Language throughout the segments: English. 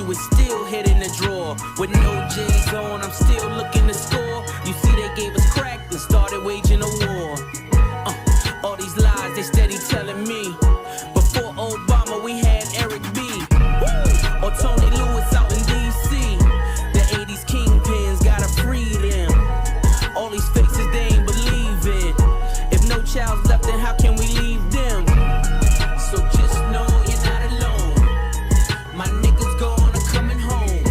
you is still hid in the drawer. With no J's on, I'm still looking to score. You see, they gave us crack and started waging a war. All these lies they steady telling me. Before Obama, we had Eric B. Or Tony Lewis out in D.C. The 80s kingpins gotta free them. All these faces they ain't believing. If no child's left, then how can we leave them? So just know you're not alone. My niggas gone are coming home.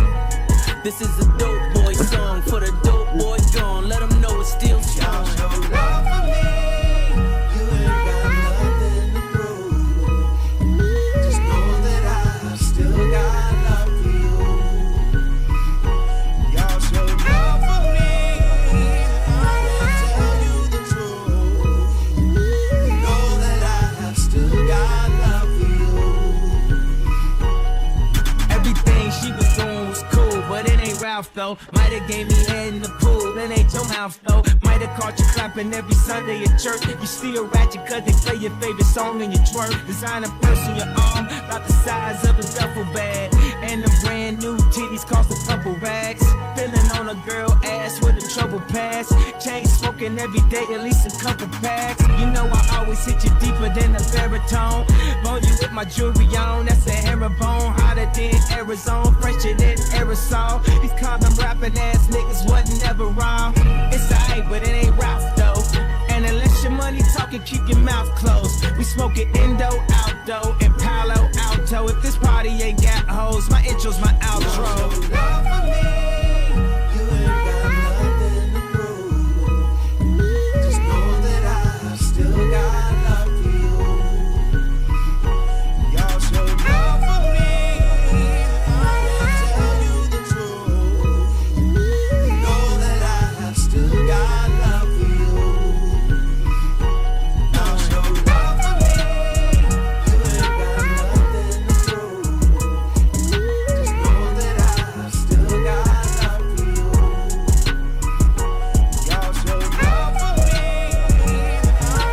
This is a dope boy song for the dope boy gone. Let them know it's still strong. Though might have gave me head in the pool, that ain't your mouth though. Might have caught you clapping every Sunday at church. You still ratchet cause they play your favorite song and you twerk. Design a purse on your arm, about the size of a duffel bag. And the brand new titties cost a couple rags. Feeling on a girl ass with a trouble pass. Chain smoking every day, at least a couple packs. You know I always hit you deeper than a baritone. Bone you with my jewelry on, that's a herringbone. Hotter than Arizona, fresher than aerosol. These condom rapping ass niggas wasn't ever wrong. It's alright, but it ain't Ralph though. And unless your money talking, keep your mouth closed. We smoking Indo, Aldo, and Palo Alto. If this party ain't got hoes, my intro's my outro. Love for me, you ain't got nothing to prove. Just know that I still got love for you. Y'all show love for me. I tell you the truth. Know that I still got love for you. Y'all show love for me. You ain't got nothing to prove. Just know that I still got love for you. Y'all show love for me. I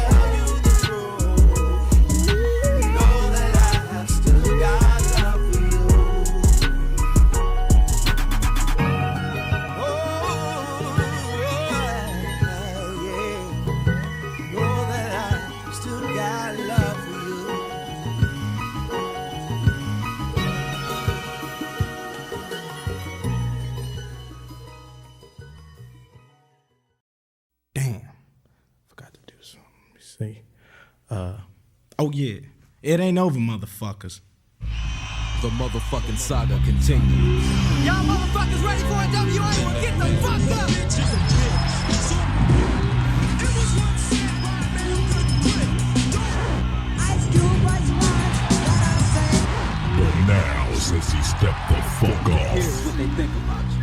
tell you the truth. Know that I still got love for you. Oh, yeah. Know that I still got love for you. Damn. Forgot to do something. Let me see. Oh yeah. It ain't over, motherfuckers. The motherfucking saga continues. Y'all motherfuckers ready for a WA? Well, get the fuck up! But now, since he stepped the fuck off, Here's what they think about you.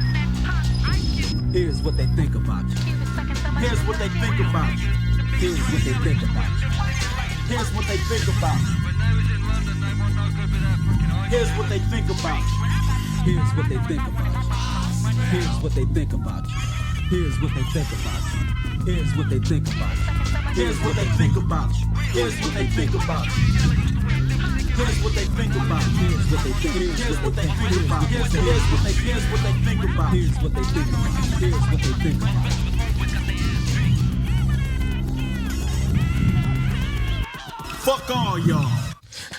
Here's what they think about you. Here's what they think about you. Here's what they think about you. Here's what they think about you. Here's what they think about you. Here's what they think about you. Here's what they think about you. Here's what they think about you. Here's what they think about you. Here's what they think about you. Here's what they think about you. Here's what they think about. Here's what they think. Here's what they think about. Here's what they think about. Here's what they think about. Here's what they think about. Fuck all y'all.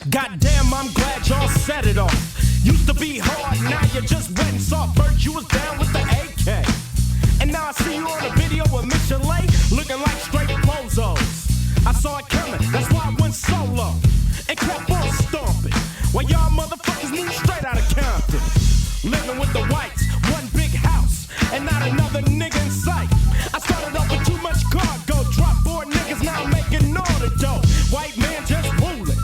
Goddamn, I'm glad y'all set it off. Used to be hard, now you just wet and soft. First you was down with the AK. And now I see you on a video with Mission Lay, looking like straight bozos. I saw it coming, that's why I went solo. And kept on stomping. While y'all motherfuckers moved straight out of Compton. Living with the whites, one big house, and not another nigga in sight. I started off with too much cargo, dropped 4 niggas, now I'm making all the dough. White man just ruling.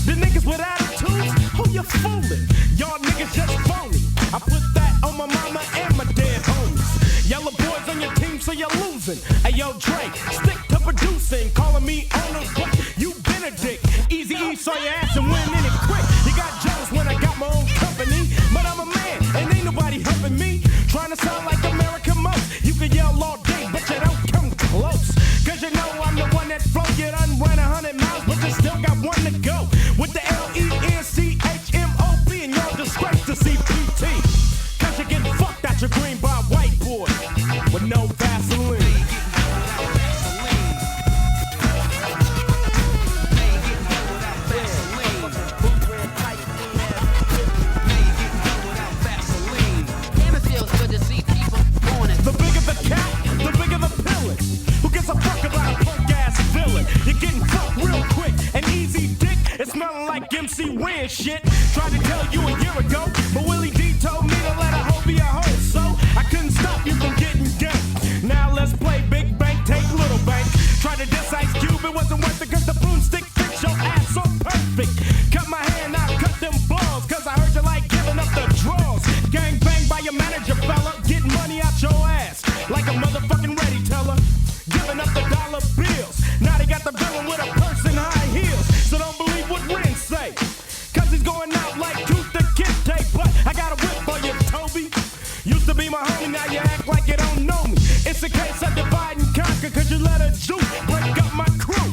The niggas with attitudes, who you fooling? Y'all niggas just phony. I put that on my mama and my dead homies. Yellow boys on your team, so you're losing. Hey yo, Dre, stick to producing, calling me owner, but you Benedict. Easy E saw your ass and went in it quick. You got jealous when I got my own company, but I'm a man and ain't nobody helping me. Trying to sound like American most. You can yell all day, but you don't come close. Cause you know I'm the one that flow. You done ran 100 miles, but you still got one to go. With the LENCHMOP and y'all disgrace to see ain't shit. Tried to tell you a year ago, but Willie D told me to let a hoe be a hoe, so I couldn't stop you from getting gay. Now let's play big bank, take little bank. Try to diss Ice Cube, it wasn't worth it cause the broomstick fits your ass so perfect. Cut my hand out, cut them balls, cause I heard you like giving up the draws. Gang bang by your manager, fella, getting money out your ass like a motherfucking ready teller. Giving up the dollar bills, now they got the villain with a purse and high heels. So don't believe what Ren say, cause he's going out like Tooth the Kid tape. But I got a whip for you, Toby. Used to be my homie, now you act like you don't know me. It's a case of divide and conquer, cause you let a Jew break up my crew.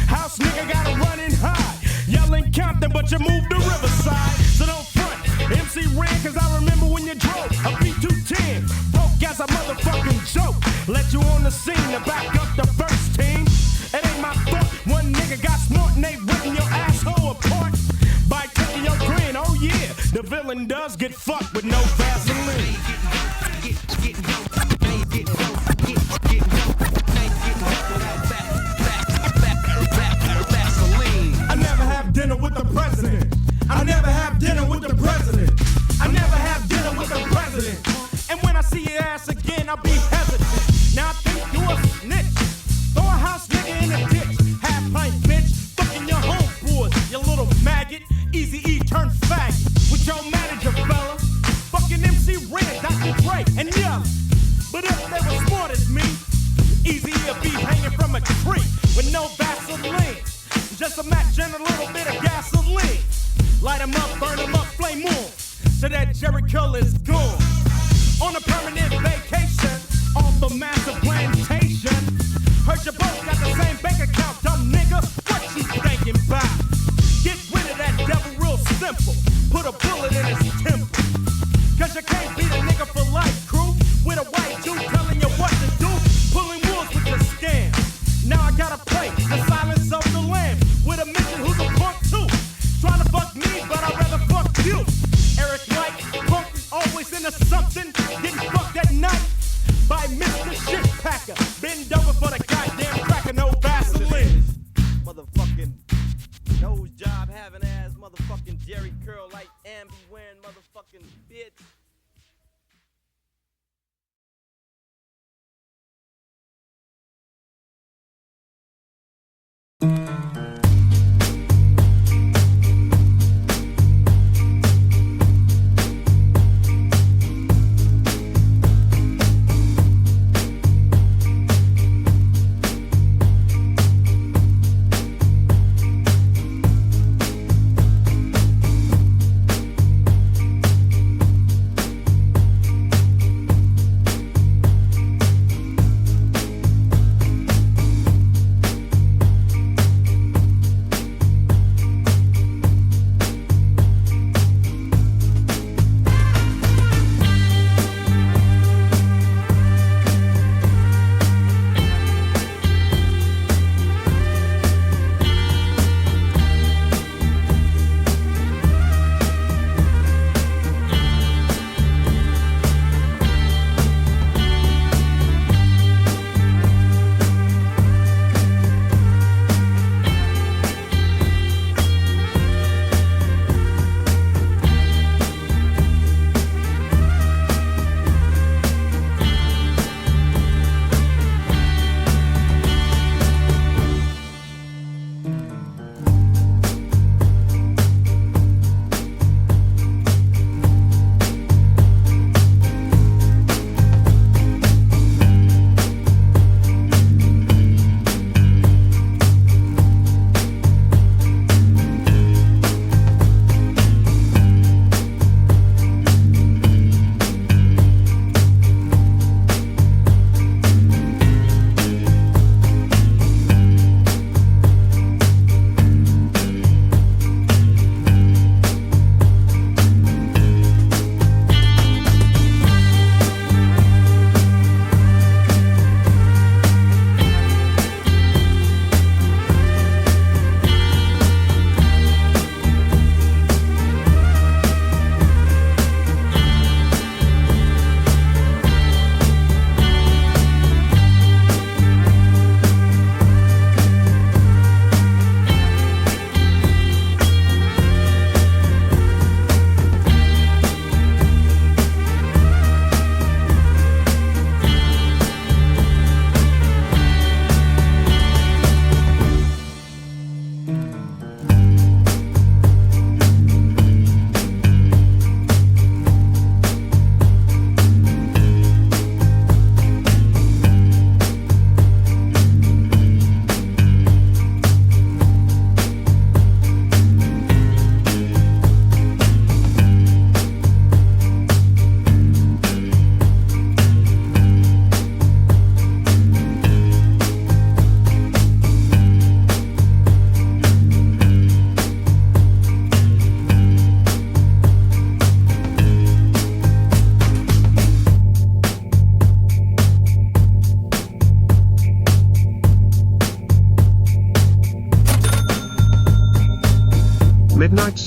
House nigga gotta run and hide, yelling Compton, but you moved to Riverside. So don't front, MC Ren, cause I remember when you drove a B210, broke as a motherfucking joke. Let you on the scene to back up the first team. It ain't my fault, one nigga got smart and they ripping your asshole apart by taking your grin. Oh yeah, the villain does get fucked with no Vaseline. I never have dinner with the president. I never have dinner with the president. I never have dinner with the president. And when I see your ass again, I'll be hesitant. Now I think you a snitch. Throw a house nigga in a ditch. Half pint bitch, fucking your homeboys, you little maggot. Easy E turn faggot with your manager, fella. Fucking MC Ren, Dr. Dre, and Yella. But if they were smart as me, Easy E'll be hanging from a tree with no Vaseline. Just a match and a little bit of gasoline. Light 'em up, burn 'em up, flame on, so that Jericho is gone. On a permanent vacation, off a massive plantation. Heard you both got the same bank account, dumb nigga. What you thinking about? Get rid of that devil real simple. Put a bullet in his temple. Cause you can't beat a nigga for life, crew. With a white Jew telling you what to do. Pulling wolves with your scam. Now I gotta play the silence of the lamb with a midget who's a punk too. Trying to fuck me, but I'd rather fuck you. Eric White, punk, always into something. Getting fucked at night by Mr. Shit Packer. Bend over for the goddamn cracker, no Vaseline. Motherfucking nose job having ass, motherfucking Jerry Curl like Ambi wearing motherfucking bitch.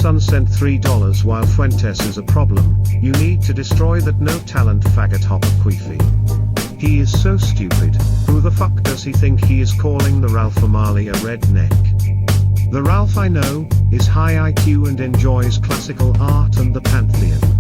son sent $3 while Fuentes is a problem. You need to destroy that no talent faggot hopper queefy. He is so stupid. Who the fuck does he think he is calling the Ralph O'Malley a redneck? The Ralph I know is high IQ and enjoys classical art and the Pantheon.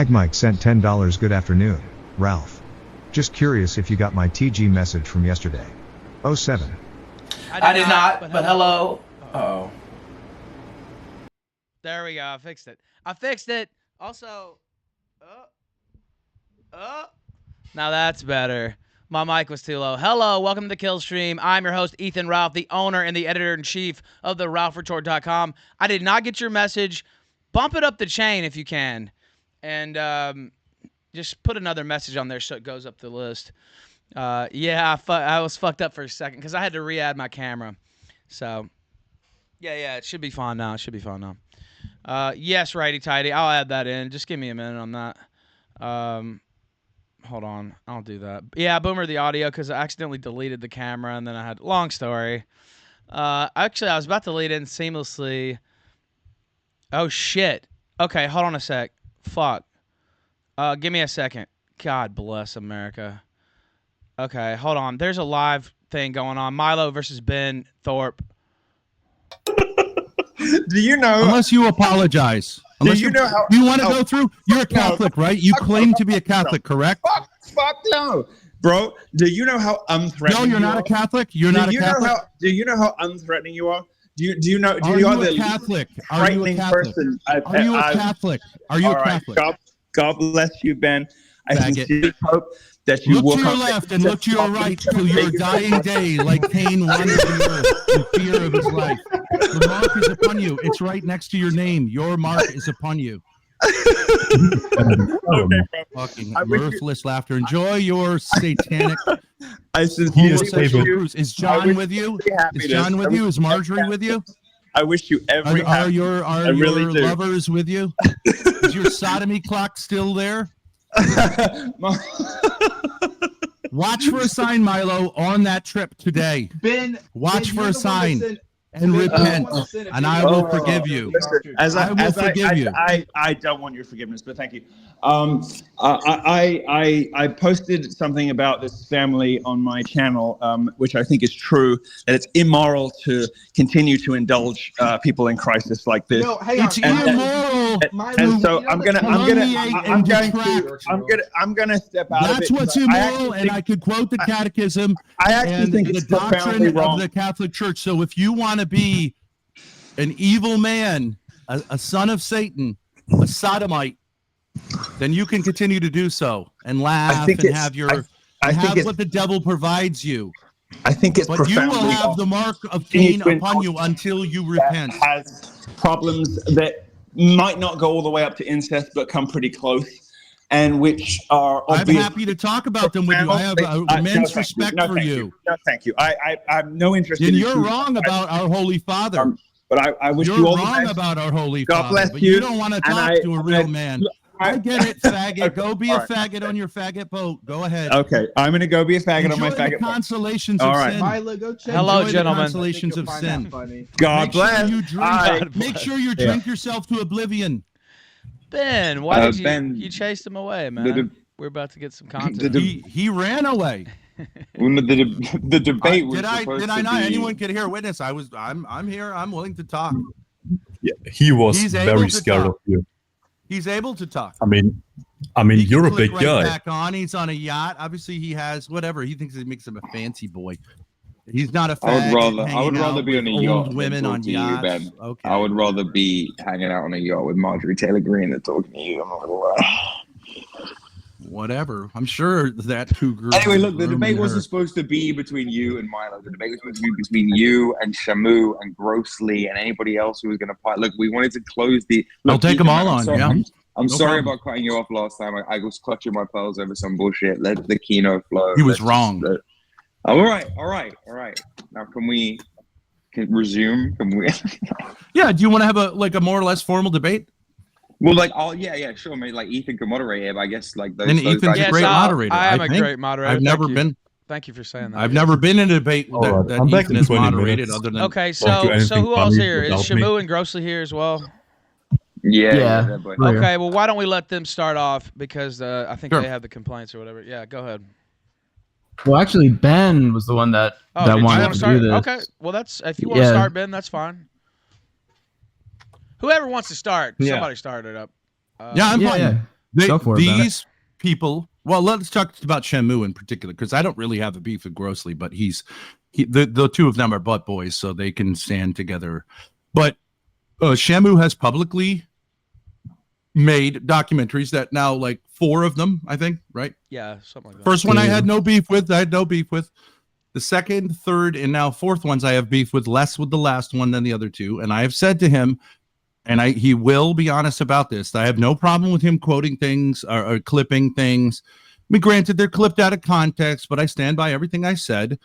Mag Mike sent $10. Good afternoon, Ralph. Just curious if you got my TG message from yesterday. 07. I did not, but hello. Uh-oh. There we go. I fixed it. Also, now that's better. My mic was too low. Hello, welcome to Killstream. I'm your host, Ethan Ralph, the owner and the editor-in-chief of the RalphRetort.com. I did not get your message. Bump it up the chain if you can. And just put another message on there so it goes up the list. Yeah, I was fucked up for a second because I had to re-add my camera. So, yeah, it should be fine now. Yes, righty tighty. I'll add that in. Just give me a minute on that. Hold on. I'll do that. Yeah, Boomer the audio because I accidentally deleted the camera and then I had long story. Actually, I was about to delete it seamlessly. Oh shit. Okay, hold on a sec. Fuck. Give me a second. God bless America. Okay, hold on. There's a live thing going on. Milo versus Ben Thorp. Do you know? Unless you apologize. Unless you know how, you want to go through? You're a Catholic, right? You claim to be a Catholic, correct? Fuck no, bro. Do you know how unthreatening? No, you're not a Catholic. You're not a Catholic. Do you know how unthreatening you are? Do you know? Are you a Catholic? Are you a Catholic? Are you a Catholic? Are you a Catholic? God bless you, Ben. I sincerely hope that you look to your left and look to your right till your dying day, like Cain wandered the earth in fear of his life. The mark is upon you. It's right next to your name. Your mark is upon you. Fucking worthless laughter. Enjoy your satanic. I sincerely wish Is John with you? Is John with you? Is Marjorie with you? I wish you every. Are your lovers with you? Is your sodomy clock still there? Watch for a sign, Milo, on that trip today. Watch for a sign and repent, and I will forgive you. I don't want your forgiveness, but thank you. I posted something about this family on my channel, which I think is true, that it's immoral to continue to indulge people in crisis like this. No, hang on. It's immoral. And so I'm gonna step out of it. That's what's immoral, and I could quote the Catechism and the doctrine of the Catholic Church. So if you want to be an evil man, a son of Satan, a sodomite, then you can continue to do so and laugh and have what the devil provides you. I think it's but you will have the mark of Cain upon you until you repent. Has problems that might not go all the way up to incest, but come pretty close, and which are obvious. I'm happy to talk about them with you. I have immense respect for you. No, thank you. I have no interest in you. And you're wrong about our Holy Father. But I wish you're you all wrong the best. about our Holy God Father. bless but you. You don't want to talk to a real man. I get it, faggot. Go be a faggot on your faggot boat. Go ahead. Okay, I'm going to go be a faggot Enjoy on my faggot boat. Consolations of sin. Milo, go check. Hello, gentlemen. Consolations of sin. God bless. Make sure you drink yourself to oblivion. Ben, why did you chased him away, man? We're about to get some content. He ran away. The debate was did I not? Anyone could hear witness. I'm here. I'm willing to talk. Yeah, he was very scared of you. He's able to talk. I mean, you're a big guy. Back on. He's on a yacht. Obviously, he has whatever. He thinks it makes him a fancy boy. He's not a fag. I would rather be on a yacht than women on yachts. Ben. Okay. I would rather be hanging out on a yacht with Marjorie Taylor Greene than talking to you. I'm not gonna lie. Whatever. I'm sure that two groups. Anyway, look, the debate wasn't supposed to be between you and Milo. The debate was supposed to be between you and Shamu and Grossly and anybody else who was going to fight. Look, we wanted to close the. I'll take them all on. Yeah. I'm sorry about cutting you off last time. I was clutching my pearls over some bullshit. Let the keynote flow. He was wrong. All right. Now can we resume? Can we? Yeah. Do you want to have a more or less formal debate? Well, yeah, sure. Maybe like Ethan can moderate it, but I guess like those. And Ethan's a great moderator. I am a great moderator. I've never been. Thank you for saying that. I've never been in a debate that Ethan has moderated. Other than so who else here is Shamu and Grossly here as well? Yeah. Okay, well, why don't we let them start off because I think they have the complaints or whatever. Yeah, go ahead. Well, actually, Ben was the one that wanted to do this. Okay, well, that's if you want to start, Ben, that's fine. Whoever wants to start, somebody start it up. I'm fine. Go for it, these people. Well, let's talk about Shamu in particular, because I don't really have a beef with Grossly, but the two of them are butt boys, so they can stand together. But Shamu has publicly made documentaries that now, like 4 of them, I think, right? Yeah, something like that. First one I had no beef with. The second, third, and now 4th ones I have beef with, less with the last one than the other 2. And I have said to him, and he will be honest about this, I have no problem with him quoting things or clipping things. I mean, granted, they're clipped out of context, but I stand by everything I said.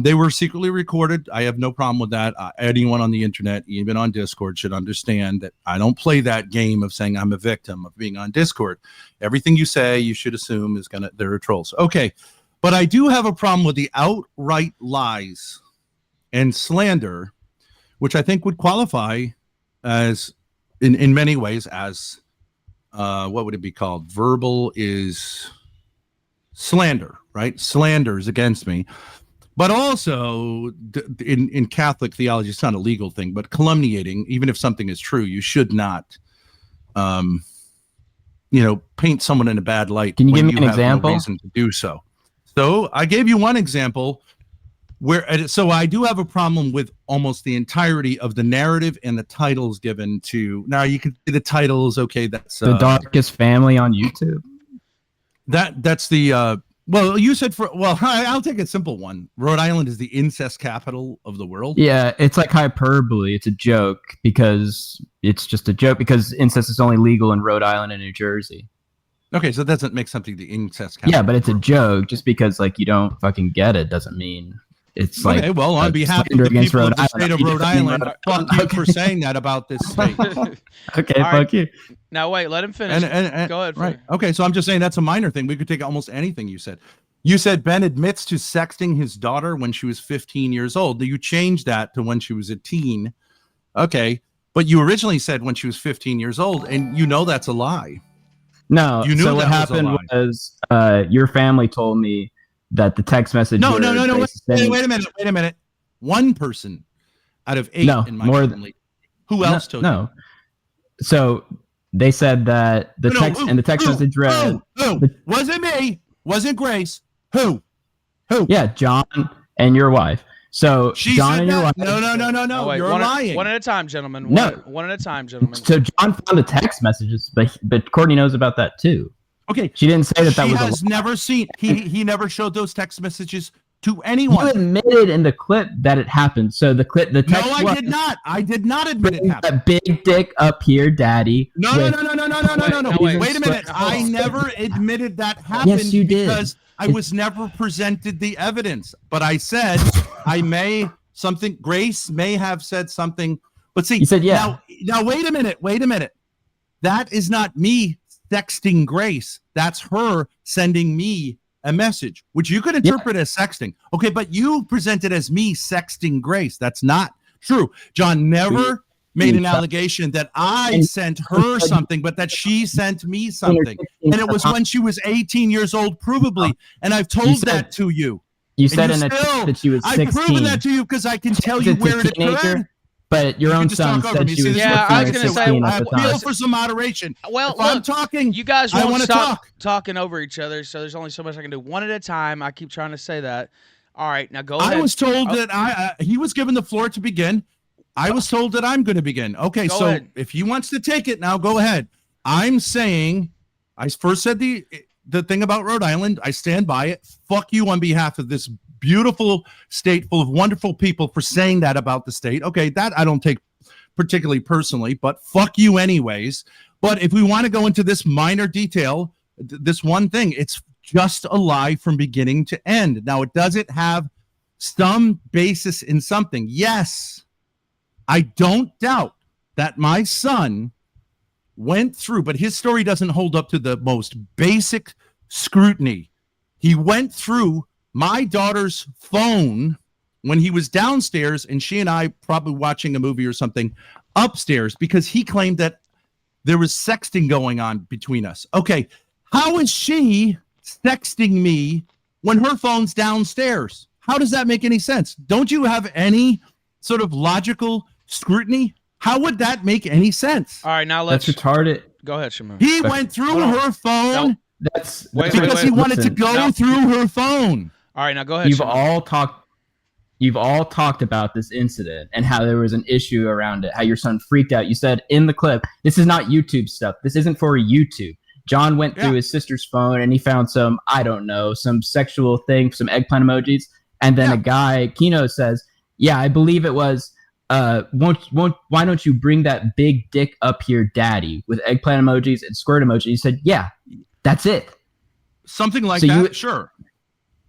They were secretly recorded. I have no problem with that. Anyone on the internet, even on Discord, should understand that I don't play that game of saying I'm a victim of being on Discord. Everything you say, you should assume there are trolls. Okay, but I do have a problem with the outright lies and slander, which I think would qualify as, in many ways, as what would it be called? Verbal is slander, right? Slander is against me. But also, in Catholic theology, it's not a legal thing, but calumniating, even if something is true, you should not, paint someone in a bad light. Can you give me an example? No reason to do so. So I gave you one example so I do have a problem with almost the entirety of the narrative and the titles given to. Now you can see the titles. Okay, that's The Darkest Family on YouTube. That's the. Well, you said I'll take a simple one. Rhode Island is the incest capital of the world. Yeah, it's like hyperbole. It's a joke because incest is only legal in Rhode Island and New Jersey. Okay, so that doesn't make something the incest capital. Yeah, but it's a joke. Just because you don't fucking get it doesn't mean it's like. Okay, well, on behalf of the people of the state of Rhode Island, fuck you for saying that about this state. Okay, fuck you. Now wait, let him finish. And go ahead. Right. Okay, so I'm just saying that's a minor thing. We could take almost anything you said. You said Ben admits to sexting his daughter when she was 15 years old. You changed that to when she was a teen. Okay, but you originally said when she was 15 years old, and that's a lie. No. You knew so what happened was your family told me that the text message. No. Wait a minute. One person out of 8 in my family. Who else told you? No. So they said that the text message read. Who? Wasn't me. Wasn't Grace. Who? Yeah, John and your wife. So John and your wife. No. Wait, you're lying. One at a time, gentlemen. One at a time, gentlemen. So John found the text messages, but Courtney knows about that too. Okay. She didn't say that was. She has never seen. He never showed those text messages to anyone. You admitted in the clip that it happened. So the text. No, I did not. I did not admit it happened. That big dick up here, daddy. No. Wait a minute. I never admitted that happened. Yes, you did. Because I was never presented the evidence. But I said Grace may have said something. But see, you said yeah. Now wait a minute. That is not me sexting Grace. That's her sending me a message, which you could interpret as sexting. Okay, but you presented as me sexting Grace. That's not true. John never made an allegation that I sent her something, but that she sent me something. And it was when she was 18 years old, provably. And I've told that to you. You said in a text that she was 16. I've proven that to you because I can tell you where it occurred. But your own son said she was. Yeah, I was going to say. I appeal for some moderation. Well, if I'm talking. You guys won't stop talking over each other, so there's only so much I can do. One at a time. I keep trying to say that. All right, now go ahead. I was told that he was given the floor to begin. I was told that I'm going to begin. Okay, so ahead. If he wants to take it now, go ahead. I'm saying, I first said the thing about Rhode Island. I stand by it. Fuck you on behalf of this beautiful state full of wonderful people for saying that about the state. Okay, that I don't take particularly personally, but fuck you anyways. But if we want to go into this minor detail, this one thing, it's just a lie from beginning to end. Now, it doesn't have some basis in something. Yes, I don't doubt that my son went through, but his story doesn't hold up to the most basic scrutiny. He went through my daughter's phone when he was downstairs and she and I probably watching a movie or something upstairs because he claimed that there was sexting going on between us. Okay, how is she sexting me when her phone's downstairs? How does that make any sense? Don't you have any sort of logical scrutiny? How would that make any sense? All right, now that's retarded. Go ahead, Shamu. He went through her phone because he wanted to go through her phone. All right, now go ahead. You've all talked about this incident and how there was an issue around it, how your son freaked out. You said in the clip, this is not YouTube stuff. This isn't for YouTube. John went through his sister's phone and he found some, I don't know, some sexual thing, some eggplant emojis. And then a guy, Kino, says, yeah, I believe it was, why don't you bring that big dick up here, daddy, with eggplant emojis and squirt emojis. He said, yeah, that's it. Something like that, sure.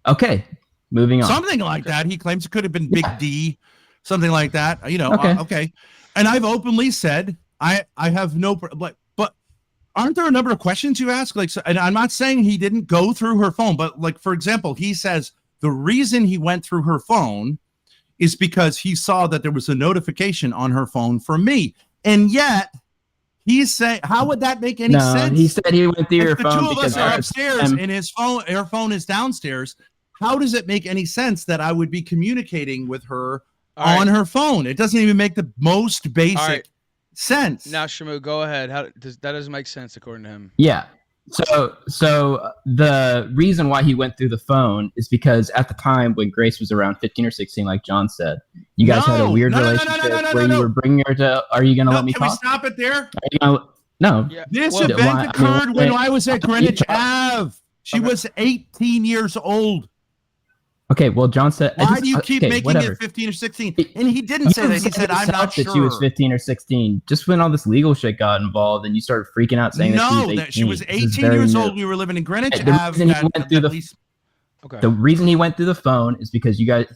Okay. Moving on. Something like that. He claims it could have been Big D, something like that. You know, okay. And I've openly said I have no, but aren't there a number of questions you ask? Like, and I'm not saying he didn't go through her phone, but like, for example, he says the reason he went through her phone is because he saw that there was a notification on her phone from me, and yet he's saying, how would that make any sense? He said he went through her phone the two of because us are upstairs and her phone is downstairs. How does it make any sense that I would be communicating with her on her phone? It doesn't even make the most basic sense. Now, Shamu, go ahead. That doesn't make sense according to him. Yeah. So the reason why he went through the phone is because at the time when Grace was around 15 or 16, like John said, you guys had a weird relationship where you were bringing her to. Are you going to let me talk? Can we stop it there? No. Yeah. This event occurred when I was at Greenwich Ave. She was 18 years old. Okay, well, John said... Why do you keep making it 15 or 16? And he didn't say that. He said, I'm not sure. That she was 15 or 16. Just when all this legal shit got involved and you started freaking out saying that she was 18. That she was 18 years old. We were living in Greenwich Ave. The reason he went through the phone is because you guys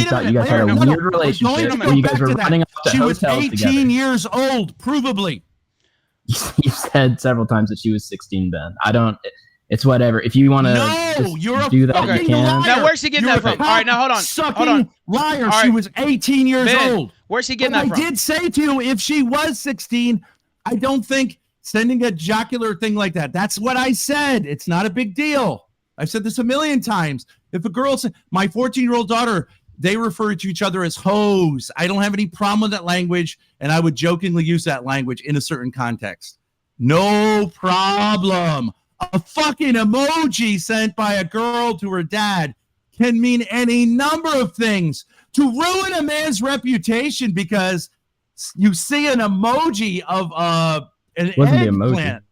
thought you guys had a weird relationship where you guys were running up to hotels together. She was 18 years old, provably. You said several times that she was 16, Ben. It's whatever. If you want to do that, you can. Now, where's he getting that from? All right, now hold on. Sucking liar. She was 18 years old. Where's he getting that from? I did say to you, if she was 16, I don't think sending a jocular thing like that. That's what I said. It's not a big deal. I've said this a million times. If a girl, my 14-year-old daughter, they refer to each other as hoes. I don't have any problem with that language, and I would jokingly use that language in a certain context. No problem. A fucking emoji sent by a girl to her dad can mean any number of things. To ruin a man's reputation because you see an emoji of an eggplant.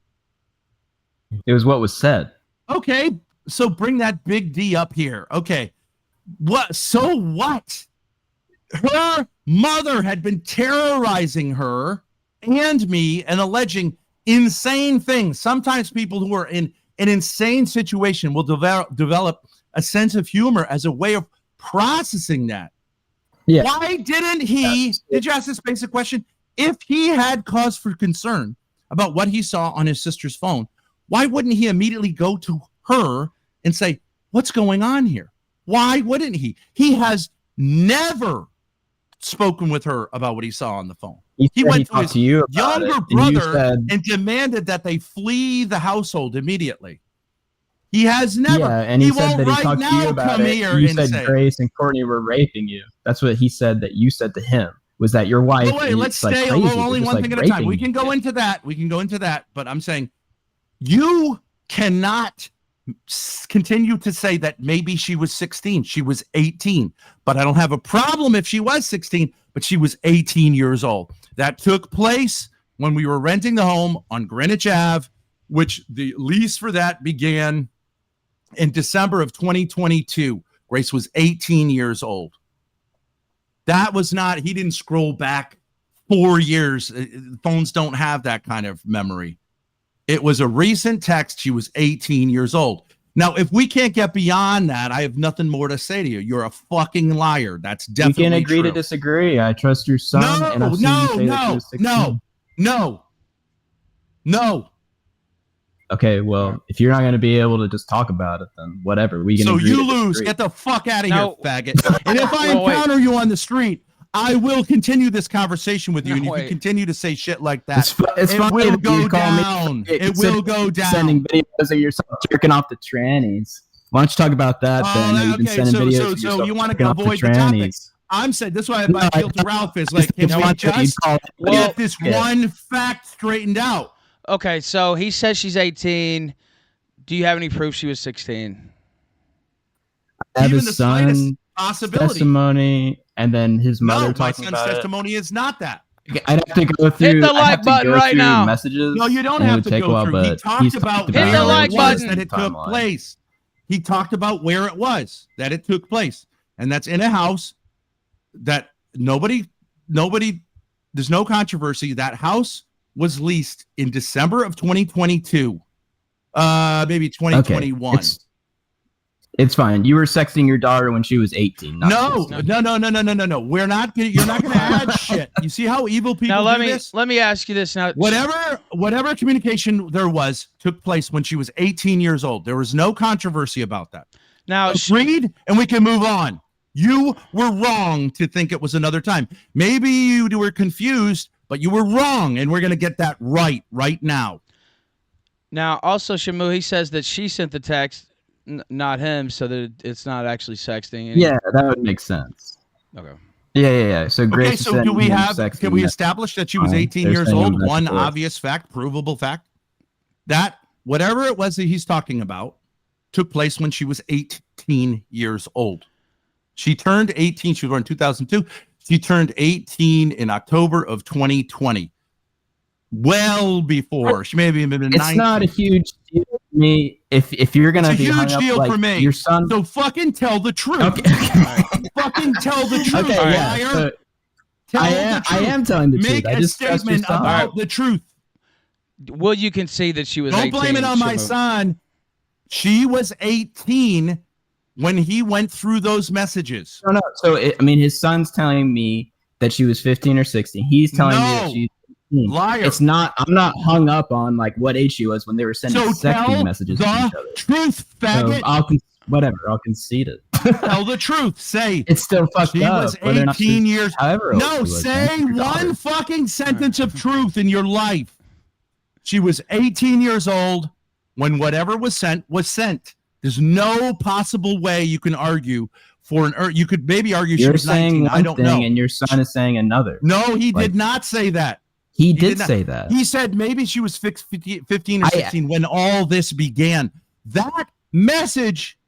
It was what was said. Okay, so bring that big D up here. Okay, what? So what? Her mother had been terrorizing her and me and alleging insane things. Sometimes people who are in an insane situation will develop a sense of humor as a way of processing that. Yeah. Why didn't he? Did you ask this basic question? If he had cause for concern about what he saw on his sister's phone, why wouldn't he immediately go to her and say, what's going on here? Why wouldn't he? He has never spoken with her about what he saw on the phone. He went to his younger brother and demanded that they flee the household immediately. He has never. Yeah, and he said that he talked to you about it. You said Grace and Courtney were raping you. That's what he said that you said to him, was that your wife. No, wait, let's stay only one thing at a time. We can go into that. But I'm saying you cannot continue to say that maybe she was 16. She was 18. But I don't have a problem if she was 16, but she was 18 years old. That took place when we were renting the home on Greenwich Ave, which the lease for that began in December of 2022. Grace was 18 years old. That was not, he didn't scroll back 4 years. Phones don't have that kind of memory. It was a recent text. She was 18 years old. Now, if we can't get beyond that, I have nothing more to say to you. You're a fucking liar. That's definitely true. We can agree true. to disagree. I trust your son. No. Okay, well, if you're not going to be able to just talk about it, then whatever. We can. So you lose. Get the fuck out of here, faggot. And if I encounter you on the street, I will continue this conversation with you. And if you continue to say shit like that, it's it will go down. It will go down. Sending videos of yourself jerking off the trannies. Why don't you talk about that then? Okay, so you want to avoid the topic. I'm saying this is why I appeal to Ralph is like, can we just get this one fact straightened out? Okay, so he says she's 18. Do you have any proof she was 16? I have Even his the slightest son's possibility. testimony, and then his mother No, my talking son's about testimony is not that. it. I'd have to go through. the I'd like have to button go right through now. Messages. No, you don't and it have would to take a go while, through. but He talked he's about Hit the where like it was button. that it took Timeline. place. He talked about where it was that it took place, and that's in a house that nobody. There's no controversy. That house was leased in December of 2022, maybe 2021. Okay. It's fine. You were sexting your daughter when she was 18. No. We're not. You're not going to add shit. You see how evil people Now do this? let me ask you this now. Whatever communication there was took place when she was 18 years old. There was no controversy about that. Now, agreed, and we can move on. You were wrong to think it was another time. Maybe you were confused, but you were wrong, and we're going to get that right now. Now, also, Shamu, he says that she sent the text, not him, so that it's not actually sexting. Yeah, that would make sense. Okay. Yeah. So Grace. Okay, so do we have? Can we establish that she was 18 years old? One obvious fact, provable fact, that whatever it was that he's talking about took place when she was 18 years old. She turned 18. She was born in 2002. She turned 18 in October of 2020. Well before. She may have even been 19. It's not a huge deal for me if you're going to be hung up, deal like for me. Your son. So fucking tell the truth. Okay. Fucking tell the truth. Okay, yeah. So I am telling the Make truth. a statement about the truth. Well, you can see that she was 18. Don't blame it on my son. She was 18 when he went through those messages. No. So, his son's telling me that she was 15 or 16. He's telling me that she's 18. Liar. It's not. I'm not hung up on like what age she was when they were sending sexting messages to each other. Truth, faggot. So I'll concede it. Tell the truth. Say it's still fucked she up. was 18 years. However, no, say one fucking sentence of truth in your life. She was 18 years old when whatever was sent was sent. There's no possible way you can argue for an. You could maybe argue she was 19. I don't know. And your son is saying another. No, he did not say that. He did say that. He said maybe she was 15 or 16 when all this began. That message,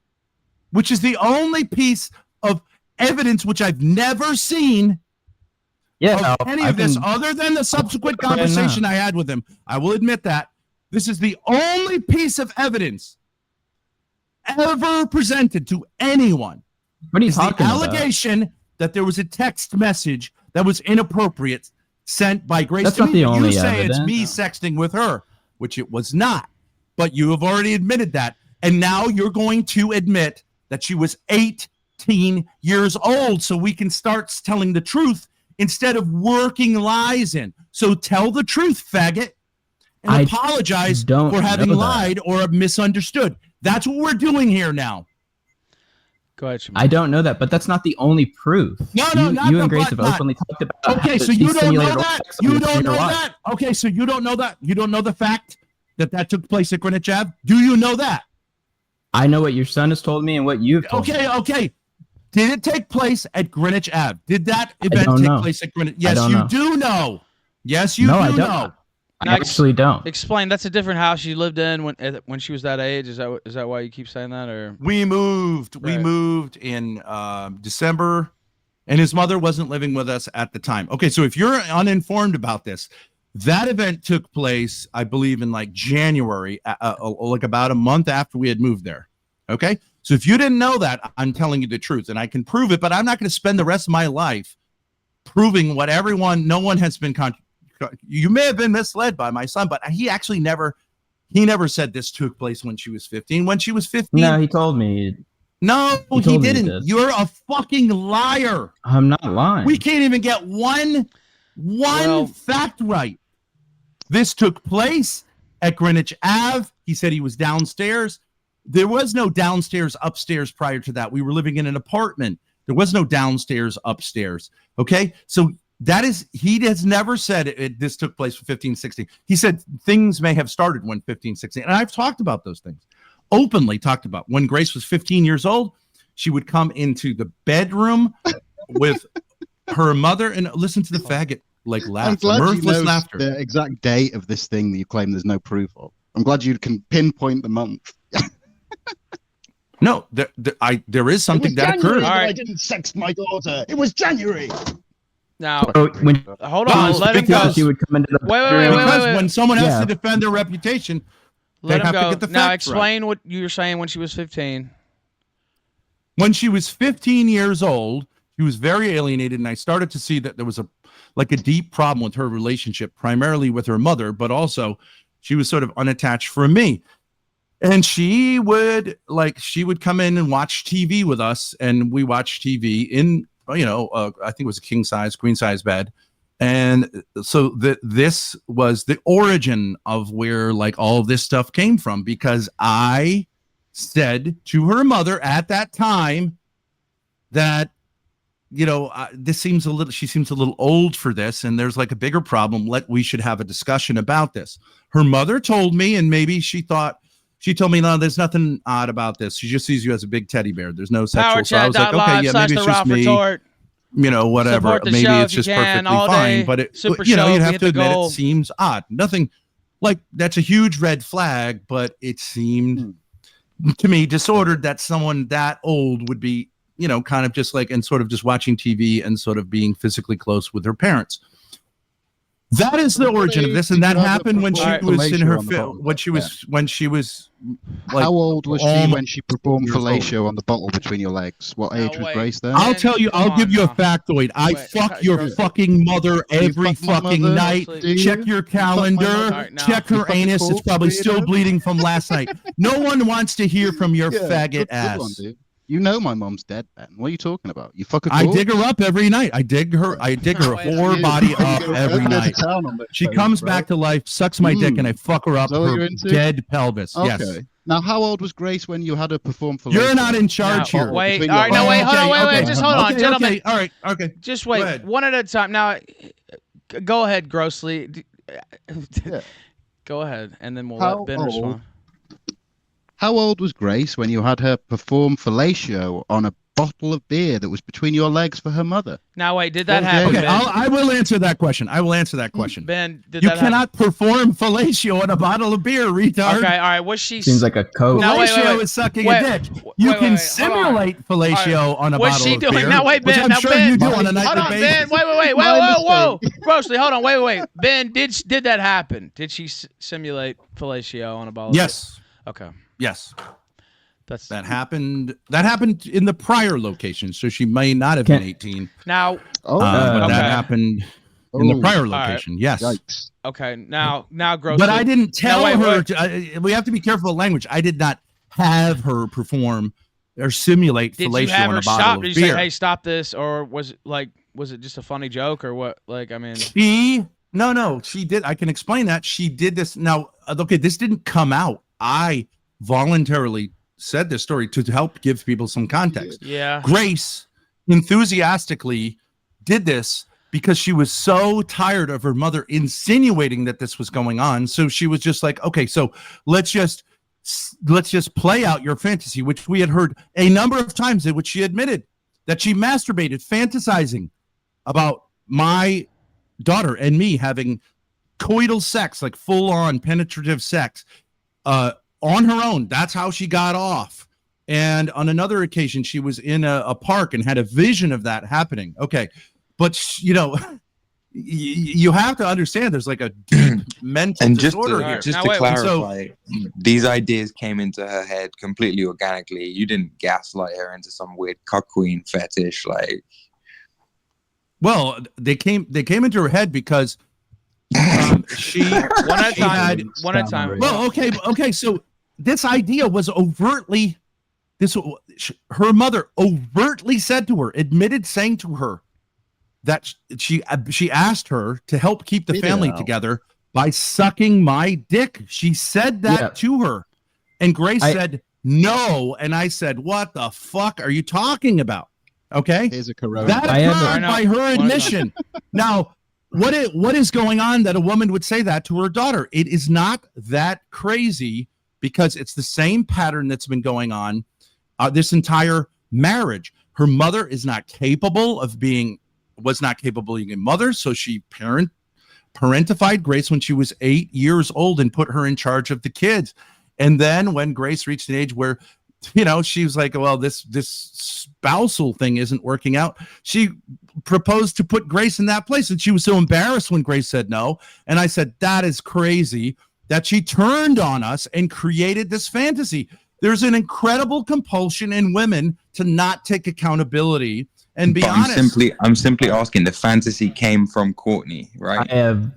which is the only piece of evidence which I've never seen of any of this other than the subsequent conversation I had with him. I will admit that. This is the only piece of evidence ever presented to anyone. What are you talking about? The allegation that there was a text message that was inappropriate sent by Grace. That's not the only You say evidence. it's me sexting with her, which it was not. But you have already admitted that. And now you're going to admit that she was 18 years old so we can start telling the truth instead of working lies in. So tell the truth, faggot, and apologize for having lied or misunderstood. That's what we're doing here now. Go ahead, Shamu. I don't know that, but that's not the only proof. No, you and Grace have openly talked about. Okay, so you don't know that. You don't know that. Okay, so you don't know that. You don't know the fact that took place at Greenwich Ave. Do you know that? I know what your son has told me and what you've told me. Okay. Did it take place at Greenwich Ave? Did that event take place at Greenwich? Yes, you do know. Yes, you do know. I actually don't. Explain. That's a different house you lived in when she was that age. Is that why you keep saying that? Or we moved. Right. We moved in December, and his mother wasn't living with us at the time. Okay, so if you're uninformed about this, that event took place, I believe, in like January, like about a month after we had moved there. Okay, so if you didn't know that, I'm telling you the truth, and I can prove it. But I'm not going to spend the rest of my life proving what no one has been. You may have been misled by my son, but he actually never said this took place when she was 15. When she was 15, no, he told me. No, he didn't. You're a fucking liar. I'm not lying. We can't even get one fact right. This took place at Greenwich Ave. He said he was downstairs. There was no downstairs, upstairs prior to that. We were living in an apartment. There was no downstairs, upstairs. Okay, so. He has never said this took place for 15, 16. He said things may have started when 15, 16. And I've talked about those things, openly talked about. When Grace was 15 years old, she would come into the bedroom with her mother and listen to the faggot. like I'm laughter, glad you mirthless know laughter. the exact date of this thing that you claim there's no proof of. I'm glad you can pinpoint the month. No, there is something that occurred. I didn't sex my daughter. It was January. Now, hold No, on. Let him go. She would come into the Wait. Because when someone has Yeah. to defend their reputation, Let they him have go. to get the Now, facts right. explain what you were saying when she was 15. When she was 15 years old, she was very alienated, and I started to see that there was a deep problem with her relationship, primarily with her mother, but also she was sort of unattached from me. And she would come in and watch TV with us, and we watched TV in, I think it was a queen size bed. And so this was the origin of where like all of this stuff came from, because I said to her mother at that time that, she seems a little old for this, and there's like a bigger problem. We should have a discussion about this. Her mother told me, and maybe she told me, no, there's nothing odd about this. She just sees you as a big teddy bear. There's no sexual. So I was like, okay, yeah, maybe it's just me. Whatever. Support the Maybe show it's if you just can, perfectly all fine. day. But Super you'd show, have hit to the admit goal. it seems odd. Nothing like that's a huge red flag, but it seemed to me disordered that someone that old would be, kind of just like, and sort of just watching TV and sort of being physically close with her parents. That is the origin of this, and that happened when she was in her when she was like, how old was she almost when she performed fellatio on the bottle between your legs? What age was Grace then? I'll tell you, I'll give you a factoid. I fuck your fucking mother every fucking night. Check your calendar. Check her anus. It's probably still bleeding from last night. No one wants to hear from your faggot ass. You know my mom's dead, Ben. What are you talking about? You fuck a I corpse? dig her up every night. I dig her whore body up every night. She comes back to life, sucks my dick, and I fuck her up her dead pelvis. Okay. Yes. Now, how old was Grace when you had her perform for? You're not in charge here. Wait. All right. No, wait. Hold on. Wait. Just hold on, gentlemen. Okay. All right. Okay. Just wait. One at a time. Now, go ahead, Grossly. Go ahead, and then we'll let Ben respond. How old was Grace when you had her perform fellatio on a bottle of beer that was between your legs for her mother? Now, wait, did that happen? Okay, I will answer that question. Ben, did you that cannot perform fellatio on a bottle of beer, retard. Okay, all right. Was she? Seems like a code. Fellatio is sucking a dick. You can simulate fellatio on a bottle of beer. Was she doing? Now, wait, Ben. Which I'm sure you do on a nightly Ben. basis. Wait. Whoa. Grossly, hold on. Wait. Ben, did that happen? Did she simulate fellatio on a bottle of beer? Yes. Okay. Yes. That happened in the prior location, so she may not have been 18. Now, but that happened in the prior location. Right. Yes. Yikes. Okay. Now, Grossly. But I didn't tell her. We have to be careful of language. I did not have her perform or simulate fellatio on a bottle of beer. Did you say, "Hey, stop this," or was it just a funny joke, or what? Like, I mean, no, she did. I can explain that. She did this. Now, okay, this didn't come out. I voluntarily said this story to help give people some context. Yeah. Grace enthusiastically did this because she was so tired of her mother insinuating that this was going on. So she was just like, okay, so let's just play out your fantasy, which we had heard a number of times, in which she admitted that she masturbated, fantasizing about my daughter and me having coital sex, like full on penetrative sex, on her own. That's how she got off. And on another occasion, she was in a park and had a vision of that happening. Okay. But, you have to understand there's like a deep mental disorder here. Just to clarify, these ideas came into her head completely organically. You didn't gaslight her into some weird cuck queen fetish. Well, they came into her head because she one at a time. Well, okay. So this idea was overtly, her mother overtly said to her, saying to her that she asked her to help keep the family together by sucking my dick. She said that to her, and Grace said no, and I said, "What the fuck are you talking about?" Okay, here's a corona. That occurred by her admission. Now, what is going on that a woman would say that to her daughter? It is not that crazy, because it's the same pattern that's been going on this entire marriage. Her mother is not capable of being was not capable of being a mother, so she parentified Grace when she was 8 years old and put her in charge of the kids. And then when Grace reached an age where, she was like, well, this spousal thing isn't working out, she proposed to put Grace in that place. And she was so embarrassed when Grace said no. And I said, that is crazy that she turned on us and created this fantasy. There's an incredible compulsion in women to not take accountability and be honest. I'm simply asking, the fantasy came from Courtney, right? I have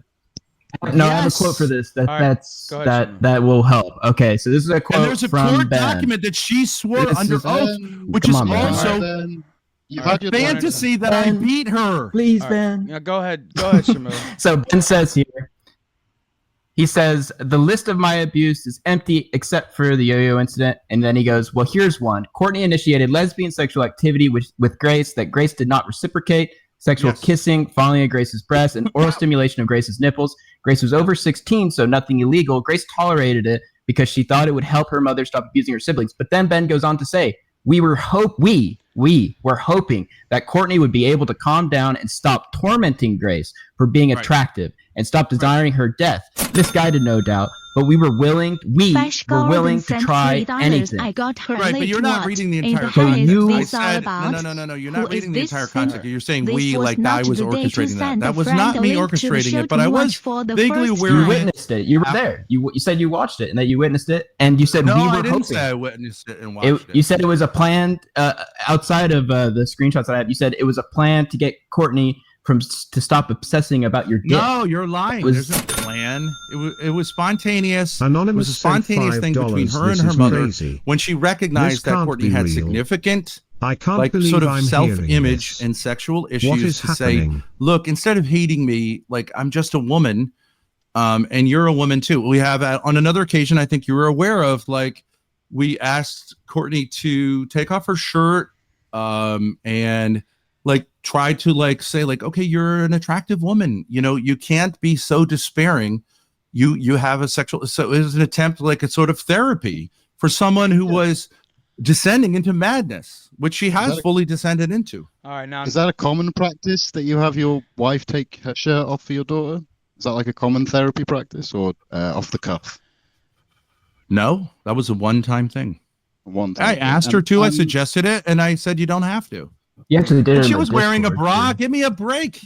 a quote for this that will help. Okay, so this is a quote and there's a from court Ben. document that she swore under oath, which is also a fantasy that I beat her. Please, Ben. Yeah, go ahead, Shamu. So Ben says here, he says, the list of my abuse is empty except for the yo-yo incident. And then he goes, well, here's one. Courtney initiated lesbian sexual activity with Grace that Grace did not reciprocate. Sexual kissing, fondling of Grace's breast, and oral stimulation of Grace's nipples. Grace was over 16, so nothing illegal. Grace tolerated it because she thought it would help her mother stop abusing her siblings. But then Ben goes on to say, we were hoping that Courtney would be able to calm down and stop tormenting Grace for being attractive and stop desiring her death. Misguided, no doubt, but we were willing to try anything. I got her Right, but you're not reading the entire context. No, you're not reading the entire context. You're saying we, like I was orchestrating that. That was not me orchestrating it, but I was vaguely aware. You witnessed it. You were there. You said you watched it and that you witnessed it, and you said we were hoping. No, I didn't say I witnessed it and watched it. You said it was a plan outside of the screenshots that I have. You said it was a plan to get Courtney to stop obsessing about your dick. No, you're lying. There's no plan. It was spontaneous. Anonymous, it was a spontaneous thing between her and her mother when she recognized that Courtney had significant sort of self-image and sexual issues to say, look, instead of hating me, like I'm just a woman, and you're a woman too. We have on another occasion, I think you were aware of, like we asked Courtney to take off her shirt and like try to like say like, okay, you're an attractive woman, you can't be so despairing. You have a sexual, so it was an attempt, like a sort of therapy for someone who was descending into madness, which she has fully descended into. All right, now is that a common practice that you have your wife take her shirt off for your daughter? Is that like a common therapy practice or off the cuff? No, that was a one-time thing. I asked her to, I suggested it, and I said you don't have to. You actually did. And she was wearing a bra. Give me a break.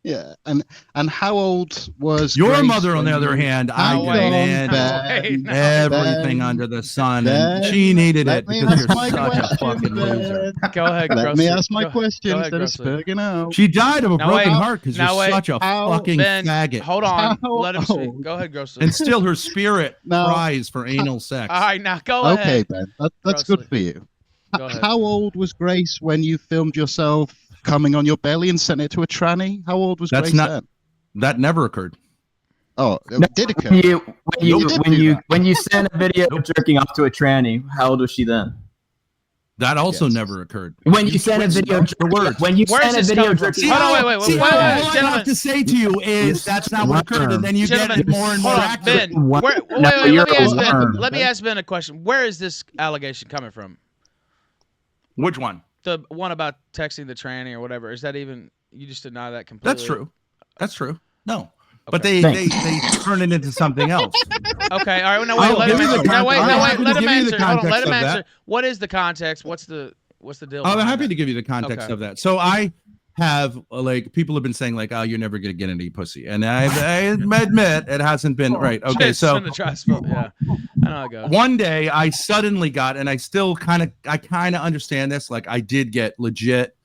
Yeah, and how old was your Grace mother? On the other hand, I did everything under the sun, and she needed it because you're such a fucking loser. Go ahead, let me ask my question instead of spurging out. She died of a broken heart because you're such a fucking faggot. Hold on, let him speak. Go ahead, Grossly. And still, her spirit cries for anal sex. All right, now go ahead. Okay, Ben, that's good for you. How old was Grace when you filmed yourself coming on your belly and sent it to a tranny? How old was Grace then? That never occurred. Oh, it did occur. When you sent a video jerking off to a tranny, how old was she then? That also never occurred. When you sent a video, when you sent a video jerking off. Hold on, wait, all I have to say to you is that's not what occurred, and then you get it more and more accurate. Ben, let me ask Ben a question. Where is this allegation coming from? Which one? The one about texting the tranny or whatever. Is that even, you just deny that completely? That's true. No. Okay. But they turn it into something else. Okay, all right. No, wait, let him answer. Let him answer. Hold on, let him answer. What is the context? What's the deal? I'm happy to give you the context of that. So I have, like, people have been saying, like, oh, you're never going to get any pussy. And I admit it hasn't been right. Okay, so yeah, I know how it goes. One day I suddenly got, and I still kind of understand this, like I did get legit,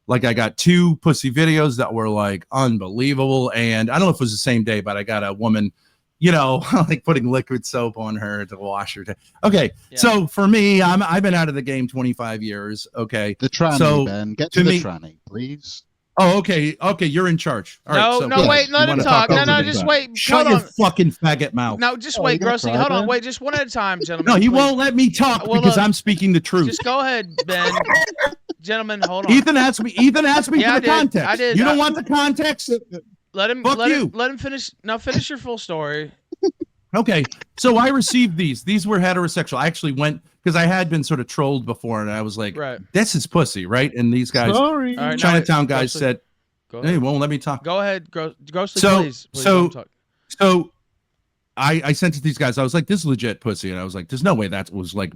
like I got 2 pussy videos that were like unbelievable. And I don't know if it was the same day, but I got a woman, like putting liquid soap on her to wash her. Okay. Yeah. So for me, I've been out of the game 25 years. Okay. The tranny, Ben. Get to the tranny, please. Oh, okay. Okay, you're in charge. All right, wait, let him talk. No, just wait. Shut your fucking faggot mouth. No, just wait, Grossly. Hold on, wait, just one at a time, gentlemen. No, he won't let me talk because I'm speaking the truth. Just go ahead, Ben. Gentlemen, hold on. Ethan asked me for the context. I did. You don't want the context? Let him finish. Now finish your full story. Okay, so I received these. These were heterosexual. I actually went because I had been sort of trolled before, and I was like, "This is pussy, right?" And these guys, Chinatown guys said, Go ahead. He won't let me talk. Go ahead, Grossly, So, please. Don't talk. so I sent it to these guys. I was like, "This is legit pussy," and I was like, "There's no way that was like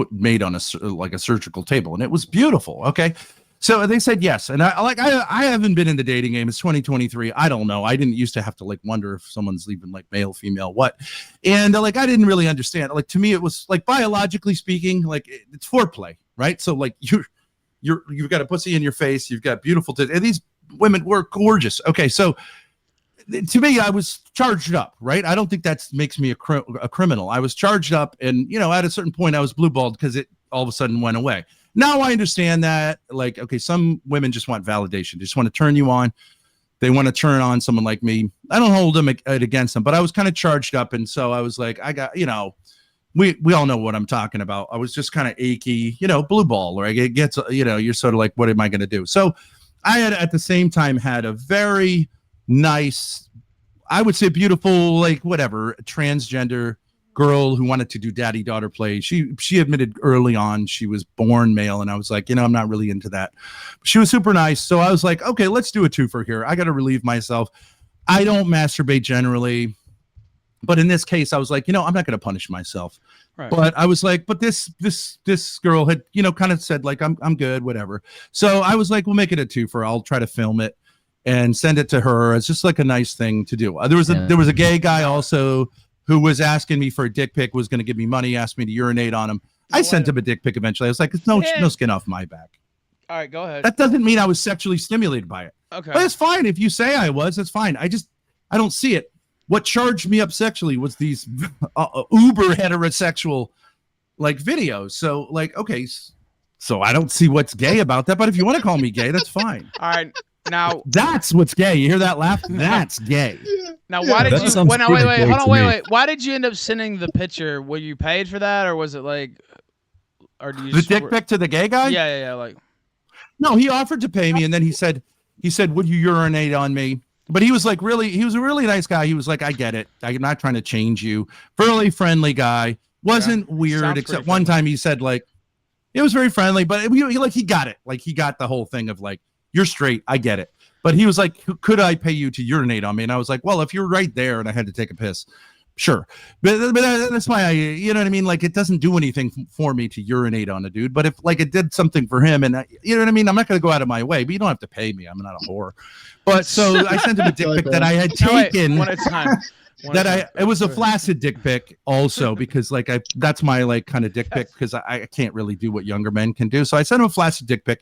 made on a surgical table," and it was beautiful. Okay, so they said yes, and I haven't been in the dating game. It's 2023. I don't know. I didn't used to have to like wonder if someone's even like male, female, what, and like I didn't really understand. Like to me, it was like biologically speaking, like it's foreplay, right? So like you've got a pussy in your face, you've got beautiful tits, and these women were gorgeous. Okay, so. To me, I was charged up, right? I don't think that makes me a criminal. I was charged up, and at a certain point, I was blue-balled because it all of a sudden went away. Now I understand that, like, okay, some women just want validation. They just want to turn you on. They want to turn on someone like me. I don't hold it against them, but I was kind of charged up, and so I was like, I got, we all know what I'm talking about. I was just kind of achy, blue ball, right? It gets, you're sort of like, what am I going to do? So I had at the same time had a very nice, I would say beautiful, like whatever, transgender girl who wanted to do daddy-daughter play. She admitted early on she was born male, and I was like, I'm not really into that. She was super nice, so I was like, okay, let's do a twofer here. I got to relieve myself. I don't masturbate generally, but in this case, I was like, I'm not going to punish myself. Right. But I was like, but this girl had, kind of said like, I'm good, whatever. So I was like, we'll make it a twofer. I'll try to film it and send it to her. It's just like a nice thing to do. There was a gay guy also who was asking me for a dick pic, was going to give me money, asked me to urinate on him. I sent him a dick pic eventually. I was like, it's no skin off my back. All right, go ahead. That doesn't mean I was sexually stimulated by it. Okay. But it's fine if you say I was. It's fine. I don't see it. What charged me up sexually was these uber heterosexual like videos. So like, okay, so I don't see what's gay about that. But if you want to call me gay, that's fine. All right. Now that's what's gay. You hear that laugh? That's gay. Now, why did you? Wait, hold on, wait. Why did you end up sending the picture? Were you paid for that, or was it like, or do you the dick pic to the gay guy? Yeah. Like, no, he offered to pay me, and then he said, would you urinate on me? But he was like, he was a really nice guy. He was like, I get it. I'm not trying to change you. Really friendly guy. Wasn't weird, except one time he said like, it was very friendly, but he got it. Like he got the whole thing of like, you're straight. I get it. But he was like, could I pay you to urinate on me? And I was like, well, if you're right there and I had to take a piss, sure. But that's why you know what I mean? Like, it doesn't do anything for me to urinate on a dude. But if like it did something for him and you know what I mean? I'm not going to go out of my way, but you don't have to pay me. I'm not a whore. But so I sent him a dick pic that I had taken. One at a time. It was a flaccid dick pic also because like that's my like kind of dick pic because I can't really do what younger men can do. So I sent him a flaccid dick pic.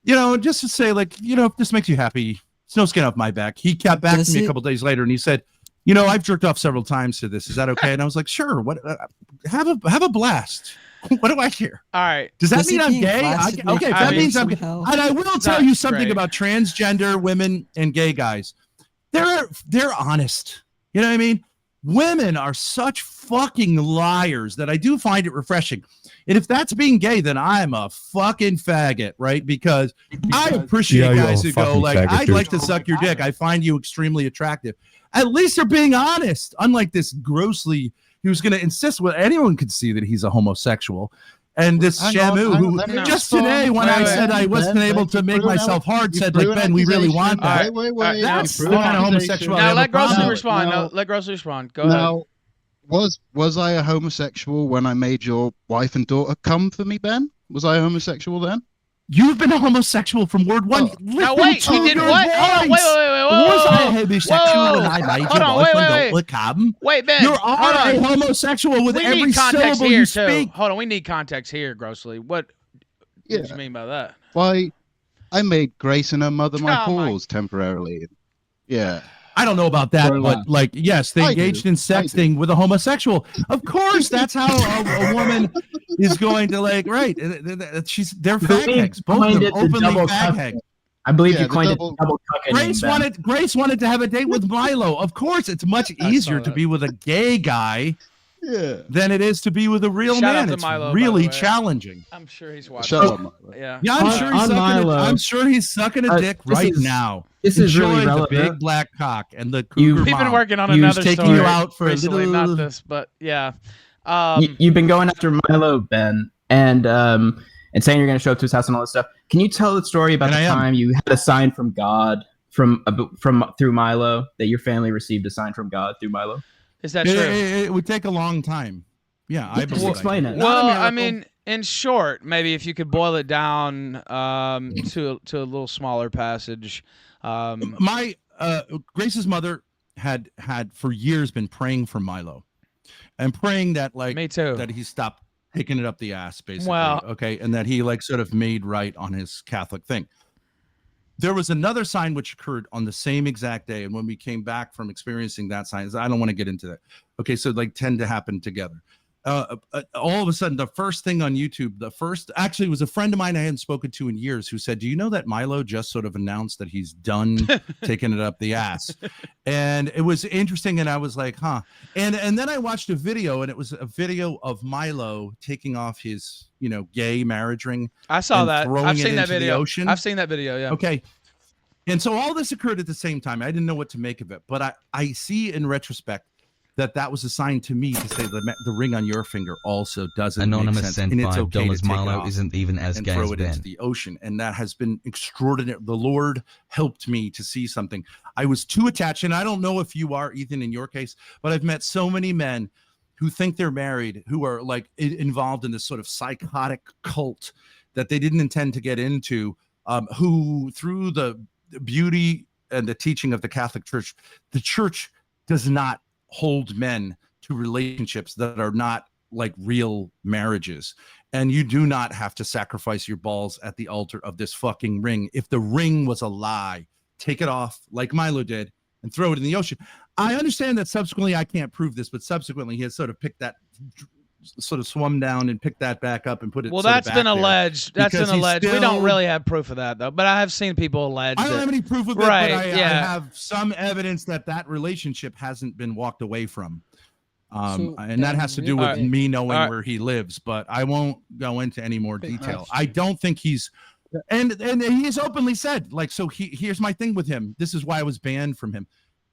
Just to say, like, if this makes you happy, it's no skin off my back. He got back to me a couple days later, and he said, I've jerked off several times to this. Is that okay? And I was like, sure. What? Have a blast. What do I care? All right. Does that mean I'm gay? Okay, that means I'm gay. And I will tell you something about transgender women and gay guys. They're honest. You know what I mean? Women are such fucking liars that I do find it refreshing. And if that's being gay, then I'm a fucking faggot, right? Because I appreciate guys who go like, I'd like to suck your dick. I find you extremely attractive. At least they're being honest. Unlike this grossly, who's going to insist what anyone could see that he's a homosexual. And this Shamu, who just today, when I said I wasn't able to make myself hard, said like, Ben, we really want that. Wait. That's the kind of homosexuality. Now let Grossly respond. Let Grossly respond. Go ahead. Was I a homosexual when I made your wife and daughter come for me, Ben? Was I a homosexual then? You've been a homosexual from word one. Now wait, he did what? Hold on, wait. Was I a homosexual when I made your wife and daughter come? Wait, Ben. You're a homosexual with every syllable you speak. Hold on, we need context here, Grossly. What did you mean by that? Why, I made Grace and her mother my pause temporarily. Yeah. I don't know about that, but like, yes, they engaged in sexting with a homosexual. Of course, that's how a woman is going to like, right? They're fag hags. Both of them openly fag hags. I believe you coined it double cucking. Grace wanted to have a date with Milo. Of course, it's much easier to be with a gay guy than it is to be with a real man. It's Milo, really challenging. I'm sure he's watching. Yeah, I'm sure he's sucking a dick right now. This is really relevant. The big black cock and the cougar We've been working on another story you out for recently, not this, but yeah. You've been going after Milo, Ben, and and saying you're going to show up to his house and all this stuff. Can you tell the story about the time you had a sign from God from through Milo, that your family received a sign from God through Milo? Is that true? It would take a long time. Yeah, I believe. Explain it. Well, I mean, in short, maybe if you could boil it down to a little smaller passage. My Grace's mother had for years been praying for Milo, and praying that me too, that he stopped taking it up the ass, basically. Well, okay, and that he sort of made right on his Catholic thing. There was another sign which occurred on the same exact day, and when we came back from experiencing that sign, I don't want to get into that. Okay, so tend to happen together. All of a sudden, the first thing on YouTube, actually it was a friend of mine I hadn't spoken to in years, who said, do you know that Milo just sort of announced that he's done taking it up the ass? And it was interesting, and I was like, huh. And then I watched a video, and it was a video of Milo taking off his gay marriage ring. I saw that. I've seen that video. The ocean. I've seen that video, yeah. Okay. And so all this occurred at the same time. I didn't know what to make of it, but I see in retrospect that was a sign to me to say the ring on your finger also doesn't Anonymous make sense. sent And it's okay to $5. take Milo it off isn't even as and gay throw as it into Ben. the ocean. And that has been extraordinary. The Lord helped me to see something. I was too attached, and I don't know if you are, Ethan, in your case, but I've met so many men who think they're married, who are involved in this sort of psychotic cult that they didn't intend to get into, who through the beauty and the teaching of the Catholic Church, the church does not hold men to relationships that are not like real marriages. And you do not have to sacrifice your balls at the altar of this fucking ring. If the ring was a lie, take it off like Milo did and throw it in the ocean. I understand that subsequently, I can't prove this, but subsequently he has sort of picked that, sort of swum down and picked that back up and put it. Well, that's been alleged. That's been alleged. We don't really have proof of that, though. But I have seen people allege. I don't have any proof of it, right, but I have some evidence that relationship hasn't been walked away from. And that has to do with me knowing where he lives, but I won't go into any more detail. I don't think he's, and he has openly said, so here's my thing with him. This is why I was banned from him.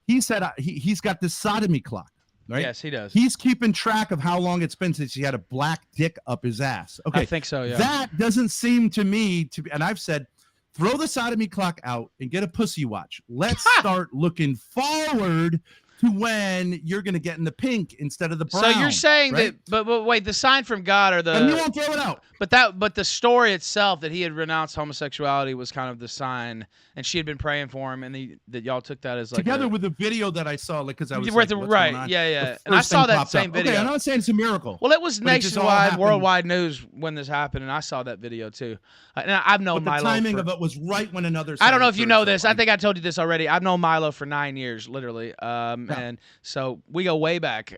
He said he's got this sodomy clock, right? Yes, he does. He's keeping track of how long it's been since he had a black dick up his ass. Okay, I think so, yeah. That doesn't seem to me to be, and I've said, throw the sodomy clock out and get a pussy watch. Let's start looking forward to when you're going to get in the pink instead of the brown. So you're saying right? that, but wait, the sign from God or the, and you won't throw it out. But the story itself that he had renounced homosexuality was kind of the sign, and she had been praying for him, and that y'all took that as together with the video that I saw, because I was right, yeah. And I saw that same video. Okay, I'm not saying it's a miracle. Well, it was nationwide, worldwide news when this happened, and I saw that video too. And I've known Milo. The timing of it was right when another. I don't know if you know this. I think I told you this already. I've known Milo for 9 years, literally. And so we go way back,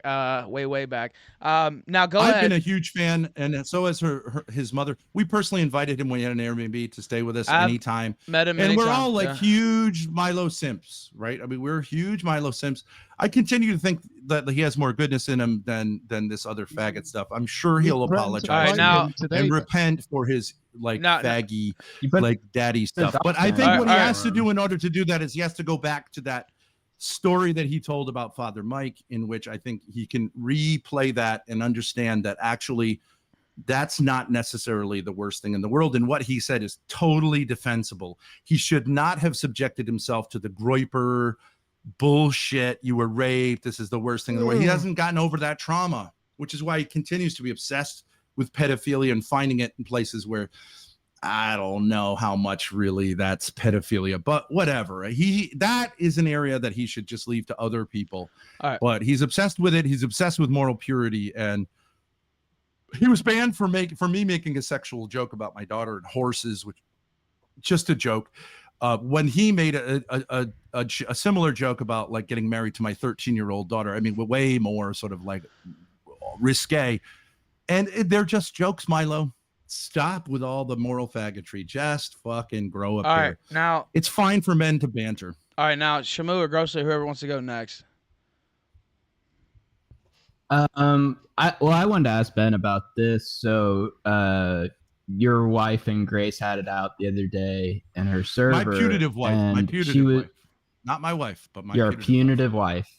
way back. Now go ahead. I've been a huge fan, and so has his mother. We personally invited him when he had an Airbnb to stay with us anytime. Met him, and anytime. we're all huge Milo simps, right? I mean, we're huge Milo simps. I continue to think that he has more goodness in him than this other faggot stuff. I'm sure he'll apologize and repent for his faggy, daddy stuff. But I think what he has to do in order to do that is he has to go back to that story that he told about Father Mike, in which I think he can replay that and understand that actually that's not necessarily the worst thing in the world. And what he said is totally defensible. He should not have subjected himself to the Groyper bullshit. You were raped. This is the worst thing in the world. He hasn't gotten over that trauma, which is why he continues to be obsessed with pedophilia and finding it in places where I don't know how much really that's pedophilia, but whatever. That is an area that he should just leave to other people. But he's obsessed with it. He's obsessed with moral purity, and he was banned for me making a sexual joke about my daughter and horses, which just a joke. When he made a similar joke about getting married to my 13-year-old daughter, I mean, way more sort of risque, and they're just jokes, Milo. Stop with all the moral faggotry. Just fucking grow up. All right, now it's fine for men to banter. All right, now Shamu or Grossly, whoever wants to go next. I wanted to ask Ben about this. So, your wife and Grace had it out the other day, and her server. My putative wife. Not my wife, but my. Your punitive wife.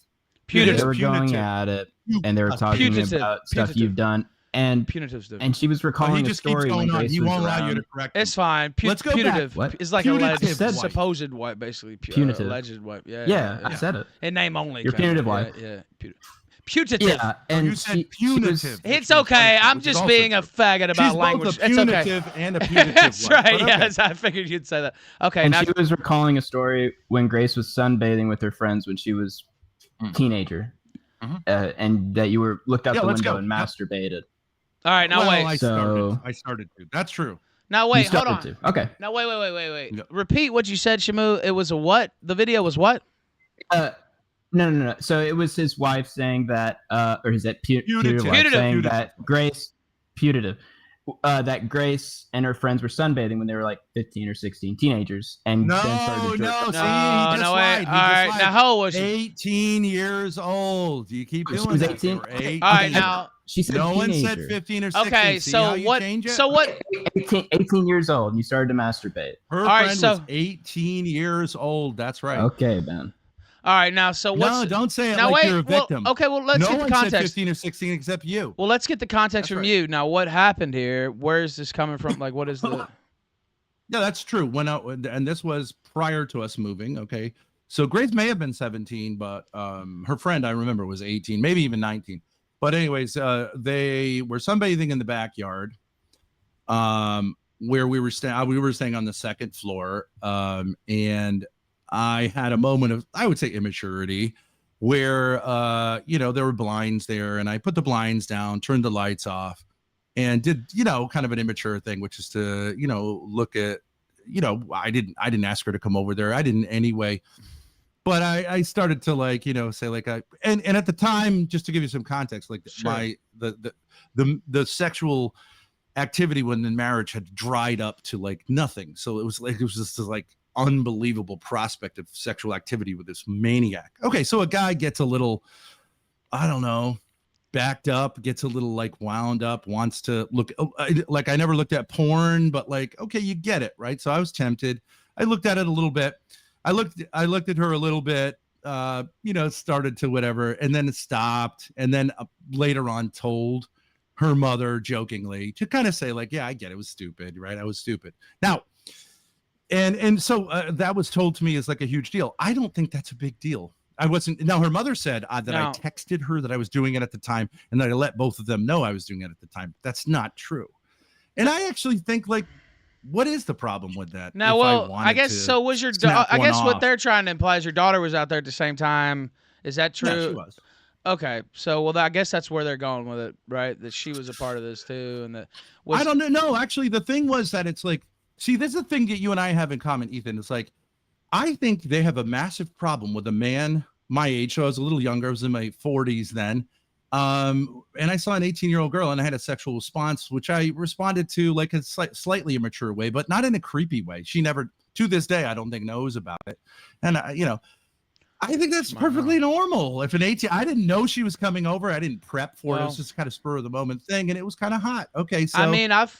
Putative. They were going at it, and they were talking about stuff you've done. And Punitive's different. And she was recalling a story when Grace He was won't allow you around. to correct. It's fine. Let's go putative back. What? is like Punitive alleged, wife. supposed wife, basically. Punitive. Alleged wife. Yeah, Yeah, I said it. In name only. Your punitive wife. Yeah. Putative. Yeah, and you said punitive. It's okay. I'm just being a faggot about She's language. both a it's okay. punitive and a punitive That's wife, right. but okay. Yes, I figured you'd say that. Okay. And now she was recalling a story when Grace was sunbathing with her friends when she was a teenager, and that you were looked out the window and masturbated. All right, now wait. I started to. That's true. Now wait, hold on. Okay. Now wait. Yep. Repeat what you said, Shamu. It was a what? The video was what? No. So it was his wife saying that, or is it putative wife saying that Grace, that Grace and her friends were sunbathing when they were like 15 or 16, teenagers, and then started to All right. Now how old was she? 18 years old. You keep doing She was that. 18. All right, now she said no teenager. one said 15 or 16. Okay, See so how you what? change it? So what? 18 years old, and you started to masturbate. Her friend was 18 years old. That's right. Okay, Ben. All right, now so what's? No, don't say it now like wait, you're a victim. Well, okay, well let's no get the one context. said 15 or 16 except you. Well, let's get the context from you. Now, what happened here? Where is this coming from? Like, what is the? Yeah, that's true. And this was prior to us moving. Okay, so Grace may have been 17, but her friend I remember was 18, maybe even 19. But anyways, they were sunbathing in the backyard, where we were staying. We were staying on the second floor, and I had a moment of, I would say, immaturity, where there were blinds there, and I put the blinds down, turned the lights off, and did kind of an immature thing, which is to look at I didn't ask her to come over there. I didn't anyway. But I started to say and at the time, just to give you some context, sure. the sexual activity when the marriage had dried up to nothing. So it was just this unbelievable prospect of sexual activity with this maniac. Okay, so a guy gets a little, I don't know, backed up, gets a little wound up, wants to look I never looked at porn, but okay, you get it, right? So I was tempted. I looked at it a little bit. I looked at her a little bit, started to whatever, and then it stopped. And then later on told her mother jokingly to kind of say yeah, I get it. It was stupid, right? I was stupid. Now, and so that was told to me as a huge deal. I don't think that's a big deal. I wasn't. Now, her mother said that I texted her that I was doing it at the time and that I let both of them know I was doing it at the time. That's not true. And I actually think what is the problem with that? Now, well, I guess so. Was your I guess what they're trying to imply is your daughter was out there at the same time. Is that true? Yeah, she was. Okay, so I guess that's where they're going with it, right? That she was a part of this too, and that I don't know. No, actually, the thing was that it's see, this is the thing that you and I have in common, Ethan. It's I think they have a massive problem with a man my age. So I was a little younger. I was in my 40s then. And I saw an 18-year-old girl and I had a sexual response, which I responded to a slightly immature way, but not in a creepy way. She never, to this day, I don't think knows about it. And, I think that's perfectly normal. If an 18, I didn't know she was coming over. I didn't prep for it. It was just kind of spur of the moment thing. And it was kind of hot. Okay. So I mean, I've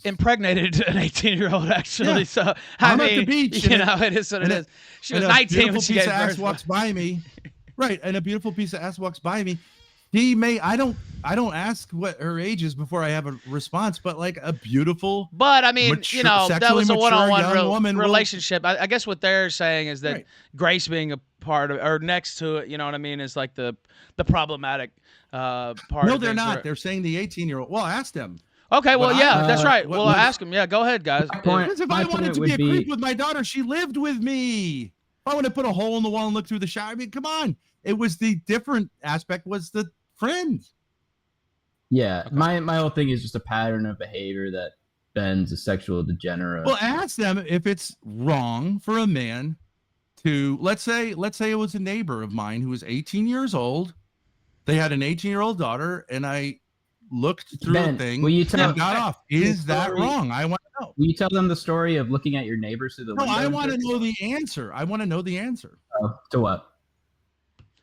impregnated an 18-year-old actually. Yeah. So I'm at the beach, it is what it is. She was 19 when she gave birth. Ass walks by me. Right, and a beautiful piece of ass walks by me. I don't ask what her age is before I have a response, but a beautiful. But I mean, that was a one-on-one relationship. I guess what they're saying is that Grace being a part of or next to it, you know what I mean, is the problematic part. No, they're not. They're saying the 18-year-old. Well, ask them. Okay, well, that's right. Well, ask him. Yeah, go ahead, guys. Because if I wanted to be a creep with my daughter, she lived with me. If I want to put a hole in the wall and look through the shower, I mean, come on. It was the different aspect was the friend. Yeah, my whole thing is just a pattern of behavior that Ben's a sexual degenerate. Well, ask them if it's wrong for a man to let's say it was a neighbor of mine who was 18 years old. They had an 18-year-old daughter, and I looked through a thing and got off. Is that wrong? I want to know. Will you tell them the story of looking at your neighbors through the window? No, I want to know the answer. I want to know the answer. To what?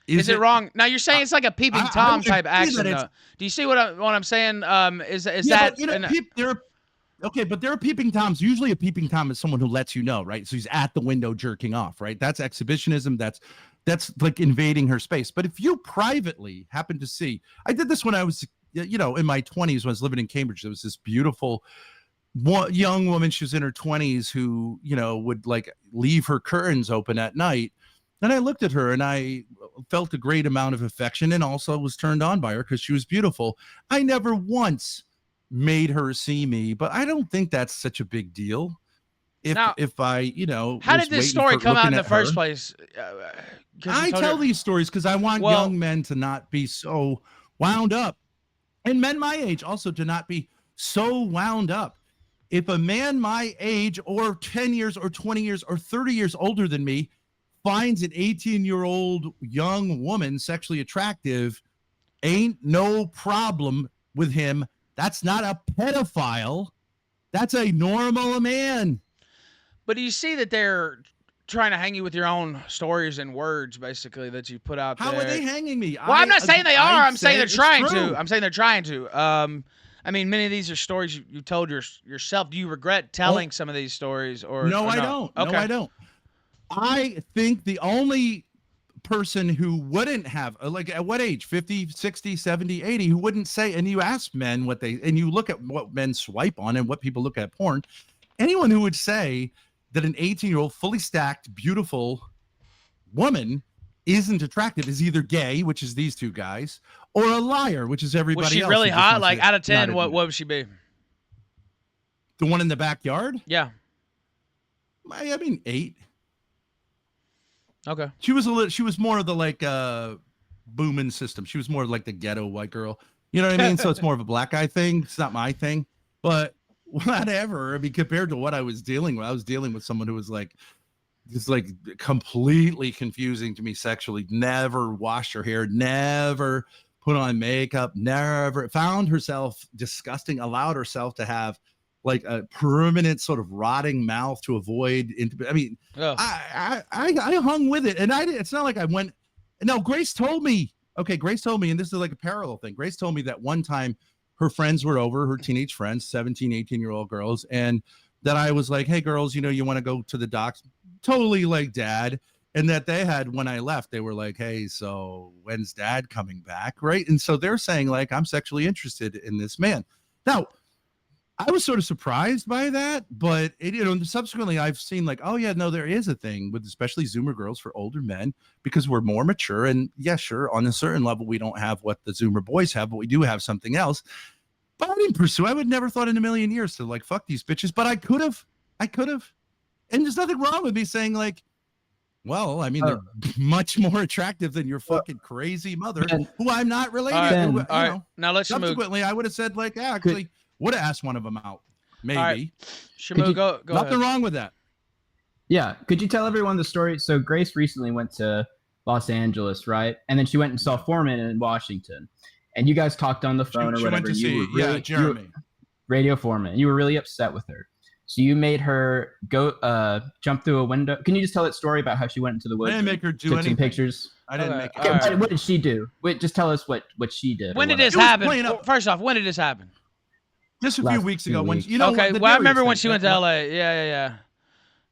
Is it wrong? Now you're saying it's like a peeping Tom type action. Do you see what I'm saying? Is that? Okay, but there are peeping toms. Usually a peeping tom is someone who lets you know, right? So he's at the window jerking off, right? That's exhibitionism. That's like invading her space. But if you privately happen to see, I did this when I was, in my 20s when I was living in Cambridge. There was this beautiful young woman. She was in her 20s who, would like leave her curtains open at night. And I looked at her and I felt a great amount of affection and also was turned on by her because she was beautiful. I never once made her see me, but I don't think that's such a big deal. If I, how did this story come out in the first place? I tell these stories because I want young men to not be so wound up, and men my age also to not be so wound up. If a man my age or 10 years or 20 years or 30 years older than me finds an 18-year-old young woman sexually attractive, ain't no problem with him. That's not a pedophile. That's a normal man. But do you see that they're trying to hang you with your own stories and words, basically, that you put out there? How are they hanging me? Well, I'm not saying they are. I'm saying they're trying to. I'm saying they're trying to. I mean, many of these are stories you told yourself. Do you regret telling some of these stories? No, I don't. Okay. No, I don't. I think the only person who wouldn't have, like, at what age, 50, 60, 70, 80, who wouldn't say, and you ask men and you look at what men swipe on and what people look at porn, anyone who would say that an 18-year-old fully stacked, beautiful woman isn't attractive is either gay, which is these two guys, or a liar, which is everybody else. Was she really hot? Like, out of 10, what would she be? The one in the backyard? Yeah. I mean, 8. Okay. She was more of the like booming system. She was more like the ghetto white girl. You know what I mean? So it's more of a black guy thing. It's not my thing. But whatever. I mean, compared to what I was dealing with someone who was like just like completely confusing to me sexually, never washed her hair, never put on makeup, never found herself disgusting, allowed herself to have like a permanent sort of rotting mouth to avoid. I mean, I hung with it, and it's not like I went. No, Grace told me, and this is like a parallel thing. Grace told me that one time her friends were over, her teenage friends, 17, 18-year-old girls, and that I was like, hey, girls, you want to go to the docks? Totally like dad. And that they had, when I left, they were like, hey, so when's dad coming back? Right. And so they're saying like, I'm sexually interested in this man. Now, I was sort of surprised by that, but subsequently I've seen like, oh yeah, no, there is a thing with especially Zoomer girls for older men because we're more mature. And yeah, sure, on a certain level, we don't have what the Zoomer boys have, but we do have something else. But I didn't pursue. I would never thought in a million years to like fuck these bitches, but I could have. And there's nothing wrong with me saying like, well, I mean, they're much more attractive than your fucking crazy mother, who I'm not related to. All right. Now let's subsequently, I would have said like, yeah, actually. Would have asked one of them out, maybe. Right. Shamu, go nothing wrong with that. Yeah. Could you tell everyone the story? So Grace recently went to Los Angeles, right? And then she went and saw Foreman in Washington. And you guys talked on the phone or whatever. Jeremy. Radio Foreman. You were really upset with her. So you made her go jump through a window. Can you just tell that story about how she went into the woods? I didn't make her do anything. Some pictures. I didn't make her. Okay, what did she do? Wait, just tell us what she did. When did this happen? First off, when did this happen? Just a few weeks ago. When okay, well, I remember when she went to L.A. Yeah.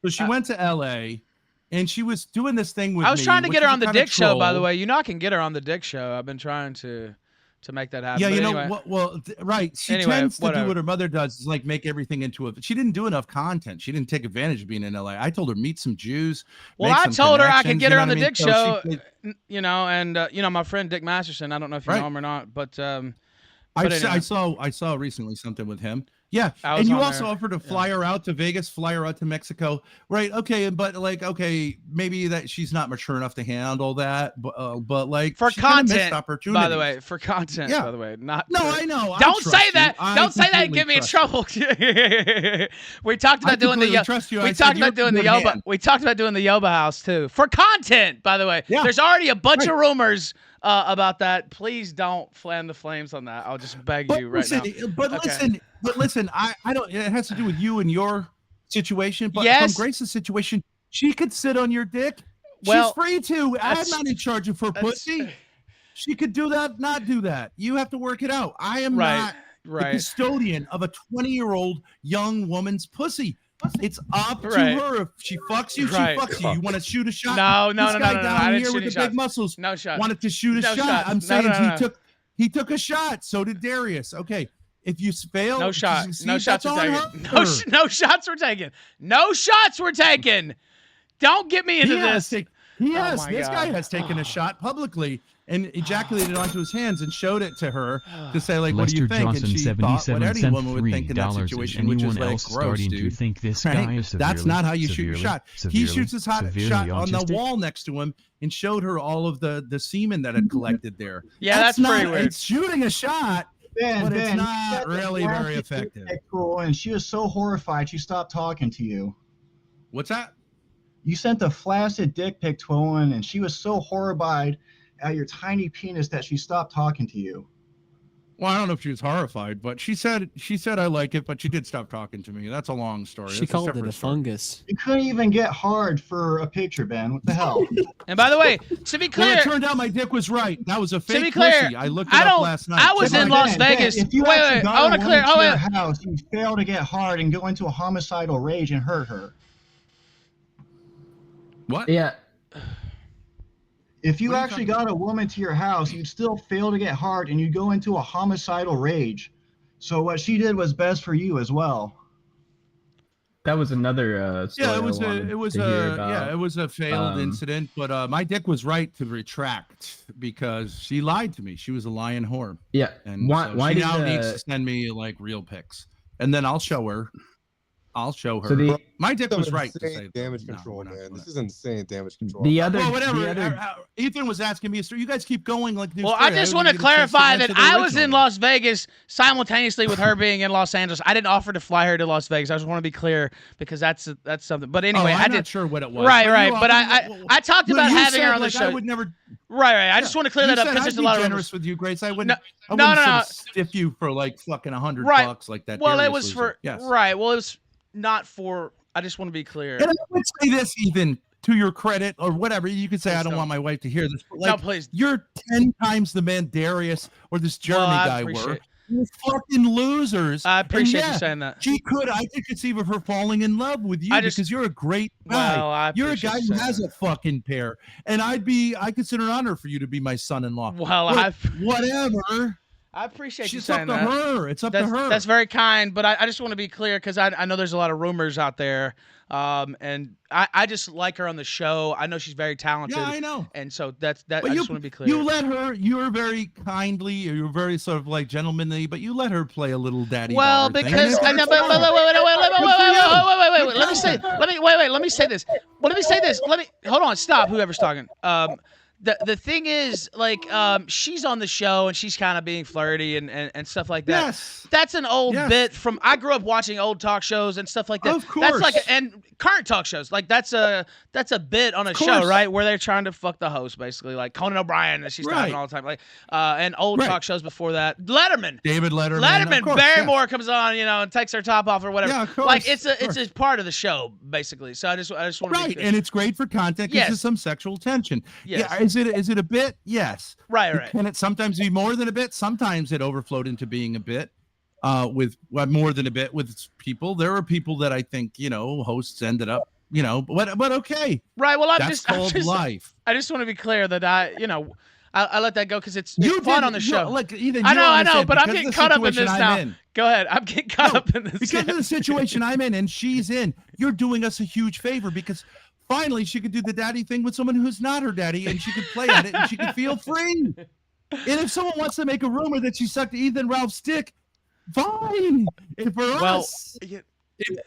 So she went to L.A. and she was doing this thing with me. I was trying to get her on the Dick Show, by the way. I can get her on the Dick Show. I've been trying to make that happen. Yeah, right. She tends to do what her mother does, is like make everything into a. She didn't do enough content. She didn't take advantage of being in L.A. I told her meet some Jews. Well, I told her I could get her on the Dick Show. My friend Dick Masterson. I don't know if you know him or not, but. I saw recently something with him. Yeah, and you also offered to fly her out to Vegas, fly her out to Mexico, right? Okay, but maybe that she's not mature enough to handle that, but like for content, by the way, by the way, not. No, I know. Don't say that. Don't say that and get me in trouble. We talked about doing the. We talked about doing the Yoba. We talked about doing the Yoba house too for content. By the way, there's already a bunch of rumors. About that, please don't fan the flames on that. I'll just beg you right now. But listen, I don't. It has to do with you and your situation. But from Grace's situation, she could sit on your dick. She's free to. I'm not in charge of her pussy. She could do that, not do that. You have to work it out. I am not. the custodian of a 20-year-old young woman's pussy. It's up to her. If she fucks you, she fucks you. You want to shoot a shot? No. This guy down I didn't here shoot with any the shots. big muscles No shot. wanted to shoot a No shot. shots. I'm No, saying no. he took a shot. So did Darius. Okay, if you fail, No shot. No shots were taken. her. No shots were taken. No shots were taken. Don't get me into this. This guy has taken a shot publicly and ejaculated onto his hands and showed it to her to say, like, what do you think? And she thought what any woman would think in that situation, which is like, gross, dude. To think this Right? guy is That's not how you shoot your shot. He shoots his shot on the autistic. wall next to him and showed her all of the semen that had collected there. Yeah, that's pretty weird. It's shooting a shot, but it's not really very effective. Cool, and she was so horrified she stopped talking to you. What's that? You sent the flaccid dick pic to a woman, and she was so horrified at your tiny penis that she stopped talking to you. Well, I don't know if she was horrified, but she said I like it, but she did stop talking to me. That's a long story. She That's called separate it a story. fungus. You couldn't even get hard for a picture, Ben. What the hell? And by the way, to be clear, Well, it turned out my dick was right. That was a fake to be clear, pussy. I looked it up last night. I was in Las Vegas. If you Wait, actually wait. got I want a to clear. woman Oh, to your wait. house, you fail to get hard and go into a homicidal rage and hurt her. What? Yeah. If you actually got a woman to your house, you'd still fail to get hard and you'd go into a homicidal rage. So what she did was best for you as well. That was another story. Yeah, it was it was a failed incident, but my dick was right to retract because she lied to me. She was a lying whore. Yeah. And Why she did, now needs to send me like real pics, and then I'll show her. So my dick was right to say damage control, man. This is insane damage control. Well, whatever. Ethan was asking me, so you guys keep going like this. Well, I just want to clarify that I was in Las Vegas simultaneously with her being in Los Angeles. I didn't offer to fly her to Las Vegas. I just want to be clear because that's something. But anyway, I'm I did. not sure what it was. Right. But I talked about having her on the show. I would never. Right. I just want to clear that up because I'd there's a lot of generous with you, Grace. I wouldn't. No. Sort of stiff you for like fucking $100 like that. Well, it Darius was for yes. right. Well, it was not for. I just want to be clear. And I would say this, Ethan, to your credit, or whatever. You could say, Please I don't don't. want my wife to hear this. But No, please. You're 10 times the man Darius or this Jeremy I guy appreciate were. it. You're fucking losers. I appreciate And you saying that. I could conceive of her falling in love with you because you're a great guy. Well, you're a appreciate guy you who saying has a fucking pair. And I consider an honor for you to be my son-in-law. Well, But whatever. I appreciate you It's saying up to that. her. It's up to her. That's very kind, but I just want to be clear because I know there's a lot of rumors out there, and I just like her on the show. I know she's very talented. Yeah, I know. And so that's that. But I you, just want to be clear. You let her. You were very kindly. You were very sort of like gentlemanly, but you let her play a little daddy. Well, daughter thing. because I know, but wait. Let me say. Let me say this. Hold on. Stop. Whoever's talking. The thing is, like, she's on the show and she's kind of being flirty and stuff like that. Yes. That's an old bit from. I grew up watching old talk shows and stuff like that. Of course. That's like and current talk shows. Like that's a bit on a show, course. right? Where they're trying to fuck the host, basically, like Conan O'Brien that she's talking all the time, like and old talk shows before that. Letterman. David Letterman. Of course, Barrymore comes on, and takes her top off or whatever. Yeah, of course, like it's of course. a part of the show, basically. So I just want to Right, and it's great for content because there's some sexual tension. Yes. Yeah, is it a bit? Yes. Right. Can it sometimes be more than a bit? Sometimes it overflowed into being a bit. With more than a bit with people. There are people that I think hosts ended up but okay. Right. Well, That's called life. I just want to be clear that I let that go because it's fun on the show. Ethan, I know, but I'm getting caught up in this now. Go ahead. I'm getting caught up in this. Because of the situation I'm in and she's in, you're doing us a huge favor because finally she could do the daddy thing with someone who's not her daddy and she could play at it and she could feel free. And if someone wants to make a rumor that she sucked Ethan Ralph's dick, fine. And for us, it's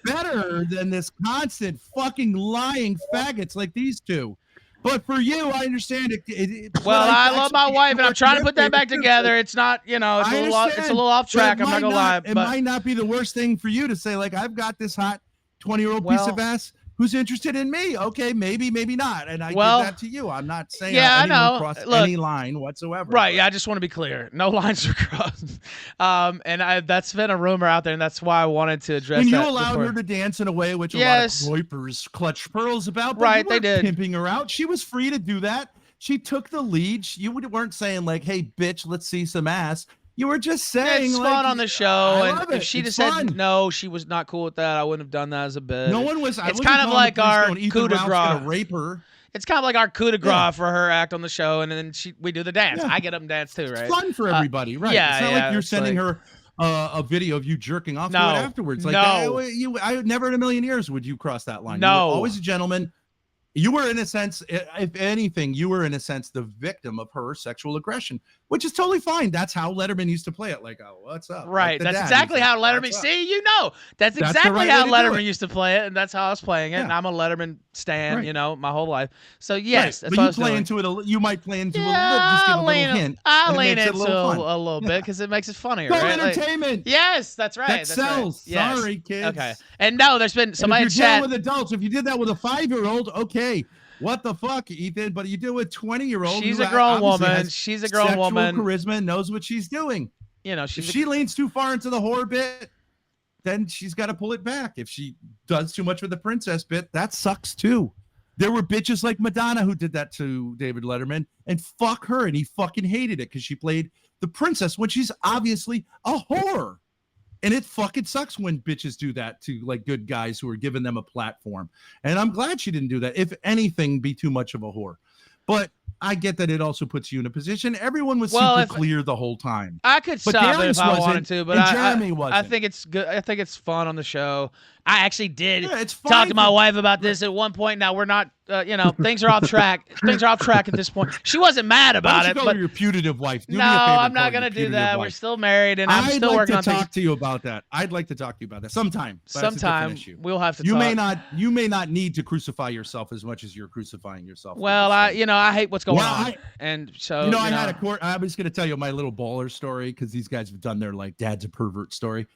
better than this constant fucking lying faggots like these two. But for you, I understand it. Well, I love my wife, and I'm trying to put that back together. It's not, it's a little off track. I'm not gonna lie. It might not be the worst thing for you to say, like, I've got this hot 20-year-old piece of ass who's interested in me. Okay, maybe not. And I give that to you. I'm not saying anyone crossed any line whatsoever. Right. Yeah, I just want to be clear. No lines are crossed. And that's been a rumor out there, and that's why I wanted to address and that. And you allowed her to dance in a way which a lot of Groypers clutch pearls about. But right, they did. Pimping her out. She was free to do that. She took the lead. You weren't saying like, hey, bitch, let's see some ass. You were just saying it's like, fun on the show, I and love if it. she It's just fun. said no, she was not cool with that, I wouldn't have done that as a bit. No one was. It's kind of like our coup de grace. Gonna rape her. It's kind of like our coup de grace for her act on the show, and then we do the dance. I get up and dance too, right? It's fun for everybody, right? Yeah, it's not like you're sending her a video of you jerking off to it afterwards. Like, I never in a million years would you cross that line. No, you were always a gentleman. You were, in a sense, if anything, you were in a sense the victim of her sexual aggression, which is totally fine. That's how Letterman used to play it. Like, oh, what's up? Right. Like that's exactly how Letterman. See, that's exactly how Letterman used to play it, and that's how I was playing it. And I'm a Letterman stan, my whole life. So yes, that's but what I you was play doing. into it. You might play into just give a little hint. I lean into a little bit because it makes it funnier. Right? Entertainment. Yes, that's right. That sells. Right. Yes. Sorry, kids. Okay. And no, there's been somebody in if you're chat dealing with adults. If you did that with a 5-year-old, okay. What the fuck, Ethan? But you do with 20-year-old. She's a grown woman. She's a grown woman. Charisma, knows what she's doing. If she leans too far into the horror bit, then she's got to pull it back. If she does too much with the princess bit, that sucks too. There were bitches like Madonna who did that to David Letterman, and fuck her, and he fucking hated it because she played the princess when she's obviously a whore. And it fucking sucks when bitches do that to like good guys who are giving them a platform. And I'm glad she didn't do that. If anything, be too much of a whore. But I get that it also puts you in a position. Everyone was super clear the whole time. I could stop it if I wanted to, but Jeremy wasn't. I think it's good. I think it's fun on the show. I actually did talk to my wife about this at one point. Now we're not, things are off track. Things are off track at this point. She wasn't mad about it. But your putative wife. No, I'm not going to do that. We're still married, and I'm still working on things. I'd like to talk to you about that. I'd like to talk to you about that sometime. Sometime we'll have to. You may not need to crucify yourself as much as you're crucifying yourself. Well, I hate what's going on, and so I had a court. I was going to tell you my little baller story because these guys have done their like dad's a pervert story.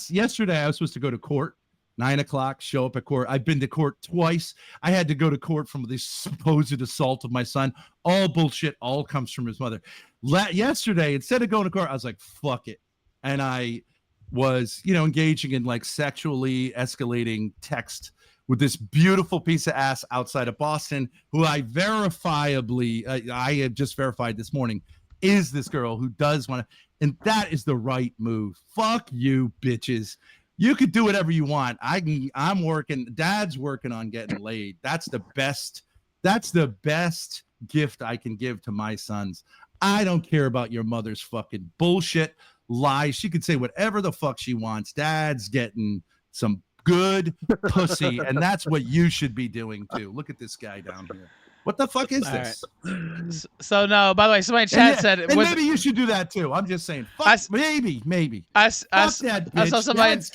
Yesterday I was supposed to go to court. 9 o'clock, show up at court. I've been to court twice. I had to go to court from this supposed assault of my son. All bullshit. All comes from his mother. Yesterday, instead of going to court, I was like, fuck it. And I was, engaging in like sexually escalating text with this beautiful piece of ass outside of Boston, who I verifiably, I have just verified this morning, is this girl who does want to, and that is the right move. Fuck you, bitches. You could do whatever you want. I'm working. Dad's working on getting laid. That's the best gift I can give to my sons. I don't care about your mother's fucking bullshit lies. She could say whatever the fuck she wants. Dad's getting some good pussy, and that's what you should be doing too. Look at this guy down here. What the fuck is this? Right. So no, by the way, somebody in chat said and maybe you should do that too. I'm just saying. Maybe. I saw somebody. That's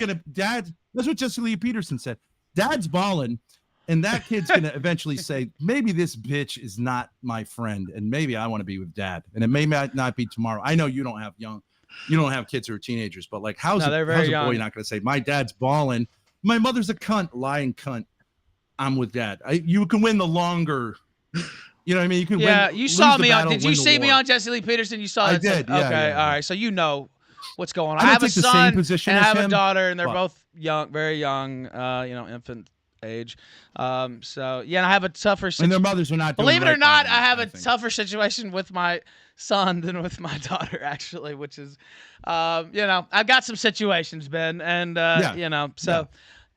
what Jesse Lee Peterson said. Dad's balling, and that kid's gonna eventually say, maybe this bitch is not my friend, and maybe I want to be with dad, and it may not be tomorrow. I know you don't have kids who are teenagers, but like, how's a boy not gonna say, my dad's balling, my mother's a cunt, lying cunt, I'm with dad. You can win the longer. You know what I mean? You can win. Yeah, you saw me on. Did you see me on Jesse Lee Peterson? You saw that? I did. Yeah, okay, all right. So you know what's going on. I have a son and I have a daughter, and they're both young, very young. Infant age. So yeah, and I have a tougher. And their mothers are not. Believe it or not, I have a tougher situation with my son than with my daughter, actually, which is, I've got some situations, Ben, and so.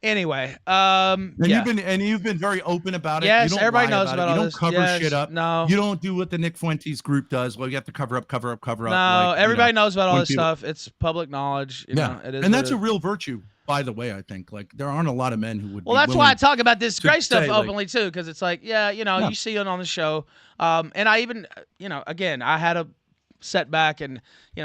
Anyway, you've been very open about it. Yes, you don't everybody lie knows about it. You don't cover shit up. No, you don't do what the Nick Fuentes group does. Well, you have to cover up. No, everybody knows about all this stuff. It's public knowledge. You know, it is, and that's a real virtue, by the way. I think like there aren't a lot of men who would. Well, that's why I talk about this Grace stuff openly too, because it's like, you see it on the show, and I even, again, I had a setback, and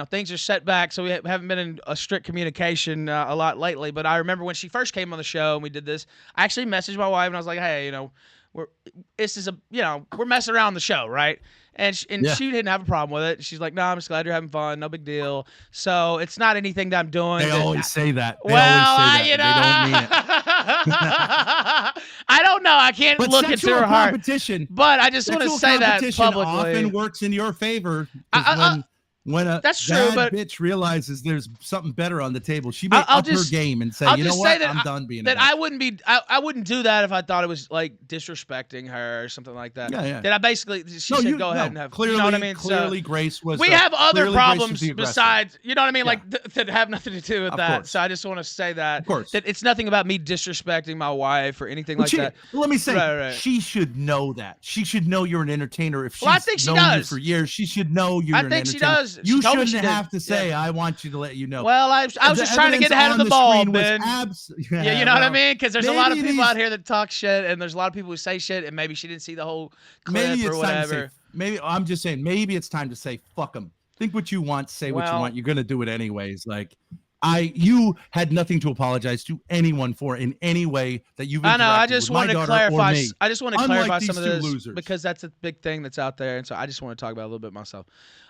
things are set back, so we haven't been in a strict communication a lot lately. But I remember when she first came on the show and we did this, I actually messaged my wife and I was like, hey, we're messing around the show, right? And she didn't have a problem with it. She's like, no, I'm just glad you're having fun, no big deal. So it's not anything that I'm doing. They always say that. They don't mean it. I don't know. I can't look into her heart. But I just want to say that publicly. Often works in your favor. When a That's true, bad but bitch realizes there's something better on the table, she may I'll up just, her game and say, I'll you know just what, say that I'm done being that a bitch. I wouldn't do that if I thought it was like disrespecting her or something like that. Yeah, yeah. That I basically she said go ahead and have. Clearly, You know what I mean? Clearly, Grace was. We have other clearly Grace was problems the aggressor. besides, you know what I mean, like that have nothing to do with Of that. course. So I just want to say that. Of course. That it's nothing about me disrespecting my wife or anything like that. Let me say, Right. she should know that. She should know you're an entertainer. If she's Well, I think she known does. you for years, she should know you're an I think entertainer. she does. You She told me shouldn't she did. have to say, I want you to let you know. Well, I was just trying to get ahead of the ball, Ben. Yeah, you know what I mean? Because there's a lot of people out here that talk shit, and there's a lot of people who say shit, and maybe she didn't see the whole clip Maybe or it's time to whatever. say, maybe I'm just saying, maybe it's time to say, fuck them. Think what you want, say what you Well- want. You're gonna do it anyways. Like, you had nothing to apologize to anyone for in any way that you've. I know. I interacted just with my wanted to daughter or clarify. me. I just want to Unlike clarify these some of two this losers. because that's a big thing that's out there, and so I just want to talk about it a little bit myself.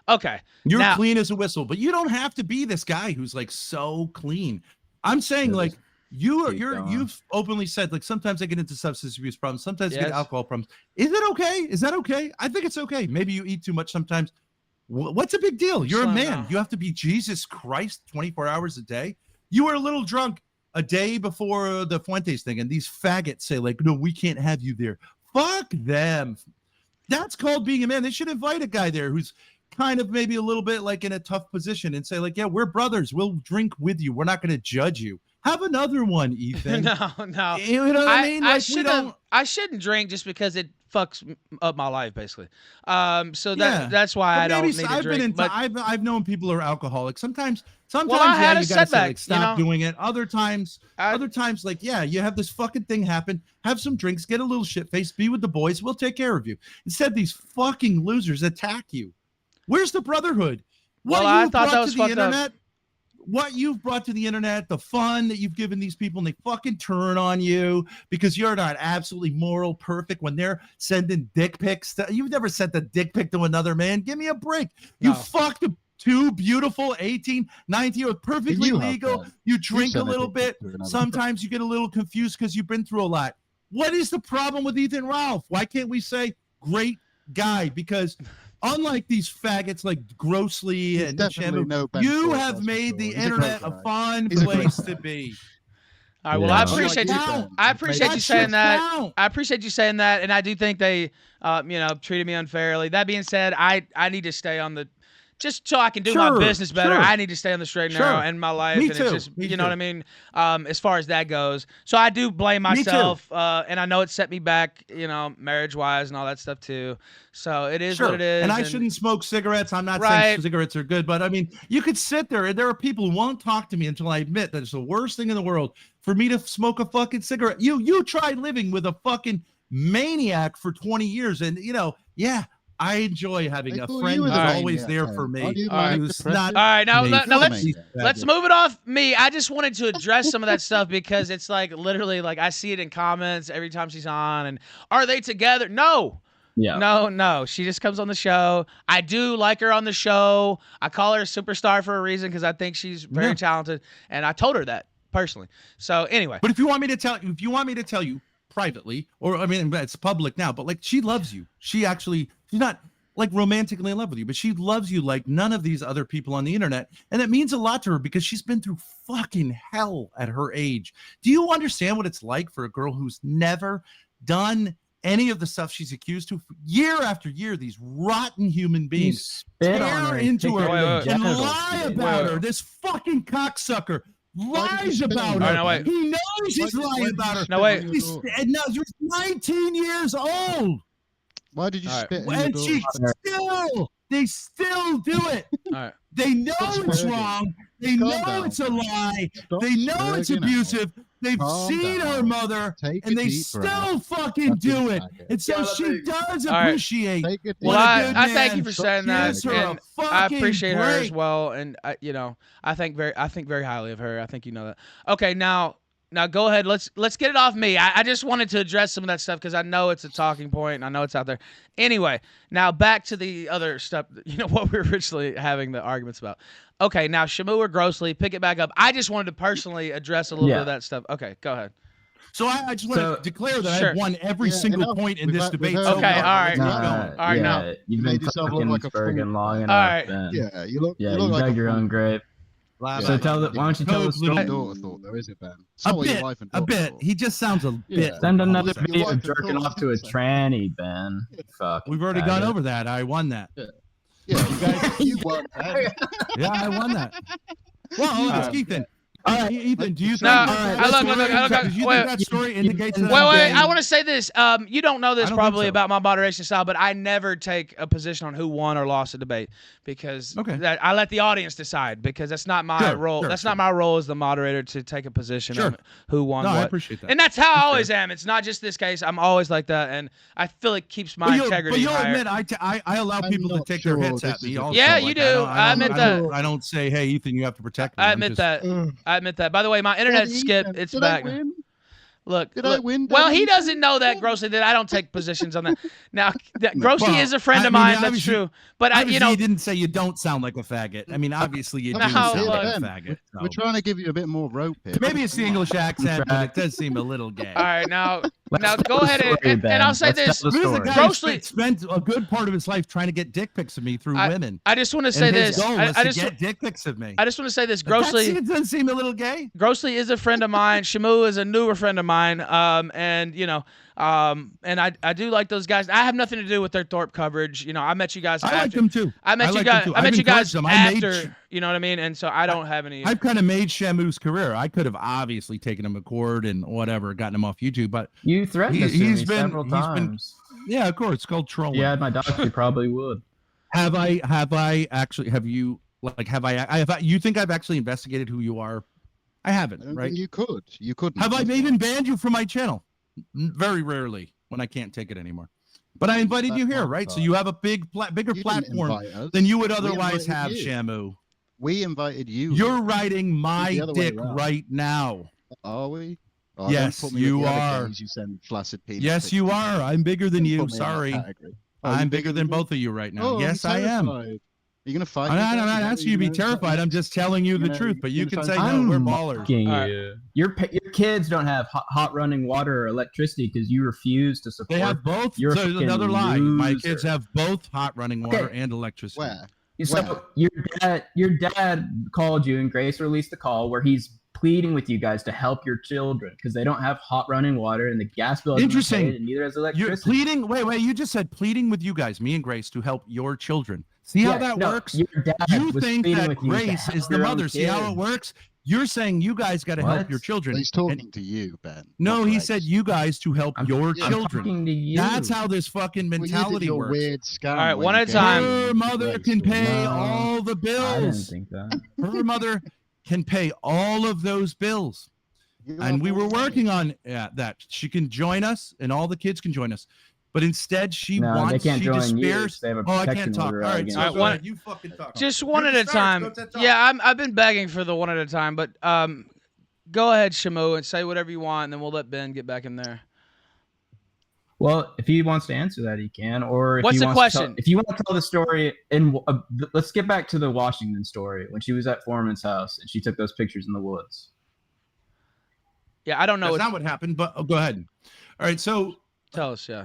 Okay. You're now, clean as a whistle, but you don't have to be this guy who's like so clean. I'm saying like you've openly said like sometimes I get into substance abuse problems, sometimes I get Yes. alcohol problems. Is it okay? Is that okay? I think it's okay. Maybe you eat too much sometimes. What's a big deal? You're a Slow man. down. You have to be Jesus Christ 24 hours a day. You were a little drunk a day before the Fuentes thing, and these faggots say like, no, we can't have you there. Fuck them. That's called being a man. They should invite a guy there who's kind of maybe a little bit like in a tough position and say like, yeah, we're brothers. We'll drink with you. We're not going to judge you. Have another one, Ethan. no. You know what I mean? Like, I shouldn't drink just because it fucks up my life, basically. So Yeah. that's why But I don't maybe need to I've drink. been in. but I've known people who are alcoholics. Sometimes Well, I had yeah, a you gotta say, setback, like, stop you know? doing it. Other times, like, yeah, you have this fucking thing happen. Have some drinks, get a little shit faced, be with the boys. We'll take care of you. Instead, these fucking losers attack you. Where's the brotherhood? Well, What I you've thought brought that was to the fucked up. internet? What you've brought to the internet, the fun that you've given these people, and they fucking turn on you because you're not absolutely moral perfect when they're sending dick pics. You've never sent a dick pic to another man. Give me a break. You fucked two beautiful 18, 19 year perfectly You have legal. that. You You drink a sent a little dick pic bit. to another Sometimes you get a little confused because you've been through a lot. What is the problem with Ethan Ralph? Why can't we say great guy? Because unlike these faggots like Grossly and definitely Shamu, no Ben you Thorp, have that's for made sure. the He's a internet great a guy. fun He's a great place guy. to be. All right. Well, I Yeah. appreciate you. Count. I appreciate you That saying should that. count. I appreciate you saying that, and I do think they, treated me unfairly. That being said, I need to stay on the, just so I can do my Sure, business better. sure. I need to stay on the straight and narrow Sure. in my life, Me and too. it's just, Me you know too. what I mean. As far as that goes, so I do blame too. myself, and I know it set me back, marriage wise and all that stuff too. So it is what it is. And I shouldn't smoke cigarettes. I'm not Right. saying cigarettes are good, but I mean, you could sit there and there are people who won't talk to me until I admit that it's the worst thing in the world for me to smoke a fucking cigarette. You tried living with a fucking maniac for 20 years, and yeah, I enjoy having a thought friend you were who's the always maniac, there then. for me. Aren't you All right. manic Who's depressive? not All right, now, me. now Fuck let's these let's faggots. move it off me. I just wanted to address some of that stuff because it's like literally like I see it in comments every time she's on. And are they together? No. Yeah. No. She just comes on the show. I do like her on the show. I call her a superstar for a reason because I think she's very Yeah. talented, and I told her that personally. So anyway, But if you want me to tell you privately, or I mean, it's public now, but like she loves you. She's not like romantically in love with you, but she loves you like none of these other people on the internet. And it means a lot to her because she's been through fucking hell at her age. Do you understand what it's like for a girl who's never done any of the stuff she's accused to year after year? These rotten human beings spit on her tear and into kick her her in the and genitals. lie about her. This fucking cocksucker lies spit on about her? her. All right, now wait. He knows he's Why did lying you about her. spit No, wait. on your He's, daughter? and now you're 19 years old, Why did you All right. spit in your and she daughter's they still do it. all right. They know Stop it's spreading. wrong. They Calm know down. it's a lie. Stop They know it's spreading out. abusive. They've Calm seen her down. mother, Take and a they deep still breath. fucking do Fucking it. faggot. And so she does All right. appreciate. Take a deep Well, What a I, good I thank man. you for saying that, Gives her a and I fucking appreciate her as break. well. And I think very highly of her. I think you know that. Okay, now go ahead. Let's get it off me. I just wanted to address some of that stuff because I know it's a talking point and I know it's out there. Anyway, now back to the other stuff. What we were originally having the arguments about. Okay, now Shamu or Grossly, pick it back up. I just wanted to personally address a little bit of that stuff. Okay, go ahead. So I just want to declare that Sure. I've won every single point in this debate. So Okay, all far. right. Let's keep going. Now. You've been fucking Bergen long enough. All right. Ben. Yeah, you look dug like your own grave. So why don't you tell the story? Daughter thought, though, is it, Ben? It's not what your wife and A daughter bit. thought. He just sounds a bit. Send another Your video wife of and jerking daughter off to a tranny, Ben. Fuck. We've already gone over that. I won that. Yeah, you guys, you won, Ben. Yeah, I won that. Well, let's Ethan. Ethan, do you think No, that story, that story indicates that? Wait, I want to say this. You don't know this don't probably think so. about my moderation style, but I never take a position on who won or lost a debate because I let the audience decide because that's not my role. That's not my role as the moderator to take a position on who won what. I appreciate that. And that's how I always am. It's not just this case. I'm always like that, and I feel it keeps my integrity But you'll higher. admit I allow people to take their hits at me also. Yeah, you do. I admit that. I don't say, hey, Ethan, you have to protect me. I admit that. I admit that. By the way, my internet skipped. It's back. Look, I win? Well, he doesn't know that grossly that I don't take positions on that. Now, Grossly is a friend of mine. That's true. But he didn't say you don't sound like a faggot. I mean, obviously you do sound like a faggot. So. We're trying to give you a bit more rope here. Maybe it's the English accent, but it does seem a little gay. All right, now go ahead and I'll say this. Grossly spent a good part of his life trying to get dick pics of me through women. I just want to say this. I just get dick pics of me. I just want to say this. Grossly, it doesn't seem a little gay. Grossly is a friend of mine. Shamu is a newer friend of mine. And I do like those guys. I have nothing to do with their Thorp coverage. You know, I met you guys. I like them too. I met you guys after. You know what I mean? And so I don't have any. I've kind of made Shamu's career. I could have obviously taken him to court and whatever, gotten him off YouTube, but you threatened me several times. Yeah, of course, it's called trolling. Yeah, my doctor probably would. Have you you think I've actually investigated who you are? I haven't, right? You couldn't. Have I even banned you from my channel? Very rarely, when I can't take it anymore. But I invited you here, right? So you have a bigger platform than you would otherwise have, Shamu. We invited you. You're riding my dick right now. Are we? Oh, yes, you are. You send flaccid penis. Yes, you are. I'm bigger than you. Sorry. I'm bigger than both of you right now. Yes, I am. You're gonna fight. I'm not asking you to be terrified. I'm just telling you the truth. But you can say, no, we're ballers. You. Your kids don't have hot running water or electricity because you refuse to support. They have both. You're so another lie. My kids have both hot running water and electricity. Where? So your dad called you, and Grace released the call where he's pleading with you guys to help your children because they don't have hot running water and the gas bill is paid and neither has electricity. You're pleading. Wait. You just said pleading with you guys, me and Grace, to help your children. See how that works? You think that Grace is the mother. See how it works? You're saying you guys got to help your children. He's talking to you, Ben. No, he said you guys to help your children. To you. That's how this fucking mentality works. Weird scam. All right, one at a time. Her mother can pay all the bills. I didn't think that. Her mother can pay all of those bills. And we were working on that. She can join us, and all the kids can join us. But instead, she despairs. I can't talk. All right, so you fucking talk. Just one at a time. Yeah, I've been begging for the one at a time, but go ahead, Shamu, and say whatever you want, and then we'll let Ben get back in there. Well, if he wants to answer that, he can. Or if what's he the wants question? If you want to tell the story, let's get back to the Washington story when she was at Foreman's house and she took those pictures in the woods. Yeah, I don't know. That's not what happened, but go ahead. All right, so tell us. Yeah.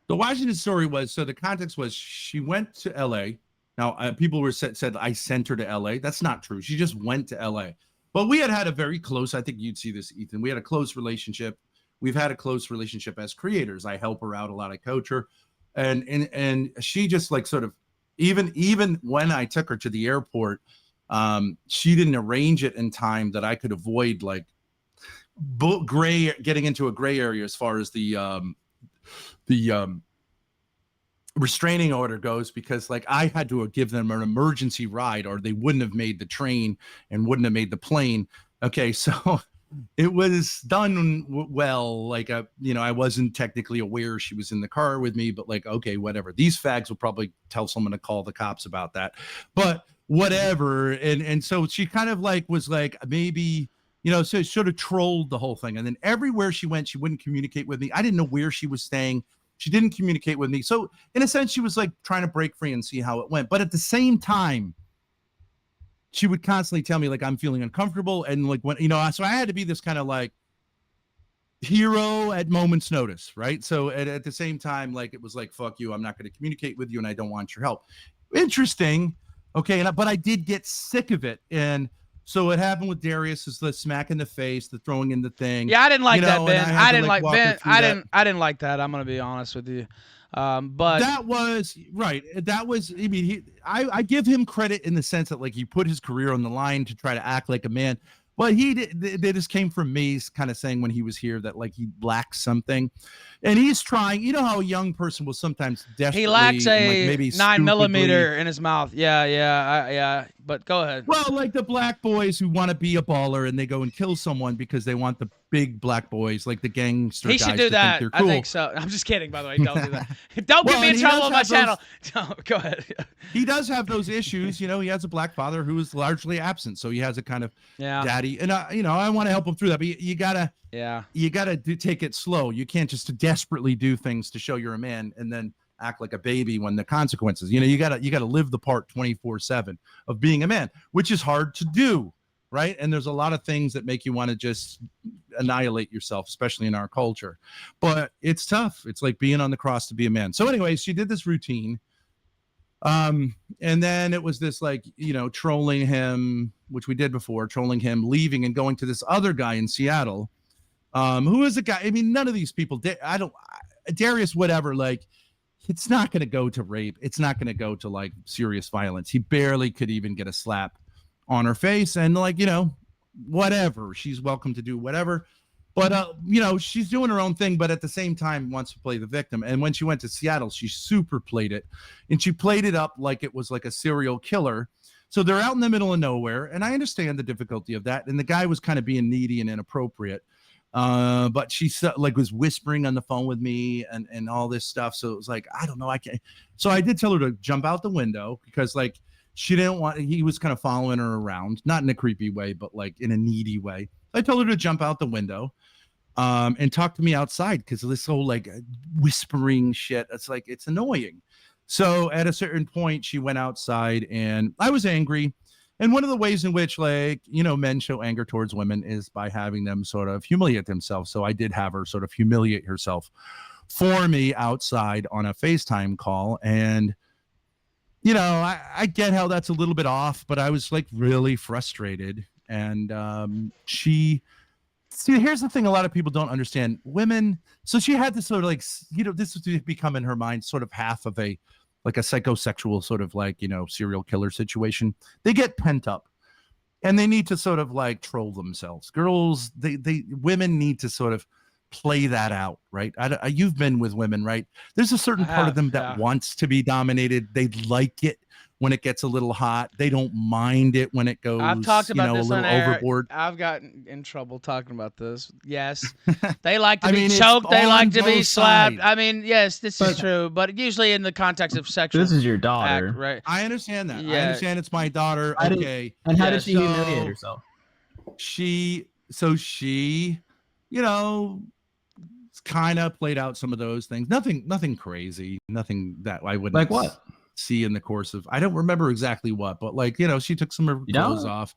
The Washington story was, so the context was she went to L.A. Now, people were said I sent her to L.A. That's not true. She just went to L.A. But we had a very close, I think you'd see this, Ethan. We had a close relationship. We've had a close relationship as creators. I help her out a lot. I coach her. And she just like sort of, even when I took her to the airport, she didn't arrange it in time that I could avoid like getting into a gray area as far as the restraining order goes, because like I had to give them an emergency ride or they wouldn't have made the train and wouldn't have made the plane. Okay, so it was done well. Like I wasn't technically aware she was in the car with me, but like, okay, whatever. These fags will probably tell someone to call the cops about that, but whatever. And so she kind of like was like maybe, so it sort of trolled the whole thing. And then everywhere she went, she wouldn't communicate with me. I didn't know where she was staying. She didn't communicate with me. So in a sense, she was like trying to break free and see how it went. But at the same time, she would constantly tell me like, I'm feeling uncomfortable. And like when, so I had to be this kind of like, hero at moment's notice, right? So at the same time, like, it was like, fuck you, I'm not going to communicate with you, and I don't want your help. Interesting. Okay, but I did get sick of it. And so what happened with Darius is the smack in the face, the throwing in the thing. Yeah, I didn't like that, Ben. I didn't like Ben. I didn't like that. I'm gonna be honest with you. But that was right. That was. I mean, I give him credit in the sense that, like, he put his career on the line to try to act like a man. But they just came from me kind of saying when he was here that, like, he lacks something, and he's trying. You know how a young person will sometimes desperately. He lacks a like, maybe 9mm in his mouth. Yeah. But go ahead. Well, like the black boys who want to be a baller and they go and kill someone because they want the big black boys, like the gangster guys. He should do that. Think they're cool. I think so. I'm just kidding, by the way. Don't do that. Don't get me in trouble on my channel. Go ahead. He does have those issues. You know, he has a black father who is largely absent, so he has a kind of daddy. And you know, I want to help him through that, but you gotta take it slow. You can't just desperately do things to show you're a man and then act like a baby when the consequences. You know, you gotta live the part 24/7 of being a man, which is hard to do, right? And there's a lot of things that make you want to just annihilate yourself, especially in our culture. But it's tough. It's like being on the cross to be a man. So anyways, she did this routine. And then it was this, like, you know, trolling him, which we did before, trolling him, leaving and going to this other guy in Seattle, who is a guy. I mean, none of these people, Darius, whatever, like, it's not going to go to rape. It's not going to go to, like, serious violence. He barely could even get a slap on her face. And, like, you know, whatever. She's welcome to do whatever. But, you know, she's doing her own thing, but at the same time wants to play the victim. And when she went to Seattle, she super played it. And she played it up like it was like a serial killer. So they're out in the middle of nowhere. And I understand the difficulty of that. And the guy was kind of being needy and inappropriate. But she like was whispering on the phone with me and all this stuff. So it was like, I don't know. I can't. So I did tell her to jump out the window because, like, she didn't want, he was kind of following her around, not in a creepy way, but like in a needy way. I told her to jump out the window, and talk to me outside. Because this whole, like, whispering shit, it's like, it's annoying. So at a certain point she went outside and I was angry. And one of the ways in which, like, you know, men show anger towards women is by having them sort of humiliate themselves. So I did have her sort of humiliate herself for me outside on a FaceTime call. And, you know, I get how that's a little bit off, but I was, like, really frustrated. And see, here's the thing a lot of people don't understand. Women, so she had this sort of, like, you know, this was become in her mind sort of half of a, like, a psychosexual sort of, like, you know, serial killer situation. They get pent up and they need to sort of, like, troll themselves. Girls, women need to sort of play that out, right? You've been with women, right? There's a certain part of them that wants to be dominated. They like it when it gets a little hot. They don't mind it when it goes, I've talked about this a little overboard. I've gotten in trouble talking about this. Yes. They like to be choked. They like to be slapped. I mean, yes, this is true, but usually in the context of sexual. This is your daughter. Act, right? I understand that. Yeah. I understand it's my daughter. Okay. And how did she humiliate herself? She, you know, kind of played out some of those things. Nothing crazy. Nothing that I wouldn't like what see in the course of, I don't remember exactly what, but, like, you know, she took some of her clothes off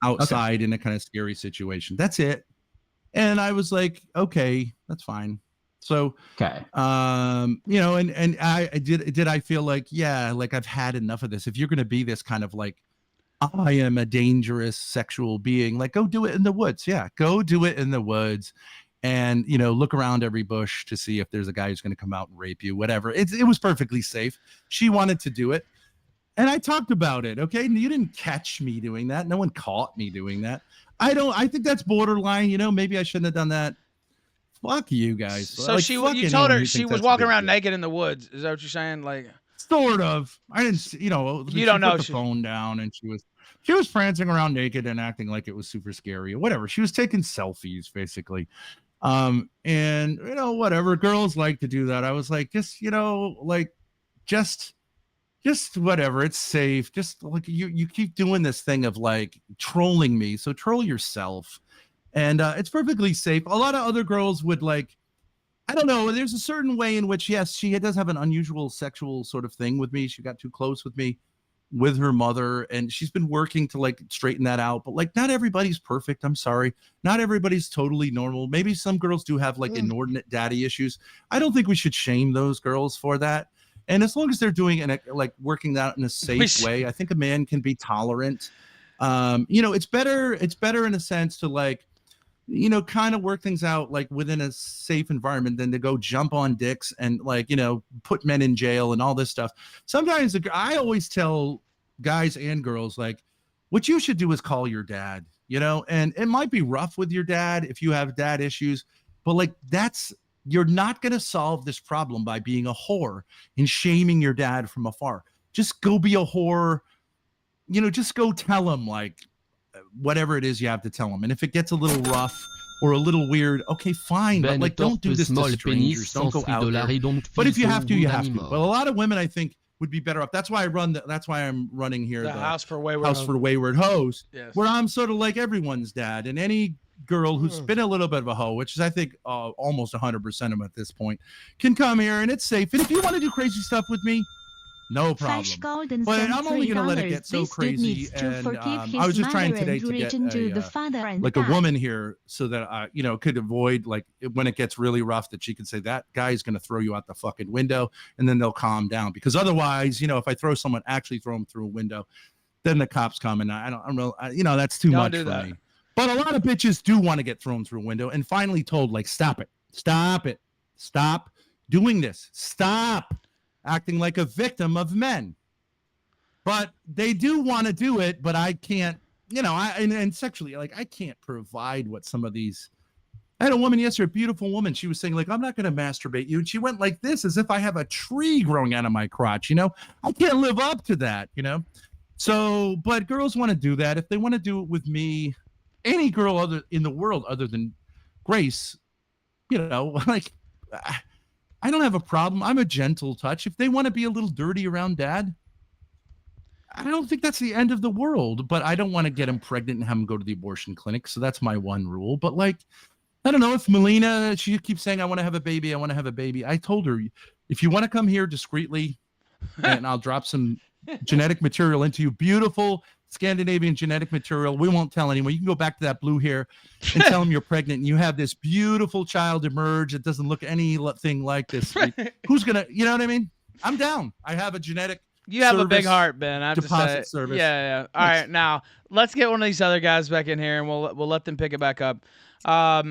outside in a kind of scary situation. That's it. And I was like, okay, that's fine. So, okay. You know, and I feel like, yeah, like, I've had enough of this. If you're going to be this kind of, like, I am a dangerous sexual being, like, go do it in the woods. Yeah. Go do it in the woods. And, you know, look around every bush to see if there's a guy who's going to come out and rape you, whatever. It was perfectly safe. She wanted to do it. And I talked about it. Okay. You didn't catch me doing that. No one caught me doing that. I think that's borderline. You know, maybe I shouldn't have done that. Fuck you guys. So, like, you told her she was walking around naked in the woods. Is that what you're saying? Like, sort of. I didn't, you know, you don't know. Put the phone down and she was prancing around naked and acting like it was super scary or whatever. She was taking selfies basically. And, you know, whatever, girls like to do that. I was like, just, you know, like, just whatever, it's safe. Just, like, you keep doing this thing of, like, trolling me, so troll yourself. And it's perfectly safe. A lot of other girls would, like, I don't know, there's a certain way in which, yes, she does have an unusual sexual sort of thing with me. She got too close with me. with her mother, and she's been working to like straighten that out. But like, not everybody's perfect. I'm sorry. Not everybody's totally normal. Maybe some girls do have like inordinate daddy issues. I don't think we should shame those girls for that. And as long as they're doing it, like working that in a safe way, I think a man can be tolerant. It's better in a sense to like, kind of work things out like within a safe environment than to go jump on dicks and like, put men in jail and all this stuff. Sometimes I always tell guys and girls, like, what you should do is call your dad, and it might be rough with your dad if you have dad issues, but like you're not going to solve this problem by being a whore and shaming your dad from afar. Just go be a whore, just go tell him like, whatever it is you have to tell them. And if it gets a little rough or a little weird, okay, fine. But like, don't do this to strangers. Don't go out there. But if you have to, you have to. But a lot of women, I think, would be better off. That's why that's why I'm running here. The House for Wayward Hoes, yes. Where I'm sort of like everyone's dad. And any girl who's been a little bit of a hoe, which is, I think, almost 100% of them at this point, can come here and it's safe. And if you want to do crazy stuff with me, no problem. But I'm only going to let it get so crazy. And I was just trying today to get a woman here so that I, could avoid like when it gets really rough that she can say that guy's going to throw you out the fucking window, and then they'll calm down. Because otherwise, if I throw them through a window, then the cops come and I don't know, that's too much for me. But a lot of bitches do want to get thrown through a window and finally told like, stop doing this, stop acting like a victim of men. But they do want to do it, but I can't, and sexually, like, I can't provide what some of these. I had a woman yesterday, a beautiful woman. She was saying, like, I'm not going to masturbate you. And she went like this, as if I have a tree growing out of my crotch. I can't live up to that, So, but girls want to do that. If they want to do it with me, any girl in the world other than Grace, like, I don't have a problem. I'm a gentle touch. If they want to be a little dirty around dad, I don't think that's the end of the world, but I don't want to get him pregnant and have him go to the abortion clinic. So that's my one rule. But like, I don't know if Melina, she keeps saying, I want to have a baby. I told her, if you want to come here discreetly and I'll drop some genetic material into you, beautiful Scandinavian genetic material. We won't tell anyone. You can go back to that blue hair and tell them you're pregnant and you have this beautiful child emerge. It doesn't look anything like this. Who's going to, you know what I mean? I'm down. I have a genetic You have a big heart, Ben. I have deposit to say. service. Yeah. All right, now let's get one of these other guys back in here and we'll let them pick it back up. Now,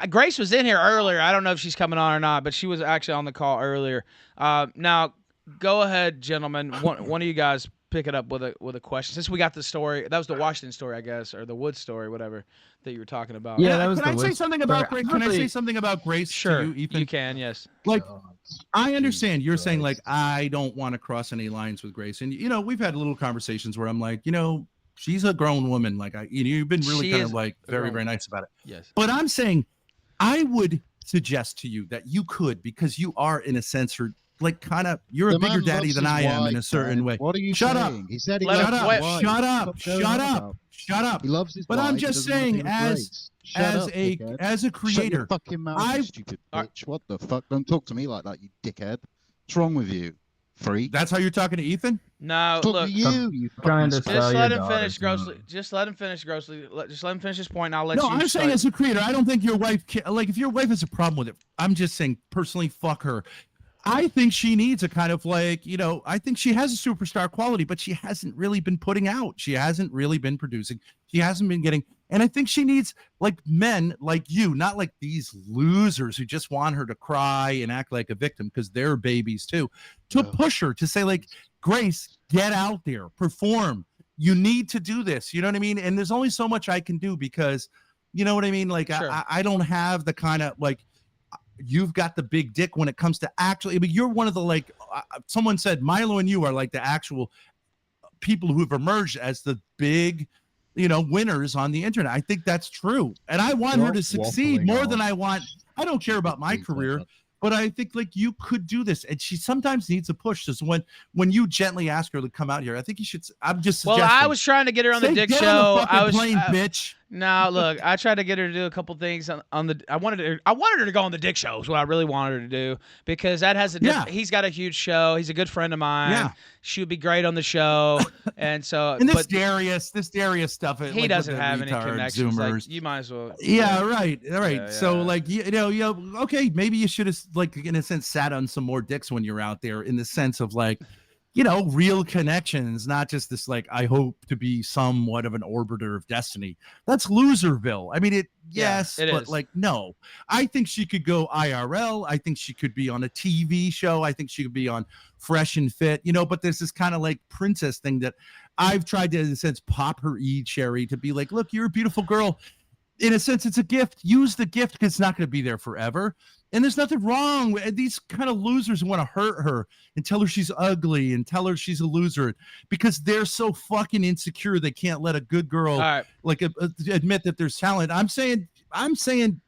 Grace was in here earlier. I don't know if she's coming on or not, but she was actually on the call earlier. Now, go ahead, gentlemen. One of you guys pick it up with a question. Since we got the story, that was the Washington story, I guess, or the Woods story, whatever that you were talking about. Yeah, that was. Can I say something about Grace? Can I say something about Grace? Sure, to you, Ethan? you can. Yes. Like, I understand you're saying like I don't want to cross any lines with Grace, and we've had little conversations where I'm like, she's a grown woman. Like you've been really kind of like very very nice about it. Yes. But I'm saying, I would suggest to you that you could, because you are in a sense her. Like you're a bigger daddy than I am in a certain way. What are you Shut saying? up. He said he Shut loves up. Shut up. He loves his But wife. I'm just saying, as a creator, shut your fucking mouth, you stupid bitch. What the fuck? Don't talk to me like that, you dickhead. What's wrong with you, freak? That's how you're talking to Ethan? No, talk look. To you trying to just let him finish grossly. Just let him finish grossly. Just let him finish his point. And I'll let you. No, I'm saying as a creator, I don't think your wife like if your wife has a problem with it. I'm just saying personally, fuck her. I think she needs a kind of like, I think she has a superstar quality, but she hasn't really been putting out. She hasn't really been producing. She hasn't been getting, and I think she needs like men like you, not like these losers who just want her to cry and act like a victim because they're babies too, to push her to say like, Grace, get out there, perform. You need to do this. You know what I mean? And there's only so much I can do because, you know what I mean? Like, sure. I don't have the kind of like, you've got the big dick when it comes to actually, but you're one of the like, someone said Milo and you are like the actual people who have emerged as the big, winners on the internet. I think that's true. And I want her to succeed more than I don't care about my career, but I think like you could do this. And she sometimes needs a push. So when you gently ask her to come out here, I think you should, I'm just suggesting. Well, I was trying to get her on the dick show. I was playing bitch. No, look, I tried to get her to do a couple things on the. I wanted her to go on the Dick Show. Is what I really wanted her to do because that has a. He's got a huge show. He's a good friend of mine. Yeah. She would be great on the show, and so. And this Darius stuff. He like, doesn't with the have any retard connections. Zoomers. Like, you might as well. Yeah, right. All right. Yeah, So yeah. like okay, maybe you should have like in a sense sat on some more dicks when you're out there in the sense of like, real connections, not just this like I hope to be somewhat of an orbiter of destiny. That's Loserville. I mean it but is. like no. I think she could go IRL. I think she could be on a TV show. I think she could be on Fresh and Fit, but there's this kind of like princess thing that I've tried to in a sense pop her cherry to be like, look, you're a beautiful girl. In a sense, it's a gift. Use the gift because it's not going to be there forever. And there's nothing wrong with these kind of losers who want to hurt her and tell her she's ugly and tell her she's a loser because they're so fucking insecure they can't let a good girl admit that there's talent. I'm saying,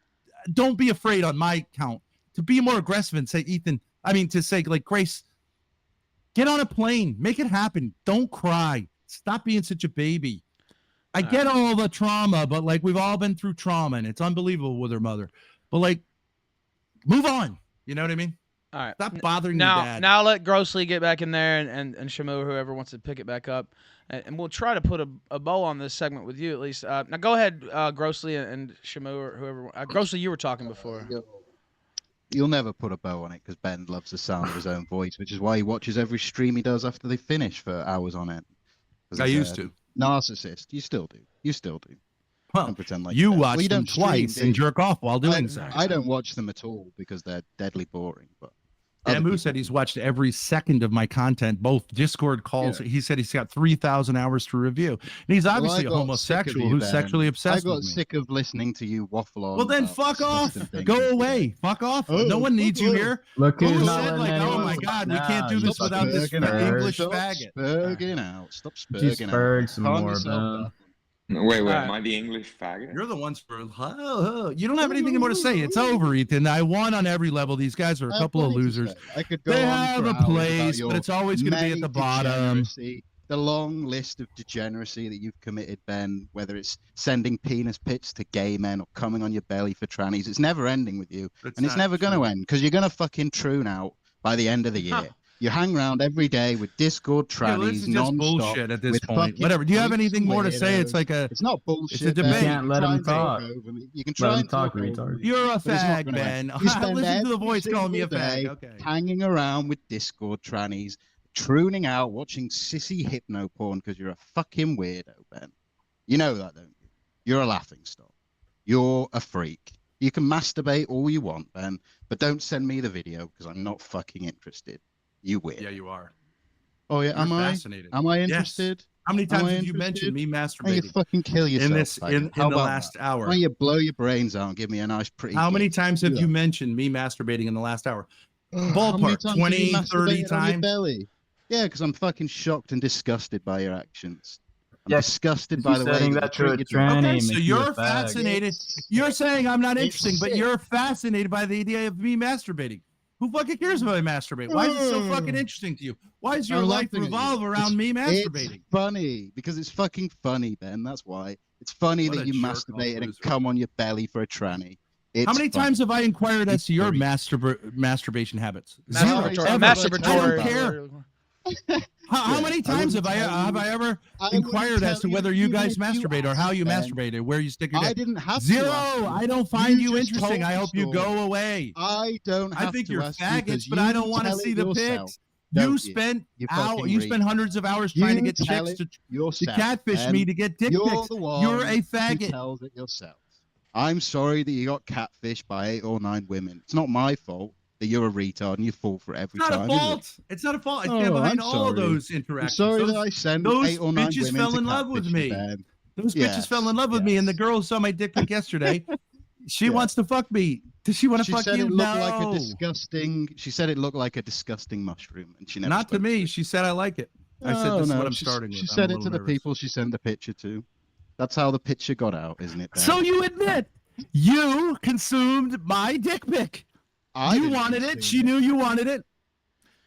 don't be afraid on my count to be more aggressive and say, to say like Grace, get on a plane, make it happen. Don't cry. Stop being such a baby. I get all the trauma, but like we've all been through trauma and it's unbelievable with her mother. But like, move on. You know what I mean? All right. Stop bothering your dad. Now let Grossly get back in there and Shamu, whoever wants to pick it back up. And we'll try to put a bow on this segment with you at least. Now go ahead, Grossly and Shamu or whoever. Grossly, you were talking before. You'll never put a bow on it because Ben loves the sound of his own voice, which is why he watches every stream he does after they finish for hours on end. I used to. Narcissist. You still do. Well, don't pretend like you that. watch Well, them twice and jerk off while doing so. I don't watch them at all because they're deadly boring. But Bamboo said he's watched every second of my content, both Discord calls. Yeah. He said he's got 3,000 hours to review. And he's obviously a homosexual who's sexually obsessed I got with me. sick of listening to you waffle on. Well, then fuck off. Go away. Fuck off. No one needs you here. Look Who who's not said, letting like, oh anyone my talk God, we now. can't do this Stop without this spurging English Stop faggot. spurging out. Stop spurging Just spurg out. some Calm more, yourself Ben. Wait, Alright. am I the English faggot? You're the ones for you don't have anything more to say. It's over, Ethan. I won on every level. These guys are a couple of losers. I could go They on have for a hours place, about but your it's always going to be at the many bottom. degeneracy, the long list of degeneracy that you've committed, Ben, whether it's sending penis pics to gay men or coming on your belly for trannies, it's never ending with you. And it's never going to end because you're going to fucking troon out by the end of the year. You hang around every day with Discord trannies, this is just non-stop, bullshit at this with point. fucking Whatever. Do you have freaks anything and more to say? It's weirdos. like It's not bullshit. It's a debate. Ben. You can't let Try him and talk talk. over me. You can Let try him and talk, talk over retard. me, You're a but it's not fag, gonna Ben. end. You spend Listen to the every voice calling me a single fag. day Okay. hanging around with Discord trannies, trooning out, watching sissy hypno porn because you're a fucking weirdo, Ben. You know that, don't you? You're a laughing stock. You're a freak. You can masturbate all you want, Ben, but don't send me the video because I'm not fucking interested. You weird. Yeah, you are. Oh yeah, You're am I? fascinated. Am I Yes. interested? How many Am times I have you mentioned me Why you masturbating fucking kill yourself? in this faggot? in How the about last that? hour? Why don't you blow your brains out and give me a nice pretty How many gig? times have Do you that. mentioned me masturbating in the last hour? How many Ballpark, times have 20, you 30 masturbated on your times? belly? Yeah, because I'm fucking shocked and disgusted by your actions. I'm Yeah, disgusted 'cause by you the way saying that you that to a treat your tranny Okay, makes so you a you're fag. fascinated. You're saying I'm not interesting, but sick. you're fascinated by the idea of me masturbating. Who fucking cares if I masturbate? Why is it so fucking interesting to you? Why does your I'm life laughing at you. revolve around me masturbating? It's funny because it's fucking funny, Ben. That's why. It's funny What that a you jerk-off masturbated and loser. come on your belly for a tranny. It's How many funny. times have I inquired as to your freak. masturbation habits? Masturbatory- Zero. Ever. Masturbatory. I don't care. How many times have I ever inquired as to whether you guys masturbate or how you masturbate or where you stick your dick? I didn't have Zero. to ask you. I don't find you just interesting. told I the hope you story. go away. I don't have I think to you're ask you faggots, 'cause but I you don't want to tell see it the yourself, pics. don't You spent You hours. fucking You spent read. hundreds of hours trying to You get tell chicks it to yourself, catfish Ben. me to get dick You're pics. the one You're a who faggot. tells it yourself. I'm sorry that you got catfished by 8 or 9 women. It's not my fault that you're a retard and you fall for it every It's not time. a is it? fault. It's not a fault. I stand Oh, behind I'm all sorry. those I'm interactions. sorry those, that I sent those 8 or 9 bitches women fell to in love with catfish me. you, Ben. Those Yes, bitches fell in love with me, and the girl who saw my dick pic yesterday, she Yeah. wants to fuck me. Does she want to She fuck said you? it looked like a No. disgusting. She said it looked like a disgusting mushroom, and she never. Not to spoke me. She said I like it. I said this is what I'm starting She with. said I'm a it to little the nervous. people she sent the picture to. That's how the picture got out, isn't it? Ben? So you admit you consumed my dick pic. I You didn't wanted it. consume She knew you wanted it.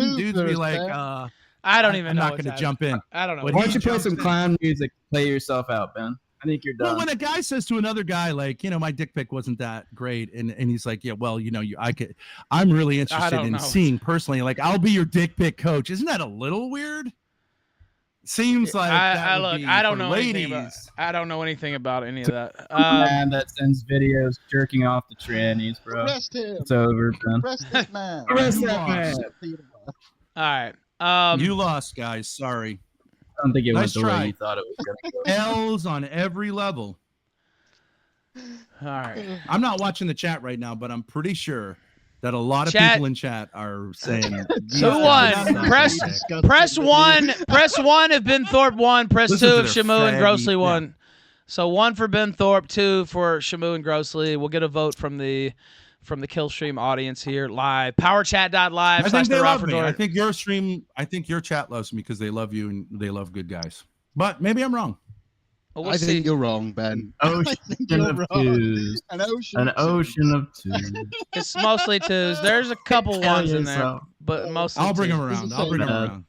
shouldn't dudes be like, I don't even I'm know not what's going to jump in. I don't know. When Why he don't you play jumps some in- clown music? Play yourself out, Ben. I think you're Well, done. when a guy says to another guy, like, my dick pic wasn't that great, and he's like, yeah, well, I'm really interested in seeing personally, like, I'll be your dick pic coach. Isn't that a little weird? Seems like that would be I don't for know ladies. anything about. I don't know anything about any of that. Man that sends videos jerking off the trannies, bro. Arrest him. It's over, man. Arrest this man. Arrest You that man. lost. All right. You lost, guys. Sorry. I don't think it Nice went the try. way you thought it was going to go. L's on every level. All right. I'm not watching the chat right now, but I'm pretty sure that a lot of Chat- people in chat are saying Who won? Press one. Press one if Ben Thorp won. Press Listen two to if their Shamu and faggy- Grossly yeah. won. So 1 for Ben Thorp, 2 for Shamu and Grossly. We'll get a vote from the Killstream audience here live. Powerchat.live I think they love me. /the I think your stream, I think your chat loves me because they love you and they love good guys. But maybe I'm wrong. Well, I think you're wrong, Ben. Ocean I think you're of wrong. twos. An ocean. An ocean of twos. It's mostly twos. There's a couple Hell ones in yeah, there, so. but mostly I'll bring twos. them around. I'll bring them around.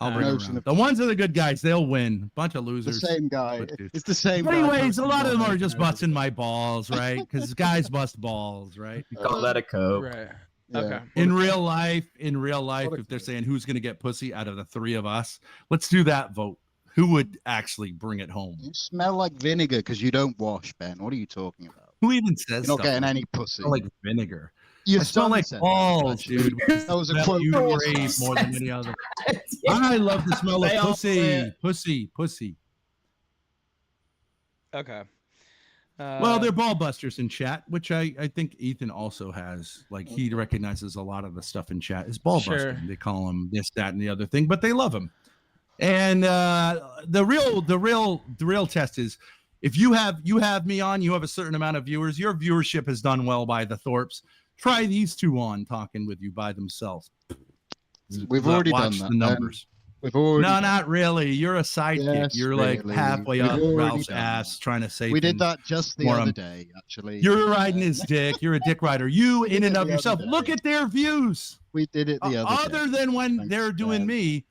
I'll bring them around. The ones that are the good guys, they'll win. Bunch of The losers. same guy. But dude. It's the same But guy. anyways, a lot of them are posting just busting my balls, right? Because guys bust balls, right? You call that a coke. Right. Yeah. Okay. In real life, if they're saying who's going to get pussy out of the three of us, let's do that vote. Who would actually bring it home? You smell like vinegar because you don't wash, Ben. What are you talking about? Who even says You're not stuff getting like any that? pussy. I smell like vinegar. Your I smell son like said that, balls, actually. dude. That was a Smell quote you from your raise son. more than any other. I love the smell of They all say pussy. it. Okay. Well, they're ball busters in chat, which I think Ethan also has. Like, he recognizes a lot of the stuff in chat is ball Sure. busting. They call him this, that, and the other thing, but they love him. And the real test is if you have me on, you have a certain amount of viewers. Your viewership has done well by the Thorps. Try these two on talking with you by themselves. We've already Watch done that. the numbers. We've already. No, not really. You're a sidekick. Yes, You're like really. halfway We've up already Ralph's done ass trying to say We did things that just the for other him. day, actually. You're riding his dick. You're a dick rider. You in did and it of the yourself. other Look day. at their views. We did it the other day. Other than when Thanks, they're doing Ben. me,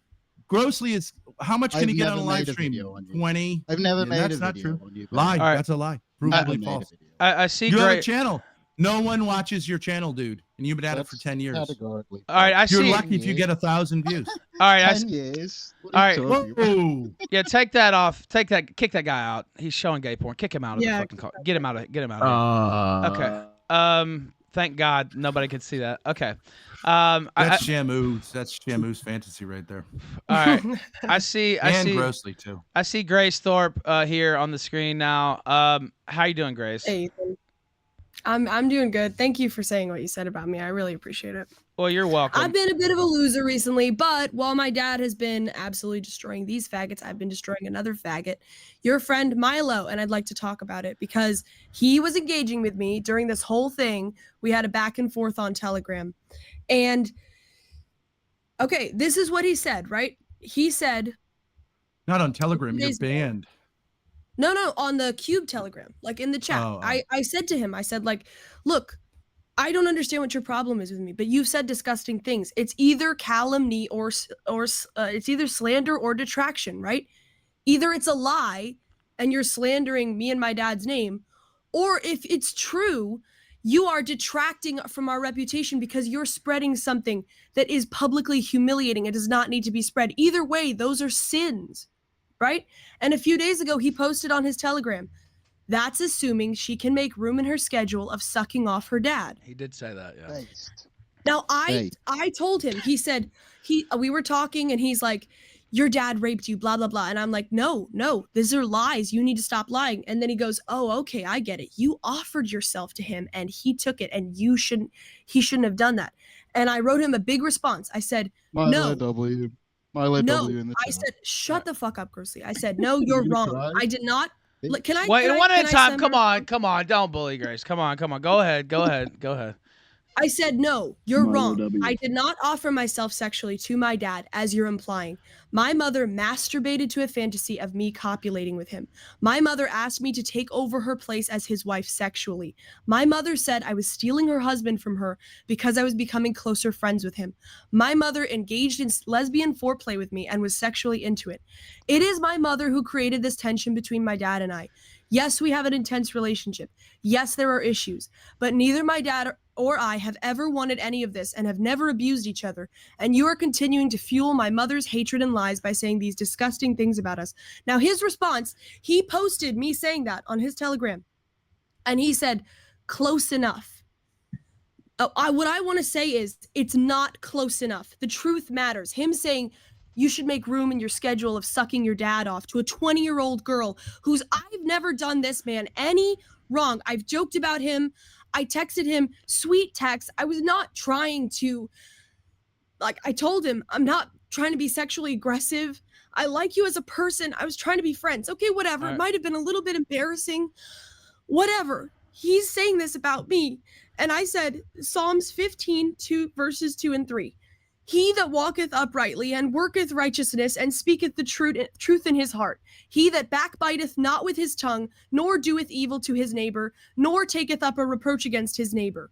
Grossly is how much can I've he get never on a live made a stream? video on you. 20. I've never Yeah, made that's a not video true. on you. Ben. Lie. All right. That's a lie. Never Provably made a false. video. I see. You have a Great. channel. No one watches your channel, dude, and you've been at it for 10 years. Categorically. All right. I You're see. lucky if you get 1,000 views. All right. 10 years. What All are right. you talking about? Whoa. Yeah, take that off. Kick that guy out. He's showing gay porn. Kick him out of the Yeah, fucking car. Get him out of here. Okay. Thank God nobody could see that. Okay. That's Shamu. That's Shamu's fantasy right there. All right. I see. And Grossly too. I see Grace Thorp here on the screen now. How you doing, Grace? Hey, Ethan. I'm doing good. Thank you for saying what you said about me. I really appreciate it. Well, you're welcome. I've been a bit of a loser recently, but while my dad has been absolutely destroying these faggots, I've been destroying another faggot, your friend Milo, and I'd like to talk about it because he was engaging with me during this whole thing. We had a back and forth on Telegram. And okay, this is what he said, right? He said, Not on Telegram. You're Days ago. banned. no, on the Cube Telegram, like in the chat. Oh. I said to him, I said, like, look, I don't understand what your problem is with me, but you've said disgusting things. It's either calumny or it's either slander or detraction, right? Either it's a lie and you're slandering me and my dad's name, or if it's true, you are detracting from our reputation because you're spreading something that is publicly humiliating. It does not need to be spread. Either way, those are sins, right? And a few days ago, he posted on his Telegram, that's assuming she can make room in her schedule of sucking off her dad. He did say that, yeah. Now, I told him, he said, we were talking and he's like, your dad raped you, blah, blah, blah. And I'm like, no, these are lies. You need to stop lying. And then he goes, oh, okay, I get it. You offered yourself to him and he took it and he shouldn't have done that. And I wrote him a big response. I said, Milo W. Milo W in the I chat. said, shut the fuck up, Grossly. I said, no, you're wrong. tried? I did not. Can I Wait, can I- one at can a I time. summarize? Come on. Don't bully Grace. Come on. Go ahead. I said, no, you're Milo wrong. W. I did not offer myself sexually to my dad, as you're implying. My mother masturbated to a fantasy of me copulating with him. My mother asked me to take over her place as his wife sexually. My mother said I was stealing her husband from her because I was becoming closer friends with him. My mother engaged in lesbian foreplay with me and was sexually into it. It is my mother who created this tension between my dad and I. Yes, we have an intense relationship. Yes, there are issues, but neither my dad or I have ever wanted any of this and have never abused each other. And you are continuing to fuel my mother's hatred and lies by saying these disgusting things about us. Now, his response, he posted me saying that on his Telegram. And he said, close enough. What I want to say is it's not close enough. The truth matters. Him saying you should make room in your schedule of sucking your dad off to a 20-year-old girl who's I've never done this man any wrong. I've joked about him. I texted him sweet texts. I was not trying to, like, I told him I'm not trying to be sexually aggressive. I like you as a person. I was trying to be friends. Okay, whatever. It might have been a little bit embarrassing. Whatever. He's saying this about me. And I said, Psalms 15, verses 2 and 3. He that walketh uprightly and worketh righteousness and speaketh the truth in his heart. He that backbiteth not with his tongue, nor doeth evil to his neighbor, nor taketh up a reproach against his neighbor.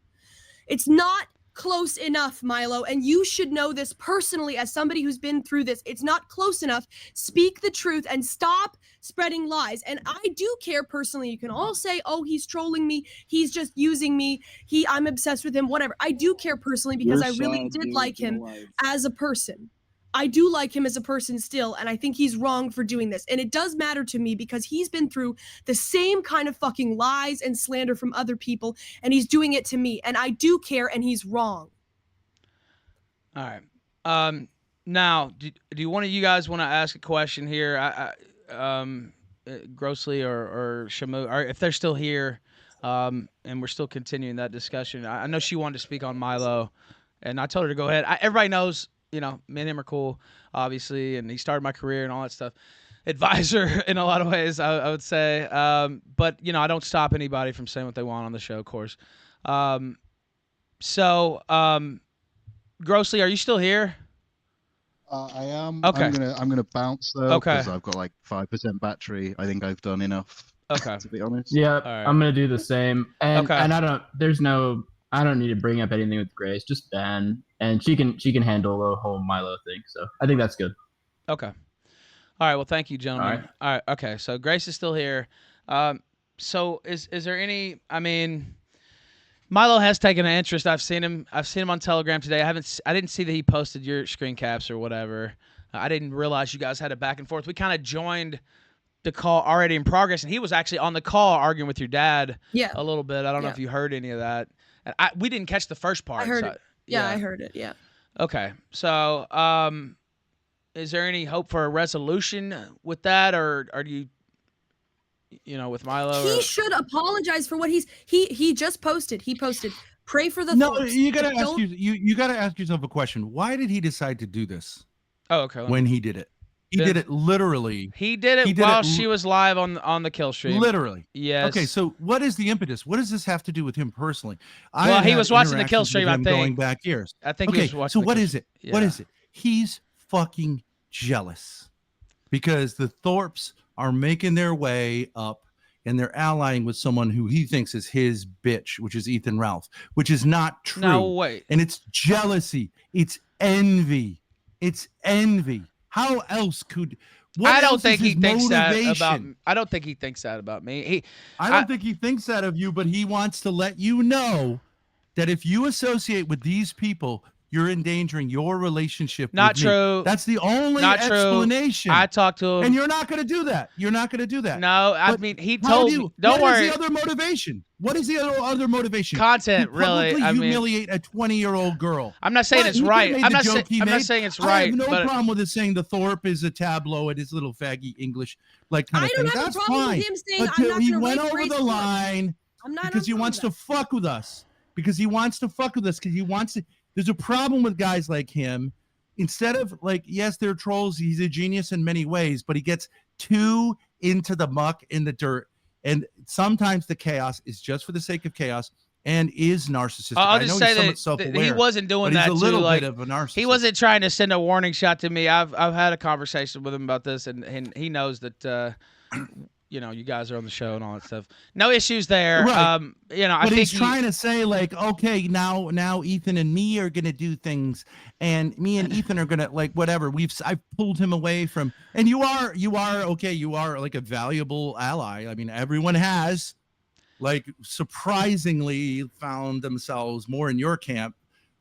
It's not close enough, Milo, and you should know this personally as somebody who's been through this. It's not close enough. Speak the truth and stop spreading lies. And I do care personally. You can all say, oh, he's trolling me. He's just using me. I'm obsessed with him, whatever. I do care personally because I really did like him as a person. I do like him as a person still, and I think he's wrong for doing this. And it does matter to me because he's been through the same kind of fucking lies and slander from other people, and he's doing it to me. And I do care, and he's wrong. All right. Now, do one of you guys want to ask a question here? Grossly or Shamu, or if they're still here, and we're still continuing that discussion. I know she wanted to speak on Milo, and I told her to go ahead. Everybody knows, me and him are cool, obviously, and he started my career and all that stuff. Advisor in a lot of ways, I would say. But, I don't stop anybody from saying what they want on the show, of course. Grossly, are you still here? I am. Okay. I'm gonna bounce though. Okay. Because I've got like 5% battery. I think I've done enough. Okay. To be honest. Yeah, right. I'm gonna do the same. And Okay. and I don't need to bring up anything with Grace. Just Ben, and she can handle the whole Milo thing. So I think that's good. Okay. All right. Well, thank you, gentlemen. All right. Okay. So Grace is still here. So is there any? I mean, Milo has taken an interest. I've seen him on Telegram today. I didn't see that he posted your screen caps or whatever. I didn't realize you guys had a back and forth. We kind of joined the call already in progress, and he was actually on the call arguing with your dad a little bit. I don't know if you heard any of that. And we didn't catch the first part. I heard it. Yeah, I heard it. Yeah. Okay. So, is there any hope for a resolution with that, or do you, with Milo? He should apologize for what he just posted. He posted, pray for the No, Thorps. you gotta ask you gotta ask yourself a question. Why did he decide to do this? Oh, okay. When he did it. He did it literally. He did it while she was live on the Killstream. Literally. Yes. Okay, so what is the impetus? What does this have to do with him personally? Well, he was watching the interactions Killstream, with I him think. Going back years. I think he was watching so the what Killstream. is it? What Yeah. is it? He's fucking jealous because the Thorps are making their way up and they're allying with someone who he thinks is his bitch, which is Ethan Ralph, which is not true. No, wait. And it's jealousy. It's envy. It's envy. How else could... I don't think he thinks motivation? that about. I don't think he thinks that about me. I don't think he thinks that of you, but he wants to let you know that if you associate with these people, you're endangering your relationship. Not with true. Me. That's the only Not true. explanation. I talked to him, and you're not going to do that. You're not going to do that. No, I mean he told me. Don't worry. What is the other motivation? What is the other motivation? Content, to really. publicly I mean, humiliate a 20-year-old girl. I'm not saying it's right. I'm not saying it's right. I have no but problem with it saying the Thorp is a tableau and his little faggy English kind of thing. I don't have That's a problem fine. with him saying But I'm not he going to went rape over Grace the Thorp. line I'm not because he wants to fuck with us. Because he wants to fuck with us. Because he wants to. There's a problem with guys like him. Instead of yes, they're trolls. He's a genius in many ways, but he gets too into the muck in the dirt. And sometimes the chaos is just for the sake of chaos. and is narcissistic. I'll I just know say he's somewhat that self-aware. he wasn't doing but that he's a little to, like, bit of a narcissist. he wasn't trying to send a warning shot to me. I've had a conversation with him about this, and he knows that you guys are on the show and all that stuff. No issues there. Right. I But think he's trying to say, like, okay, now Ethan and me are gonna do things, and me and Ethan are gonna, like, whatever. I've pulled him away from, and you are okay. You are like a valuable ally. I mean, everyone has, like, surprisingly found themselves more in your camp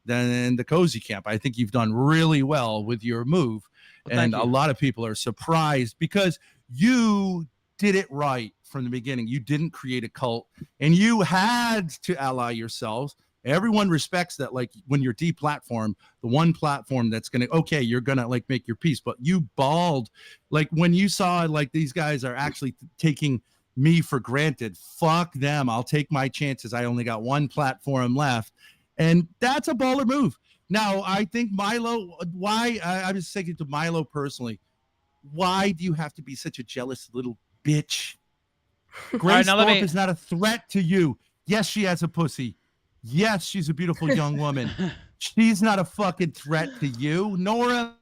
than in the cozy camp. I think you've done really well with your move, and a lot of people are surprised because you did it right from the beginning. You didn't create a cult, and you had to ally yourselves. Everyone respects that. Like, when you're deplatformed, the one platform that's gonna, okay, you're gonna, like, make your peace. But you balled, like, when you saw, like, these guys are actually taking me for granted. Fuck them. I'll take my chances. I only got one platform left, and that's a baller move. Now, I think Milo. Why? I was thinking to Milo personally. Why do you have to be such a jealous little bitch? Grace Thorp is not a threat to you. Yes, she has a pussy. Yes, she's a beautiful young woman. She's not a fucking threat to you, Nora.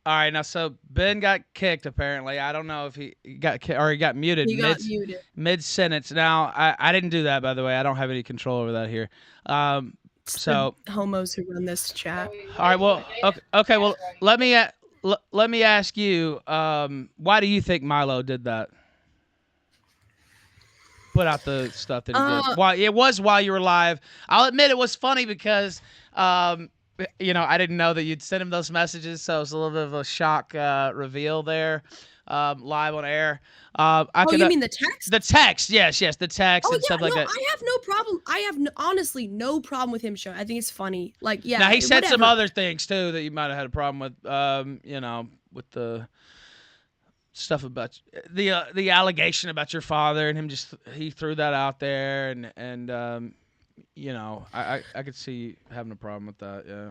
All right, now, so Ben got kicked, apparently. I don't know if he got or he got muted. He got muted. Mid-sentence. Now, I didn't do that, by the way. I don't have any control over that here. So the homos who run this chat. All right, well, okay, well, let me ask you, why do you think Milo did that? Put out the stuff that he did. Why it was while you were live. I'll admit it was funny because I didn't know that you'd send him those messages, so it's a little bit of a shock reveal there, live on air. You mean the text? The text, yes, the text and stuff like that. I have no problem. I have honestly no problem with him showing. I think it's funny. Like, yeah. Now he said whatever. some other things too that you might have had a problem with. With the stuff about the allegation about your father and him. He threw that out there, and I could see having a problem with that. Yeah.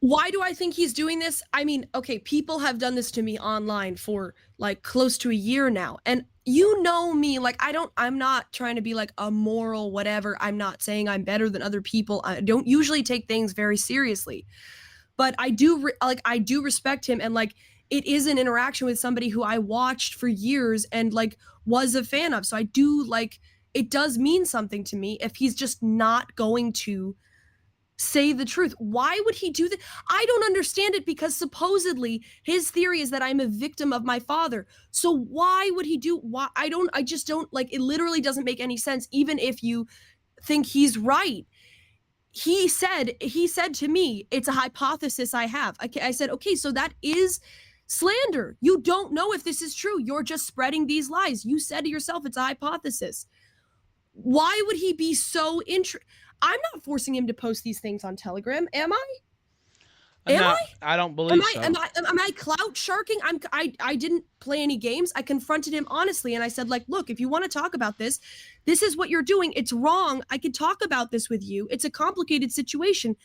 Why do I think he's doing this? I mean, okay, people have done this to me online for like close to a year now. And you know me, like, I'm not trying to be like a moral whatever. I'm not saying I'm better than other people. I don't usually take things very seriously. But I do respect him, and like, it is an interaction with somebody who I watched for years and like was a fan of. So I do, like, it does mean something to me if he's just not going to say the truth. Why would he do that? I don't understand it, because supposedly his theory is that I'm a victim of my father. So why would he do? Why? I just don't, like, it literally doesn't make any sense, even if you think he's right. He said to me, it's a hypothesis I have. I said, okay, so that is slander. You don't know if this is true. You're just spreading these lies. You said to yourself, it's a hypothesis. Why would he be so I'm not forcing him to post these things on Telegram, am I? I don't believe so. Am I clout sharking? I didn't play any games. I confronted him honestly, and I said, like, look, if you want to talk about this is what you're doing. It's wrong. I could talk about this with you. It's a complicated situation,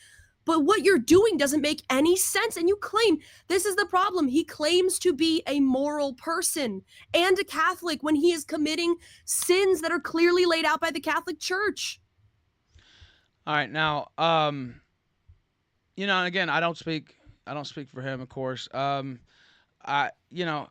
but what you're doing doesn't make any sense. And you claim, this is the problem. He claims to be a moral person and a Catholic when he is committing sins that are clearly laid out by the Catholic Church. All right, now, again, I don't speak for him, of course. I know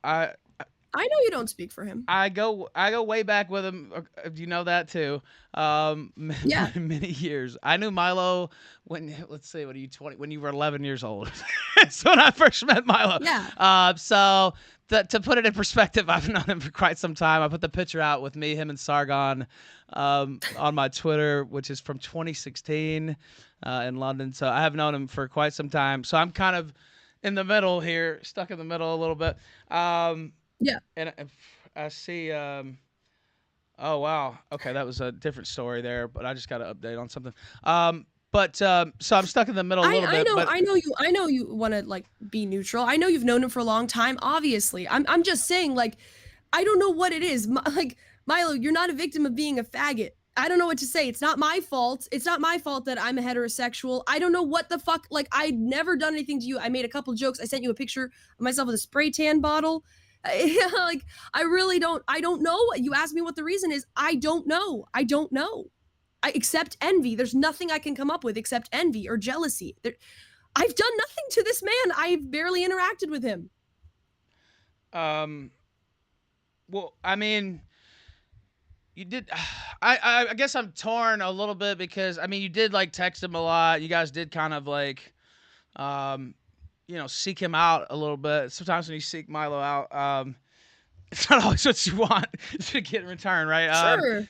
you don't speak for him. I go way back with him. You know that too. Yeah. Many years. I knew Milo when you 20? When you were 11 years old. That's when I first met Milo. Yeah. So to put it in perspective, I've known him for quite some time. I put the picture out with me, him, and Sargon on my Twitter, which is from 2016 in London. So I have known him for quite some time. So I'm kind of in the middle here, stuck in the middle a little bit. Yeah. And I see, oh, wow. Okay, that was a different story there, but I just got to update on something. So I'm stuck in the middle a little bit. I know you want to, like, be neutral. I know you've known him for a long time, obviously. I'm just saying, like, I don't know what it is. Like, Milo, you're not a victim of being a faggot. I don't know what to say. It's not my fault. It's not my fault that I'm a heterosexual. I don't know what the fuck. Like, I'd never done anything to you. I made a couple jokes. I sent you a picture of myself with a spray tan bottle. Like, I don't know. You asked me what the reason is. I don't know. except envy. There's nothing I can come up with except envy or jealousy. I've done nothing to this man. I've barely interacted with him. Well, I mean, you did. I guess I'm torn a little bit because I mean, you did like text him a lot. You guys did kind of like, seek him out a little bit. Sometimes when you seek Milo out, it's not always what you want to get in return, right?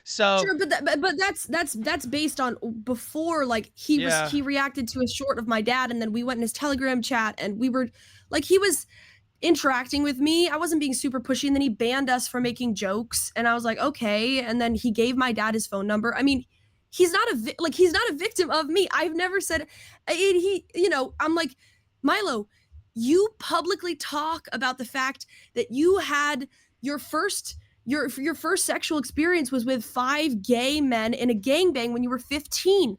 Sure, but that's based on before, like he reacted to a short of my dad, and then we went in his Telegram chat, and we were like, he was interacting with me. I wasn't being super pushy, and then he banned us for making jokes, and I was like, okay. And then he gave my dad his phone number. I mean, he's not a victim of me. I've never said I'm like, Milo, you publicly talk about the fact that you had your first sexual experience was with 5 gay men in a gangbang when you were 15.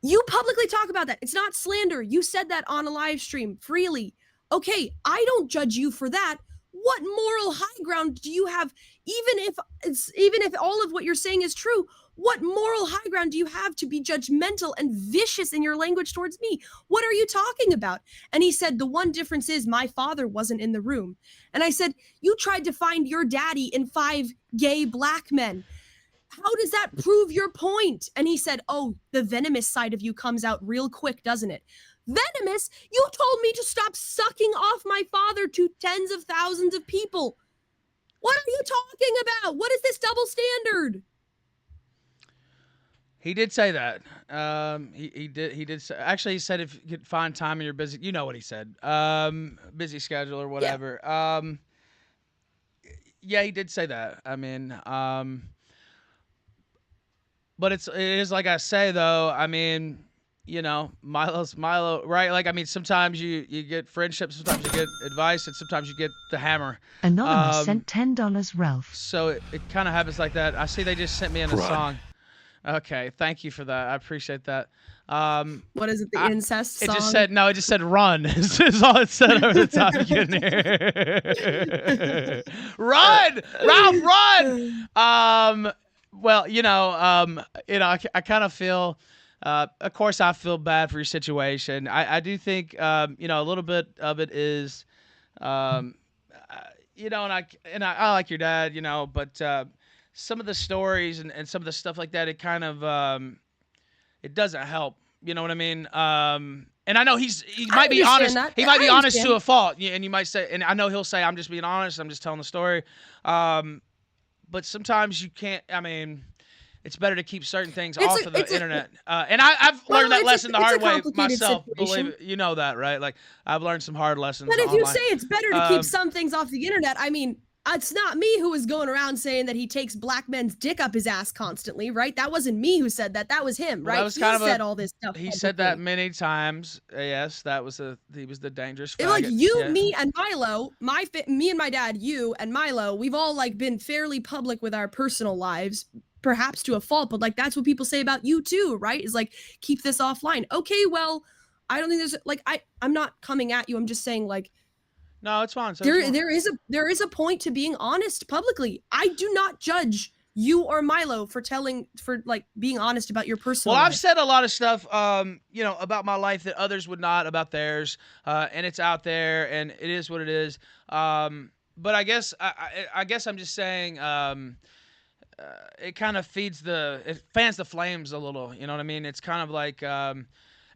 You publicly talk about that. It's not slander. You said that on a live stream freely. Okay, I don't judge you for that. What moral high ground do you have? Even if all of what you're saying is true, what moral high ground do you have to be judgmental and vicious in your language towards me? What are you talking about? And he said, the one difference is my father wasn't in the room. And I said, you tried to find your daddy in 5 gay black men. How does that prove your point? And he said, oh, the venomous side of you comes out real quick, doesn't it? Venomous? You told me to stop sucking off my father to tens of thousands of people. What are you talking about? What is this double standard? He did say that. He did say, actually, he said if you could find time in your busy, you know what he said, busy schedule or whatever. Yeah, he did say that. I mean, but it is like I say though. I mean, Milo's Milo, right? Like, I mean, sometimes you get friendships, sometimes you get advice, and sometimes you get the hammer. Anonymous sent $10, Ralph. So it kind of happens like that. I see they just sent me in a song. Okay, thank you for that. I appreciate that. What is it? The incest song? It just said run. Is all it said over the top of getting here. Run, Ralph, run. Well, I kind of feel. Of course, I feel bad for your situation. I do think, a little bit of it is, and I like your dad, but some of the stories and some of the stuff like that, it kind of, it doesn't help. You know what I mean? And I know he might be honest. He might be honest to a fault, and you might say, and I know he'll say, "I'm just being honest. I'm just telling the story." But sometimes you can't. I mean, it's better to keep certain things off of the internet. And I've learned that lesson the hard way myself. Believe it, you know that, right? Like, I've learned some hard lessons. But if online. you say it's better to keep some things off the internet, I mean, it's not me who is going around saying that he takes black men's dick up his ass constantly, right? That wasn't me who said that. That was him, right? That was kind he said all this stuff. He said that many times. Yes, he was the dangerous faggot. Like you, me, and Milo, me and my dad, you and Milo, we've all like been fairly public with our personal lives, perhaps to a fault, but like that's what people say about you too, right? Is like, keep this offline. Okay, well, I don't think there's like I'm not coming at you. I'm just saying like, no, it's fine. There is a point to being honest publicly. I do not judge you or Milo for being honest about your personal life. I've said a lot of stuff, about my life that others would not about theirs, and it's out there, and it is what it is. But I guess I'm just saying, it kind of it fans the flames a little. You know what I mean? It's kind of like, and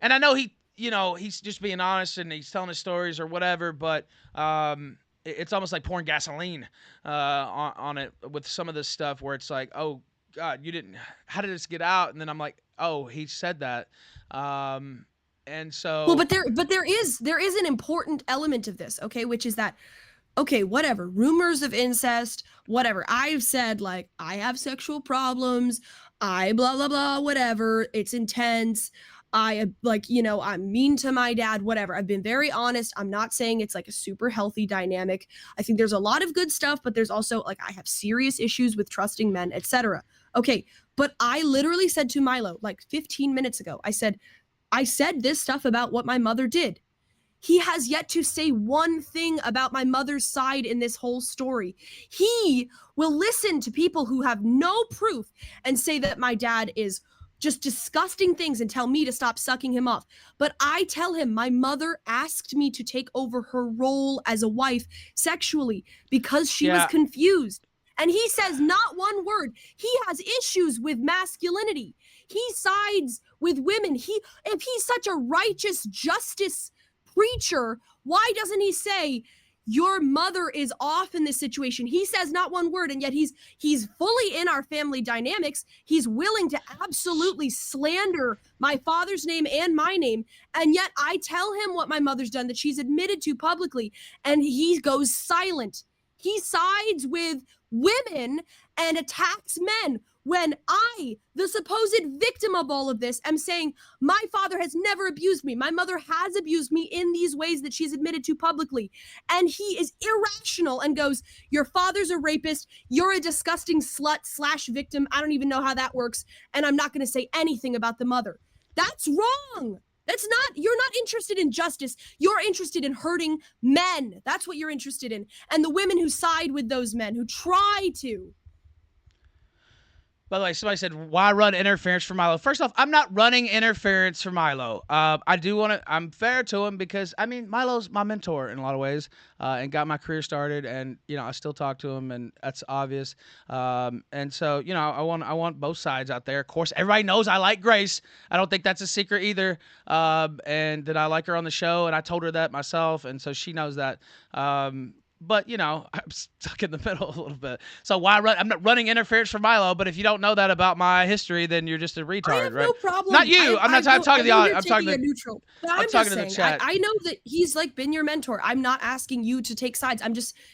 I know he's just being honest and he's telling his stories or whatever, but it's almost like pouring gasoline on it with some of this stuff where it's like, oh God, how did this get out? And then I'm like, oh, he said that. And so. Well, but there is an important element of this, okay, which is that, okay, whatever, rumors of incest, whatever. I've said like, I have sexual problems, I blah, blah, blah, whatever. It's intense. I'm mean to my dad, whatever. I've been very honest. I'm not saying it's like a super healthy dynamic. I think there's a lot of good stuff, but there's also like, I have serious issues with trusting men, etc. Okay. But I literally said to Milo like 15 minutes ago, I said this stuff about what my mother did. He has yet to say one thing about my mother's side in this whole story. He will listen to people who have no proof and say that my dad is just disgusting things and tell me to stop sucking him off. But I tell him my mother asked me to take over her role as a wife sexually because she was confused. And he says not one word. He has issues with masculinity. He sides with women. If he's such a righteous justice preacher, why doesn't he say, your mother is off in this situation? He says not one word, and yet he's fully in our family dynamics. He's willing to absolutely slander my father's name and my name, and yet I tell him what my mother's done, that she's admitted to publicly, and he goes silent. He sides with women and attacks men when I, the supposed victim of all of this, am saying my father has never abused me. My mother has abused me in these ways that she's admitted to publicly. And he is irrational and goes, your father's a rapist. You're a disgusting slut / victim. I don't even know how that works. And I'm not going to say anything about the mother. That's wrong. You're not interested in justice. You're interested in hurting men. That's what you're interested in. And the women who side with those men, who try to. By the way, somebody said, why run interference for Milo? First off, I'm not running interference for Milo. I do want to, I'm fair to him because, I mean, Milo's my mentor in a lot of ways and got my career started. And, you know, I still talk to him and that's obvious. And so, you know, I want both sides out there. Of course, everybody knows I like Grace. I don't think that's a secret either. And that I like her on the show. And I told her that myself. And so she knows that. But, you know, I'm stuck in the middle a little bit. So why run? I'm not running interference for Milo, but if you don't know that about my history, then you're just a retard, I have right? No problem. Not you. I'm not talking to the audience. I'm talking to neutral. But I'm talking to the chat. I know that he's like been your mentor. I'm not asking you to take sides.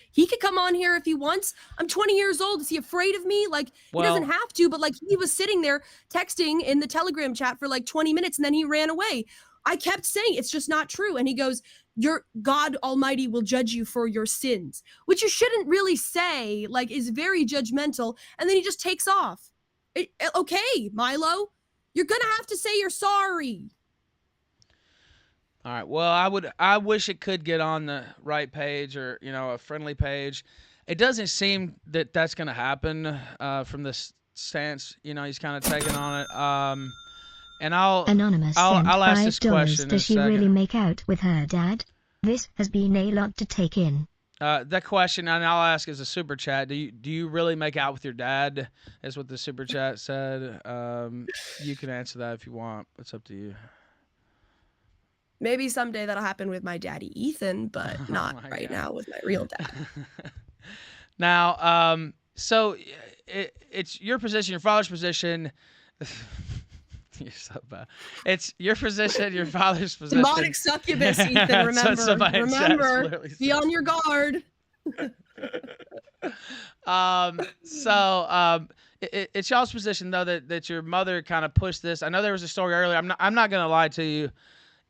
He could come on here if he wants. I'm 20 years old. Is he afraid of me? Like, he doesn't have to, but like he was sitting there texting in the Telegram chat for like 20 minutes and then he ran away. I kept saying it's just not true. And he goes, your God Almighty will judge you for your sins, which you shouldn't really say, like is very judgmental. And then he just takes off. Okay, Milo, you're going to have to say you're sorry. All right. Well, I wish it could get on the right page or, you know, a friendly page. It doesn't seem that that's going to happen from this stance, you know, he's kind of taking on it. And Anonymous I'll ask $5. this question. Does she really make out with her dad? This has been a lot to take in. That question, and I'll ask as a super chat. Do you really make out with your dad? Is what the super chat said. You can answer that if you want. It's up to you. Maybe someday that'll happen with my daddy Ethan, but not right now with my real dad. Now, so it's your position, your father's position. You're so bad. It's your position, your father's position. Demonic succubus, Ethan. Remember, be on your guard. It's y'all's position though that your mother kind of pushed this. I know there was a story earlier. I'm not gonna lie to you.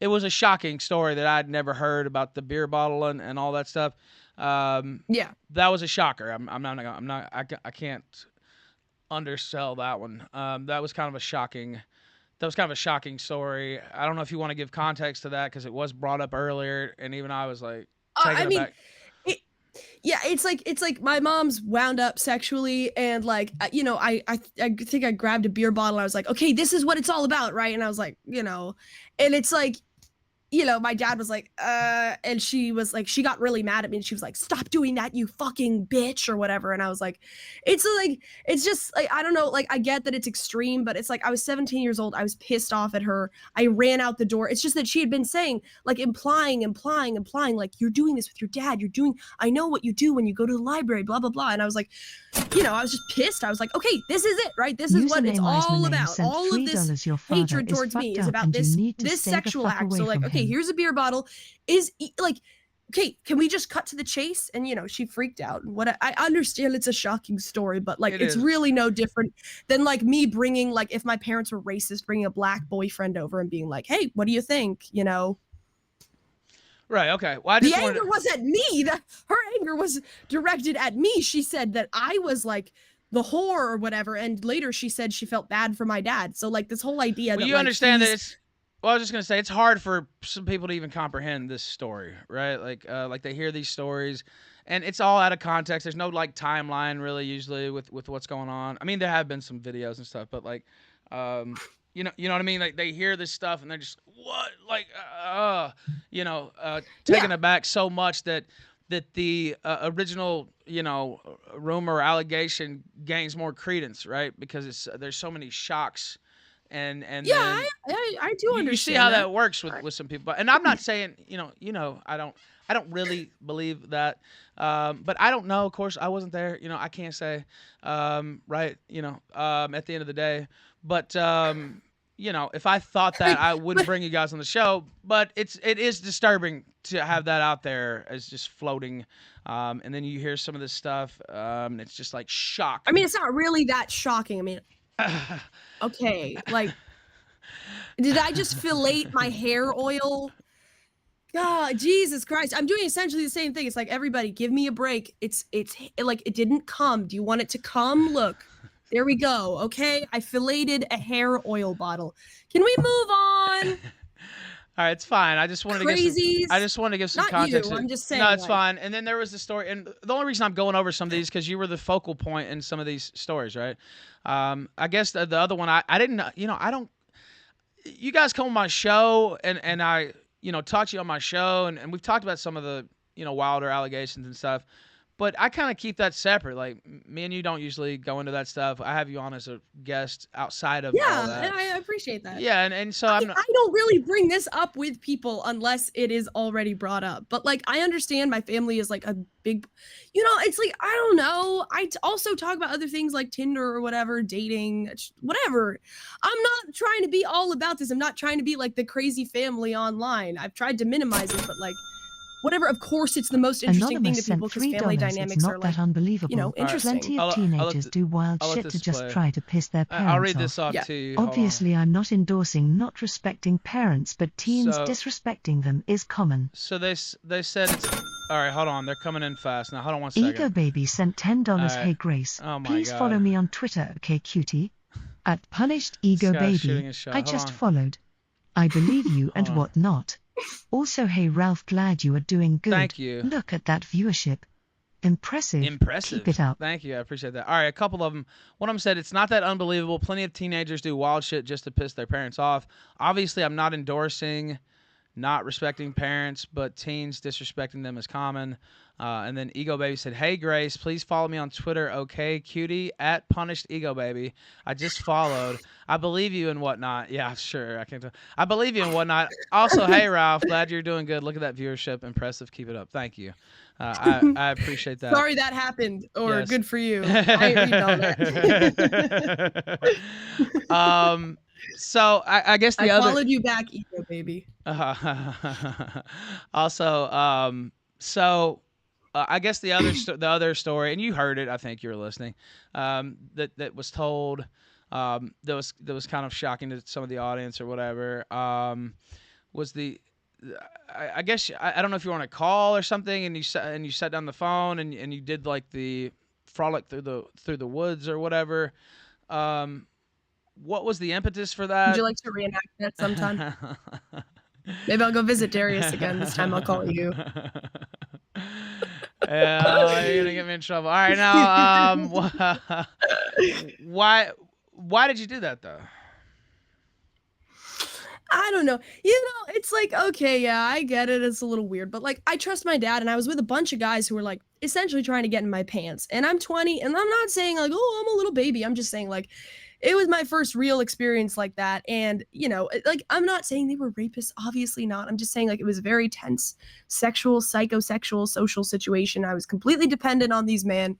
It was a shocking story that I'd never heard about the beer bottle and all that stuff. Yeah, that was a shocker. I can't undersell that one. That was kind of a shocking. That was kind of a shocking story. I don't know if you want to give context to that because it was brought up earlier, and even I was like, it's like my mom's wound up sexually, and like you know, I think I grabbed a beer bottle. And I was like, okay, this is what it's all about, right? And I was like, you know, and it's like, you know, my dad was like, and she was like, she got really mad at me and she was like, stop doing that, you fucking bitch or whatever. And I was like, it's just like, I don't know, like I get that it's extreme, but it's like, I was 17 years old. I was pissed off at her. I ran out the door. It's just that she had been saying, like implying, like, you're doing this with your dad. I know what you do when you go to the library, blah, blah, blah. And I was like, you know, I was just pissed. I was like, okay, this is it, right? This is what it's all about. All of this hatred towards me is about this sexual act. So like, okay, here's a beer bottle. Is like, okay, can we just cut to the chase? And you know, she freaked out. And what I understand, it's a shocking story, but like, it's really no different than like me bringing, like, if my parents were racist, bringing a black boyfriend over and being like, hey, what do you think? You know. Right. Okay. Well, the anger was at me. Her anger was directed at me. She said that I was like the whore or whatever, and later she said she felt bad for my dad. So like this whole idea that you understand that it's. Well, I was just gonna say it's hard for some people to even comprehend this story, right? Like they hear these stories, and it's all out of context. There's no like timeline really usually with what's going on. I mean, there have been some videos and stuff, but like, You know what I mean? Like they hear this stuff and they're just what, like, taken aback so much that the original, rumor or allegation gains more credence, right? Because there's so many shocks, and Yeah, then I do understand. you see how that works with some people. And I'm not saying, I don't really believe that, but I don't know. Of course, I wasn't there. I can't say, right? At the end of the day, but if I thought that, I wouldn't bring you guys on the show. But it is disturbing to have that out there as just floating, and then you hear some of this stuff, and it's just like shock. I mean, it's not really that shocking. I mean, okay, like, did I just fillet my hair oil? God, Jesus Christ. I'm doing essentially the same thing. It's like, everybody, give me a break. It's like, it didn't come. Do you want it to come? Look, there we go. Okay. I filleted a hair oil bottle. Can we move on? All right, it's fine. I just wanted to give some Not context. you, I'm just saying, No, it's like- fine. And then there was the story, and the only reason I'm going over some of these because you were the focal point in some of these stories, right? I guess the other one, I didn't, I don't. You guys come on my show, and I, talk to you on my show, and we've talked about some of the, wilder allegations and stuff. But I kind of keep that separate. Like, me and you don't usually go into that stuff. I have you on as a guest outside of all that. Yeah, and I appreciate that. Yeah, and so I don't really bring this up with people unless it is already brought up. But like, I understand my family is like a big, it's like, I don't know. I also talk about other things like Tinder or whatever, dating, whatever. I'm not trying to be all about this. I'm not trying to be like the crazy family online. I've tried to minimize it, but like, whatever. Of course, it's the most interesting Anonymous thing to people sent because family $3. dynamics It's not are like, that unbelievable. interesting. Plenty of teenagers do wild I'll let shit to this just play. try to piss their parents I'll read this off Yeah. to you. Hold on. Obviously, I'm not endorsing not respecting parents, but teens So- disrespecting them is common. So they said it's all right. Hold on, they're coming in fast now. Hold on one second. Ego Baby sent $10. All right. Hey Grace, Oh my please God. follow me on Twitter, okay cutie? At Punished Ego This guy's shooting Baby. his shot. I Hold just on. followed. I believe you and Hold on. whatnot. Also, hey Ralph, glad you are doing good. Thank you. Look at that viewership. Impressive. Impressive. Keep it up. Thank you. I appreciate that. All right, a couple of them. One of them said, it's not that unbelievable. Plenty of teenagers do wild shit just to piss their parents off. Obviously, I'm not endorsing not respecting parents, but teens disrespecting them is common. And then Ego Baby said, hey, Grace, please follow me on Twitter, okay, cutie, at Punished Ego Baby. I just followed. I believe you and whatnot. Yeah, sure. I can't tell. I believe you and whatnot. Also, hey, Ralph, glad you're doing good. Look at that viewership. Impressive. Keep it up. Thank you. I appreciate that. Sorry that happened, or Yes. good for you. I ain't reading all that. So I guess the I other. followed you back, Ego Baby. Also, I guess the other story, and you heard it. I think you were listening. That was told. That was kind of shocking to some of the audience or whatever. Was the. I guess I don't know if you were on a call or something, and you sat down the phone and you did like the frolic through the woods or whatever. What was the impetus for that? Would you like to reenact that sometime? Maybe I'll go visit Darius again. This time I'll call you. Yeah, you're gonna get me in trouble. All right, now, why did you do that though? I don't know. It's like, okay, yeah, I get it. It's a little weird, but like, I trust my dad, and I was with a bunch of guys who were like essentially trying to get in my pants. And I'm 20, and I'm not saying like, oh, I'm a little baby. I'm just saying like, it was my first real experience like that. And, like, I'm not saying they were rapists, obviously not. I'm just saying like, it was a very tense sexual, psychosexual, social situation. I was completely dependent on these men,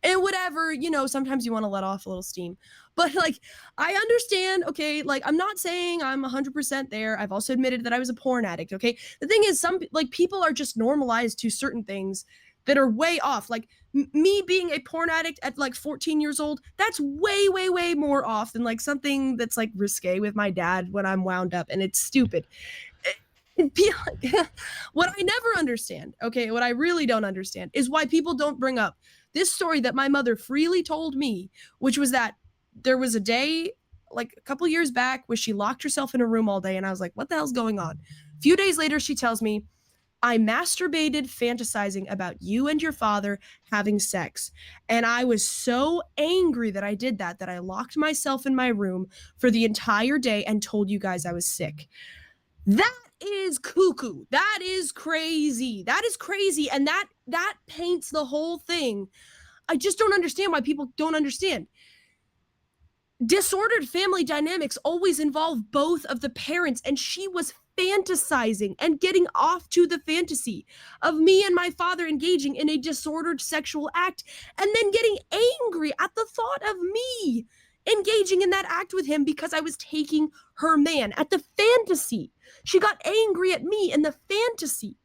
and whatever, sometimes you want to let off a little steam. But like, I understand, okay, like, I'm not saying I'm 100% there. I've also admitted that I was a porn addict, okay? The thing is, some like people are just normalized to certain things that are way off. Like me being a porn addict at like 14 years old, that's way, way, way more off than like something that's like risque with my dad when I'm wound up, and it's stupid. What I never understand, okay, what I really don't understand is why people don't bring up this story that my mother freely told me, which was that there was a day like a couple years back where she locked herself in a room all day, and I was like, what the hell's going on? A few days later, she tells me I masturbated fantasizing about you and your father having sex. And I was so angry that I did that I locked myself in my room for the entire day and told you guys I was sick. That is cuckoo. That is crazy. That is crazy. And that paints the whole thing. I just don't understand why people don't understand. Disordered family dynamics always involve both of the parents, and she was fantasizing and getting off to the fantasy of me and my father engaging in a disordered sexual act and then getting angry at the thought of me engaging in that act with him because I was taking her man at the fantasy. She got angry at me in the fantasy.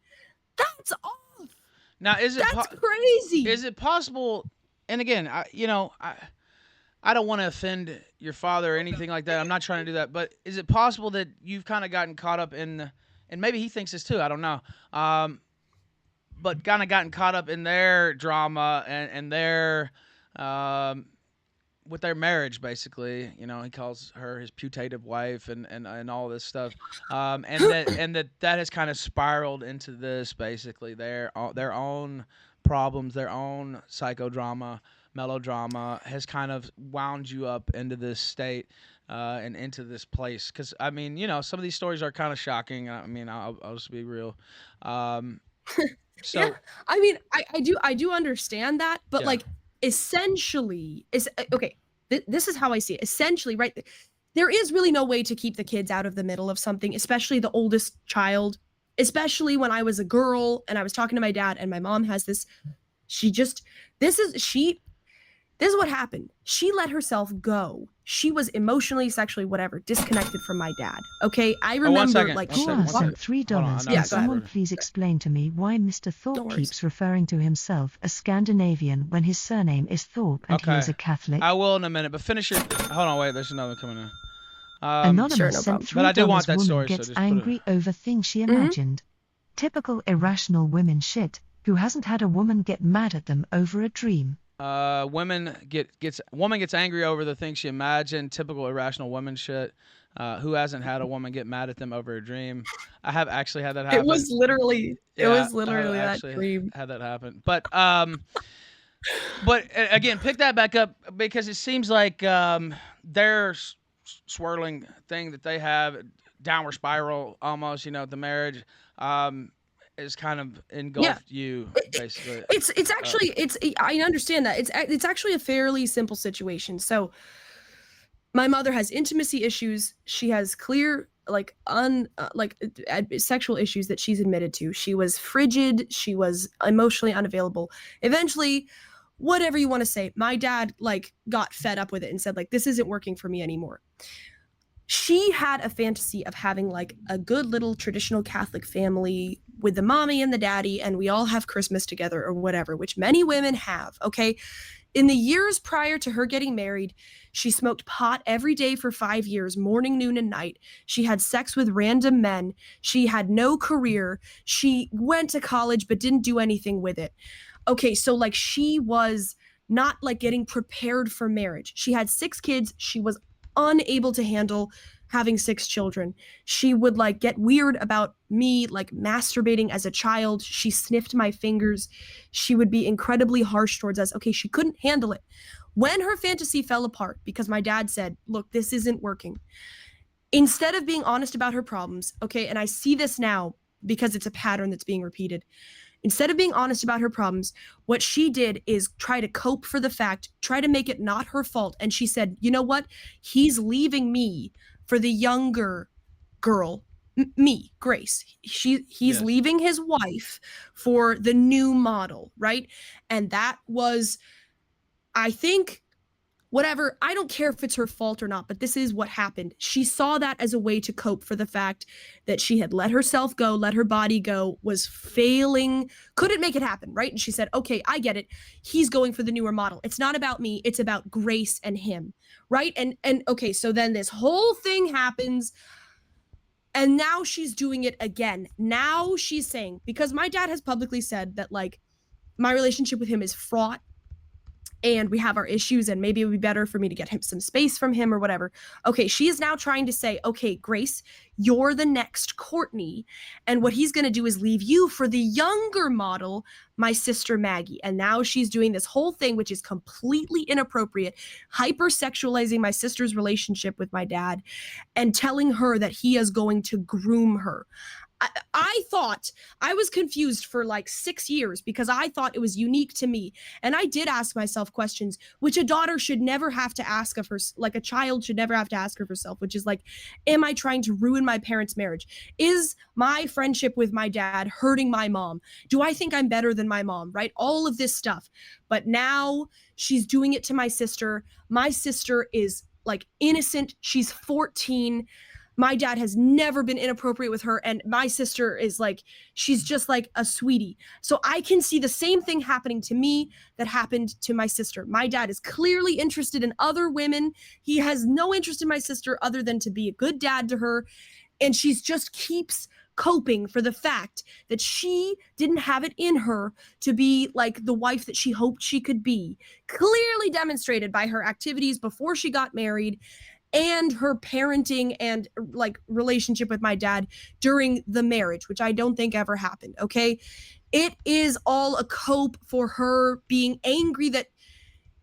That's off. Now, is it That's crazy. Is it possible? And again, I don't want to offend your father or anything like that. I'm not trying to do that. But is it possible that you've kind of gotten caught up in, and maybe he thinks this too, I don't know, but kind of gotten caught up in their drama and their, with their marriage, basically. You know, he calls her his putative wife and all this stuff. And that has kind of spiraled into this, basically, their own problems, their own psychodrama, melodrama has kind of wound you up into this state and into this place. Because, I mean, you know, some of these stories are kind of shocking. I mean, I'll just be real. So, yeah, I mean, I do understand that, but like, essentially, okay, this is how I see it. Essentially, right, there is really no way to keep the kids out of the middle of something, especially the oldest child, especially when I was a girl and I was talking to my dad and my mom has this, this is what happened. She let herself go. She was emotionally, sexually, whatever, disconnected from my dad. Okay, I remember like Gora sent $3. Yeah, Can someone please explain to me why Mr. Thorp keeps referring to himself as Scandinavian when his surname is Thorp and he is a Catholic? I will in a minute, but finish your. Hold on, wait. There's another one coming in. Anonymous sent $3. But I do want that woman story. Gets so angry over things she imagined. Typical irrational women shit. Who hasn't had a woman get mad at them over a dream? Woman gets angry over the things she imagined. Typical irrational woman shit. Who hasn't had a woman get mad at them over a dream? I have actually had that happen. It was literally that dream. Had that happen. But again, pick that back up because it seems like their swirling thing that they have, downward spiral almost. You know, the marriage. Is kind of engulfed you basically. It's actually I understand that it's actually a fairly simple situation. So my mother has intimacy issues. She has clear sexual issues that she's admitted to. She was frigid. She was emotionally unavailable. Eventually, whatever you want to say, my dad got fed up with it and said this isn't working for me anymore. She had a fantasy of having a good little traditional Catholic family with the mommy and the daddy, and we all have Christmas together or whatever, which many women have, okay? In the years prior to her getting married, she smoked pot every day for 5 years, morning, noon, and night. She had sex with random men. She had no career. She went to college but didn't do anything with it. Okay, so she was not getting prepared for marriage. She had 6 kids. She was unable to handle having 6 children. She would get weird about me masturbating as a child. She sniffed my fingers. She would be incredibly harsh towards us. Okay, she couldn't handle it. When her fantasy fell apart because my dad said, look, this isn't working. Instead of being honest about her problems, okay, and I see this now because it's a pattern that's being repeated. Instead of being honest about her problems, what she did is try to cope for the fact, try to make it not her fault. And she said, you know what? He's leaving me for the younger girl, me, Grace. He's leaving his wife for the new model, right? And that was, I think, whatever, I don't care if it's her fault or not, but this is what happened. She saw that as a way to cope for the fact that she had let herself go, let her body go, was failing, couldn't make it happen, right? And she said, okay, I get it. He's going for the newer model. It's not about me. It's about Grace and him, right? And okay, so then this whole thing happens, and now she's doing it again. Now she's saying, because my dad has publicly said that my relationship with him is fraught, and we have our issues, and maybe it would be better for me to get him some space from him or whatever. Okay, she is now trying to say, okay, Grace, you're the next Courtney, and what he's going to do is leave you for the younger model, my sister Maggie. And now she's doing this whole thing, which is completely inappropriate, hypersexualizing my sister's relationship with my dad and telling her that he is going to groom her. I thought, I was confused for like 6 years because I thought it was unique to me. And I did ask myself questions, which a daughter should never have to ask of her, like a child should never have to ask of herself, which is like, am I trying to ruin my parents' marriage? Is my friendship with my dad hurting my mom? Do I think I'm better than my mom, right? All of this stuff. But now she's doing it to my sister. My sister is like innocent. She's 14. My dad has never been inappropriate with her, and my sister is like, she's just like a sweetie. So I can see the same thing happening to me that happened to my sister. My dad is clearly interested in other women. He has no interest in my sister other than to be a good dad to her, and she's just keeps coping for the fact that she didn't have it in her to be like the wife that she hoped she could be, clearly demonstrated by her activities before she got married and her parenting and like relationship with my dad during the marriage, which I don't think ever happened. Okay. It is all a cope for her being angry that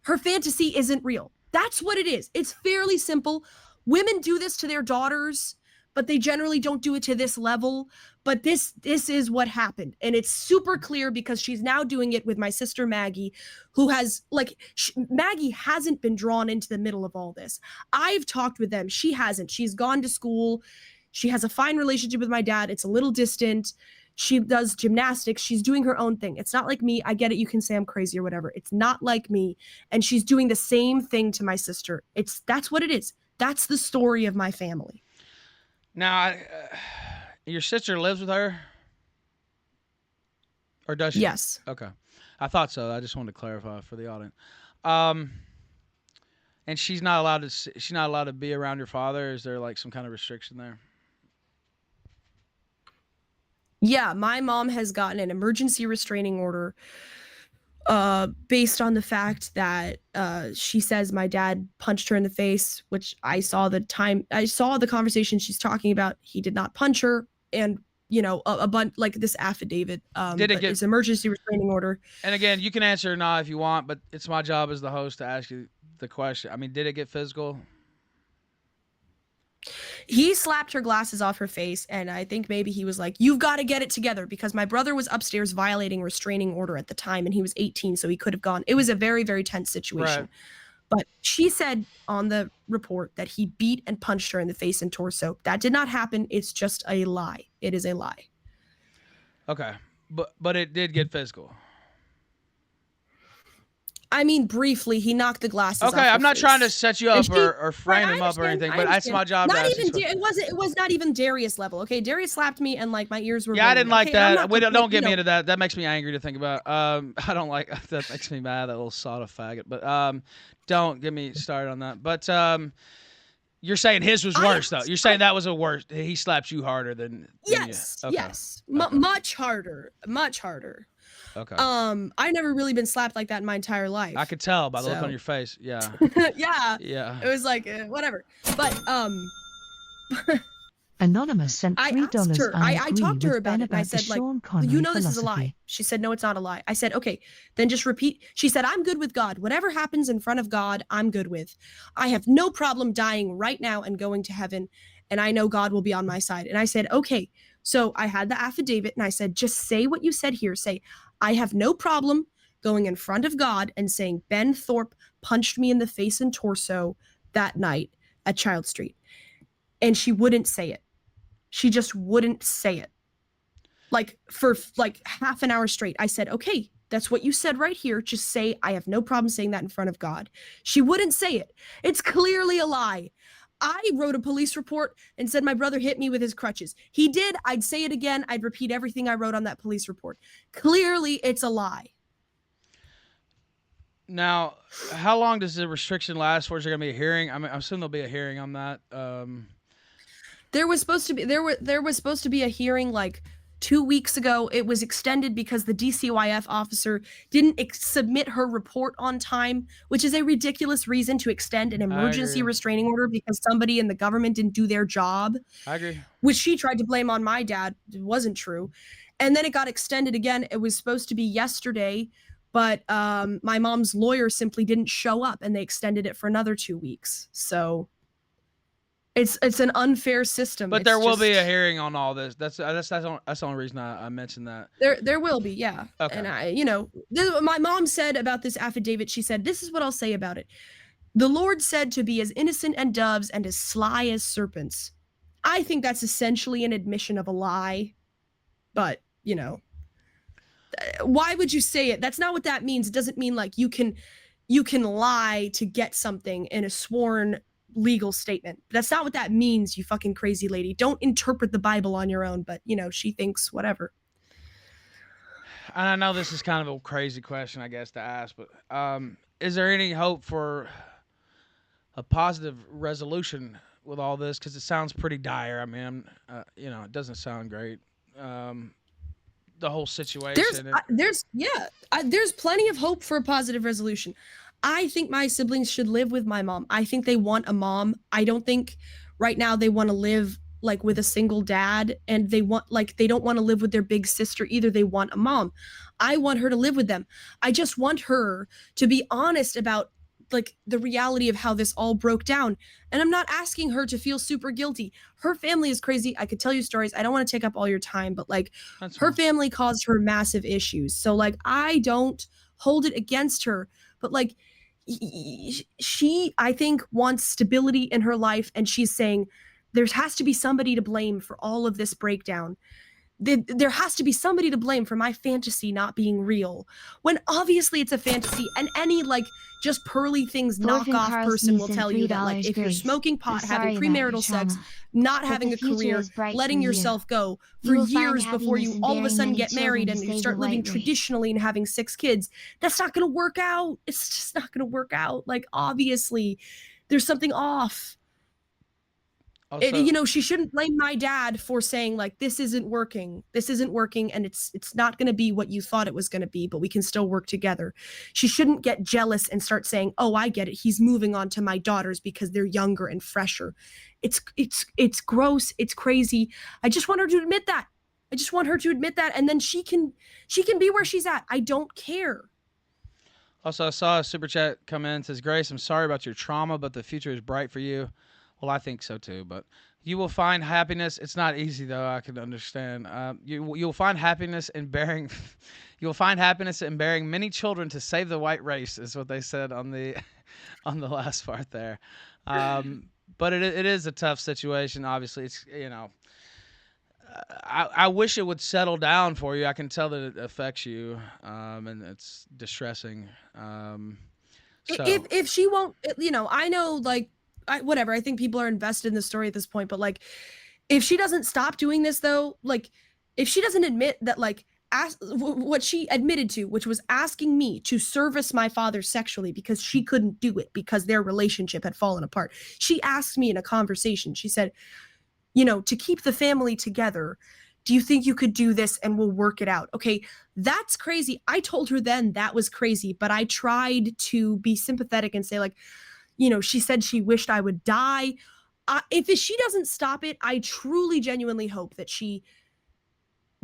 her fantasy isn't real. That's what it is. It's fairly simple. Women do this to their daughters, but they generally don't do it to this level. But this is what happened. And it's super clear because she's now doing it with my sister Maggie, who has like, Maggie hasn't been drawn into the middle of all this. I've talked with them. She hasn't. She's gone to school. She has a fine relationship with my dad. It's a little distant. She does gymnastics. She's doing her own thing. It's not like me. I get it. You can say I'm crazy or whatever. It's not like me. And she's doing the same thing to my sister. That's what it is. That's the story of my family. Now, your sister lives with her? Or does she? Yes. Okay. I thought so. I just wanted to clarify for the audience. And she's not allowed to be around your father? Is there like some kind of restriction there? Yeah, my mom has gotten an emergency restraining order based on the fact that she says my dad punched her in the face, which I saw the conversation she's talking about. He did not punch her, and you know, a bunch like this affidavit. Did it get his emergency restraining order? And again, you can answer or not if you want, but it's my job as the host to ask you the question. I mean, did it get physical? He slapped her glasses off her face, and I think maybe he was like, you've got to get it together, because my brother was upstairs violating restraining order at the time, and he was 18, so he could have gone. It was a very, very tense situation. Right. But she said on the report that he beat and punched her in the face and torso. That did not happen. It's just a lie. It is a lie. Okay. But it did get physical. I mean, briefly, he knocked the glasses off. Okay, I'm not face. trying to set you up or frame him up or anything, but that's my job. Not even it was not even Darius level. Okay, Darius slapped me and like my ears were. Yeah, I didn't like that. Don't get me into that. That makes me angry to think about. I don't like that. Makes me mad. That little soda faggot. But don't get me started on that. But you're saying his was worse though. You're saying that was a worse. He slapped you harder than. Yes. Okay. Yes. Much harder. Much harder. Okay. I never really been slapped like that in my entire life. I could tell by the look on your face. Yeah. Yeah. Yeah. It was like whatever. But Anonymous sent $3. I talked to her about it, and I said, like, you know this is a lie. philosophy. She said, no, it's not a lie. I said, okay, then just repeat. She said, I'm good with God. Whatever happens in front of God, I'm good with. I have no problem dying right now and going to heaven, and I know God will be on my side. And I said, okay. So I had the affidavit, and I said, just say what you said here. Say, I have no problem going in front of God and saying Ben Thorp punched me in the face and torso that night at Child Street. And she wouldn't say it. She just wouldn't say it. Like for like half an hour straight. I said, okay, that's what you said right here. Just say, I have no problem saying that in front of God. She wouldn't say it. It's clearly a lie. I wrote a police report and said my brother hit me with his crutches. He did. I'd say it again. I'd repeat everything I wrote on that police report. Clearly, it's a lie. Now, how long does the restriction last for? Is there going to be a hearing? I mean, I'm assuming there'll be a hearing on that. There was supposed to be a hearing like 2 weeks ago. It was extended because the DCYF officer didn't submit her report on time, which is a ridiculous reason to extend an emergency restraining order because somebody in the government didn't do their job. I agree. Which she tried to blame on my dad. It wasn't true. And then it got extended again. It was supposed to be yesterday, but my mom's lawyer simply didn't show up, and they extended it for another 2 weeks. So it's an unfair system. But there will be a hearing on all this. That's the only reason I mentioned that. There will be, yeah. Okay. And my mom said about this affidavit, she said, this is what I'll say about it. The Lord said to be as innocent as doves and as sly as serpents. I think that's essentially an admission of a lie. But, why would you say it? That's not what that means. It doesn't mean like you can lie to get something in a sworn legal statement. That's not what that means, you fucking crazy lady. Don't interpret the Bible on your own, but she thinks whatever. And I know this is kind of a crazy question, I guess, to ask, but is there any hope for a positive resolution with all this? Because it sounds pretty dire. I mean, it doesn't sound great. The whole situation. There's plenty of hope for a positive resolution. I think my siblings should live with my mom. I think they want a mom. I don't think right now they want to live like with a single dad, and they don't want to live with their big sister either. They want a mom. I want her to live with them. I just want her to be honest about like the reality of how this all broke down. And I'm not asking her to feel super guilty. Her family is crazy. I could tell you stories. I don't want to take up all your time, but like her family caused her massive issues. So like, I don't hold it against her, but like she, I think, wants stability in her life. And she's saying there has to be somebody to blame for all of this breakdown. There has to be somebody to blame for my fantasy not being real, when obviously it's a fantasy. And any like just pearly things knockoff person will tell you that like if you're smoking pot, having premarital sex, not having a career, letting yourself go for years before you all of a sudden get married and you start living traditionally and having 6 kids, that's not going to work out. It's just not going to work out. Like obviously there's something off. Also, she shouldn't blame my dad for saying like this isn't working, and it's not going to be what you thought it was going to be, but we can still work together. She shouldn't get jealous and start saying, oh, I get it, he's moving on to my daughters because they're younger and fresher. It's gross, it's crazy. I just want her to admit that. And then she can be where she's at. I don't care. Also, I saw a super chat come in. It says, Grace, I'm sorry about your trauma, but the future is bright for you. Well, I think so too, but you will find happiness. It's not easy though. I can understand. You'll find happiness in bearing. You'll find happiness in bearing many children to save the white race, is what they said on the last part there. But it is a tough situation. Obviously, it's I wish it would settle down for you. I can tell that it affects you, and it's distressing. So. If she won't, I know like. Whatever, I think people are invested in the story at this point, but like if she doesn't stop doing this though, like if she doesn't admit that like what she admitted to, which was asking me to service my father sexually because she couldn't do it because their relationship had fallen apart. She asked me in a conversation, she said, to keep the family together, do you think you could do this and we'll work it out? Okay, that's crazy. I told her then that was crazy, but I tried to be sympathetic and say like, she said she wished I would die. If she doesn't stop it, I truly, genuinely hope that she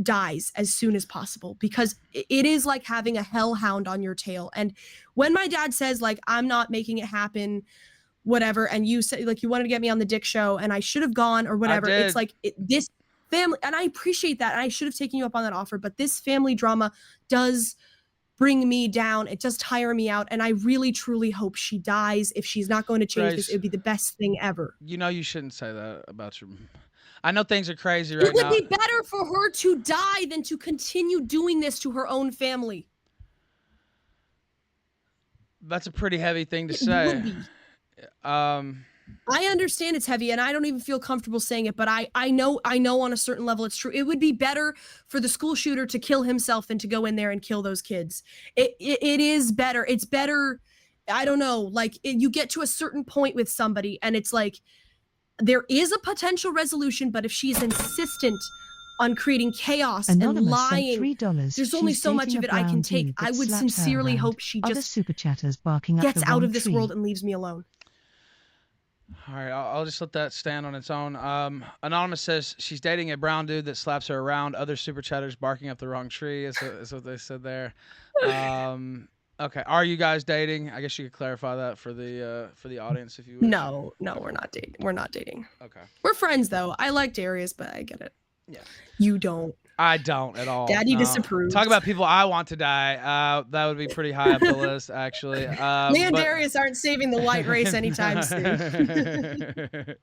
dies as soon as possible, because it is like having a hellhound on your tail. And when my dad says like, I'm not making it happen, whatever, and you said like you wanted to get me on the Dick Show and I should have gone or whatever, it's like this family, and I appreciate that, and I should have taken you up on that offer, but this family drama does bring me down. It does tire me out, and I really truly hope she dies. If she's not going to change this, it would be the best thing ever. You shouldn't say that about your. I know things are crazy right now. It would be better for her to die than to continue doing this to her own family. That's a pretty heavy thing to say. I understand it's heavy, and I don't even feel comfortable saying it, but I know on a certain level it's true. It would be better for the school shooter to kill himself than to go in there and kill those kids. It is better. It's better. I don't know. Like you get to a certain point with somebody, and it's like there is a potential resolution, but if she's insistent on creating chaos Anonymous and lying. sent $3. There's only She's so much dating of a it I can brown take. dude that I would slaps her sincerely around. hope she Other just super chatters barking up gets the out wrong of this tree. world and leaves me alone. All right, I'll just let that stand on its own. Anonymous says she's dating a brown dude that slaps her around. Other super chatters barking up the wrong tree is what they said there. Okay, are you guys dating? I guess you could clarify that for the audience if you wish. No, we're not dating. We're not dating. Okay. We're friends though. I like Darius, but I get it. Yeah. You don't. I don't at all. Daddy no. disapproves. Talk about people I want to die. That would be pretty high up the list, actually. Me and Darius aren't saving the white race anytime soon. Me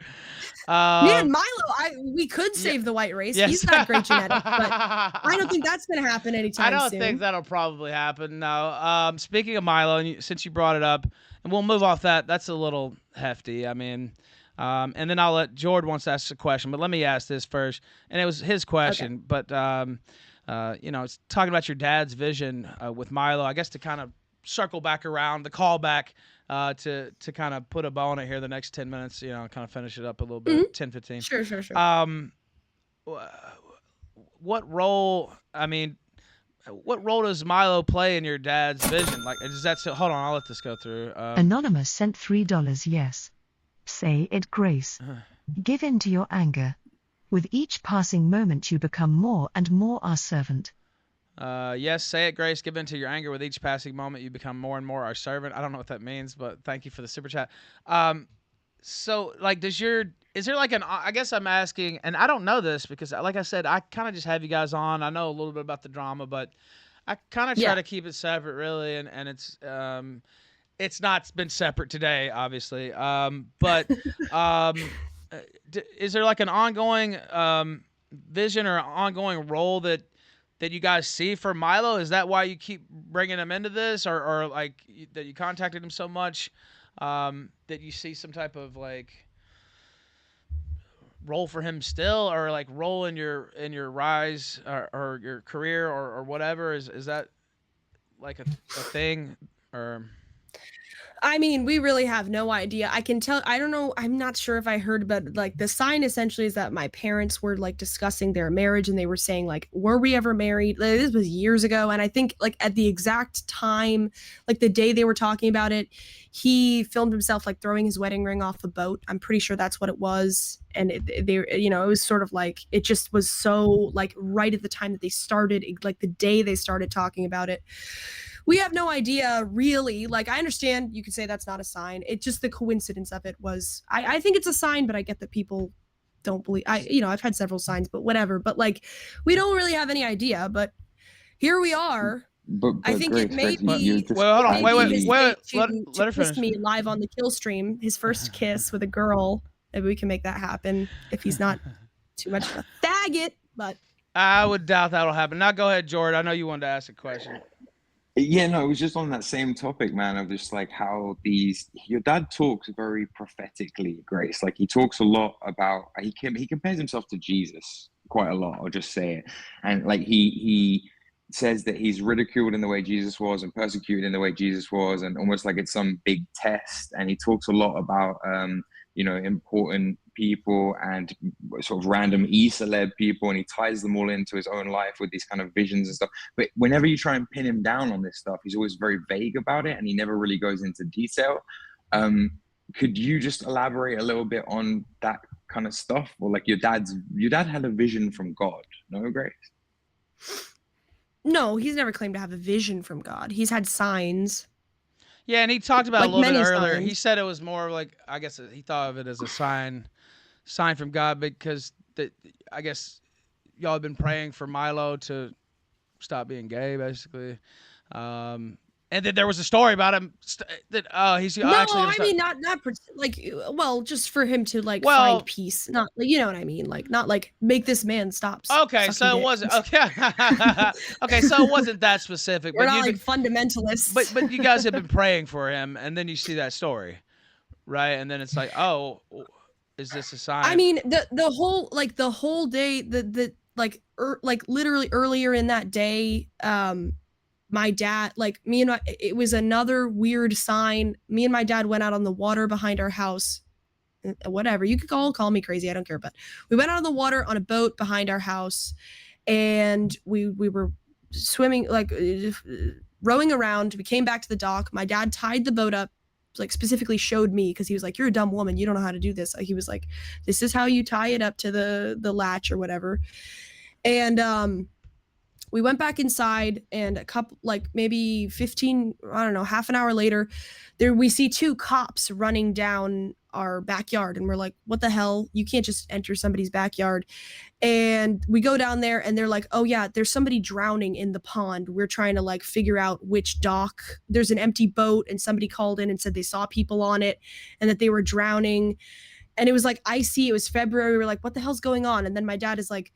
and Milo, we could save the white race. Yes. He's got great genetics, but I don't think that's going to happen anytime soon. I don't think that'll probably happen. No. Speaking of Milo, and since you brought it up, and we'll move off that. That's a little hefty. I mean, and then I'll let Jord wants to ask a question, but let me ask this first. And it was his question, but it's talking about your dad's vision with Milo. I guess to kind of circle back around the callback to kind of put a bow on it here the next 10 minutes. Kind of finish it up a little bit. 10, 15. Sure. What role? I mean, what role does Milo play in your dad's vision? Like, does that still? Hold on, I'll let this go through. Anonymous sent $3. Yes. Say it, Grace. Give in to your anger. With each passing moment you become more and more our servant. Yes, say it, Grace. Give in to your anger. With each passing moment you become more and more our servant. I don't know what that means, but thank you for the super chat. So, like, is there like I guess I'm asking, and I don't know this because, like I said, I kind of just have you guys on. I know a little bit about the drama, but I kind of try to keep it separate, really, and it's not been separate today, obviously. But is there like an ongoing vision or ongoing role that you guys see for Milo? Is that why you keep bringing him into this, or like that you contacted him so much that you see some type of like role for him still, or like role in your rise or your career or whatever? Is that like a thing or? I mean, we really have no idea. I can tell, I don't know, I'm not sure if I heard, but like the sign essentially is that my parents were like discussing their marriage and they were saying like, were we ever married? Like, this was years ago. And I think like at the exact time, like the day they were talking about it, he filmed himself like throwing his wedding ring off a boat. I'm pretty sure that's what it was. And it was sort of like, it just was so like right at the time that they started, like the day they started talking about it. We have no idea, really. Like, I understand you could say that's not a sign. It's just the coincidence of it was, I think it's a sign, but I get that people don't believe. I've had several signs, but whatever. But like, we don't really have any idea. But here we are. But I think Grace, it may Grace, be. Well, hold on, wait. Let her finish. Me live on the Killstream, his first kiss with a girl. Maybe we can make that happen if he's not too much of a faggot. But I would doubt that'll happen. Now go ahead, Jordan. I know you wanted to ask a question. Yeah, no, it was just on that same topic, man, of just like how your dad talks very prophetically, Grace. Like he talks a lot about, he compares himself to Jesus quite a lot, I'll just say it. And like he says that he's ridiculed in the way Jesus was and persecuted in the way Jesus was, and almost like it's some big test. And he talks a lot about, important people and sort of random e-celeb people, and he ties them all into his own life with these kind of visions and stuff. But whenever you try and pin him down on this stuff, he's always very vague about it and he never really goes into detail. Could you just elaborate a little bit on that kind of stuff? Or like your dad had a vision from God, no, Grace? No, he's never claimed to have a vision from God. He's had signs. Yeah, and he talked about Like a little bit many earlier. signs. He said it was more like, I guess he thought of it as a sign from God, because I guess y'all have been praying for Milo to stop being gay, basically. And then there was a story about him that he's No, actually. I mean not like, well, just for him to like Well- find peace, not like, you know what I mean, like not like make this man stop. Okay, sucking so it dick. wasn't okay. Okay, so it wasn't that specific. We're but not you've like fundamentalists. But you guys have been praying for him, and then you see that story, right? And then it's like, oh, is this a sign? I mean, the whole day, like literally earlier in that day, my dad, it was another weird sign. Me and my dad went out on the water behind our house whatever. You could all call me crazy. I don't care. But we went out on the water on a boat behind our house, and we were swimming, like rowing around. We came back to the dock. My dad tied the boat up, like specifically showed me, because he was like, "You're a dumb woman. You don't know how to do this." He was like, "This is how you tie it up to the latch or whatever." And we went back inside, and a couple, like maybe 15, I don't know, half an hour later, there we see two cops running down our backyard, and we're like, "What the hell? You can't just enter somebody's backyard." And we go down there, and they're like, "Oh yeah, there's somebody drowning in the pond. We're trying to like figure out which dock. There's an empty boat, and somebody called in and said they saw people on it and that they were drowning." And it was like icy. It was February. We were like, "What the hell's going on?" And then my dad is like,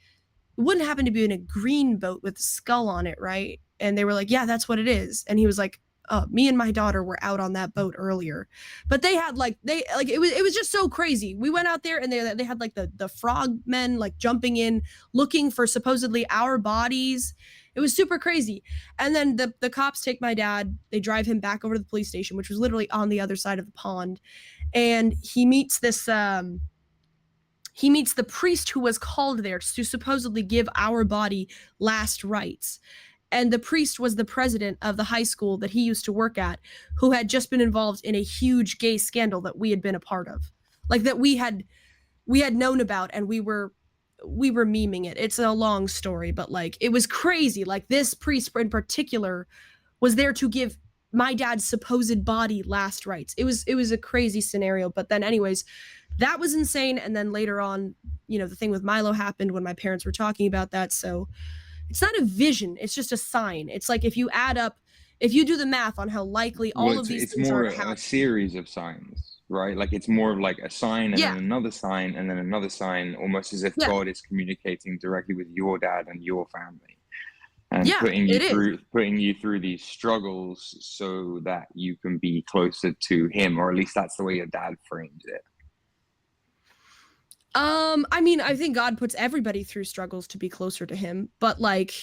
"It wouldn't happen to be in a green boat with a skull on it, right?" And they were like, "Yeah, that's what it is." And he was like, "Me and my daughter were out on that boat earlier." But they had it was just so crazy. We went out there, and they had like the frog men like jumping in, looking for supposedly our bodies. It was super crazy. And then the cops take my dad, they drive him back over to the police station, which was literally on the other side of the pond. And he meets the priest who was called there to supposedly give our body last rites. And the priest was the president of the high school that he used to work at, who had just been involved in a huge gay scandal that we had been a part of. Like that we had known about, and we were memeing it. It's a long story, but like it was crazy. Like this priest in particular was there to give my dad's supposed body last rites. It was a crazy scenario. But then anyways, that was insane. And then later on, the thing with Milo happened when my parents were talking about that. So it's not a vision, it's just a sign. It's like if you do the math on how likely all of these things are to happen. It's more a series of signs, right? Like it's more of like a sign and then another sign and then another sign, almost as if God is communicating directly with your dad and your family. And putting you through these struggles so that you can be closer to him, or at least that's the way your dad framed it. I mean, I think God puts everybody through struggles to be closer to him, but like,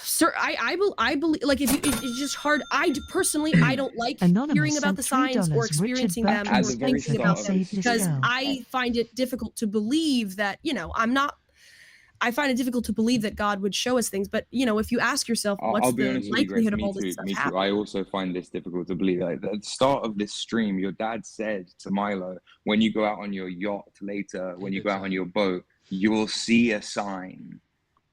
sir, I believe, like, it's just hard. I don't like hearing about the signs or experiencing them or thinking about them, because I find it difficult to believe that, I find it difficult to believe that God would show us things. But, if you ask yourself, what's the likelihood of all this stuff happening? I also find this difficult to believe. Like, at the start of this stream, your dad said to Milo, when you go out on your yacht later, when you go out on your boat, you will see a sign.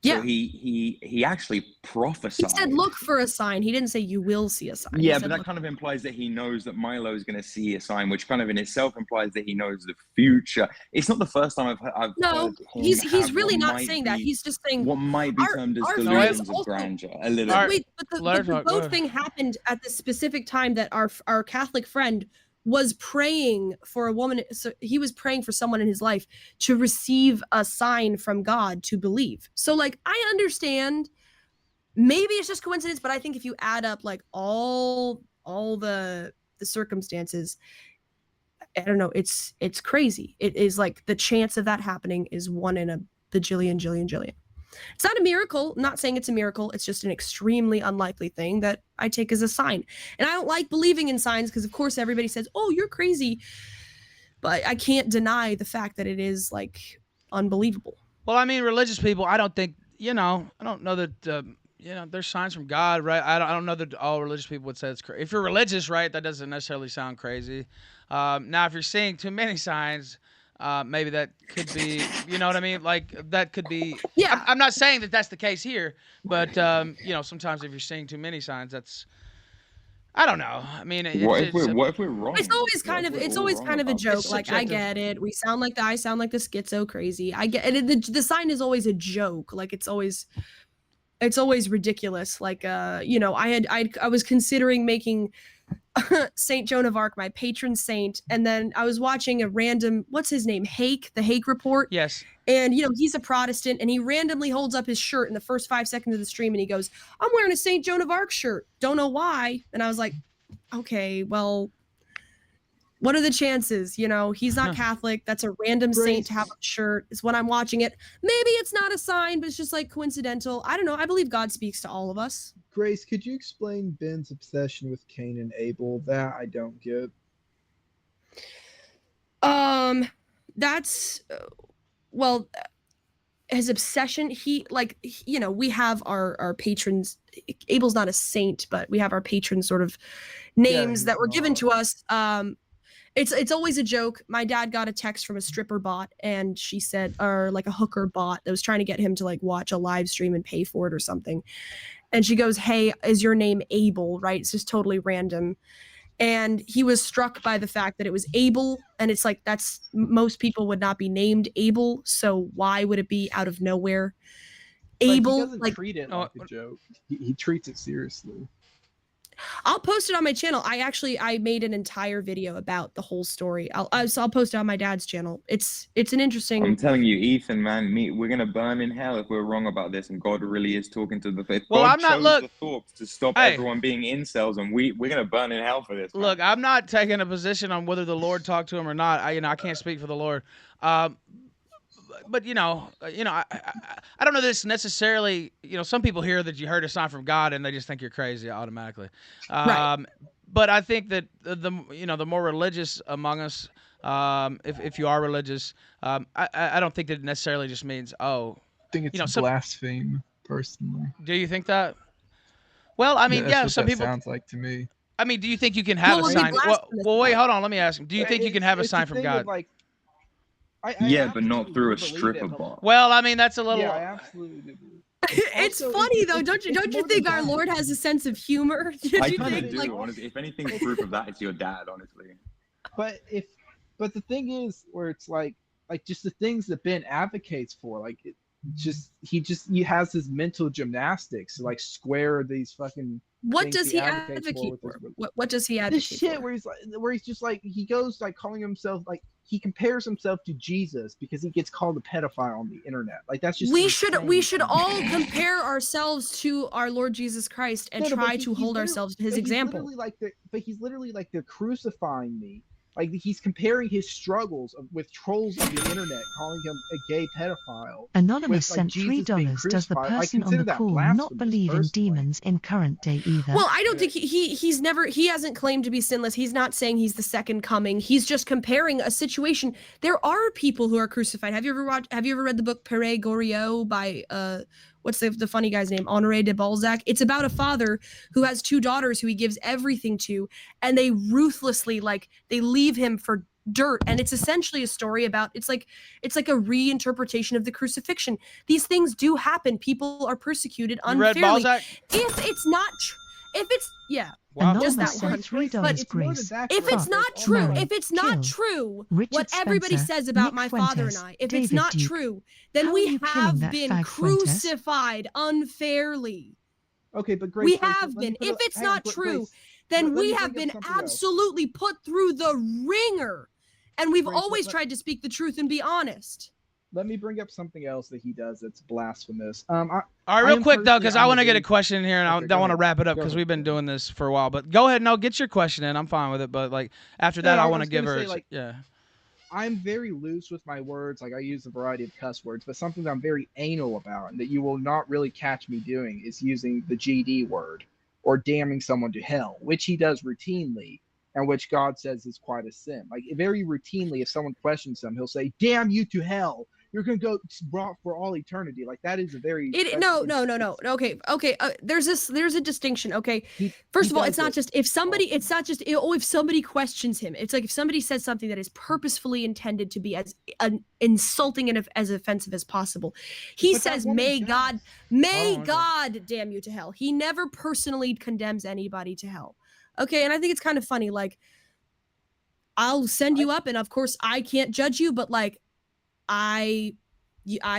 So he actually prophesied. He said, look for a sign. He didn't say you will see a sign. Yeah, but that kind of implies that he knows that Milo is going to see a sign, which kind of in itself implies that he knows the future. It's not the first time I've no, heard him he's really not saying that. He's just saying what might be termed as delusions of grandeur. A little. Wait, but the boat thing happened at the specific time that our Catholic friend was praying for a woman. So he was praying for someone in his life to receive a sign from God to believe. So like, I understand maybe it's just coincidence, but I think if you add up like all the circumstances, I don't know, it's crazy. It is like the chance of that happening is 1 in a bajillion. It's not a miracle. I'm not saying it's a miracle. It's just an extremely unlikely thing that I take as a sign. And I don't like believing in signs because, of course, everybody says, oh, you're crazy. But I can't deny the fact that it is, like, unbelievable. Well, I mean, religious people, I don't think, I don't know that, there's signs from God, right? I don't know that all religious people would say it's crazy. If you're religious, right, that doesn't necessarily sound crazy. Now, if you're seeing too many signs, maybe that could be, you know what I mean? Like that could be, I'm not saying that that's the case here, but sometimes if you're seeing too many signs, that's, I don't know. I mean, what if we're wrong? It's always kind of a joke. Like, I get it. I sound like the schizo crazy. I get it. And the sign is always a joke. Like it's always ridiculous. Like, I was considering making Saint Joan of Arc my patron saint, and then I was watching a random, what's his name, the Hake Report. Yes. And he's a Protestant, and he randomly holds up his shirt in the first 5 seconds of the stream, and he goes, I'm wearing a Saint Joan of Arc shirt, don't know why. And I was like, okay, well, what are the chances? He's not Catholic. That's a random saint to have a shirt. Is when I'm watching it. Maybe it's not a sign, but it's just like coincidental. I don't know. I believe God speaks to all of us. Grace, could you explain Ben's obsession with Cain and Abel? That I don't get. That's well, his obsession. He like you know we have our patrons. Abel's not a saint, but we have our patron sort of names that were given to us. It's always a joke. My dad got a text from a stripper bot, and she said, or like a hooker bot that was trying to get him to like watch a live stream and pay for it or something. And she goes, "Hey, is your name Abel?" Right? It's just totally random. And he was struck by the fact that it was Abel, and it's like most people would not be named Abel, so why would it be out of nowhere? Abel, he doesn't treat it like a joke. He treats it seriously. I'll post it on my channel. I made an entire video about the whole story. I'll post it on my dad's channel. It's an interesting. I'm telling you, Ethan, man, we're gonna burn in hell if we're wrong about this, and God really is talking to the faith. Well, God I'm not chose the Thorps to stop everyone being incels, and we're gonna burn in hell for this. Man. Look, I'm not taking a position on whether the Lord talked to him or not. I can't speak for the Lord. But I don't know this necessarily. Some people hear that you heard a sign from God and they just think you're crazy automatically. Right. But I think that the more religious among us, if you are religious, I don't think that it necessarily just means I think it's blaspheme personally. Do you think that? Well, I mean, that's some what that people sounds like to me. I mean, do you think you can have a sign? Well, wait, hold on. Let me ask him. Do you think you can have a sign from God? Yeah, but not through a stripper bot. Well, I mean, that's a little. Yeah, I absolutely do. It's funny though, don't you think our Lord has a sense of humor? I kind of do. Honestly, if anything, proof of that, it's your dad. Honestly. But the thing is, where it's like just the things that Ben advocates for, like he has his mental gymnastics to like square these fucking. What does he advocate for? What does he advocate for? This shit where he's just like he goes like calling himself like. He compares himself to Jesus because he gets called a pedophile on the internet. Like that's just we should all compare ourselves to our Lord Jesus Christ and try to hold ourselves to his example. He's literally like they're crucifying me. Like he's comparing his struggles with trolls on the internet, calling him a gay pedophile. Anonymous sent $3. Does the person on the call not believe in demons in current day either? Well, I don't think he hasn't claimed to be sinless. He's not saying he's the second coming. He's just comparing a situation. There are people who are crucified. Have you ever read the book Pere Goriot by what's the funny guy's name? Honoré de Balzac. It's about a father who has two daughters who he gives everything to, and they ruthlessly they leave him for dirt. And it's essentially a story about it's like a reinterpretation of the crucifixion. These things do happen. People are persecuted unfairly. You read Balzac? If it's not Wow. Just that one. But if it's not true, what everybody says about my father and I, if it's not true, then we have been crucified unfairly. Okay, but Grace, we have been. If it's not true, then we have been absolutely put through the ringer, and we've always tried to speak the truth and be honest. Let me bring up something else that he does that's blasphemous. All right, real quick though, because I want to get a question in here, and I don't want to wrap it up because we've been doing this for a while. But go ahead, no, get your question in. I'm fine with it. But after that, I want to give her. I'm very loose with my words. Like I use a variety of cuss words, but something that I'm very anal about, and that you will not really catch me doing, is using the GD word or damning someone to hell, which he does routinely, and which God says is quite a sin. Like very routinely, if someone questions him, he'll say, "Damn you to hell. You're gonna go for all eternity." Like that is a very no. Okay. There's a distinction. Okay. First of all, it's not just if somebody questions him. It's like if somebody says something that is purposefully intended to be as insulting and as offensive as possible. He says, "May God damn you to hell." He never personally condemns anybody to hell. Okay, and I think it's kind of funny. Like, I'll send you up, and of course, I can't judge you, but I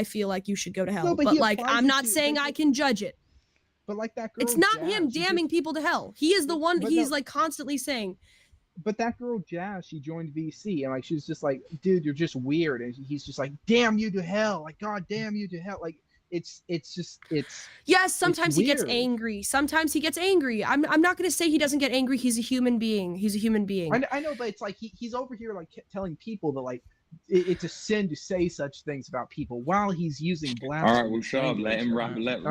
feel like you should go to hell. No, but I'm not saying I can judge it. But like that girl, it's not him damning people to hell. He is the one. He's constantly saying. But that girl Jazz, she joined VC, and she was just like, "Dude, you're just weird," and he's just like, "Damn you to hell!" Like, "God damn you to hell!" Like. It's yes, sometimes he gets angry. Sometimes he gets angry. I'm not going to say he doesn't get angry. He's a human being. I know, but it's like he's over here telling people that it's a sin to say such things about people while he's using blasphemy. All right, well, shut up. Let him wrap. Let him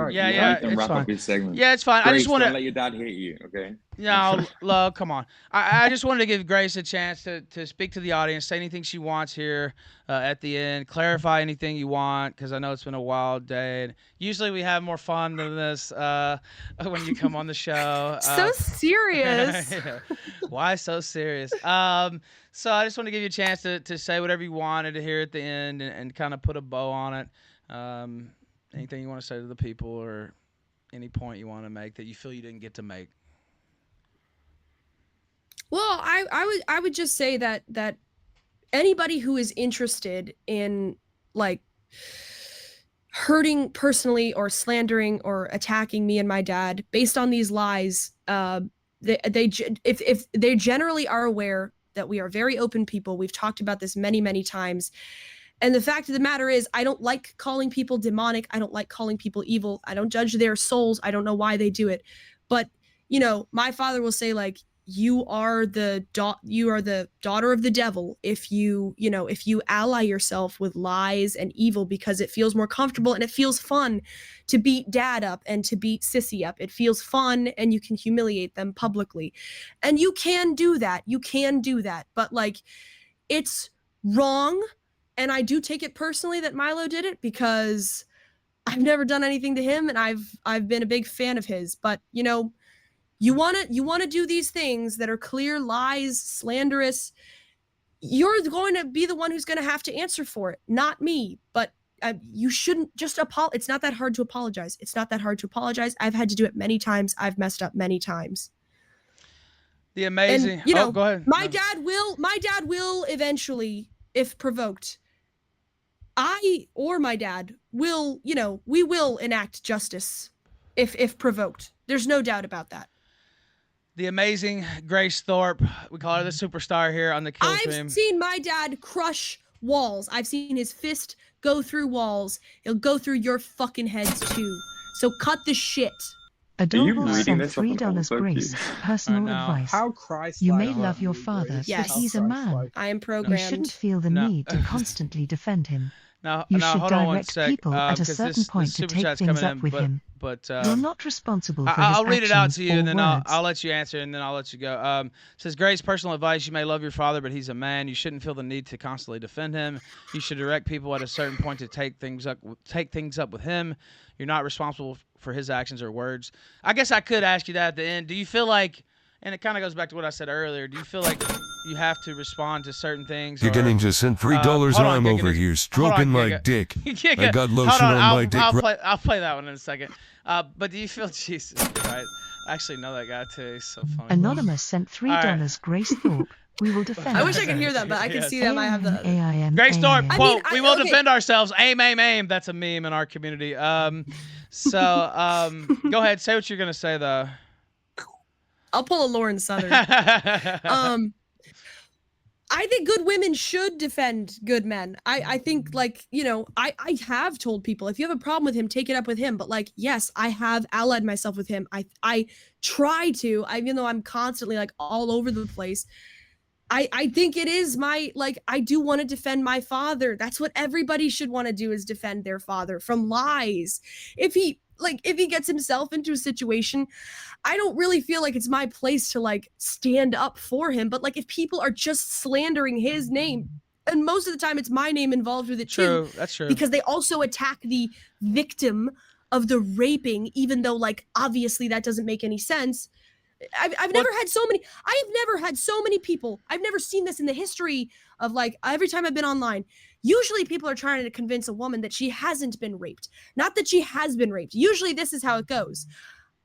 wrap fine. up his segment. Yeah, it's fine. Grace, I just want to let your dad hit you, okay? No, love, come on. I just wanted to give Grace a chance to speak to the audience, say anything she wants here at the end, clarify anything you want, because I know it's been a wild day. And usually we have more fun than this when you come on the show. So serious. Yeah. Why so serious? So I just want to give you a chance to say whatever you wanted to hear at the end and kind of put a bow on it. Anything you want to say to the people or any point you want to make that you feel you didn't get to make. Well, I would just say that anybody who is interested in like hurting personally or slandering or attacking me and my dad based on these lies, if they generally are aware that we are very open people. We've talked about this many times. And the fact of the matter is, I don't like calling people demonic. I don't like calling people evil. I don't judge their souls. I don't know why they do it. But, you know, my father will say, like, you are the daughter of the devil if you ally yourself with lies and evil because it feels more comfortable and it feels fun to beat dad up and to beat sissy up. It feels fun and you can humiliate them publicly. And you can do that. You can do that. But like, it's wrong. And I do take it personally that Milo did it because I've never done anything to him and I've been a big fan of his. But, you know, you want to do these things that are clear lies, slanderous. You're going to be the one who's going to have to answer for it, not me. But you shouldn't just apologize. It's not that hard to apologize. It's not that hard to apologize. I've had to do it many times. I've messed up many times. The amazing. And, you know, go ahead. My dad will eventually, if provoked. I or my dad will, you know, we will enact justice if provoked. There's no doubt about that. The amazing Grace Thorp. We call her the superstar here on the Killstream. I've seen my dad crush walls. I've seen his fist go through walls. He'll go through your fucking heads too. So cut the shit. Adorable sent $3 Grace. Personal advice. How Christ You may love your father, Yes. but he's a man. I am You programmed. shouldn't feel the need to constantly defend him. Now, You now should hold on one direct sec, people at a 'cause certain this point to super take chat's things coming up in, with but- him. But You're not responsible for his I'll read it out to you, actions and then or I'll words. let you answer, and then I'll let you go. It says, Grace, personal advice: you may love your father, but he's a man. You shouldn't feel the need to constantly defend him. You should direct people at a certain point to take things up with him. You're not responsible for his actions or words. I guess I could ask you that at the end. Do you feel like, and it kind of goes back to what I said earlier, do you feel like you have to respond to certain things? You're getting to send $3 and I'm over here stroking my Giga. dick. Giga. I got Hold lotion on I'll, my dick. I'll play that one in a second. But do you feel Jesus Christ? I actually know that guy too. He's so funny. Anonymous sent $3 Grace Thorpe. We will defend I wish I him. could hear that, but I can Yes. see them. I have the. Grace Thorpe, I quote, mean, we will okay. defend ourselves. Aim, aim, aim. That's a meme in our community. Go ahead. Say what you're going to say, though. I'll pull a Lauren Southern. I think good women should defend good men. I think, like, you know, I have told people, if you have a problem with him, take it up with him. But, like, yes, I have allied myself with him. I try to, even though I'm constantly, like, all over the place. I think it is my, like, I do want to defend my father. That's what everybody should want to do, is defend their father from lies. If he gets himself into a situation, I don't really feel like it's my place to, like, stand up for him. But, like, if people are just slandering his name, and most of the time it's my name involved with it too. True, that's true. Because they also attack the victim of the raping, even though, like, obviously that doesn't make any sense. I've never had so many. I have never had so many people. I've never seen this in the history of, like, every time I've been online. Usually people are trying to convince a woman that she hasn't been raped. Not that she has been raped. Usually this is how it goes.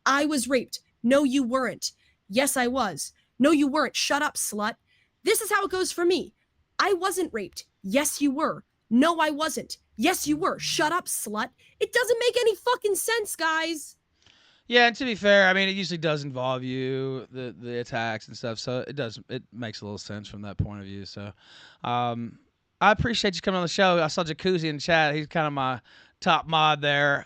I was raped. No, you weren't. Yes, I was. No, you weren't. Shut up, slut. This is how it goes for me. I wasn't raped. Yes, you were. No, I wasn't. Yes, you were. Shut up, slut. It doesn't make any fucking sense, guys. Yeah, and to be fair, I mean, it usually does involve you, the attacks and stuff. So it makes a little sense from that point of view. So I appreciate you coming on the show. I saw Jacuzzi in the chat. He's kind of my top mod there.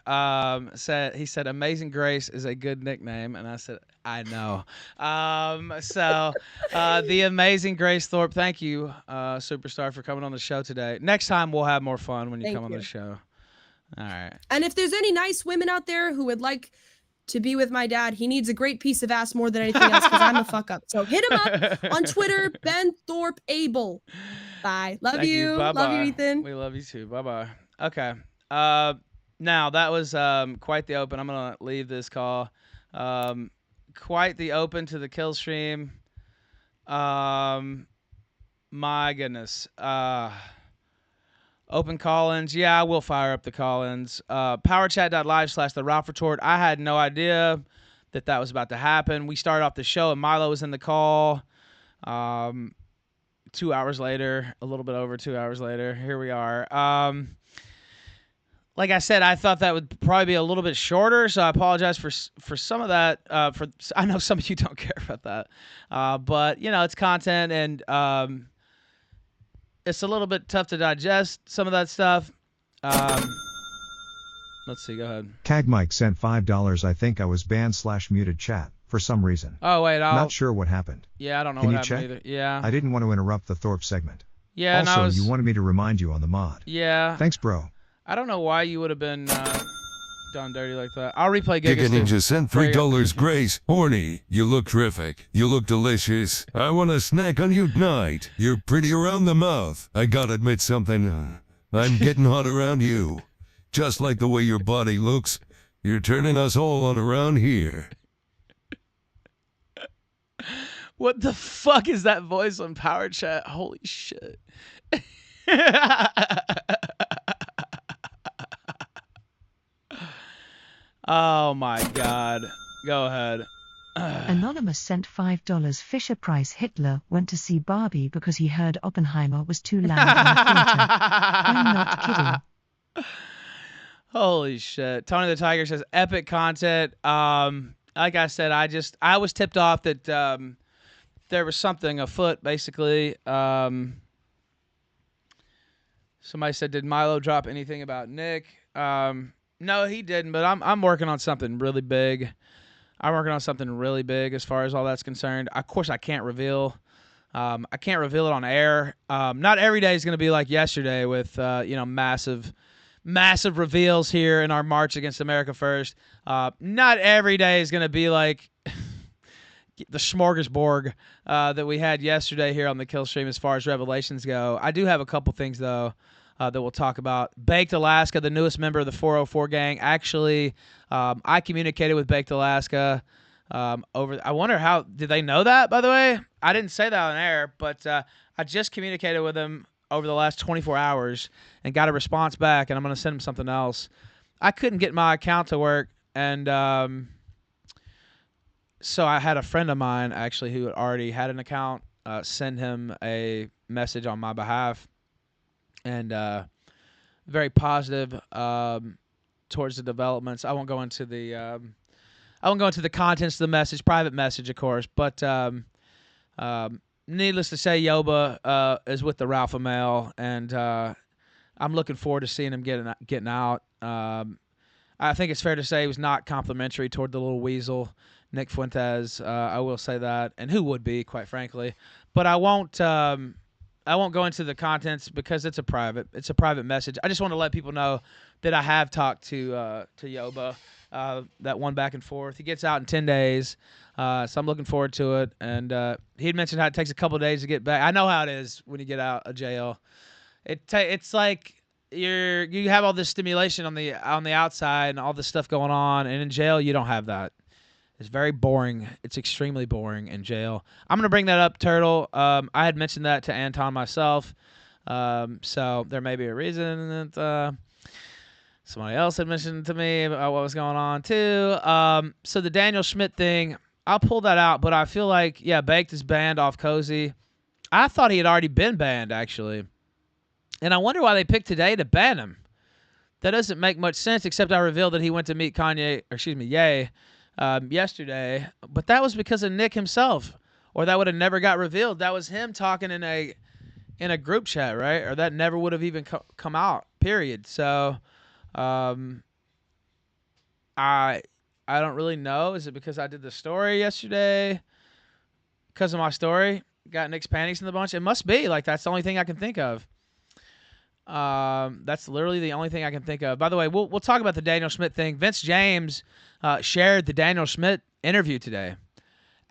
He said, Amazing Grace is a good nickname. And I said, I know. The Amazing Grace Thorpe, thank you, superstar, for coming on the show today. Next time we'll have more fun when you come on the show. All right. And if there's any nice women out there who would like to be with my dad. He needs a great piece of ass more than anything else because I'm a fuck up. So hit him up on Twitter, Ben Thorp Abel. Bye. Love Thank you. Bye-bye. Love you, Ethan. We love you too. Bye-bye. Okay. Now, that was quite the open. I'm going to leave this call. Quite the open to the Killstream. My goodness. Open call-ins. Yeah, I will fire up the call-ins. Powerchat.live/the Ralph Retort. I had no idea that was about to happen. We started off the show and Milo was in the call. 2 hours later, a little bit over 2 hours later, here we are. Like I said, I thought that would probably be a little bit shorter, so I apologize for some of that. I know some of you don't care about that, but it's content, and it's a little bit tough to digest some of that stuff. Let's see. Go ahead. Cag Mike sent $5. I think I was banned/muted chat for some reason. Oh wait, not sure what happened. Yeah, I don't know Can what you happened check? either. Yeah. I didn't want to interrupt the Thorp segment. Yeah. Also, you wanted me to remind you on the mod. Yeah. Thanks, bro. I don't know why you would have been done dirty like that. I'll replay Giga Giga Ninja sent $3. Grace, horny. You look terrific. You look delicious. I want a snack on you tonight. You're pretty around the mouth. I gotta admit something. I'm getting hot around you. Just like the way your body looks. You're turning us all on around here. What the fuck is that voice on Power Chat? Holy shit. Oh my god. Go ahead. Anonymous sent $5. Fisher Price Hitler went to see Barbie because he heard Oppenheimer was too loud in the theater. I'm not kidding. Holy shit. Tony the Tiger says epic content. Like I said, I was tipped off that there was something afoot, basically. Somebody said, did Milo drop anything about Nick? No, he didn't, but I'm working on something really big. I'm working on something really big as far as all that's concerned. Of course, I can't reveal. I can't reveal it on air. Not every day is going to be like yesterday with massive reveals here in our march against America First. Not every day is going to be like the smorgasbord that we had yesterday here on the Killstream as far as revelations go. I do have a couple things, though, that we'll talk about. Baked Alaska, the newest member of the 404 gang. Actually, I communicated with Baked Alaska I wonder how, did they know that, by the way? I didn't say that on air, but I just communicated with them over the last 24 hours and got a response back, and I'm going to send them something else. I couldn't get my account to work, and so I had a friend of mine, actually, who had already had an account, send him a message on my behalf, and very positive towards the developments. I won't go into the contents of the message, private message, of course, but needless to say, Yoba is with the Ralpha Mail, and I'm looking forward to seeing him getting out. I think it's fair to say he was not complimentary toward the little weasel, Nick Fuentes. I will say that, and who would be, quite frankly. But I won't go into the contents because it's a private message. I just want to let people know that I have talked to Yoba. That one back and forth. He gets out in 10 days, so I'm looking forward to it. And he had mentioned how it takes a couple of days to get back. I know how it is when you get out of jail. It's like you have all this stimulation on the outside and all this stuff going on, and in jail you don't have that. It's very boring. It's extremely boring in jail. I'm gonna bring that up, Turtle. I had mentioned that to Anton myself, so there may be a reason that. Somebody else had mentioned to me about what was going on, too. So the Daniel Schmidt thing, I'll pull that out, but I feel like, yeah, Baked is banned off Cozy. I thought he had already been banned, actually. And I wonder why they picked today to ban him. That doesn't make much sense, except I revealed that he went to meet Ye yesterday. But that was because of Nick himself, or that would have never got revealed. That was him talking in a group chat, right? Or that never would have even come out, period. So... I don't really know. Is it because I did the story yesterday? Because of my story? Got Nick's panties in the bunch? It must be. Like, that's the only thing I can think of. That's literally the only thing I can think of. By the way, we'll talk about the Daniel Schmidt thing. Vince James shared the Daniel Schmidt interview today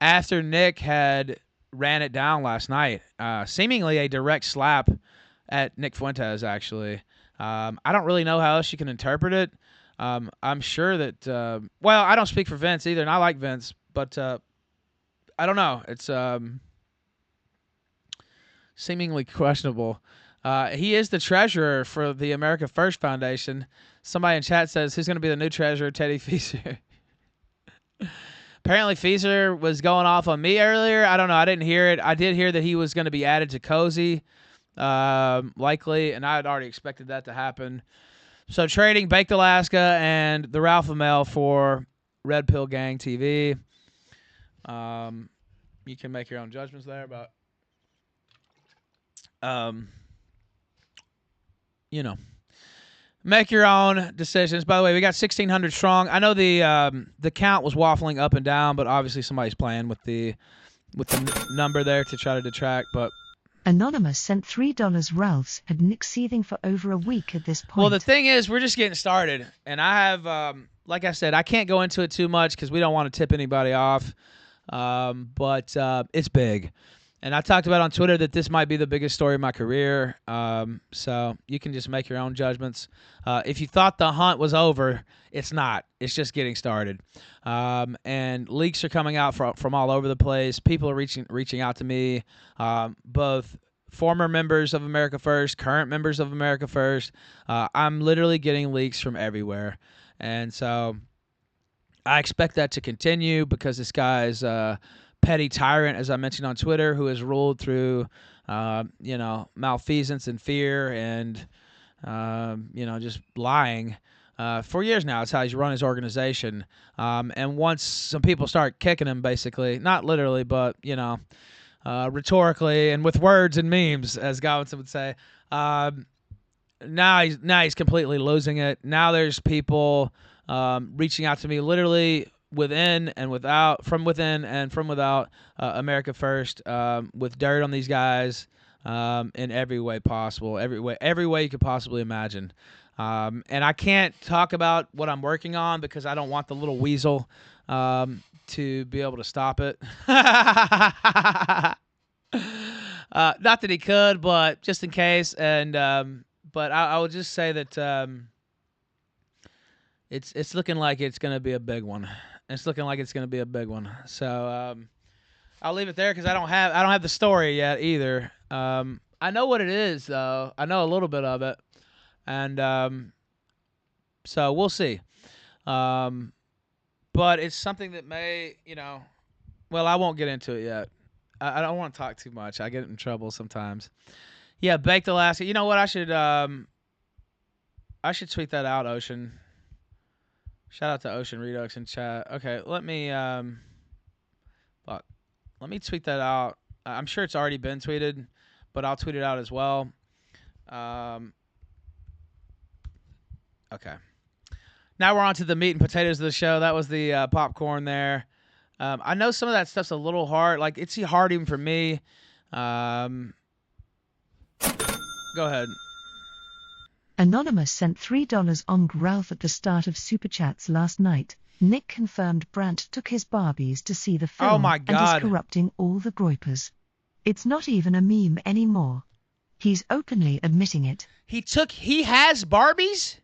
after Nick had ran it down last night. Seemingly a direct slap at Nick Fuentes, actually. I don't really know how else you can interpret it. I'm sure that, well, I don't speak for Vince either, and I like Vince, but I don't know. It's seemingly questionable. He is the treasurer for the America First Foundation. Somebody in chat says, who's going to be the new treasurer? Teddy Feaser. Apparently, Feaser was going off on me earlier. I don't know. I didn't hear it. I did hear that he was going to be added to Cozy, likely, and I had already expected that to happen. So trading Baked Alaska and the Ralph Amel for Red Pill Gang TV. You can make your own judgments there, but you know, make your own decisions. By the way, we got 1,600 strong. I know the count was waffling up and down, but obviously somebody's playing with the number there to try to detract. But Anonymous sent $3. Ralph's had Nick seething for over a week at this point. well, the thing is, we're just getting started, and I have, like I said, I can't go into it too much because we don't want to tip anybody off. But it's big. And I talked about on Twitter that this might be the biggest story of my career. So you can just make your own judgments. If you thought the hunt was over, it's not. It's just getting started. And leaks are coming out from all over the place. People are reaching out to me, both former members of America First, current members of America First. I'm literally getting leaks from everywhere. And so I expect that to continue because this guy's petty tyrant, as I mentioned on Twitter, who has ruled through, malfeasance and fear and, just lying for years now. It's how he's run his organization. And once some people start kicking him, basically, not literally, but, rhetorically and with words and memes, as Godwinson would say, now he's completely losing it. Now there's people reaching out to me literally within and from within and from without America First, with dirt on these guys in every way possible, every way you could possibly imagine. And I can't talk about what I'm working on because I don't want the little weasel to be able to stop it. Not that he could, but just in case. And but I would just say that it's looking like it's going to be a big one. It's looking like it's going to be a big one. So I'll leave it there because I don't have the story yet either. I know what it is though. I know a little bit of it, and so we'll see. But it's something that may, well, I won't get into it yet. I don't want to talk too much. I get in trouble sometimes. Yeah, Baked Alaska. You know what? I should tweet that out, Ocean. Shout out to Ocean Redux in chat. Okay, let me tweet that out. I'm sure it's already been tweeted, but I'll tweet it out as well. Okay. Now we're on to the meat and potatoes of the show. That was the popcorn there. I know some of that stuff's a little hard. Like, it's hard even for me. Go ahead. Anonymous sent $3 on Ralph at the start of Super Chats last night. Nick confirmed Brandt took his Barbies to see the film Oh my and God. is corrupting all the groypers. It's not even a meme anymore. He's openly admitting it. He has Barbies?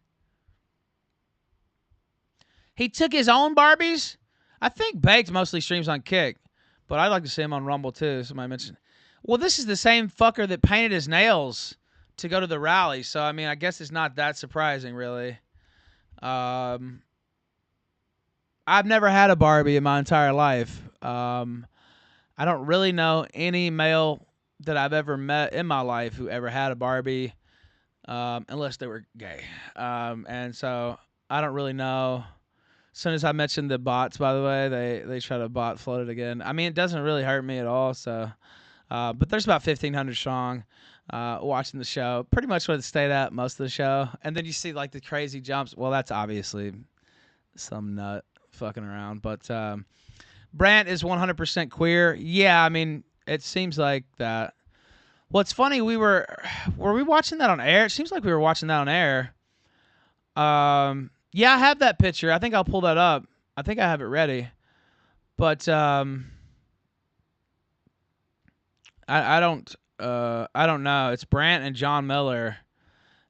He took his own Barbies? I think Baked mostly streams on Kick, but I'd like to see him on Rumble too. Somebody mentioned. Well, this is the same fucker that painted his nails to go to the rally, so I mean, I guess it's not that surprising, really. I've never had a Barbie in my entire life. I don't really know any male that I've ever met in my life who ever had a Barbie, unless they were gay. And so I don't really know. As soon as I mentioned the bots, by the way, they try to bot float it again. I mean, it doesn't really hurt me at all. So, but there's about 1,500 strong watching the show. Pretty much where it stayed at most of the show. And then you see like the crazy jumps. Well, that's obviously some nut fucking around. But Brandt is 100% queer. Yeah, I mean, it seems like that. Well, it's funny. Were we watching that on air? It seems like we were watching that on air. Yeah, I have that picture. I think I'll pull that up. I think I have it ready. But I don't know. It's Brant and John Miller,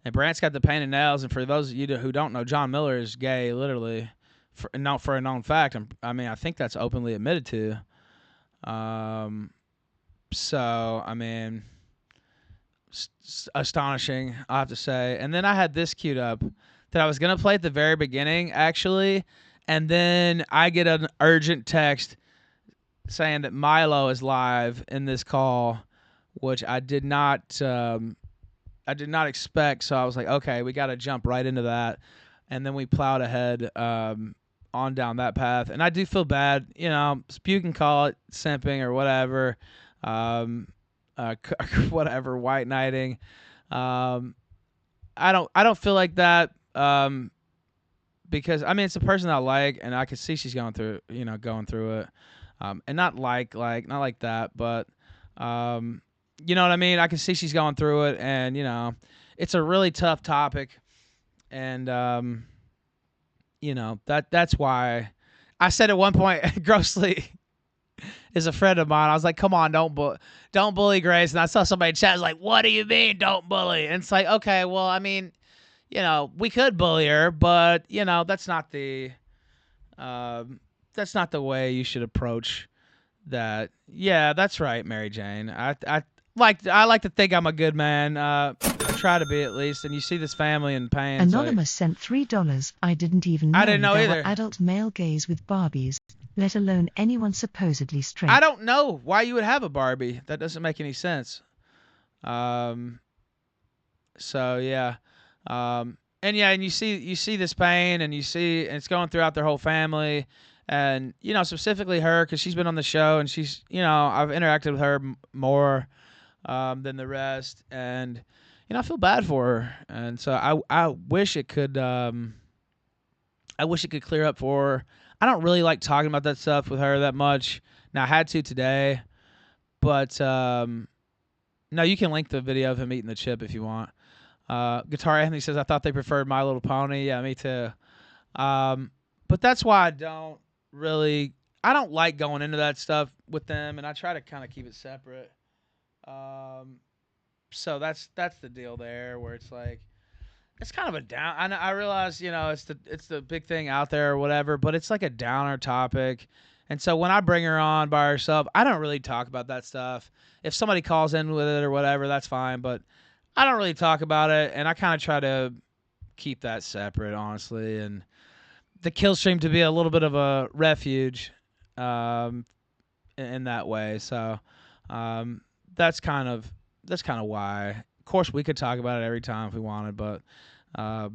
and Brant's got the painted nails. And for those of you who don't know, John Miller is gay, literally, for a known fact. I think that's openly admitted to. So I mean, astonishing, I have to say. And then I had this queued up that I was gonna play at the very beginning, actually, and then I get an urgent text saying that Milo is live in this call, which I did not expect. So I was like, okay, we got to jump right into that, and then we plowed ahead on down that path. And I do feel bad, you can call it simping or whatever, whatever, white knighting. I don't feel like that because it's a person I like, and I can see she's going through it. And not like that, but you know what I mean? I can see she's going through it, and it's a really tough topic, and that's why I said at one point, Grossly is a friend of mine. I was like, come on, don't bully Grace. And I saw somebody in chat was like, what do you mean don't bully? And it's like, okay, well, we could bully her, but that's not the way you should approach that. Yeah, that's right, Mary Jane. I like to think I'm a good man. I try to be, at least. And you see this family in pain. Anonymous sent $3. I didn't even know, I didn't know there either. were adult male gays with Barbies, let alone anyone supposedly straight. I don't know why you would have a Barbie. That doesn't make any sense. So yeah. And you see this pain, and it's going throughout their whole family, and specifically her, because she's been on the show, and she's I've interacted with her more than the rest, and I feel bad for her, and so I wish it could clear up for her. I don't really like talking about that stuff with her that much. Now I had to today, but no, you can link the video of him eating the chip if you want. Guitar Anthony says, I thought they preferred My Little Pony. Yeah, me too. But that's why I don't like going into that stuff with them, and I try to kind of keep it separate. So that's the deal there, where it's like, it's kind of a down. I realize, it's the big thing out there or whatever, but it's like a downer topic. And so when I bring her on by herself, I don't really talk about that stuff. If somebody calls in with it or whatever, that's fine, but I don't really talk about it, and I kind of try to keep that separate, honestly, and the Killstream to be a little bit of a refuge in that way. So that's kind of why. Of course, we could talk about it every time if we wanted, but I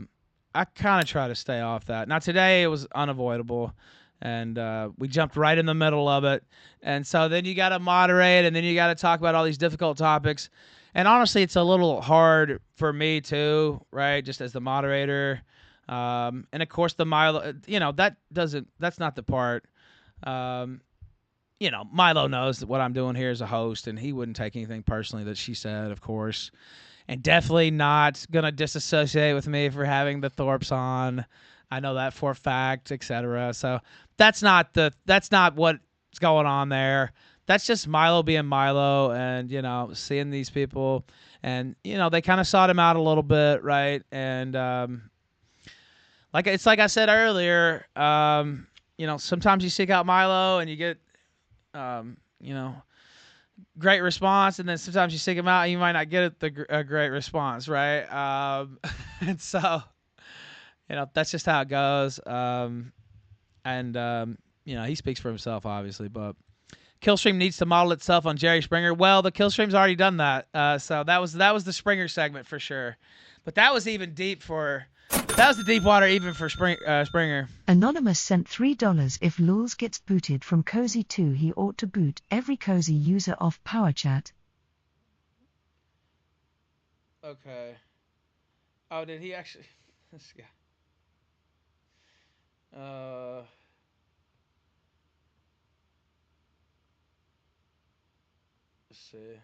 kind of try to stay off that. Now, today it was unavoidable, and we jumped right in the middle of it, and so then you got to moderate, and then you got to talk about all these difficult topics. And honestly, it's a little hard for me too, right? Just as the moderator. And of course the Milo, that's not the part. Milo knows that what I'm doing here as a host, and he wouldn't take anything personally that she said, of course. And definitely not going to disassociate with me for having the Thorps on. I know that for a fact, etc. So that's not what's going on there. That's just Milo being Milo, and seeing these people, and they kind of sought him out a little bit, right? And like I said earlier, sometimes you seek out Milo and you get great response, and then sometimes you seek him out and you might not get a great response, right? And so that's just how it goes. He speaks for himself, obviously, but Killstream needs to model itself on Jerry Springer. Well, the Killstream's already done that, so that was the Springer segment for sure. But that was the deep water even for Springer. Anonymous sent $3. If Lulz gets booted from Cozy 2, he ought to boot every Cozy user off PowerChat. Okay. Oh, did he actually? This guy. Let's see.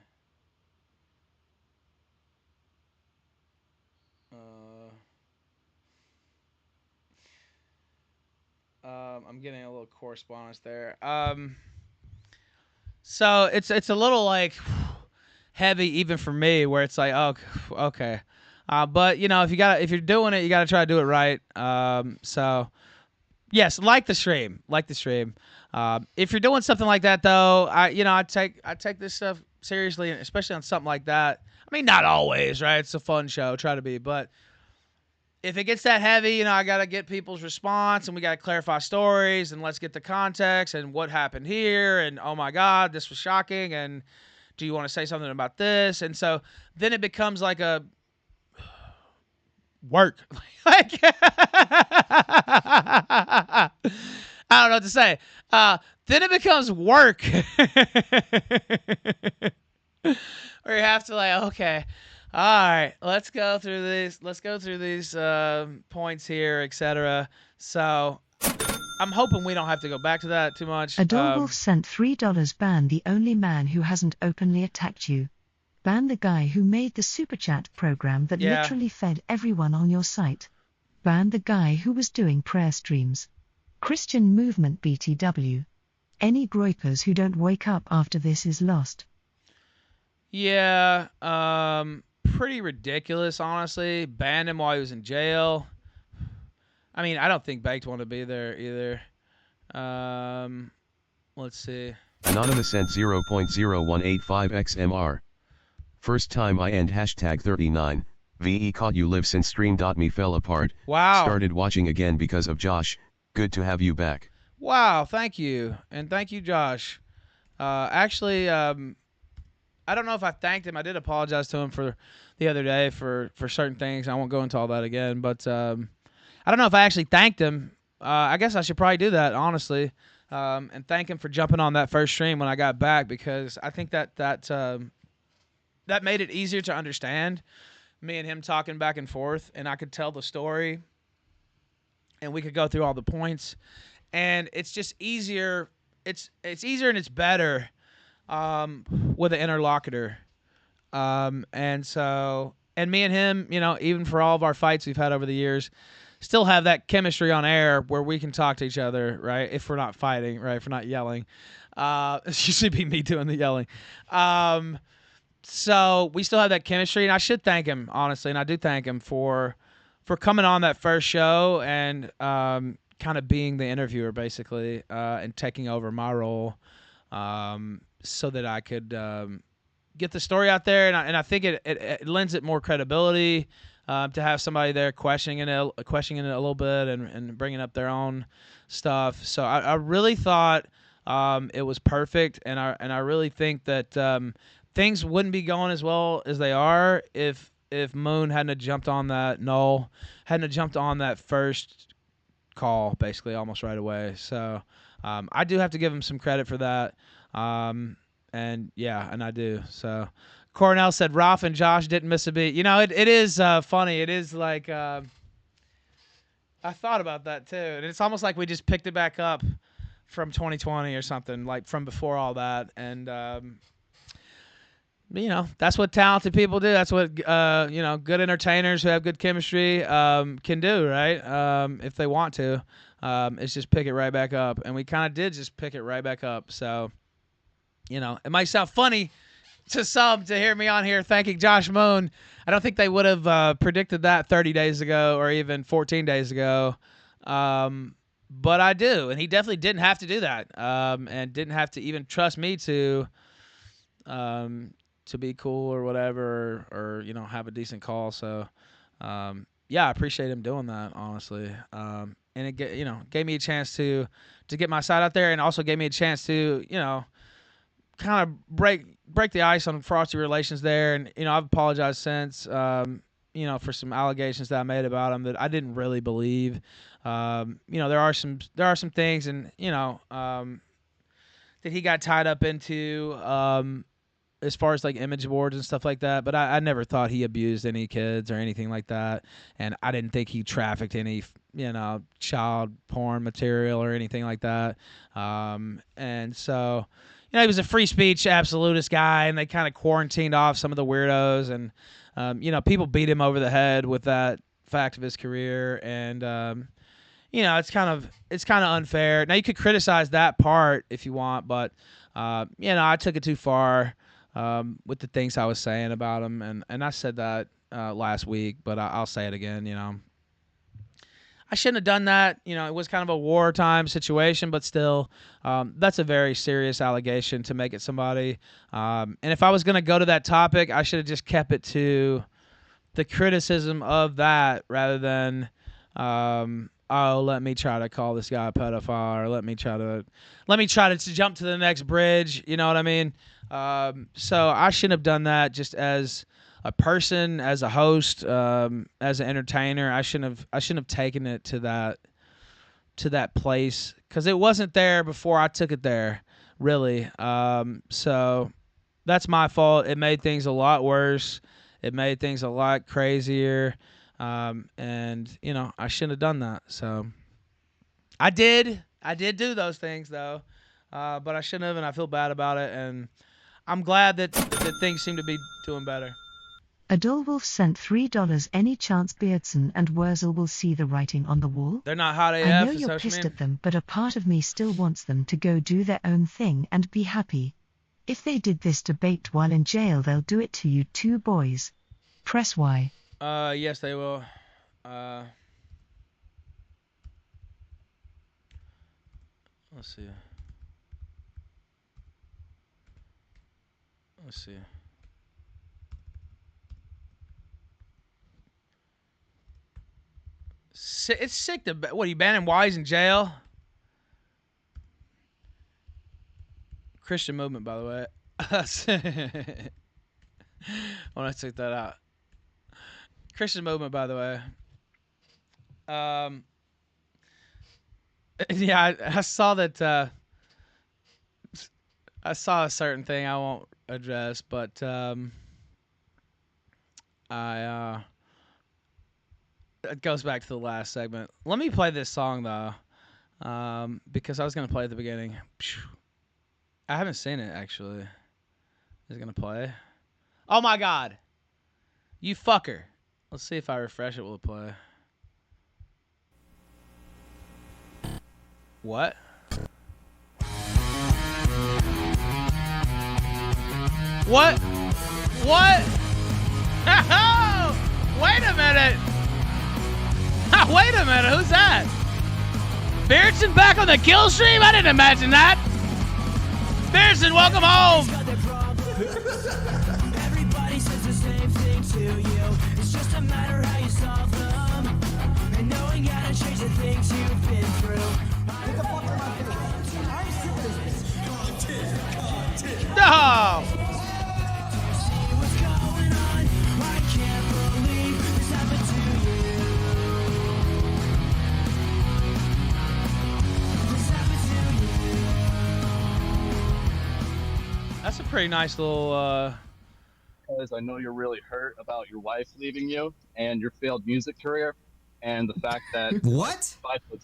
I'm getting a little correspondence there. So it's a little like heavy even for me, where it's like, oh, okay. But if you're doing it, you gotta try to do it right. So yes, like the stream. If you're doing something like that, though, I take this stuff seriously, especially on something like that. I mean, not always, right? It's a fun show, try to be, but if it gets that heavy, I got to get people's response, and we got to clarify stories, and let's get the context and what happened here, and oh my God, this was shocking, and do you want to say something about this? And so then it becomes like a work. Like, I don't know what to say. Then it becomes work. Where you have to okay. All right, let's go through these points here, etc. So I'm hoping we don't have to go back to that too much. Adorwolf sent $3. Ban the only man who hasn't openly attacked you. Ban the guy who made the super chat program that literally fed everyone on your site. Ban the guy who was doing prayer streams. Christian movement BTW. Any groypers who don't wake up after this is lost. Yeah, pretty ridiculous, honestly. Banned him while he was in jail. I mean, I don't think Baked wanted to be there either. Let's see. Anonymous sent 0.0185xmr. First time I end #39. VE caught you live since stream.me fell apart. Wow. Started watching again because of Josh. Good to have you back. Wow, thank you. And thank you, Josh. Actually, I don't know if I thanked him. I did apologize to him for the other day for certain things. I won't go into all that again. But I don't know if I actually thanked him. I guess I should probably do that, honestly, and thank him for jumping on that first stream when I got back, because I think that made it easier to understand, me and him talking back and forth, and I could tell the story, and we could go through all the points, and it's just easier. It's easier and it's better with an interlocutor. And me and him, even for all of our fights we've had over the years, still have that chemistry on air where we can talk to each other, right? If we're not fighting, right? If we're not yelling. It's usually be me doing the yelling. So we still have that chemistry, and I should thank him, honestly, and I do thank him for coming on that first show and kind of being the interviewer, basically, and taking over my role, so that I could get the story out there, and I think it lends it more credibility to have somebody there questioning it a little bit and bringing up their own stuff. So I really thought it was perfect, and I really think that things wouldn't be going as well as they are if Moon hadn't have jumped on that hadn't have jumped on that first call, basically almost right away. So I do have to give him some credit for that. And I do. So Cornell said Ralph and Josh didn't miss a beat. It is funny. It is like I thought about that too. And it's almost like we just picked it back up from 2020 or something, like from before all that. And that's what talented people do. That's what good entertainers who have good chemistry can do, right? If they want to. It's just pick it right back up. And we kind of did just pick it right back up. So it might sound funny to some to hear me on here thanking Josh Moon. I don't think they would have predicted that 30 days ago or even 14 days ago. But I do. And he definitely didn't have to do that. And didn't have to even trust me to be cool or whatever, or have a decent call. So, I appreciate him doing that, honestly. And it gave me a chance to get my side out there, and also gave me a chance to kind of break the ice on frosty relations there. And I've apologized since for some allegations that I made about him that I didn't really believe. There are some things, and that he got tied up into as far as like image boards and stuff like that, but I never thought he abused any kids or anything like that, and I didn't think he trafficked any child porn material or anything like that. And so he was a free speech absolutist guy, and they kind of quarantined off some of the weirdos, and people beat him over the head with that fact of his career. And you know, it's kind of unfair. Now you could criticize that part if you want, but you know, I took it too far with the things I was saying about him, and I said that last week, but I'll say it again. You know, I shouldn't have done that. You know, it was kind of a wartime situation, but still, that's a very serious allegation to make it somebody. And if I was going to go to that topic, I should have just kept it to the criticism of that rather than, oh, let me try to call this guy a pedophile, or let me try to jump to the next bridge. You know what I mean? So I shouldn't have done that just as a person, as a host, as an entertainer. I shouldn't have taken it to that place because it wasn't there before I took it there, really. So that's my fault. It made things a lot worse. It made things a lot crazier. And you know, I shouldn't have done that. So I did do those things though. But I shouldn't have, and I feel bad about it. And I'm glad that things seem to be doing better. Adolwolf sent $3. Any chance Beardson and Wurzel will see the writing on the wall? They're not hot AF. I know you're pissed at them, but a part of me still wants them to go do their own thing and be happy. If they did this debate while in jail, they'll do it to you two boys. Press Y. Yes, they will. Let's see. It's sick to... What, are you banning Wise in jail? Christian movement, by the way. I want to check that out. Christian movement, by the way. Yeah, I saw that. I saw a certain thing I won't address, but it goes back to the last segment. Let me play this song though, because I was gonna play at the beginning. I haven't seen it actually. Is it gonna play? Oh my God! You fucker! Let's see if I refresh it. Will it play? What? What? What? Wait a minute! Wait a minute, who's that? Beardson back on the Killstream? I didn't imagine that. Beardson, welcome home. Everybody says the same thing to you. It's just a matter how you solve them. And knowing how to change the things you've been through. Get the fuck out of my face. I ain't stupid as this. No! That's a pretty nice little because I know you're really hurt about your wife leaving you and your failed music career and the fact that what?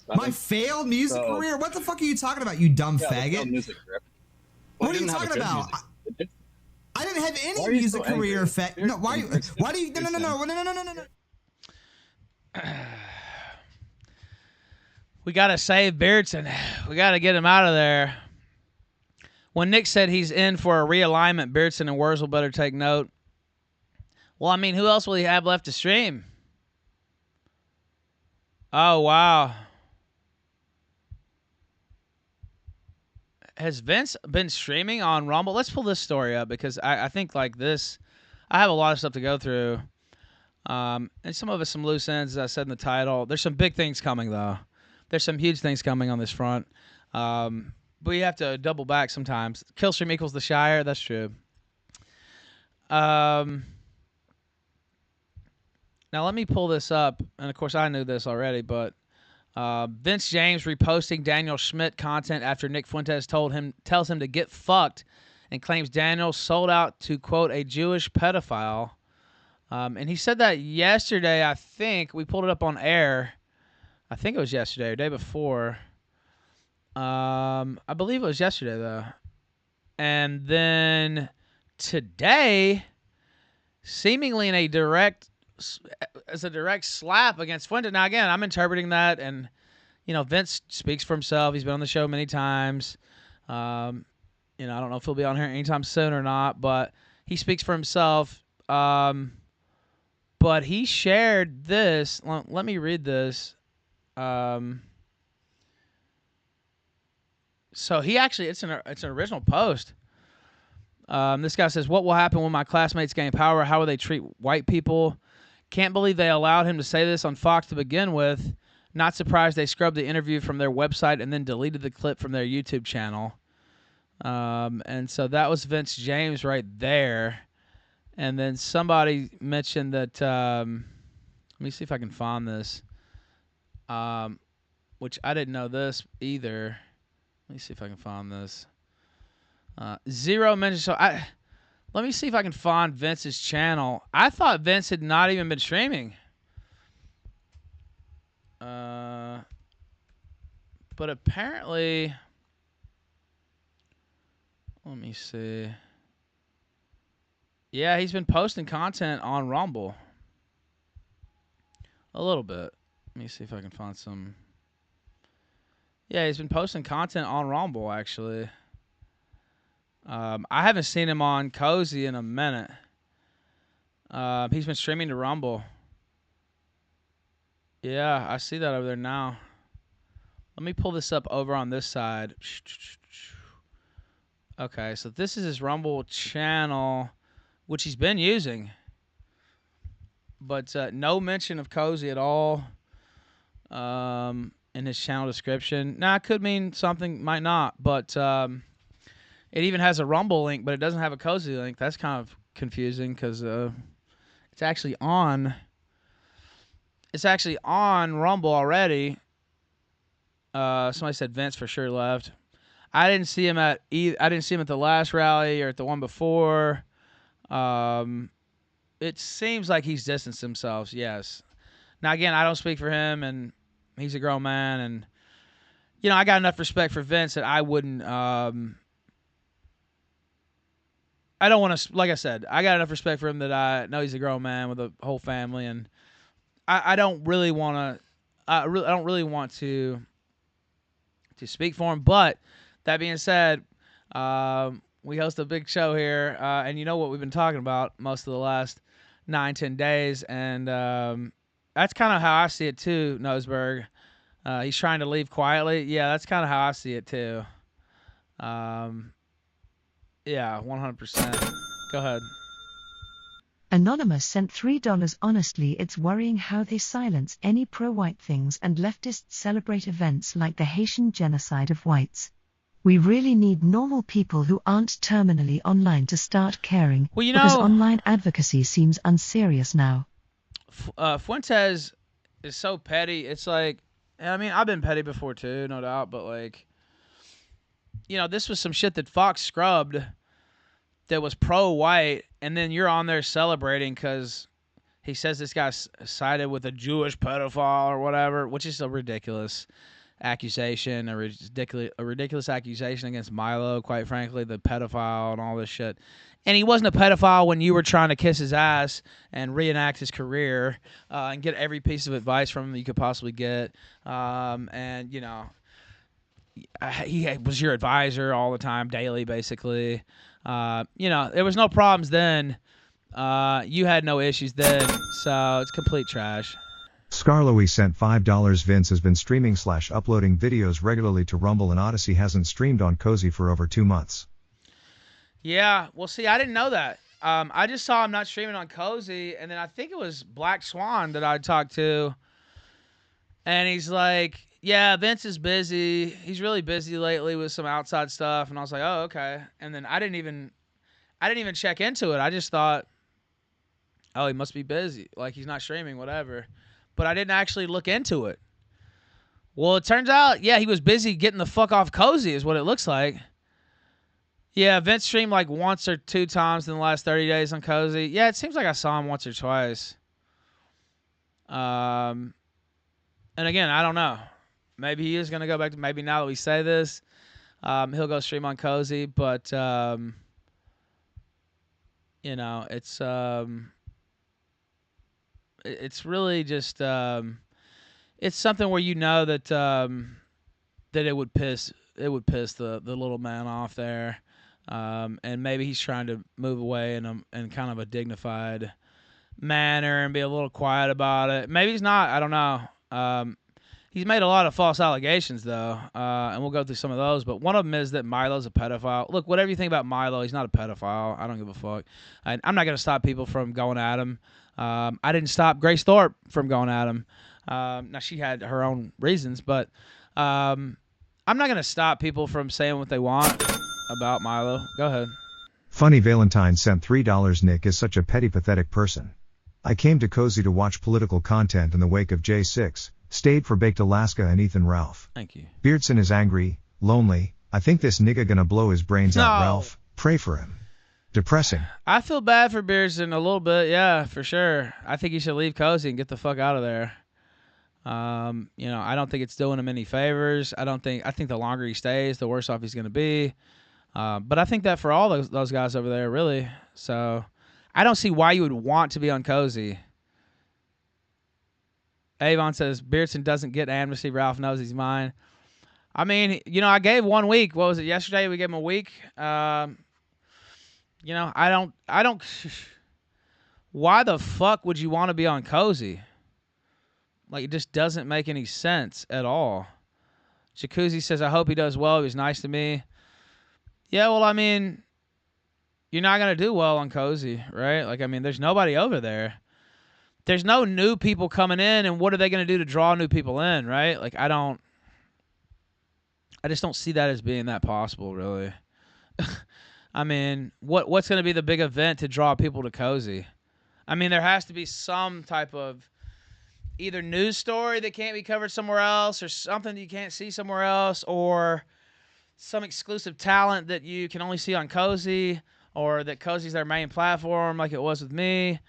My failed music career? What the fuck are you talking about, you dumb faggot? Music career. What are you talking about? I didn't have any music career effect. No, why do you no. We gotta save Beardson. We gotta get him out of there. When Nick said he's in for a realignment, Beardson and Wurzel better take note. Well, I mean, who else will he have left to stream? Oh, wow. Has Vince been streaming on Rumble? Let's pull this story up because I think like this, I have a lot of stuff to go through. And some of it's some loose ends, as I said in the title. There's some big things coming, though. There's some huge things coming on this front. But you have to double back sometimes. Killstream equals the Shire. That's true. Now let me pull this up. And, of course, I knew this already. But Vince James reposting Daniel Schmidt content after Nick Fuentes tells him to get fucked and claims Daniel sold out to, quote, a Jewish pedophile. And he said that yesterday, I think. We pulled it up on air. I think it was yesterday or day before. I believe it was yesterday, though. And then today, seemingly in a direct slap against Fuentes. Now, again, I'm interpreting that, and, Vince speaks for himself. He's been on the show many times. I don't know if he'll be on here anytime soon or not, but he speaks for himself. But he shared this. Let me read this. So he actually, it's an original post. This guy says, "What will happen when my classmates gain power? How will they treat white people? Can't believe they allowed him to say this on Fox to begin with. Not surprised they scrubbed the interview from their website and then deleted the clip from their YouTube channel." And so that was Vince James right there. And then somebody mentioned that, let me see if I can find this, which I didn't know this either. Let me see if I can find this. Zero mention. So let me see if I can find Vince's channel. I thought Vince had not even been streaming. But apparently, let me see. Yeah, he's been posting content on Rumble. A little bit. Let me see if I can find some. Yeah, he's been posting content on Rumble, actually. I haven't seen him on Cozy in a minute. He's been streaming to Rumble. Yeah, I see that over there now. Let me pull this up over on this side. Okay, so this is his Rumble channel, which he's been using. But no mention of Cozy at all in his channel description. Now, it could mean something, might not. But it even has a Rumble link, but it doesn't have a Cozy link. That's kind of confusing because it's actually on. It's actually on Rumble already. Somebody said Vince for sure left. I didn't see him at the last rally or at the one before. It seems like he's distanced himself. Yes. Now again, I don't speak for him, and he's a grown man, and I got enough respect for Vince that I wouldn't. I don't want to. Like I said, I got enough respect for him that I know he's a grown man with a whole family, and I don't really want to. I don't really want to speak for him. But that being said, we host a big show here, and you know what we've been talking about most of the last 9-10 days, and that's kind of how I see it too. Noseberg, he's trying to leave quietly. Yeah, that's kind of how I see it too. Yeah, 100%. Go ahead. Anonymous sent $3. Honestly, it's worrying how they silence any pro-white things and leftists celebrate events like the Haitian genocide of whites. We really need normal people who aren't terminally online to start caring, well, because online advocacy seems unserious now. Fuentes is so petty. It's like, I mean, I've been petty before too, no doubt, but like, this was some shit that Fox scrubbed that was pro-white, and then you're on there celebrating because he says this guy sided with a Jewish pedophile or whatever, which is a ridiculous accusation, a ridiculous accusation against Milo, quite frankly, the pedophile and all this shit. And he wasn't a pedophile when you were trying to kiss his ass and reenact his career and get every piece of advice from him you could possibly get. And, he was your advisor all the time, daily, basically. There was no problems then. You had no issues then, so it's complete trash. Scarlowy sent $5. Vince has been streaming/uploading videos regularly to Rumble, and Odyssey hasn't streamed on Cozy for over 2 months. Yeah, well, see, I didn't know that. I just saw him not streaming on Cozy, and then I think it was Black Swan that I talked to, and he's like, yeah, Vince is busy. He's really busy lately with some outside stuff, and I was like, oh, okay. And then I didn't even check into it. I just thought, oh, he must be busy, like he's not streaming, whatever. But I didn't actually look into it. Well, it turns out, yeah, he was busy getting the fuck off Cozy is what it looks like. Yeah, Vince streamed like once or 2 times in the last 30 days on Cozy. Yeah, it seems like I saw him once or twice. And again, I don't know. Maybe he is going to go back to, maybe now that we say this, he'll go stream on Cozy. But, it's really just, it's something where you know that that it would piss the little man off there, and maybe he's trying to move away in kind of a dignified manner and be a little quiet about it. Maybe he's not. I don't know. He's made a lot of false allegations, though, and we'll go through some of those. But one of them is that Milo's a pedophile. Look, whatever you think about Milo, he's not a pedophile. I don't give a fuck. I'm not going to stop people from going at him. I didn't stop Grace Thorp from going at him. Now, she had her own reasons, but I'm not going to stop people from saying what they want about Milo. Go ahead. Funny Valentine sent $3. Nick is such a petty, pathetic person. I came to Cozy to watch political content in the wake of J6. Stayed for Baked Alaska and Ethan Ralph. Thank you. Beardson is angry, lonely. I think this nigga gonna blow his brains out, No. Ralph. Pray for him. Depressing. I feel bad for Beardson a little bit, yeah, for sure. I think he should leave Cozy and get the fuck out of there. I don't think it's doing him any favors. I think the longer he stays, the worse off he's gonna be. But I think that for all those guys over there, really. So I don't see why you would want to be on Cozy. Avon says, Beardson doesn't get amnesty. Ralph knows he's mine. I mean, I gave 1 week. What was it, yesterday? We gave him a week. I don't. Why the fuck would you want to be on Cozy? Like, it just doesn't make any sense at all. Jacuzzi says, I hope he does well. He was nice to me. Yeah, well, I mean, you're not going to do well on Cozy, right? Like, I mean, there's nobody over there. There's no new people coming in, and what are they going to do to draw new people in, right? Like, I just don't see that as being that possible, really. I mean, what's going to be the big event to draw people to Cozy? I mean, there has to be some type of either news story that can't be covered somewhere else, or something that you can't see somewhere else, or some exclusive talent that you can only see on Cozy, or that Cozy's their main platform like it was with me.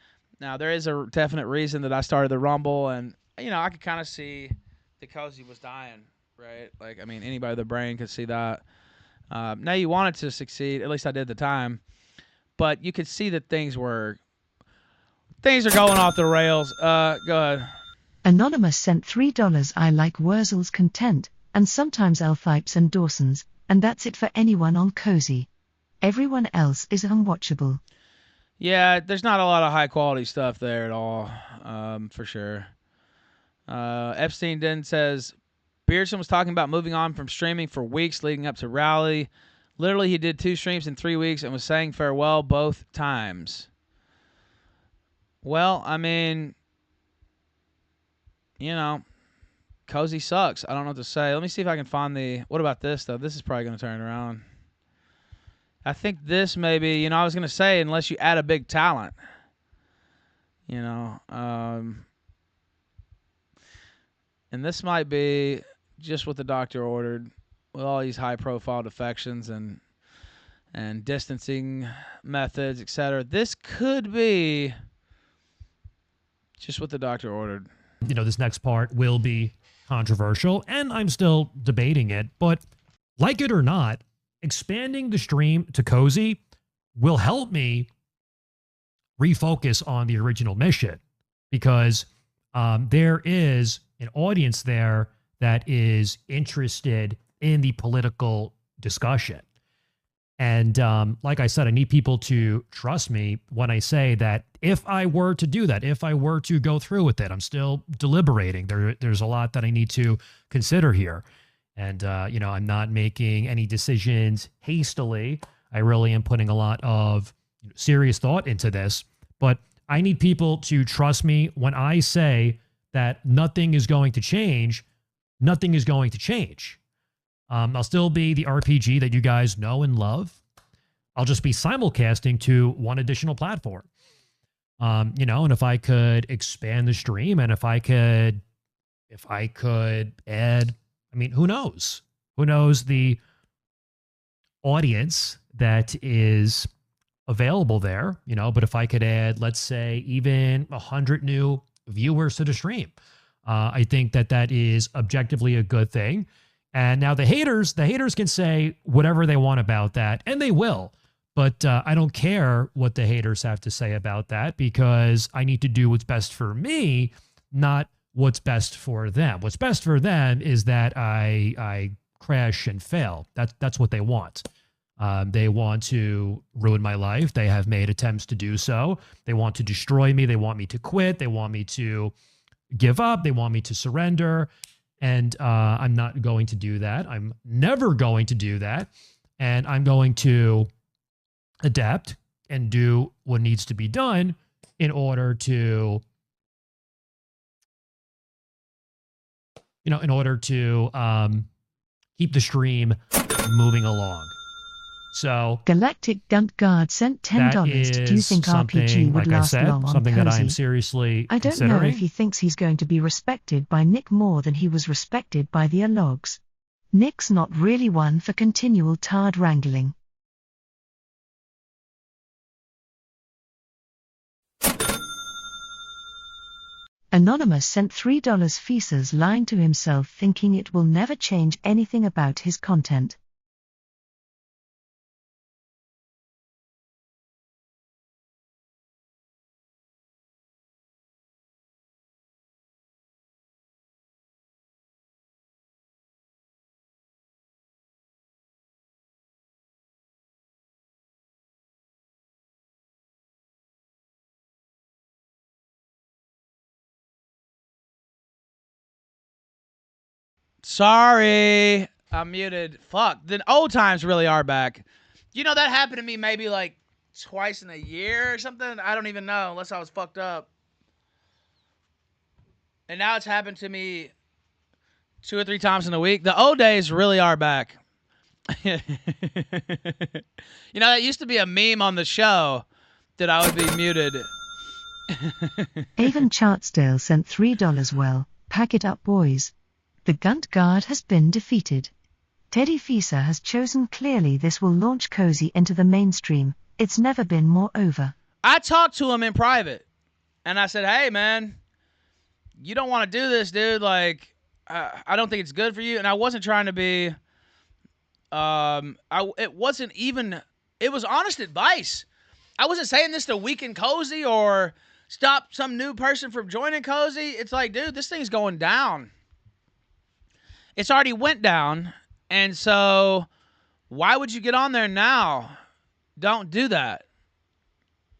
Now, there is a definite reason that I started the Rumble, and, I could kind of see that Cozy was dying, right? Like, I mean, anybody with a brain could see that. Now, you wanted to succeed, at least I did at the time, but you could see that things are going off the rails. Go ahead. Anonymous sent $3. I like Wurzel's content, and sometimes Elthipes and Dawson's, and that's it for anyone on Cozy. Everyone else is unwatchable. Yeah, there's not a lot of high-quality stuff there at all, for sure. Epstein then says, Beardson was talking about moving on from streaming for weeks leading up to Rally. Literally, he did 2 streams in 3 weeks and was saying farewell both times. Well, I mean, Cozy sucks. I don't know what to say. Let me see if I can find what about this, though? This is probably going to turn around. I think this maybe, I was going to say, unless you add a big talent, and this might be just what the doctor ordered with all these high-profile defections and distancing methods, etc. This could be just what the doctor ordered. This next part will be controversial, and I'm still debating it, but like it or not, expanding the stream to Cozy will help me refocus on the original mission, because there is an audience there that is interested in the political discussion. And like I said, I need people to trust me when I say that if I were to do that, if I were to go through with it, I'm still deliberating. There's a lot that I need to consider here. And, I'm not making any decisions hastily. I really am putting a lot of serious thought into this. But I need people to trust me when I say that nothing is going to change. Nothing is going to change. I'll still be the RPG that you guys know and love. I'll just be simulcasting to one additional platform. And if I could expand the stream, and if I could add, I mean, who knows? Who knows the audience that is available there, but if I could add, let's say, even 100 new viewers to the stream, I think that is objectively a good thing. And now the haters can say whatever they want about that, and they will. But I don't care what the haters have to say about that, because I need to do what's best for me, not what's best for them. What's best for them is that I crash and fail. That's what they want. They want to ruin my life. They have made attempts to do so. They want to destroy me. They want me to quit. They want me to give up. They want me to surrender. And I'm not going to do that. I'm never going to do that. And I'm going to adapt and do what needs to be done in order to, keep the stream moving along. So Galactic Gunt Guard sent $10. Do you think RPG would last long on something that I am Cozy? seriously I don't know considering. if he thinks he's going to be respected by Nick more than he was respected by the Alogs. Nick's not really one for continual tard wrangling. Anonymous sent $3. Feaser's lying to himself thinking it will never change anything about his content. Sorry, I'm muted. Fuck, the old times really are back. You know, that happened to me maybe like twice in a year or something. I don't even know, unless I was fucked up. And now it's happened to me 2 or 3 times in a week. The old days really are back. You know, that used to be a meme on the show that I would be muted. Avon Chartsdale sent $3. Well, pack it up, boys. The Gunt Guard has been defeated. Teddy Feaser has chosen clearly this will launch Cozy into the mainstream. It's never been more over. I talked to him in private, and I said, hey, man, you don't want to do this, dude. Like, I don't think it's good for you. And I wasn't trying to be, it wasn't even, it was honest advice. I wasn't saying this to weaken Cozy or stop some new person from joining Cozy. It's like, dude, this thing's going down. It's already went down, and so why would you get on there now? Don't do that.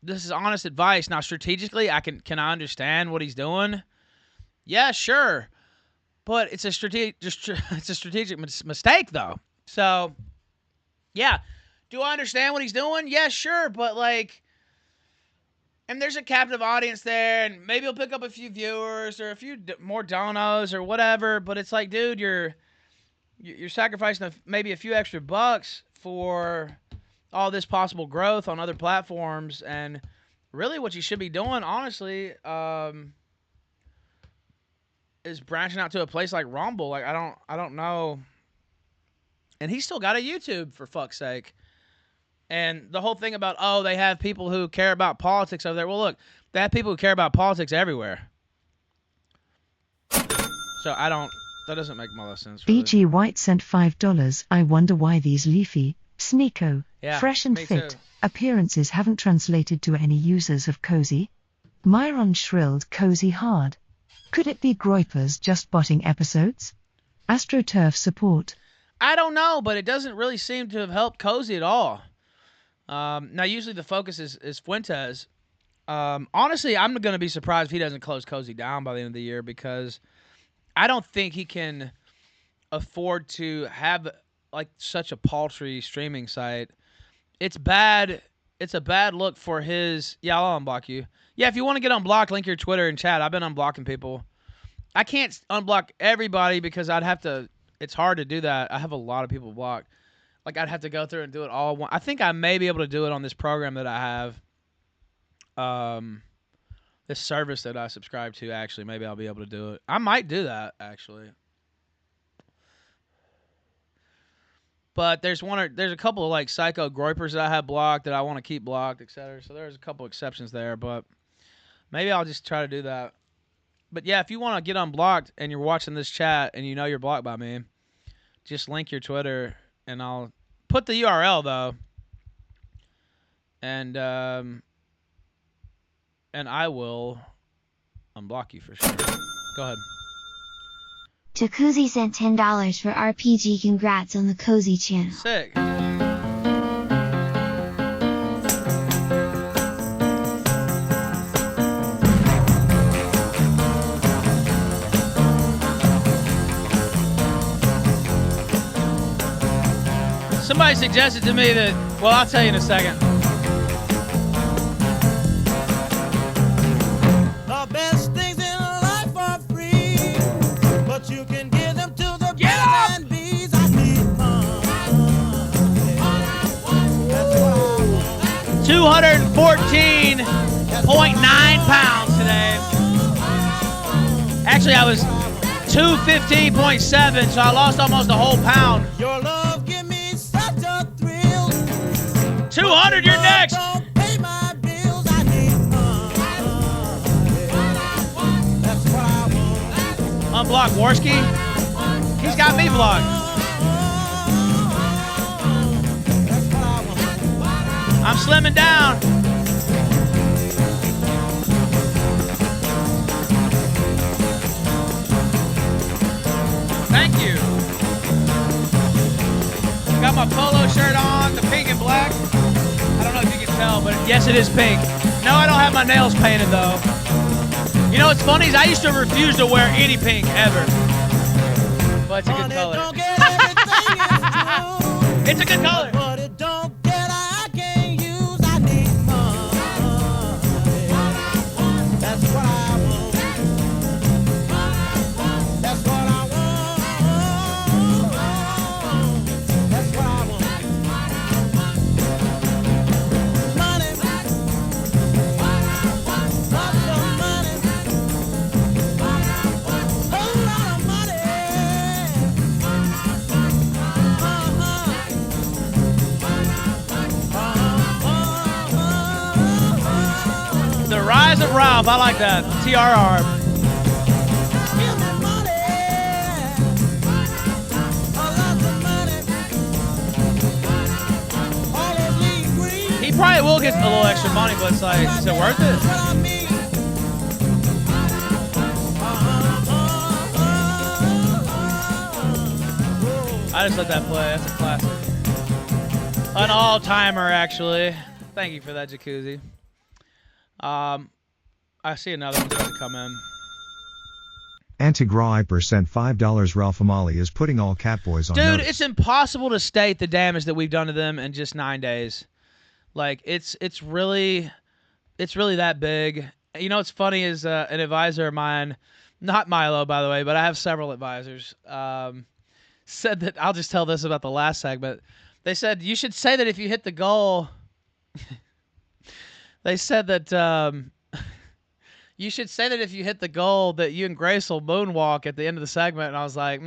This is honest advice. Now, strategically, can I understand what he's doing? Yeah, sure, but it's a strategic mistake, though. So, yeah, do I understand what he's doing? Yeah, sure, but like, and there's a captive audience there, and maybe he'll pick up a few viewers or a few more donos or whatever. But it's like, dude, you're sacrificing maybe a few extra bucks for all this possible growth on other platforms. And really, what you should be doing, honestly, is branching out to a place like Rumble. Like, I don't know. And he's still got a YouTube, for fuck's sake. And the whole thing about, oh, they have people who care about politics over there. Well, look, they have people who care about politics everywhere. So that doesn't make much sense. Really. BG White sent $5. I wonder why these leafy, sneako, fresh and fit appearances haven't translated to any users of Cozy. Myron shrilled Cozy hard. Could it be Groypers just botting episodes? AstroTurf support. I don't know, but it doesn't really seem to have helped Cozy at all. Now, usually the focus is Fuentes. Honestly, I'm going to be surprised if he doesn't close Cozy down by the end of the year, because I don't think he can afford to have like such a paltry streaming site. It's bad. It's a bad look for his. Yeah, I'll unblock you. Yeah, if you want to get unblocked, link your Twitter and chat. I've been unblocking people. I can't unblock everybody because I'd have to. It's hard to do that. I have a lot of people blocked. Like, I'd have to go through and do it all. I think I may be able to do it on this program that I have. This service that I subscribe to, actually. Maybe I'll be able to do it. I might do that, actually. But there's a couple of, like, psycho groypers that I have blocked that I want to keep blocked, etc. So there's a couple exceptions there, but maybe I'll just try to do that. But, yeah, if you want to get unblocked and you're watching this chat and you know you're blocked by me, just link your Twitter. And I'll put the URL, though, and I will unblock you for sure. Go ahead. Jacuzzi sent $10 for RPG. Congrats on the Cozy channel. Sick. Somebody suggested to me that, well, I'll tell you in a second. The best things in life are free, but you can give them to the birds and bees. I need money. 214.9 pounds today. Actually, I was 215.7, so I lost almost a whole pound. Your love give me such a thrill. 200, you're next. Don't pay my bills. I need money. That's what I want. Unblock Warski. He's got me blocked. I'm slimming down. Thank you. Got my polo shirt on, the pink and black. I don't know if you can tell, but yes, it is pink. No, I don't have my nails painted though. You know what's funny is I used to refuse to wear any pink ever. But it's a good color. It's a good color. But it don't get I can't use. I need money. That's what I want. That's what I want. That's what I want. Money. Lots of money. Whole lot of money. The Rise of Ralph. I like that. TRR. He probably will get a little extra money, but it's like, is it worth it? I just let that play. That's a classic. An all-timer, actually. Thank you for that, Jacuzzi. I see another one's about to come in. Antigra sent $5. Ralph Amali is putting all Catboys on Dude, notice. it's impossible to state the damage that we've done to them in just 9 days. Like, it's really that big. You know what's funny is an advisor of mine, not Milo, by the way, but I have several advisors, said that, I'll just tell this about the last segment. They said, you should say that if you hit the goal, they said that you should say that if you hit the goal that you and Grace will moonwalk at the end of the segment. And I was like,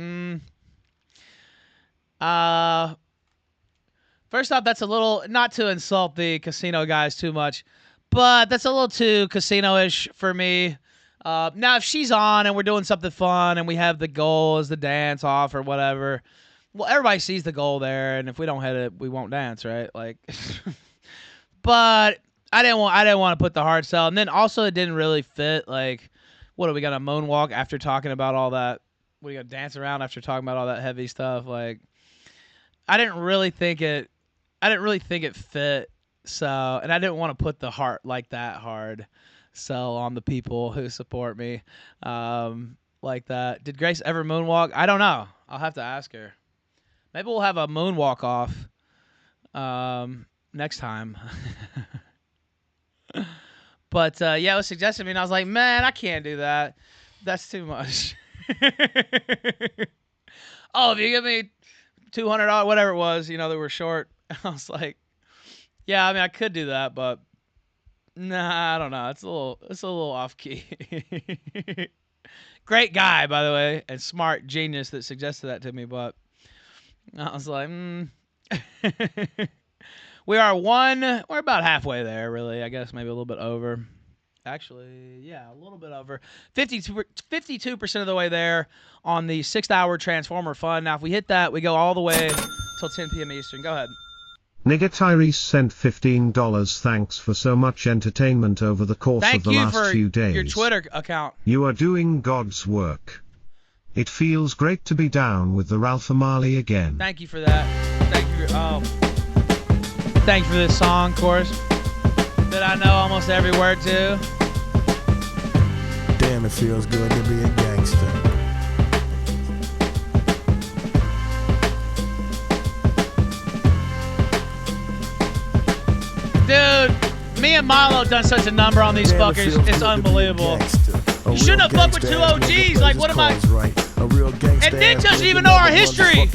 first off, that's a little, not to insult the casino guys too much, but that's a little too casino-ish for me. Now, if she's on and we're doing something fun and we have the goal as the dance off or whatever, well, everybody sees the goal there, and if we don't hit it, we won't dance, right? Like, but I didn't want to put the hard sell, and then also it didn't really fit. Like, what are we gonna moonwalk after talking about all that? What are you gonna dance around after talking about all that heavy stuff? Like, I didn't really think it fit. So, and I didn't want to put the heart like that hard sell on the people who support me like that. Did Grace ever moonwalk? I don't know. I'll have to ask her. Maybe we'll have a moonwalk off next time. But yeah, it was suggested to me, and I was like, man, I can't do that. That's too much. Oh, if you give me $200, whatever it was, you know, that we're short. I was like, yeah, I mean, I could do that, but nah, I don't know. It's a little off key. Great guy, by the way, and smart genius that suggested that to me, but I was like, we're about halfway there, really. I guess maybe a little bit over. Actually, yeah, a little bit over. 52% of the way there on the 6-hour Transformer Fund. Now, if we hit that, we go all the way till 10 p.m. Eastern. Go ahead. Nigga Tyrese sent $15. Thanks for so much entertainment over the course of the last few days. Your Twitter account. You are doing God's work. It feels great to be down with the Ralph Amali again. Thank you for that. Thank you. Thank you for this song, of course, that I know almost every word to. Damn, it feels good to be a gangster. Dude, me and Milo done such a number on these fuckers. It's unbelievable. You shouldn't have fucked with two OGs. Like, what am I? And Nick doesn't even know our history.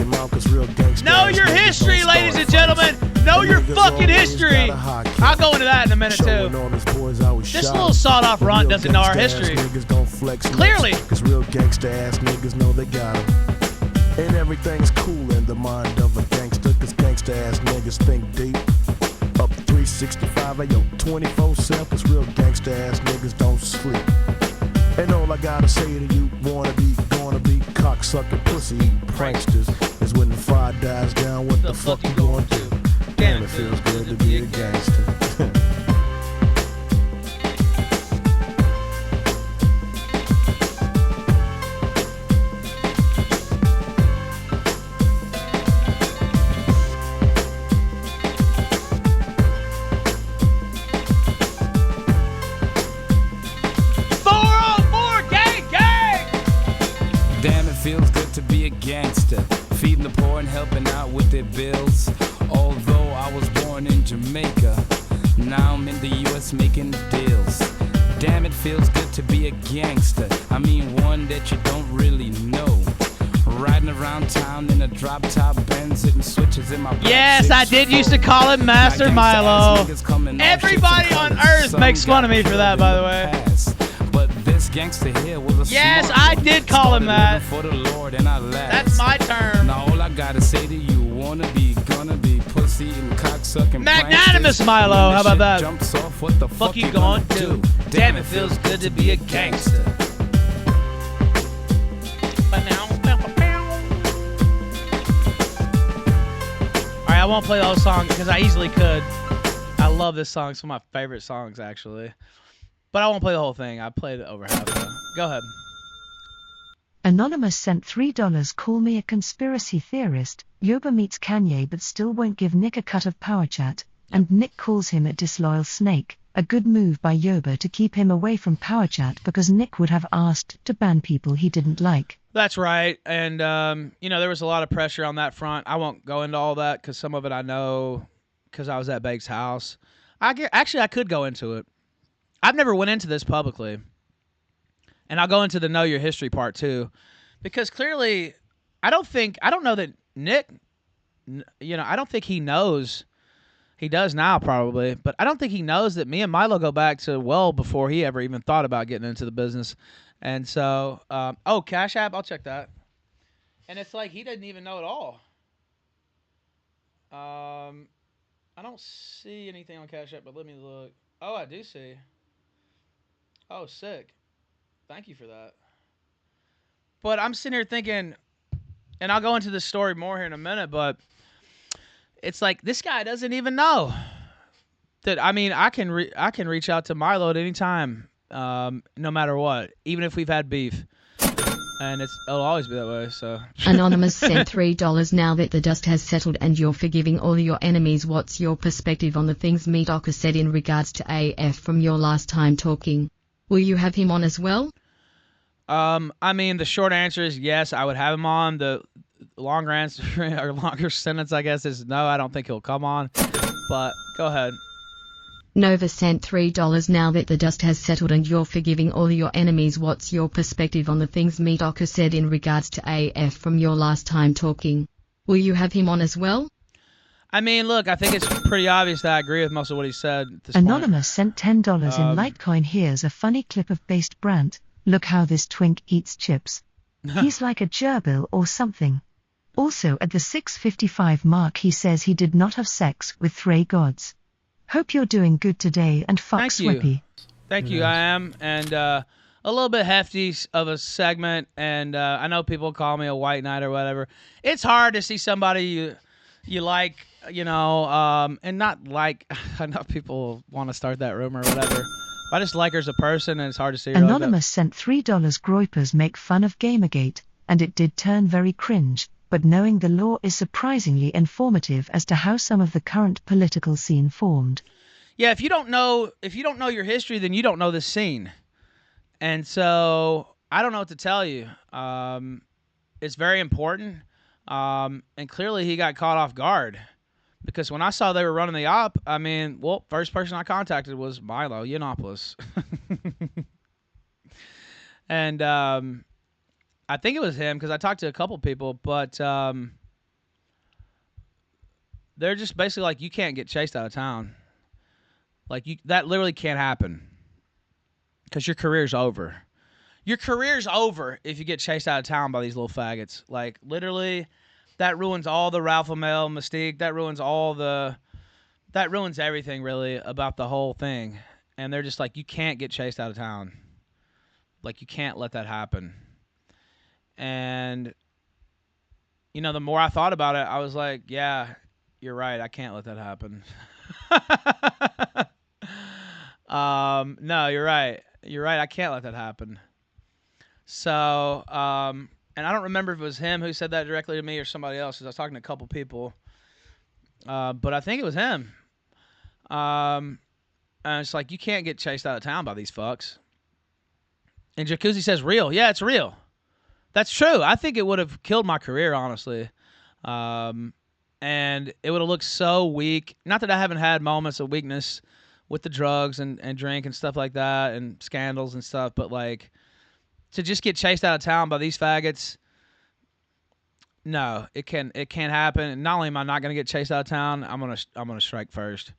Know your history, ladies and gentlemen. Know your fucking history. I'll go into that in a minute, too. This little sawed-off runt doesn't know our history. Clearly. Because real gangsta-ass niggas know they got them. And everything's cool in the mind of a gangster. Because gangsta-ass niggas think deep. Up 365, ayo, 24/7. Because real gangsta-ass niggas don't sleep. And all I gotta say to you, wanna be, gonna be, cocksucking, pussy eating pranksters, is when the fire dies down, what the fuck you gonna do? Damn, it feels good to be a gangster. Feels good to be a gangster, feeding the poor and helping out with their bills. Although I was born in Jamaica, now I'm in the US making deals. Damn, it feels good to be a gangster. I mean one that you don't really know. Riding around town in a drop top Benz, hitting switches in my Yes, I did used to call him Master Milo. Everybody on earth makes fun of me for that, by the way. This gangster here was a yes, I did call him that. For the Lord and I laughed. That's my term. Now all I gotta say to you, wanna be, gonna be, pussy and cocksucking. Magnanimous Milo, how about that? Jumps off, what the fuck you gonna do? Damn, it feels good to be a gangster. Alright, I won't play the whole song because I easily could. I love this song. It's one of my favorite songs, actually. But I won't play the whole thing. I played it over half. So. Go ahead. Anonymous sent $3. Call me a conspiracy theorist. Yoba meets Kanye but still won't give Nick a cut of Power Chat. And Nick calls him a disloyal snake. A good move by Yoba to keep him away from Power Chat because Nick would have asked to ban people he didn't like. That's right. And, you know, there was a lot of pressure on that front. I won't go into all that because some of it I know because I was at Bake's house. Actually, I could go into it. I've never went into this publicly, and I'll go into the know your history part too, because clearly, I don't know that Nick, you know, I don't think he knows. He does now probably, but I don't think he knows that me and Milo go back to well before he ever even thought about getting into the business, and so, oh, Cash App, I'll check that, and it's like he doesn't even know at all. I don't see anything on Cash App, but let me look. Oh, I do see. Oh, sick. Thank you for that. But I'm sitting here thinking, and I'll go into this story more here in a minute, but it's like this guy doesn't even know that. I mean, I can reach out to Milo at any time, no matter what, even if we've had beef, and it'll always be that way. So Anonymous sent $3. Now that the dust has settled and you're forgiving all your enemies, what's your perspective on the things Medoka said in regards to AF from your last time talking? Will you have him on as well? I mean, the short answer is yes, I would have him on. The longer answer or longer sentence, I guess, is no, I don't think he'll come on. But go ahead. Nova sent $3. Now that the dust has settled and you're forgiving all your enemies, what's your perspective on the things Medoka said in regards to AF from your last time talking? Will you have him on as well? I mean, look, I think it's pretty obvious that I agree with most of what he said at this Anonymous point. sent $10 in Litecoin. Here's a funny clip of Based Brant. Look how this twink eats chips. He's like a gerbil or something. Also at the 6:55 mark he says he did not have sex with 3 gods. Hope you're doing good today and fuck Swippy. Thank you, I am. And a little bit hefty of a segment, and I know people call me a white knight or whatever. It's hard to see somebody you like, and not like, enough people want to start that rumor or whatever. But I just like her as a person, and it's hard to see her. Anonymous sent $3. Groypers make fun of Gamergate, and it did turn very cringe, but knowing the law is surprisingly informative as to how some of the current political scene formed. Yeah, if you don't know your history, then you don't know this scene. And so I don't know what to tell you. It's very important. And clearly he got caught off guard. Because when I saw they were running the op, first person I contacted was Milo Yiannopoulos. And I think it was him because I talked to a couple people, but they're just basically like, you can't get chased out of town. Like, that literally can't happen because your career's over. Your career's over if you get chased out of town by these little faggots. Like, literally, that ruins all the Ralph Lamel mystique. That ruins everything, really, about the whole thing. And they're just like, you can't get chased out of town. Like, you can't let that happen. And, the more I thought about it, I was like, yeah, you're right. I can't let that happen. No, you're right. You're right. I can't let that happen. So, and I don't remember if it was him who said that directly to me or somebody else, because I was talking to a couple people. But I think it was him. And it's like, you can't get chased out of town by these fucks. And Jacuzzi says, real. Yeah, it's real. That's true. I think it would have killed my career, honestly. And it would have looked so weak. Not that I haven't had moments of weakness with the drugs and drink and stuff like that and scandals and stuff, but like, to just get chased out of town by these faggots, no, it can't happen. And not only am I not going to get chased out of town, I'm gonna strike first.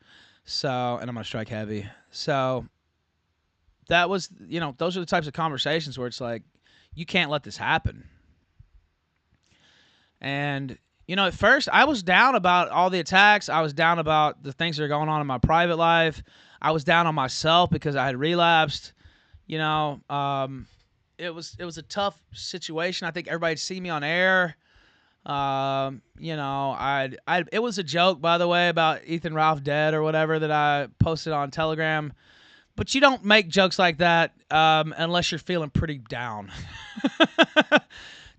So, and I'm gonna strike heavy. So that was, those are the types of conversations where it's like, you can't let this happen. And at first I was down about all the attacks. I was down about the things that are going on in my private life. I was down on myself because I had relapsed. It was a tough situation. I think everybody'd see me on air. It was a joke, by the way, about Ethan Ralph dead or whatever that I posted on Telegram. But you don't make jokes like that unless you're feeling pretty down.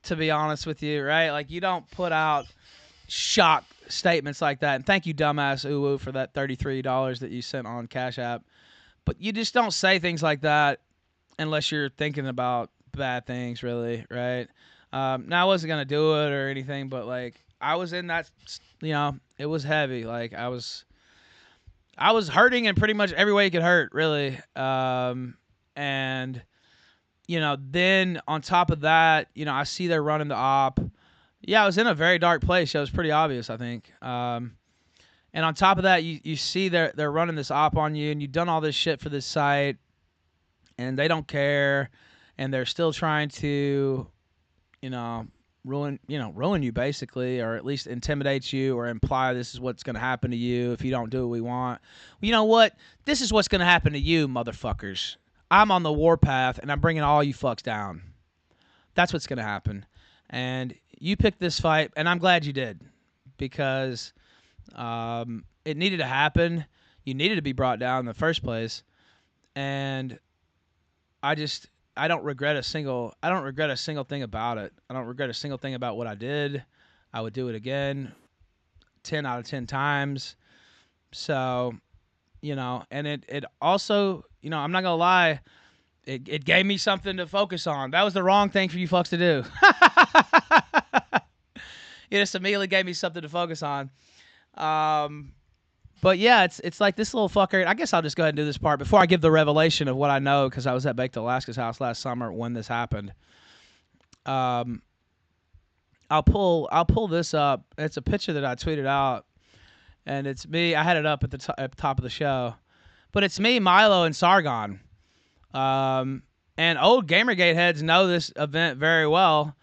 To be honest with you, right? Like, you don't put out shock statements like that. And thank you, dumbass Uwu, for that $33 that you sent on Cash App. But you just don't say things like that unless you're thinking about bad things, really, right? Now, I wasn't going to do it or anything, but, like, I was in that, it was heavy. Like, I was hurting in pretty much every way you could hurt, really. And, then on top of that, I see they're running the op. Yeah, I was in a very dark place. It was pretty obvious, I think. And on top of that, you see they're running this op on you, and you've done all this shit for this site, and they don't care, and they're still trying to, ruin you basically, or at least intimidate you or imply this is what's going to happen to you if you don't do what we want. Well, you know what? This is what's going to happen to you, motherfuckers. I'm on the warpath, and I'm bringing all you fucks down. That's what's going to happen. And you picked this fight, and I'm glad you did, because it needed to happen. You needed to be brought down in the first place. And I don't regret a single thing about it. I don't regret a single thing about what I did. I would do it again 10 out of 10 times. So, and it also, I'm not going to lie, it gave me something to focus on. That was the wrong thing for you fucks to do. It just immediately gave me something to focus on. But yeah, it's like this little fucker. I guess I'll just go ahead and do this part before I give the revelation of what I know, because I was at Baked Alaska's house last summer when this happened. I'll pull this up. It's a picture that I tweeted out, and it's me. I had it up at the top of the show, but it's me, Milo, and Sargon. And old Gamergate heads know this event very well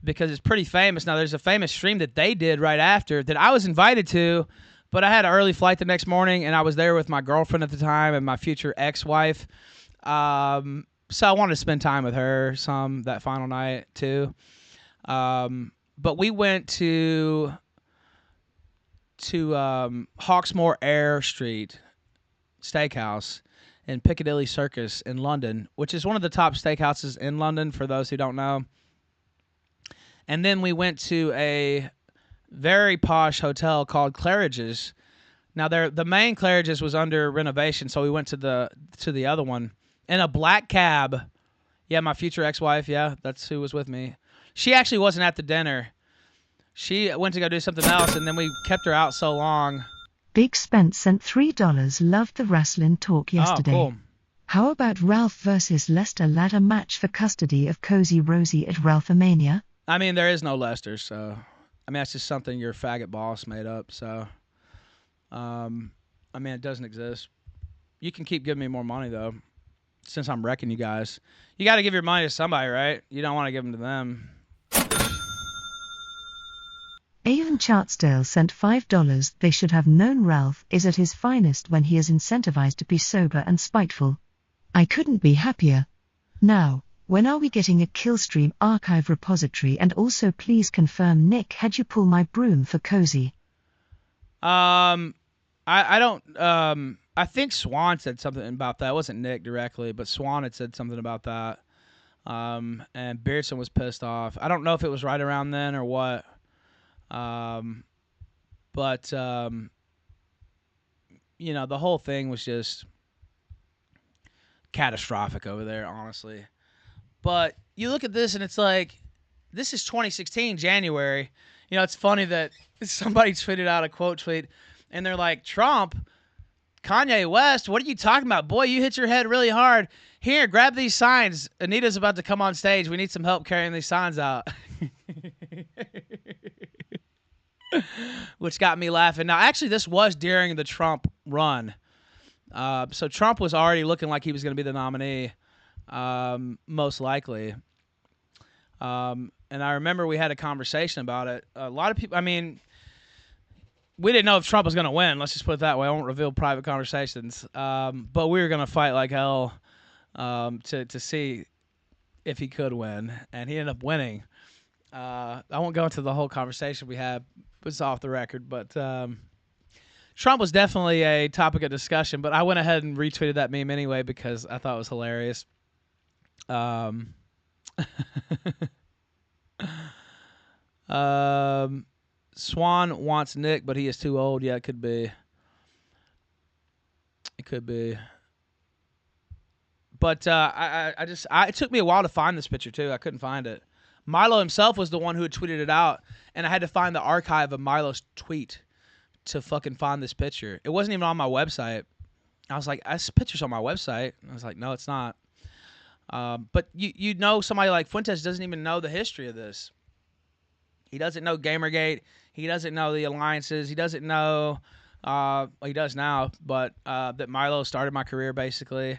because it's pretty famous. Now, there's a famous stream that they did right after that I was invited to, but I had an early flight the next morning, and I was there with my girlfriend at the time and my future ex-wife. So I wanted to spend time with her that final night, too. But we went to Hawksmoor Air Street Steakhouse in Piccadilly Circus in London, which is one of the top steakhouses in London for those who don't know. And then we went to a very posh hotel called Claridge's. Now the main Claridge's was under renovation, so we went to the other one in a black cab. Yeah, my future ex-wife, yeah, that's who was with me. She actually wasn't at the dinner. She went to go do something else, and then we kept her out so long. Big Spence sent $3. Loved the wrestling talk yesterday. Oh, cool. How about Ralph versus Lester ladder match for custody of Cozy Rosie at Ralphomania? I mean, there is no Lester, so I mean that's just something your faggot boss made up. So, I mean, it doesn't exist. You can keep giving me more money though, since I'm wrecking you guys. You got to give your money to somebody, right? You don't want to give them to them. Avon Chartsdale sent $5. They should have known Ralph is at his finest when he is incentivized to be sober and spiteful. I couldn't be happier. Now, when are we getting a Killstream archive repository? And also please confirm, Nick, had you pull my broom for Cozy? I don't, I think Swan said something about that. It wasn't Nick directly, but Swan had said something about that. And Beardson was pissed off. I don't know if it was right around then or what. But you know, the whole thing was just catastrophic over there, honestly. But you look at this and it's like, this is 2016, January. You know, it's funny that somebody tweeted out a quote tweet and they're like, Trump, Kanye West, what are you talking about? Boy, you hit your head really hard. Here, grab these signs. Anita's about to come on stage. We need some help carrying these signs out. Which got me laughing. Now, actually, this was during the Trump run. So Trump was already looking like he was going to be the nominee, most likely. And I remember we had a conversation about it. A lot of people, I mean, we didn't know if Trump was going to win. Let's just put it that way. I won't reveal private conversations. But we were going to fight like hell to see if he could win. And he ended up winning. I won't go into the whole conversation we had. It's off the record. But Trump was definitely a topic of discussion. But I went ahead and retweeted that meme anyway because I thought it was hilarious. Swan wants Nick, but he is too old. Yeah, it could be. It could be. But it took me a while to find this picture too. I couldn't find it. Milo himself was the one who had tweeted it out, and I had to find the archive of Milo's tweet to fucking find this picture. It wasn't even on my website. I was like, this picture's on my website. And I was like, no, it's not. But you know, somebody like Fuentes doesn't even know the history of this. He doesn't know Gamergate. He doesn't know the alliances. He doesn't know, well, he does now, but that Milo started my career basically.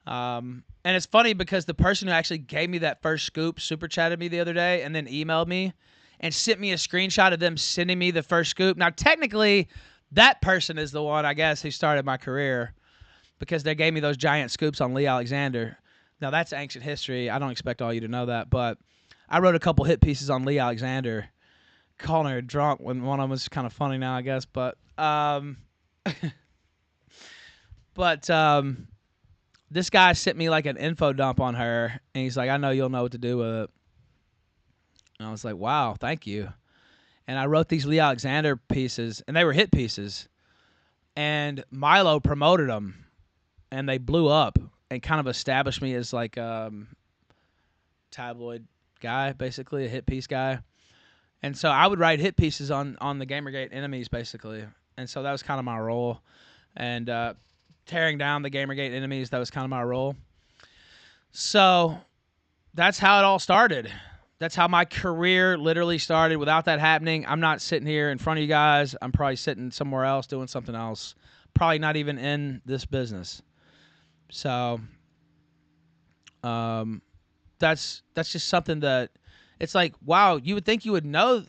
And it's funny because the person who actually gave me that first scoop super chatted me the other day and then emailed me and sent me a screenshot of them sending me the first scoop. Now, technically, that person is the one, I guess, who started my career because they gave me those giant scoops on Lee Alexander. Now, that's ancient history. I don't expect all you to know that, but I wrote a couple hit pieces on Lee Alexander, calling her drunk when one of them was kind of funny now, I guess. But, this guy sent me like an info dump on her, and he's like, I know you'll know what to do with it. And I was like, wow, thank you. And I wrote these Lee Alexander pieces, and they were hit pieces. And Milo promoted them, and they blew up and kind of established me as like a tabloid guy, basically, a hit piece guy. And so I would write hit pieces on the Gamergate enemies, basically. And so that was kind of my role. And tearing down the Gamergate enemies, that was kind of my role. So that's how it all started. That's how my career literally started. Without that happening, I'm not sitting here in front of you guys. I'm probably sitting somewhere else doing something else. Probably not even in this business. So that's just something that it's like, wow, you would think you would know,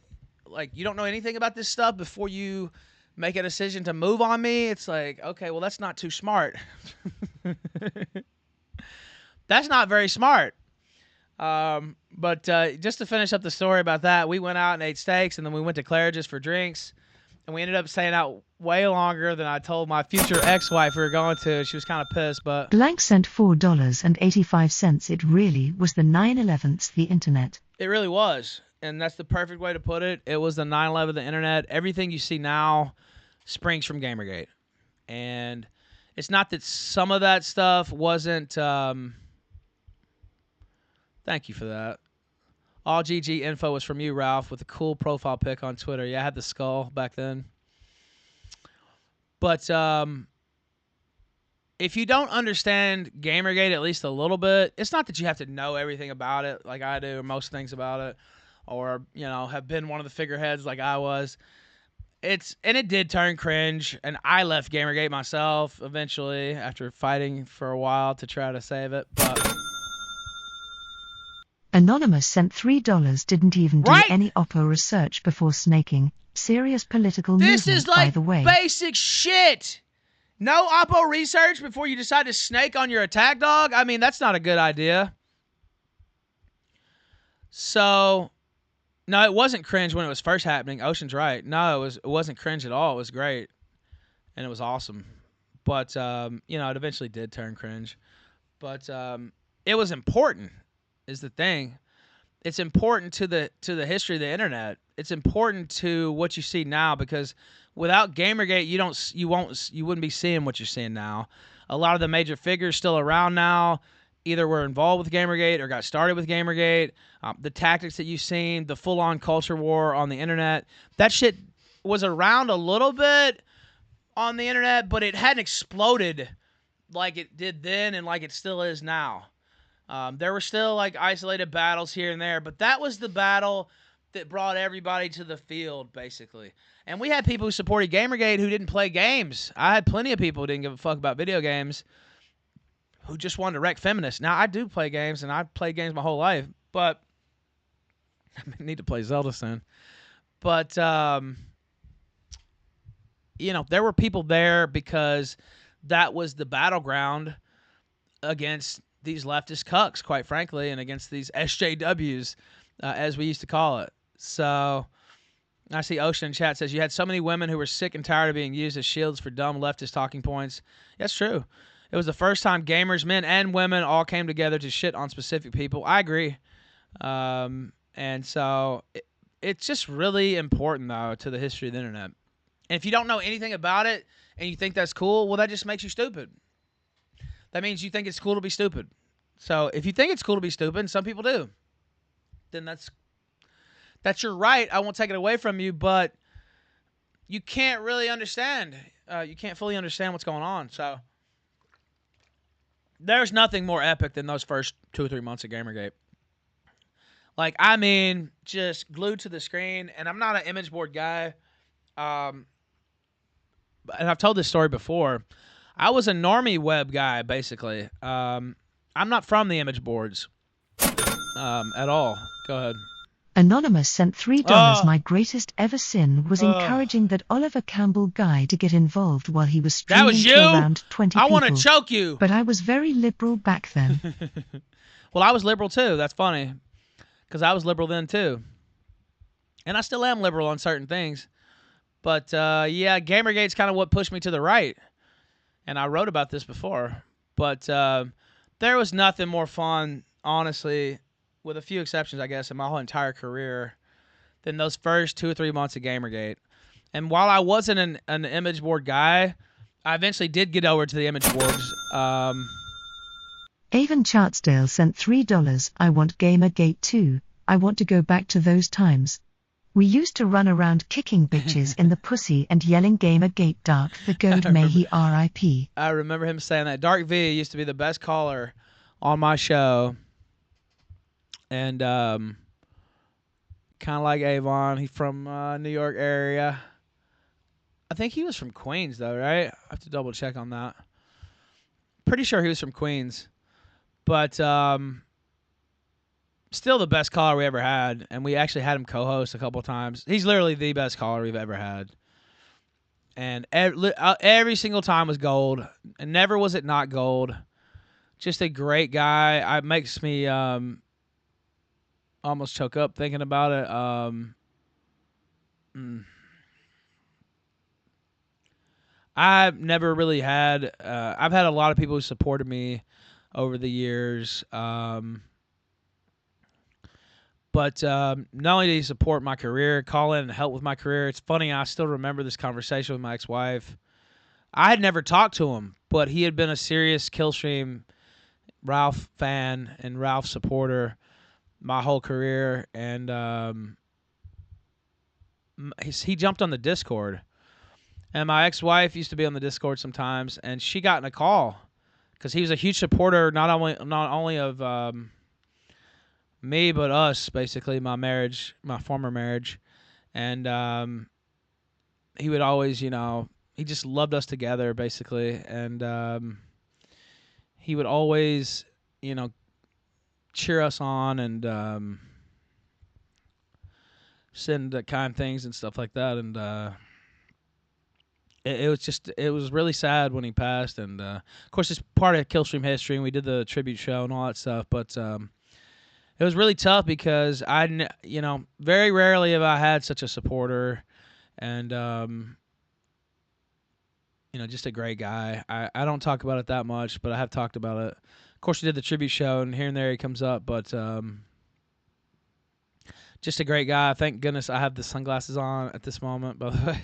like, you don't know anything about this stuff before you make a decision to move on me. It's like, okay, well, that's not too smart. That's not very smart. But just to finish up the story about that, we went out and ate steaks, and then we went to Claridge's for drinks. And we ended up staying out way longer than I told my future ex-wife we were going to. She was kind of pissed, but... Blank sent $4.85. It really was the 9/11's the internet. It really was. And that's the perfect way to put it. It was the 9/11 of the internet. Everything you see now springs from Gamergate. And it's not that some of that stuff wasn't... Thank you for that. All GG info was from you, Ralph, with a cool profile pic on Twitter. Yeah, I had the skull back then. But if you don't understand Gamergate at least a little bit, it's not that you have to know everything about it like I do, or most things about it, or, you know, have been one of the figureheads like I was. And it did turn cringe, and I left Gamergate myself eventually after fighting for a while to try to save it, but... Anonymous sent $3. Didn't even do any Oppo research before snaking. Serious political This movement, is like by the way. basic shit. No Oppo research before you decide to snake on your attack dog? I mean, that's not a good idea. So, no, it wasn't cringe when it was first happening. Ocean's right. No, it wasn't cringe at all. It was great. And it was awesome. But, you know, it eventually did turn cringe. But it was important. Is the thing. It's important to the history of the internet. It's important to what you see now, because without Gamergate, you wouldn't be seeing what you're seeing now. A lot of the major figures still around now either were involved with Gamergate or got started with Gamergate. The tactics that you've seen, the full-on culture war on the internet, that shit was around a little bit on the internet, but it hadn't exploded like it did then and like it still is now. There were still like isolated battles here and there, but that was the battle that brought everybody to the field, basically. And we had people who supported Gamergate who didn't play games. I had plenty of people who didn't give a fuck about video games who just wanted to wreck feminists. Now, I do play games, and I've played games my whole life, but I need to play Zelda soon. But, you know, there were people there because that was the battleground against these leftist cucks, quite frankly, and against these SJWs, as we used to call it. So I see Ocean in chat says, you had so many women who were sick and tired of being used as shields for dumb leftist talking points. That's true. It was the first time gamers, men and women, all came together to shit on specific people. I agree. And so it's just really important, though, to the history of the internet. And if you don't know anything about it and you think that's cool, well, that just makes you stupid. That means you think it's cool to be stupid. So if you think it's cool to be stupid, and some people do, then that's your right. I won't take it away from you, but you can't really understand. You can't fully understand what's going on. So there's nothing more epic than those first 2 or 3 months of Gamergate. Like, I mean, just glued to the screen. And I'm not an image board guy. And I've told this story before. I was a normie web guy, basically. I'm not from the image boards at all. Go ahead. Anonymous sent $3. My greatest ever sin was encouraging that Oliver Campbell guy to get involved while he was streaming was you? to around 20 people. I want to choke you. But I was very liberal back then. Well, I was liberal too. That's funny. Because I was liberal then too. And I still am liberal on certain things. But yeah, Gamergate's kind of what pushed me to the right. And I wrote about this before. But there was nothing more fun, honestly, with a few exceptions, I guess, in my whole entire career than those first 2 or 3 months of Gamergate. And while I wasn't an image board guy, I eventually did get over to the image boards. Avon Chartsdale sent $3. I want Gamergate too. I want to go back to those times. We used to run around kicking bitches in the pussy and yelling Gamergate Dark the Goat may he R.I.P. I remember him saying that. Dark V used to be the best caller on my show. And kind of like Avon, he's from New York area. I think he was from Queens, though, right? I have to double check on that. Pretty sure he was from Queens. But still the best caller we ever had. And we actually had him co-host a couple times. He's literally the best caller we've ever had. And every single time was gold. And never was it not gold. Just a great guy. It makes me almost choke up thinking about it. I've never really had. I've had a lot of people who supported me over the years. But not only did he support my career, call in and help with my career. It's funny, I still remember this conversation with my ex-wife. I had never talked to him, but he had been a serious Killstream Ralph fan and Ralph supporter my whole career, and he jumped on the Discord. And my ex-wife used to be on the Discord sometimes, and she got in a call because he was a huge supporter not only of me but us, basically my former marriage, and he would always, he just loved us together basically, and he would always, cheer us on and send kind things and stuff like that, and it was really sad when he passed, and of course it's part of Killstream history, and we did the tribute show and all that stuff, but it was really tough because very rarely have I had such a supporter, and just a great guy. I don't talk about it that much, but I have talked about it. Of course, we did the tribute show, and here and there he comes up, but just a great guy. Thank goodness I have the sunglasses on at this moment, by the way.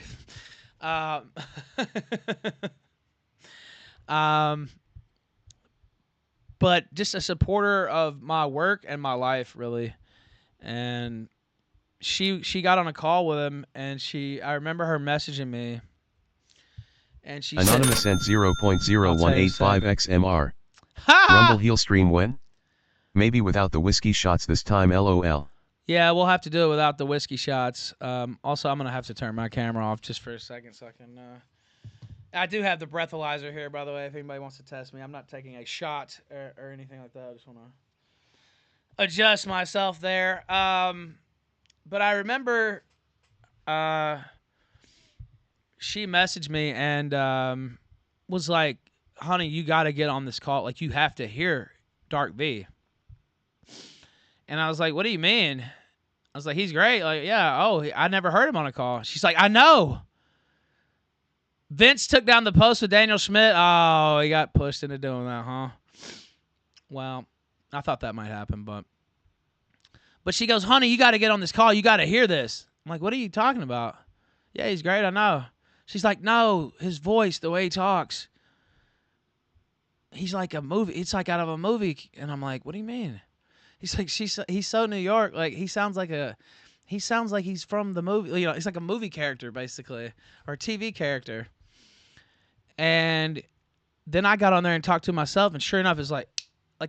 But just a supporter of my work and my life, really. And she got on a call with him, and I remember her messaging me, and she Anonymous said, sent 0.0185 XMR. Rumble heel stream when? Maybe without the whiskey shots this time, LOL. Yeah, we'll have to do it without the whiskey shots. Also, I'm going to have to turn my camera off just for a second so I can... I do have the breathalyzer here, by the way, if anybody wants to test me. I'm not taking a shot or anything like that. I just want to adjust myself there. But I remember she messaged me and was like, honey, you got to get on this call. Like, you have to hear Dark V. And I was like, what do you mean? I was like, he's great. Like, yeah. Oh, I never heard him on a call. She's like, I know. Vince took down the post with Daniel Schmidt. Oh, he got pushed into doing that, huh? Well, I thought that might happen, but she goes, honey, you got to get on this call. You got to hear this. I'm like, what are you talking about? Yeah, he's great. I know. She's like, no, his voice, the way he talks. He's like a movie. It's like out of a movie. And I'm like, what do you mean? He's like, he's so New York. Like, he sounds like he's from the movie. It's like a movie character, basically, or a TV character. And then I got on there and talked to myself, and sure enough, it's like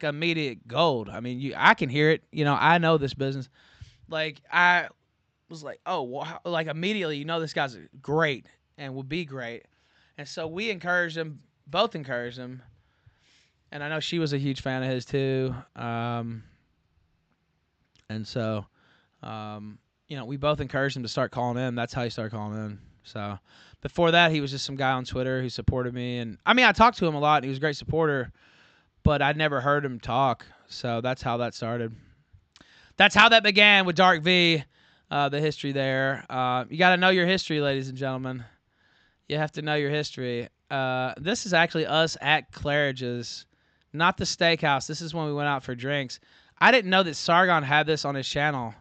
immediate gold. I mean, I can hear it. I know this business. Like, I was like, oh, wow. Like, immediately, this guy's great and will be great. And so we encouraged him, both encouraged him. And I know she was a huge fan of his too. And so, we both encouraged him to start calling in. That's how he started calling in. So before that, he was just some guy on Twitter who supported me. And I mean, I talked to him a lot, and he was a great supporter, but I'd never heard him talk. So that's how that started. That's how that began with Dark V, the history there. You got to know your history, ladies and gentlemen. You have to know your history. This is actually us at Claridge's, not the steakhouse. This is when we went out for drinks. I didn't know that Sargon had this on his channel.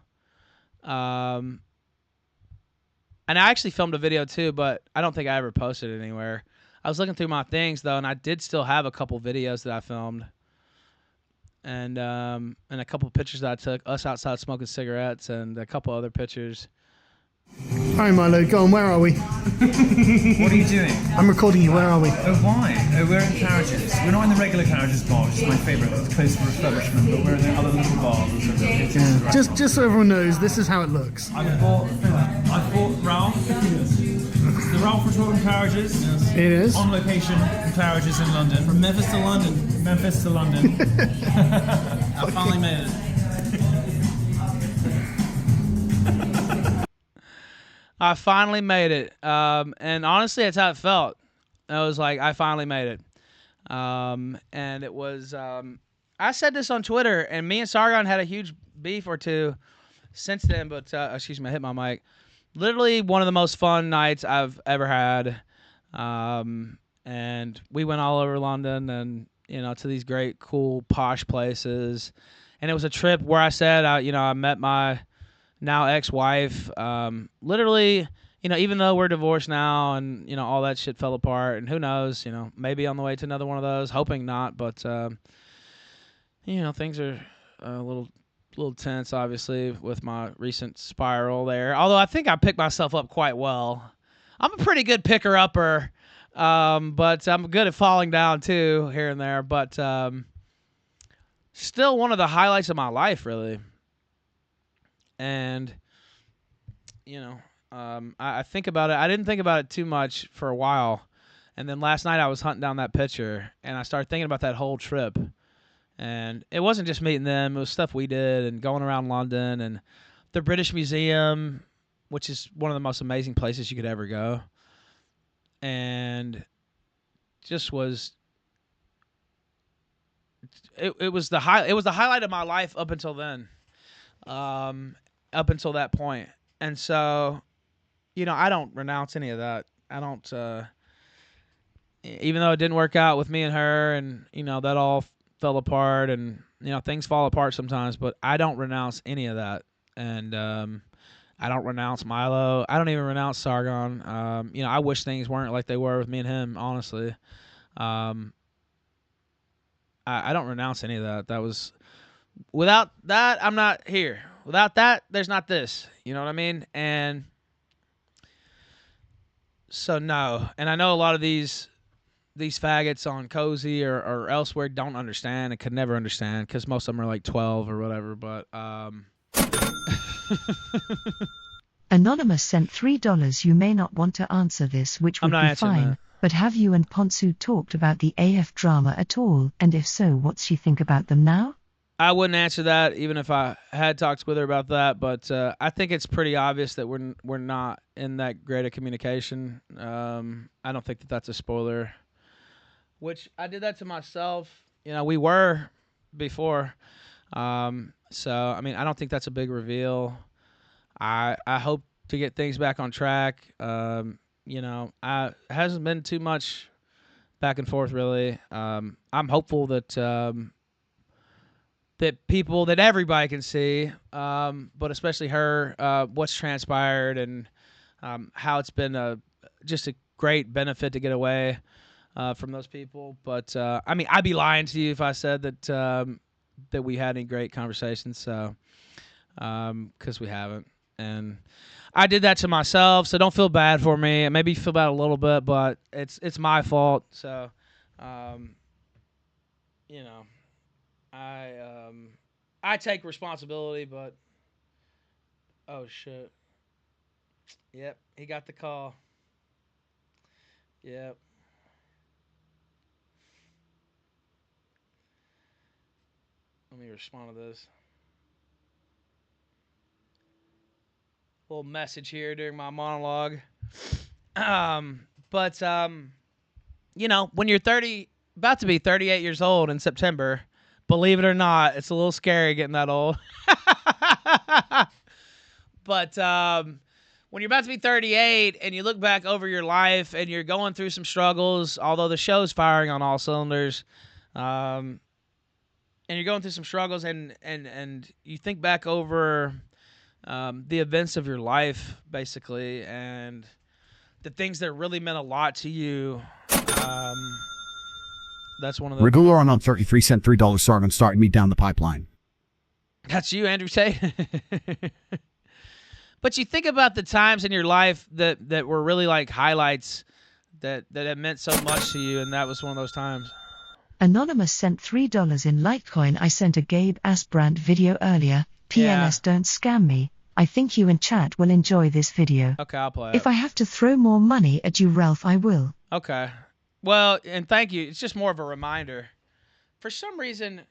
And I actually filmed a video too, but I don't think I ever posted it anywhere. I was looking through my things though, and I did still have a couple videos that I filmed. And a couple pictures that I took, us outside smoking cigarettes, and a couple other pictures. Hi Milo, go on, where are we? What are you doing? I'm recording you, where are we? Oh, why? Oh, we're in Claridge's. We're not in the regular Claridge's bar, which is my favourite. It's close to refurbishment, but we're in the other little bar. Yeah. Just so everyone knows, this is how it looks. I bought Ralph. It's the Ralph Retort in Claridge's. Yes. It is. On location in Claridge's in London. From Memphis to London. Memphis to London. I finally made it. I finally made it. And honestly, that's how it felt. I was like, I finally made it. And it was, I said this on Twitter, and me and Sargon had a huge beef or two since then, but, excuse me, I hit my mic. Literally one of the most fun nights I've ever had. And we went all over London and, to these great, cool, posh places. And it was a trip where I said, I met my now ex-wife. Literally, even though we're divorced now and, all that shit fell apart. And who knows, maybe on the way to another one of those. Hoping not, but, things are a little tense, obviously, with my recent spiral there. Although I think I picked myself up quite well. I'm a pretty good picker-upper, but I'm good at falling down, too, here and there. But still one of the highlights of my life, really. And, I think about it. I didn't think about it too much for a while. And then last night I was hunting down that picture, and I started thinking about that whole trip. And it wasn't just meeting them. It was stuff we did and going around London and the British Museum, which is one of the most amazing places you could ever go. And just was it was the highlight of my life up until then. Up until that point. And so, I don't renounce any of that. I don't even though it didn't work out with me and her and that all fell apart and things fall apart sometimes, but I don't renounce any of that. And I don't renounce Milo. I don't even renounce Sargon. I wish things weren't like they were with me and him, honestly. I don't renounce any of that. That was without that I'm not here. Without that there's not this. You know what I mean? And so no. And I know a lot of these faggots on Cozy or elsewhere don't understand and could never understand because most of them are like 12 or whatever. But Anonymous sent $3. You may not want to answer this, which would be fine. That. But have you and Ponsu talked about the AF drama at all? And if so, what's she think about them now? I wouldn't answer that even if I had talked with her about that. But I think it's pretty obvious that we're not in that great a communication. I don't think that that's a spoiler. Which I did that to myself. We were before. So, I mean, I don't think that's a big reveal. I hope to get things back on track. It hasn't been too much back and forth, really. I'm hopeful that that everybody can see, but especially her, what's transpired and how it's been just a great benefit to get away from those people. But I mean, I'd be lying to you if I said that we had any great conversations. So, because we haven't, and I did that to myself. So don't feel bad for me. Maybe feel bad a little bit, but it's my fault. So, I take responsibility. But oh shit, yep, he got the call. Yep. Let me respond to this. Little message here during my monologue. But when you're about to be 38 years old in September, believe it or not, it's a little scary getting that old. But when you're about to be 38 and you look back over your life and you're going through some struggles, although the show's firing on all cylinders, and you're going through some struggles and you think back over the events of your life, basically, and the things that really meant a lot to you. That's one of the... Regular on 33-cent $3 Sargon starting me down the pipeline. That's you, Andrew Tate. But you think about the times in your life that were really like highlights that have meant so much to you, and that was one of those times. Anonymous sent $3 in Litecoin. I sent a Gabe Asbrandt video earlier. PNS, don't scam me. I think you and chat will enjoy this video. Okay, I'll play it. If I have to throw more money at you, Ralph, I will. Okay. Well, and thank you. It's just more of a reminder. For some reason...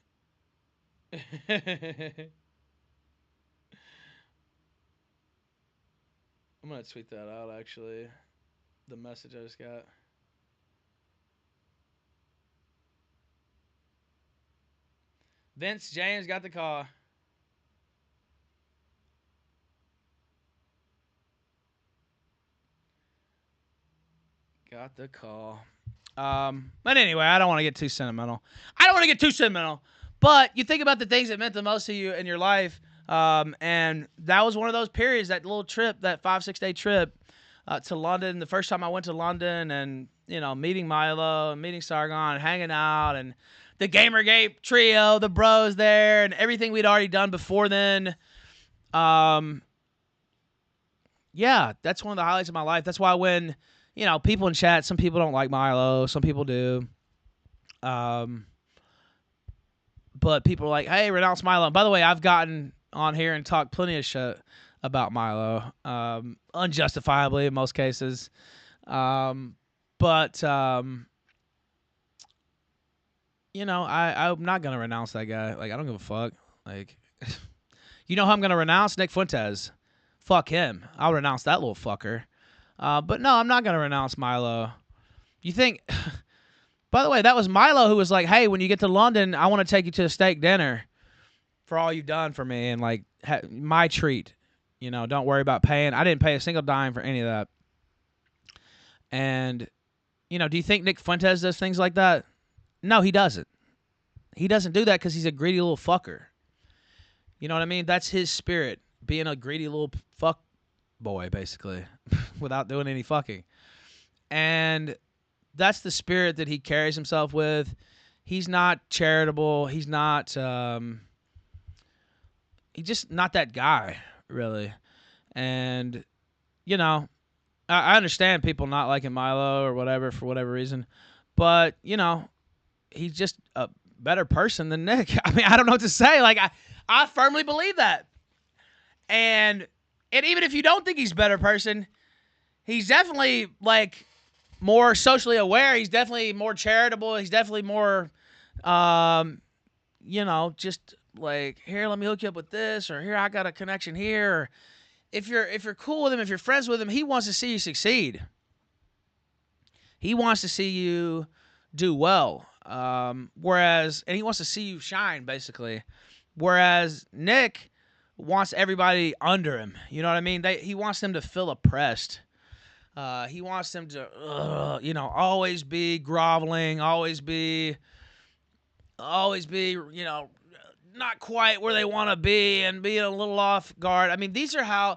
I'm going to tweet that out, actually. The message I just got. Vince James got the call. got the call. But anyway, I don't want to get too sentimental. But you think about the things that meant the most to you in your life, and that was one of those periods, that little trip, that 5-6 day trip to London. The first time I went to London, and meeting Milo, and meeting Sargon, and hanging out, and the Gamergate trio, the bros there, and everything we'd already done before then. Yeah, that's one of the highlights of my life. That's why when, people in chat, some people don't like Milo, some people do. But people are like, hey, renounce Milo. And by the way, I've gotten on here and talked plenty of shit about Milo, unjustifiably in most cases. I'm not going to renounce that guy. Like, I don't give a fuck. Like, who I'm going to renounce? Nick Fuentes. Fuck him. I'll renounce that little fucker. But no, I'm not going to renounce Milo. You think... By the way, that was Milo who was like, hey, when you get to London, I want to take you to a steak dinner for all you've done for me, and like my treat. Don't worry about paying. I didn't pay a single dime for any of that. And, do you think Nick Fuentes does things like that? No, he doesn't. He doesn't do that because he's a greedy little fucker. You know what I mean? That's his spirit, being a greedy little fuck boy, basically, without doing any fucking. And that's the spirit that he carries himself with. He's not charitable. He's not, he's just not that guy, really. And, I understand people not liking Milo or whatever for whatever reason. But, he's just a better person than Nick. I mean, I don't know what to say. Like, I firmly believe that. And even if you don't think he's a better person, he's definitely, like, more socially aware. He's definitely more charitable. He's definitely more, just like, here, let me hook you up with this, or here, I got a connection here. Or if you're cool with him, if you're friends with him, he wants to see you succeed. He wants to see you do well. And he wants to see you shine, basically. Whereas Nick wants everybody under him. You know what I mean? He wants them to feel oppressed. He wants them to, always be groveling, always be, not quite where they want to be, and being a little off guard. I mean, these are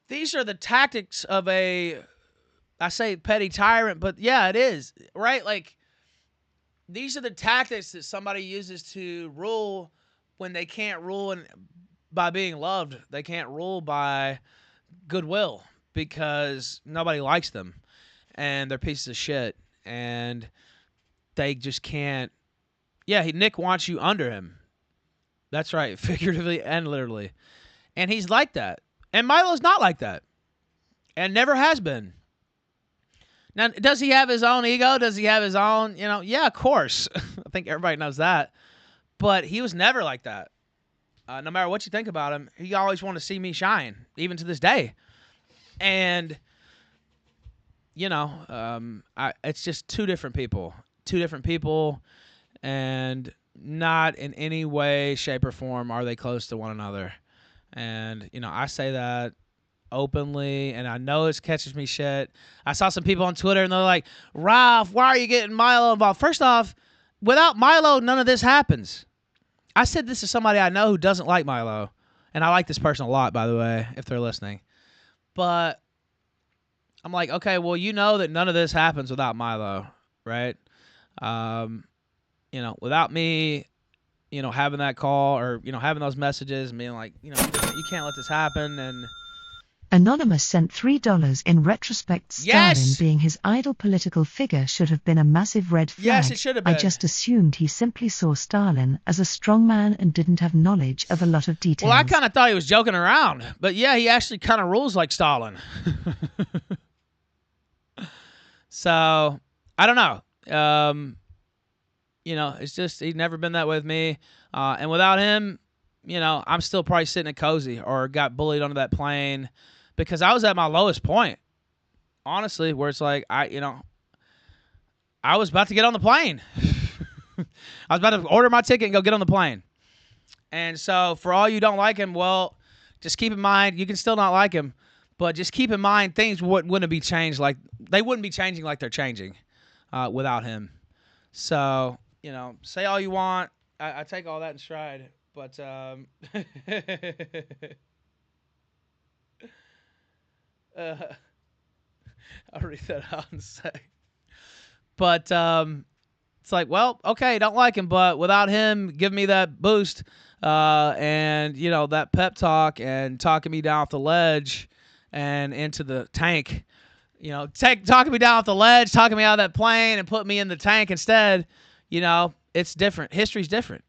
the tactics of I say petty tyrant, but yeah, it is, right? Like, these are the tactics that somebody uses to rule when they can't rule by being loved. They can't rule by goodwill, because nobody likes them, and they're pieces of shit, and they just can't. Yeah, Nick wants you under him. That's right, figuratively and literally. And he's like that. And Milo's not like that, and never has been. Now, does he have his own ego? Does he have his own, Yeah, of course. I think everybody knows that. But he was never like that. No matter what you think about him, he always wanted to see me shine, even to this day. And, it's just two different people, and not in any way, shape, or form are they close to one another. And, I say that openly, and I know it catches me shit. I saw some people on Twitter, and they're like, Ralph, why are you getting Milo involved? First off, without Milo, none of this happens. I said this to somebody I know who doesn't like Milo, and I like this person a lot, by the way, if they're listening. But I'm like, okay, well, that none of this happens without Milo, right? Without me, having that call, or, having those messages and being like, you can't let this happen. And Anonymous sent $3 in retrospect. Stalin Yes! being his idol political figure should have been a massive red flag. Yes, it should have been. I just assumed he simply saw Stalin as a strong man and didn't have knowledge of a lot of details. Well, I kind of thought he was joking around. But yeah, he actually kind of rules like Stalin. So, I don't know. It's just, he's never been that way with me. And without him, I'm still probably sitting at Cozy, or got bullied onto that plane, because I was at my lowest point, honestly, where it's like, I was about to get on the plane. I was about to order my ticket and go get on the plane. And so for all you don't like him, well, just keep in mind, you can still not like him, But just keep in mind, things wouldn't be changed like they wouldn't be changing like they're changing without him. So, say all you want. I take all that in stride. But I'll read that out and say. But it's like, well, okay, don't like him, but without him, give me that boost and that pep talk and talking me down off the ledge and into the tank. Talking me down off the ledge, talking me out of that plane, and put me in the tank instead. It's different. History's different.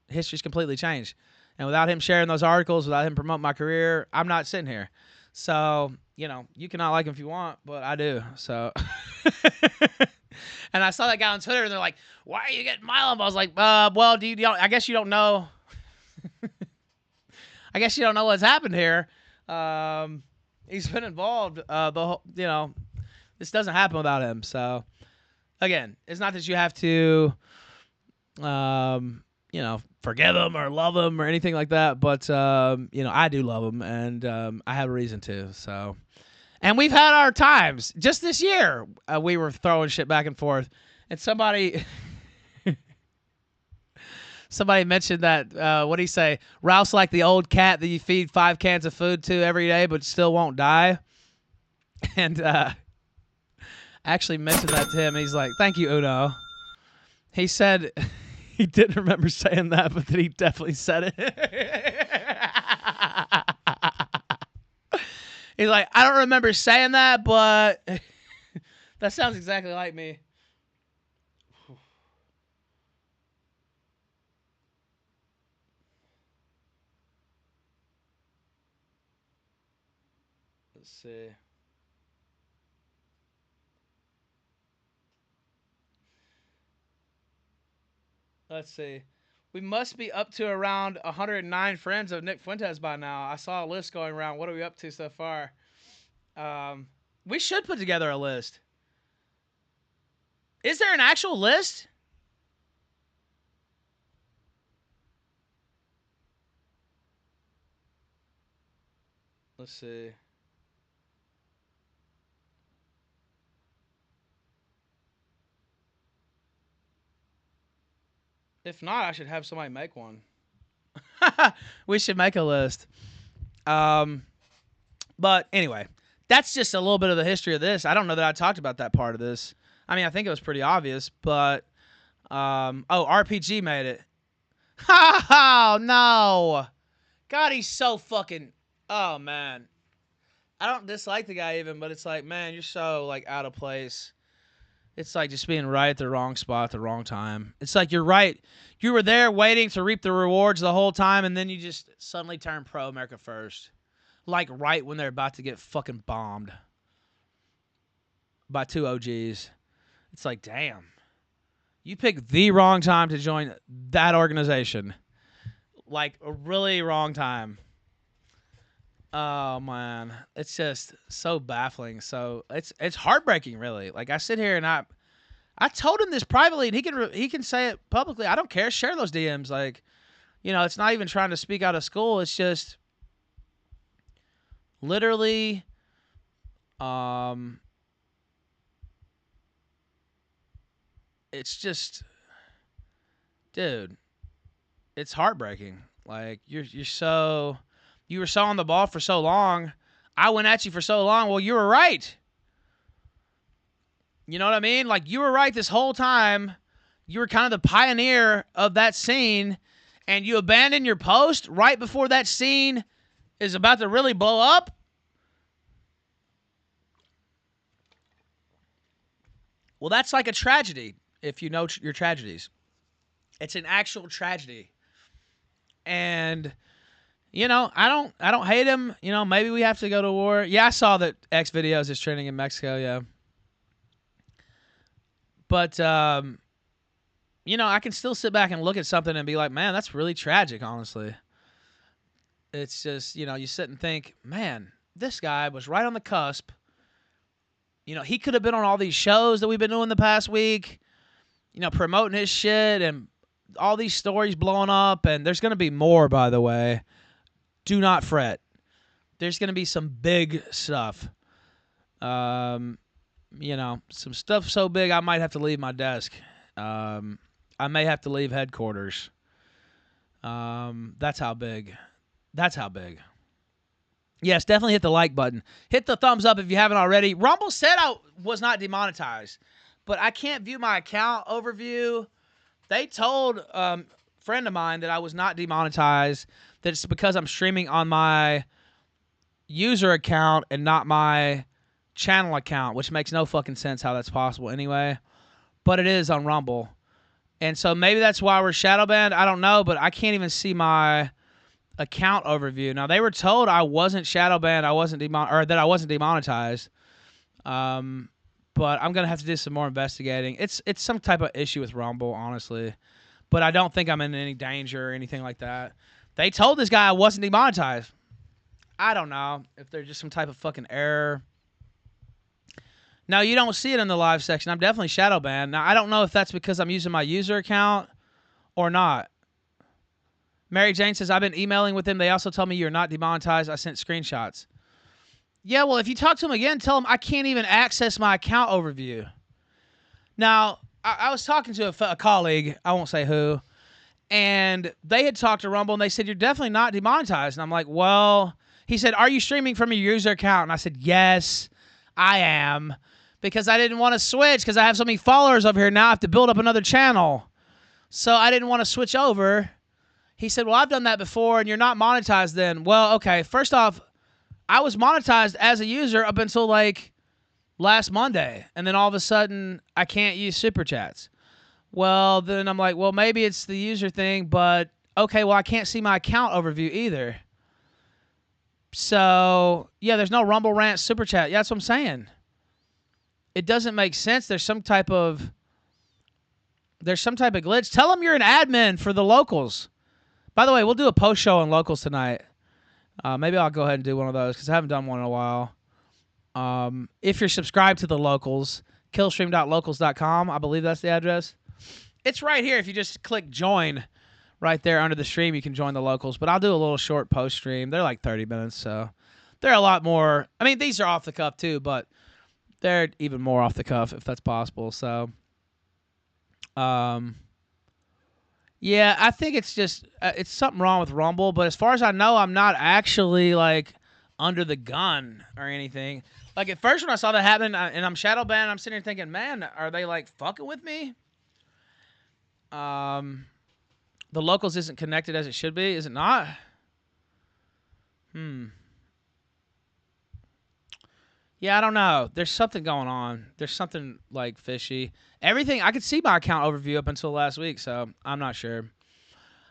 History's completely changed. And without him sharing those articles, without him promoting my career, I'm not sitting here. So, you can not like him if you want, but I do. So, and I saw that guy on Twitter, and they're like, "Why are you getting my lump?" I was like, well, I guess you don't know. I guess you don't know what's happened here. He's been involved. This doesn't happen without him. So, again, it's not that you have to, forgive him or love him or anything like that. But, I do love him, and I have a reason to. So, and we've had our times. Just this year, we were throwing shit back and forth. And somebody mentioned that, what do you say? Ralph's like the old cat that you feed 5 cans of food to every day but still won't die. And I actually mentioned that to him. He's like, thank you, Uno. He said he didn't remember saying that, but that he definitely said it. He's like, I don't remember saying that, but that sounds exactly like me. Let's see. Let's see. We must be up to around 109 friends of Nick Fuentes by now. I saw a list going around. What are we up to so far? We should put together a list. Is there an actual list? Let's see. If not, I should have somebody make one. We should make a list. But anyway, that's just a little bit of the history of this. I don't know that I talked about that part of this. I mean, I think it was pretty obvious, but RPG made it. Oh, no. God, he's so fucking... Oh, man. I don't dislike the guy even, but it's like, man, you're so, out of place. It's like just being right at the wrong spot at the wrong time. It's like you're right. You were there waiting to reap the rewards the whole time, and then you just suddenly turn pro America first. Like right when they're about to get fucking bombed by 2 OGs. It's like, damn. You picked the wrong time to join that organization. Like a really wrong time. Oh, man. It's just so baffling. So it's heartbreaking, really. Like, I sit here and I told him this privately, and he can say it publicly. I don't care. Share those DMs. Like, it's not even trying to speak out of school. It's just literally it's just, dude, it's heartbreaking. Like, you were so on the ball for so long. I went at you for so long. Well, you were right. You know what I mean? Like, you were right this whole time. You were kind of the pioneer of that scene, and you abandoned your post right before that scene is about to really blow up. Well, that's like a tragedy, if you know your tragedies. It's an actual tragedy. And... I don't hate him. Maybe we have to go to war. Yeah, I saw that X videos is trending in Mexico. Yeah. But, I can still sit back and look at something and be like, man, that's really tragic, honestly. It's just, you sit and think, man, this guy was right on the cusp. He could have been on all these shows that we've been doing the past week, promoting his shit and all these stories blowing up. And there's going to be more, by the way. Do not fret. there's going to be some big stuff. You know, some stuff so big I might have to leave my desk. I may have to leave headquarters. That's how big. That's how big. Yes, definitely hit the like button. Hit the thumbs up if you haven't already. Rumble said I was not demonetized, but I can't view my account overview. They told a friend of mine that I was not demonetized, that it's because I'm streaming on my user account and not my channel account, which makes no fucking sense how that's possible anyway. But it is on Rumble. And so maybe that's why we're shadow banned. I don't know, but I can't even see my account overview. Now, they were told I wasn't shadow banned, that I wasn't demonetized. But I'm gonna have to do some more investigating. It's some type of issue with Rumble, honestly. But I don't think I'm in any danger or anything like that. They told this guy I wasn't demonetized. I don't know if there's just some type of fucking error. Now, you don't see it in the live section. I'm definitely shadow banned. Now, I don't know if that's because I'm using my user account or not. Mary Jane says, I've been emailing with them. They also told me you're not demonetized. I sent screenshots. Yeah, well, if you talk to them again, tell them I can't even access my account overview. Now, I was talking to a colleague, I won't say who, and they had talked to Rumble, and they said, you're definitely not demonetized. And I'm like, well, he said, are you streaming from your user account? And I said, yes, I am, because I didn't want to switch because I have so many followers over here now. I have to build up another channel. So I didn't want to switch over. He said, well, I've done that before, and you're not monetized then. Well, okay, first off, I was monetized as a user up until, like, last Monday, and then all of a sudden, I can't use Super Chats. Well, then I'm like, well, maybe it's the user thing, but, okay, well, I can't see my account overview either. So, yeah, there's no Rumble Rant Super Chat. Yeah, that's what I'm saying. It doesn't make sense. There's some type of glitch. Tell them you're an admin for the locals. By the way, we'll do a post show on locals tonight. Maybe I'll go ahead and do one of those because I haven't done one in a while. If you're subscribed to the locals, killstream.locals.com, I believe that's the address. It's right here. If you just click join right there under the stream, you can join the locals. But I'll do a little short post stream. They're like 30 minutes, so they're a lot more. I mean, these are off the cuff too, but they're even more off the cuff if that's possible. So, yeah, I think it's just it's something wrong with Rumble. But as far as I know, I'm not actually like under the gun or anything. Like at first when I saw that happen and I'm shadow banned, I'm sitting here thinking, man, are they like fucking with me? The locals isn't connected as it should be, is it not? Yeah, I don't know. There's something going on. There's something like fishy. Everything I could see my account overview up until last week, so I'm not sure.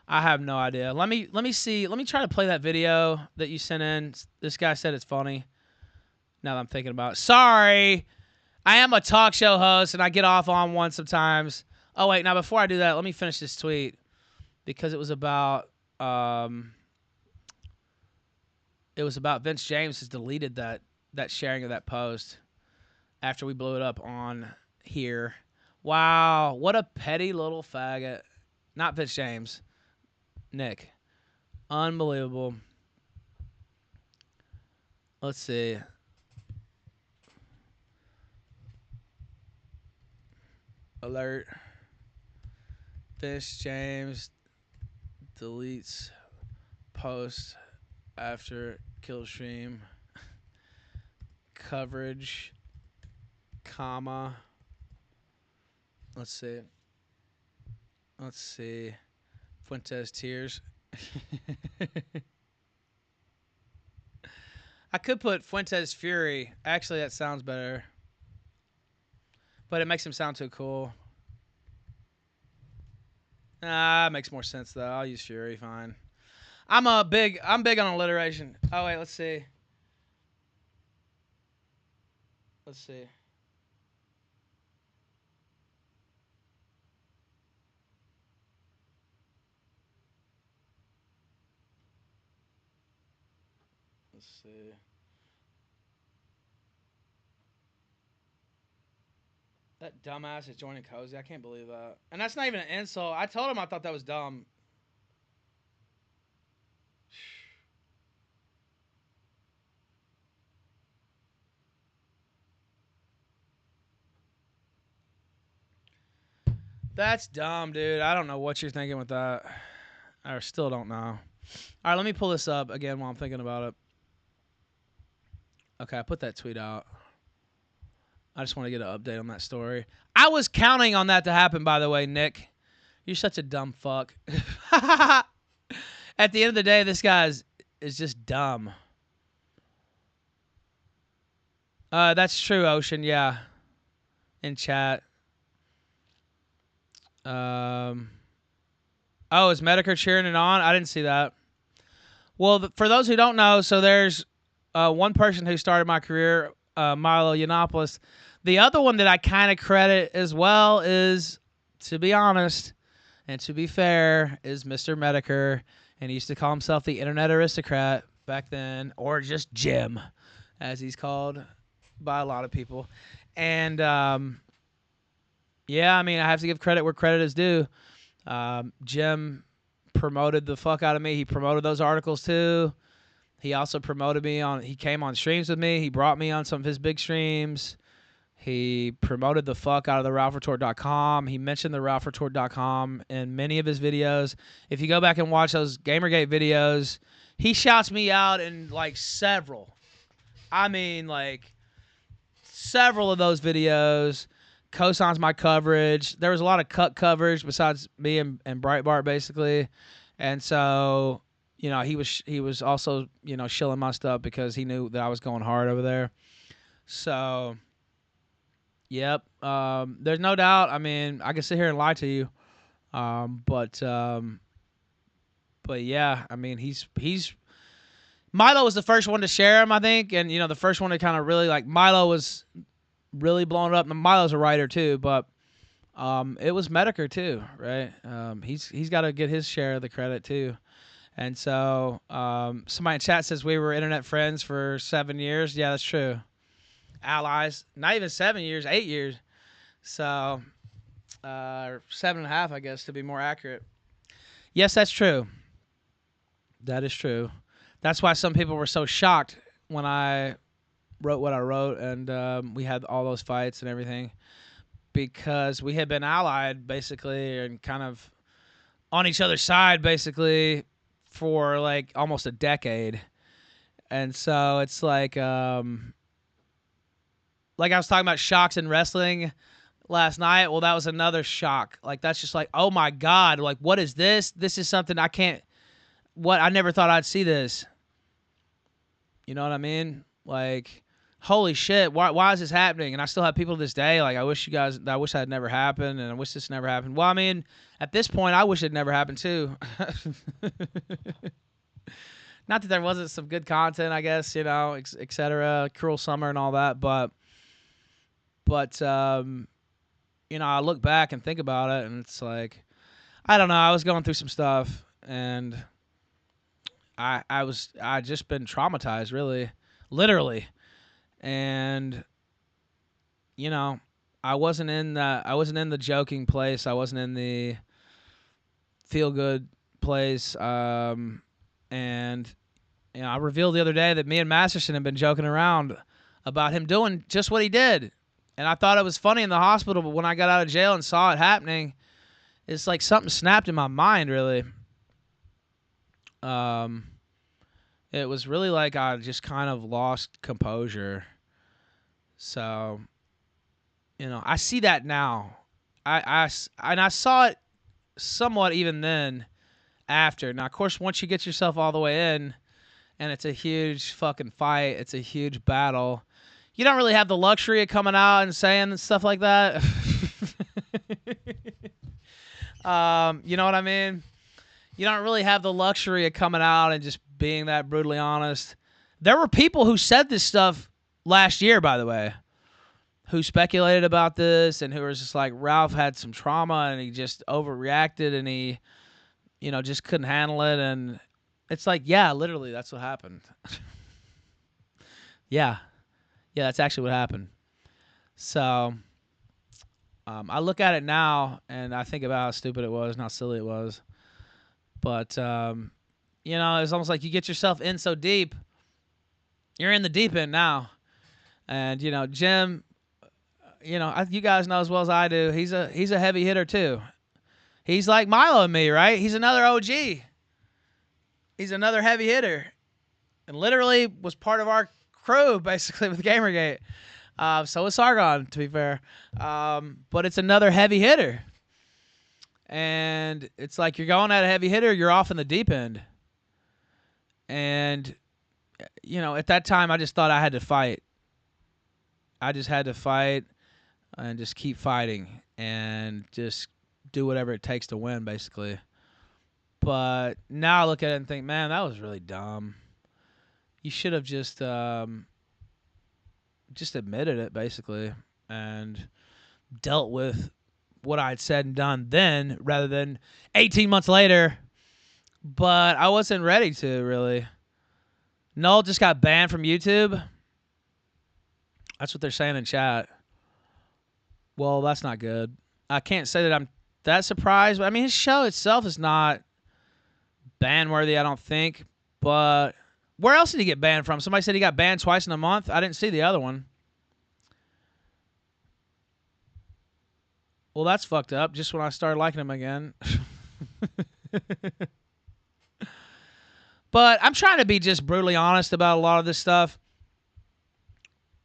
I have no idea. Let me see. Let me try to play that video that you sent in. This guy said it's funny. Now that I'm thinking about it. Sorry. I am a talk show host and I get off on one sometimes. Oh wait, now before I do that, let me finish this tweet because it was about Vince James has deleted that sharing of that post after we blew it up on here. Wow, what a petty little faggot. Not Vince James. Nick. Unbelievable. Let's see. Alert. Vince James deletes post after Killstream coverage, comma. Let's see. Fuentes tears. I could put Fuentes Fury. Actually, that sounds better. But it makes him sound too cool. It makes more sense though. I'll use Fury, fine. I'm big on alliteration. Oh wait, let's see. That dumbass is joining Cozy. I can't believe that. And that's not even an insult. I told him I thought that was dumb. That's dumb, dude. I don't know what you're thinking with that. I still don't know. All right, let me pull this up again while I'm thinking about it. Okay, I put that tweet out. I just want to get an update on that story. I was counting on that to happen, by the way, Nick. You're such a dumb fuck. At the end of the day, this guy is just dumb. That's true, Ocean. Yeah. In chat. Oh, is Medicare cheering it on? I didn't see that. Well, for those who don't know, so there's one person who started my career, Milo Yiannopoulos. The other one that I kind of credit as well is, to be honest and to be fair, is Mr. Medicare. And he used to call himself the Internet Aristocrat back then, or just Jim, as he's called by a lot of people. And, yeah, I mean, I have to give credit where credit is due. Jim promoted the fuck out of me. He promoted those articles too. He also promoted me he came on streams with me. He brought me on some of his big streams. He promoted the fuck out of the RalphRetort.com. He mentioned the RalphRetort.com in many of his videos. If you go back and watch those Gamergate videos, he shouts me out in like several. I mean, like several of those videos. Co-signs my coverage. There was a lot of cut coverage besides me and Breitbart, basically. And so, you know, he was also, you know, shilling my stuff because he knew that I was going hard over there. So, yep. There's no doubt. I mean, I can sit here and lie to you. But yeah, I mean, he's Milo was the first one to share him, I think. And, you know, the first one to kind of really, like, Milo was really blown up. And Milo's a writer too, but it was Medicare too, right? He's got to get his share of the credit too. And so somebody in chat says we were internet friends for 7 years. Yeah, that's true. Allies, not even 7 years, 8 years. So 7.5, I guess, to be more accurate. Yes, that's true. That is true. That's why some people were so shocked when I wrote what I wrote, and we had all those fights and everything, because we had been allied basically and kind of on each other's side basically for like almost a decade. And so it's like I was talking about shocks in wrestling last night. Well, that was another shock. Like, that's just like, oh my God, like, what is this? This is something I never thought I'd see this. You know what I mean? Like, holy shit, why is this happening? And I still have people to this day, like, I wish that had never happened, and I wish this never happened. Well, I mean, at this point, I wish it never happened too. Not that there wasn't some good content, I guess, you know, et cetera, Cruel Summer and all that, but you know, I look back and think about it, and it's like, I don't know, I was going through some stuff, and I just been traumatized, really, literally. And, you know, I wasn't in the joking place. I wasn't in the feel good place. And, you know, I revealed the other day that me and Masterson had been joking around about him doing just what he did. And I thought it was funny in the hospital, but when I got out of jail and saw it happening, it's like something snapped in my mind, really. It was really like I just kind of lost composure. So, you know, I see that now. I saw it somewhat even then after. Now, of course, once you get yourself all the way in and it's a huge fucking fight, it's a huge battle, you don't really have the luxury of coming out and saying stuff like that. You know what I mean? You don't really have the luxury of coming out and just being that brutally honest. There were people who said this stuff last year, by the way, who speculated about this and who was just like, Ralph had some trauma and he just overreacted and he, you know, just couldn't handle it. And it's like, yeah, literally, that's what happened. Yeah, that's actually what happened. So I look at it now and I think about how stupid it was and how silly it was. But, you know, it's almost like you get yourself in so deep. You're in the deep end now. And, you know, Jim, you know, you guys know as well as I do, he's a heavy hitter too. He's like Milo and me, right? He's another OG. He's another heavy hitter, and literally was part of our crew basically with Gamergate. So is Sargon, to be fair. But it's another heavy hitter, and it's like you're going at a heavy hitter, you're off in the deep end. And you know, at that time, I just thought I had to fight. I just had to fight and just keep fighting and just do whatever it takes to win, basically. But now I look at it and think, man, that was really dumb. You should have just admitted it, basically, and dealt with what I'd said and done then rather than 18 months later. But I wasn't ready to, really. Null just got banned from YouTube. That's what they're saying in chat. Well, that's not good. I can't say that I'm that surprised. But I mean, his show itself is not ban-worthy, I don't think. But where else did he get banned from? Somebody said he got banned twice in a month. I didn't see the other one. Well, that's fucked up. Just when I started liking him again. But I'm trying to be just brutally honest about a lot of this stuff.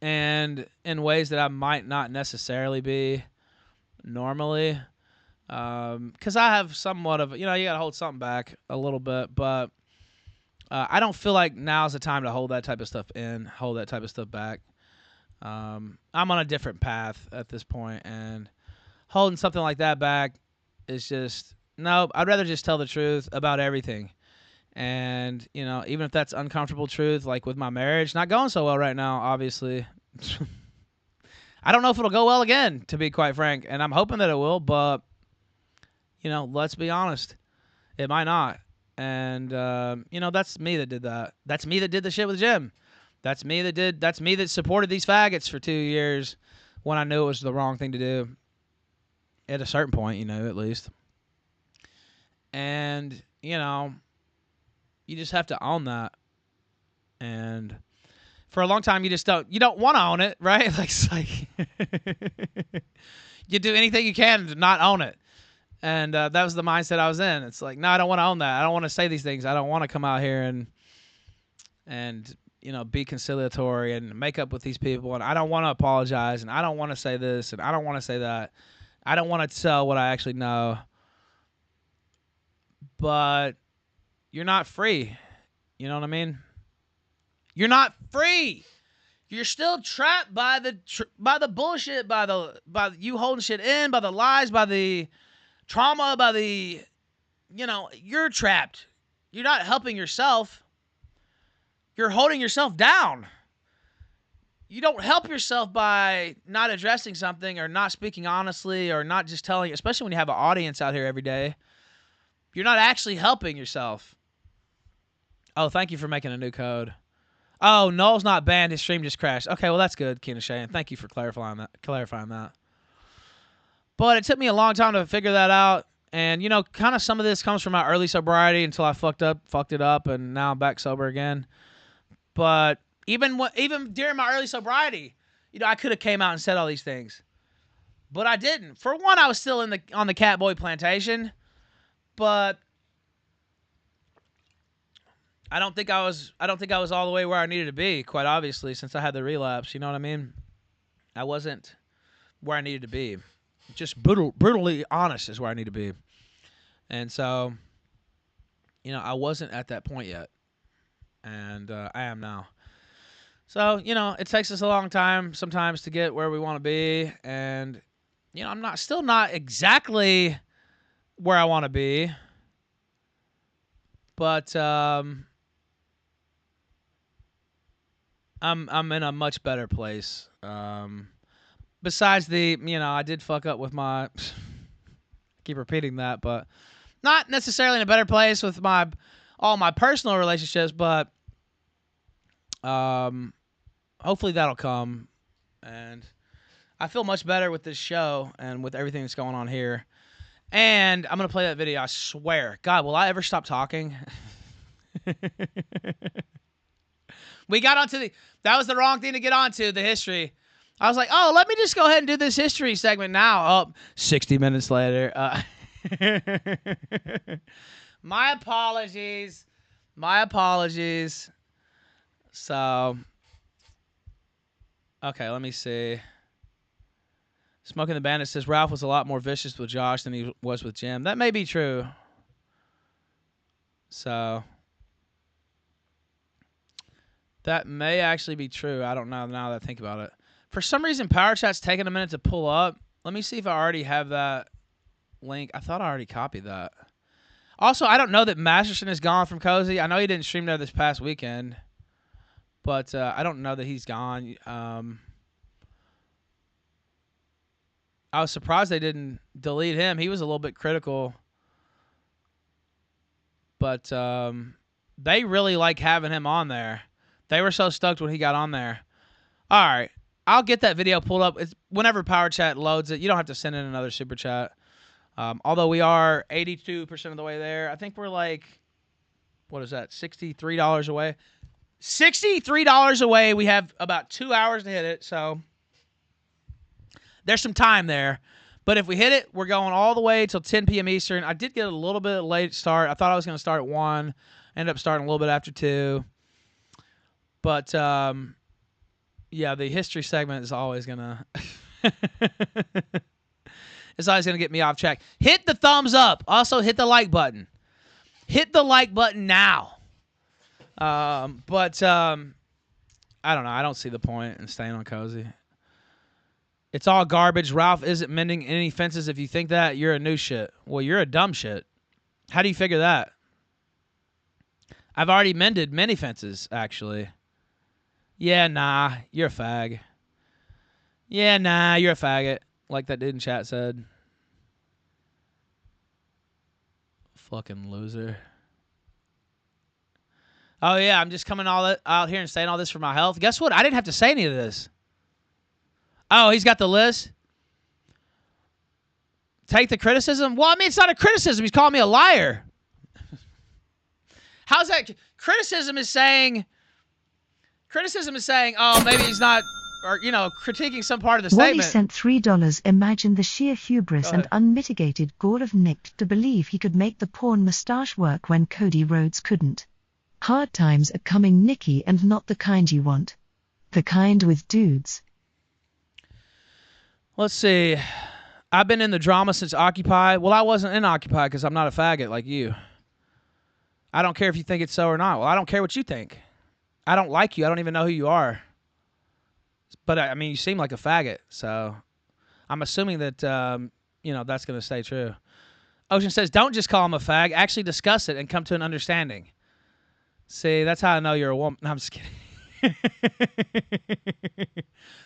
And in ways that I might not necessarily be normally. Because I have somewhat of, you know, you got to hold something back a little bit. But I don't feel like now's the time to hold that type of stuff in, hold that type of stuff back. I'm on a different path at this point, and holding something like that back is just, no, I'd rather just tell the truth about everything. And, you know, even if that's uncomfortable truth, like with my marriage, not going so well right now, obviously. I don't know if it'll go well again, to be quite frank. And I'm hoping that it will, but, you know, let's be honest. It might not. And, you know, that's me that did that. That's me that did the shit with Jim. That's me that supported these faggots for 2 years when I knew it was the wrong thing to do. At a certain point, you know, at least. And, you know, you just have to own that. And for a long time, you don't want to own it, right? Like, it's like you do anything you can to not own it. And that was the mindset I was in. It's like, no, I don't want to own that. I don't want to say these things. I don't want to come out here and you know, be conciliatory and make up with these people. And I don't want to apologize. And I don't want to say this. And I don't want to say that. I don't want to tell what I actually know. But you're not free. You know what I mean? You're not free. You're still trapped by the bullshit, by you holding shit in, by the lies, by the trauma, by the, you know, you're trapped. You're not helping yourself. You're holding yourself down. You don't help yourself by not addressing something or not speaking honestly or not just telling, especially when you have an audience out here every day. You're not actually helping yourself. Oh, thank you for making a new code. Oh, Null's not banned. His stream just crashed. Okay, well, that's good, Keenan Shane. Thank you for clarifying that. But it took me a long time to figure that out. And, you know, kind of some of this comes from my early sobriety until I fucked it up, and now I'm back sober again. But even during my early sobriety, you know, I could have came out and said all these things. But I didn't. For one, I was still on the Catboy plantation. But I don't think I was all the way where I needed to be, quite obviously, since I had the relapse. You know what I mean? I wasn't where I needed to be. Just brutally honest is where I need to be. And so, you know, I wasn't at that point yet. And I am now. So, you know, it takes us a long time sometimes to get where we want to be. And, you know, I'm still not exactly where I want to be. But I'm in a much better place. Besides the, you know, I did fuck up with my, I keep repeating that, but not necessarily in a better place with all my personal relationships, but hopefully that'll come. And I feel much better with this show and with everything that's going on here. And I'm going to play that video, I swear. God, will I ever stop talking? We got onto that was the wrong thing to get onto, the history. I was like, oh, let me just go ahead and do this history segment now. Oh, 60 minutes later. My apologies. My apologies. So, okay, let me see. Smoking the Bandit says Ralph was a lot more vicious with Josh than he was with Jim. That may be true. So, that may actually be true. I don't know now that I think about it. For some reason, Power Chat's taking a minute to pull up. Let me see if I already have that link. I thought I already copied that. Also, I don't know that Masterson is gone from Cozy. I know he didn't stream there this past weekend. But I don't know that he's gone. I was surprised they didn't delete him. He was a little bit critical. But they really like having him on there. They were so stoked when he got on there. All right. I'll get that video pulled up. It's whenever Power Chat loads it. You don't have to send in another super chat. Although we are 82% of the way there. I think we're like, what is that, $63 away? $63 away. We have about 2 hours to hit it. So there's some time there. But if we hit it, we're going all the way till 10 p.m. Eastern. I did get a little bit late start. I thought I was going to start at 1. Ended up starting a little bit after 2. But, yeah, the history segment is always going to... It's always going to get me off track. Hit the thumbs up. Also, hit the like button. Hit the like button now. I don't know. I don't see the point in staying on Cozy. It's all garbage. Ralph isn't mending any fences. If you think that, you're a new shit. Well, you're a dumb shit. How do you figure that? I've already mended many fences, actually. Yeah, nah. You're a fag. Yeah, nah. You're a faggot. Like that dude in chat said. Fucking loser. Oh, yeah, I'm just coming out here and saying all this for my health. Guess what? I didn't have to say any of this. Oh, he's got the list? Take the criticism? Well, I mean, it's not a criticism. He's calling me a liar. How's that? Criticism is saying, oh, maybe he's not, or, you know, critiquing some part of the Wally statement. sent $3. Imagine the sheer hubris and unmitigated gall of Nick to believe he could make the porn mustache work when Cody Rhodes couldn't. Hard times are coming, Nikki, and not the kind you want. The kind with dudes. Let's see. I've been in the drama since Occupy. Well, I wasn't in Occupy because I'm not a faggot like you. I don't care if you think it's so or not. Well, I don't care what you think. I don't like you. I don't even know who you are. But, I mean, you seem like a faggot. So I'm assuming that, you know, that's going to stay true. Ocean says, don't just call him a fag. Actually discuss it and come to an understanding. See, that's how I know you're a woman. No, I'm just kidding.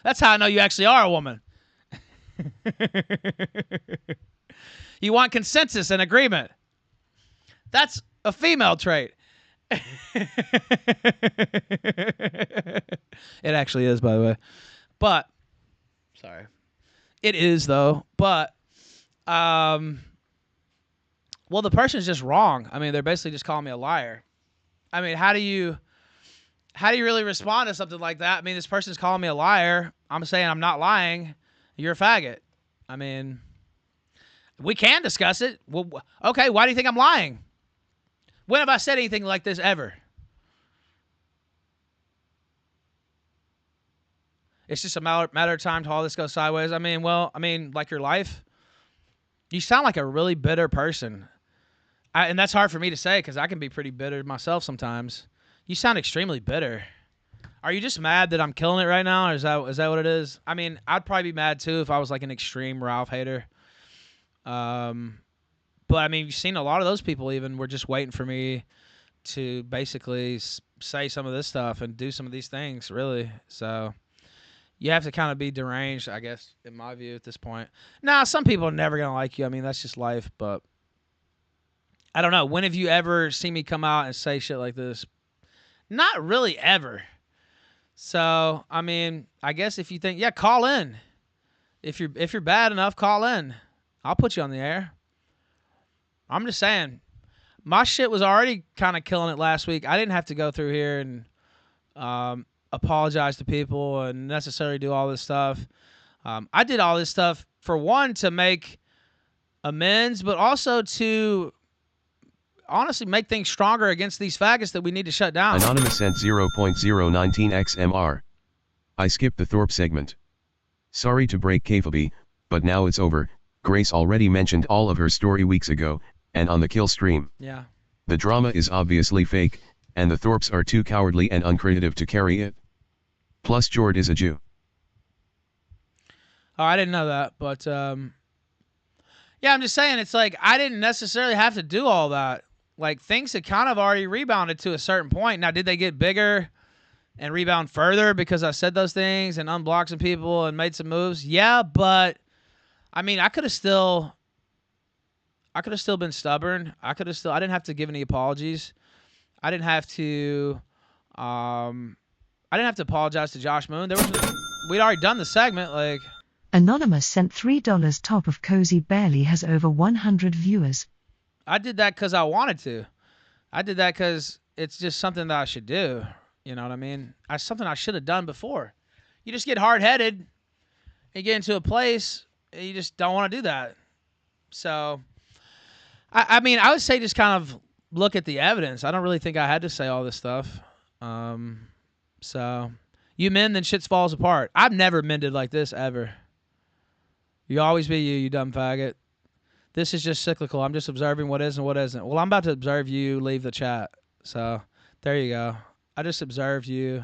That's how I know you actually are a woman. You want consensus and agreement. That's a female trait. It actually is, by the way. But, sorry. It is, though. But, well, the person's just wrong. I mean, they're basically just calling me a liar. I mean, how do you really respond to something like that? I mean, this person's calling me a liar. I'm saying I'm not lying. You're a faggot. I mean, we can discuss it. Well, okay, why do you think I'm lying? When have I said anything like this ever? It's just a matter of time till all this goes sideways. I mean, like your life. You sound like a really bitter person. And that's hard for me to say because I can be pretty bitter myself sometimes. You sound extremely bitter. Are you just mad that I'm killing it right now? Or is that what it is? I mean, I'd probably be mad too if I was like an extreme Ralph hater. But I mean, you've seen a lot of those people even were just waiting for me to basically say some of this stuff and do some of these things, really. So you have to kind of be deranged, I guess, in my view at this point. Now, some people are never going to like you. I mean, that's just life. But I don't know. When have you ever seen me come out and say shit like this? Not really ever. So, I mean, I guess if you think, yeah, call in. If you're bad enough, call in. I'll put you on the air. I'm just saying, my shit was already kind of killing it last week. I didn't have to go through here and apologize to people and necessarily do all this stuff. I did all this stuff for one to make amends, but also to honestly make things stronger against these faggots that we need to shut down. Anonymous sent 0.019 XMR. I skipped the Thorp segment. Sorry to break kayfabe, but now it's over. Grace already mentioned all of her story weeks ago, and on the Killstream. Yeah. The drama is obviously fake, and the Thorps are too cowardly and uncreative to carry it. Plus Jord is a Jew. Oh, I didn't know that, but yeah, I'm just saying, it's like I didn't necessarily have to do all that. Like, things had kind of already rebounded to a certain point. Now, did they get bigger and rebound further because I said those things and unblocked some people and made some moves? Yeah, but I mean, I could have still been stubborn. I didn't have to give any apologies. I didn't have to apologize to Josh Moon. We'd already done the segment, like. Anonymous sent $3. Top of Cozy barely has over 100 viewers. I did that because I wanted to. I did that because it's just something that I should do. You know what I mean? Something I should have done before. You just get hard-headed. You get into a place, and you just don't want to do that. So, I mean, I would say just kind of look at the evidence. I don't really think I had to say all this stuff. So, you mend, then shit falls apart. I've never mended like this, ever. You always be you dumb faggot. This is just cyclical. I'm just observing what is and what isn't. Well, I'm about to observe you leave the chat. So, there you go. I just observed you.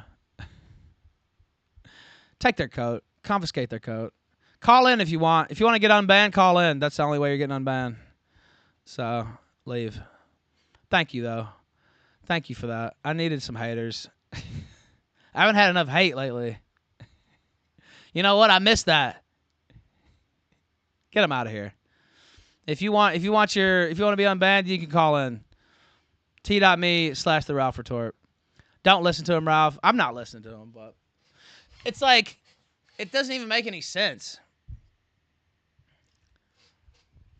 Take their coat. Confiscate their coat. Call in if you want. If you want to get unbanned, call in. That's the only way you're getting unbanned. So, leave. Thank you, though. Thank you for that. I needed some haters. I haven't had enough hate lately. You know what? I missed that. Get them out of here. If you want to be unbanned, you can call in. T.me/the Ralph Retort. Don't listen to him, Ralph. I'm not listening to him, but it's like, it doesn't even make any sense.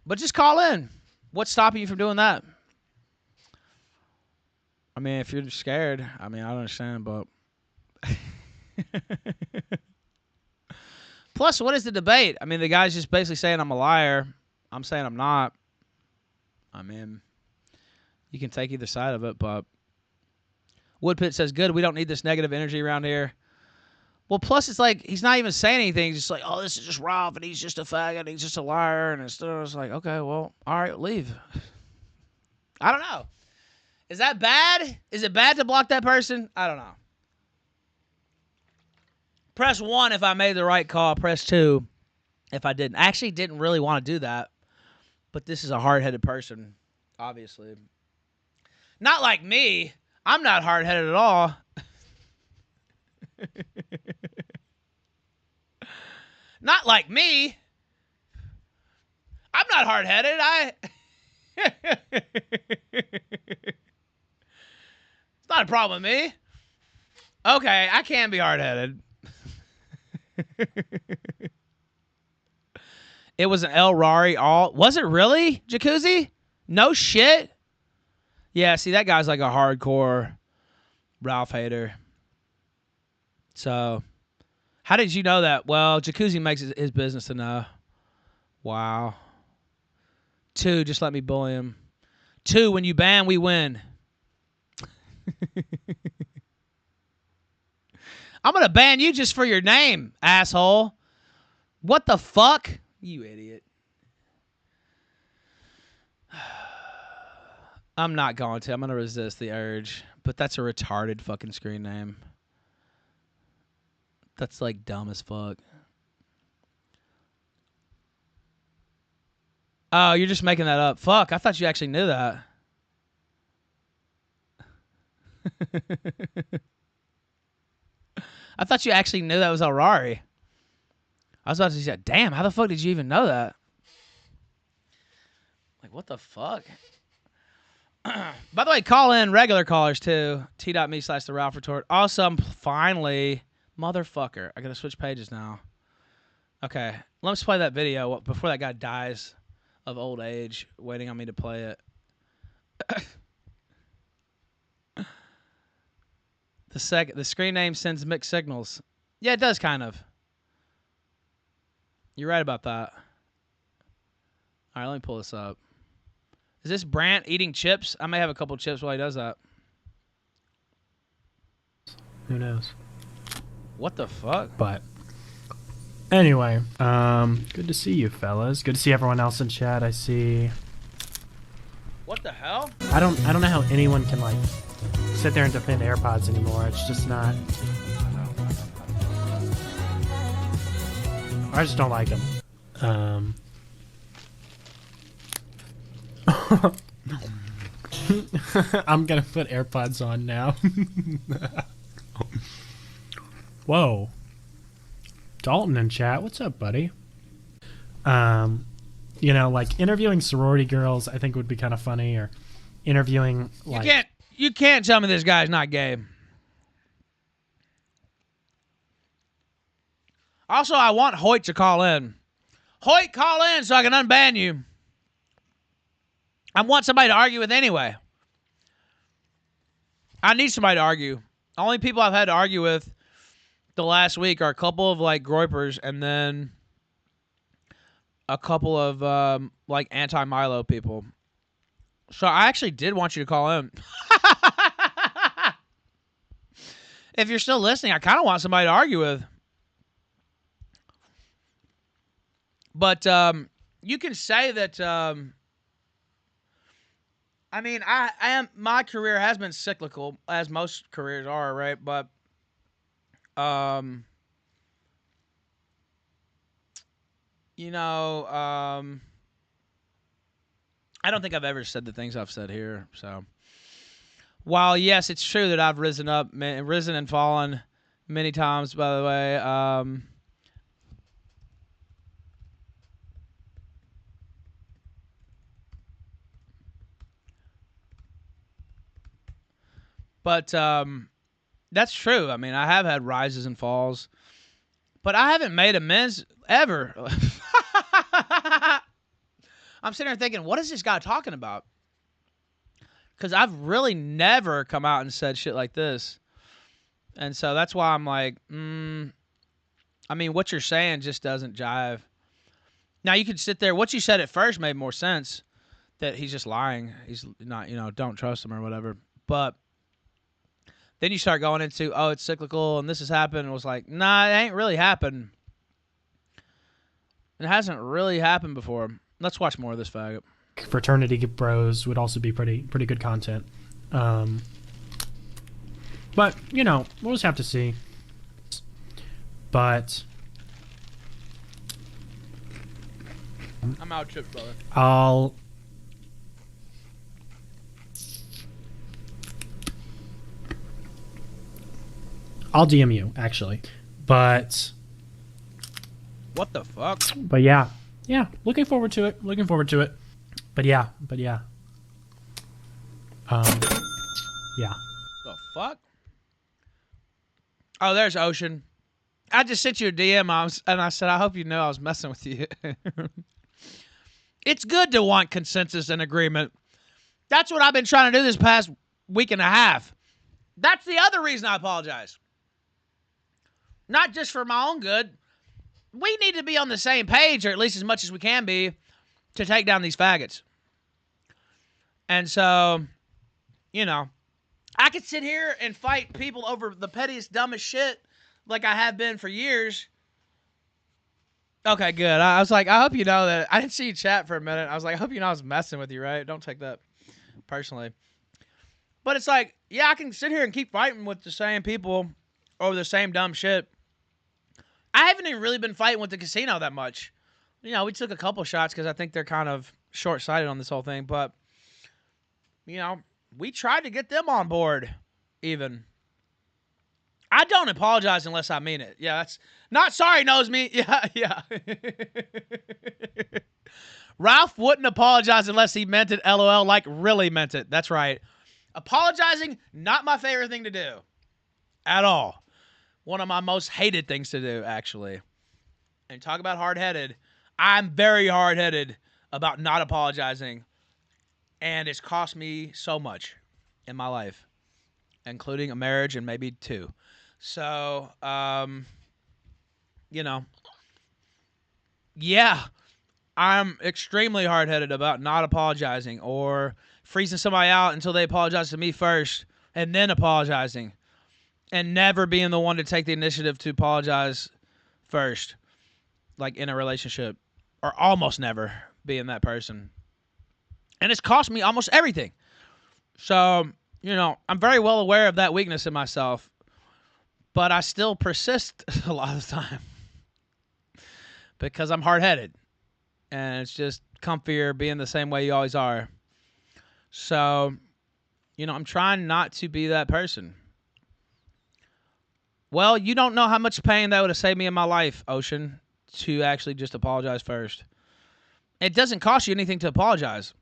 But just call in. What's stopping you from doing that? I mean, if you're scared, I mean, I don't understand, but. Plus, what is the debate? I mean, the guy's just basically saying I'm a liar. I'm saying I'm not. I mean, you can take either side of it, but Woodpit says, good, we don't need this negative energy around here. Well, plus it's like, he's not even saying anything. He's just like, oh, this is just Ralph, and he's just a faggot, and he's just a liar, and it's like, okay, well, all right, leave. I don't know. Is that bad? Is it bad to block that person? I don't know. Press 1 if I made the right call. Press 2 if I didn't. I actually didn't really want to do that. But this is a hard-headed person, obviously. Not like me. I'm not hard-headed at all. Not like me. I'm not hard-headed. It's not a problem with me. Okay, I can be hard-headed. It was an El Rari all. Was it really, Jacuzzi? No shit. Yeah, see, that guy's like a hardcore Ralph hater. So, how did you know that? Well, Jacuzzi makes it his business to know. Wow. 2, just let me bully him. 2, when you ban, we win. I'm going to ban you just for your name, asshole. What the fuck? You idiot. I'm not going to. I'm going to resist the urge. But that's a retarded fucking screen name. That's like dumb as fuck. Oh, you're just making that up. Fuck, I thought you actually knew that. I thought you actually knew that was Rari. I was about to say, damn, how the fuck did you even know that? Like, what the fuck? By the way, call in regular callers, too. T.me/the Ralph Retort. Awesome. Finally. Motherfucker. I got to switch pages now. Okay. Let's play that video before that guy dies of old age, waiting on me to play it. The screen name sends mixed signals. Yeah, it does kind of. You're right about that. All right, let me pull this up. Is this Brant eating chips? I may have a couple chips while he does that. Who knows? What the fuck? But anyway, good to see you, fellas. Good to see everyone else in chat. I see. What the hell? I don't know how anyone can like sit there and defend AirPods anymore. It's just not. I just don't like them. I'm gonna put AirPods on now. Whoa. Dalton in chat. What's up, buddy? You know, like interviewing sorority girls, I think would be kind of funny, or interviewing like You can't tell me this guy's not gay. Also, I want Hoyt to call in. Hoyt, call in so I can unban you. I want somebody to argue with anyway. I need somebody to argue. The only people I've had to argue with the last week are a couple of like groypers and then a couple of like anti-Milo people. So I actually did want you to call in. If you're still listening, I kind of want somebody to argue with. But you can say that. I mean, I am. My career has been cyclical, as most careers are, right? But, you know, I don't think I've ever said the things I've said here. So, while yes, it's true that I've risen and fallen many times. By the way, but that's true. I mean, I have had rises and falls, but I haven't made amends ever. I'm sitting there thinking, what is this guy talking about? Because I've really never come out and said shit like this. And so that's why I'm like, I mean, what you're saying just doesn't jive. Now, you could sit there. What you said at first made more sense, that he's just lying. He's not, don't trust him or whatever. But then you start going into, oh, it's cyclical and this has happened. And it was like, nah, it ain't really happened. It hasn't really happened before. Let's watch more of this faggot. Fraternity bros would also be pretty good content. But, we'll just have to see. But I'm out chips, brother. I'll DM you, actually. But what the fuck? But yeah, looking forward to it. But yeah. Yeah. The fuck? Oh, there's Ocean. I just sent you a DM and I said, I hope you know I was messing with you. It's good to want consensus and agreement. That's what I've been trying to do this past week and a half. That's the other reason I apologize. Not just for my own good. We need to be on the same page, or at least as much as we can be, to take down these faggots. And so, I could sit here and fight people over the pettiest, dumbest shit like I have been for years. Okay, good. I was like, I hope you know that. I didn't see you chat for a minute. I was like, I hope you know I was messing with you, right? Don't take that personally. But it's like, yeah, I can sit here and keep fighting with the same people over the same dumb shit. I haven't even really been fighting with the casino that much. We took a couple shots because I think they're kind of short-sighted on this whole thing. But, we tried to get them on board even. I don't apologize unless I mean it. Yeah, that's not sorry knows me. Yeah. Ralph wouldn't apologize unless he meant it, LOL, like really meant it. That's right. Apologizing, not my favorite thing to do. At all. One of my most hated things to do, actually. And talk about hard-headed. I'm very hard-headed about not apologizing. And it's cost me so much in my life. including a marriage and maybe 2. So, you know, yeah, I'm extremely hard-headed about not apologizing or freezing somebody out until they apologize to me first and then apologizing, and never being the one to take the initiative to apologize first, like in a relationship, or almost never being that person. And it's cost me almost everything. So, you know, I'm very well aware of that weakness in myself, but I still persist a lot of the time because I'm hard-headed, and it's just comfier being the same way you always are. So, you know, I'm trying not to be that person. Well, you don't know how much pain that would have saved me in my life, Ocean, to actually just apologize first. It doesn't cost you anything to apologize.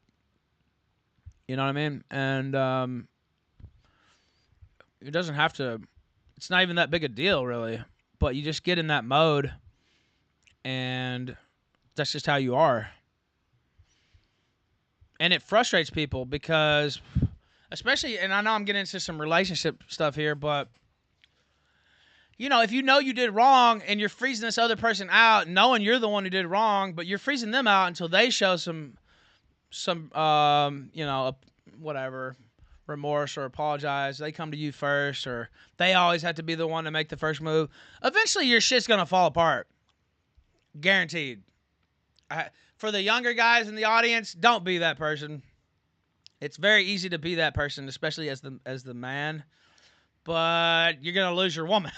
You know what I mean? And it doesn't have to, it's not even that big a deal, really. But you just get in that mode, and that's just how you are. And it frustrates people because, especially, and I know I'm getting into some relationship stuff here, but, you know, if you know you did wrong and you're freezing this other person out, knowing you're the one who did wrong, but you're freezing them out until they show some you know, whatever, remorse or apologize. They come to you first, or they always have to be the one to make the first move. Eventually, your shit's going to fall apart. Guaranteed. For the younger guys in the audience, don't be that person. It's very easy to be that person, especially as the man, but you're going to lose your woman.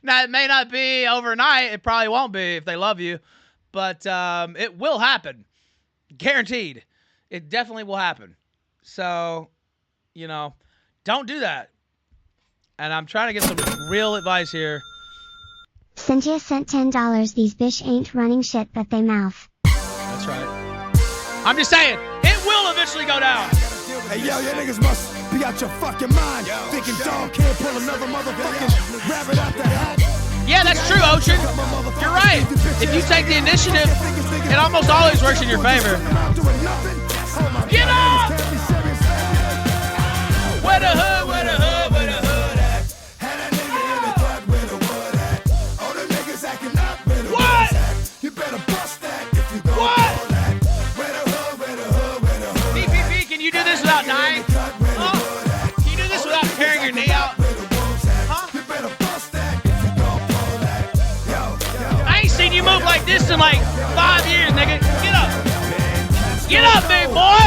Now, it may not be overnight. It probably won't be if they love you, but it will happen. Guaranteed. It definitely will happen. So, you know, don't do that. And I'm trying to get some real advice here. Cynthia sent $10. These bitch ain't running shit but they mouth. That's right. I'm just saying, it will eventually go down. Hey, yo, you niggas must be out your fucking mind. Thinking dog can't pull another motherfucking rabbit out the hat. Yeah, that's true, Ocean. You're right. If you take the initiative, it almost always works in your favor. Get up! Where the hood, where the hood, where the hood at? What? You better bust that if you go. What? Where the hood, where the hood, where the hood? PPP, can you do this without dying? Huh? Can you do this without tearing your knee out? I ain't seen you move like this in like 5 years, nigga. Get up. Get up, big boy.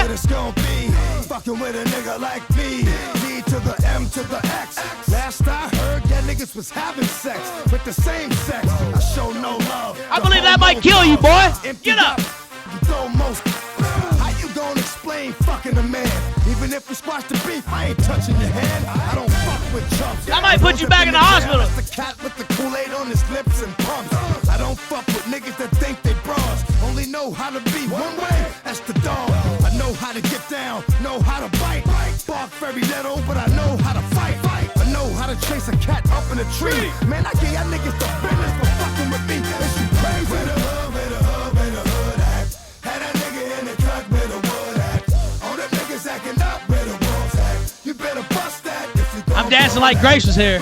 Fucking with a nigga like me. D to the M to the X. Last I heard, that niggas was having sex with the same sex. I show no love. I believe that might kill you, boy. Get up. How you gonna explain fucking a man? Even if we squash the beef, I ain't touching your hand. I don't fuck with chumps. I might put you back in the hospital. The cat with the Kool-Aid on his lips and pumps. I don't fuck with niggas that think they bras. Only know how to be one way, that's the dog. I know how to get down, know how to bite. Bark very little, but I know how to fight. I know how to chase a cat up in a tree. Man, I give y'all niggas the business for fucking with me. Is you crazy? Where the hood, where the hood, where the hood at? Had a nigga in the cut where the wood at. All them niggas acting up where the wolves at. You better bust that if you go. I'm dancing like Grace was here.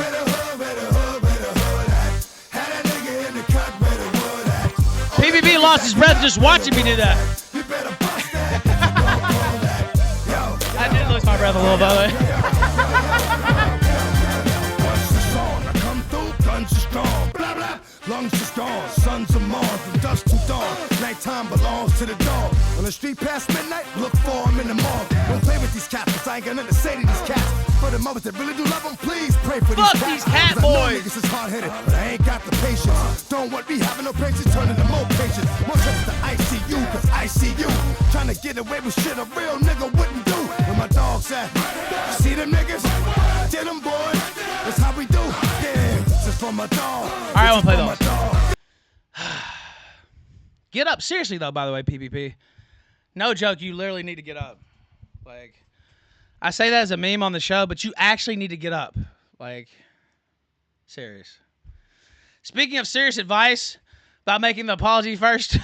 PBB lost his breath just watching me do that. I did lose my breath a little, by the way. Guns are strong, blah blah. Lungs is gone, sons of Mars, from dusk to dawn. Nighttime belongs to the dog. On the street past midnight, look for him in the morgue. Don't play with these cats, 'cause I ain't got nothing to say to these cats. For the mothers that really do love them, please pray for these cats. Fuck these cat 'Cause I know boys. niggas is hard-headed, but I ain't got the patience. Don't want me having no patience, turning to more patience. More trips to ICU, 'cause I see you. Trying to get away with shit a real nigga wouldn't do. Where my dogs at? See them niggas? Get them, boys. That's how we do. Yeah, this is for my dog. All right, I want to play those. Get up. Seriously, though, by the way, PPP. No joke, you literally need to get up. Like, I say that as a meme on the show, but you actually need to get up. Like, serious. Speaking of serious advice about making the apology first,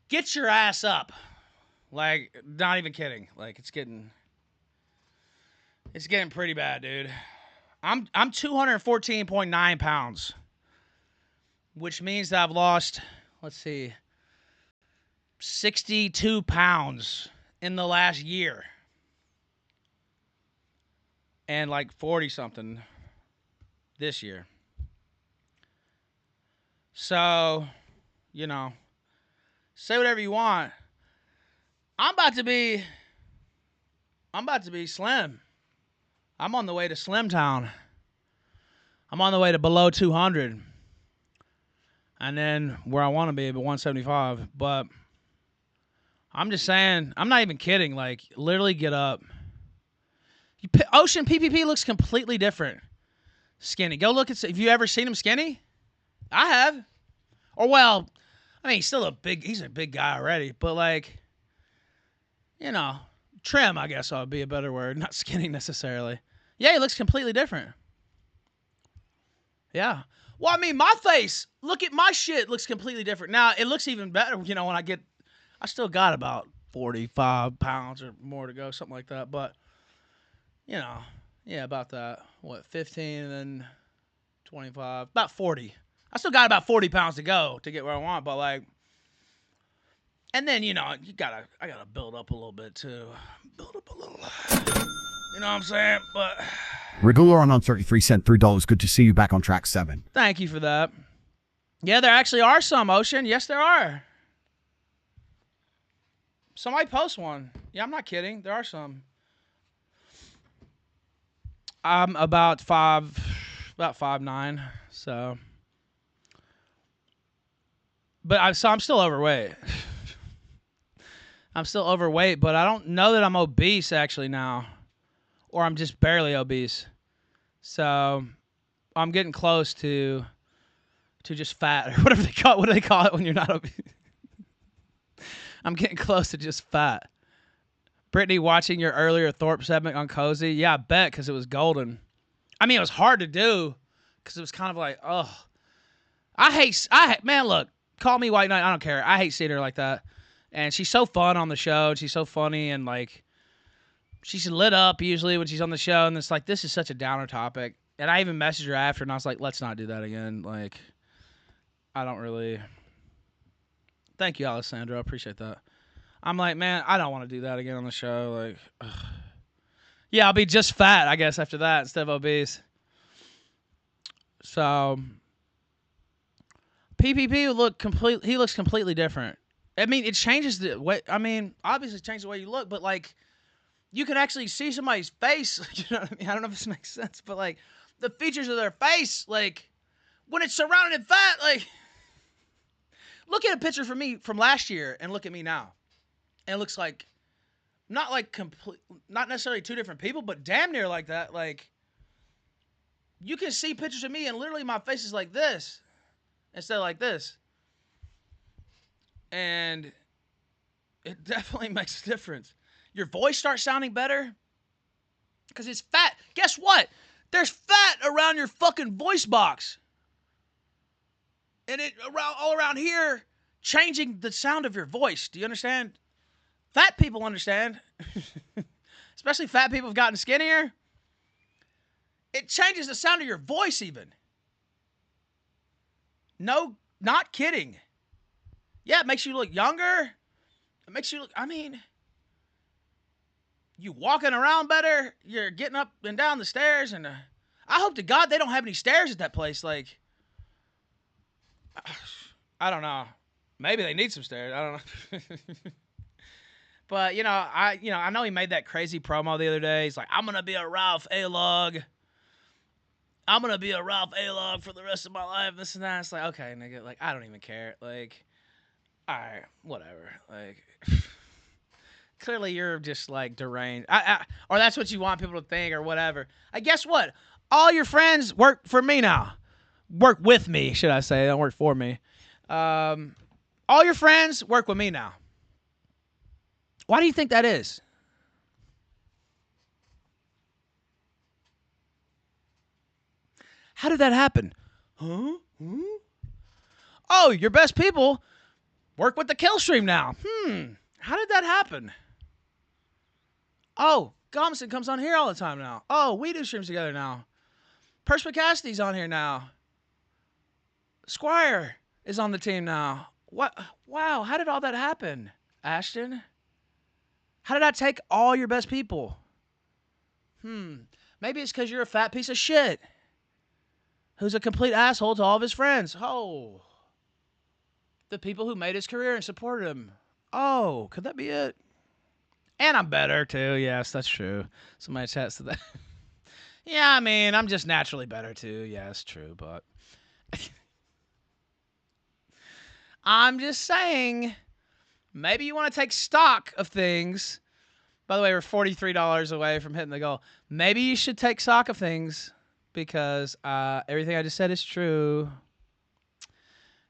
get your ass up. Like, not even kidding. Like, it's getting... It's getting pretty bad, dude. I'm 214.9 pounds, which means that I've lost, let's see, 62 pounds in the last year. And like 40 something this year. So, you know, say whatever you want. I'm about to be slim. I'm on the way to Slim Town. I'm on the way to below 200. And then where I want to be, but 175. But I'm just saying, I'm not even kidding. Like, literally get up. Ocean PPP looks completely different. Skinny. Go look at, have you ever seen him skinny? I have. Or, well, I mean, he's a big guy already. But, like, you know, trim, I guess would be a better word. Not skinny necessarily. Yeah, he looks completely different. Yeah. Well, I mean, my face, look at my shit, looks completely different. Now, it looks even better, you know, when I still got about 45 pounds or more to go, something like that. But, you know, yeah, about that. What, 15 and then 25, about 40. I still got about 40 pounds to go to get where I want, but, like, and then, you know, I gotta build up a little bit, too. Build up a little. You know what I'm saying? But Regular on 33 cent, $3. Good to see you back on track 7. Thank you for that. Yeah, there actually are some, Ocean. Yes, there are. Somebody post one. Yeah, I'm not kidding. There are some. I'm about 5'9", so. But I'm still overweight. I'm still overweight, but I don't know that I'm obese actually now. Or I'm just barely obese. So I'm getting close to just fat or whatever they call it. What do they call it when you're not obese? I'm getting close to just fat. Brittany, watching your earlier Thorp segment on Cozy. Yeah, I bet, because it was golden. I mean, it was hard to do because it was kind of like, ugh. Man, look, call me White Knight. I don't care. I hate seeing her like that. And she's so fun on the show. And she's so funny. And, like, she's lit up usually when she's on the show. And it's like, this is such a downer topic. And I even messaged her after, and I was like, let's not do that again. Like, I don't really. Thank you, Alessandro. I appreciate that. I'm like, man, I don't want to do that again on the show. Like, ugh. Yeah, I'll be just fat, I guess, after that instead of obese. So, PPP he looks completely different. I mean, it changes the way. I mean, obviously, it changes the way you look, but like, you can actually see somebody's face. You know what I mean? I don't know if this makes sense, but like, the features of their face, like, when it's surrounded in fat, like, look at a picture from me from last year and look at me now. And it looks like, not necessarily two different people, but damn near like that. Like, you can see pictures of me and literally my face is like this instead of like this. And it definitely makes a difference. Your voice starts sounding better because it's fat. Guess what? There's fat around your fucking voice box. And it all around here, changing the sound of your voice. Do you understand? Fat people understand. Especially fat people have gotten skinnier. It changes the sound of your voice even. No, not kidding. Yeah, it makes you look younger. It makes you look, I mean, you walking around better. You're getting up and down the stairs. And I hope to God they don't have any stairs at that place. Like, I don't know. Maybe they need some stairs. I don't know. But, I know he made that crazy promo the other day. He's like, I'm going to be a Ralph A-Log. I'm going to be a Ralph A-Log for the rest of my life. This and that. It's like, okay, nigga. Like, I don't even care. Like, all right, whatever. Like, clearly you're just, like, deranged. Or that's what you want people to think or whatever. Guess what? All your friends work for me now. Work with me, should I say. They don't work for me. All your friends work with me now. Why do you think that is? How did that happen? Huh? Oh, your best people work with the Killstream now. How did that happen? Oh, Gomson comes on here all the time now. Oh, we do streams together now. Perspicacity's on here now. Squire is on the team now. What? Wow, how did all that happen, Ashton? How did I take all your best people? Maybe it's because you're a fat piece of shit who's a complete asshole to all of his friends. Oh. The people who made his career and supported him. Oh, could that be it? And I'm better, too. Yes, that's true. Somebody chats to that. Yeah, I mean, I'm just naturally better, too. Yes, true, but... I'm just saying, maybe you want to take stock of things. By the way, we're $43 away from hitting the goal. Maybe you should take stock of things because everything I just said is true.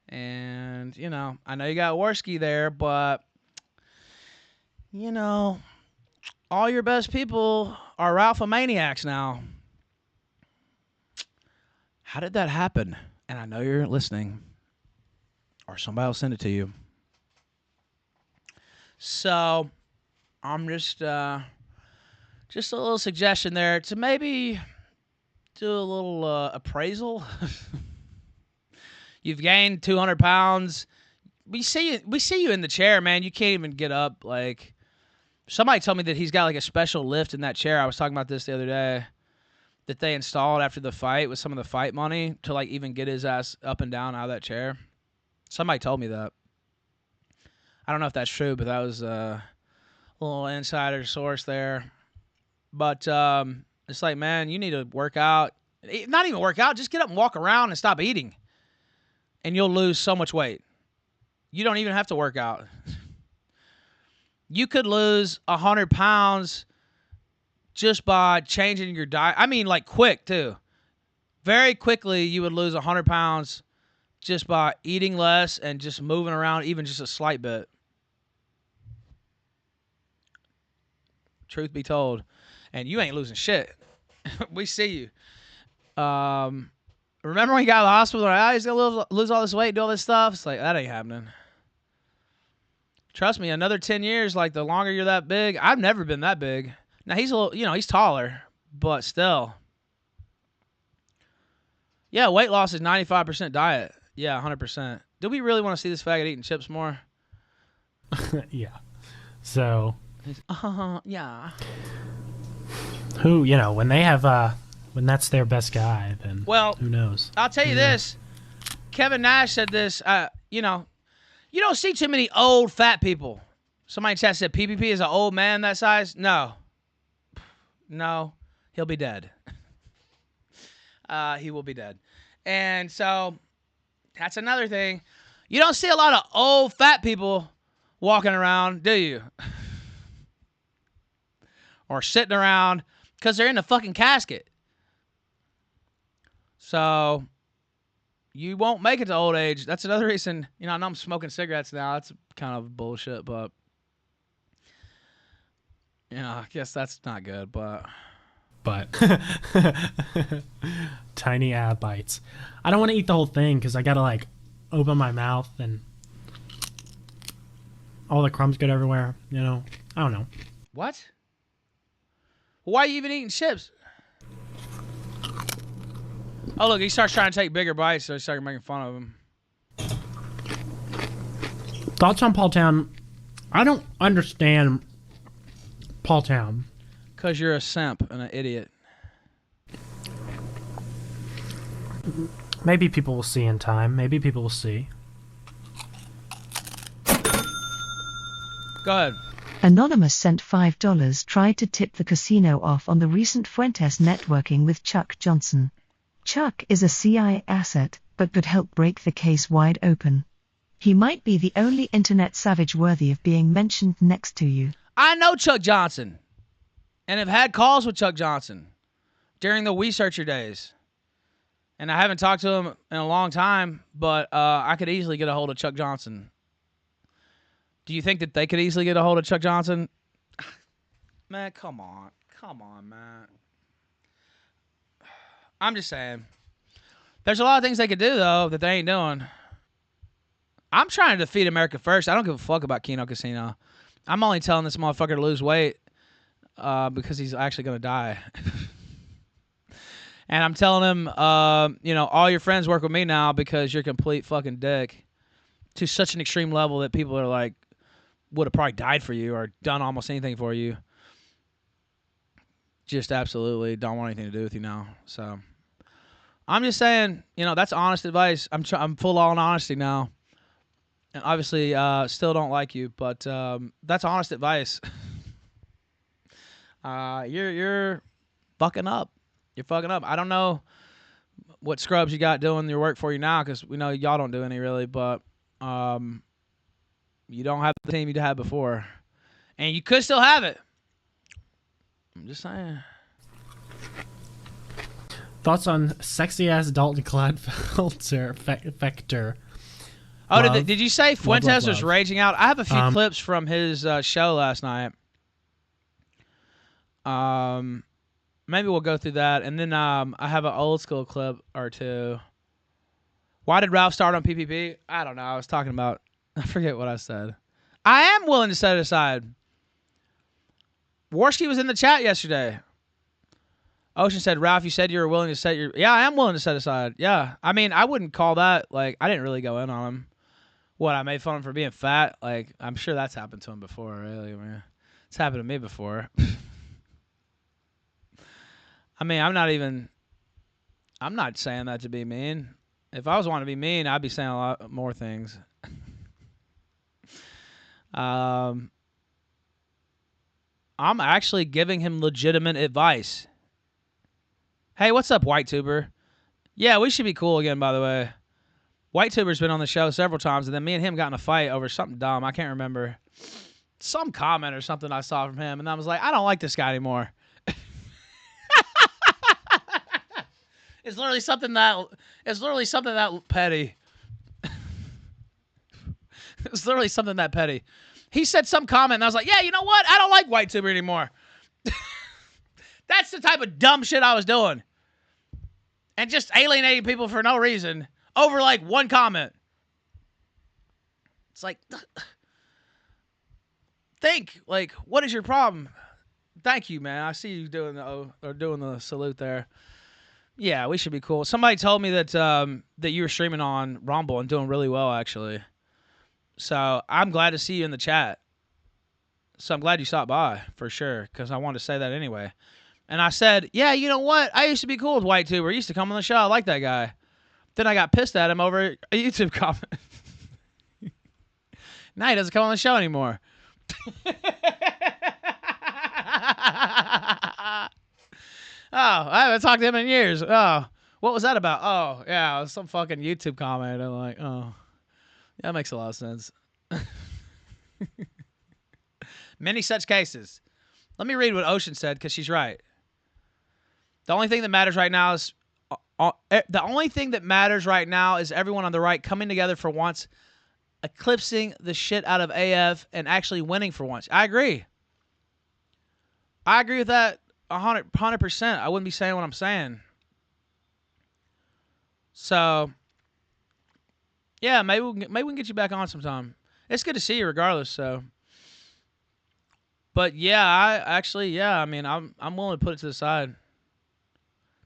And, you know, I know you got Worski there, but, you know, all your best people are Ralph-a-maniacs now. How did that happen? And I know you're listening. Or somebody will send it to you. So, I'm just a little suggestion there to maybe do a little appraisal. You've gained 200 pounds. We see you in the chair, man. You can't even get up. Like, somebody told me that he's got like a special lift in that chair. I was talking about this the other day. That they installed after the fight with some of the fight money to like even get his ass up and down out of that chair. Somebody told me that. I don't know if that's true, but that was a little insider source there. But it's like, man, you need to work out. Not even work out. Just get up and walk around and stop eating. And you'll lose so much weight. You don't even have to work out. You could lose 100 pounds just by changing your diet. I mean, like quick, too. Very quickly, you would lose 100 pounds just by eating less and just moving around even just a slight bit. Truth be told. And you ain't losing shit. We see you. Remember when you got to the hospital and he's going to lose all this weight, do all this stuff? It's like, that ain't happening. Trust me, another 10 years, like the longer you're that big, I've never been that big. Now he's a little, you know, he's taller, but still. Yeah, weight loss is 95% diet. Yeah, 100%. Do we really want to see this faggot eating chips more? Yeah. So. Yeah. Who, you know, when they have, when that's their best guy, then who knows? I'll tell you this. Kevin Nash said this, you know, you don't see too many old fat people. Somebody in chat said PPP is an old man that size. No. No. He'll be dead. He will be dead. And so that's another thing. You don't see a lot of old fat people walking around, do you? Or sitting around because they're in a fucking casket. So you won't make it to old age. That's another reason, you know, I know I'm smoking cigarettes now. That's kind of bullshit, but you know, I guess that's not good, but tiny ab bites. I don't want to eat the whole thing because I gotta like open my mouth and all the crumbs get everywhere. You know, I don't know. What? Why are you even eating chips? Oh look, he starts trying to take bigger bites, so he started making fun of him. Thoughts on Paul Town? I don't understand Paul Town. Because you're a simp and an idiot. Maybe people will see in time. Maybe people will see. Go ahead. Anonymous sent $5, tried to tip the casino off on the recent Fuentes networking with Chuck Johnson. Chuck is a CIA asset, but could help break the case wide open. He might be the only internet savage worthy of being mentioned next to you. I know Chuck Johnson. And have had calls with Chuck Johnson during the WeSearcher days. And I haven't talked to him in a long time, but I could easily get a hold of Chuck Johnson. Do you think that they could easily get a hold of Chuck Johnson? Man, come on. Come on, man. I'm just saying. There's a lot of things they could do, though, that they ain't doing. I'm trying to defeat America first. I don't give a fuck about Keno Casino. I'm only telling this motherfucker to lose weight. because he's actually going to die. And I'm telling him, all your friends work with me now because you're a complete fucking dick to such an extreme level that people are like, would have probably died for you or done almost anything for you. Just absolutely don't want anything to do with you now. So I'm just saying, that's honest advice. I'm full on honesty now. And obviously, still don't like you, but that's honest advice. You're fucking up. You're fucking up. I don't know what scrubs you got doing your work for you now, because we know y'all don't do any really, but you don't have the team you had before, and you could still have it. I'm just saying. Thoughts on sexy ass Dalton Gladfelter Vector? Oh, did you say Fuentes was raging out? I have a few clips from his show last night. Maybe we'll go through that, and then I have an old school clip or two. Why did Ralph start on PPP? I don't know. I was talking about. I forget what I said. I am willing to set it aside. Warski was in the chat yesterday. Ocean said, Ralph, you said you were willing to set your... Yeah, I am willing to set aside. Yeah. I mean, I wouldn't call that... Like, I didn't really go in on him. What, I made fun of him for being fat? Like, I'm sure that's happened to him before, really. I mean, it's happened to me before. I mean, I'm not saying that to be mean. If I was wanting to be mean, I'd be saying a lot more things. I'm actually giving him legitimate advice. Hey, what's up, White Tuber? Yeah, we should be cool again, by the way. White Tuber's been on the show several times, and then me and him got in a fight over something dumb. I can't remember. Some comment or something I saw from him, and I was like, I don't like this guy anymore. It's literally something that petty. It's literally something that petty. He said some comment, and I was like, yeah, you know what? I don't like White Tuber anymore. That's the type of dumb shit I was doing. And just alienating people for no reason over, like, one comment. It's like, think, like, what is your problem? Thank you, man. I see you doing the salute there. Yeah, we should be cool. Somebody told me that that you were streaming on Rumble and doing really well, actually. So I'm glad to see you in the chat. So I'm glad you stopped by, for sure, because I wanted to say that anyway. And I said, yeah, you know what? I used to be cool with White Tuber. He used to come on the show. I like that guy. Then I got pissed at him over a YouTube comment. Now he doesn't come on the show anymore. Oh, I haven't talked to him in years. Oh, what was that about? Oh, yeah, it was some fucking YouTube comment. I'm like, oh, yeah, that makes a lot of sense. Many such cases. Let me read what Ocean said, because she's right. The only thing that matters right now is everyone on the right coming together for once, eclipsing the shit out of AF and actually winning for once. I agree. I agree with that 100%. I wouldn't be saying what I'm saying. So, yeah, maybe we can get you back on sometime. It's good to see you regardless, so. But yeah, I mean, I'm willing to put it to the side.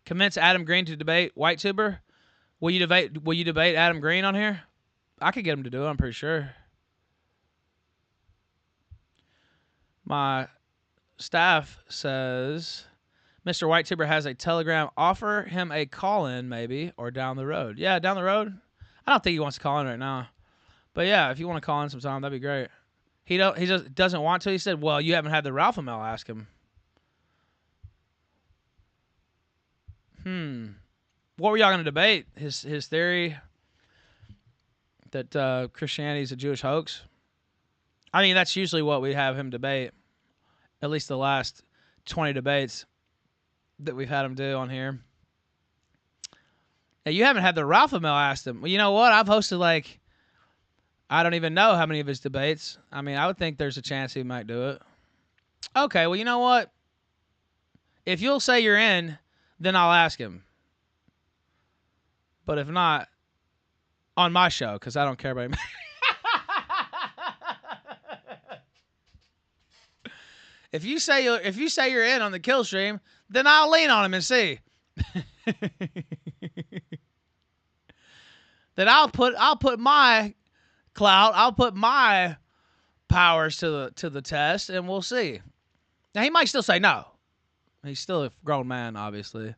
Convince Adam Green to debate White Tuber. Will you debate Adam Green on here? I could get him to do it, I'm pretty sure. My staff says Mr. White Tuber has a Telegram. Offer him a call-in, maybe, or down the road. Yeah, down the road. I don't think he wants to call in right now. But yeah, if you want to call in sometime, that'd be great. He just doesn't want to. He said, well, you haven't had the Ralph ML ask him. What were y'all going to debate? His theory that Christianity is a Jewish hoax? I mean, that's usually what we have him debate. At least the last 20 debates that we've had him do on here. Now, you haven't had the Ralph ML ask him. Well, you know what? I've hosted, like, I don't even know how many of his debates. I mean, I would think there's a chance he might do it. Okay, well, you know what? If you'll say you're in, then I'll ask him. But if not, on my show, because I don't care about him. If you say you're in on the kill stream, then I'll lean on him and see. Then I'll put my clout, I'll put my powers to the test, and we'll see. Now he might still say no. He's still a grown man, obviously,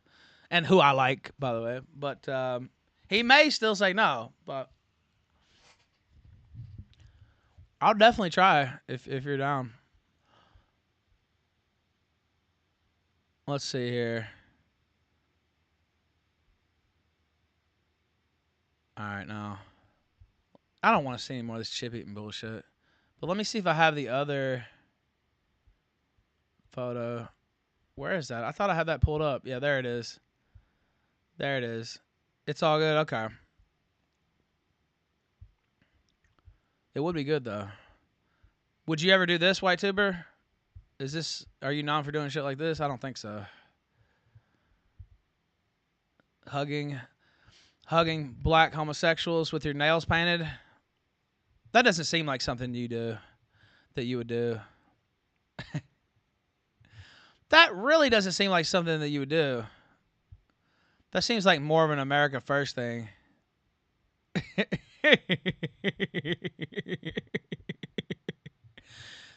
and who I like, by the way. But he may still say no. But I'll definitely try if you're down. Let's see here. All right, now. I don't want to see any more of this chip eating bullshit. But let me see if I have the other photo. Where is that? I thought I had that pulled up. Yeah, there it is. There it is. It's all good. Okay. It would be good, though. Would you ever do this, White Tuber? Are you known for doing shit like this? I don't think so. Hugging black homosexuals with your nails painted. That doesn't seem like something that you would do. That really doesn't seem like something that you would do. That seems like more of an America First thing.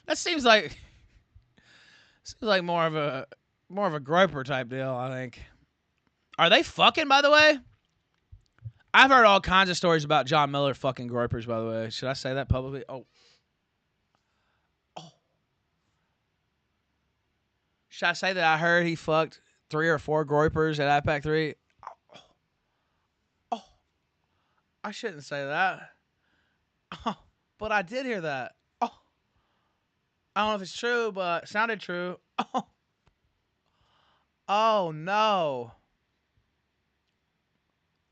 That seems like more of a groper type deal, I think. Are they fucking, by the way? I've heard all kinds of stories about John Miller fucking gropers, by the way. Should I say that publicly? Oh. Should I say that I heard he fucked 3 or 4 gropers at IPAC 3? Oh. I shouldn't say that. Oh, but I did hear that. Oh. I don't know if it's true, but it sounded true. Oh. Oh, no.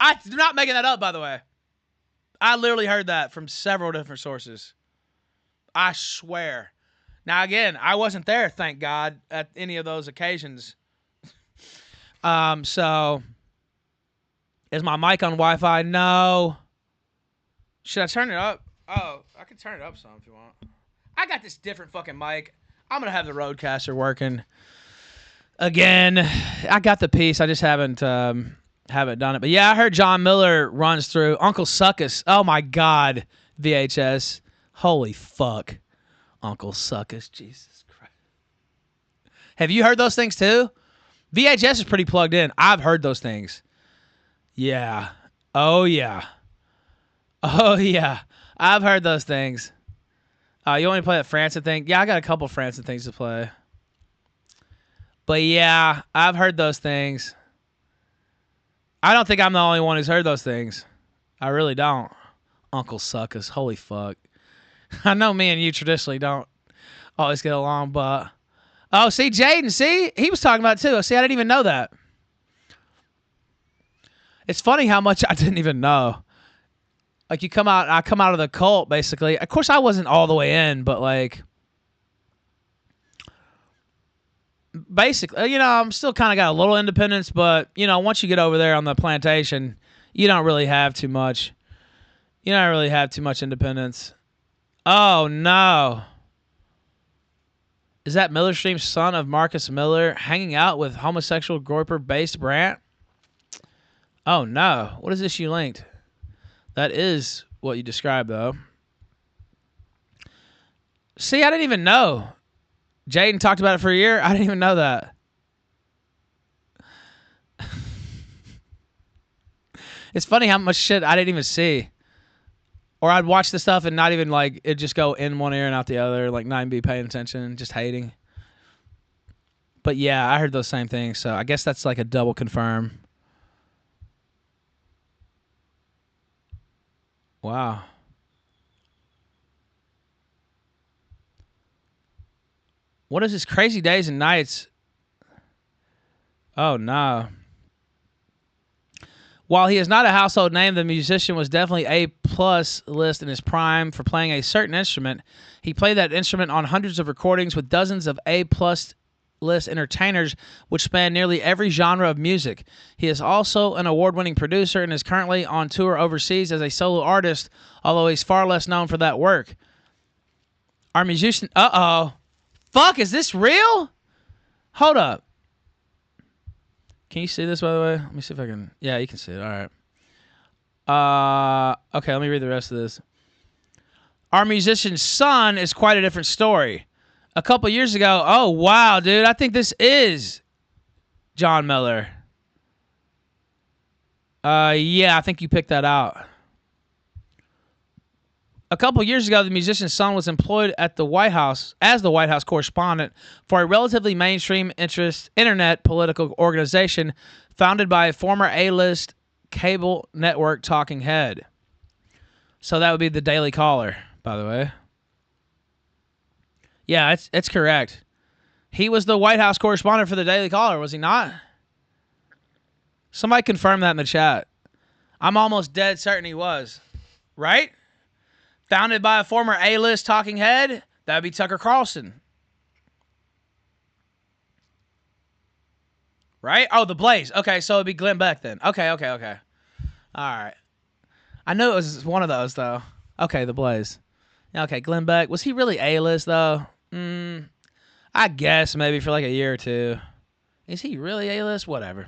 I'm not making that up, by the way. I literally heard that from several different sources. I swear. Now, again, I wasn't there, thank God, at any of those occasions. So, is my mic on Wi-Fi? No. Should I turn it up? Oh, I can turn it up some if you want. I got this different fucking mic. I'm going to have the Rodecaster working. Again, I got the piece. I just haven't done it. But yeah, I heard John Miller runs through Uncle Suckus. Oh my God, VHS. Holy fuck. Uncle Suckus. Jesus Christ. Have you heard those things too? VHS is pretty plugged in. I've heard those things. Yeah. Oh yeah. Oh yeah. I've heard those things. You want me to play that Franson thing? Yeah, I got a couple Franson things to play. But yeah, I've heard those things. I don't think I'm the only one who's heard those things. I really don't. Uncle Suckus. Holy fuck. I know me and you traditionally don't always get along, but... Oh, see, Jaden, see? He was talking about it too. See, I didn't even know that. It's funny how much I didn't even know. Like, I come out of the cult, basically. Of course, I wasn't all the way in, but, like... Basically, I'm still kind of got a little independence, but, once you get over there on the plantation, you don't really have too much. You don't really have too much independence. Oh, no. Is that Millerstream's son of Marcus Miller hanging out with homosexual groper-based Brant? Oh, no. What is this you linked? That is what you described, though. See, I didn't even know. Jaden talked about it for a year. I didn't even know that. It's funny how much shit I didn't even see. Or I'd watch the stuff and not even, like, it'd just go in one ear and out the other, like, not even be paying attention, just hating. But yeah, I heard those same things, so I guess that's like a double confirm. Wow. What is this? Crazy Days and Nights? Oh, no. While he is not a household name, the musician was definitely A+ list in his prime for playing a certain instrument. He played that instrument on hundreds of recordings with dozens of A+ list entertainers, which span nearly every genre of music. He is also an award-winning producer and is currently on tour overseas as a solo artist, although he's far less known for that work. Our musician... Uh-oh. fuck? Is this real? Hold up. Can you see this, by the way? Let me see if I can. Yeah, you can see it. All right. Okay, let me read the rest of this. Our musician's son is quite a different story. A couple years ago, oh, wow, dude. I think this is John Miller. Yeah, I think you picked that out. A couple years ago, the musician's son was employed at the White House as the White House correspondent for a relatively mainstream internet political organization founded by a former A-list cable network talking head. So that would be the Daily Caller, by the way. Yeah, it's correct. He was the White House correspondent for the Daily Caller, was he not? Somebody confirm that in the chat. I'm almost dead certain he was. Right? Founded by a former A-list talking head? That would be Tucker Carlson. Right? Oh, The Blaze. Okay, so it would be Glenn Beck then. Okay. All right. I knew it was one of those, though. Okay, The Blaze. Okay, Glenn Beck. Was he really A-list, though? I guess maybe for like a year or two. Is he really A-list? Whatever.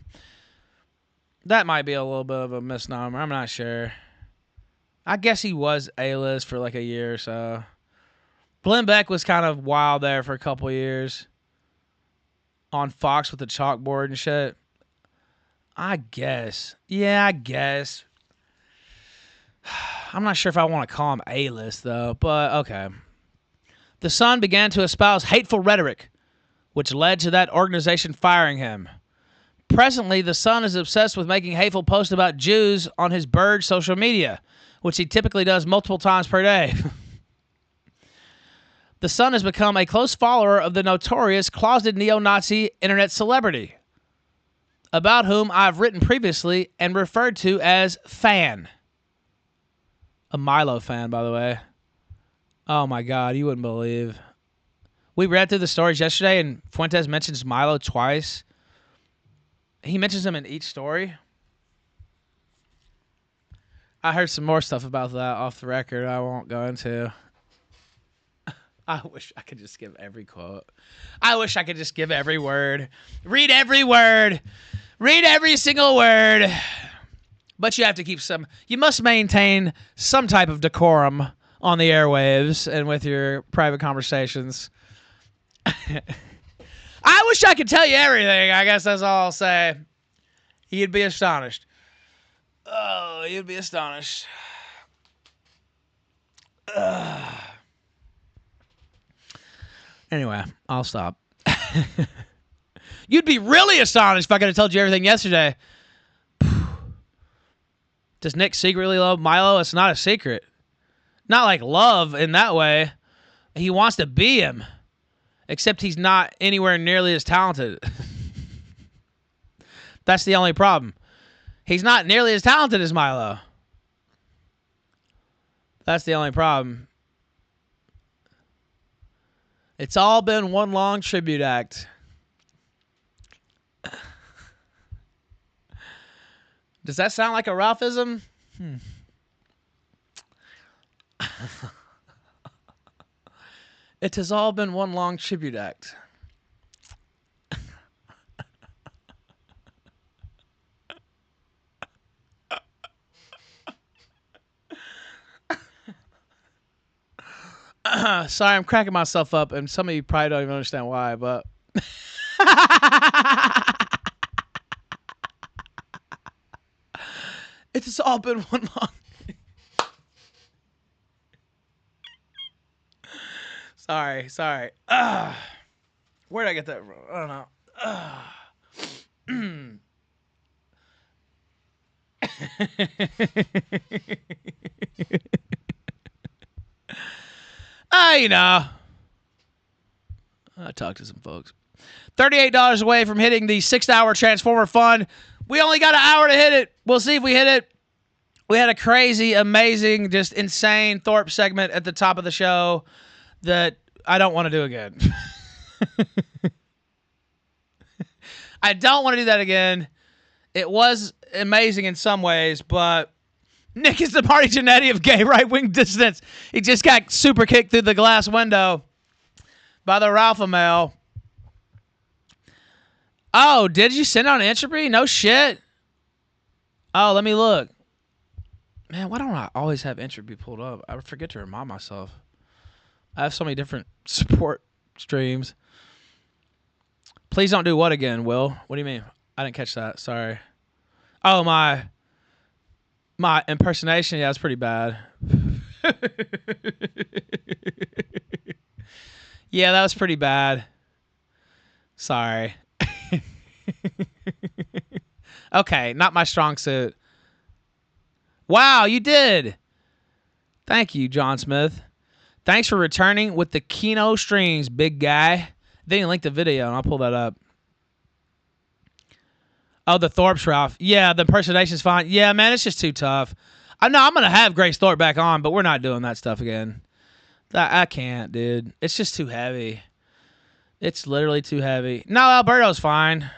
That might be a little bit of a misnomer. I'm not sure. I guess he was A-list for like a year or so. Glenn Beck was kind of wild there for a couple years. On Fox with the chalkboard and shit. I guess. Yeah, I guess. I'm not sure if I want to call him A-list, though, but okay. The Sun began to espouse hateful rhetoric, which led to that organization firing him. Presently, the Sun is obsessed with making hateful posts about Jews on his Bird social media, which he typically does multiple times per day. The Sun has become a close follower of the notorious closeted neo-Nazi internet celebrity, about whom I've written previously and referred to as Fan. A Milo fan, by the way. Oh my God, you wouldn't believe. We read through the stories yesterday, and Fuentes mentions Milo twice. He mentions him in each story. I heard some more stuff about that off the record I won't go into. I wish I could just give every quote. I wish I could just give every word. Read every word. Read every single word. But you have to keep some... You must maintain some type of decorum on the airwaves and with your private conversations. I wish I could tell you everything. I guess that's all I'll say. You'd be astonished. Oh, you'd be astonished. Anyway, I'll stop. You'd be really astonished if I could have told you everything yesterday. Does Nick secretly love Milo? It's not a secret. Not like love in that way. He wants to be him. Except he's not anywhere nearly as talented. That's the only problem. He's not nearly as talented as Milo. That's the only problem. It's all been one long tribute act. Does that sound like a Ralphism? It has all been one long tribute act. Sorry, I'm cracking myself up, and some of you probably don't even understand why, but... It has all been one long... Sorry. Where did I get that from? I don't know. You know. I talked to some folks. $38 away from hitting the 6-hour Transformer Fund. We only got an hour to hit it. We'll see if we hit it. We had a crazy, amazing, just insane Thorp segment at the top of the show that I don't want to do again. I don't want to do that again. It was amazing in some ways, but Nick is the Marty Jannetty of gay right-wing dissidents. He just got super kicked through the glass window. By the Ralpha mail. Oh, did you send out entropy? No shit. Oh, let me look. Man, why don't I always have entropy pulled up? I forget to remind myself. I have so many different support streams. Please don't do what again, Will? What do you mean? I didn't catch that. Sorry. Oh, my impersonation. Yeah, it's pretty bad. Yeah, that was pretty bad. Sorry. Okay, not my strong suit. Wow, you did. Thank you, John Smith. Thanks for returning with the Kino streams, big guy. Then you link the video, and I'll pull that up. Oh, the Thorp's Ralph. Yeah, the impersonation's fine. Yeah, man, it's just too tough. I know I'm going to have Grace Thorpe back on, but we're not doing that stuff again. I can't, dude. It's just too heavy. It's literally too heavy. No, Alberto's fine.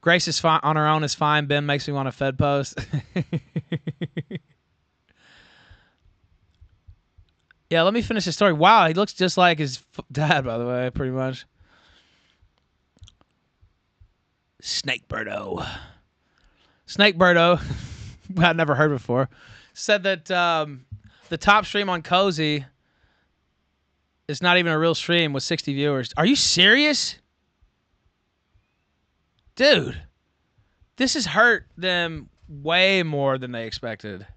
Grace is fine on her own is fine. Ben makes me want a Fed post. Yeah, let me finish the story. Wow, he looks just like his dad, by the way, pretty much. Snake Birdo. Snake Birdo, I'd never heard before, said that the top stream on Cozy is not even a real stream with 60 viewers. Are you serious? Dude, this has hurt them way more than they expected.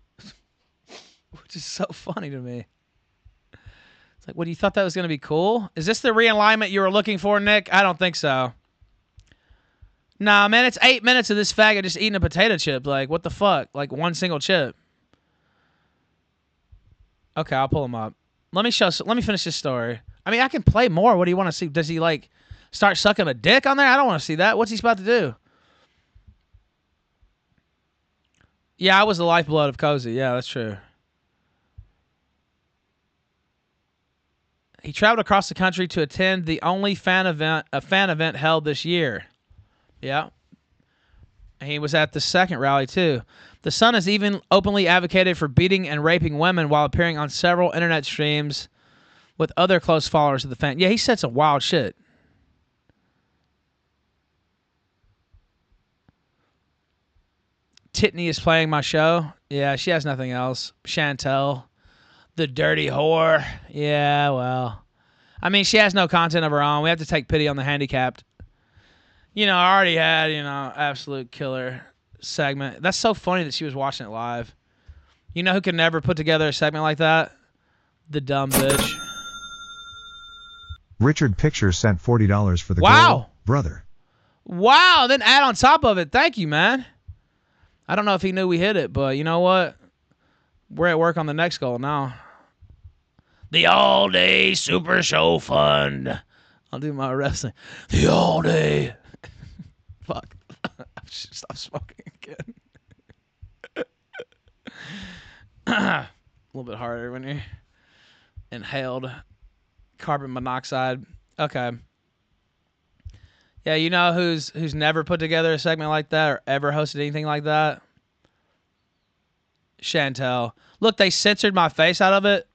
Which is so funny to me. It's like, what, you thought that was going to be cool? Is this the realignment you were looking for, Nick? I don't think so. Nah, man, it's 8 minutes of this faggot just eating a potato chip. Like, what the fuck? Like, one single chip. Okay, I'll pull him up. Let me finish this story. I mean, I can play more. What do you want to see? Does he, like, start sucking a dick on there? I don't want to see that. What's he about to do? Yeah, I was the lifeblood of Cozy. Yeah, that's true. He traveled across the country to attend the only fan event held this year. Yeah. And he was at the second rally, too. The Sun has even openly advocated for beating and raping women while appearing on several internet streams with other close followers of the fan. Yeah, he said some wild shit. Titney is playing my show. Yeah, she has nothing else. Chantel. The dirty whore. Yeah, well. I mean, she has no content of her own. We have to take pity on the handicapped. You know, I already had, absolute killer segment. That's so funny that she was watching it live. You know who could never put together a segment like that? The dumb bitch. Richard Pictures sent $40 for the goal, brother. Wow, then add on top of it. Thank you, man. I don't know if he knew we hit it, but you know what? We're at work on the next goal now. The all-day Super Show Fund. I'll do my wrestling. The all-day. Fuck. I should stop smoking again. A little bit harder when you inhaled carbon monoxide. Okay. Yeah, you know who's never put together a segment like that or ever hosted anything like that? Chantel. Look, they censored my face out of it.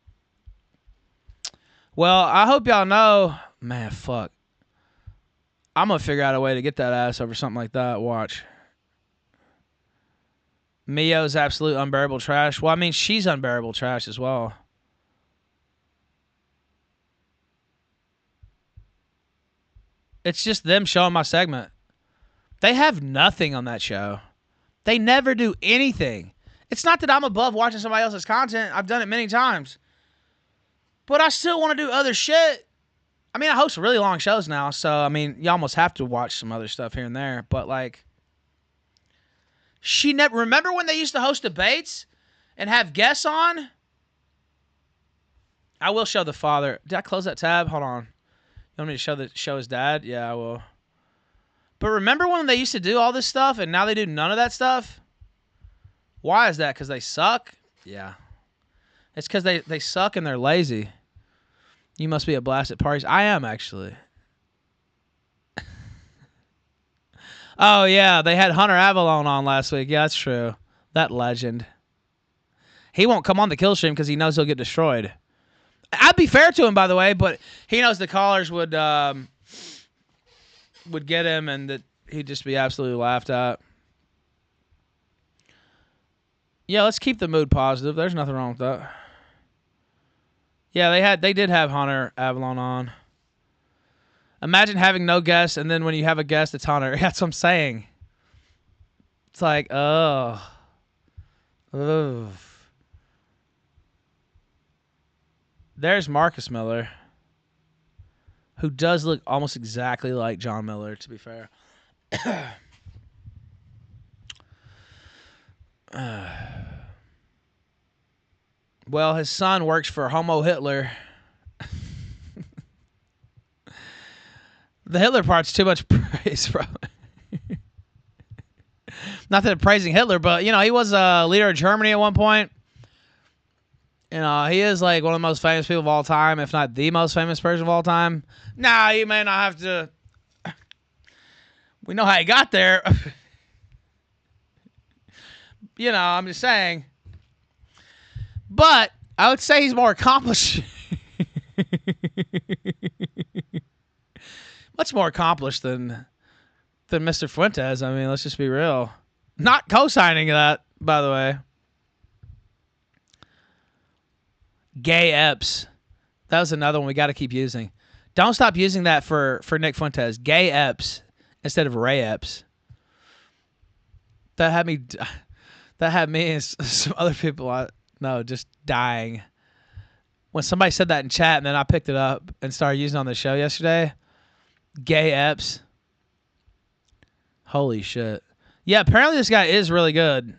Well, I hope y'all know. Man, fuck. I'm going to figure out a way to get that ass over something like that. Watch. Mio's absolute unbearable trash. Well, I mean, she's unbearable trash as well. It's just them showing my segment. They have nothing on that show. They never do anything. It's not that I'm above watching somebody else's content. I've done it many times. But I still want to do other shit. I mean, I host really long shows now, so, I mean, you almost have to watch some other stuff here and there. But, like, she never... Remember when they used to host debates and have guests on? I will show the father. Did I close that tab? Hold on. You want me to show his dad? Yeah, I will. But remember when they used to do all this stuff and now they do none of that stuff? Why is that? Because they suck? Yeah. It's because they suck and they're lazy. You must be a blast at parties. I am, actually. Oh, yeah. They had Hunter Avalon on last week. Yeah, that's true. That legend. He won't come on the Killstream because he knows he'll get destroyed. I'd be fair to him, by the way, but he knows the callers would get him and that he'd just be absolutely laughed at. Yeah, let's keep the mood positive. There's nothing wrong with that. Yeah, they did have Hunter Avalon on. Imagine having no guests, and then when you have a guest, it's Hunter. That's what I'm saying. It's like, oh. There's Marcus Miller, who does look almost exactly like John Miller, to be fair. Well, his son works for Homo Hitler. The Hitler part's too much praise, bro. Not that I'm praising Hitler, but, he was a leader of Germany at one point. He is like one of the most famous people of all time, if not the most famous person of all time. Nah, you may not have to. We know how he got there. I'm just saying. But I would say he's more accomplished. Much more accomplished than Mr. Fuentes. I mean, let's just be real. Not co-signing that, by the way. Gay Epps. That was another one we got to keep using. Don't stop using that for Nick Fuentes. Gay Epps instead of Ray Epps. That had me and some other people just dying. When somebody said that in chat and then I picked it up and started using it on the show yesterday. Gay Epps. Holy shit. Yeah, apparently this guy is really good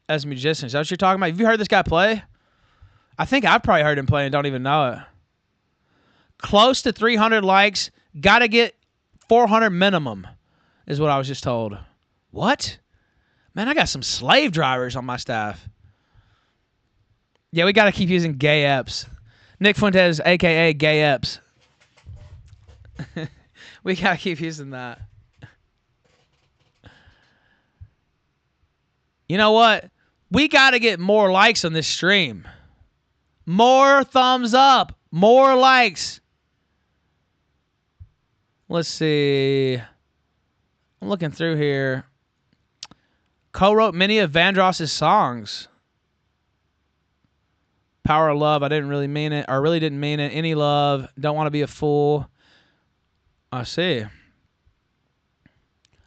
as a musician. Is that what you're talking about? Have you heard this guy play? I think I've probably heard him play and don't even know it. Close to 300 likes. Got to get 400 minimum is what I was just told. What? Man, I got some slave drivers on my staff. Yeah, we got to keep using Gay Epps. Nick Fuentes, a.k.a. Gay Epps. We got to keep using that. You know what? We got to get more likes on this stream. More thumbs up. More likes. Let's see. I'm looking through here. Co-wrote many of Vandross's songs. Power of Love. I didn't really mean it. Or really didn't mean it. Any Love. Don't Want to Be a Fool. I see.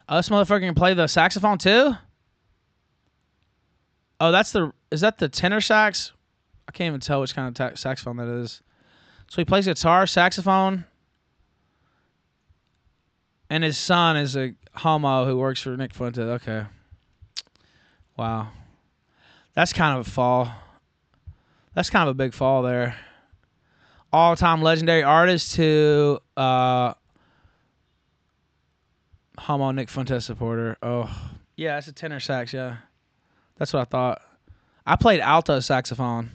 Oh, this motherfucker can play the saxophone too? Oh, is that the tenor sax? I can't even tell which kind of saxophone that is. So he plays guitar, saxophone, and his son is a homo who works for Nick Fuentes. Okay. Wow. That's kind of a fall. That's kind of a big fall there. All-time legendary artist to homo Nick Fuentes supporter. Oh, yeah, it's a tenor sax, yeah. That's what I thought. I played alto saxophone,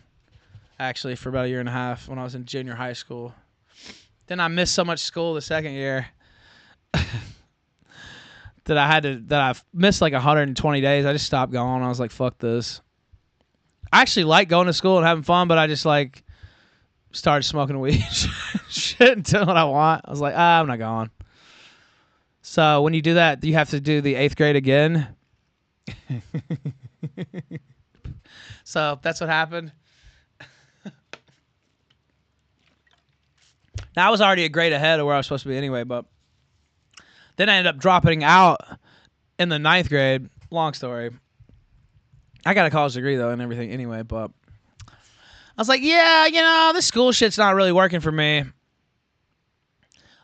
actually, for about a year and a half when I was in junior high school. Then I missed so much school the second year that I missed like 120 days. I just stopped going. I was like, fuck this. I actually like going to school and having fun, but I just like started smoking weed shit and doing what I want. I was like, I'm not going. So when you do that, you have to do the 8th grade again. So that's what happened. Now I was already a grade ahead of where I was supposed to be anyway, but then I ended up dropping out in the 9th grade. Long story. I got a college degree though and everything anyway, but I was like, yeah, this school shit's not really working for me.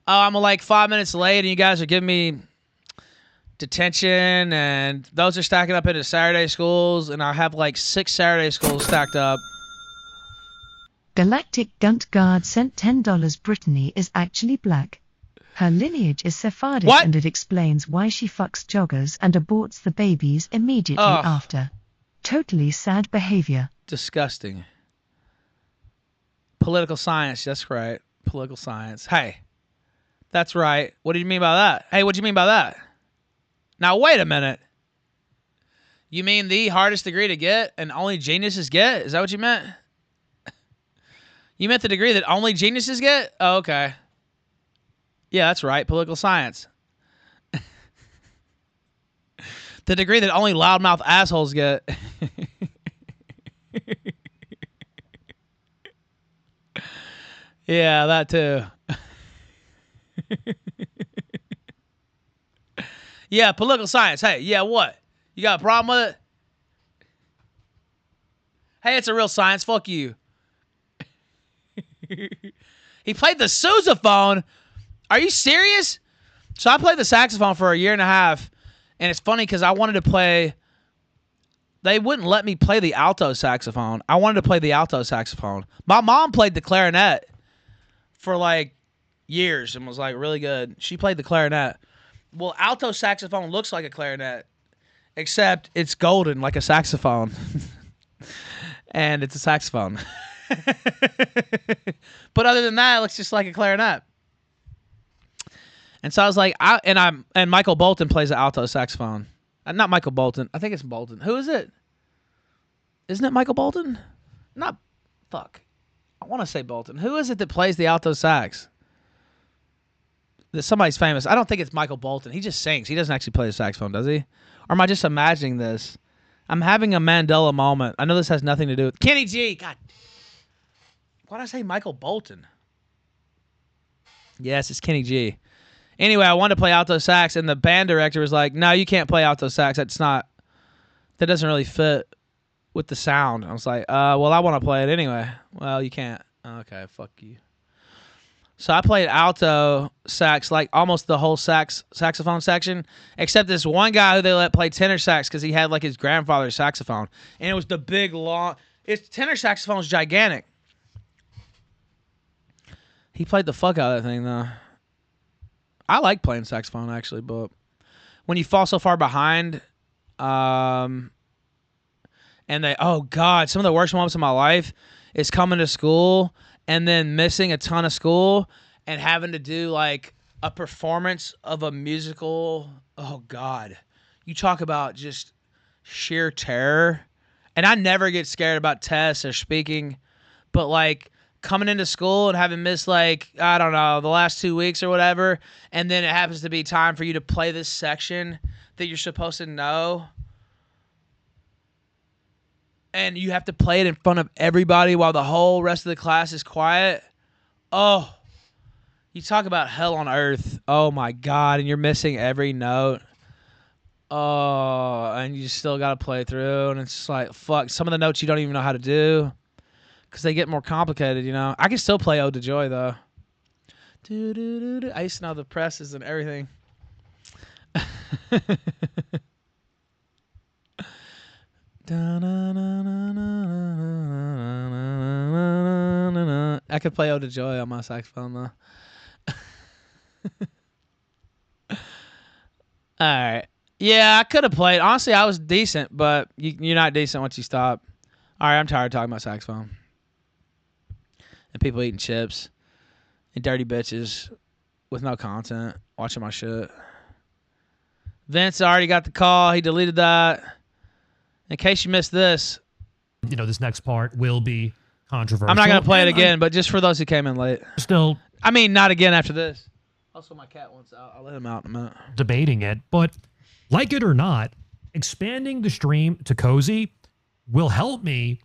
Oh, I'm like 5 minutes late and you guys are giving me detention and those are stacking up into Saturday schools and I have like 6 Saturday schools stacked up. Galactic Gunt Guard sent $10. Brittany is actually black. Her lineage is Sephardic and it explains why she fucks joggers and aborts the babies immediately after. Totally sad behavior. Disgusting. Political science, that's right. Political science. Hey, that's right. What do you mean by that? Hey, what do you mean by that? Now, wait a minute. You mean the hardest degree to get and only geniuses get? Is that what you meant? You meant the degree that only geniuses get? Oh, okay. Yeah, that's right. Political science. The degree that only loudmouth assholes get. Yeah, that too. Yeah, political science. Hey, yeah, what? You got a problem with it? Hey, it's a real science. Fuck you. He played the sousaphone. Are you serious? So I played the saxophone for a year and a half, and it's funny because I wanted to play. They wouldn't let me play the alto saxophone. I wanted to play the alto saxophone. My mom played the clarinet for like years and was like really good. She played the clarinet. Well, alto saxophone looks like a clarinet, except it's golden like a saxophone. And it's a saxophone. But other than that, it looks just like a clarinet. And so I was like, and Michael Bolton plays the alto saxophone. Not Michael Bolton. I think it's Bolton. Who is it? Isn't it Michael Bolton? Fuck. I want to say Bolton. Who is it that plays the alto sax? Somebody's famous. I don't think it's Michael Bolton. He just sings. He doesn't actually play the saxophone, does he? Or am I just imagining this? I'm having a Mandela moment. I know this has nothing to do with Kenny G. God. Why did I say Michael Bolton? Yes, it's Kenny G. Anyway, I wanted to play alto sax, and the band director was like, no, you can't play alto sax. That doesn't really fit with the sound. I was like, well, I want to play it anyway. Well, you can't. Okay, fuck you. So I played alto sax, like almost the whole saxophone section, except this one guy who they let play tenor sax because he had like his grandfather's saxophone. And it was the big, long... tenor saxophone's gigantic. He played the fuck out of that thing, though. I like playing saxophone, actually, but when you fall so far behind, and oh, God, some of the worst moments of my life is coming to school and then missing a ton of school and having to do, like, a performance of a musical. Oh, God. You talk about just sheer terror. And I never get scared about tests or speaking, but, like, coming into school and having missed, like, I don't know, the last 2 weeks or whatever, and then it happens to be time for you to play this section that you're supposed to know, and you have to play it in front of everybody while the whole rest of the class is quiet. Oh, you talk about hell on earth. Oh, my God, and you're missing every note. Oh, and you still got to play through, and it's just like, fuck, some of the notes you don't even know how to do. Because they get more complicated, you know. I can still play Ode to Joy, though. I used to know the presses and everything. I could play Ode to Joy on my saxophone, though. All right. Yeah, I could have played. Honestly, I was decent, but you're not decent once you stop. All right, I'm tired of talking about saxophone. And people eating chips. And dirty bitches with no content watching my shit. Vince already got the call. He deleted that. In case you missed this. You know, this next part will be controversial. I'm not going to play it again, but just for those who came in late. Still. I mean, not again after this. Also, my cat wants out. I'll let him out in a minute. Debating it, but like it or not, expanding the stream to Cozy will help me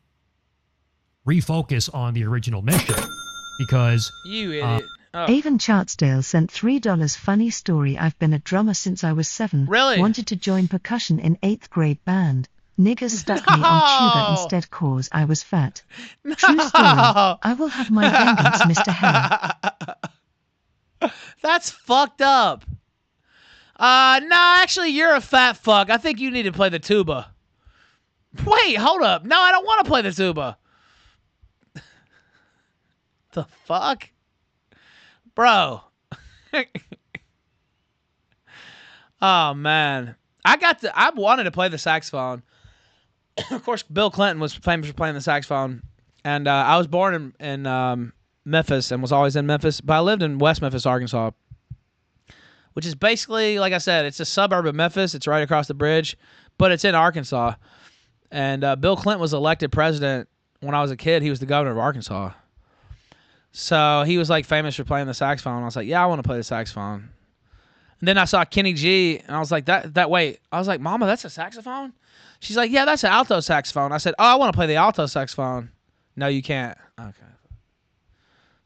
refocus on the original mission because you idiot. Avon Chartsdale sent $3. Funny story. I've been a drummer since I was 7. Really? Wanted to join percussion in 8th grade band. Niggas stuck me on tuba instead cause I was fat. True story. I will have my vengeance, Mr. Heller. That's fucked up. No, actually, you're a fat fuck. I think you need to play the tuba. Wait, hold up. No, I don't want to play the tuba. The fuck? Bro. Oh, man. I wanted to play the saxophone. Of course, Bill Clinton was famous for playing the saxophone. And I was born in Memphis and was always in Memphis. But I lived in West Memphis, Arkansas. Which is basically, like I said, it's a suburb of Memphis. It's right across the bridge. But it's in Arkansas. And Bill Clinton was elected president when I was a kid. He was the governor of Arkansas. So he was like famous for playing the saxophone. I was like, yeah, I want to play the saxophone. And then I saw Kenny G, and I was like, that wait. I was like, Mama, that's a saxophone? She's like, yeah, that's an alto saxophone. I said, oh, I want to play the alto saxophone. No, you can't. Okay.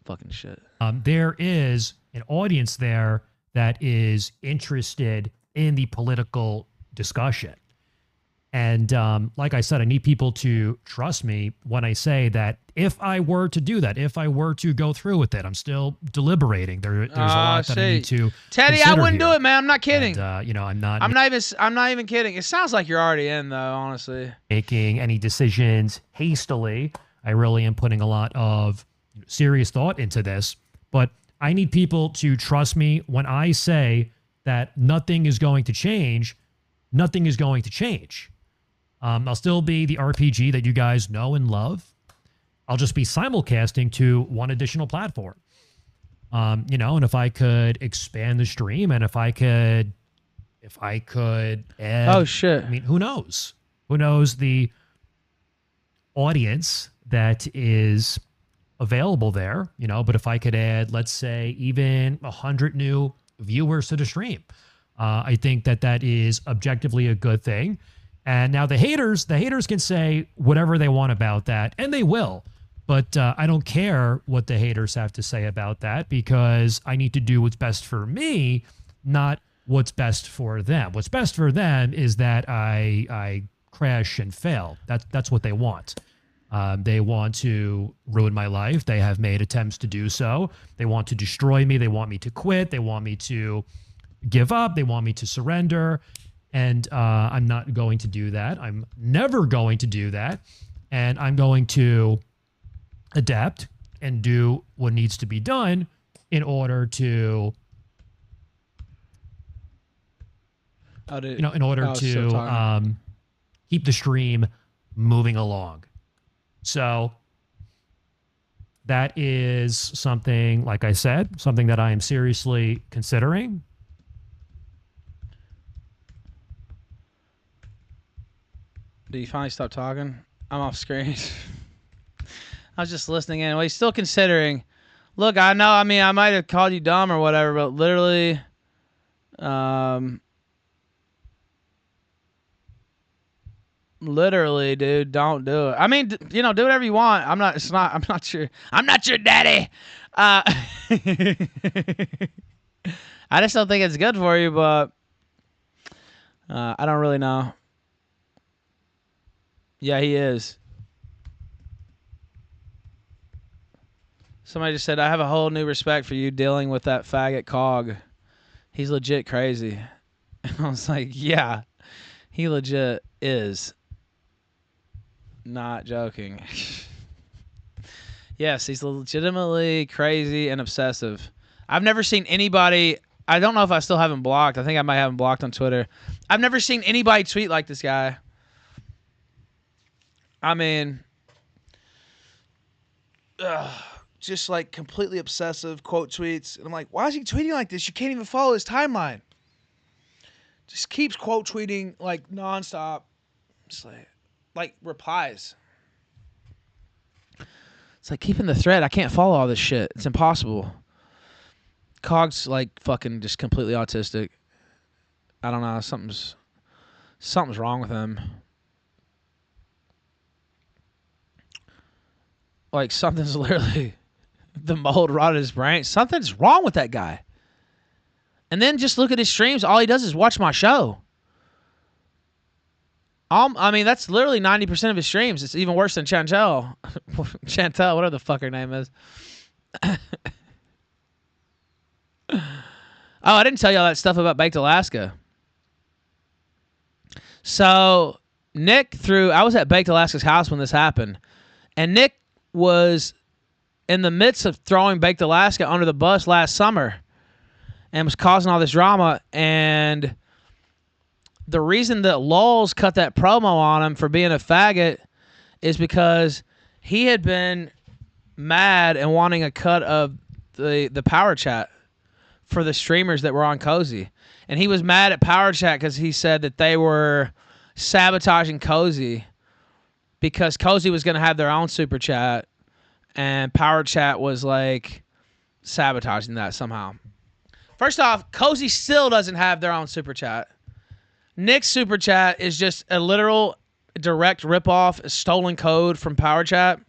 Fucking shit. There is an audience there that is interested in the political discussion. And like I said, I need people to trust me when I say that if I were to do that, if I were to go through with it, I'm still deliberating. There's a lot that I need to Teddy, I wouldn't do it, man. I'm not kidding. And, you know, I'm not even kidding. It sounds like you're already in, though, honestly. Making any decisions hastily. I really am putting a lot of serious thought into this. But I need people to trust me when I say that nothing is going to change. Nothing is going to change. I'll still be the RPG that you guys know and love. I'll just be simulcasting to one additional platform. You know, and if I could expand the stream, and if I could add, oh shit. I mean, who knows? Who knows the audience that is available there, you know, but if I could add, let's say, even 100 new viewers to the stream, I think that is objectively a good thing. And now the haters can say whatever they want about that, and they will. But I don't care what the haters have to say about that, because I need to do what's best for me, not what's best for them. What's best for them is that I crash and fail. That's what they want. They want to ruin my life. They have made attempts to do so. They want to destroy me. They want me to quit. They want me to give up. They want me to surrender. And I'm not going to do that. I'm never going to do that. And I'm going to adapt and do what needs to be done in order to, keep the stream moving along. So that is something, like I said, something that I am seriously considering. Did you finally stop talking? I'm off screen. I was just listening in. Well, he's still considering. Look, I know, I mean, I might have called you dumb or whatever, but literally, literally, dude, don't do it. I mean, you know, do whatever you want. I'm not your daddy. I just don't think it's good for you, but I don't really know. Yeah, he is. Somebody just said, I have a whole new respect for you dealing with that faggot cog. He's legit crazy. And I was like, yeah, he legit is. Not joking. Yes, he's legitimately crazy and obsessive. I've never seen anybody, I don't know if I still have him blocked. I think I might have him blocked on Twitter. I've never seen anybody tweet like this guy. I mean, just like completely obsessive quote tweets. And I'm like, why is he tweeting like this? You can't even follow his timeline. Just keeps quote tweeting like nonstop. Just like replies. It's like keeping the thread. I can't follow all this shit. It's impossible. Cog's like fucking just completely autistic. I don't know. Something's wrong with him. Like something's literally the mold rotted his brain. Something's wrong with that guy. And then just look at his streams. All he does is watch my show. I mean, that's literally 90% of his streams. It's even worse than Chantel. Chantel, whatever the fuck her name is. Oh, I didn't tell you all that stuff about Baked Alaska. So, I was at Baked Alaska's house when this happened. And Nick was in the midst of throwing Baked Alaska under the bus last summer and was causing all this drama. And the reason that Lulz cut that promo on him for being a faggot is because he had been mad and wanting a cut of the Power Chat for the streamers that were on Cozy. And he was mad at Power Chat because he said that they were sabotaging Cozy because Cozy was going to have their own super chat and Power Chat was like sabotaging that somehow. First off, Cozy still doesn't have their own super chat. Nick's super chat is just a literal direct ripoff, a stolen code from Power Chat,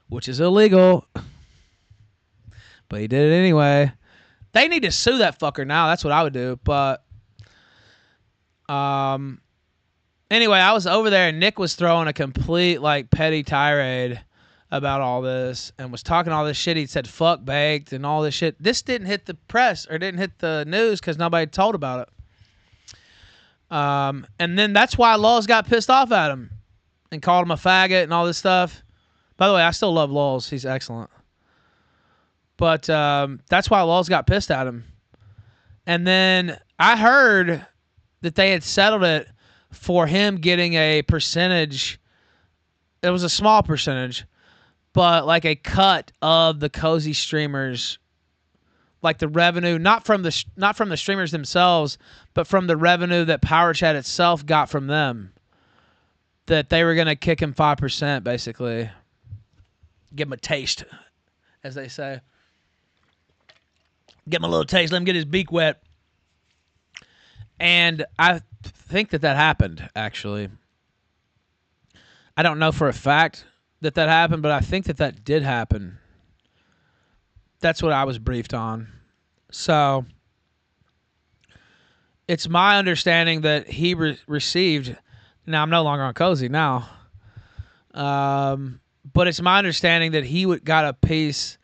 which is illegal. But he did it anyway. They need to sue that fucker now. That's what I would do. But anyway, I was over there and Nick was throwing a complete like petty tirade about all this and was talking all this shit. He said fuck Baked and all this shit. This didn't hit the press or didn't hit the news because nobody told about it. And then that's why Lulz got pissed off at him and called him a faggot and all this stuff. By the way, I still love Lulz. He's excellent. But that's why Lulz got pissed at him. And then I heard that they had settled it for him getting a percentage. It was a small percentage, but like a cut of the Cozy streamers, like the revenue, not from the streamers themselves, but from the revenue that Power Chat itself got from them. That they were gonna kick him 5%, basically. Give him a taste, as they say. Give him a little taste. Let him get his beak wet. And I think that happened, actually. I don't know for a fact that happened, but I think that did happen. That's what I was briefed on. So it's my understanding that he received. Now, I'm no longer on Cozy now. But it's my understanding that he got a piece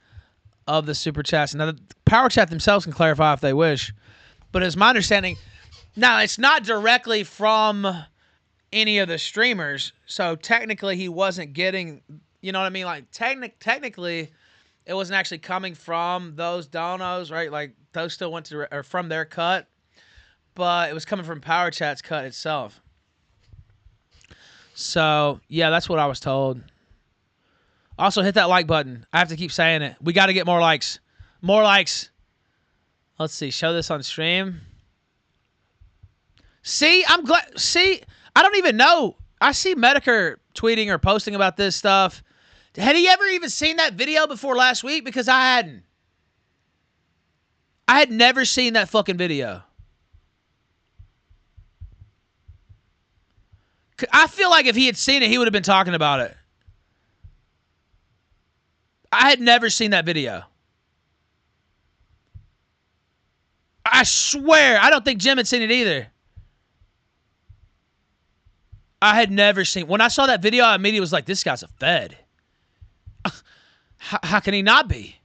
of the super chats. Now, the Power Chat themselves can clarify if they wish. But it's my understanding. Now, it's not directly from any of the streamers. So technically, he wasn't getting, you know what I mean? Like, technically, it wasn't actually coming from those donos, right? Like, those still went to, or from their cut. But it was coming from Power Chat's cut itself. So, yeah, that's what I was told. Also, hit that like button. I have to keep saying it. We got to get more likes. More likes. Let's see. Show this on stream. See, I'm glad. See, I don't even know. I see Medicare tweeting or posting about this stuff. Had he ever even seen that video before last week? Because I hadn't. I had never seen that fucking video. I feel like if he had seen it, he would have been talking about it. I had never seen that video. I swear, I don't think Jim had seen it either. I had never seen. When I saw that video, I immediately was like, this guy's a fed. How can he not be?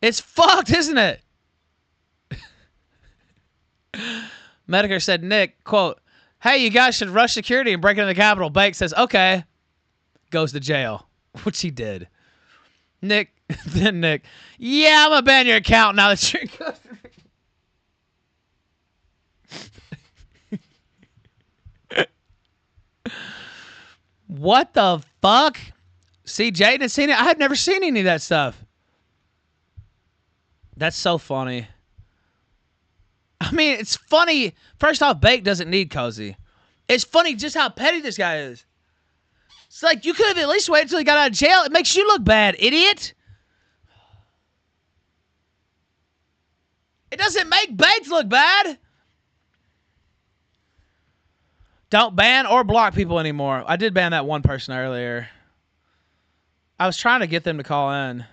It's fucked, isn't it? Medicare said, Nick, quote, hey, you guys should rush security and break into the Capitol. Bake says, okay. Goes to jail, which he did. Nick, then Nick, yeah, I'm going to ban your account now that you're good. What the fuck? See, Jaden had seen it. I had never seen any of that stuff. That's so funny. I mean, it's funny. First off, Bake doesn't need Cozy. It's funny just how petty this guy is. It's like, you could have at least waited until he got out of jail. It makes you look bad, idiot. It doesn't make Bake look bad. Don't ban or block people anymore. I did ban that one person earlier. I was trying to get them to call in.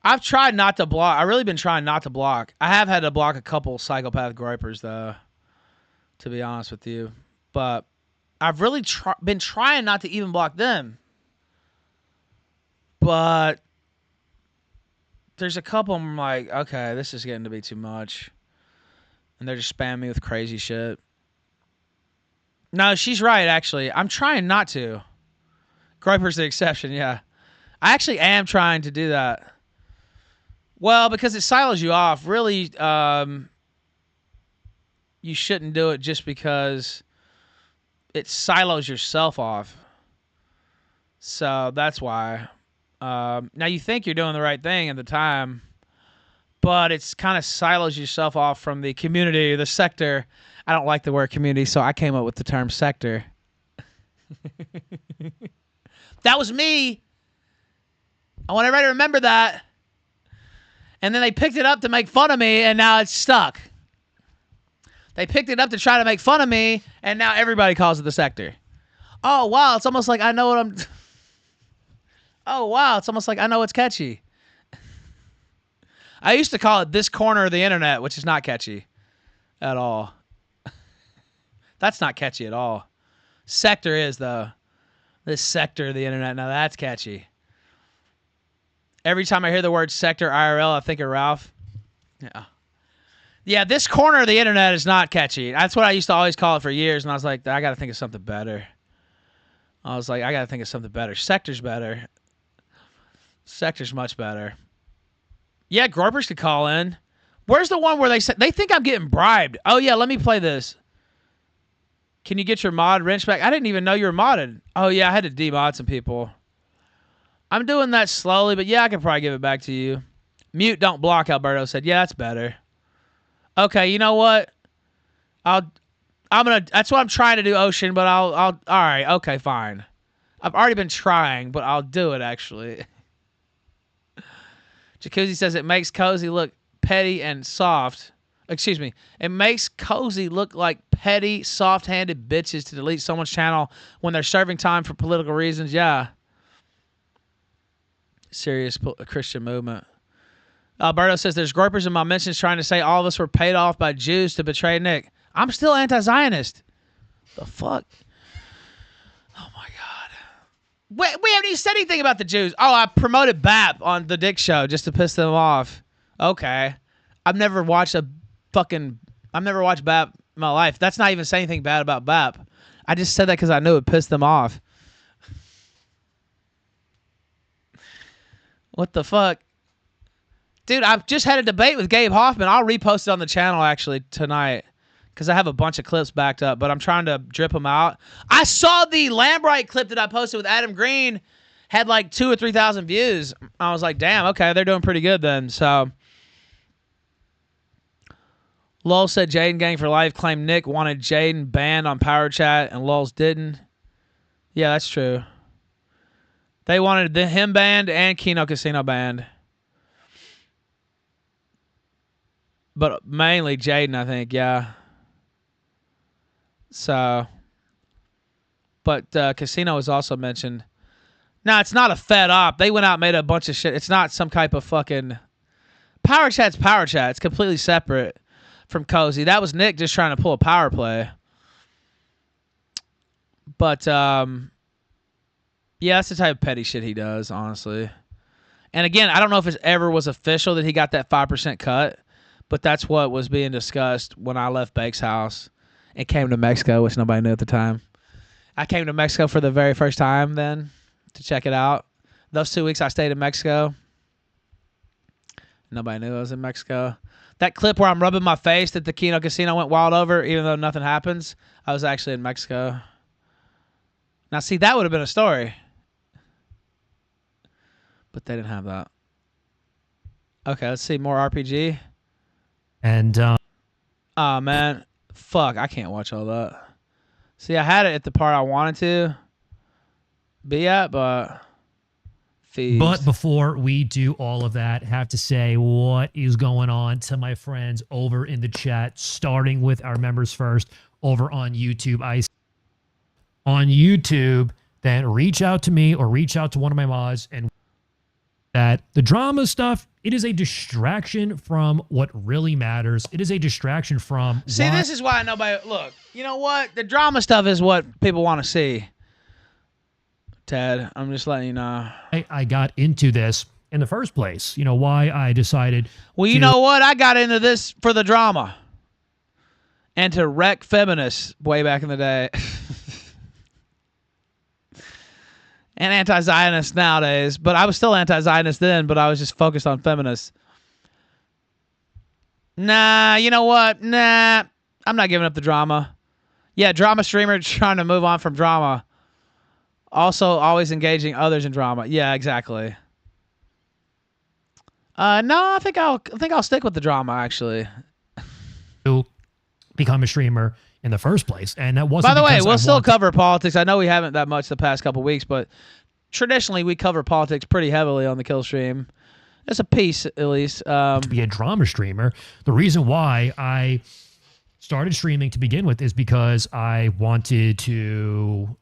I've tried not to block. I've really been trying not to block. I have had to block a couple psychopath gripers, though, to be honest with you. But I've really been trying not to even block them. But there's a couple I'm like, okay, this is getting to be too much. And they're just spamming me with crazy shit. No, she's right, actually. I'm trying not to. Griper's the exception, yeah. I actually am trying to do that. Well, because it silos you off. Really, you shouldn't do it just because it silos yourself off. So that's why. Now, you think you're doing the right thing at the time, but it's kind of silos yourself off from the community, the sector. I don't like the word community, so I came up with the term sector. That was me. I want everybody to remember that. And then they picked it up to make fun of me, and now it's stuck. They picked it up to try to make fun of me, and now everybody calls it the sector. Oh, wow, it's almost like I know what I'm... Oh, wow, it's almost like I know it's catchy. I used to call it this corner of the internet, which is not catchy at all. That's not catchy at all. Sector is, though. This sector of the internet, now that's catchy. Every time I hear the word sector IRL, I think of Ralph. Yeah. Yeah, this corner of the internet is not catchy. That's what I used to always call it for years, and I was like, I got to think of something better. I was like, I got to think of something better. Sector's better. Sector's much better. Yeah, Gorpers could call in. Where's the one where they think I'm getting bribed? Oh, yeah, let me play this. Can you get your mod wrench back? I didn't even know you were modded. Oh, yeah, I had to demod some people. I'm doing that slowly, but yeah, I can probably give it back to you. Mute, don't block, Alberto said. Yeah, that's better. Okay, you know what? That's what I'm trying to do, Ocean, but all right, okay, fine. I've already been trying, but I'll do it, actually. Jacuzzi says it makes Cozy look petty and soft. Excuse me. It makes Cozy look like petty, soft-handed bitches to delete someone's channel when they're serving time for political reasons. Yeah. Serious Christian movement. Alberto says there's Gorpers in my mentions trying to say all of us were paid off by Jews to betray Nick. I'm still anti-Zionist. The fuck? Oh my god. We haven't even said anything about the Jews. Oh, I promoted BAP on the Dick Show just to piss them off. Okay. I've never watched BAP in my life. That's not even saying anything bad about BAP. I just said that because I knew it pissed them off. What the fuck? Dude, I've just had a debate with Gabe Hoffman. I'll repost it on the channel actually tonight because I have a bunch of clips backed up, but I'm trying to drip them out. I saw the Lambright clip that I posted with Adam Green had like 2,000 or 3,000 views. I was like, damn, okay, they're doing pretty good then. So, Lol said Jaden Gang for Life claimed Nick wanted Jaden banned on Power Chat and Lol's didn't. Yeah, that's true. They wanted him banned and Kino Casino banned. But mainly Jaden, I think, yeah. So, but Casino was also mentioned. No, it's not a Fed op. They went out and made a bunch of shit. It's not some type of fucking... Power Chat's Power Chat. It's completely separate from Cozy. That was Nick just trying to pull a power play. But, yeah, that's the type of petty shit he does, honestly. And again, I don't know if it ever was official that he got that 5% cut, but that's what was being discussed when I left Bake's house and came to Mexico, which nobody knew at the time. I came to Mexico for the very first time then to check it out. Those 2 weeks I stayed in Mexico. Nobody knew I was in Mexico. That clip where I'm rubbing my face that the Kino Casino went wild over, even though nothing happens, I was actually in Mexico. Now, see, that would have been a story. But they didn't have that. Okay, let's see. More RPG. And, oh, man. Fuck, I can't watch all that. See, I had it at the part I wanted to be at, but... Fees. But before we do all of that, have to say what is going on to my friends over in the chat, starting with our members first over on YouTube. On YouTube, then reach out to me or reach out to one of my mods and that the drama stuff, it is a distraction from what really matters. It is a distraction from... See, this is why nobody... Look, you know what? The drama stuff is what people want to see. Ted, I'm just letting you know. I got into this in the first place. You know, why I decided... Well, you know what? I got into this for the drama. And to wreck feminists way back in the day. And anti-Zionists nowadays. But I was still anti-Zionist then, but I was just focused on feminists. Nah, you know what? Nah, I'm not giving up the drama. Yeah, drama streamer trying to move on from drama. Also, always engaging others in drama. Yeah, exactly. No, I think I'll stick with the drama actually. To become a streamer in the first place, and that wasn't. By the way, because we'll I still wanted- cover politics. I know we haven't that much the past couple weeks, but traditionally we cover politics pretty heavily on the kill stream. It's a piece, at least. To be a drama streamer. The reason why I started streaming to begin with is because I wanted to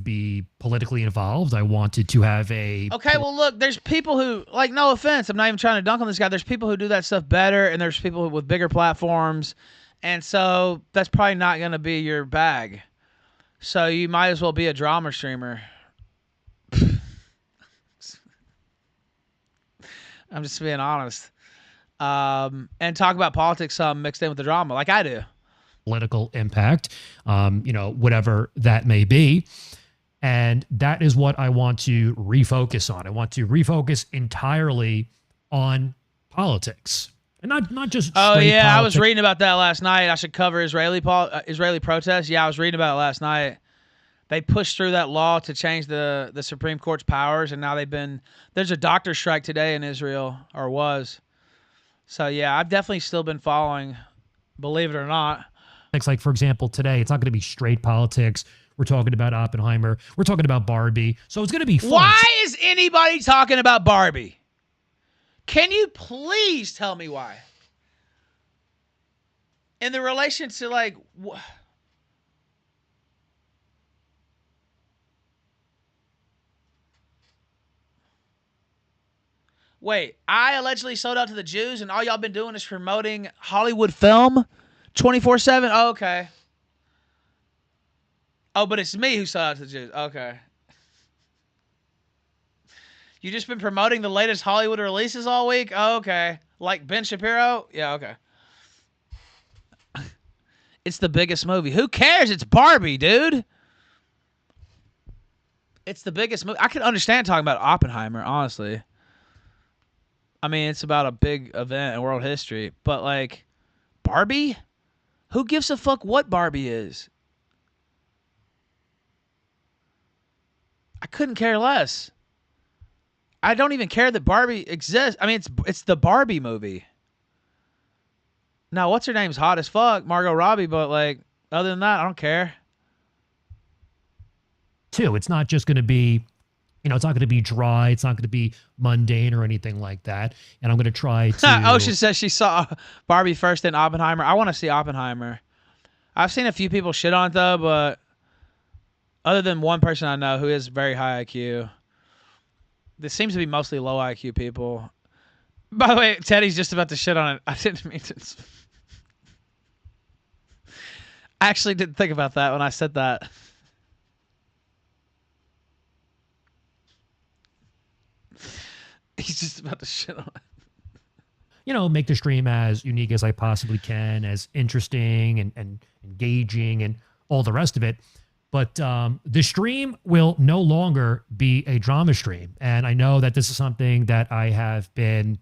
be politically involved. I wanted to have a Okay, well, look, there's people who, like, no offense, I'm not even trying to dunk on this guy. There's people who do that stuff better, and there's people with bigger platforms, and so that's probably not going to be your bag. So you might as well be a drama streamer. I'm just being honest. And talk about politics mixed in with the drama, like I do. political impact, whatever that may be. And that is what I want to refocus on. I want to refocus entirely on politics. And not just Oh straight yeah, I was politics. reading about that last night. I should cover Israeli protests. Yeah, I was reading about it last night. They pushed through that law to change the Supreme Court's powers, and now there's a doctor strike today in Israel, or was. So yeah, I've definitely still been following, believe it or not. Like, for example, today, it's not going to be straight politics. We're talking about Oppenheimer. We're talking about Barbie. So it's going to be fun. Why is anybody talking about Barbie? Can you please tell me why? In the relation to, like... Wait, I allegedly sold out to the Jews, and all y'all been doing is promoting Hollywood film 24/7? Oh, okay. Oh, but it's me who sold out to the Jews. Okay. You just been promoting the latest Hollywood releases all week? Oh, okay. Like Ben Shapiro? Yeah, okay. It's the biggest movie. Who cares? It's Barbie, dude. It's the biggest movie. I can understand talking about Oppenheimer, honestly. I mean, it's about a big event in world history. But, like, Barbie? Who gives a fuck what Barbie is? I couldn't care less. I don't even care that Barbie exists. I mean, it's the Barbie movie. Now, what's her name's hot as fuck, Margot Robbie, but, like, other than that, I don't care. Too, it's not just going to be, it's not going to be dry. It's not going to be mundane or anything like that. And I'm going to try to... Ocean says she saw Barbie first in Oppenheimer. I want to see Oppenheimer. I've seen a few people shit on it, though, but other than one person I know who is very high IQ, this seems to be mostly low IQ people. By the way, Teddy's just about to shit on it. I didn't mean to... I actually didn't think about that when I said that. He's just about to shit on it. Make the stream as unique as I possibly can, as interesting and engaging and all the rest of it. But the stream will no longer be a drama stream. And I know that this is something that I have been,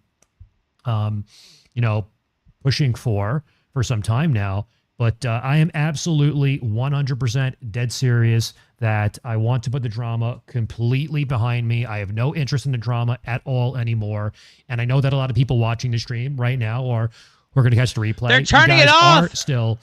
pushing for some time now. But I am absolutely 100% dead serious that I want to put the drama completely behind me. I have no interest in the drama at all anymore. And I know that a lot of people watching the stream right now are going to catch the replay. They're turning you guys it off. Are still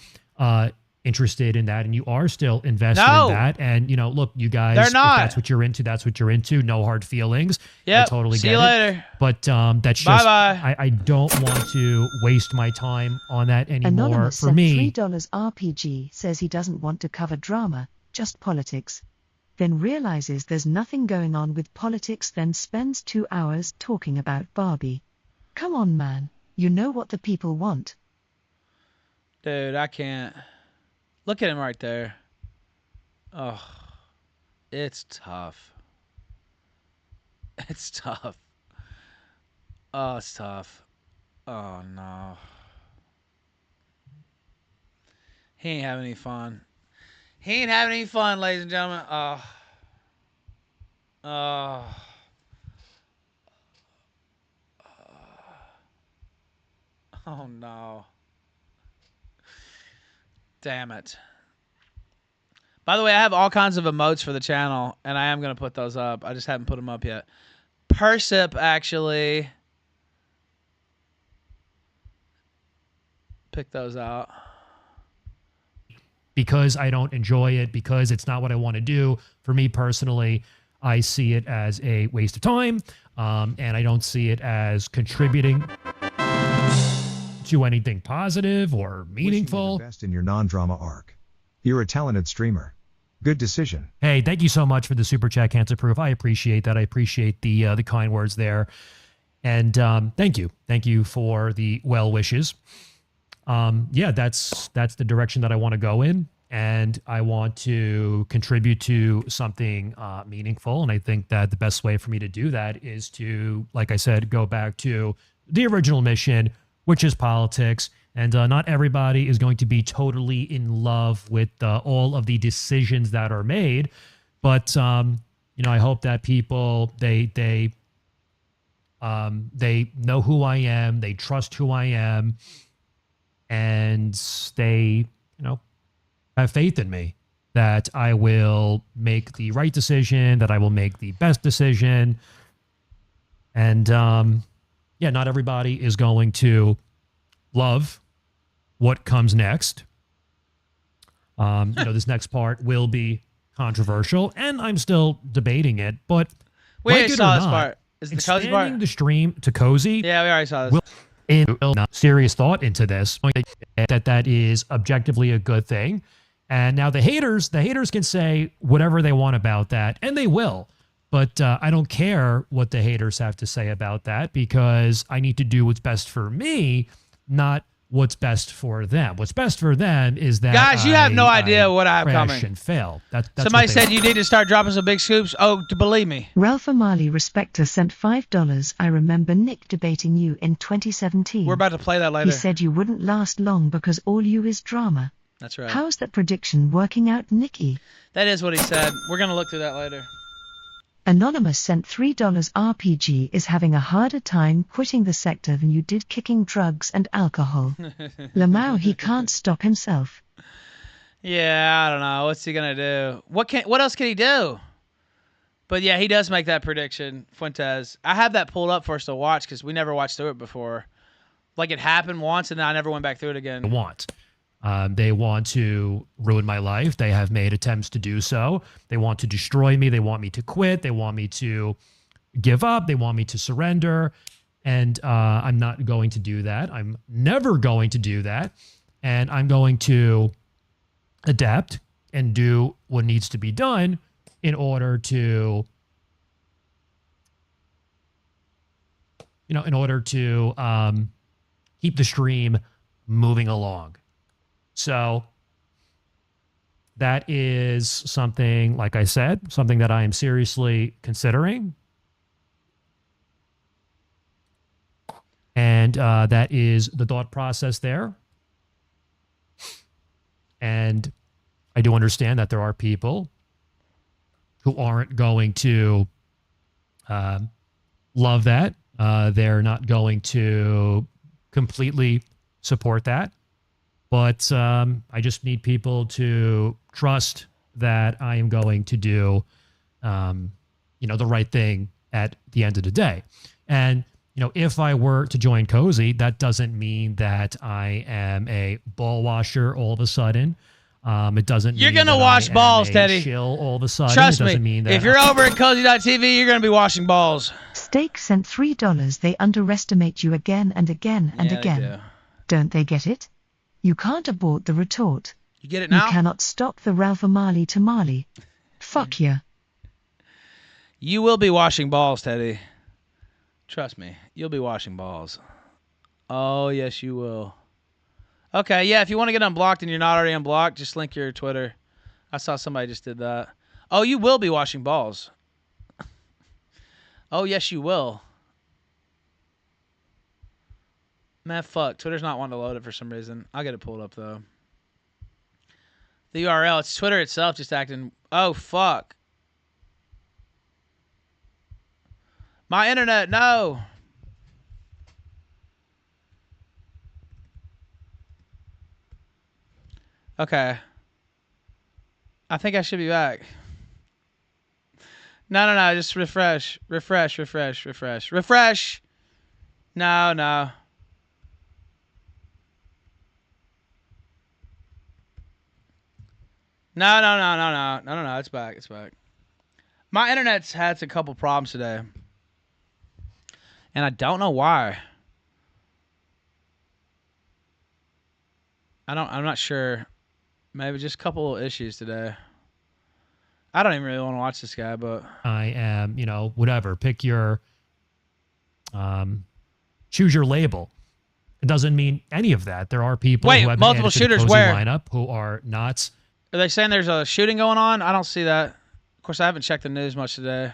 interested in that, and you are still invested in that. And look, you guys, They're not. if that's what you're into, that's what you're into. No hard feelings. Yep. I totally See get you it. later. But that's just Bye-bye. I don't want to waste my time on that anymore. Anonymous For sent me, $3 RPG says he doesn't want to cover drama, just politics. Then realizes there's nothing going on with politics, then spends 2 hours talking about Barbie. Come on, man. You know what the people want. Dude, I can't. Look at him right there. Oh, it's tough. It's tough. Oh, it's tough. Oh, no. He ain't having any fun. He ain't having any fun, ladies and gentlemen. Oh. Oh. Oh, no. Damn it. By the way, I have all kinds of emotes for the channel, and I am going to put those up. I just haven't put them up yet. Persip actually pick those out. Because I don't enjoy it, because it's not what I want to do. For me personally, I see it as a waste of time, and I don't see it as contributing to anything positive or meaningful. Wishing you the best in your non-drama arc. You're a talented streamer. Good decision. Hey, thank you so much for the super chat, Cancer Proof. I appreciate that. I appreciate the kind words there, and thank you for the well wishes. Yeah, that's the direction that I want to go in, and I want to contribute to something meaningful. And I think that the best way for me to do that is to, like I said, go back to the original mission, which is politics. And not everybody is going to be totally in love with all of the decisions that are made, but I hope that people they know who I am, they trust who I am, and they, have faith in me that I will make the right decision, that I will make the best decision. And not everybody is going to love what comes next. This next part will be controversial, and I'm still debating it, but we already saw this part. Is it the cozy part? Expanding the stream to cozy. Yeah, we already saw this. Will serious thought into this, that is objectively a good thing. And now the haters can say whatever they want about that, and they will. But I don't care what the haters have to say about that, because I need to do what's best for me, not what's best for them. What's best for them is that guys, you have no idea what I have coming. And fail. That's somebody said you need to start dropping some big scoops. Oh, to believe me. Ralph Amali Respector sent $5. I remember Nick debating you in 2017. We're about to play that later. He said you wouldn't last long because all you is drama. That's right. How's that prediction working out, Nicky? That is what he said. We're going to look through that later. Anonymous sent $3. RPG is having a harder time quitting the sector than you did kicking drugs and alcohol. Lamau, he can't stop himself. Yeah, I don't know. What's he going to do? What else can he do? But yeah, he does make that prediction, Fuentes. I have that pulled up for us to watch because we never watched through it before. Like, it happened once and then I never went back through it again. They want to ruin my life. They have made attempts to do so. They want to destroy me. They want me to quit. They want me to give up. They want me to surrender. And I'm not going to do that. I'm never going to do that. And I'm going to adapt and do what needs to be done in order to, keep the stream moving along. So that is something, like I said, something that I am seriously considering. And that is the thought process there. And I do understand that there are people who aren't going to love that. They're not going to completely support that. But I just need people to trust that I am going to do, the right thing at the end of the day. And, if I were to join Cozy, that doesn't mean that I am a ball washer all of a sudden. It doesn't mean you're going to wash balls, Teddy. Chill all of a sudden. Trust it doesn't me, mean that if you're over at Cozy.tv, you're going to be washing balls. Steak sent $3. They underestimate you again and again and again. They do. Don't they get it? You can't abort the retort. You get it now? You cannot stop the Ralph Amali tamale. Fuck ya. You will be washing balls, Teddy. Trust me. You'll be washing balls. Oh, yes, you will. Okay, yeah, if you want to get unblocked and you're not already unblocked, just link your Twitter. I saw somebody just did that. Oh, you will be washing balls. Oh, yes, you will. Man, fuck. Twitter's not wanting to load it for some reason. I'll get it pulled up, though. The URL, it's Twitter itself just acting... Oh, fuck. My internet, no. Okay. I think I should be back. No. Just refresh. Refresh. No. No. It's back. My internet's had a couple problems today, and I don't know why. I'm not sure. Maybe just a couple of issues today. I don't even really want to watch this guy, but I am, whatever. Pick your, choose your label. It doesn't mean any of that. There are people who have multiple shooters where lineup who are not. Are they saying there's a shooting going on? I don't see that. Of course, I haven't checked the news much today.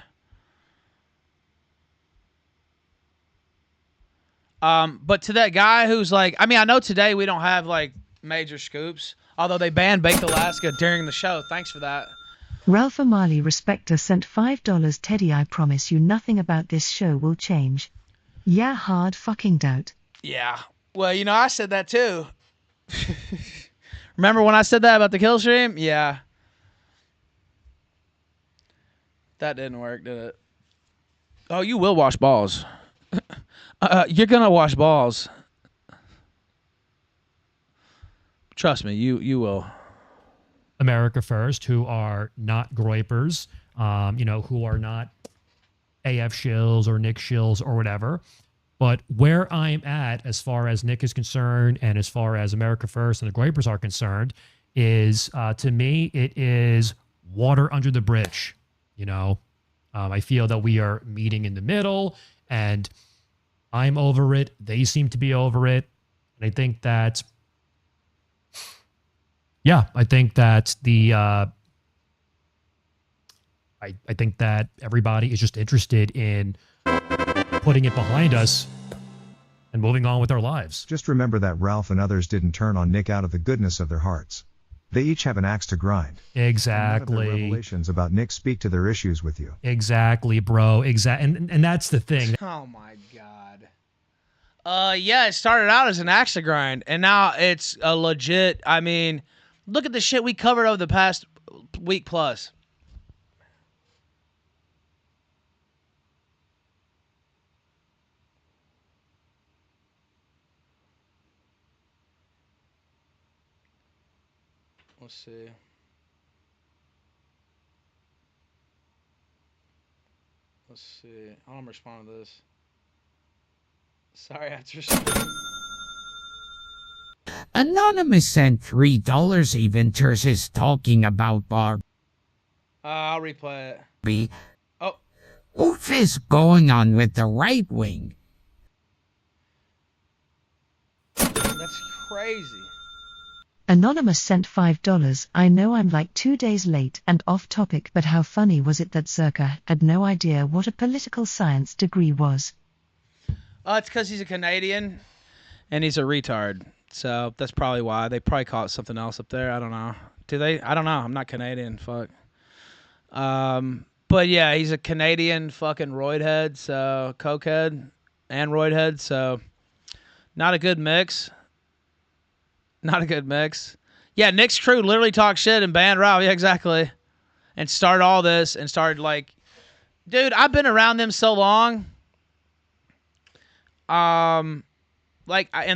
But to that guy who's like, I know today we don't have like major scoops, although they banned Baked Alaska during the show. Thanks for that. Ralph Amali Respector sent $5. Teddy, I promise you nothing about this show will change. Yeah, hard fucking doubt. Yeah. Well, I said that too. Remember when I said that about the Killstream? Yeah. That didn't work, did it? Oh, you will wash balls. You're going to wash balls. Trust me, you will. America First, who are not groypers, who are not AF shills or Nick shills or whatever. But where I'm at, as far as Nick is concerned, and as far as America First and the groypers are concerned, is to me it is water under the bridge. I feel that we are meeting in the middle, and I'm over it. They seem to be over it, and I think that. Yeah, I think that I think that everybody is just interested in putting it behind us and moving on with our lives. Just remember that Ralph and others didn't turn on Nick out of the goodness of their hearts. They each have an axe to grind. Exactly. And none of their revelations about Nick speak to their issues with you. Exactly, bro. And that's the thing. Oh my god. Yeah, it started out as an axe to grind, and now it's a legit. Look at the shit we covered over the past week plus. Let's see. I don't respond to this. Sorry, I just. Anonymous sent $3 Eventers is talking about Barb. I'll replay it. Oh. What is going on with the right wing? That's crazy. Anonymous sent $5. I know I'm like 2 days late and off topic, but how funny was it that Zerka had no idea what a political science degree was? It's because he's a Canadian and he's a retard. So that's probably why. They probably call it something else up there. I don't know. Do they? I don't know. I'm not Canadian. Fuck. But yeah, he's a Canadian fucking roid head, so cokehead and roid head, so not a good mix. Not a good mix. Yeah, Nick's crew literally talked shit and banned Ralph. Yeah, exactly. And started all this and started like, dude, I've been around them so long. And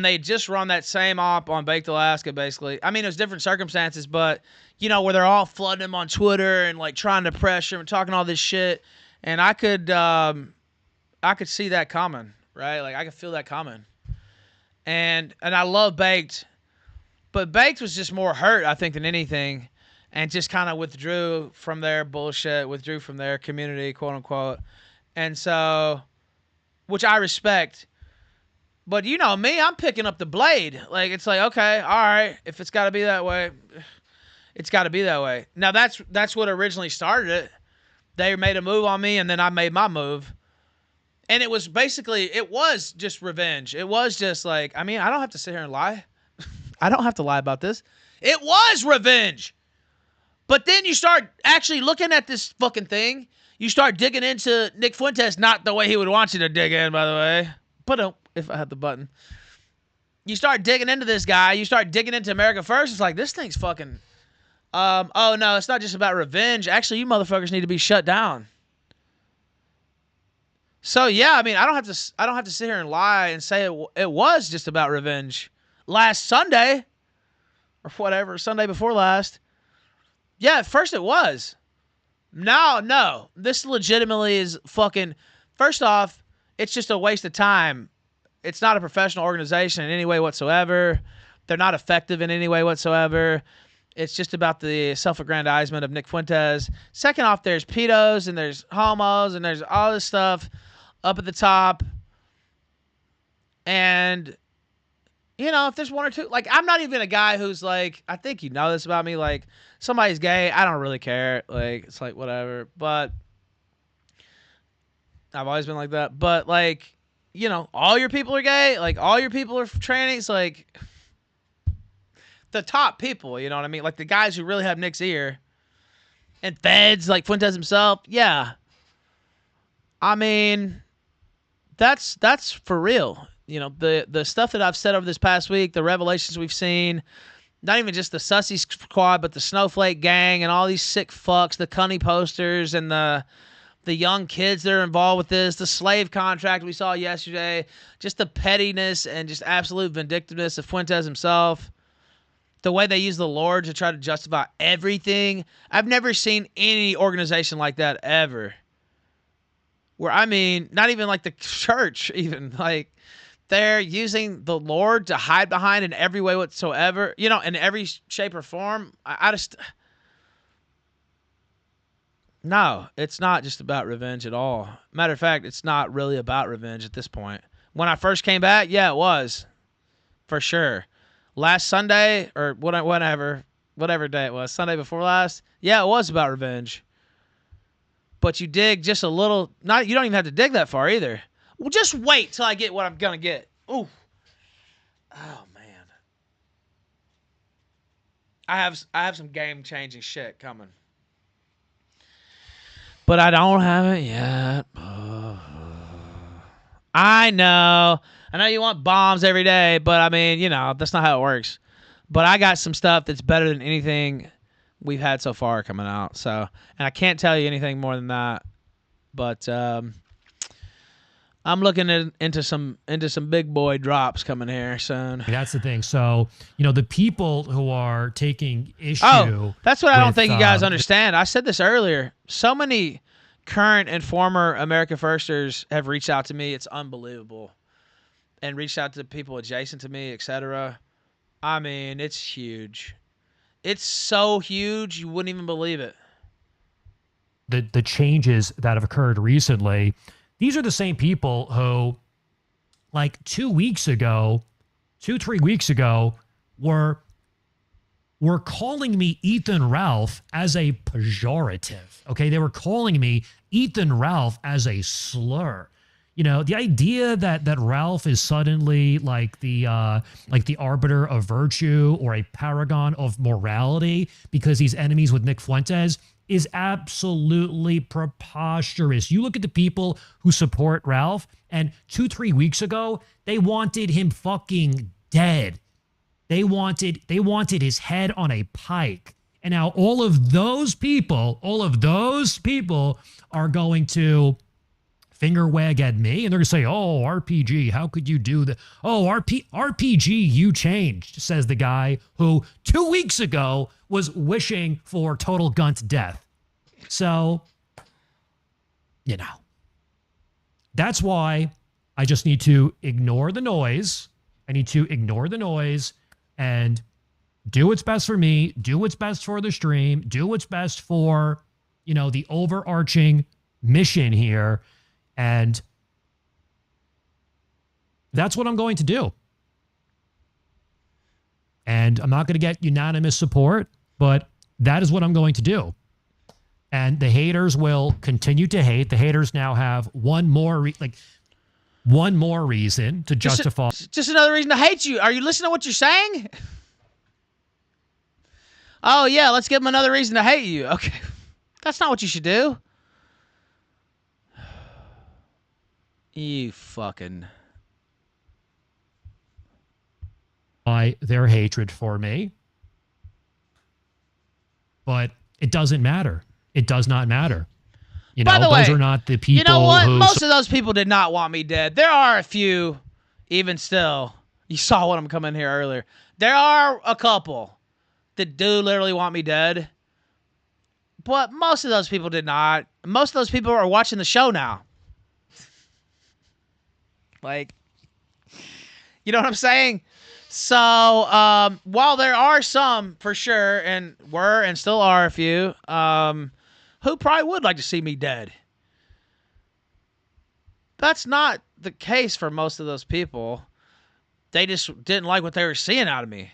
they just run that same op on Baked Alaska, basically. It was different circumstances, but, where they're all flooding him on Twitter and, like, trying to pressure him and talking all this shit. And I could see that coming, right? Like, I could feel that coming. And I love Baked, but Baked was just more hurt, I think, than anything, and just kind of withdrew from their bullshit, withdrew from their community, quote unquote. And so, which I respect. But you know me, I'm picking up the blade. Like, it's like, okay, all right, if it's got to be that way, it's got to be that way. Now, that's what originally started it. They made a move on me, and then I made my move. And it was just revenge. It was just like, I don't have to sit here and lie. I don't have to lie about this. It was revenge. But then you start actually looking at this fucking thing. You start digging into Nick Fuentes, not the way he would want you to dig in, by the way. But if I had the button. You start digging into this guy. You start digging into America First. It's like, this thing's fucking... oh, no, it's not just about revenge. Actually, you motherfuckers need to be shut down. So yeah, I mean, I don't have to sit here and lie and say it was just about revenge. Last Sunday, or whatever, Sunday before last. Yeah, at first it was. No. This legitimately is fucking. First off, it's just a waste of time. It's not a professional organization in any way whatsoever. They're not effective in any way whatsoever. It's just about the self-aggrandizement of Nick Fuentes. Second off, there's pedos and there's homos and there's all this stuff up at the top. And, you know, if there's one or two, like, I'm not even a guy who's like, I think you know this about me, like, somebody's gay, I don't really care. Like, it's like, whatever. But I've always been like that. But, like, you know, all your people are gay, like, all your people are trannies, like, the top people, you know what I mean? Like, the guys who really have Nick's ear. And feds, like Fuentes himself, yeah. I mean, that's for real. You know, the stuff that I've said over this past week, the revelations we've seen, not even just the Sussy Squad, but the Snowflake Gang and all these sick fucks, the cunny posters and the young kids that are involved with this, the slave contract we saw yesterday, just the pettiness and just absolute vindictiveness of Fuentes himself, the way they use the Lord to try to justify everything. I've never seen any organization like that ever. Where, I mean, not even like the church even, like, they're using the Lord to hide behind in every way whatsoever, you know, in every shape or form. I just... No, it's not just about revenge at all. Matter of fact, it's not really about revenge at this point. When I first came back, yeah, it was. For sure. Last Sunday, or whatever day it was, Sunday before last, yeah, it was about revenge. But you dig just a little, you don't even have to dig that far either. Well, just wait till I get what I'm going to get. Ooh. Oh, man. I have some game-changing shit coming. But I don't have it yet. I know you want bombs every day, but I mean, you know, that's not how it works. But I got some stuff that's better than anything we've had so far coming out. So, and I can't tell you anything more than that. But I'm looking into some big boy drops coming here soon. That's the thing. So, you know, the people who are taking issue. Oh, that's what I don't think you guys understand. I said this earlier. So many current and former America Firsters have reached out to me. It's unbelievable. And reached out to people adjacent to me, etc. I mean, it's huge. It's so huge, you wouldn't even believe it. The changes that have occurred recently, these are the same people who, like 3 weeks ago, were calling me Ethan Ralph as a pejorative. Okay, they were calling me Ethan Ralph as a slur. You know, the idea that Ralph is suddenly like the arbiter of virtue or a paragon of morality because he's enemies with Nick Fuentes is absolutely preposterous. You look at the people who support Ralph, and 2-3 weeks ago, they wanted him fucking dead. They wanted his head on a pike. And now all of those people are going to finger wag at me, and they're going to say, oh, RPG, how could you do that? Oh, RPG, you changed, says the guy who 2 weeks ago was wishing for total Gunt death. So, you know, that's why I just need to ignore the noise. I need to ignore the noise and do what's best for me, do what's best for the stream, do what's best for, you know, the overarching mission here. And that's what I'm going to do. And I'm not going to get unanimous support, but that is what I'm going to do. And the haters will continue to hate. The haters now have one more reason to justify. Just another reason to hate you. Are you listening to what you're saying? Oh, yeah, let's give them another reason to hate you. Okay. That's not what you should do. You fucking... By their hatred for me. But it doesn't matter. It does not matter. You By know, the those way, are not the people you know what? who Most of those people did not want me dead. There are a few, even still. You saw when I'm coming here earlier. There are a couple that do literally want me dead. But most of those people did not. Most of those people are watching the show now. Like, you know what I'm saying? So, while there are some, for sure, and were and still are a few, who probably would like to see me dead. That's not the case for most of those people. They just didn't like what they were seeing out of me.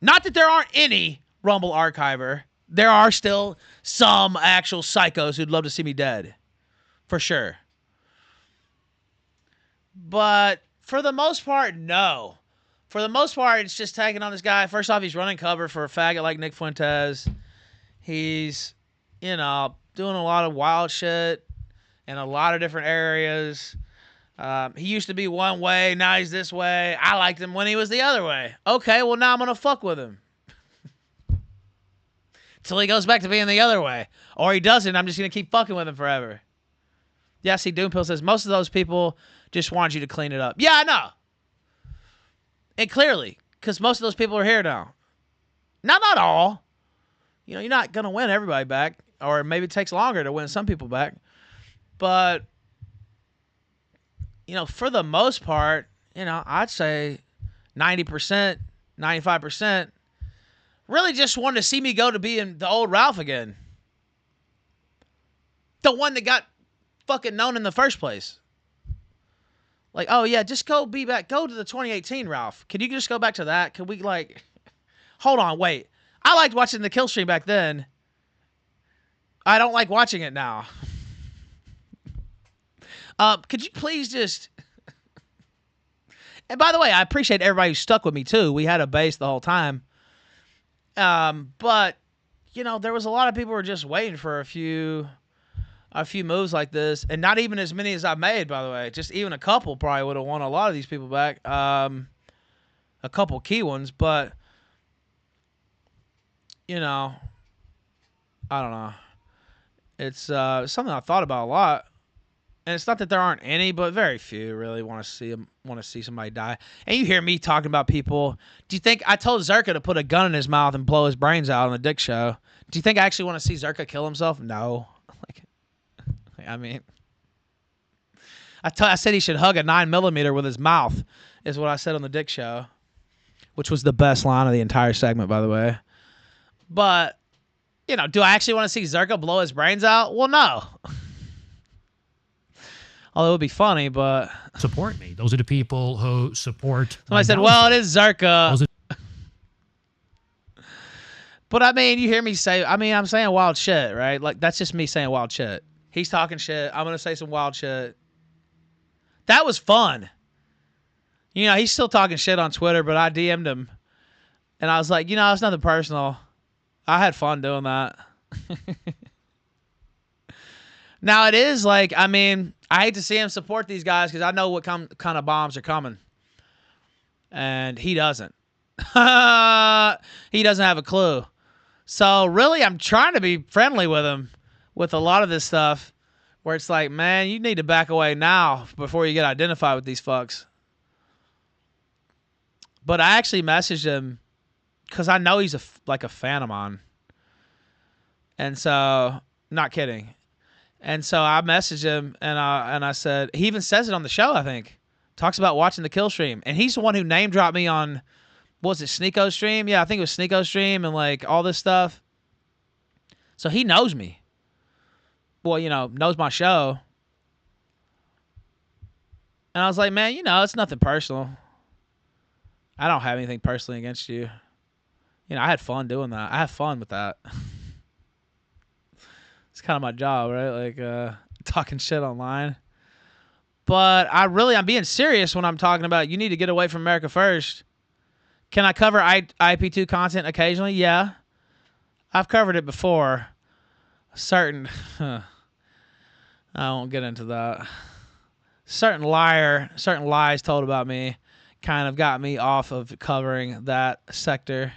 Not that there aren't any Rumble Archiver. There are still some actual psychos who'd love to see me dead. For sure. But for the most part, no. For the most part, it's just tagging on this guy. First off, he's running cover for a faggot like Nick Fuentes. He's, you know, doing a lot of wild shit in a lot of different areas. He used to be one way, now he's this way. I liked him when he was the other way. Okay, well, now I'm going to fuck with him. Till he goes back to being the other way. Or he doesn't, I'm just going to keep fucking with him forever. Yeah, see, Doompill says, most of those people just want you to clean it up. Yeah, I know. And clearly, because most of those people are here now. Not all. You know, you're not going to win everybody back. Or maybe it takes longer to win some people back. But, you know, for the most part, you know, I'd say 90%, 95% really just wanted to see me go to being the old Ralph again. The one that got fucking known in the first place. Like, oh yeah, just go be back. Go to the 2018 Ralph. Can you just go back to that? Can we like, hold on, wait. I liked watching the Killstream back then. I don't like watching it now. Could you please just... And by the way, I appreciate everybody who stuck with me too. We had a base the whole time. But, you know, there was a lot of people who were just waiting for a few moves like this. And not even as many as I've made, by the way. Just even a couple probably would have won a lot of these people back. A couple key ones. But, you know, I don't know. It's something I thought about a lot. And it's not that there aren't any, but very few really want to see somebody die. And you hear me talking about people. Do you think I told Zerka to put a gun in his mouth and blow his brains out on the Dick Show? Do you think I actually want to see Zerka kill himself? No. I mean, I said he should hug a 9mm with his mouth, is what I said on the Dick Show, which was the best line of the entire segment, by the way. But, you know, do I actually want to see Zerka blow his brains out? Well, no. Although it would be funny, but... Support me. Those are the people who support... Somebody said, well, it is Zerka. But, I mean, you hear me say... I mean, I'm saying wild shit, right? Like, that's just me saying wild shit. He's talking shit. I'm going to say some wild shit. That was fun. You know, he's still talking shit on Twitter, but I DM'd him. And I was like, you know, it's nothing personal. I had fun doing that. Now, it is like, I mean... I hate to see him support these guys because I know what kind of bombs are coming. And he doesn't. He doesn't have a clue. So, really, I'm trying to be friendly with him with a lot of this stuff where it's like, man, you need to back away now before you get identified with these fucks. But I actually messaged him because I know he's like a fan of mine. And so, not kidding. And so I messaged him, and I said, he even says it on the show, I think. Talks about watching the Killstream. And he's the one who name dropped me on, what was it, Sneeko Stream? Yeah, I think it was Sneeko Stream and, like, all this stuff. So he knows me. Well, you know, knows my show. And I was like, man, you know, it's nothing personal. I don't have anything personally against you. You know, I had fun doing that. I have fun with that. It's kind of my job, right? Like, talking shit online. But I'm being serious when I'm talking about you need to get away from America first. Can I cover IP2 content occasionally? Yeah. I've covered it before. I won't get into that. Certain lies told about me kind of got me off of covering that sector.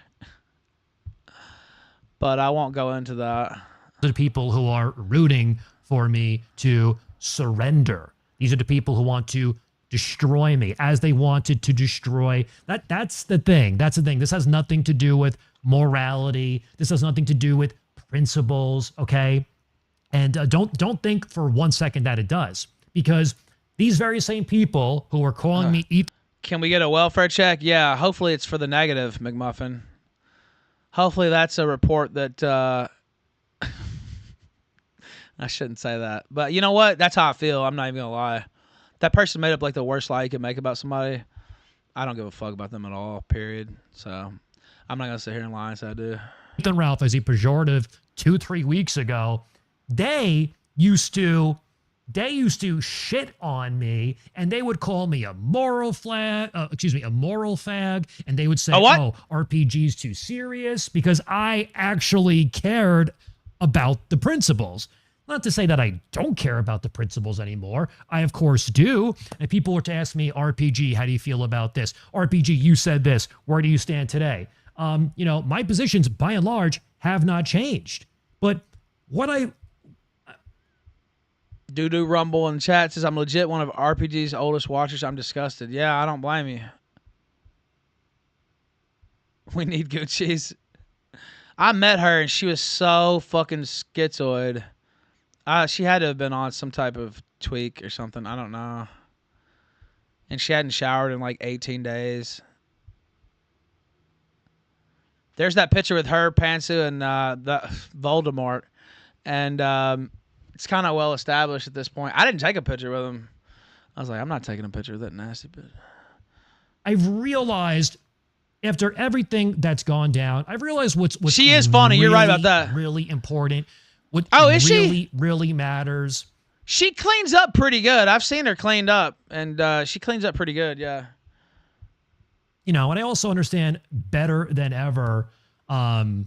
but I won't go into that. The people who are rooting for me to surrender. These are the people who want to destroy me as they wanted to destroy. That's the thing. That's the thing. This has nothing to do with morality. This has nothing to do with principles, okay? And don't think for 1 second that it does, because these very same people who are calling me... Can we get a welfare check? Yeah, hopefully it's for the negative, McMuffin. Hopefully that's a report that... I shouldn't say that. But you know what? That's how I feel. I'm not even going to lie. That person made up like the worst lie you could make about somebody. I don't give a fuck about them at all, period. So I'm not going to sit here and lie and say I do. Ethan Ralph, as he pejorative 2-3 weeks ago, they used to shit on me, and they would call me a moral flag, a moral fag, and they would say, "Oh, RPG's too serious," because I actually cared about the principles. Not to say that I don't care about the principles anymore. I, of course, do. And people were to ask me, RPG, how do you feel about this? RPG, you said this. Where do you stand today? My positions, by and large, have not changed. But what Doo-Doo Rumble in chat says, I'm legit one of RPG's oldest watchers. I'm disgusted. Yeah, I don't blame you. We need Gucci's. I met her, and she was so fucking schizoid. She had to have been on some type of tweak or something. I don't know. And she hadn't showered in like 18 days. There's that picture with her, Pantsu, and the Voldemort. And it's kind of well established at this point. I didn't take a picture with him. I was like, I'm not taking a picture of that nasty bitch. I've realized, after everything that's gone down, I've realized what's she is funny. You're right about that. Really important. What is really, really matters. She cleans up pretty good. I've seen her cleaned up, and she cleans up pretty good, yeah. And I also understand better than ever. The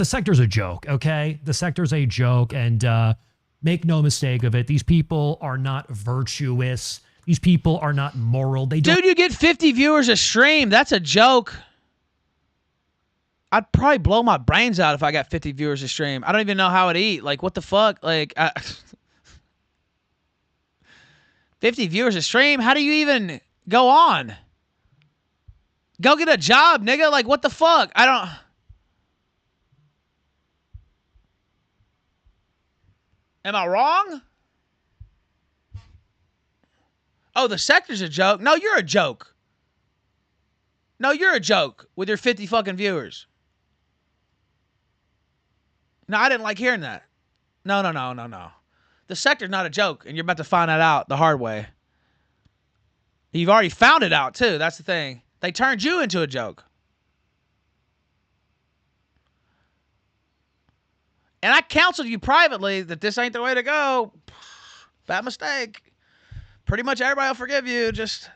sector's a joke, okay? The sector's a joke, and make no mistake of it. These people are not virtuous. These people are not moral. Dude, you get 50 viewers a stream. That's a joke. I'd probably blow my brains out if I got 50 viewers a stream. I don't even know how to eat. Like, what the fuck? Like, 50 viewers a stream? How do you even go on? Go get a job, nigga. Like, what the fuck? I don't... Am I wrong? Oh, the sector's a joke? No, you're a joke. No, you're a joke with your 50 fucking viewers. No, I didn't like hearing that. No. The sector's not a joke, and you're about to find that out the hard way. You've already found it out, too. That's the thing. They turned you into a joke. And I counseled you privately that this ain't the way to go. Bad mistake. Pretty much everybody will forgive you. Just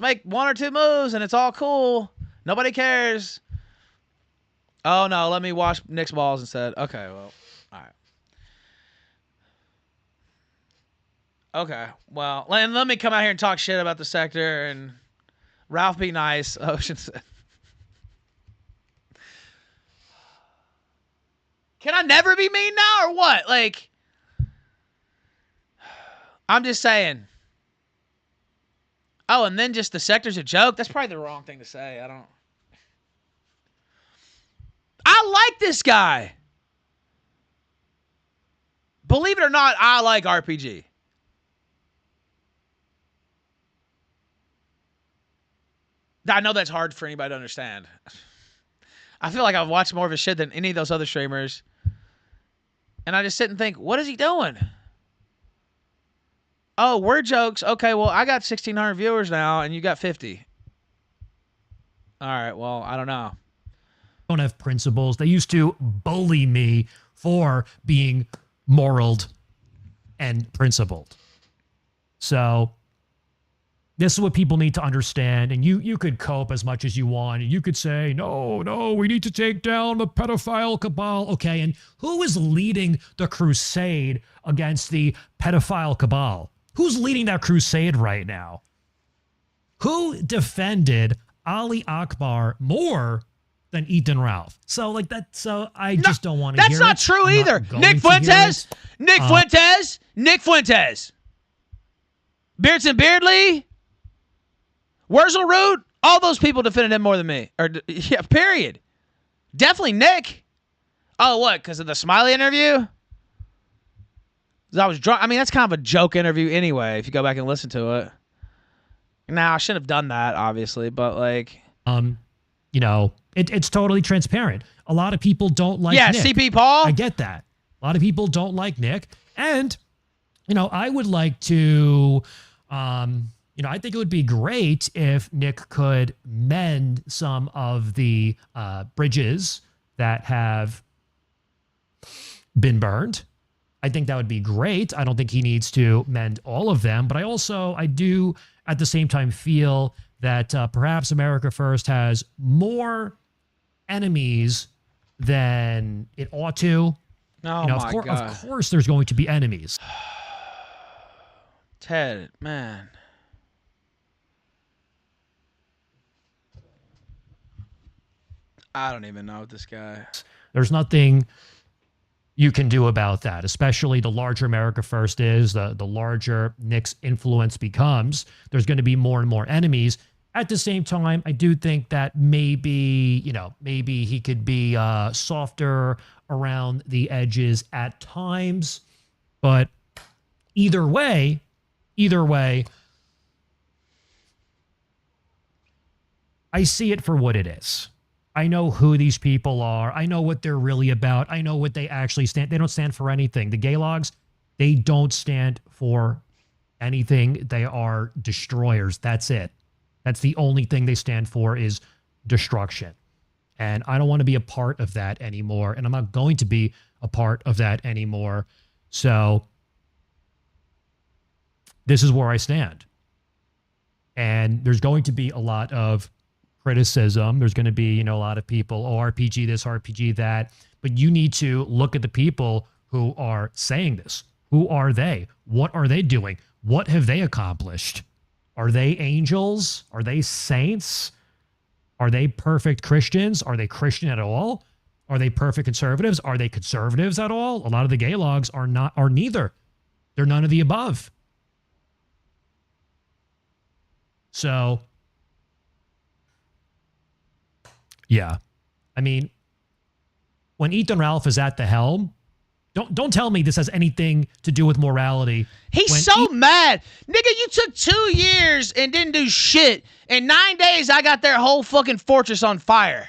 make 1 or 2 moves, and it's all cool. Nobody cares. Oh, no, let me wash Nick's balls instead. Okay, well, all right. Okay, well, let me come out here and talk shit about the sector, and Ralph be nice. Ocean said. Can I never be mean now, or what? Like, I'm just saying. Oh, and then just the sector's a joke? That's probably the wrong thing to say. I like this guy. Believe it or not, I like RPG. I know that's hard for anybody to understand. I feel like I've watched more of his shit than any of those other streamers. And I just sit and think, what is he doing? Oh, we're jokes. Okay, well, I got 1,600 viewers now, and you got 50. All right, well, I don't know. Don't have principles. They used to bully me for being moraled and principled. So this is what people need to understand. And you could cope as much as you want. And you could say, no, we need to take down the pedophile cabal. Okay, and who is leading the crusade against the pedophile cabal? Who's leading that crusade right now? Who defended Ali Akbar more than Ethan Ralph. So like that. So I just don't want to hear it. That's not true either. Nick Fuentes. Nick Fuentes. Beardson Beardley. Wurzel Root. All those people defended him more than me. Yeah, period. Definitely Nick. Oh, what? Because of the Smiley interview? 'Cause I was drunk. I mean, that's kind of a joke interview anyway, if you go back and listen to it. Now, I shouldn't have done that, obviously, but like... You know, it's totally transparent. A lot of people don't like Nick. CP Paul. I get that. A lot of people don't like Nick. And, you know, I would like to... you know, I think it would be great if Nick could mend some of the bridges that have been burned. I think that would be great. I don't think he needs to mend all of them, but I do at the same time feel that perhaps America First has more enemies than it ought to. Oh, you know, my God. Of course there's going to be enemies. Ted, man. I don't even know this guy. There's nothing you can do about that, especially the larger America First is, the larger Nick's influence becomes. There's going to be more and more enemies. At the same time, I do think that maybe he could be softer around the edges at times. But either way, I see it for what it is. I know who these people are. I know what they're really about. I know what they actually stand. They don't stand for anything. The Gaylogs, they don't stand for anything. They are destroyers. That's it. That's the only thing they stand for is destruction. And I don't want to be a part of that anymore. And I'm not going to be a part of that anymore. So this is where I stand. And there's going to be a lot of criticism. There's going to be, a lot of people, RPG this, RPG that. But you need to look at the people who are saying this. Who are they? What are they doing? What have they accomplished? Are they angels? Are they saints? Are they perfect Christians? Are they Christian at all? Are they perfect conservatives? Are they conservatives at all? A lot of the Gaylogs are neither. They're none of the above. So, yeah. I mean, when Ethan Ralph is at the helm, don't tell me this has anything to do with morality. He's so mad. Nigga, you took 2 years and didn't do shit. In 9 days, I got their whole fucking fortress on fire.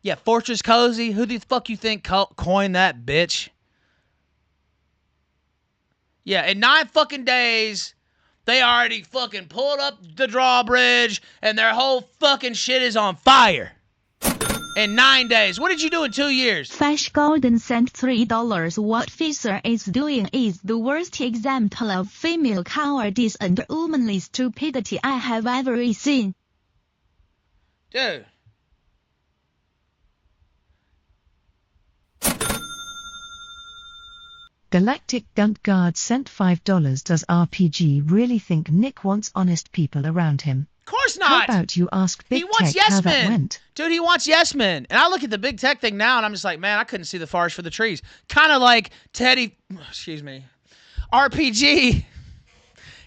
Yeah, Fortress Cozy. Who the fuck you think coined that, bitch? Yeah, in 9 fucking days, they already fucking pulled up the drawbridge and their whole fucking shit is on fire. In 9 days. What did you do in 2 years? Fish Golden sent $3. What Fisher is doing is the worst example of female cowardice and womanly stupidity I have ever seen. Dude. Galactic Gunt Guard sent $5. Does RPG really think Nick wants honest people around him? Of course not. How about you ask Big Tech how that went? Dude, he wants yes men. And I look at the Big Tech thing now and I'm just like, man, I couldn't see the forest for the trees. Kind of like RPG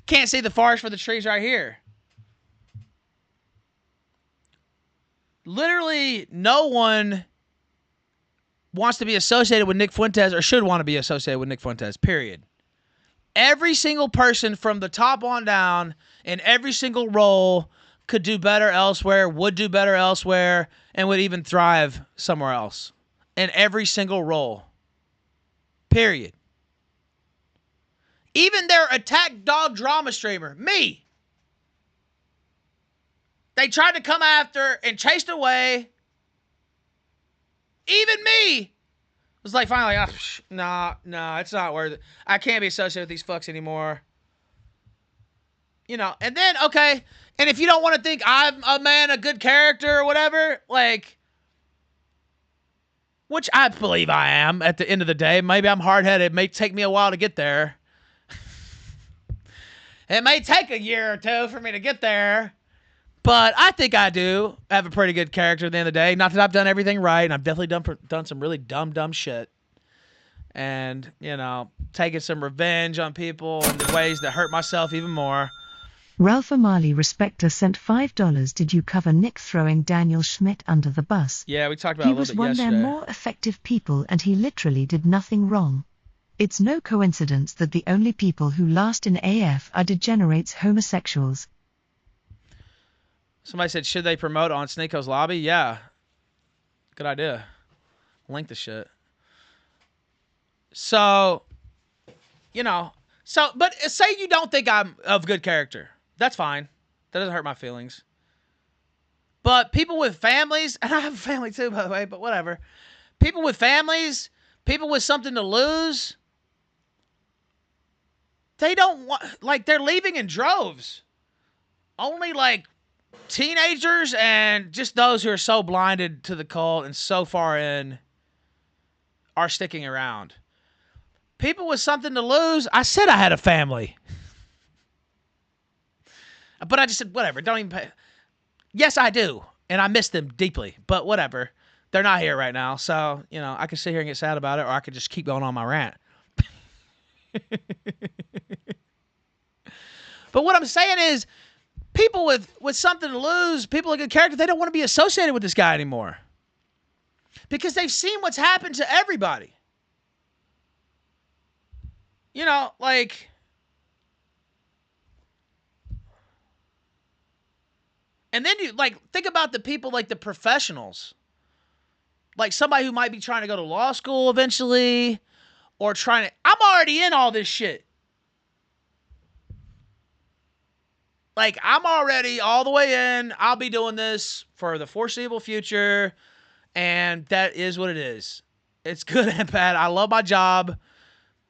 can't see the forest for the trees right here. Literally no one wants to be associated with Nick Fuentes or should want to be associated with Nick Fuentes, period. Every single person from the top on down in every single role could do better elsewhere, would do better elsewhere, and would even thrive somewhere else. In every single role. Period. Even their attack dog drama streamer, me. They tried to come after and chased away. Even me. Was like finally, nah, it's not worth it. I can't be associated with these fucks anymore. And then, okay, and if you don't want to think I'm a good character or whatever, like, which I believe I am at the end of the day. Maybe I'm hard-headed. It may take me a while to get there. It may take a year or two for me to get there. But I think I do have a pretty good character at the end of the day. Not that I've done everything right, and I've definitely done some really dumb shit. And, taking some revenge on people in ways that hurt myself even more. Ralph Amali Respector sent $5. Did you cover Nick throwing Daniel Schmidt under the bus? Yeah, we talked about it a little bit yesterday. He was one of their more effective people and he literally did nothing wrong. It's no coincidence that the only people who last in AF are degenerates homosexuals. Somebody said, should they promote on Sneako's lobby? Yeah. Good idea. Link the shit. So, but say you don't think I'm of good character. That's fine. That doesn't hurt my feelings. But people with families, and I have a family too, by the way, but whatever. People with families, people with something to lose, they don't want, they're leaving in droves. Only, teenagers and just those who are so blinded to the cult and so far in are sticking around. People with something to lose, I said I had a family. But I just said, whatever, don't even pay. Yes, I do. And I miss them deeply. But whatever. They're not here right now. So, I could sit here and get sad about it, or I could just keep going on my rant. But what I'm saying is, people with something to lose, people with good character, they don't want to be associated with this guy anymore. Because they've seen what's happened to everybody. And then you, think about the people, the professionals. Somebody who might be trying to go to law school eventually, or I'm already in all this shit. I'm already all the way in. I'll be doing this for the foreseeable future, and that is what it is. It's good and bad. I love my job.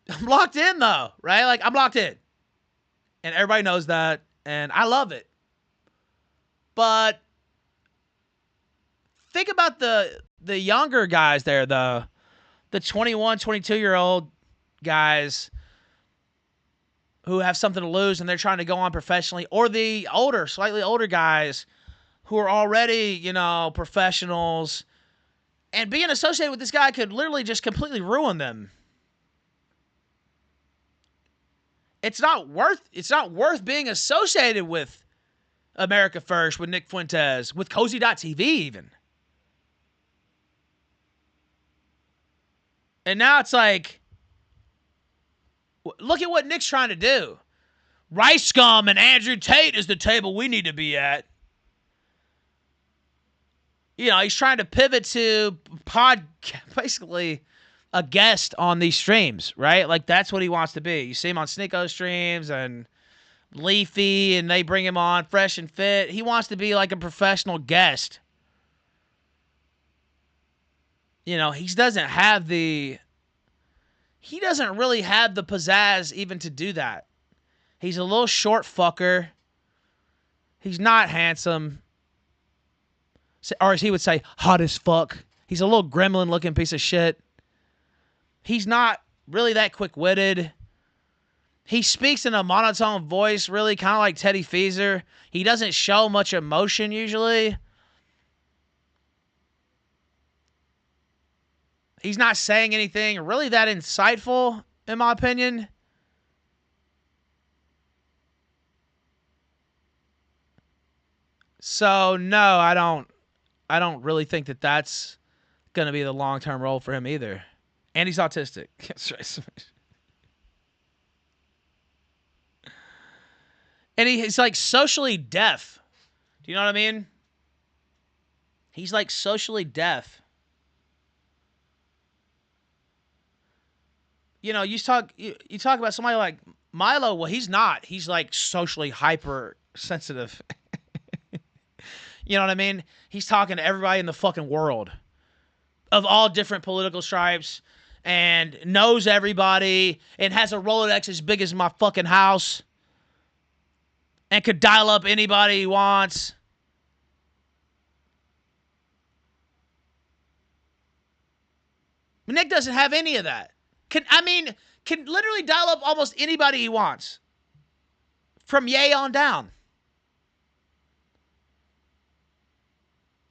I'm locked in, though, right? I'm locked in. And everybody knows that, and I love it. But think about the younger guys there, the 21, 22-year-old guys who have something to lose and they're trying to go on professionally, or the slightly older guys who are already, professionals, and being associated with this guy could literally just completely ruin them. It's not worth being associated with America First, with Nick Fuentes, with Cozy.tv even. And now it's look at what Nick's trying to do. Rice Scum and Andrew Tate is the table we need to be at. He's trying to pivot to basically a guest on these streams, right? That's what he wants to be. You see him on Sneeko streams and Leafy, and they bring him on fresh and fit. He wants to be a professional guest. He doesn't really have the pizzazz even to do that. He's a little short fucker. He's not handsome. Or as he would say, hot as fuck. He's a little gremlin-looking piece of shit. He's not really that quick-witted. He speaks in a monotone voice, really kind of like Teddy Feezer. He doesn't show much emotion usually. He's not saying anything really that insightful, in my opinion. So, no, I don't really think that that's going to be the long-term role for him either. And he's autistic. And he's socially deaf. Do you know what I mean? He's socially deaf. You talk about somebody like Milo. Well, he's not. He's socially hypersensitive. You know what I mean? He's talking to everybody in the fucking world of all different political stripes and knows everybody and has a Rolodex as big as my fucking house and could dial up anybody he wants. Nick doesn't have any of that. Can literally dial up almost anybody he wants. From Ye on down.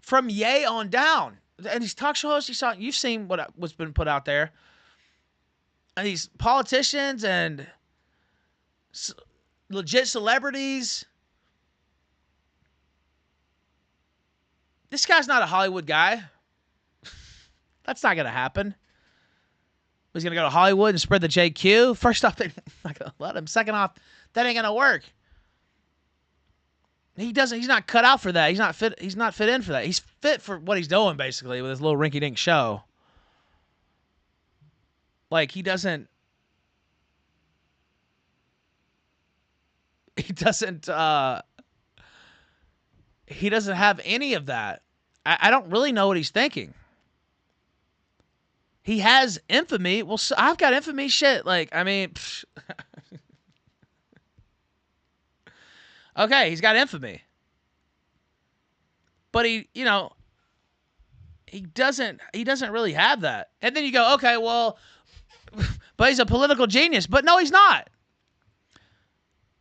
from Ye on down. And these talk show hosts, you've seen what's been put out there. And these politicians and legit celebrities. This guy's not a Hollywood guy. That's not going to happen. He's going to go to Hollywood and spread the JQ. First off, they're not going to let him. Second off, that ain't going to work. He's not cut out for that. He's not fit in for that. He's fit for what he's doing, basically, with his little rinky-dink show. Like, he doesn't have any of that. I don't really know what he's thinking. He has infamy. Well, so I've got infamy shit. Like, I mean, okay, he's got infamy. But he doesn't really have that. And then you go, okay, well, but he's a political genius. But no, he's not.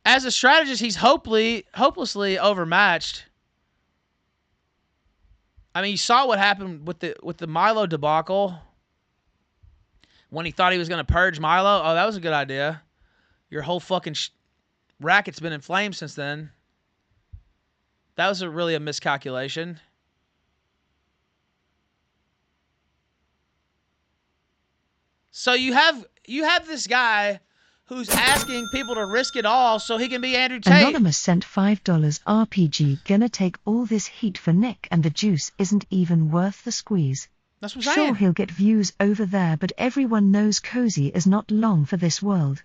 As a strategist, he's hopelessly overmatched. I mean, you saw what happened with the Milo debacle when he thought he was going to purge Milo. Oh, that was a good idea. Your whole fucking racket's been inflamed since then. That was really a miscalculation. So you have this guy who's asking people to risk it all so he can be Andrew Tate. Anonymous sent $5 RPG. Gonna take all this heat for Nick and the juice isn't even worth the squeeze. That's what I'm saying. Sure, he'll get views over there, but everyone knows Cozy is not long for this world.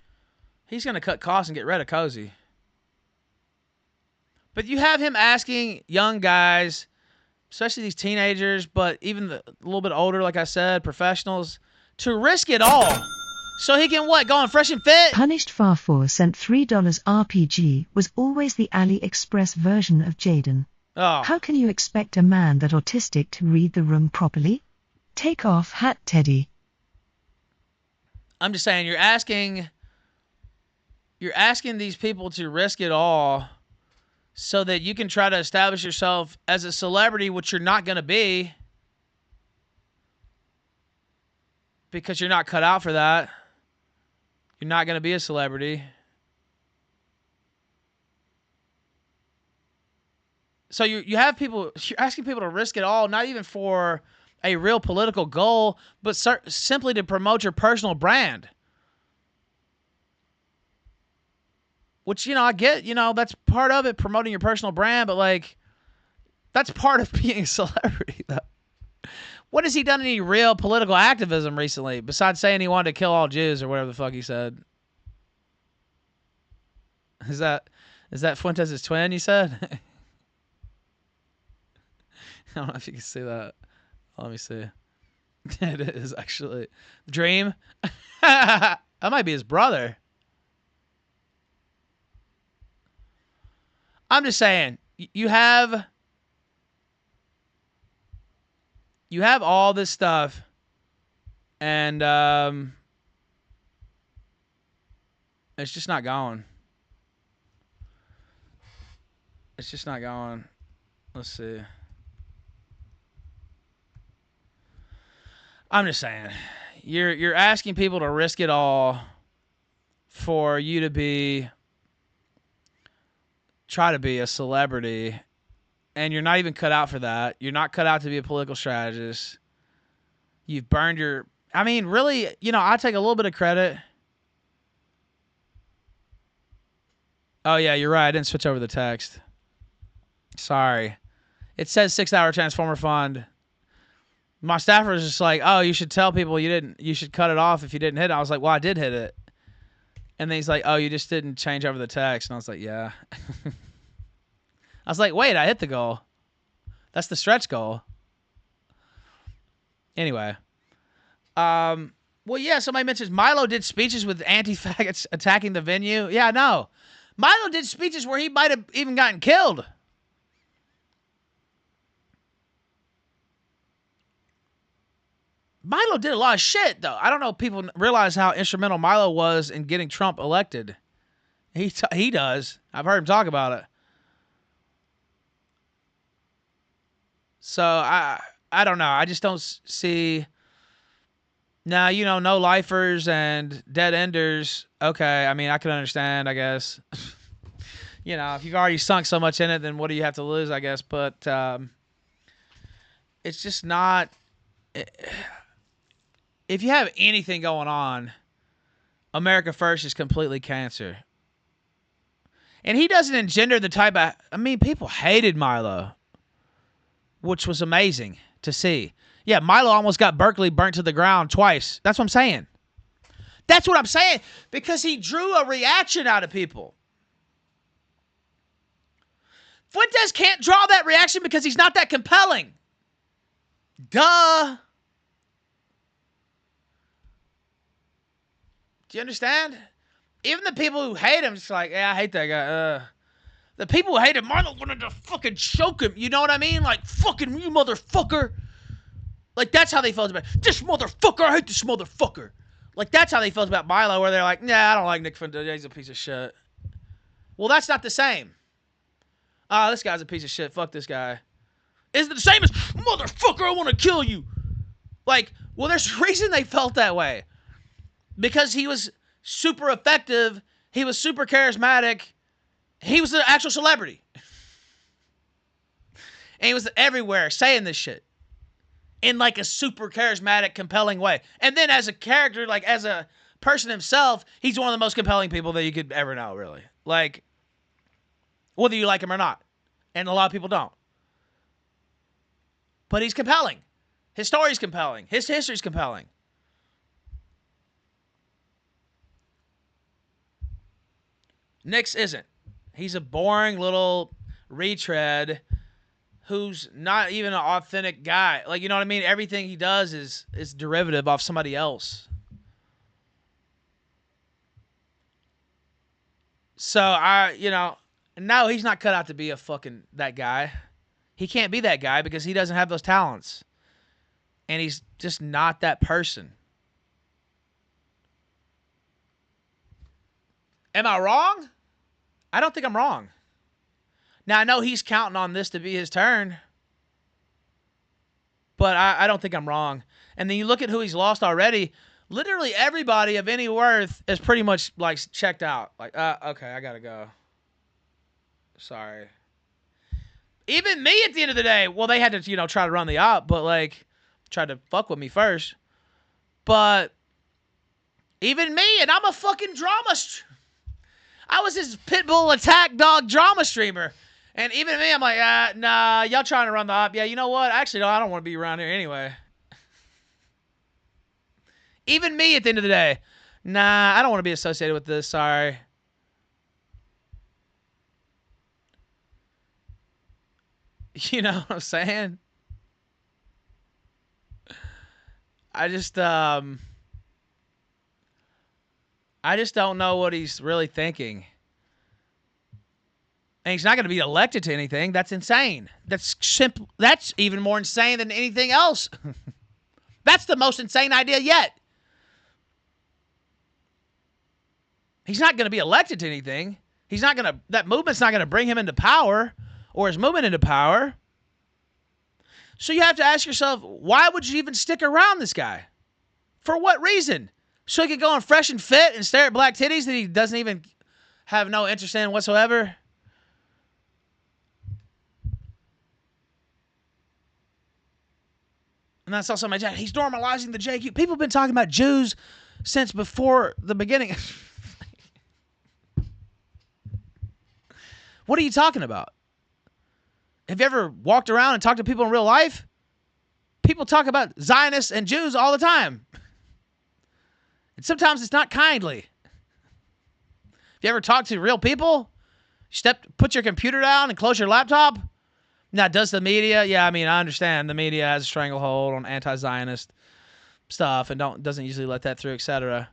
He's going to cut costs and get rid of Cozy. But you have him asking young guys, especially these teenagers, but even a little bit older, like I said, professionals, to risk it all. So he can what? Go on Fresh and Fit? Punished Farfor sent $3 RPG. Was always the AliExpress version of Jaden. Oh. How can you expect a man that autistic to read the room properly? Take off hat, Teddy. I'm just saying, you're asking these people to risk it all so that you can try to establish yourself as a celebrity, which you're not going to be because you're not cut out for that. You're not going to be a celebrity. So you're asking people to risk it all, not even for a real political goal, but simply to promote your personal brand. Which, I get, that's part of it, promoting your personal brand, but like, that's part of being a celebrity, though. What has he done any real political activism recently, besides saying he wanted to kill all Jews or whatever the fuck he said? Is that Fuentes' twin, you said? I don't know if you can see that. Let me see. It is, actually. Dream? That might be his brother. I'm just saying, you have all this stuff, and it's just not going. It's just not going. Let's see. I'm just saying, you're asking people to risk it all for you to try to be a celebrity, and you're not even cut out for that. You're not cut out to be a political strategist. You've burned really, I take a little bit of credit. Oh yeah, you're right. I didn't switch over the text. Sorry. It says 6-hour Transformer Fund. My staffer was just like, oh, you should tell people you should cut it off if you didn't hit it. I was like, well, I did hit it. And then he's like, oh, you just didn't change over the text. And I was like, yeah. I was like, wait, I hit the goal. That's the stretch goal. Anyway. Well, yeah, somebody mentions Milo did speeches with anti-faggots attacking the venue. Yeah, no. Milo did speeches where he might have even gotten killed. Milo did a lot of shit, though. I don't know if people realize how instrumental Milo was in getting Trump elected. He does. I've heard him talk about it. So I don't know. I just don't see. Now, no lifers and dead enders. Okay, I mean, I can understand, I guess. If you've already sunk so much in it, then what do you have to lose, I guess? But it's just not. If you have anything going on, America First is completely cancer. And he doesn't engender the type of. I mean, people hated Milo, which was amazing to see. Yeah, Milo almost got Berkeley burnt to the ground twice. That's what I'm saying. That's what I'm saying. Because he drew a reaction out of people. Fuentes can't draw that reaction because he's not that compelling. Duh. Do you understand? Even the people who hate him, it's like, yeah, I hate that guy. The people who hate him, Milo wanted to fucking choke him. You know what I mean? Like, fucking you motherfucker. Like, that's how they felt about this motherfucker. I hate this motherfucker. Like, that's how they felt about Milo, where they're like, nah, I don't like Nick Fuentes. He's a piece of shit. Well, that's not the same. This guy's a piece of shit. Fuck this guy. Is it the same as, motherfucker, I want to kill you? Like, well, there's a reason they felt that way. Because he was super effective. He was super charismatic. He was an actual celebrity. And he was everywhere saying this shit. In like a super charismatic, compelling way. And then as a character, like as a person himself, he's one of the most compelling people that you could ever know, really. Like, whether you like him or not. And a lot of people don't. But he's compelling. His story's compelling. His history's compelling. Nick's isn't. He's a boring little retread who's not even an authentic guy. Like, you know what I mean? Everything he does is derivative off somebody else. So, no, he's not cut out to be a fucking that guy. He can't be that guy because he doesn't have those talents. And he's just not that person. Am I wrong? I don't think I'm wrong. Now, I know he's counting on this to be his turn. But I don't think I'm wrong. And then you look at who he's lost already. Literally everybody of any worth is pretty much, like, checked out. Like, okay, I gotta go. Sorry. Even me at the end of the day. Well, they had to, try to run the op. But, like, tried to fuck with me first. But even me, and I'm a fucking drama I was his pitbull attack dog drama streamer. And even me, I'm like, nah, y'all trying to run the op. Yeah, you know what? Actually, no, I don't want to be around here anyway. Even me at the end of the day. Nah, I don't want to be associated with this. Sorry. You know what I'm saying? I just don't know what he's really thinking. And he's not going to be elected to anything. That's insane. That's simple. That's even more insane than anything else. That's the most insane idea yet. He's not going to be elected to anything. That movement's not going to bring him into power or his movement into power. So you have to ask yourself, why would you even stick around this guy? For what reason? So he could go on Fresh and Fit and stare at black titties that he doesn't even have no interest in whatsoever? And that's also my dad. He's normalizing the JQ. People have been talking about Jews since before the beginning. What are you talking about? Have you ever walked around and talked to people in real life? People talk about Zionists and Jews all the time. And sometimes it's not kindly. Have you ever talked to real people? Put your computer down and close your laptop? Now, does the media? Yeah, I mean, I understand the media has a stranglehold on anti-Zionist stuff and doesn't usually let that through, etc.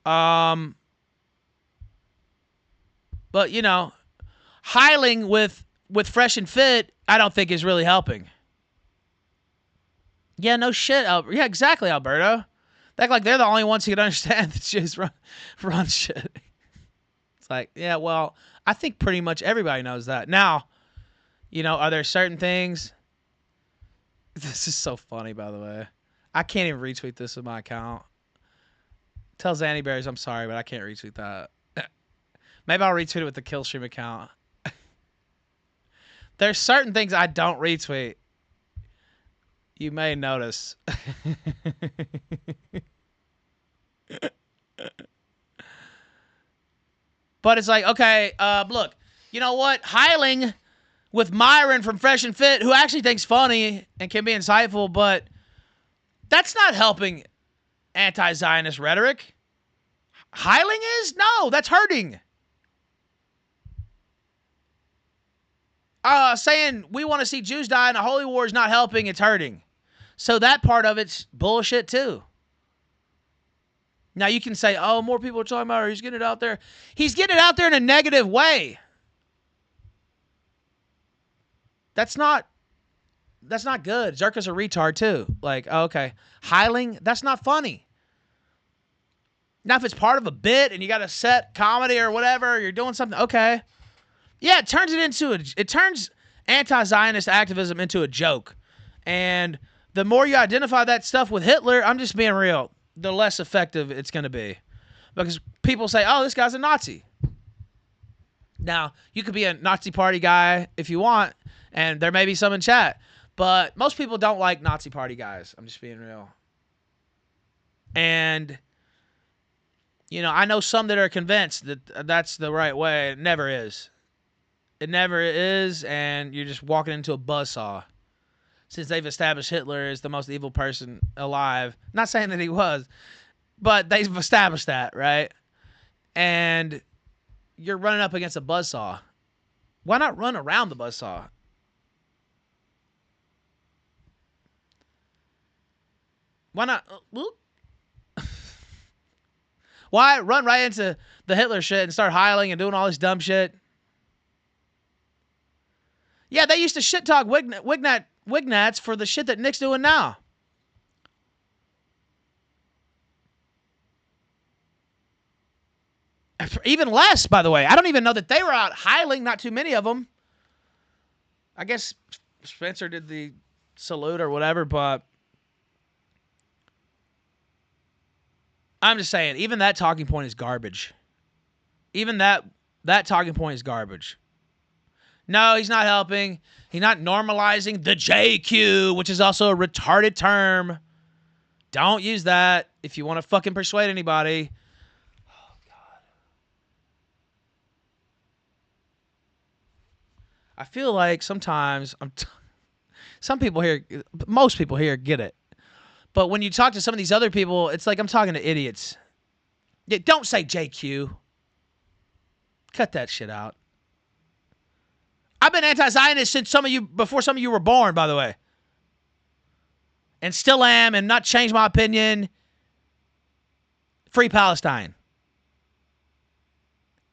But, hiling with Fresh and Fit, I don't think is really helping. Yeah, no shit. Yeah, exactly, Alberto. They act like they're the only ones who can understand that Jews run shit. It's like, yeah, well, I think pretty much everybody knows that. Now, are there certain things This is so funny, by the way. I can't even retweet this with my account. Tell Zanny Berries I'm sorry, but I can't retweet that. Maybe I'll retweet it with the Killstream account. There's certain things I don't retweet. You may notice. But it's like, okay, look, you know what? Hiling with Myron from Fresh and Fit, who actually thinks funny and can be insightful, but that's not helping anti-Zionist rhetoric. Hiling is? No, that's hurting. Saying we want to see Jews die in a holy war is not helping, it's hurting. So that part of it's bullshit too. Now you can say, oh, more people are talking about it, he's getting it out there. He's getting it out there in a negative way. That's not good. Zerka's a retard too. Like, okay. Hiling, that's not funny. Now if it's part of a bit and you got a set comedy or whatever, you're doing something, okay. Yeah, it turns anti-Zionist activism into a joke. And the more you identify that stuff with Hitler, I'm just being real, the less effective it's going to be. Because people say, oh, this guy's a Nazi. Now, you could be a Nazi party guy if you want, and there may be some in chat. But most people don't like Nazi party guys. I'm just being real. And, you know, I know some that are convinced that that's the right way. It never is. It never is, and you're just walking into a buzzsaw. Since they've established Hitler as the most evil person alive. Not saying that he was, but they've established that, right? And you're running up against a buzzsaw. Why not run around the buzzsaw? Why not? Why run right into the Hitler shit and start hiling and doing all this dumb shit? Yeah, they used to shit talk Wignats for the shit that Nick's doing now. Even less, by the way. I don't even know that they were out hiling. Not too many of them. I guess Spencer did the salute or whatever, but I'm just saying, even that talking point is garbage. Even that talking point is garbage. No, he's not helping. He's not normalizing the JQ, which is also a retarded term. Don't use that if you want to fucking persuade anybody. Oh, God. I feel like sometimes some people here, most people here get it. But when you talk to some of these other people, it's like I'm talking to idiots. Yeah, don't say JQ. Cut that shit out. I've been anti-Zionist since before some of you were born, by the way. And still am, and not changed my opinion. Free Palestine.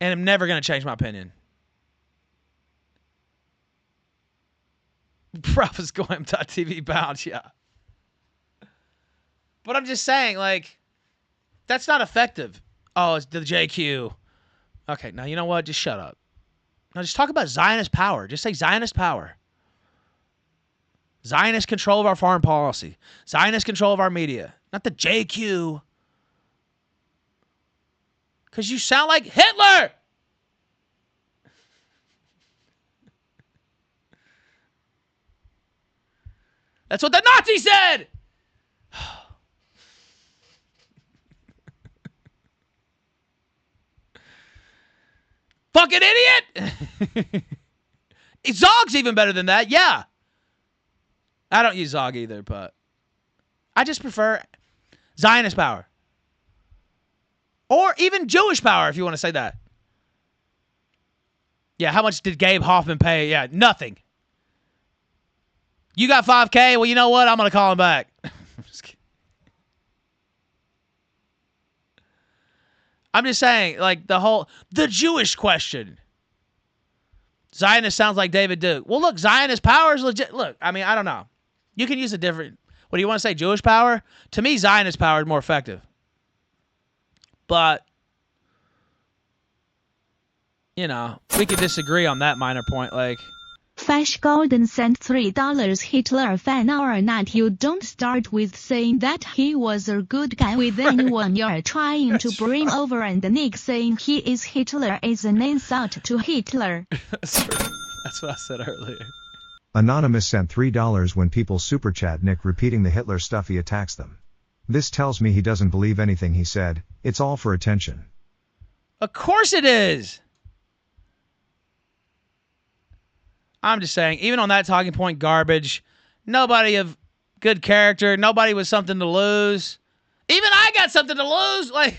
And I'm never going to change my opinion. Prophersgoem.tv bound, yeah. But I'm just saying, like, that's not effective. Oh, it's the JQ. Okay, now you know what? Just shut up. Now just talk about Zionist power. Just say Zionist power. Zionist control of our foreign policy. Zionist control of our media. Not the JQ. Because you sound like Hitler! That's what the Nazi said! Fucking idiot! Zog's even better than that, yeah. I don't use Zog either, but I just prefer Zionist power. Or even Jewish power, if you want to say that. Yeah, how much did Gabe Hoffman pay? Yeah, nothing. You got $5K? Well, you know what? I'm going to call him back. I'm just saying, like, the Jewish question. Zionist sounds like David Duke. Well, look, Zionist power is legit. Look, I mean, I don't know. You can use a different, what do you want to say, Jewish power? To me, Zionist power is more effective. But, you know, we could disagree on that minor point. Like, Fash Golden sent $3 Hitler fan or not. You don't start with saying that he was a good guy with anyone you're trying to bring over, and Nick saying he is Hitler is an insult to Hitler. That's what I said earlier. Anonymous sent $3 when people super chat Nick repeating the Hitler stuff, he attacks them. This tells me he doesn't believe anything he said, it's all for attention. Of course it is. I'm just saying, even on that talking point, garbage. Nobody of good character. Nobody with something to lose. Even I got something to lose. Like,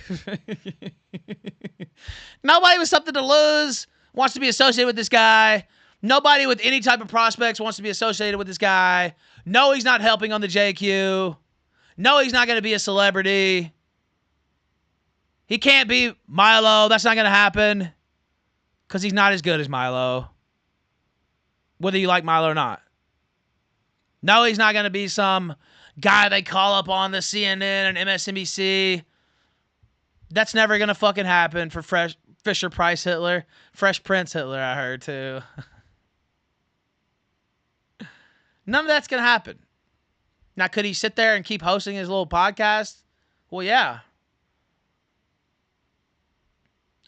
nobody with something to lose wants to be associated with this guy. Nobody with any type of prospects wants to be associated with this guy. No, he's not helping on the JQ. No, he's not going to be a celebrity. He can't be Milo. That's not going to happen because he's not as good as Milo. Whether you like Milo or not. No, he's not going to be some guy they call up on the CNN and MSNBC. That's never going to fucking happen for Fisher Price Hitler. Fresh Prince Hitler, I heard, too. None of that's going to happen. Now, could he sit there and keep hosting his little podcast? Well, yeah.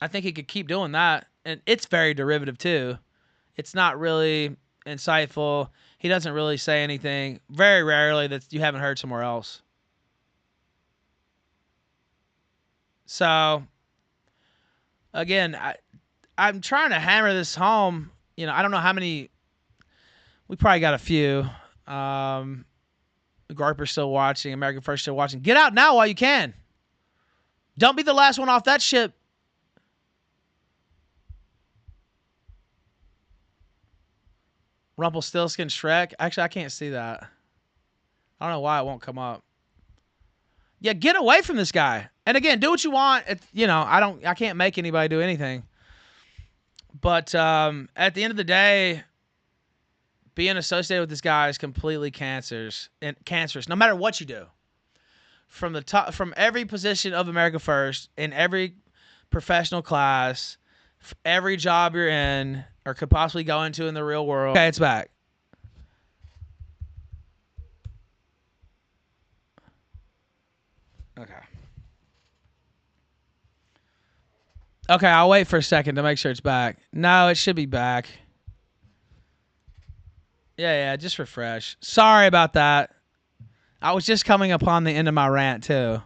I think he could keep doing that. And it's very derivative, too. It's not really insightful. He doesn't really say anything, very rarely, that you haven't heard somewhere else. So, again, I'm trying to hammer this home. You know, I don't know how many. We probably got a few. Garper's still watching. American First still watching. Get out now while you can. Don't be the last one off that ship. Rumpelstiltskin Shrek. Actually, I can't see that. I don't know why it won't come up. Yeah, get away from this guy. And again, do what you want. I can't make anybody do anything. But at the end of the day, being associated with this guy is completely cancerous. No matter what you do. From the top, from every position of America First, in every professional class, every job you're in, or could possibly go into in the real world. Okay, it's back. Okay, I'll wait for a second to make sure it's back. No, it should be back. Yeah, just refresh. Sorry about that. I was just coming upon the end of my rant, too.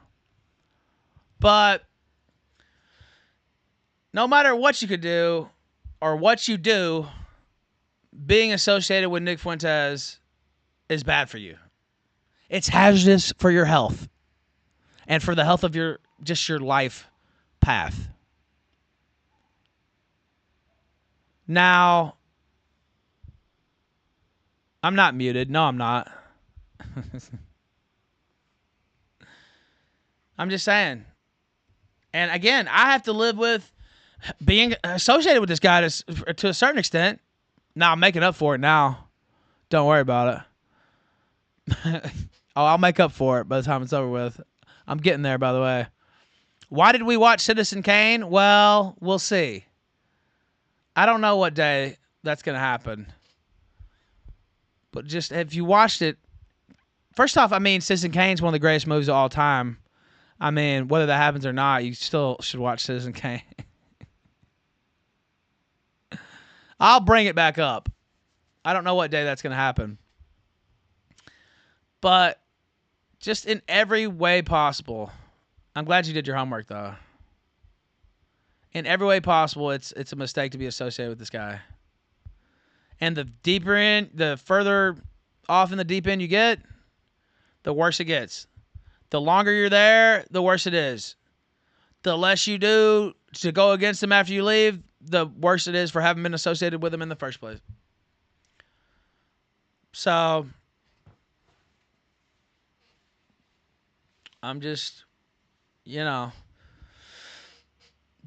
But no matter what you could do, or what you do, being associated with Nick Fuentes is bad for you. It's hazardous for your health and for the health of your life path. Now, I'm not muted. No, I'm not. I'm just saying. And again, I have to live with being associated with this guy to a certain extent. Now I'm making up for it now. Don't worry about it. I'll make up for it by the time it's over with. I'm getting there, by the way. Why did we watch Citizen Kane? Well, we'll see. I don't know what day that's going to happen. But just if you watched it, first off, I mean, Citizen Kane's one of the greatest movies of all time. I mean, whether that happens or not, you still should watch Citizen Kane. I'll bring it back up. I don't know what day that's going to happen. But just in every way possible. I'm glad you did your homework, though. In every way possible, it's a mistake to be associated with this guy. And the deeper in, the further off in the deep end you get, the worse it gets. The longer you're there, the worse it is. The less you do to go against him after you leave, the worse it is for having been associated with him in the first place. So, I'm just,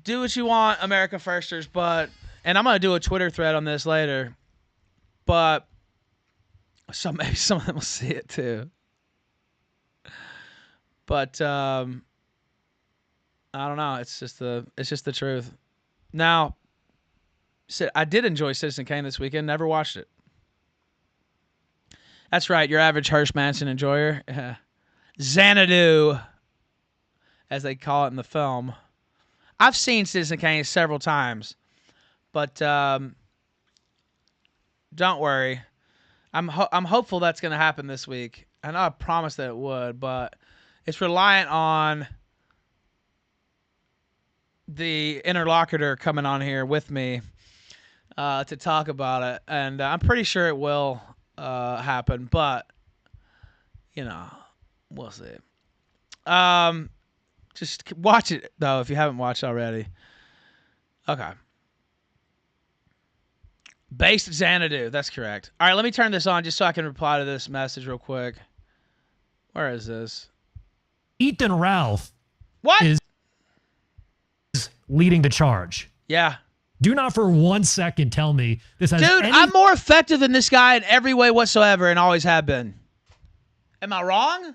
do what you want, America Firsters, and I'm going to do a Twitter thread on this later, but maybe some of them will see it too. But, I don't know. It's just the truth. Now, I did enjoy Citizen Kane this weekend. Never watched it. That's right, your average Hirsch Manson enjoyer. Xanadu, as they call it in the film. I've seen Citizen Kane several times, but don't worry. I'm hopeful that's going to happen this week. I know I promised that it would, but it's reliant on the interlocutor coming on here with me to talk about it, and I'm pretty sure it will happen, but you know, we'll see. Just watch it though if you haven't watched already. Okay. Based Xanadu, that's correct. All right, let me turn this on just so I can reply to this message real quick. Where is this? Ethan Ralph. What? Is leading the charge. Yeah. Do not for 1 second tell me this has Dude, I'm more effective than this guy in every way whatsoever and always have been. Am I wrong?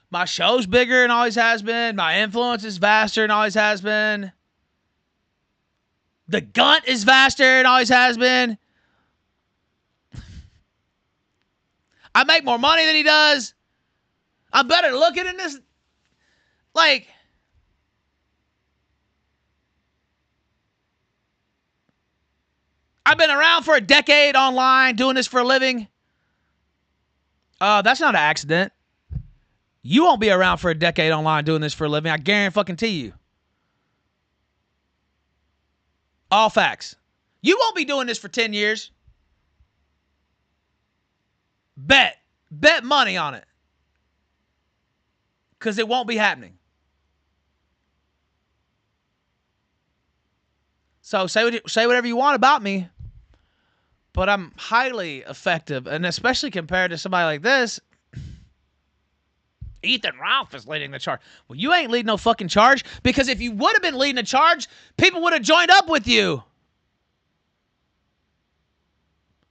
My show's bigger and always has been. My influence is vaster and always has been. The Gunt is vaster and always has been. I make more money than he does. I'm better looking in this. Like, I've been around for a decade online doing this for a living. That's not an accident. You won't be around for a decade online doing this for a living. I guarantee you. All facts. You won't be doing this for 10 years. Bet money on it. Because it won't be happening. So say whatever you want about me. But I'm highly effective. And especially compared to somebody like this. Ethan Ralph is leading the charge. Well, you ain't leading no fucking charge. Because if you would have been leading the charge, people would have joined up with you.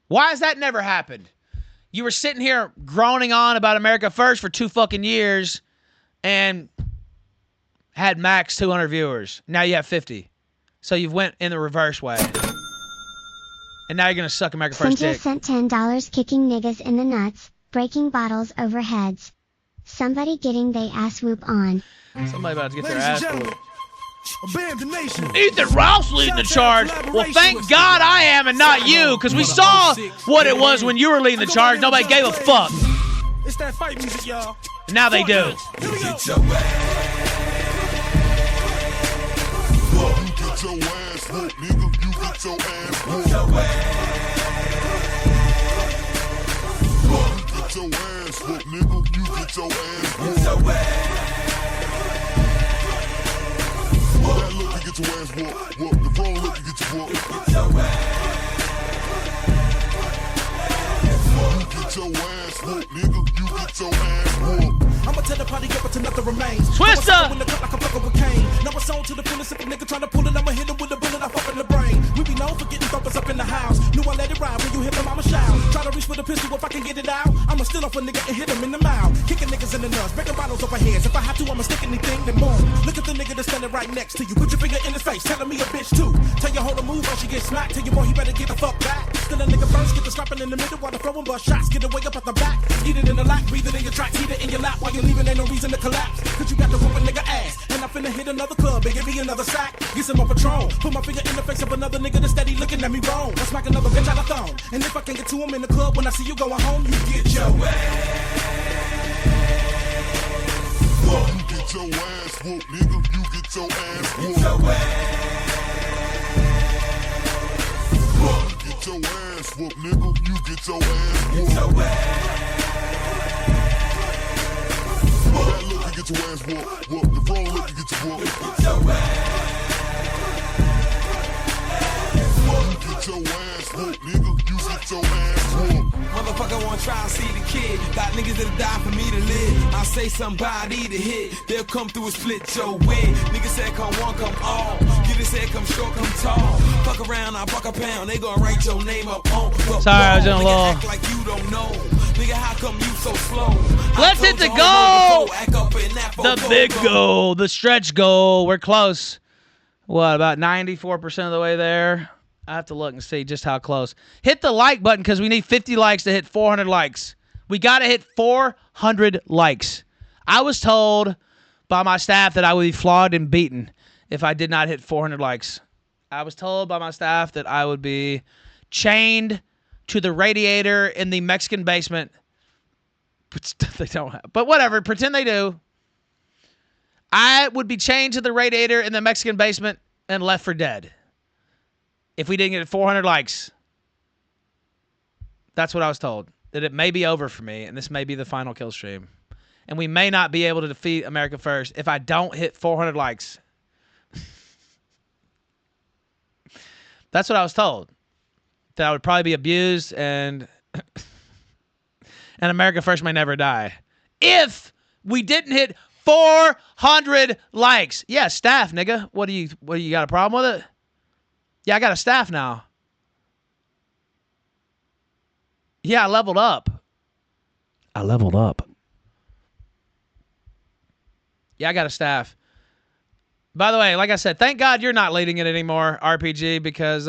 Why has that never happened? You were sitting here groaning on about America First for 2 fucking years and had max 200 viewers. Now you have 50. So you've went in the reverse way. And now you're going to suck America First Cynthia dick. sent $10 kicking niggas in the nuts, breaking bottles over heads. Somebody getting they ass whoop on. Somebody about to get their ass whooped. Abandon nation. Ethan Ralph's leading the charge. Well, thank God I am and not you, because we saw what it was when you were leading the charge. Nobody gave a fuck. It's that fight music, y'all. Now they do. Here we go. Get your ass whooped. The wrong look, you get your whooped. Get your ass whooped, nigga. You get your ass whooped. I'ma tell the party up until nothing remains. Twister! In the cup like a fucker with cane. Now it's on to the fullest. If a nigga tryna pull it, I'ma hit him with a bullet. I fuck in the brain. We be known for getting thumpers up in the house. Knew I let it ride when you hit them, I'ma shout. Try to reach for the pistol if I can get it out. I'ma steal off a nigga and hit him in the mouth. Kicking niggas in the nuts, breaking bottles off our heads. If I have to, I'ma stick anything that move. Look at the nigga that's standing right next to you. Put your finger in his face, telling me a bitch too. Tell your hoe to move or she get smacked. Tell your boy he better get the fuck back. Still a nigga first, get the slapping in the middle while the throwing bust shots. Get away up at the back. Eat it in the lap, breathe it in your tracks, eat it in your lap. While you're leaving, ain't no reason to collapse. Cause you got to whoop a nigga ass. And I'm finna hit another club and give me another sack. Get some more Patron. Put my finger in the face of another nigga that's steady looking at me wrong. Let's smack another bitch out of thong. And if I can't get to him in the club when I see you going home, you get your ass. You get your ass whooped, nigga. You get your ass whooped. Get your ass whooped, nigga. You get your ass whooped. Get your that look, you get your ass whooped. Whoop. The wrong look, you get your whooped. Get your ass whooped, nigga. You get your ass whooped. Motherfucker wanna try and see the kid. Got niggas that'll die for me to live. I say somebody to hit. They'll come through and split your wig. Niggas said come one, come all. Get it said come short, come tall. Fuck around, I fuck a pound. They gonna write your name up on the Sorry, I was in a nigga little. act like you don't know. Nigga, how come you so slow? Let's hit the goal. The big goal, the stretch goal. We're close. What, about 94% of the way there? I have to look and see just how close. Hit the like button because we need 50 likes to hit 400 likes. We got to hit 400 likes. I was told by my staff that I would be flogged and beaten if I did not hit 400 likes. I was told by my staff that I would be chained to the radiator in the Mexican basement. They don't have, but whatever, pretend they do. I would be chained to the radiator in the Mexican basement and left for dead if we didn't get 400 likes. That's what I was told. That it may be over for me, and this may be the final kill stream. And we may not be able to defeat America First if I don't hit 400 likes. That's what I was told. That I would probably be abused and and America First may never die. If we didn't hit 400 likes. Yeah, staff, nigga. What do you got a problem with it? Yeah, I got a staff now. Yeah, I leveled up. Yeah, I got a staff. By the way, like I said, thank God you're not leading it anymore, RPG, because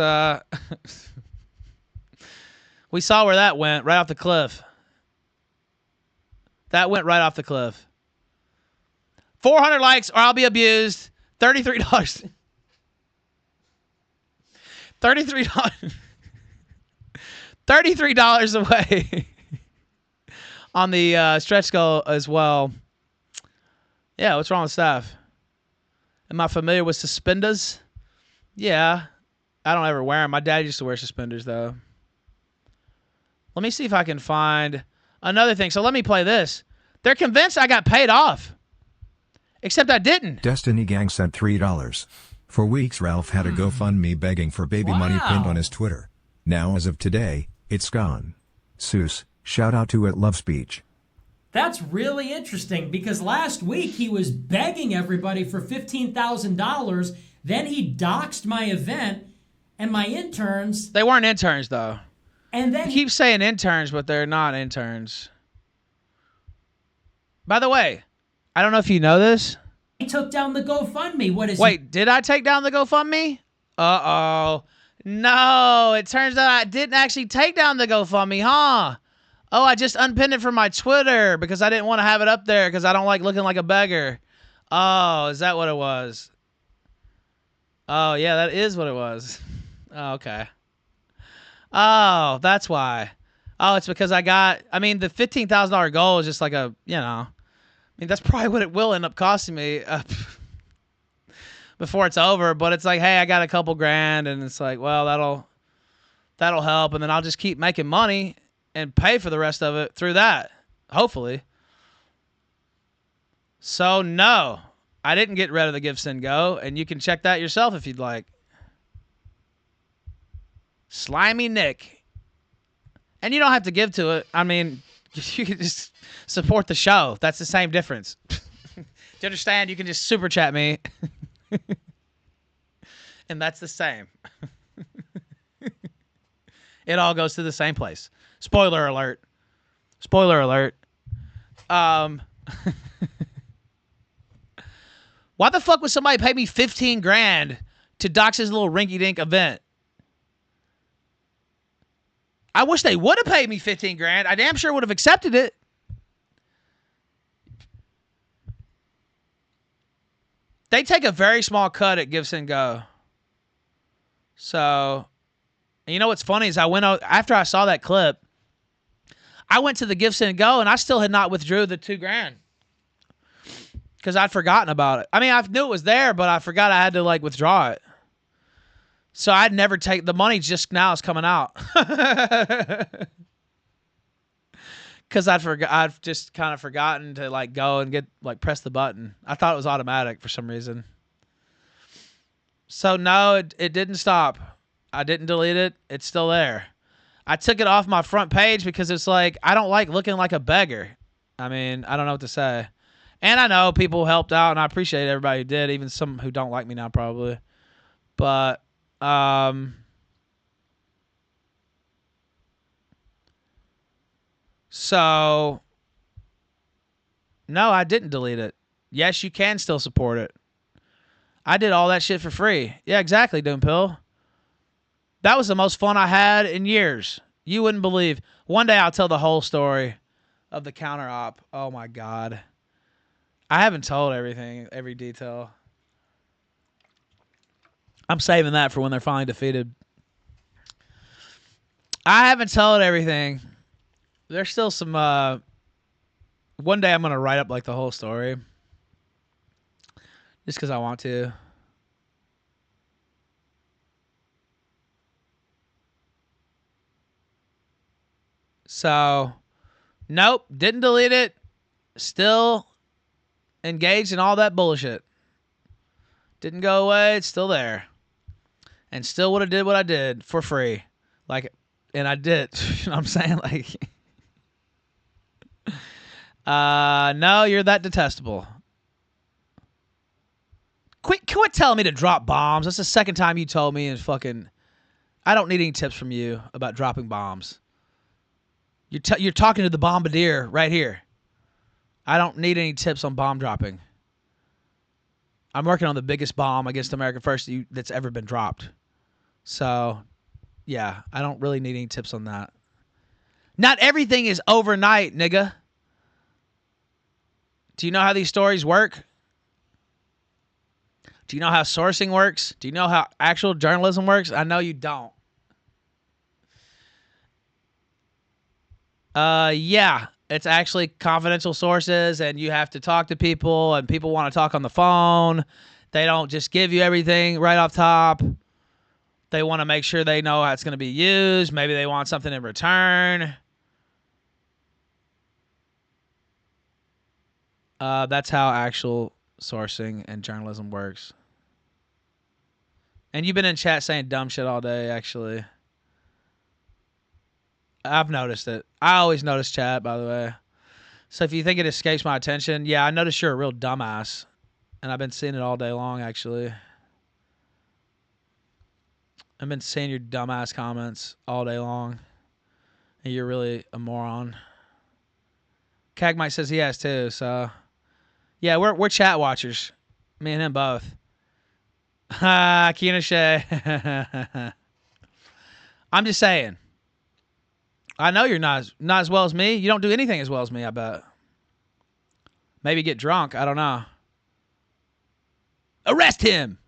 we saw where that went, right off the cliff. That went right off the cliff. 400 likes or I'll be abused. $33. $33. $33 away on the stretch goal as well. Yeah, what's wrong with staff? Am I familiar with suspenders? Yeah. I don't ever wear them. My dad used to wear suspenders, though. Let me see if I can find another thing. So let me play this. They're convinced I got paid off. Except I didn't. Destiny Gang sent $3. For weeks Ralph had a GoFundMe begging for baby money pinned on his Twitter. Now as of today, it's gone. Seuss, shout out to At Love Speech. That's really interesting because last week he was begging everybody for $15,000. Then he doxed my event and my interns. They weren't interns, though. And then you keep saying interns, but they're not interns. By the way, I don't know if you know this. He took down the GoFundMe. What is Wait, did I take down the GoFundMe? Uh-oh. No, it turns out I didn't actually take down the GoFundMe, huh? Oh, I just unpinned it from my Twitter because I didn't want to have it up there because I don't like looking like a beggar. Oh, is that what it was? Oh, yeah, that is what it was. Oh, okay. Oh, that's why. Oh, it's because the $15,000 goal is just like a, that's probably what it will end up costing me before it's over. But it's like, hey, I got a couple grand, and it's like, well, that'll help, and then I'll just keep making money and pay for the rest of it through that, hopefully. So no, I didn't get rid of the Give, Send, Go, and you can check that yourself if you'd like. Slimy Nick. And you don't have to give to it. I mean, you can just support the show. That's the same difference. Do you understand? You can just super chat me. And that's the same. It all goes to the same place. Spoiler alert. Spoiler alert. Why the fuck would somebody pay me 15 grand to dox his little rinky-dink event? I wish they would have paid me 15 grand. I damn sure would have accepted it. They take a very small cut at Give, Send, Go. So, and you know what's funny is I went out after I saw that clip. I went to the Give, Send, Go, and I still had not withdrew the $2 grand because I'd forgotten about it. I mean, I knew it was there, but I forgot I had to withdraw it. So I'd never take the money. Just now is coming out because I've just kind of forgotten to go and get press the button. I thought it was automatic for some reason. So no, it didn't stop. I didn't delete it. It's still there. I took it off my front page because it's I don't like looking like a beggar. I mean, I don't know what to say. And I know people helped out, and I appreciate everybody who did, even some who don't like me now probably. But so no, I didn't delete it. Yes, you can still support it. I did all that shit for free. Yeah, exactly, Doompill. That was the most fun I had in years. You wouldn't believe. One day I'll tell the whole story of the counter op. Oh my God. I haven't told everything, every detail. I'm saving that for when they're finally defeated. I haven't told everything. There's still some, one day I'm going to write up like the whole story. Just because I want to. So, nope, didn't delete it. Still engaged in all that bullshit. Didn't go away. It's still there. And still would have did what I did for free. Like, and I did. You know what I'm saying? Like, no, you're that detestable. Quit telling me to drop bombs. That's the second time you told me, and fucking, I don't need any tips from you about dropping bombs. You're talking to the bombardier right here. I don't need any tips on bomb dropping. I'm working on the biggest bomb against America First that's ever been dropped. So, yeah, I don't really need any tips on that. Not everything is overnight, nigga. Do you know how these stories work? Do you know how sourcing works? Do you know how actual journalism works? I know you don't. Yeah, it's actually confidential sources, and you have to talk to people, and people want to talk on the phone. They don't just give you everything right off top. They want to make sure they know how it's going to be used. Maybe they want something in return. That's how actual sourcing and journalism works. And you've been in chat saying dumb shit all day, actually. I've noticed it. I always notice chat, by the way. So if you think it escapes my attention, yeah, I notice you're a real dumbass. And I've been seeing it all day long, actually. I've been seeing your dumbass comments all day long. And you're really a moron. Cagmite says he has too, so... Yeah, we're chat watchers. Me and him both. Ha, Keena Shay. I'm just saying. I know you're not as well as me. You don't do anything as well as me, I bet. Maybe get drunk. I don't know. Arrest him!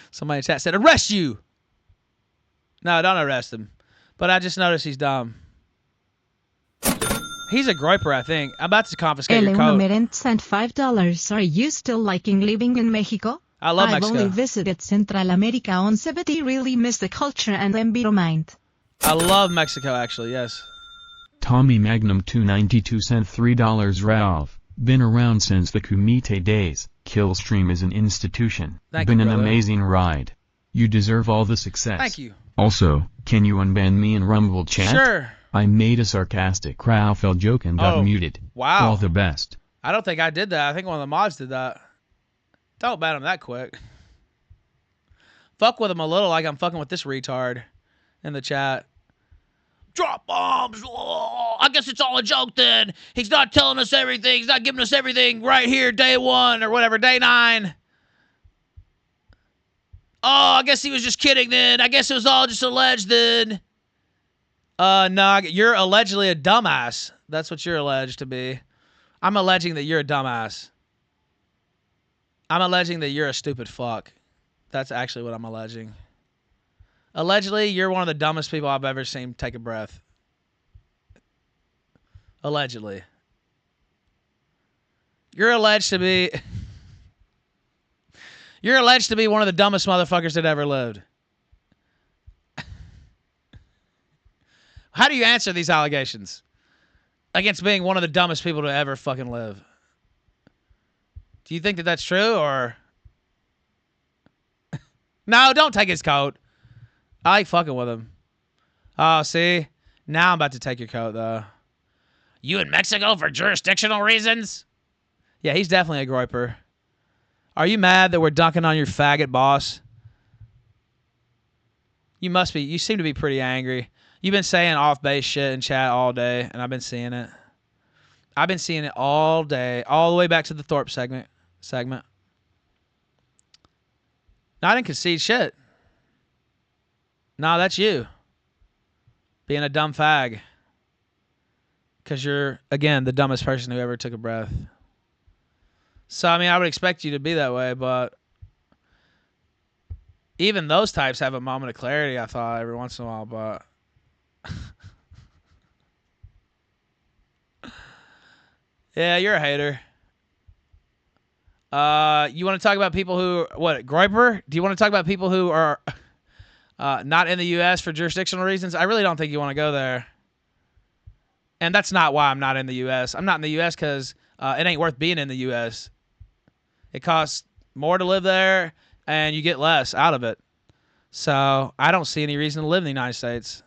Somebody in chat said, arrest you! No, don't arrest him. But I just noticed he's dumb. He's a groiper, I think. I'm about to confiscate your coat. Merent sent $5. Are you still liking living in Mexico? I love Mexico. I've only visited Central America on 70. Really miss the culture and environment. I love Mexico, actually, yes. Tommy Magnum 292 sent $3. Ralph, been around since the Kumite days. Killstream is an institution. Been an amazing ride. You deserve all the success. Thank you. Also, can you unban me in Rumble chat? Sure. I made a sarcastic Ralph joke and got muted. Wow. All the best. I don't think I did that. I think one of the mods did that. Don't ban him that quick. Fuck with him a little like I'm fucking with this retard in the chat. Drop bombs. Oh, I guess it's all a joke then. He's not telling us everything. He's not giving us everything right here, day 1 or whatever, day 9. Oh, I guess he was just kidding then. I guess it was all just alleged then. No, you're allegedly a dumbass. That's what you're alleged to be. I'm alleging that you're a dumbass. I'm alleging that you're a stupid fuck. That's actually what I'm alleging. Allegedly, you're one of the dumbest people I've ever seen take a breath. Allegedly. You're alleged to be... You're alleged to be one of the dumbest motherfuckers that ever lived. How do you answer these allegations? Against being one of the dumbest people to ever fucking live. Do you think that that's true, or... No, don't take his coat. I like fucking with him. Oh, see? Now I'm about to take your coat, though. You in Mexico for jurisdictional reasons? Yeah, he's definitely a groiper. Are you mad that we're dunking on your faggot boss? You must be. You seem to be pretty angry. You've been saying off-base shit in chat all day, and I've been seeing it. I've been seeing it all day, all the way back to the Thorp segment. No, I didn't concede shit. No, that's you. Being a dumb fag. Because you're, again, the dumbest person who ever took a breath. So, I mean, I would expect you to be that way, but even those types have a moment of clarity, I thought, every once in a while, but yeah, you're a hater. You want to talk about people who, what, Groiper? Do you want to talk about people who are not in the U.S. for jurisdictional reasons? I really don't think you want to go there. And that's not why I'm not in the U.S. I'm not in the U.S. because it ain't worth being in the U.S. It costs more to live there, and you get less out of it. So I don't see any reason to live in the United States.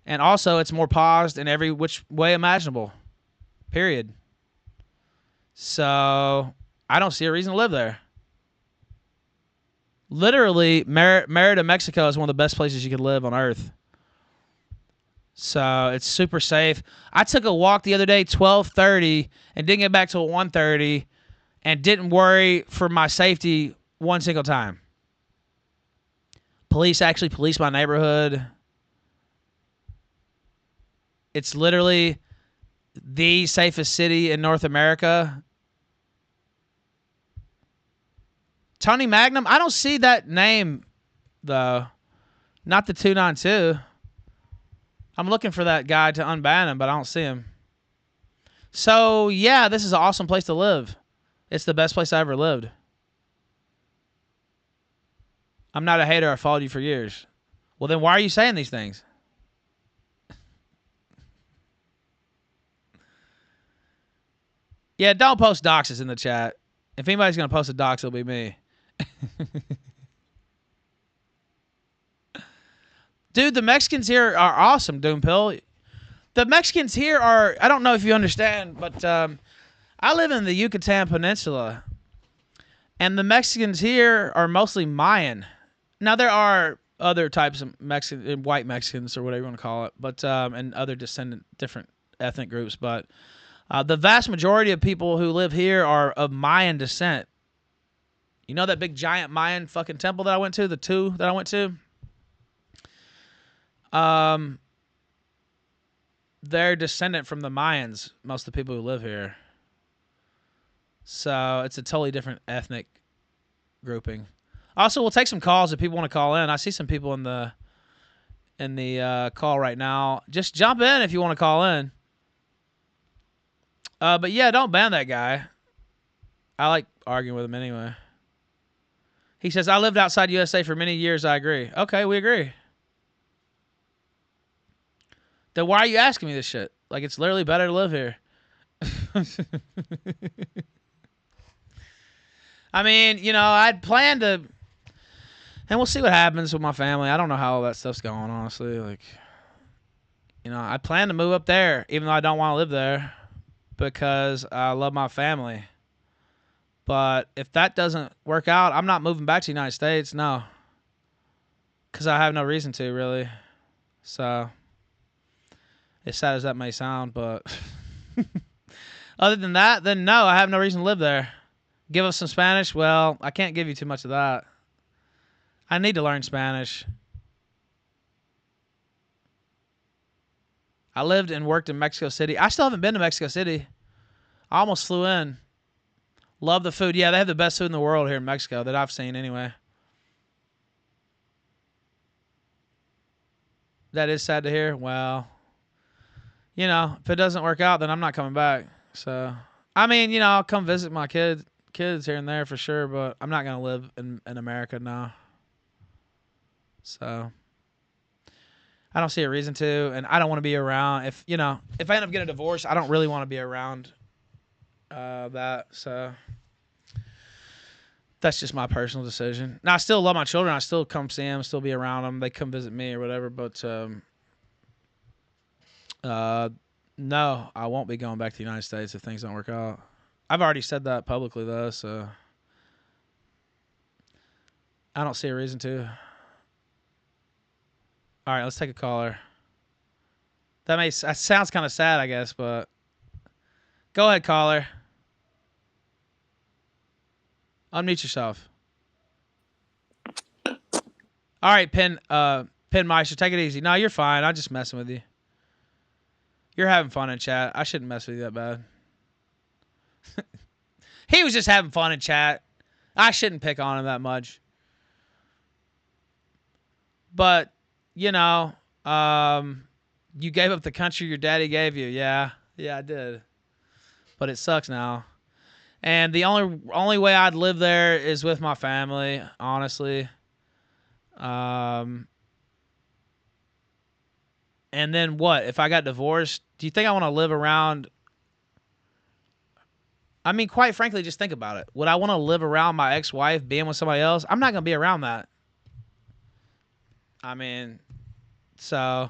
And also, it's more paused in every which way imaginable. Period. So I don't see a reason to live there. Literally, Merida, Mexico is one of the best places you could live on Earth. So it's super safe. I took a walk the other day, 12:30, and didn't get back till 1:30, and didn't worry for my safety one single time. Police actually policed my neighborhood. It's literally the safest city in North America. Tony Magnum, I don't see that name, though. Not the 292. I'm looking for that guy to unban him, but I don't see him. So, yeah, this is an awesome place to live. It's the best place I ever lived. I'm not a hater. I followed you for years. Well, then why are you saying these things? Yeah, don't post doxes in the chat. If anybody's going to post a dox, it'll be me. Dude, the Mexicans here are awesome, Doompill. The Mexicans here are, I don't know if you understand, but I live in the Yucatan Peninsula. And the Mexicans here are mostly Mayan. Now, there are other types of Mexican, white Mexicans or whatever you want to call it, but and other different ethnic groups. But the vast majority of people who live here are of Mayan descent. You know that big giant Mayan fucking temple that I went to? The two that I went to? They're descendant from the Mayans, most of the people who live here. So it's a totally different ethnic grouping. Also, we'll take some calls if people want to call in. I see some people in the call right now. Just jump in if you want to call in. But yeah, don't ban that guy. I like arguing with him anyway. He says, I lived outside USA for many years. I agree. Okay, we agree. Then why are you asking me this shit? Like, it's literally better to live here. I mean, you know, I'd planned to, and we'll see what happens with my family. I don't know how all that stuff's going, honestly. Like, you know, I plan to move up there, even though I don't want to live there, because I love my family. But if that doesn't work out, I'm not moving back to the United States, no. Because I have no reason to, really. So, as sad as that may sound, but other than that, then no, I have no reason to live there. Give us some Spanish? Well, I can't give you too much of that. I need to learn Spanish. I lived and worked in Mexico City. I still haven't been to Mexico City. I almost flew in. Love the food. Yeah, they have the best food in the world here in Mexico that I've seen anyway. That is sad to hear. Well, you know, if it doesn't work out, then I'm not coming back. So, I mean, you know, I'll come visit my kids here and there for sure, but I'm not going to live in America now. So, I don't see a reason to, and I don't want to be around. If I end up getting a divorce, I don't really want to be around that. So, that's just my personal decision. Now, I still love my children. I still come see them, still be around them. They come visit me or whatever, but no, I won't be going back to the United States if things don't work out. I've already said that publicly, though, so I don't see a reason to. All right, let's take a caller. That sounds kind of sad, I guess, but go ahead, caller. Unmute yourself. All right, Pin Meister, take it easy. No, you're fine. I'm just messing with you. You're having fun in chat. I shouldn't mess with you that bad. He was just having fun in chat. I shouldn't pick on him that much. But, you know, you gave up the country your daddy gave you. Yeah, I did. But it sucks now. And the only way I'd live there is with my family, honestly. And then what? If I got divorced, do you think I want to live around? I mean, quite frankly, just think about it. Would I want to live around my ex-wife being with somebody else? I'm not going to be around that. I mean, so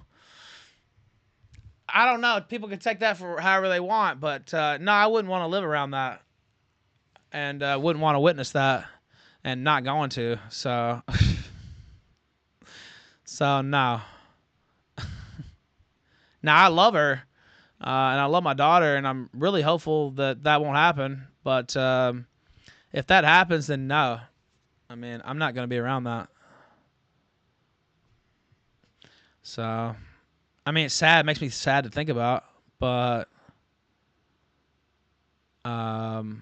I don't know. People can take that for however they want, but no, I wouldn't want to live around that, and wouldn't want to witness that, and not going to. So, so no. Now I love her, and I love my daughter, and I'm really hopeful that that won't happen. But if that happens, then no. I mean, I'm not going to be around that. So, I mean, it's sad. It makes me sad to think about, but that's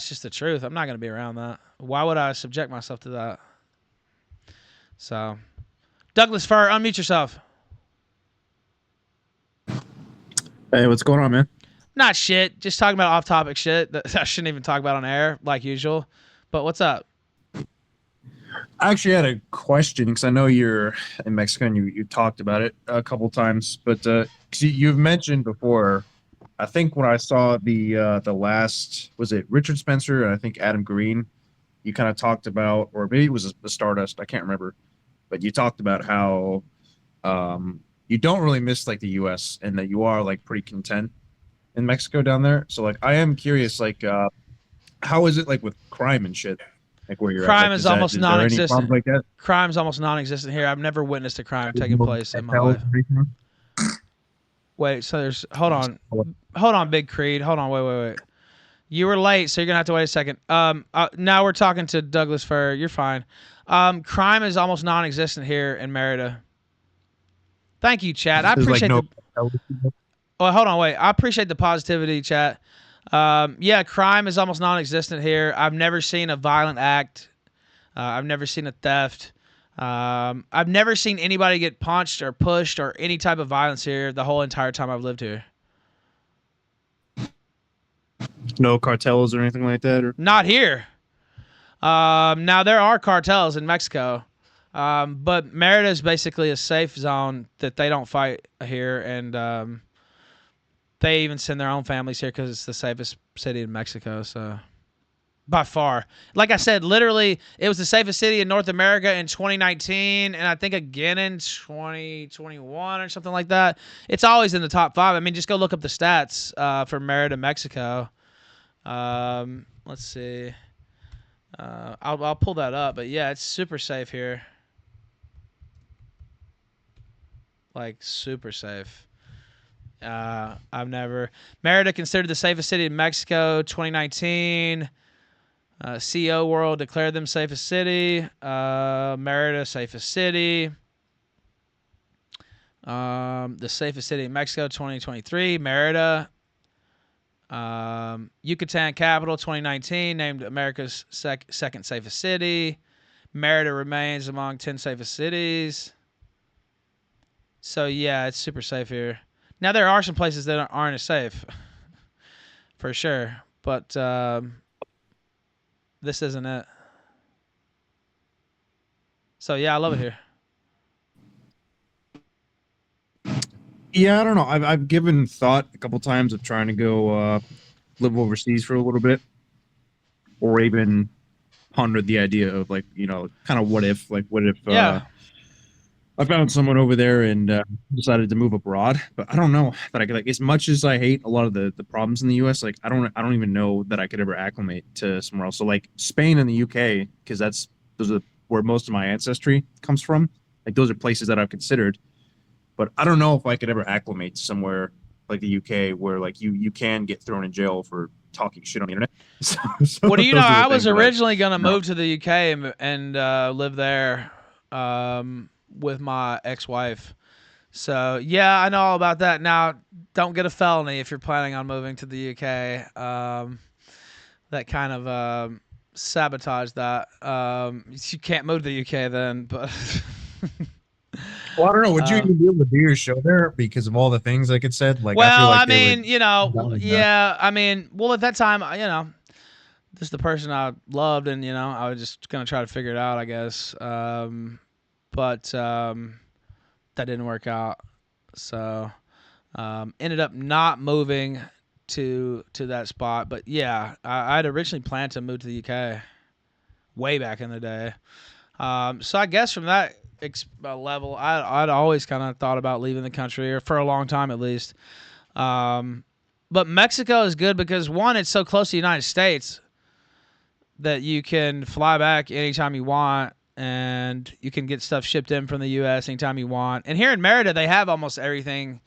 just the truth. I'm not going to be around that. Why would I subject myself to that? So, Douglas Fur, unmute yourself. Hey, what's going on, man? Not shit. Just talking about off-topic shit that I shouldn't even talk about on air, like usual. But what's up? I actually had a question because I know you're in Mexico and you talked about it a couple times, but 'cause you've mentioned before. I think when I saw the last, was it Richard Spencer and I think Adam Green, you kind of talked about, or maybe it was the Stardust, I can't remember, but you talked about how you don't really miss like the U.S. and that you are like pretty content in Mexico down there. So like I am curious, like how is it like with crime and shit? Like where you're crime at? Like, is almost non-existent. Like that? Crime's almost non-existent here. I've never witnessed a crime taking place in my life. Wait, so there's hold on, Big Creed. Hold on, wait. You were late, so you're gonna have to wait a second. Now we're talking to Douglas Fur. You're fine. Crime is almost non-existent here in Merida. Thank you, chat. I appreciate the. Oh, hold on, wait. I appreciate the positivity, chat. Yeah, crime is almost non-existent here. I've never seen a violent act. I've never seen a theft. I've never seen anybody get punched or pushed or any type of violence here the whole entire time I've lived here. No cartels or anything like that? Or? Not here. Now, there are cartels in Mexico, but Merida is basically a safe zone that they don't fight here, and they even send their own families here because it's the safest city in Mexico, so by far. Like I said, literally, it was the safest city in North America in 2019, and I think again in 2021 or something like that. It's always in the top 5. I mean, just go look up the stats for Merida, Mexico. Let's see. I'll pull that up, but yeah, it's super safe here. Like, super safe. Merida considered the safest city in Mexico 2019. CEO World declared them safest city. Merida safest city. The safest city in Mexico 2023. Merida. Yucatan capital 2019 named America's second safest city. Merida remains among 10 safest cities. So yeah, it's super safe here. Now there are some places that aren't as safe, for sure, but this isn't it. So yeah, I love it here. Yeah, I don't know. I've given thought a couple times of trying to go live overseas for a little bit, or even pondered the idea of like, you know, kind of what if I found someone over there and decided to move abroad. But I don't know that I could, like, as much as I hate a lot of the problems in the U.S., like I don't even know that I could ever acclimate to somewhere else. So like Spain and the UK, because those are where most of my ancestry comes from. Like those are places that I've considered. But I don't know if I could ever acclimate somewhere like the UK, where like you can get thrown in jail for talking shit on the internet. So Well, do you know, those are the I was things that originally going to no. move to the UK and live there with my ex-wife. So, yeah, I know all about that. Now, don't get a felony if you're planning on moving to the UK. That kind of sabotaged that. You can't move to the UK then, but... Well, I don't know. Would you even be able to do your show there because of all the things like it said? Like, well, I feel like I they mean, would, you know, yeah, I mean, well, at that time, you know, this is the person I loved, and, you know, I was just going to try to figure it out, I guess. But that didn't work out. So ended up not moving to that spot. But, yeah, I'd originally planned to move to the UK way back in the day. So I guess from that level, I'd always kind of thought about leaving the country, or for a long time at least. But Mexico is good because, one, it's so close to the United States that you can fly back anytime you want, and you can get stuff shipped in from the U.S. anytime you want. And here in Merida, they have almost everything,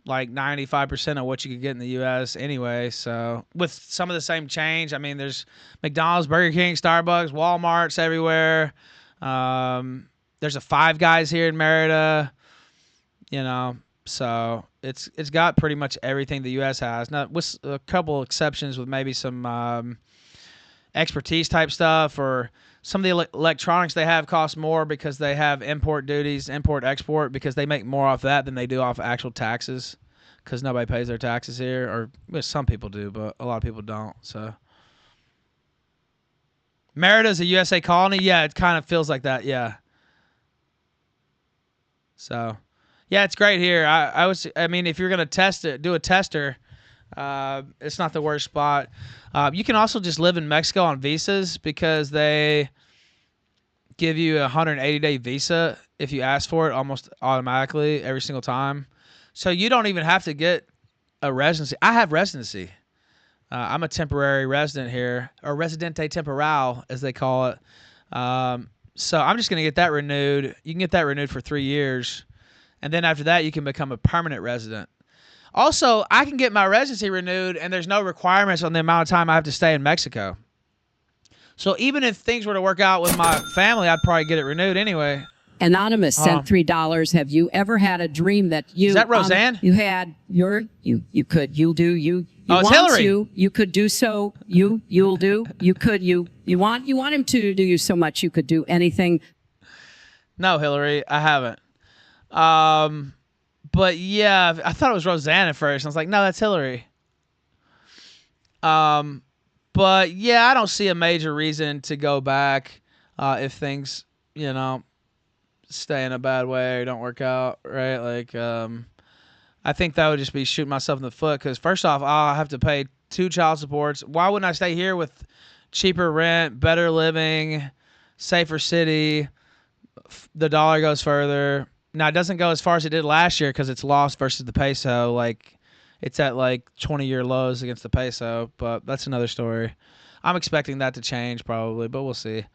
like 95% of what you could get in the U.S. anyway. So with some of the same change, I mean, there's McDonald's, Burger King, Starbucks, Walmart's everywhere. There's a Five Guys here in Merida, you know, so it's got pretty much everything the U.S. has. Now, with a couple exceptions, with maybe some expertise type stuff, or some of the electronics they have cost more because they have import duties, import-export, because they make more off that than they do off actual taxes, because nobody pays their taxes here, or well, some people do, but a lot of people don't. So Merida's a USA colony? Yeah, it kind of feels like that, yeah. So, yeah, it's great here. I mean, if you're gonna test it, do a tester. It's not the worst spot. You can also just live in Mexico on visas because they give you a 180-day visa if you ask for it almost automatically every single time. So you don't even have to get a residency. I have residency. I'm a temporary resident here, or residente temporal, as they call it. So I'm just going to get that renewed. You can get that renewed for 3 years. And then after that, you can become a permanent resident. Also, I can get my residency renewed, and there's no requirements on the amount of time I have to stay in Mexico. So even if things were to work out with my family, I'd probably get it renewed anyway. Anonymous sent $3. Have you ever had a dream that you... Is that Roseanne? You had your... You could... You'll do... You it's want Hillary. You could do so. You'll do. You could... You want him to do you so much you could do anything. No, Hillary, I haven't. But yeah, I thought it was Roseanne at first. I was like, no, that's Hillary. But yeah, I don't see a major reason to go back if things, you know, stay in a bad way or don't work out, right? Like, I think that would just be shooting myself in the foot because first off, I'll have to pay 2 child supports. Why wouldn't I stay here with cheaper rent, better living, safer city? The dollar goes further. Now, it doesn't go as far as it did last year because it's lost versus the peso. Like, it's at like 20-year lows against the peso, but that's another story. I'm expecting that to change probably, but we'll see.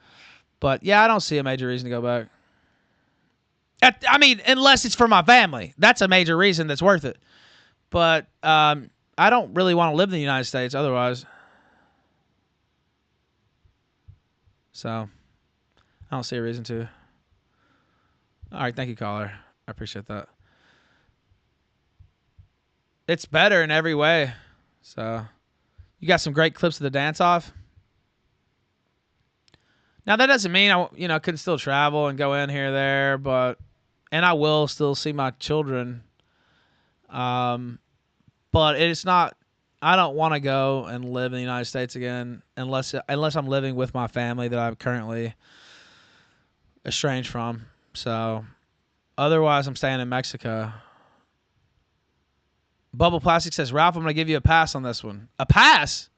But yeah, I don't see a major reason to go back. I mean, unless it's for my family. That's a major reason that's worth it. But I don't really want to live in the United States otherwise. So I don't see a reason to. All right, thank you, caller. I appreciate that. It's better in every way. So you got some great clips of the dance-off. Now, that doesn't mean I couldn't still travel and go in here or there, and I will still see my children. But it's not, I don't want to go and live in the United States again unless I'm living with my family that I'm currently estranged from. So otherwise, I'm staying in Mexico. Bubble Plastic says, Ralph, I'm going to give you a pass on this one. A pass?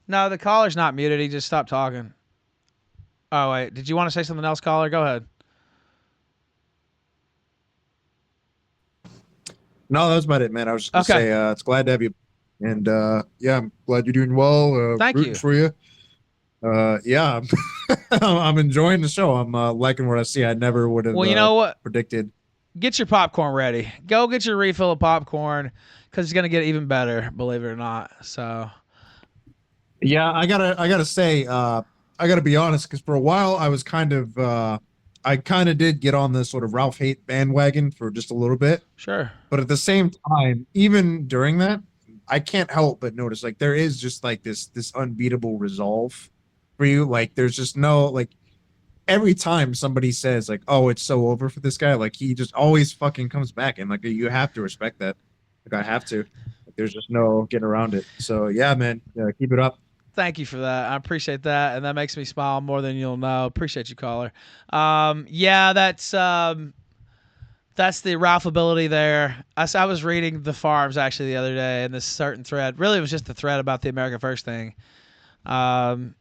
No, the caller's not muted. He just stopped talking. Oh, wait. Did you want to say something else, caller? Go ahead. No, that was about it, man. I was just going to say it's glad to have you. And, yeah, I'm glad you're doing well. Thank rooting you. for you. Yeah, I'm enjoying the show. I'm liking what I see. I never would have well, you know what? predicted get your popcorn ready. Go get your refill of popcorn because it's gonna get even better, believe it or not. So. Yeah, I gotta say, I gotta be honest, because for a while I was I kind of did get on the sort of Ralph hate bandwagon for just a little bit. Sure. But at the same time, even during that, I can't help but notice like there is just like this unbeatable resolve for you. Like there's just no like every time somebody says like, "Oh, it's so over for this guy," like he just always fucking comes back, and like you have to respect that. Like I have to. Like, there's just no getting around it. So yeah, man, yeah, keep it up. Thank you for that. I appreciate that, and that makes me smile more than you'll know. Appreciate you, caller. Yeah, that's the Ralph ability there. I was reading The Farms actually the other day, and this certain thread. Really, it was just the thread about the America First thing. And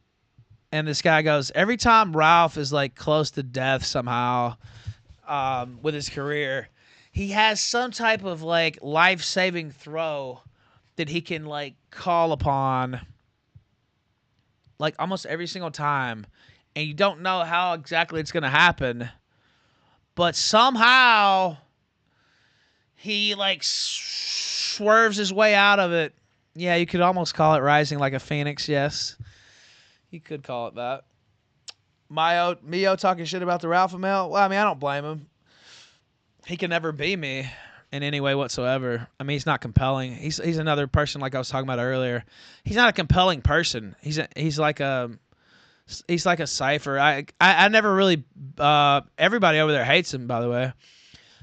this guy goes, every time Ralph is like close to death somehow with his career, he has some type of like life-saving throw that he can like call upon. Like almost every single time, and you don't know how exactly it's going to happen, but somehow he like swerves his way out of it. Yeah, you could almost call it rising like a phoenix. Yes, you could call it that. Mio talking shit about the Ralph male. Well, I mean, I don't blame him. He can never be me in any way whatsoever. I mean, he's not compelling. He's another person like I was talking about earlier. He's not a compelling person. He's like a cipher. I never really everybody over there hates him, by the way.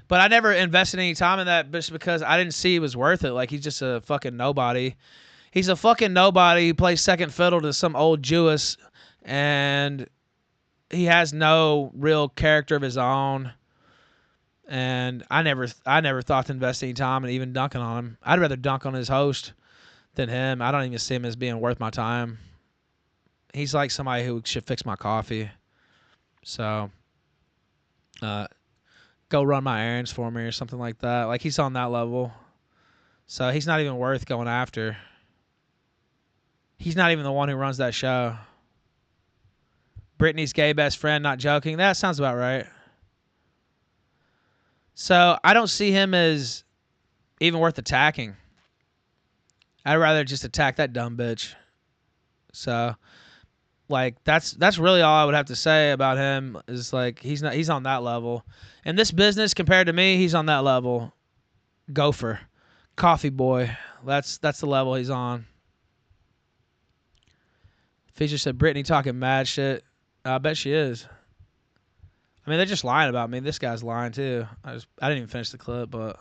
But I never invested any time in that just because I didn't see it was worth it. Like he's just a fucking nobody. He's a fucking nobody who plays second fiddle to some old Jewess, and he has no real character of his own. And I never thought to invest any time and even dunking on him. I'd rather dunk on his host than him. I don't even see him as being worth my time. He's like somebody who should fix my coffee. So, go run my errands for me or something like that. Like he's on that level. So he's not even worth going after. He's not even the one who runs that show. Brittany's gay best friend, not joking. That sounds about right. So I don't see him as even worth attacking. I'd rather just attack that dumb bitch. So, like that's really all I would have to say about him is like he's on that level. In this business compared to me, he's on that level. Gopher, coffee boy. That's the level he's on. Feature said Brittany talking mad shit. I bet she is. I mean, they're just lying about me. This guy's lying too. I didn't even finish the clip, but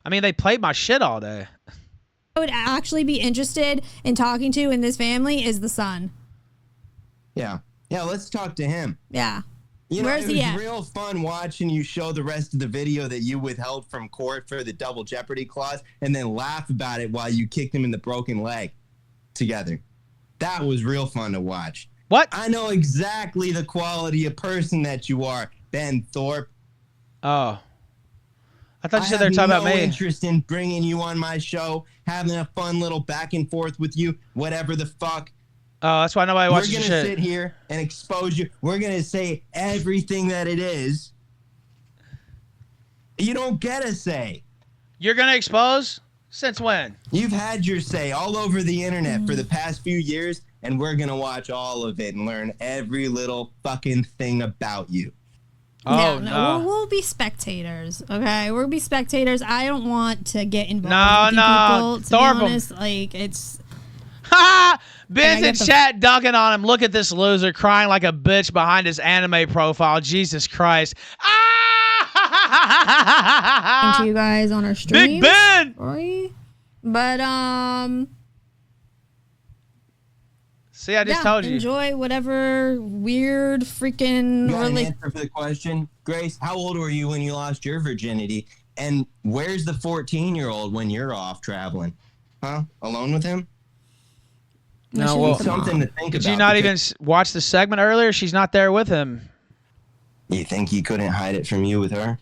I mean, they played my shit all day. I would actually be interested in talking to in this family is the son. Yeah, let's talk to him. Yeah. You know, Where's it he was at? real fun watching you show the rest of the video that you withheld from court for the double jeopardy clause and then laugh about it while you kicked him in the broken leg together. That was real fun to watch. What? I know exactly the quality of person that you are, Ben Thorp. Oh. I thought you said they were talking about me. I have no interest in bringing you on my show, having a fun little back and forth with you, whatever the fuck. Oh, that's why nobody watches your shit. We're going to sit here and expose you. We're going to say everything that it is. You don't get a say. You're going to expose? Since when? You've had your say all over the internet for the past few years, and we're going to watch all of it and learn every little fucking thing about you. Oh, no. We'll be spectators, okay? We'll be spectators. I don't want to get involved with people, to Thorp be honest. Like, it's... Ha! Ben's in chat dunking on him. Look at this loser crying like a bitch behind his anime profile. Jesus Christ. To you guys on our stream. Big Ben! Right? But, see, I just told you. Enjoy whatever weird freaking... You got an answer for the question? Grace, how old were you when you lost your virginity? And where's the 14-year-old when you're off traveling? Huh? Alone with him? No, well, something to think about. Did you not even watch the segment earlier? She's not there with him. You think he couldn't hide it from you with her?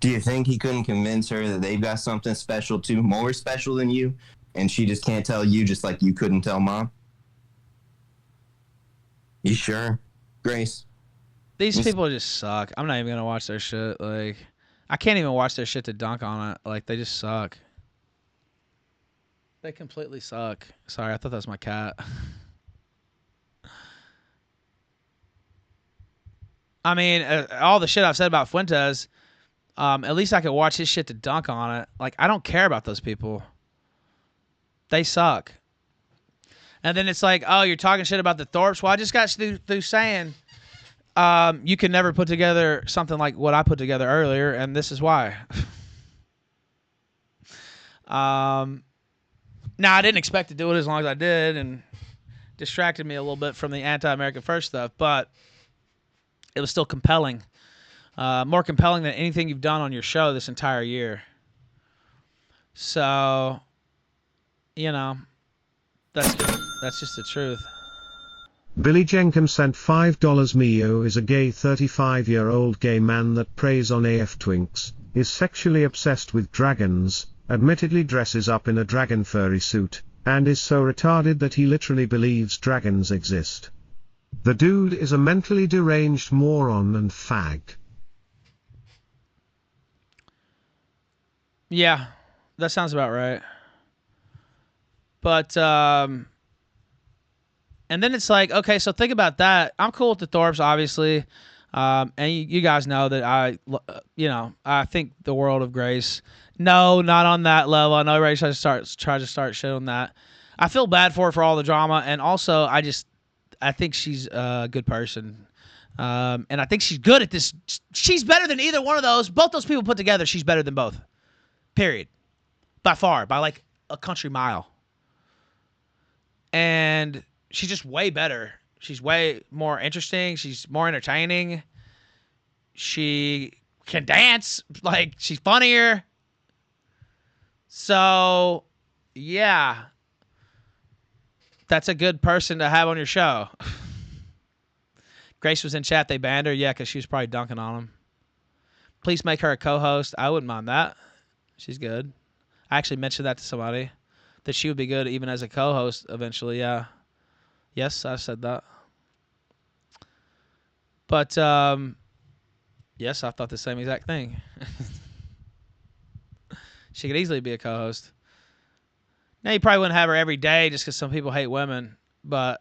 Do you think he couldn't convince her that they've got something special too, more special than you, and she just can't tell you just like you couldn't tell Mom? You sure, Grace? These people just suck. I'm not even gonna watch their shit. Like, I can't even watch their shit to dunk on it. Like, they just suck. They completely suck. Sorry, I thought that was my cat. I mean, all the shit I've said about Fuentes, at least I could watch his shit to dunk on it. Like, I don't care about those people. They suck. And then it's like, oh, you're talking shit about the Thorps. Well, I just got through saying you can never put together something like what I put together earlier, and this is why. Now, I didn't expect to do it as long as I did, and distracted me a little bit from the anti-American First stuff, but it was still compelling. More compelling than anything you've done on your show this entire year. So, you know, that's just the truth. Billy Jenkins sent $5. Mio is a gay 35-year-old gay man that preys on AF twinks, is sexually obsessed with dragons, admittedly dresses up in a dragon furry suit, and is so retarded that he literally believes dragons exist. The dude is a mentally deranged moron and fag. Yeah, that sounds about right. But, and then it's like, okay, so think about that. I'm cool with the Thorps, obviously. And you guys know that I think the world of Grace. No, not on that level. I know everybody tries to start shit on that. I feel bad for her for all the drama. And also, I think she's a good person. And I think she's good at this. She's better than either one of those. Both those people put together, she's better than both. Period. By far. By like a country mile. And she's just way better. She's way more interesting. She's more entertaining. She can dance. Like, she's funnier. So, yeah. That's a good person to have on your show. Grace was in chat. They banned her. Yeah, because she was probably dunking on him. Please make her a co-host. I wouldn't mind that. She's good. I actually mentioned that to somebody. That she would be good even as a co-host eventually, yeah. Yes, I said that. But, yes, I thought the same exact thing. She could easily be a co-host. Now, you probably wouldn't have her every day just because some people hate women, but...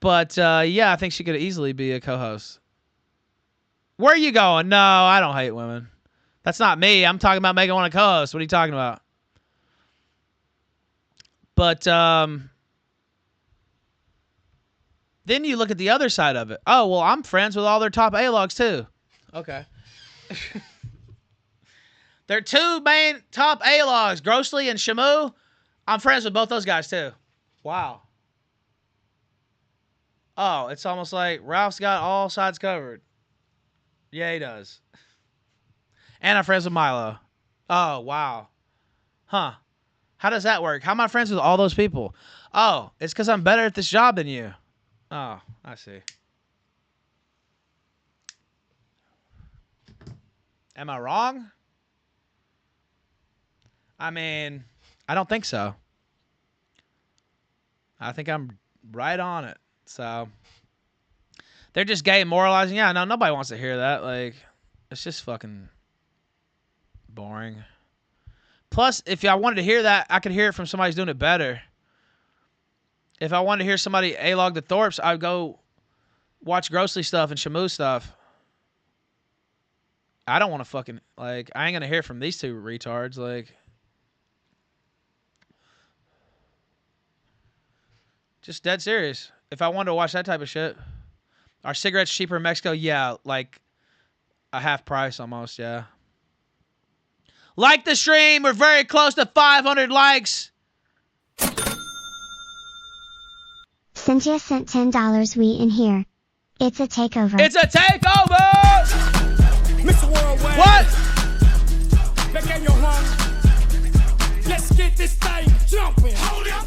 But, yeah, I think she could easily be a co-host. Where are you going? No, I don't hate women. That's not me. I'm talking about making one a co-host. What are you talking about? But then you look at the other side of it. Oh, well, I'm friends with all their top A-logs too. Okay. Their two main top A-logs, Grossly and Shamu. I'm friends with both those guys too. Wow. Oh, it's almost like Ralph's got all sides covered. Yeah, he does. And I'm friends with Milo. Oh, wow. Huh. How does that work? How am I friends with all those people? Oh, it's because I'm better at this job than you. Oh, I see. Am I wrong? I mean, I don't think so. I think I'm right on it. So, they're just gay and moralizing. Yeah, no, nobody wants to hear that. Like, it's just fucking boring. Plus, if I wanted to hear that, I could hear it from somebody who's doing it better. If I wanted to hear somebody A-log the Thorps, I'd go watch Grossly stuff and Shamu stuff. I don't want to fucking, like, I ain't going to hear from these two retards. Like, just dead serious. If I wanted to watch that type of shit. Are cigarettes cheaper in Mexico? Yeah, like a half price almost, yeah. Like the stream. We're very close to 500 likes. Cynthia sent $10. We in here. It's a takeover. It's a takeover! Mr. Worldwide. What? Back in your home. Let's get this thing jumping. Hold up.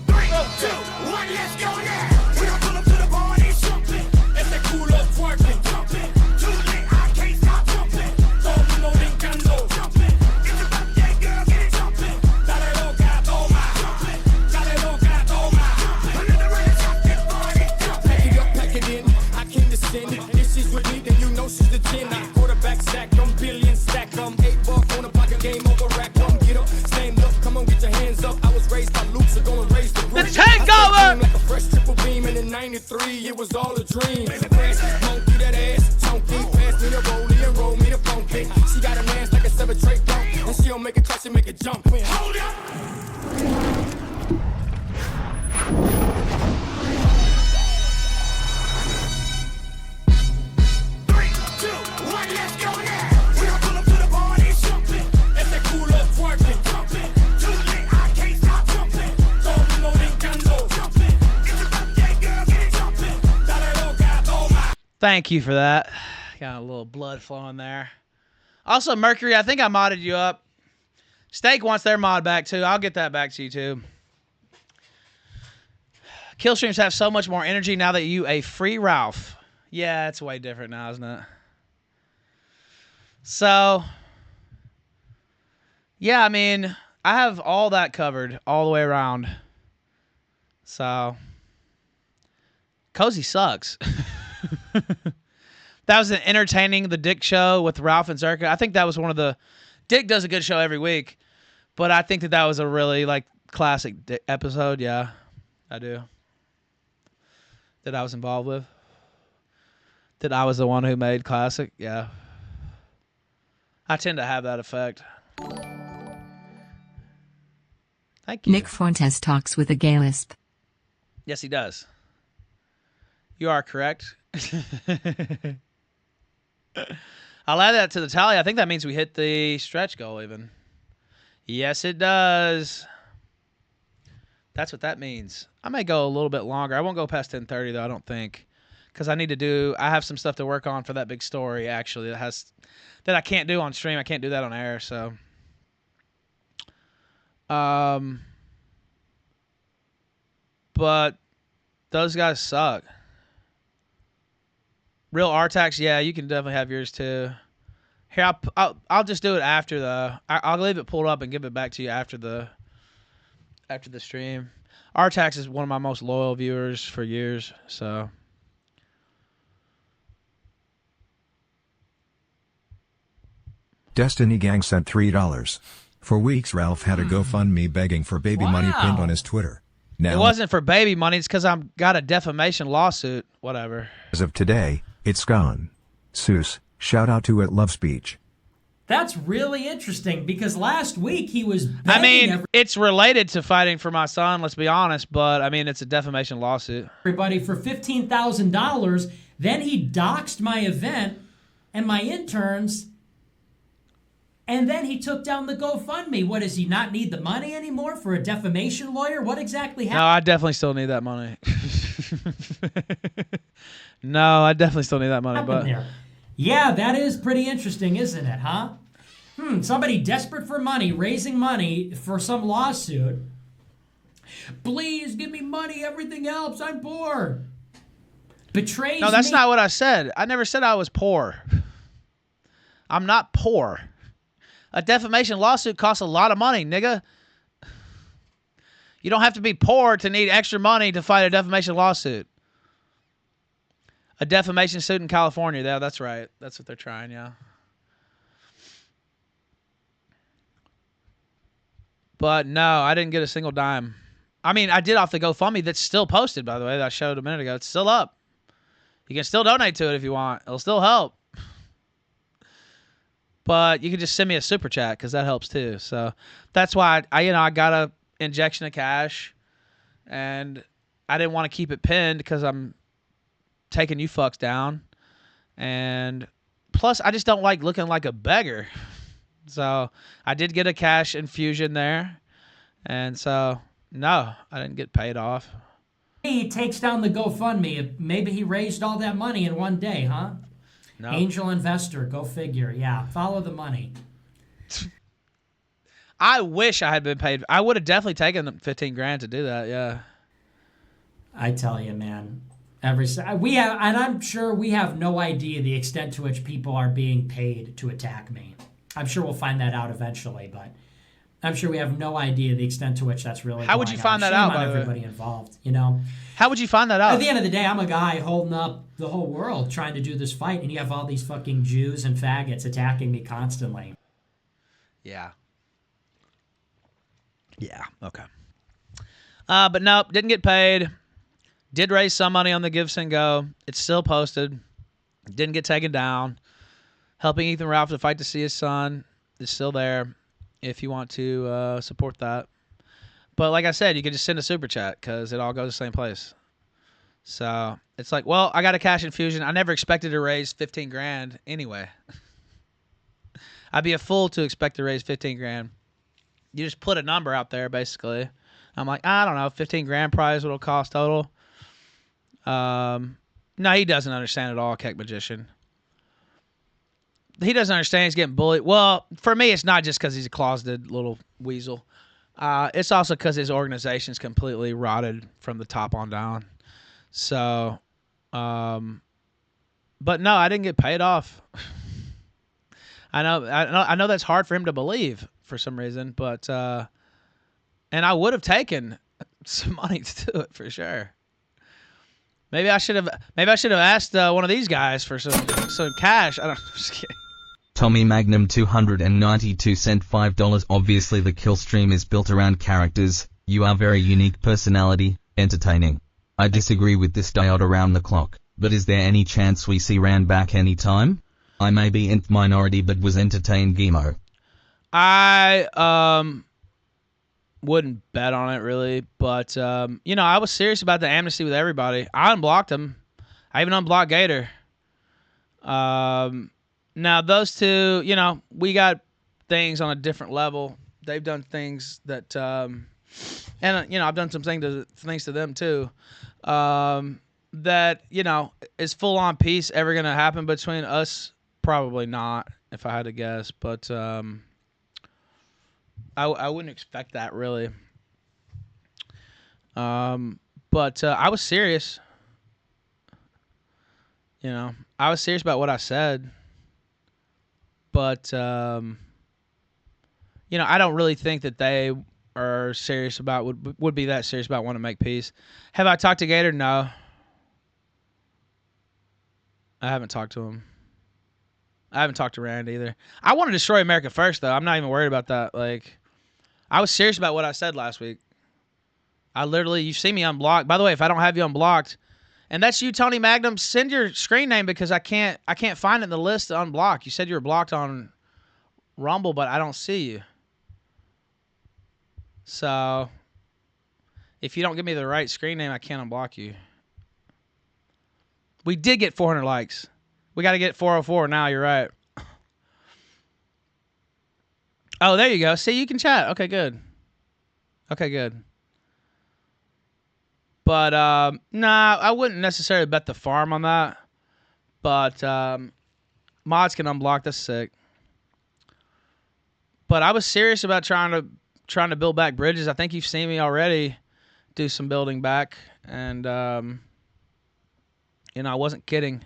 3, 2, 1, let's go now. We don't pull up to the party jumping. It's a cool up twerking jumping. Too late, I can't stop jumping. Todo mundo brincando jumping. It's a birthday girl, get it jumping. Dale loca, it was all a dream. Monkey that ass, chunky, pass me the rollie and roll me the funky. She got a man's like a 7 trait bump, and she don't make it touch, she make it jump. Hold up! 3, 2, 1, let's go now. We gon' pull up to the party, jumping. It's that cool up twerking, jumping. Too late, I can't stop jumping. Todo mundo brincando, jumping. It's a birthday, girl, get it jumping. Dale loca, toma. Thank you for that. Got a little blood flowing there. Also, Mercury, I think I modded you up. Steak wants their mod back, too. I'll get that back to you, too. Killstreams have so much more energy now that you a free Ralph. Yeah, it's way different now, isn't it? So, yeah, I mean, I have all that covered all the way around. So, Cozy sucks. That was an entertaining The Dick Show with Ralph and Zerka. I think that was one of the... Dick does a good show every week, but I think that was a really, like, classic episode. Yeah, I do. That I was involved with. That I was the one who made classic. Yeah. I tend to have that effect. Thank you. Nick Fuentes talks with a gay lisp. Yes, he does. You are correct. I'll add that to the tally. I think that means we hit the stretch goal even. Yes, it does. That's what that means. I may go a little bit longer. I won't go past 10:30 though, I don't think. Because I have some stuff to work on for that big story actually that I can't do on stream. I can't do that on air, so. But those guys suck. Real R-Tax, yeah, you can definitely have yours too. Here, I'll just do it after I'll leave it pulled up and give it back to you after the stream. R-Tax is one of my most loyal viewers for years, so. Destiny Gang sent $3. For weeks, Ralph had a GoFundMe begging for baby money pinned on his Twitter. Now, it wasn't for baby money. It's because I've got a defamation lawsuit. Whatever. As of today, it's gone. Seuss, shout out to Love Speech. That's really interesting because last week he was begging I mean, it's related to fighting for my son, let's be honest, but I mean, it's a defamation lawsuit. Everybody for $15,000. Then he doxed my event and my interns. And then he took down the GoFundMe. What, does he not need the money anymore for a defamation lawyer? What exactly happened? No, I definitely still need that money. No, I definitely still need that money. But there? Yeah, that is pretty interesting, isn't it, huh? Somebody desperate for money, raising money for some lawsuit. Please give me money, everything helps, I'm poor. Betrays No, that's me. not what I said. I never said I was poor. I'm not poor. A defamation lawsuit costs a lot of money, nigga. You don't have to be poor to need extra money to fight a defamation lawsuit. A defamation suit in California. Yeah, that's right. That's what they're trying, yeah. But no, I didn't get a single dime. I mean, I did off the GoFundMe that's still posted, by the way, that I showed a minute ago. It's still up. You can still donate to it if you want. It'll still help. But you can just send me a super chat because that helps too. So that's why I got a injection of cash, and I didn't want to keep it pinned because I'm taking you fucks down, and plus I just don't like looking like a beggar. So I did get a cash infusion there, and so no, I didn't get paid off. He takes down the GoFundMe. Maybe he raised all that money in one day, huh? No. Angel investor, go figure. Yeah, follow the money. I wish I had been paid. I would have definitely taken the 15 grand to do that. Yeah. I tell you, man. We have, and I'm sure we have no idea the extent to which people are being paid to attack me. I'm sure we'll find that out eventually, but I'm sure we have no idea the extent to which that's really. How would you find that out? By everybody involved, you know. How would you find that out? At the end of the day, I'm a guy holding up the whole world trying to do this fight, and you have all these fucking Jews and faggots attacking me constantly. Yeah. Yeah. Okay. But nope, didn't get paid. Did raise some money on the Give Send Go. It's still posted. Didn't get taken down. Helping Ethan Ralph to fight to see his son is still there if you want to support that. But like I said, you can just send a super chat because it all goes the same place. So it's like, well, I got a cash infusion. I never expected to raise 15 grand anyway. I'd be a fool to expect to raise 15 grand. You just put a number out there, basically. I'm like, I don't know, 15 grand prize what it'll cost total. No, he doesn't understand at all, Keck Magician. He doesn't understand he's getting bullied. Well, for me, it's not just because he's a closeted little weasel. It's also because his organization's completely rotted from the top on down. So, but no, I didn't get paid off. I know that's hard for him to believe for some reason, but and I would have taken some money to do it for sure. Maybe I should have asked one of these guys for some cash. I don't. Just kidding. Tommy Magnum 292 cent $5. Obviously the kill stream is built around characters. You are very unique personality, entertaining. I disagree with this diode around the clock, but is there any chance we see Rand back anytime? I may be in minority but was entertained Gemo. I wouldn't bet on it really, but I was serious about the amnesty with everybody. I unblocked him. I even unblocked Gator. Now those two, we got things on a different level. They've done things that, and I've done some things to them too. That is full on peace ever gonna happen between us? Probably not, if I had to guess. But I wouldn't expect that really. But I was serious. I was serious about what I said. But, I don't really think that they are serious about, would be that serious about wanting to make peace. Have I talked to Gator? No. I haven't talked to him. I haven't talked to Rand either. I want to destroy America first, though. I'm not even worried about that. Like, I was serious about what I said last week. You see me unblocked. By the way, if I don't have you unblocked, and that's you, Tony Magnum, send your screen name because I can't find it in the list to unblock. You said you were blocked on Rumble, but I don't see you. So, if you don't give me the right screen name, I can't unblock you. We did get 400 likes. We got to get 404 now. You're right. Oh, there you go. See, you can chat. Okay, good. Okay, good. But, nah, I wouldn't necessarily bet the farm on that. But mods can unblock. That's sick. But I was serious about trying to build back bridges. I think you've seen me already do some building back. And, I wasn't kidding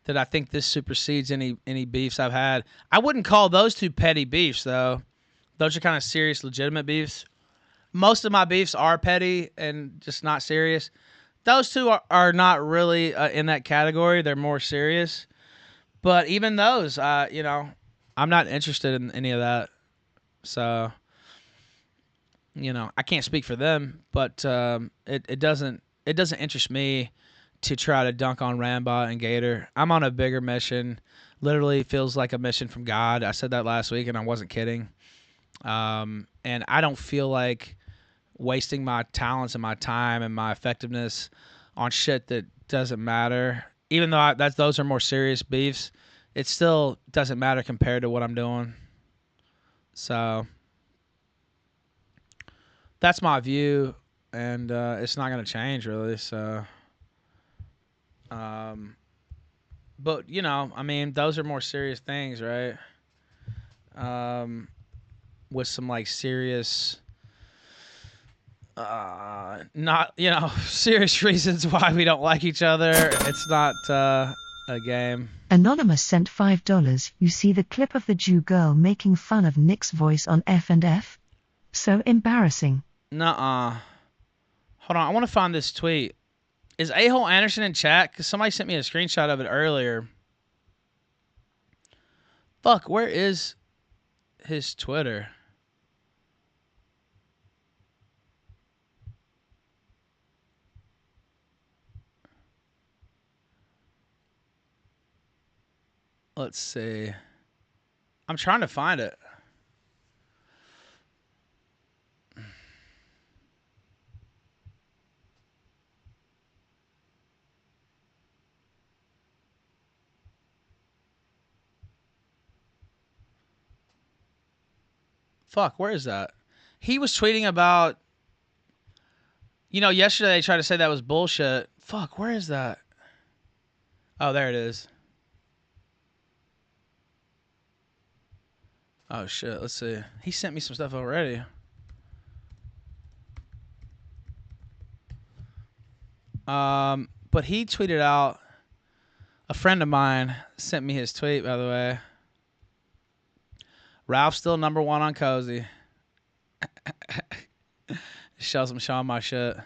that I think this supersedes any beefs I've had. I wouldn't call those two petty beefs, though. Those are kind of serious, legitimate beefs. Most of my beefs are petty and just not serious. Those two are not really in that category. They're more serious. But even those, I'm not interested in any of that. So, I can't speak for them, but it doesn't interest me to try to dunk on Rambot and Gator. I'm on a bigger mission. Literally feels like a mission from God. I said that last week, and I wasn't kidding. And I don't feel like wasting my talents and my time and my effectiveness on shit that doesn't matter. Even though those are more serious beefs, it still doesn't matter compared to what I'm doing. So that's my view, and it's not going to change really. So, but those are more serious things, right? With some like serious, not serious reasons why we don't like each other. It's not a game. Anonymous sent $5. You see the clip of the Jew girl making fun of Nick's voice on F&F? So embarrassing. Nuh-uh. Hold on, I want to find this tweet. Is A-Hole Anderson in chat? Because somebody sent me a screenshot of it earlier. Fuck, where is his Twitter? Let's see. I'm trying to find it. Fuck, where is that? He was tweeting about, yesterday they tried to say that was bullshit. Fuck, where is that? Oh, there it is. Oh, shit, let's see. He sent me some stuff already. But he tweeted out, a friend of mine sent me his tweet, by the way. Ralph's still number 1 on Cozy. Shows him showing my shit.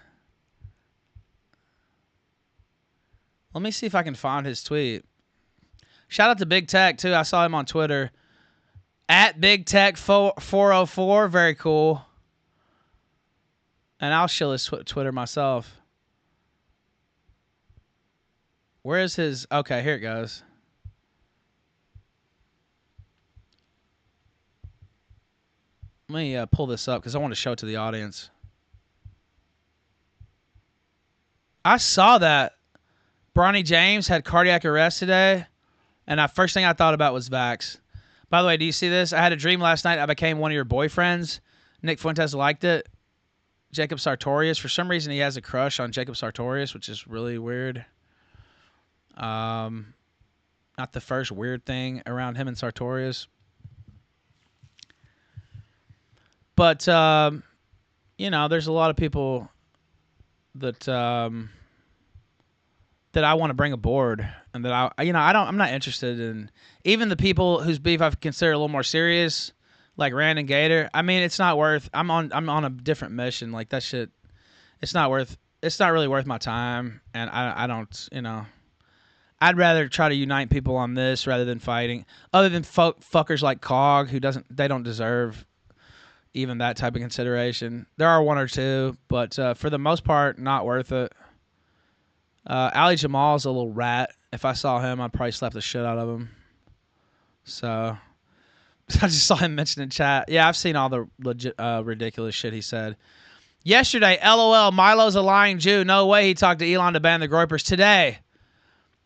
Let me see if I can find his tweet. Shout out to Big Tech, too. I saw him on Twitter. At Big Tech 404. Very cool. And I'll show his Twitter myself. Where is his... Okay, here it goes. Let me pull this up because I want to show it to the audience. I saw that Bronny James had cardiac arrest today, and the first thing I thought about was Vax. By the way, do you see this? I had a dream last night. I became one of your boyfriends. Nick Fuentes liked it. Jacob Sartorius. For some reason, he has a crush on Jacob Sartorius, which is really weird. Not the first weird thing around him and Sartorius. But, there's a lot of people that I want to bring aboard, and that I'm not interested in. Even the people whose beef I consider a little more serious, like Rand and Gator. I mean, it's not worth. I'm on a different mission. Like that shit, it's not really worth my time, and I don't. I'd rather try to unite people on this rather than fighting. Other than fuckers like Cog, they don't deserve even that type of consideration. There are one or two, but for the most part, not worth it. Ali Jamal's a little rat. If I saw him, I'd probably slap the shit out of him. So I just saw him mentioned in chat. Yeah, I've seen all the legit ridiculous shit he said. Yesterday, LOL, Milo's a lying Jew. No way he talked to Elon to ban the Groypers. Today,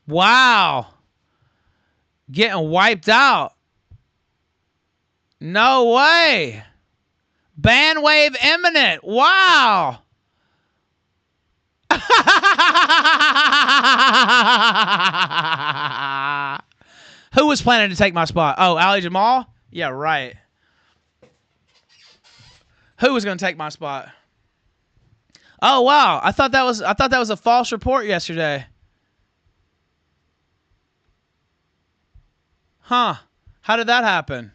wow. Getting wiped out. No way. Ban wave imminent. Wow. Who was planning to take my spot? Oh, Ali Jamal? Yeah, right. Who was going to take my spot? Oh, wow. I thought that was a false report yesterday. Huh. How did that happen?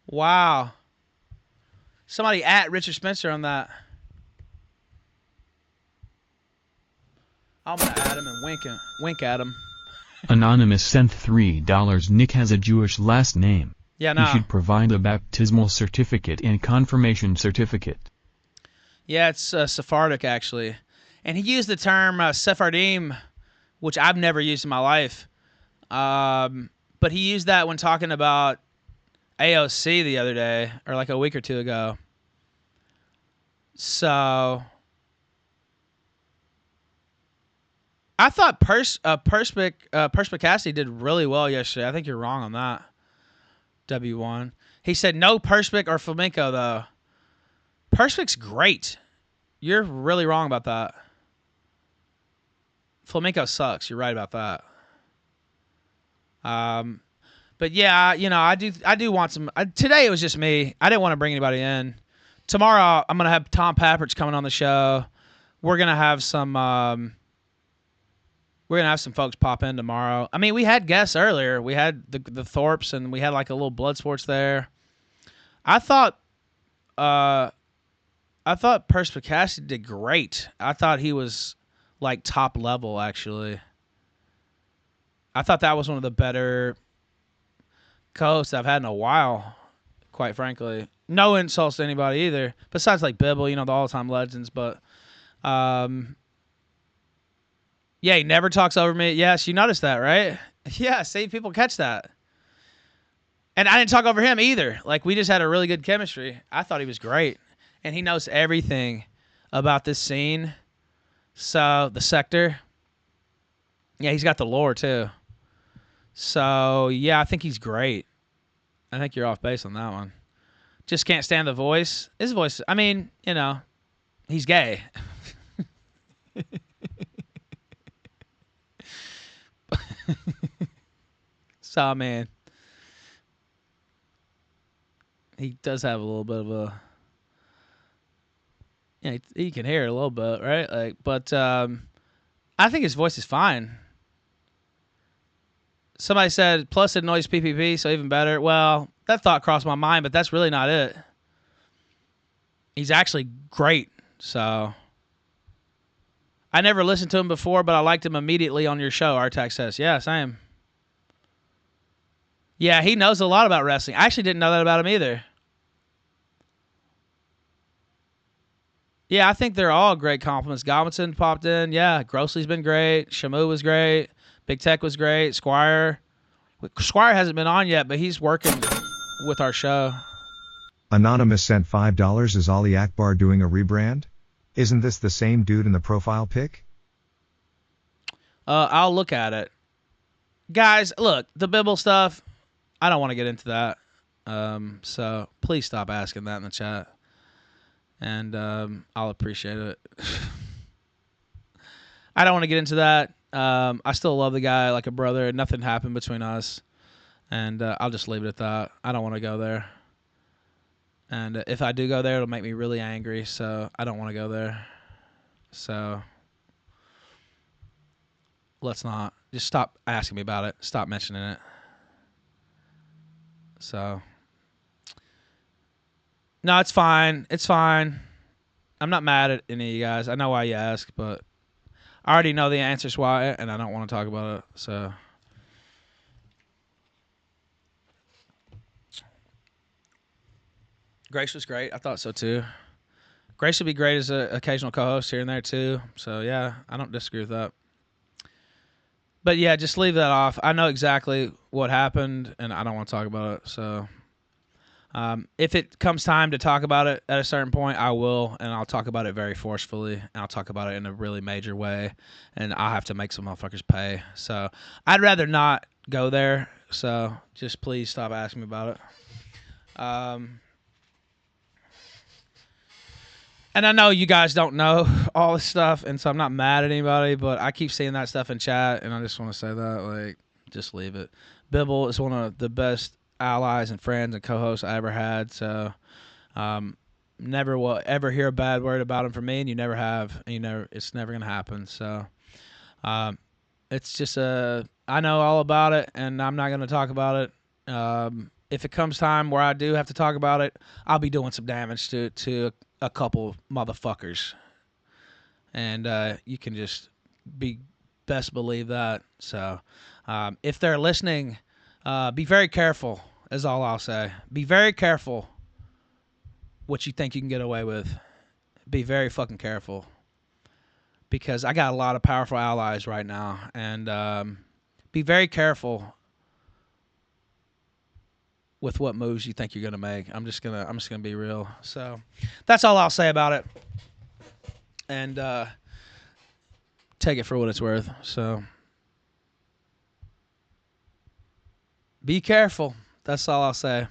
Wow. Somebody at Richard Spencer on that. I'm going to add him and wink at him. Anonymous sent $3. Nick has a Jewish last name. Yeah, no. He should provide a baptismal certificate and confirmation certificate. Yeah, it's Sephardic, actually. And he used the term Sephardim, which I've never used in my life. But he used that when talking about AOC the other day, or like a week or two ago. So I thought Perspicacity did really well yesterday. I think you're wrong on that. W1. He said no Perspic or Flamenco, though. Perspic's great. You're really wrong about that. Flamenco sucks. You're right about that. But yeah, I do want some. Today it was just me. I didn't want to bring anybody in. Tomorrow I'm gonna have Tom Papperich coming on the show. We're gonna have some. We're gonna have some folks pop in tomorrow. I mean, we had guests earlier. We had the Thorps, and we had like a little blood sports there. I thought Perspicacity did great. I thought he was like top level, actually. I thought that was one of the better co-hosts I've had in a while, quite frankly. No insults to anybody either, besides like Bibble, the all-time legends. But yeah, he never talks over me. Yes, you noticed that, right? Yeah, see, people catch that. And I didn't talk over him either. Like, we just had a really good chemistry. I thought he was great. And he knows everything about this scene. So, the sector. Yeah, he's got the lore, too. So, yeah, I think he's great. I think you're off base on that one. Just can't stand the voice. His voice, I mean, you know, he's gay. So, man, he does have a little bit of a, yeah, he can hear it a little bit, right? Like, but I think his voice is fine. Somebody said plus it annoys PPP, so even better. Well, that thought crossed my mind, but that's really not it. He's actually great. So I never listened to him before, but I liked him immediately on your show. Artax says, yeah, same. Yeah, he knows a lot about wrestling. I actually didn't know that about him either. Yeah, I think they're all great compliments. Goblinson popped in. Yeah, Grossley's been great. Shamu was great. Big Tech was great. Squire hasn't been on yet, but he's working with our show. Anonymous sent $5. Is Ali Akbar doing a rebrand? Isn't this the same dude in the profile pic? I'll look at it. Guys, look, the Bibble stuff, I don't want to get into that. So please stop asking that in the chat. And I'll appreciate it. I don't want to get into that. I still love the guy like a brother. Nothing happened between us. And I'll just leave it at that. I don't want to go there. And if I do go there, it'll make me really angry. So I don't want to go there. So let's not. Just stop asking me about it. Stop mentioning it. So. No, it's fine. It's fine. I'm not mad at any of you guys. I know why you ask, but I already know the answers why, and I don't want to talk about it. So. Grace was great. I thought so too. Grace would be great as an occasional co-host here and there too. So yeah, I don't disagree with that. But yeah, just leave that off. I know exactly what happened, and I don't want to talk about it. So if it comes time to talk about it at a certain point, I will, and I'll talk about it very forcefully, and I'll talk about it in a really major way, and I'll have to make some motherfuckers pay. So I'd rather not go there. So just please stop asking me about it. And I know you guys don't know all this stuff, and so I'm not mad at anybody, but I keep seeing that stuff in chat, and I just want to say that, like, just leave it. Bibble is one of the best allies and friends and co-hosts I ever had, so never will ever hear a bad word about him from me, and you never have, and it's never going to happen. So it's just I know all about it, and I'm not going to talk about it. If it comes time where I do have to talk about it, I'll be doing some damage to a couple motherfuckers, and you can just best believe that. So if they're listening, be very careful, is all I'll say. Be very careful what you think you can get away with. Be very fucking careful, because I got a lot of powerful allies right now, and be very careful with what moves you think you're gonna make. I'm just gonna be real. So that's all I'll say about it. And take it for what it's worth. So be careful. That's all I'll say.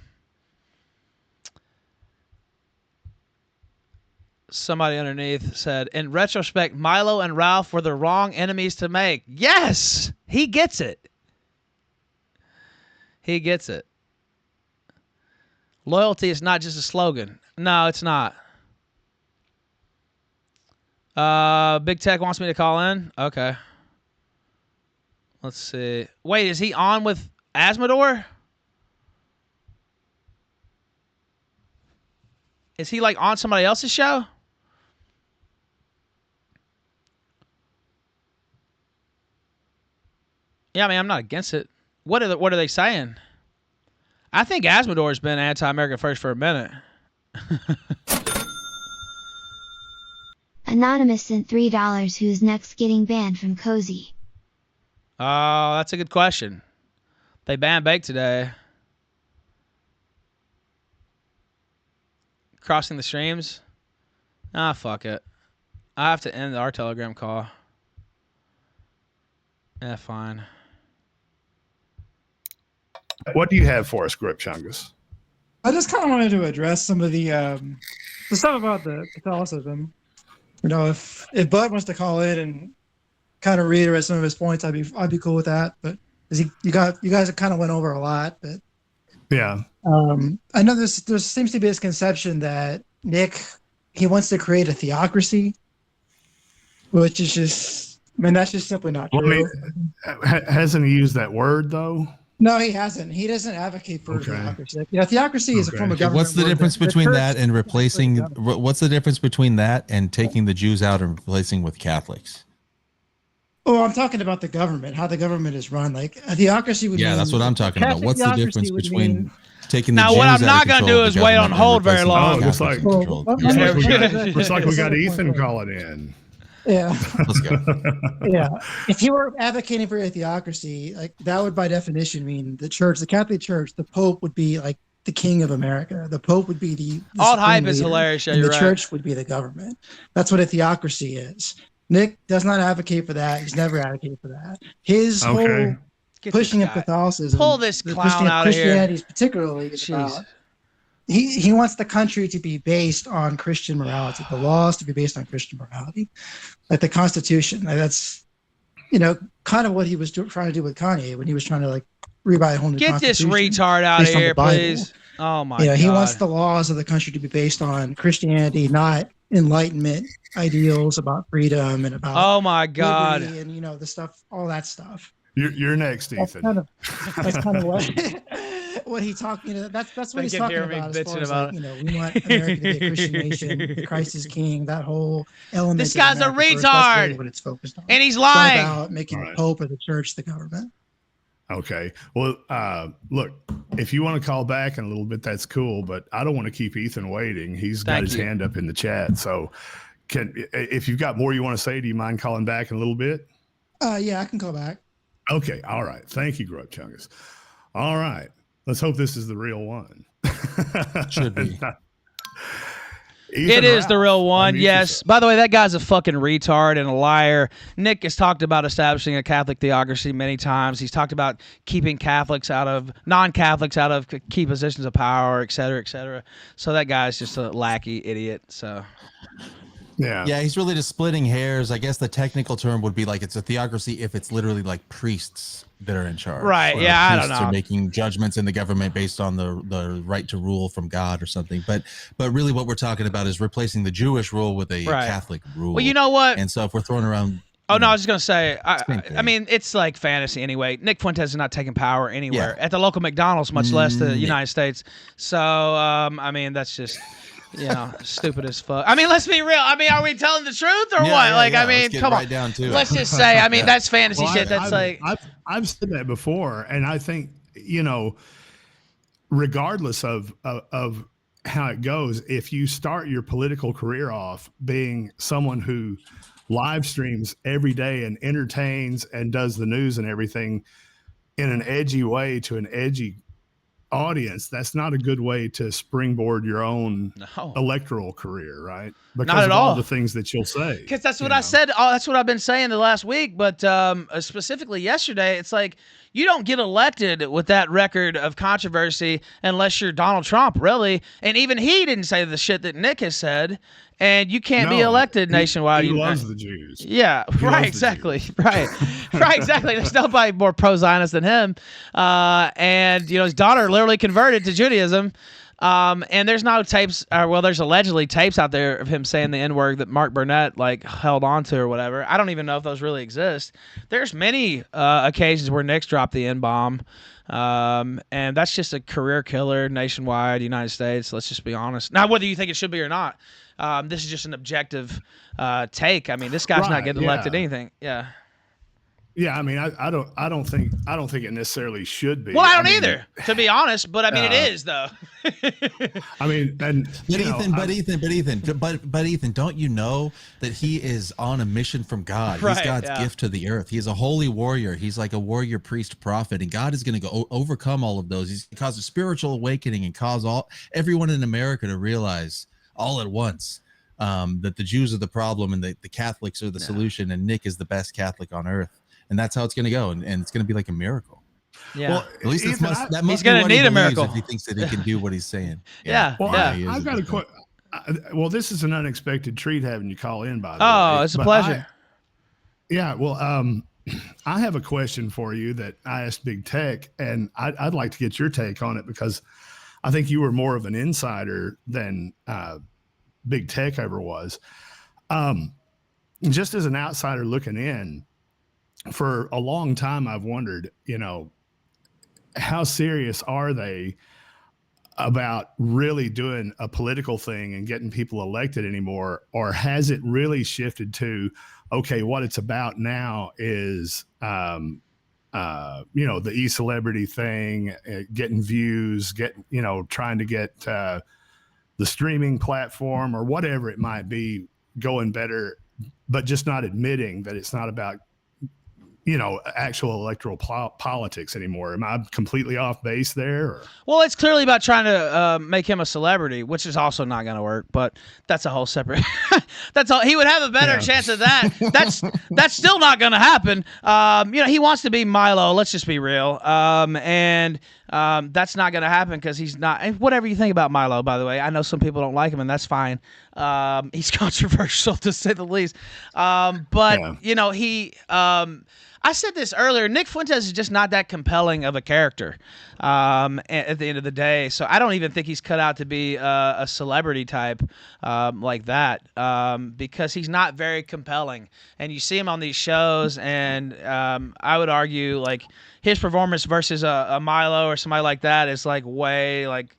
Somebody underneath said, in retrospect, Milo and Ralph were the wrong enemies to make. Yes! He gets it. He gets it. Loyalty is not just a slogan. No, it's not. Big Tech wants me to call in. Okay. Let's see. Wait, is he on with Asmodor? Is he like on somebody else's show? Yeah, I mean, I'm not against it. What are they saying? I think Asmodor has been anti-American first for a minute. Anonymous sent $3. Who's next getting banned from Cozy? Oh, that's a good question. They banned Bake today. crossing the streams. Ah, fuck it. I have to end our Telegram call. Yeah, fine. What do you have for us, Grip Chungus? I just kind of wanted to address some of the stuff about the Catholicism. You know, if Bud wants to call in and kind of reiterate some of his points, I'd be cool with that. But you guys kind of went over a lot. But yeah, I know there seems to be this conception that Nick, he wants to create a theocracy, which is just, I mean, that's just simply not true. Hasn't he used that word though? No, he hasn't. He doesn't advocate for theocracy. Yeah, theocracy is a form of government. What's the difference between that and replacing? What's the difference between that and taking the Jews out and replacing with Catholics? Oh, I'm talking about the government, how the government is run. Like a theocracy would. Yeah, that's what I'm talking about. What's the difference between taking the now? Jews What I'm out not of going to control do of is the wait on government hold and very long. replacing Catholics with control of the government? Looks like we got Ethan calling in. Yeah. Let's go. Yeah. If you were advocating for a theocracy, like that would by definition mean the church, the Catholic Church, the Pope would be like the king of America. The Pope would be the alt hype supreme is leader, hilarious. Yeah, and you're the right. church would be the government. That's what a theocracy is. Nick does not advocate for that. He's never advocated for that. His whole pushing of Catholicism, Pull this the clown out of here. Christianity particularly is about. He wants the country to be based on Christian morality, the laws to be based on Christian morality, like the Constitution. Like that's, kind of what he was trying to do with Kanye when he was trying to like rewrite a whole new Get this Constitution retard out of based on the here, Bible. please. Oh my God. He wants the laws of the country to be based on Christianity, not Enlightenment ideals about freedom and about Oh my God. liberty and the stuff, all that stuff. You're next, Ethan. That's kind of what he talking. That's what he's talking about. As far as like, we want America to be a Christian nation. Christ is king. That whole element. This of guy's a America first, that's really retard. what it's focused on. And he's It's not lying. about making the Pope or the church the government. Okay. Well, look, if you want to call back in a little bit, that's cool. But I don't want to keep Ethan waiting. He's got his hand up in the chat. So, if you've got more you want to say, do you mind calling back in a little bit? Yeah, I can call back. Okay. All right. Thank you, Grub Chungus. All right. Let's hope this is the real one. Should be. It is the real one, yes. By the way, that guy's a fucking retard and a liar. Nick has talked about establishing a Catholic theocracy many times. He's talked about keeping non-Catholics out of key positions of power, et cetera, et cetera. So that guy's just a lackey idiot. So. Yeah, he's really just splitting hairs. I guess the technical term would be like it's a theocracy if it's literally like priests that are in charge. Right, Or yeah, I don't priests know. are making judgments in the government based on the right to rule from God or something. But really what we're talking about is replacing the Jewish rule with a Right. Catholic rule. Well, you know what? And so if we're throwing around Oh, no, I was just going to say, I mean, it's like fantasy anyway. Nick Fuentes is not taking power anywhere at the local McDonald's, much less the United States. So, I mean, that's just, stupid as fuck. I mean, let's be real. I mean, are we telling the truth or what? I mean, let's get come right on. Down to it. Let's just say, I mean, that's fantasy shit. That's I've said that before, and I think regardless of how it goes, if you start your political career off being someone who live streams every day and entertains and does the news and everything in an edgy way to an edgy audience, that's not a good way to springboard your own electoral career, right? Because Not at of all. all the things that you'll say. Because that's what I said. That's what I've been saying the last week. But specifically yesterday, it's like you don't get elected with that record of controversy unless you're Donald Trump, really. And even he didn't say the shit that Nick has said. And you can't be elected nationwide. He loves the Jews. Yeah, right, exactly. Right, exactly. There's nobody more pro-Zionist than him. And, his daughter literally converted to Judaism. And there's no tapes, there's allegedly tapes out there of him saying the N-word that Mark Burnett, held on to or whatever. I don't even know if those really exist. There's many occasions where Nick's dropped the N-bomb. And that's just a career killer nationwide, United States. Let's just be honest. Now, whether you think it should be or not, this is just an objective take. I mean, this guy's not getting elected anything. Yeah. Yeah, I mean, I don't think it necessarily should be. Well, I don't either, to be honest. But I mean, it is though. I mean, and But Ethan, don't you know that he is on a mission from God? Right, He's God's yeah. gift to the earth. He's a holy warrior. He's like a warrior, priest, prophet, and God is going to go overcome all of those. He's going to cause a spiritual awakening and cause everyone in America to realize all at once that the Jews are the problem and the Catholics are the solution, and Nick is the best Catholic on earth. And that's how it's going to go, and it's going to be like a miracle. Yeah. Well, at least Ethan, that must he's be gonna what he need a believes miracle. if he thinks that he can do what he's saying. Yeah. Well, yeah. I've got a question. Well, this is an unexpected treat having you call in, by the way. Oh, it's a But pleasure. I have a question for you that I asked Big Tech, and I'd like to get your take on it because I think you were more of an insider than Big Tech ever was. Just as an outsider looking in, for a long time, I've wondered, how serious are they about really doing a political thing and getting people elected anymore? Or has it really shifted to, okay, what it's about now is, the e-celebrity thing, getting views, trying to get the streaming platform or whatever it might be going better, but just not admitting that it's not about actual electoral politics anymore. Am I completely off base there? Or? Well, it's clearly about trying to make him a celebrity, which is also not going to work. But that's a whole separate. That's all. He would have a better chance of that. That's still not going to happen. He wants to be Milo. Let's just be real. And that's not going to happen because he's not. And whatever you think about Milo, by the way, I know some people don't like him, and that's fine. He's controversial to say the least. I said this earlier. Nick Fuentes is just not that compelling of a character at the end of the day. So I don't even think he's cut out to be a celebrity type like that because he's not very compelling. And you see him on these shows, and I would argue like his performance versus a Milo or somebody like that is like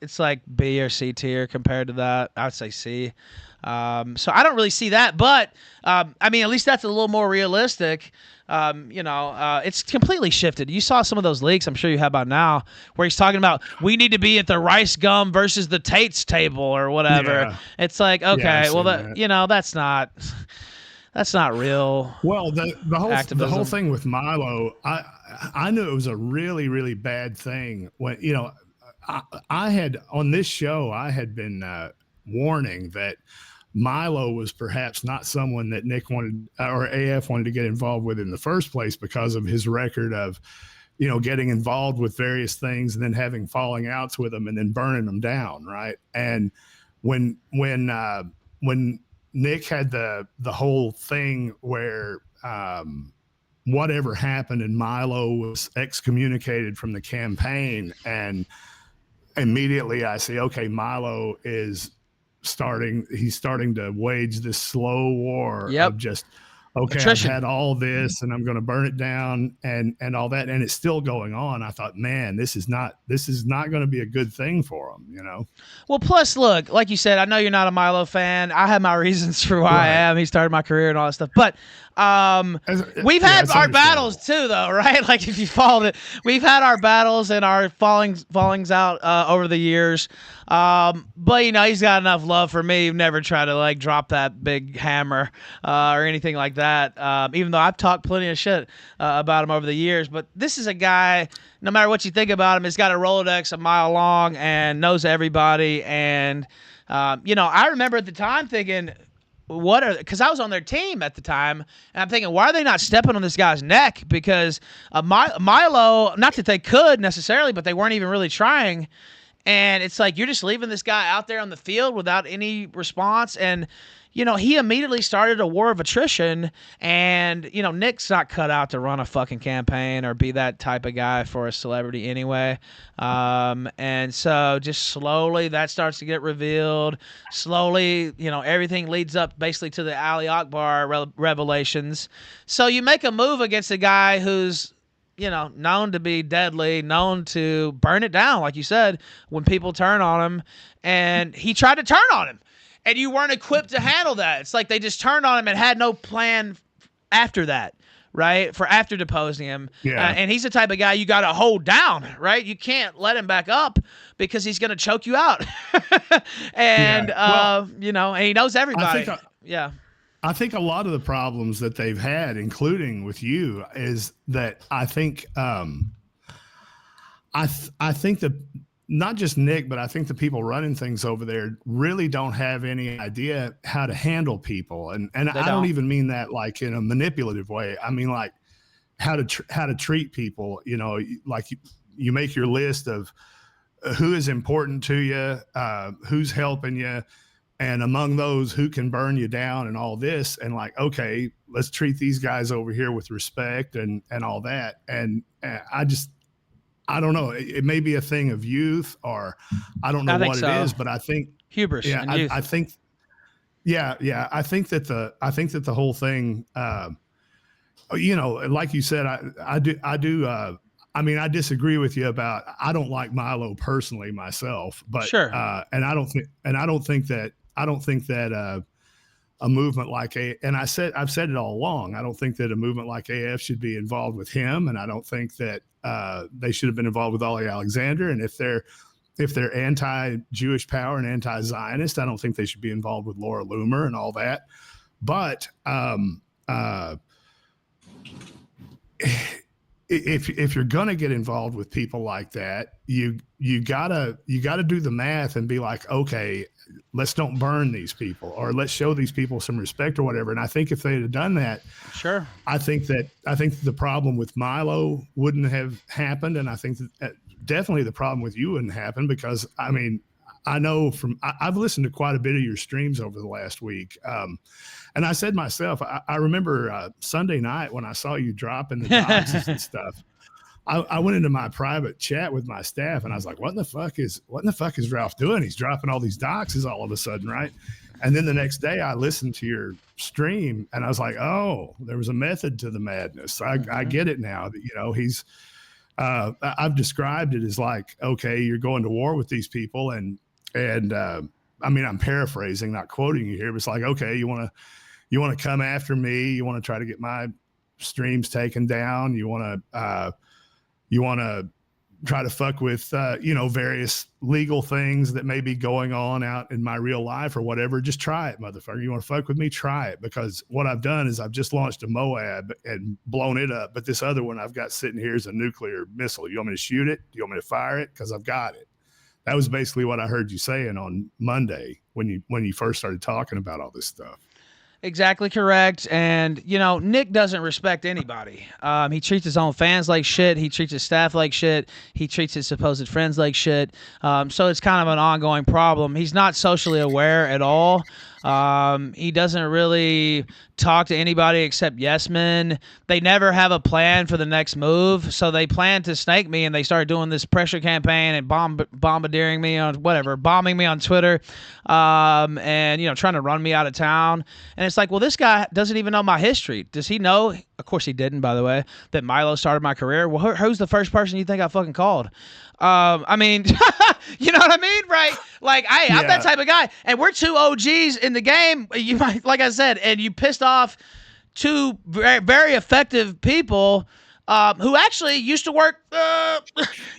it's like B or C tier compared to that. I would say C. So I don't really see that, but at least that's a little more realistic. It's completely shifted. You saw some of those leaks, I'm sure you have by now, where he's talking about we need to be at the Rice Gum versus the Tate's table or whatever. Yeah. It's like, okay, yeah, that's not real. Well, the whole activism. thing with Milo, I knew it was a really, really bad thing when I had on this show I had been warning that Milo was perhaps not someone that Nick wanted or AF wanted to get involved with in the first place because of his record of, getting involved with various things and then having falling outs with them and then burning them down. Right. And when Nick had the whole thing where, whatever happened and Milo was excommunicated from the campaign, and immediately I see, okay, Milo is starting to wage this slow war of just, okay, attrition. I've had all this and I'm going to burn it down and all that. And it's still going on. I thought, man, this is not going to be a good thing for him, Well, plus, look, like you said, I know you're not a Milo fan. I have my reasons for why I am. He started my career and all that stuff. But we've had our battles too, though, right? Like if you followed it, we've had our battles and our fallings out over the years. But he's got enough love for me. Never try to like drop that big hammer or anything like that. Even though I've talked plenty of shit about him over the years. But this is a guy, no matter what you think about him, has got a Rolodex a mile long and knows everybody. And I remember at the time thinking, because I was on their team at the time, and I'm thinking, why are they not stepping on this guy's neck? Because Milo, not that they could necessarily, but they weren't even really trying. And it's like, you're just leaving this guy out there on the field without any response. And, he immediately started a war of attrition. And, Nick's not cut out to run a fucking campaign or be that type of guy for a celebrity anyway. And so just slowly that starts to get revealed. Slowly, everything leads up basically to the Ali Akbar revelations. So you make a move against a guy who's, known to be deadly, known to burn it down, like you said, when people turn on him. And he tried to turn on him. And you weren't equipped to handle that. It's like they just turned on him and had no plan after that, right, for after deposing him. Yeah. And he's the type of guy you got to hold down, right? You can't let him back up because he's going to choke you out. And, you know, and he knows everybody. I think a lot of the problems that they've had, including with you, is that I think I think that not just Nick, but I think the people running things over there really don't have any idea how to handle people. And I don't even mean that like in a manipulative way. I mean, like how to treat people, you know, like you make your list of who is important to you, who's helping you, and among those, who can burn you down and all this. And like, okay, let's treat these guys over here with respect and all that. And I don't know. It may be a thing of youth, or I don't know what it is, but I think hubris. Yeah, and youth. I think. Yeah. I think that the whole thing, you know, like you said, I do. I mean, I disagree with you about. I don't like Milo personally myself, but sure. And I don't think that a movement like I've said it all along. I don't think that a movement like AF should be involved with him, and I don't think that they should have been involved with Ollie Alexander. And if they're anti-Jewish power and anti-Zionist, I don't think they should be involved with Laura Loomer and all that. But if you're gonna get involved with people like that, you gotta do the math and be like, okay, let's don't burn these people, or let's show these people some respect or whatever. And I think if they'd have done that, sure, I think the problem with Milo wouldn't have happened, and I think that definitely the problem with you wouldn't happen, because I mean, I know I've listened to quite a bit of your streams over the last week. And I said myself, I remember Sunday night when I saw you dropping the doxes and stuff. I went into my private chat with my staff and I was like, what in the fuck is Ralph doing? He's dropping all these doxes all of a sudden, right? And then the next day I listened to your stream and I was like, oh, there was a method to the madness. I get it now. That, you know, he's I've described it as like, okay, you're going to war with these people, and I mean, I'm paraphrasing, not quoting you here, but it's like, okay, you want to come after me, you want to try to get my streams taken down, you want to try to fuck with you know, various legal things that may be going on out in my real life or whatever. Just try it, motherfucker. You want to fuck with me? Try it. Because what I've done is I've just launched a Moab and blown it up, but this other one I've got sitting here is a nuclear missile. You want me to shoot it? Do you want me to fire it? Because I've got it. That was basically what I heard you saying on Monday when you first started talking about all this stuff. Exactly correct. And, you know, Nick doesn't respect anybody. He treats his own fans like shit. He treats his staff like shit. He treats his supposed friends like shit. So it's kind of an ongoing problem. He's not socially aware at all. He doesn't really talk to anybody except yes men. They never have a plan for the next move. So they plan to snake me, and they start doing this pressure campaign and bombarding me on whatever, bombing me on Twitter, and, you know, trying to run me out of town. And it's like, well, this guy doesn't even know my history. Does he know? Of course he didn't, by the way, that Milo started my career. Well, who's the first person you think I fucking called? I mean, you know what I mean? Right? Like, I'm that type of guy. And we're two OGs in the game. You might, like I said, and you pissed off two very, very effective people who actually used to work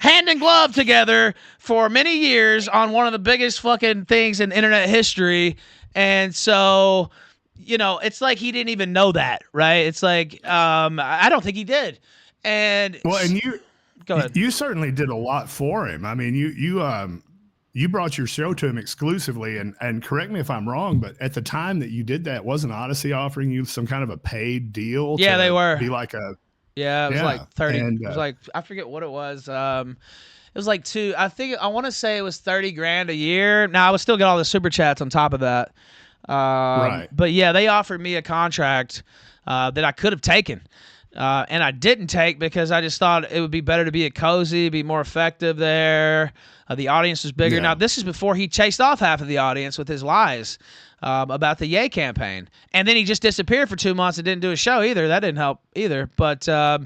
hand in glove together for many years on one of the biggest fucking things in internet history. And so, you know, it's like he didn't even know that, right? It's like, I don't think he did. And well, and you go ahead. You certainly did a lot for him. I mean, you brought your show to him exclusively, and correct me if I'm wrong, but at the time that you did that, wasn't Odyssey offering you some kind of a paid deal? Yeah, they were. Be like a it was like 30. It was like, I forget what it was. It was like I want to say it was $30,000 a year. Now I would still get all the super chats on top of that. Right. But yeah, they offered me a contract that I could have taken. And I didn't take because I just thought it would be better to be at Cozy, be more effective there. The audience was bigger. Yeah. Now, this is before he chased off half of the audience with his lies. about the Ye campaign. And then he just disappeared for 2 months and didn't do a show either. That didn't help either. But I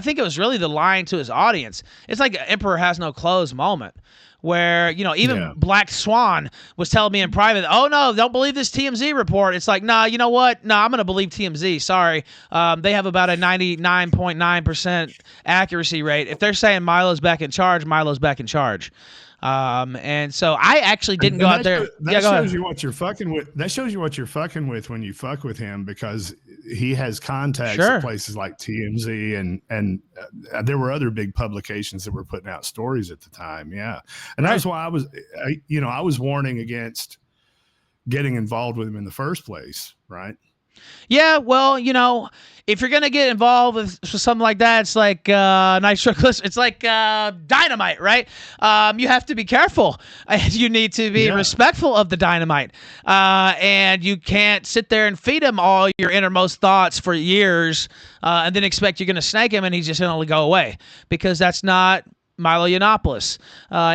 think it was really the lying to his audience. It's like an Emperor Has No Clothes moment where, even Black Swan was telling me in private, oh, no, don't believe this TMZ report. It's like, nah, you know what? No, I'm going to believe TMZ. Sorry. They have about a 99.9% accuracy rate. If they're saying Milo's back in charge, Milo's back in charge. And so I actually didn't go out there. That shows you what you're fucking with. That shows you what you're fucking with when you fuck with him, because he has contacts at places like TMZ and there were other big publications that were putting out stories at the time. Yeah. And that's why I was warning against getting involved with him in the first place. Right. Yeah, well, if you're gonna get involved with something like that, it's like nitroglycerin. It's like dynamite, right? You have to be careful. You need to be respectful of the dynamite, and you can't sit there and feed him all your innermost thoughts for years, and then expect you're gonna snake him and he's just gonna go away, because that's not Milo Yiannopoulos.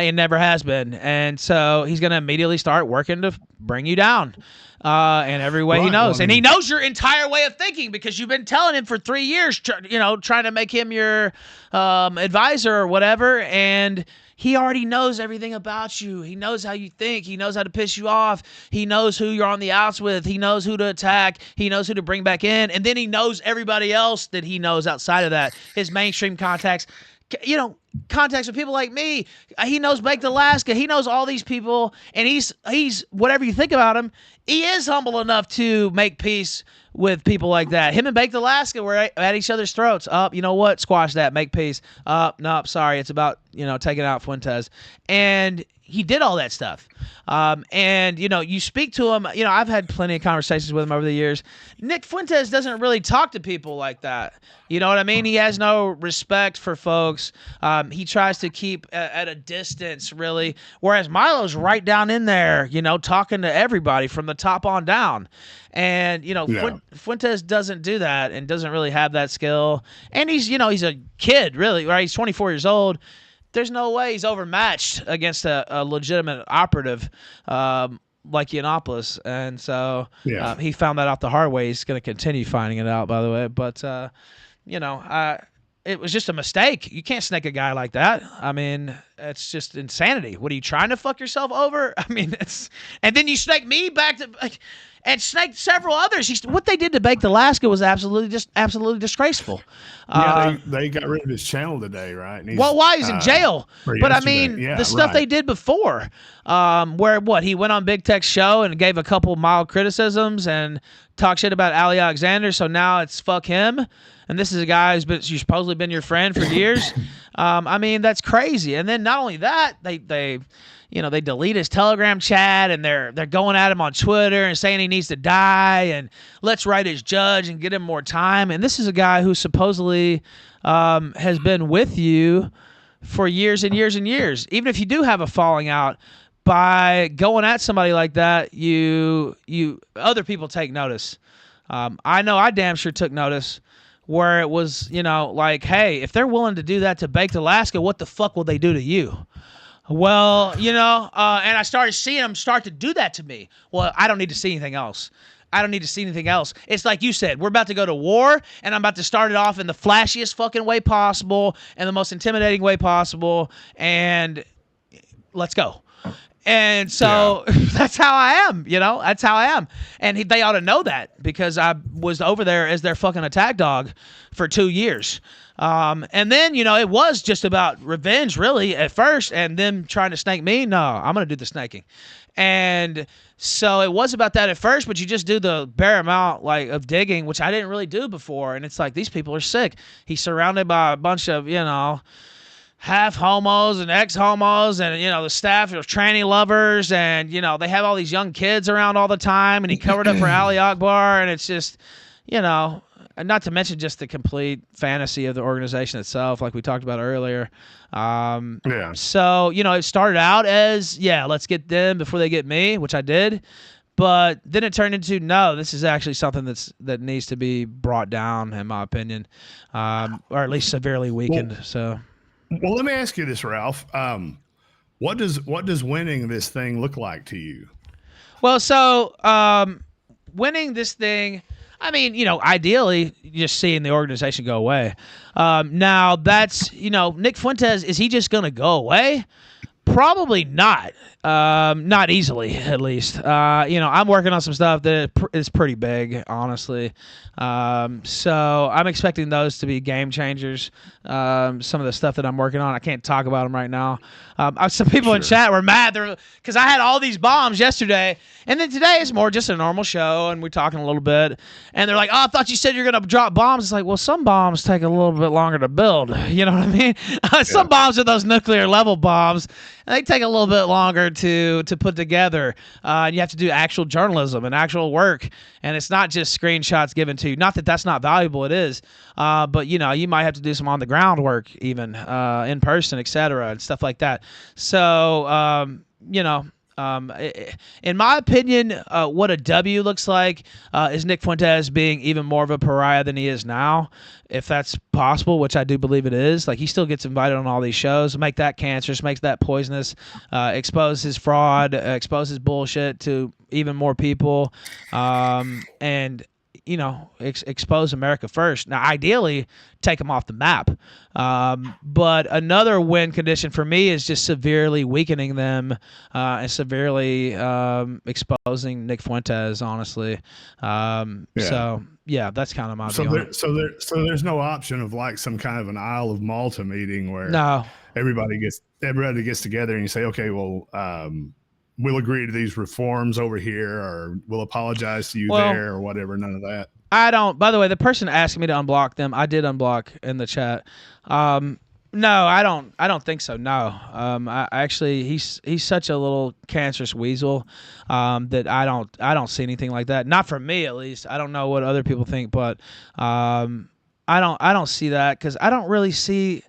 It never has been, and so he's gonna immediately start working to bring you down. In every way he knows. And he knows your entire way of thinking, because you've been telling him for 3 years, trying to make him your advisor or whatever. And he already knows everything about you. He knows how you think. He knows how to piss you off. He knows who you're on the outs with. He knows who to attack. He knows who to bring back in. And then he knows everybody else that he knows outside of that. His mainstream contacts. Contacts with people like me. He knows Baked Alaska. He knows all these people, and he's whatever you think about him, he is humble enough to make peace with people like that. Him and Baked Alaska were at each other's throats. You know what? Squash that. Make peace. Nope. Sorry. It's about, taking out Fuentes. And he did all that stuff. And, you speak to him. I've had plenty of conversations with him over the years. Nick Fuentes doesn't really talk to people like that. You know what I mean? He has no respect for folks. He tries to keep at a distance, really. Whereas Milo's right down in there, talking to everybody from the top on down. And, Fuentes doesn't do that and doesn't really have that skill. And he's a kid, really, right? He's 24 years old. There's no way he's overmatched against a legitimate operative like Yiannopoulos. And so he found that out the hard way. He's going to continue finding it out, by the way. But, it was just a mistake. You can't snake a guy like that. I mean, it's just insanity. What, are you trying to fuck yourself over? I mean, and then you snake me back to... and snaked several others. What they did to Baked Alaska was absolutely disgraceful. They got rid of his channel today, right? Well, why he's in jail? But I mean, the stuff they did before, where he went on Big Tech's show and gave a couple mild criticisms and talked shit about Ali Alexander. So now it's fuck him. And this is a guy who's supposedly been your friend for years. I mean, that's crazy. And then not only that, they delete his Telegram chat, and they're going at him on Twitter and saying he needs to die, and let's write his judge and get him more time. And this is a guy who supposedly has been with you for years and years and years. Even if you do have a falling out, by going at somebody like that, other people take notice. I know I damn sure took notice. Where it was, like, hey, if they're willing to do that to Baked Alaska, what the fuck will they do to you? Well, and I started seeing them start to do that to me. Well, I don't need to see anything else. It's like you said, we're about to go to war, and I'm about to start it off in the flashiest fucking way possible and the most intimidating way possible, and let's go. And so that's how I am, that's how I am. And they ought to know that, because I was over there as their fucking attack dog for 2 years. And then, it was just about revenge, really, at first, and them trying to snake me. No, I'm going to do the snaking. And so it was about that at first, but you just do the bare amount of digging, which I didn't really do before. And it's like, these people are sick. He's surrounded by a bunch of, half homos and ex-homos, and the staff of tranny lovers, and they have all these young kids around all the time, and he covered up for Ali Akbar, and it's just not to mention just the complete fantasy of the organization itself, like we talked about earlier. So it started out as let's get them before they get me, which I did, but then it turned into no, this is actually something that needs to be brought down, in my opinion, or at least severely weakened. Well, let me ask you this, Ralph. What does winning this thing look like to you? Well, so winning this thing, I mean, ideally, just seeing the organization go away. Now, that's, Nick Fuentes, is he just going to go away? Probably not. Not easily, at least. I'm working on some stuff that is pretty big, honestly. So I'm expecting those to be game changers. Some of the stuff that I'm working on, I can't talk about them right now. Some people in chat were mad because I had all these bombs yesterday, and then today is more just a normal show, and we're talking a little bit, and they're like, "Oh, I thought you said you're gonna drop bombs." It's like, well, some bombs take a little bit longer to build. You know what I mean? Some bombs are those nuclear level bombs, and they take a little bit longer to put together. And you have to do actual journalism and actual work, and it's not just screenshots given to you. Not that that's not valuable, it is. But you might have to do some on the ground work, even in person, etc., and stuff like that. So in my opinion, what a W looks like is Nick Fuentes being even more of a pariah than he is now, if that's possible, which I do believe it is. Like, he still gets invited on all these shows, make that cancerous, makes that poisonous, expose his fraud, expose his bullshit to even more people, and expose America first. Now, ideally, take them off the map. But another win condition for me is just severely weakening them and severely exposing Nick Fuentes, honestly. So, yeah, that's kind of my view on it. So there's no option of like some kind of an Isle of Malta meeting where everybody gets together and you say, okay, well, we'll agree to these reforms over here, or we'll apologize to you there, or whatever. None of that. I don't. By the way, the person asking me to unblock them, I did unblock in the chat. No, I don't think so. No. I actually, he's such a little cancerous weasel that I don't see anything like that. Not from me, at least. I don't know what other people think, but I don't see that, because I don't really see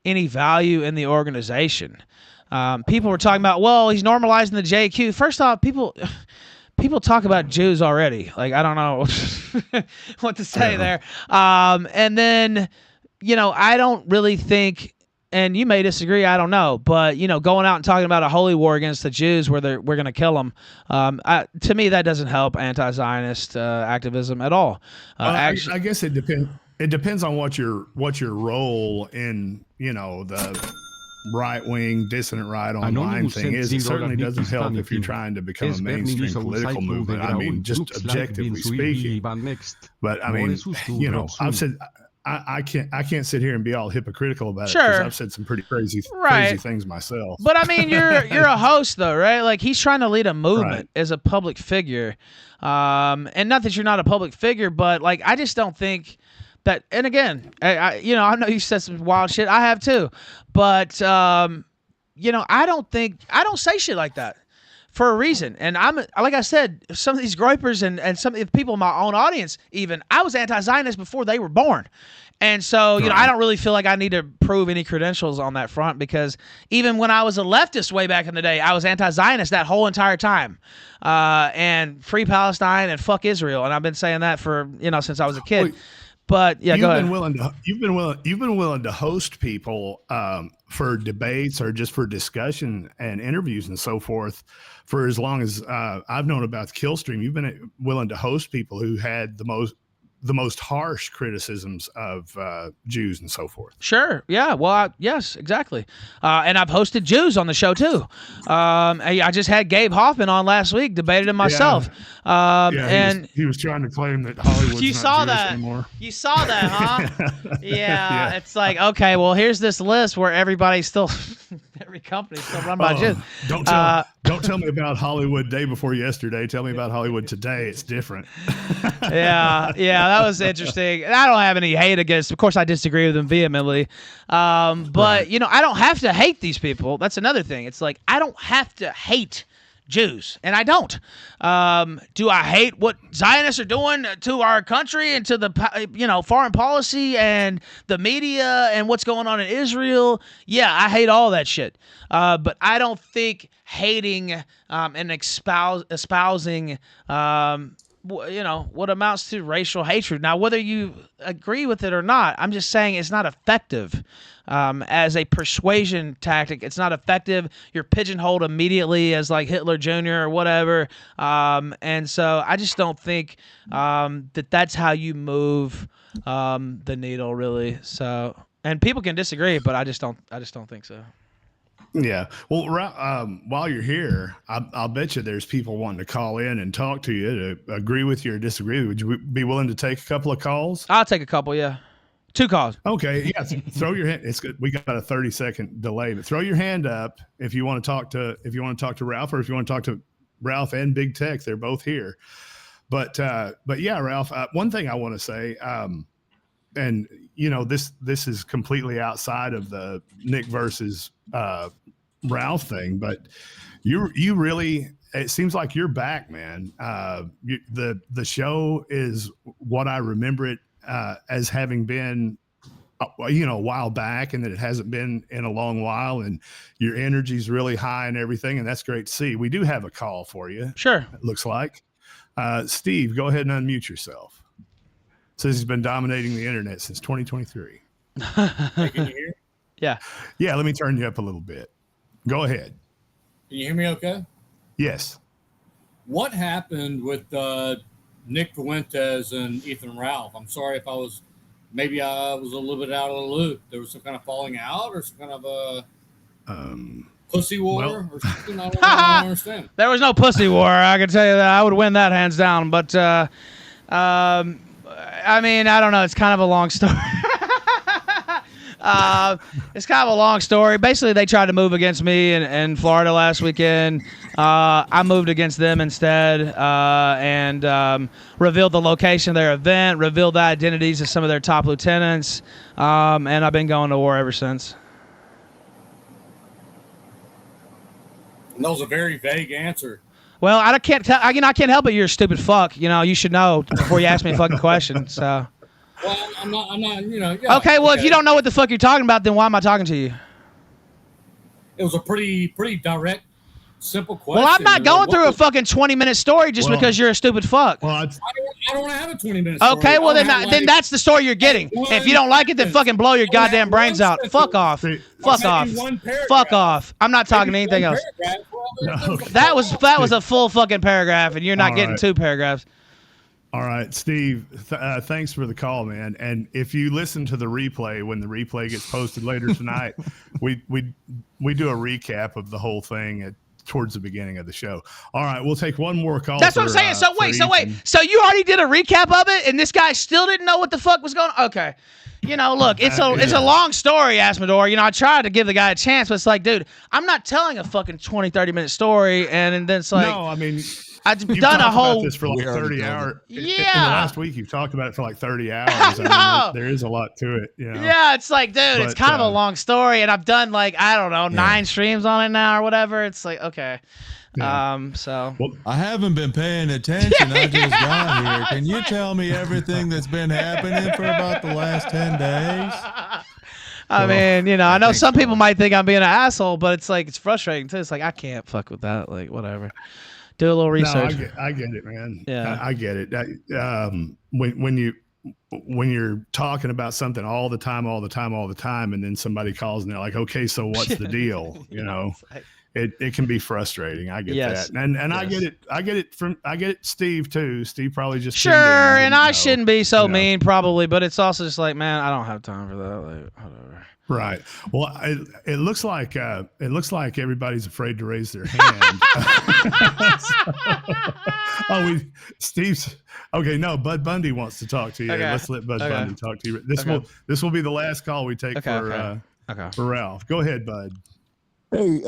any value in the organization. People were talking about, well, he's normalizing the JQ. First off, people talk about Jews already. Like, I don't know what to say there. And then, I don't really think, and you may disagree, I don't know, but, going out and talking about a holy war against the Jews where we're going to kill them, to me, that doesn't help anti-Zionist activism at all. I guess it depends. It depends on what your role in, the right-wing dissident right online thing is. It certainly doesn't help if you're trying to become a mainstream political movement. I mean, just objectively speaking. But I mean, I've said I can't sit here and be all hypocritical about it, because I've said some pretty crazy things myself. But I mean, you're a host though, right? Like, he's trying to lead a movement as a public figure, and not that you're not a public figure, but like, I just don't think that. And again, I know you said some wild shit. I have too. But, I don't say shit like that for a reason. And like I said, some of these groypers and some of the people in my own audience, even, I was anti-Zionist before they were born. And so, I don't really feel like I need to prove any credentials on that front, because even when I was a leftist way back in the day, I was anti-Zionist that whole entire time. And free Palestine and fuck Israel. And I've been saying that for, since I was a kid. But yeah, go ahead. You've been willing to host people for debates or just for discussion and interviews and so forth for as long as I've known about Killstream. You've been willing to host people who had the most harsh criticisms of Jews and so forth. Sure. Yeah. Well, yes, exactly. And I've hosted Jews on the show too. I just had Gabe Hoffman on last week, debated him myself. And he was trying to claim that Hollywood's not Jewish anymore. You saw that, huh? Yeah. It's like, okay, well, here's this list where everybody's still, every company's still run by Jews. Don't tell me about Hollywood day before yesterday. Tell me about Hollywood today. It's different. Yeah, that was interesting. And I don't have any hate against. Of course, I disagree with them vehemently. But I don't have to hate these people. That's another thing. It's like, I don't have to hate Jews, and I don't. Do I hate what Zionists are doing to our country and to the foreign policy and the media and what's going on in Israel? Yeah, I hate all that shit. But I don't think hating and espousing what amounts to racial hatred. Now, whether you agree with it or not, I'm just saying it's not effective as a persuasion tactic. It's not effective. You're pigeonholed immediately as like Hitler Jr. or whatever. And so I just don't think that's how you move the needle, really. So, and people can disagree, but I just don't think so. Yeah. Well, while you're here, I'll bet you there's people wanting to call in and talk to you to agree with you or disagree. Would you be willing to take a couple of calls? I'll take a couple. Yeah. 2 calls. Okay. Yeah. Throw your hand. It's good. We got a 30-second delay, but throw your hand up if you want to talk to Ralph, or if you want to talk to Ralph and Big Tech. They're both here. But yeah, Ralph, one thing I want to say, and this is completely outside of the Nick versus Ralph thing, but you really, it seems like you're back, man. The show is what I remember it as having been a while back, and that it hasn't been in a long while, and your energy's really high and everything, and that's great to see. We do have a call for you. Sure. It looks like. Steve, go ahead and unmute yourself. Says he's been dominating the internet since 2023. Hey, can you hear? Yeah. Yeah, let me turn you up a little bit. Go ahead. Can you hear me okay? Yes. What happened with Nick Fuentes and Ethan Ralph? I'm sorry if I was a little bit out of the loop. There was some kind of falling out or some kind of a pussy war or something. I don't understand. There was no pussy war. I can tell you that. I would win that hands down. But I mean, I don't know. It's kind of a long story. It's kind of a long story. Basically, they tried to move against me in Florida last weekend. I moved against them instead and revealed the location of their event, revealed the identities of some of their top lieutenants, and I've been going to war ever since. And that was a very vague answer. Well, I can't help it. You're a stupid fuck. You should know before you ask me a fucking question. So. Well, I'm not. Yeah, okay. Well, if you don't know what the fuck you're talking about, then why am I talking to you? It was a pretty direct, simple question. Well, I'm not going through a fucking 20-minute story just because you're a stupid fuck. Well, I don't have a 20-minute story. Okay, well then that's the story you're getting. If you don't like it, then fucking blow your goddamn brains out. Fuck off. Fuck off. Fuck off. I'm not talking anything else. That was a full fucking paragraph, and you're not getting 2 paragraphs. All right, Steve, thanks for the call, man. And if you listen to the replay, when the replay gets posted later tonight, we do a recap of the whole thing towards the beginning of the show. All right, we'll take one more call. That's what I'm saying. So wait. So you already did a recap of it, and this guy still didn't know what the fuck was going on? Okay. Look, it's a long story, Asmodor. I tried to give the guy a chance, but it's like, dude, I'm not telling a fucking 20, 30-minute story, and then it's like... No, I mean... I've done a whole... About this for like 30 hours. Yeah. In the last week, you've talked about it for like 30 hours. I mean, there is a lot to it. Yeah, it's like, dude, it's kind of a long story, and I've done like, I don't know, 9 streams on it now or whatever. It's like, okay. Yeah. So... Well, I haven't been paying attention. I just got here. Can you tell me everything that's been happening for about the last 10 days? I mean, I know some people might think I'm being an asshole, but it's like, it's frustrating too. It's like, I can't fuck with that. Like, whatever. Do a little research. No, I get it, man. Yeah, I get it. When you're talking about something all the time, and then somebody calls and they're like, "Okay, so what's the deal?" It can be frustrating. I get that, and I get it. I get it. Steve too. Steve probably just sure, and I shouldn't be so mean, probably, but it's also just like, man, I don't have time for that. Like, whatever. Right. Well, it looks like everybody's afraid to raise their hand. Steve's okay. No, Bud Bundy wants to talk to you. Okay. Let's let Bud Bundy talk to you. This will be the last call we take for Ralph. Go ahead, Bud. Hey,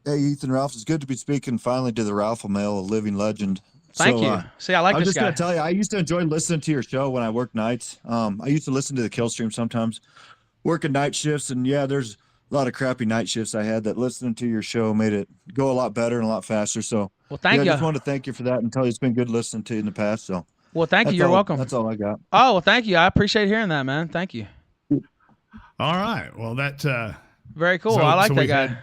Ethan Ralph. It's good to be speaking finally to the Ralph male, a living legend. Thank you. See, I like this guy. I'm just gonna tell you, I used to enjoy listening to your show when I worked nights. I used to listen to the Killstream sometimes. Working night shifts, and there's a lot of crappy night shifts I had that listening to your show made it go a lot better and a lot faster. So, well, thank you. I just want to thank you for that and tell you it's been good listening to you in the past. So, well, thank you. You're welcome. That's all I got. Oh, well, thank you. I appreciate hearing that, man. Thank you. All right. Well, that very cool. I like that guy.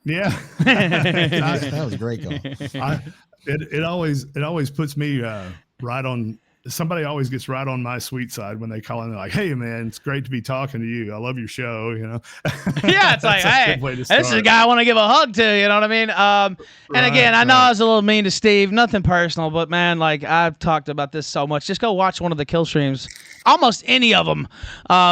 Yeah, That was a great call. It always puts me right on. Somebody always gets right on my sweet side when they call in. They're like, "Hey, man, it's great to be talking to you. I love your show." You know. Yeah, it's like, hey, this is a guy I want to give a hug to. You know what I mean? And again, I know I was a little mean to Steve. Nothing personal, but man, like I've talked about this so much. Just go watch one of the kill streams, almost any of them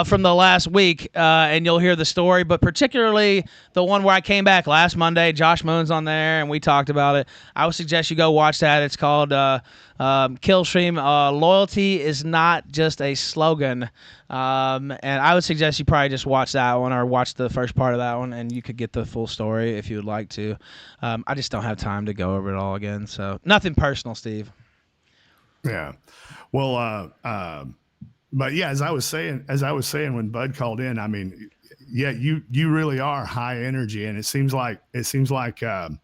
from the last week, and you'll hear the story. But particularly the one where I came back last Monday. Josh Moon's on there, and we talked about it. I would suggest you go watch that. It's called Killstream. Loyalty is not just a slogan. And I would suggest you probably just watch that one or watch the first part of that one, and you could get the full story if you would like to. I just don't have time to go over it all again. So nothing personal, Steve. Yeah. Well, but yeah, as I was saying when Bud called in, I mean, yeah, you really are high energy, and it seems like the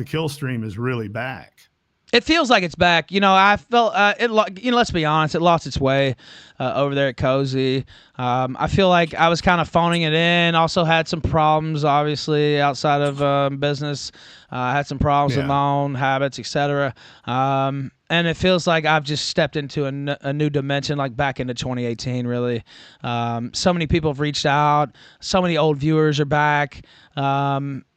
kill stream is really back. It feels like it's back. You know, I felt let's be honest, it lost its way over there at Cozy. I feel like I was kind of phoning it in. Also had some problems, obviously, outside of business. Had some problems with my own habits, etc. And it feels like I've just stepped into a new dimension, like back into 2018, really. So many people have reached out. So many old viewers are back.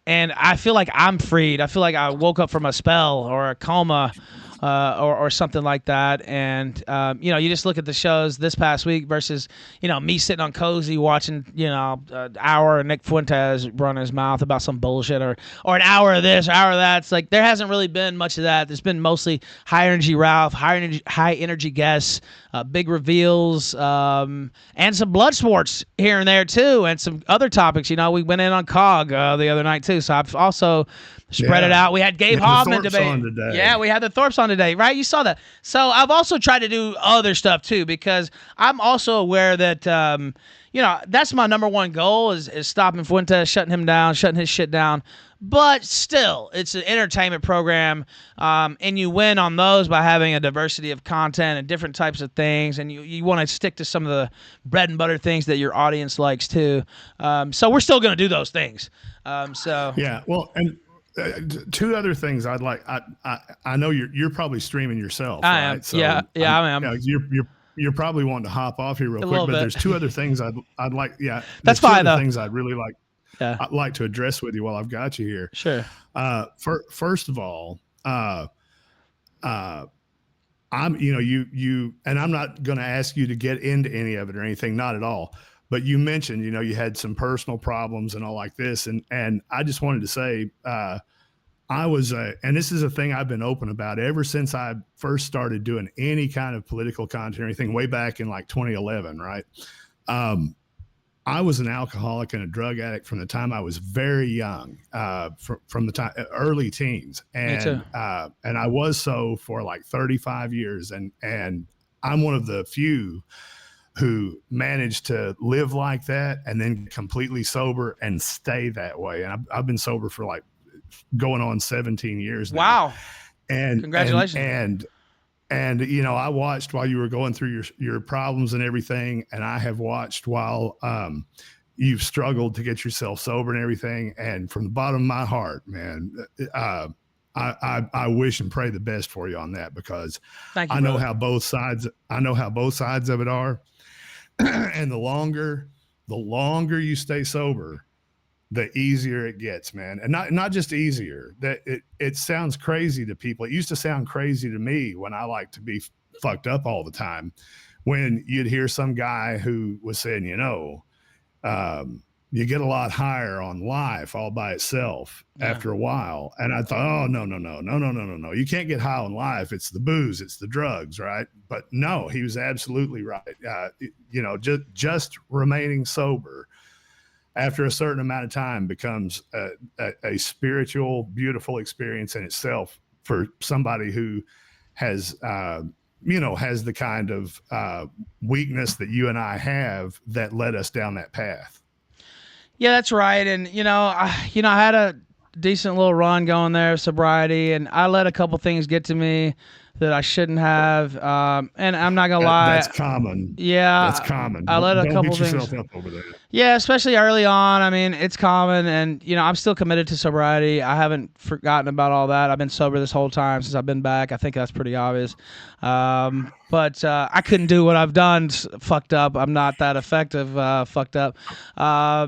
And I feel like I'm freed. I feel like I woke up from a spell or a coma or something like that. And, you just look at the shows this past week versus, me sitting on Cozy watching, an hour of Nick Fuentes run his mouth about some bullshit or an hour of this or hour of that. It's like there hasn't really been much of that. There's been mostly high energy Ralph, high energy guests, big reveals, and some blood sports here and there too, and some other topics. We went in on COG the other night too. So I've also spread it out. We had Gabe Hoffman debate. Yeah, we had the Thorps on today, right? You saw that. So I've also tried to do other stuff too, because I'm also aware that that's my number one goal is stopping Fuentes, shutting him down, shutting his shit down. But still, it's an entertainment program, and you win on those by having a diversity of content and different types of things, and you want to stick to some of the bread and butter things that your audience likes too. So we're still going to do those things. Yeah, well, and two other things I'd like. I know you're probably streaming yourself. I am. So I am. You're probably wanting to hop off here real quick, but there's two other things I'd like. Yeah, that's fine though. Things I'd really like. Yeah. I'd like to address with you while I've got you here. Sure. First of all, I'm, you, and I'm not going to ask you to get into any of it or anything, not at all. But you mentioned, you had some personal problems and all like this, and I just wanted to say, I was, and this is a thing I've been open about ever since I first started doing any kind of political content or anything way back in like 2011, right? I was an alcoholic and a drug addict from the time I was very young, from the time early teens, and I was so for like 35 years, and I'm one of the few who managed to live like that and then completely sober and stay that way. And I've been sober for like going on 17 years now. Wow! And congratulations. And I watched while you were going through your problems and everything, and I have watched while you've struggled to get yourself sober and everything. And from the bottom of my heart, man, I wish and pray the best for you on that, because I know how both sides of it are. And the longer you stay sober, the easier it gets, man. And not just easier, that it sounds crazy to people. It used to sound crazy to me when I like to be fucked up all the time, when you'd hear some guy who was saying, you get a lot higher on life all by itself after a while. And I thought, oh, no. You can't get high on life. It's the booze, it's the drugs, right? But no, he was absolutely right. Just remaining sober after a certain amount of time becomes a spiritual, beautiful experience in itself for somebody who has, has the kind of weakness that you and I have that led us down that path. Yeah, that's right. And, I had decent little run going there of sobriety, and I let a couple things get to me that I shouldn't have. And I'm not gonna lie, That's common. Yeah, That's common. I let a Don't couple beat yourself things. up over that. Yeah, especially early on. I mean, it's common, and I'm still committed to sobriety. I haven't forgotten about all that. I've been sober this whole time since I've been back. I think that's pretty obvious. But I couldn't do what I've done. Fucked up. I'm not that effective. Fucked up. I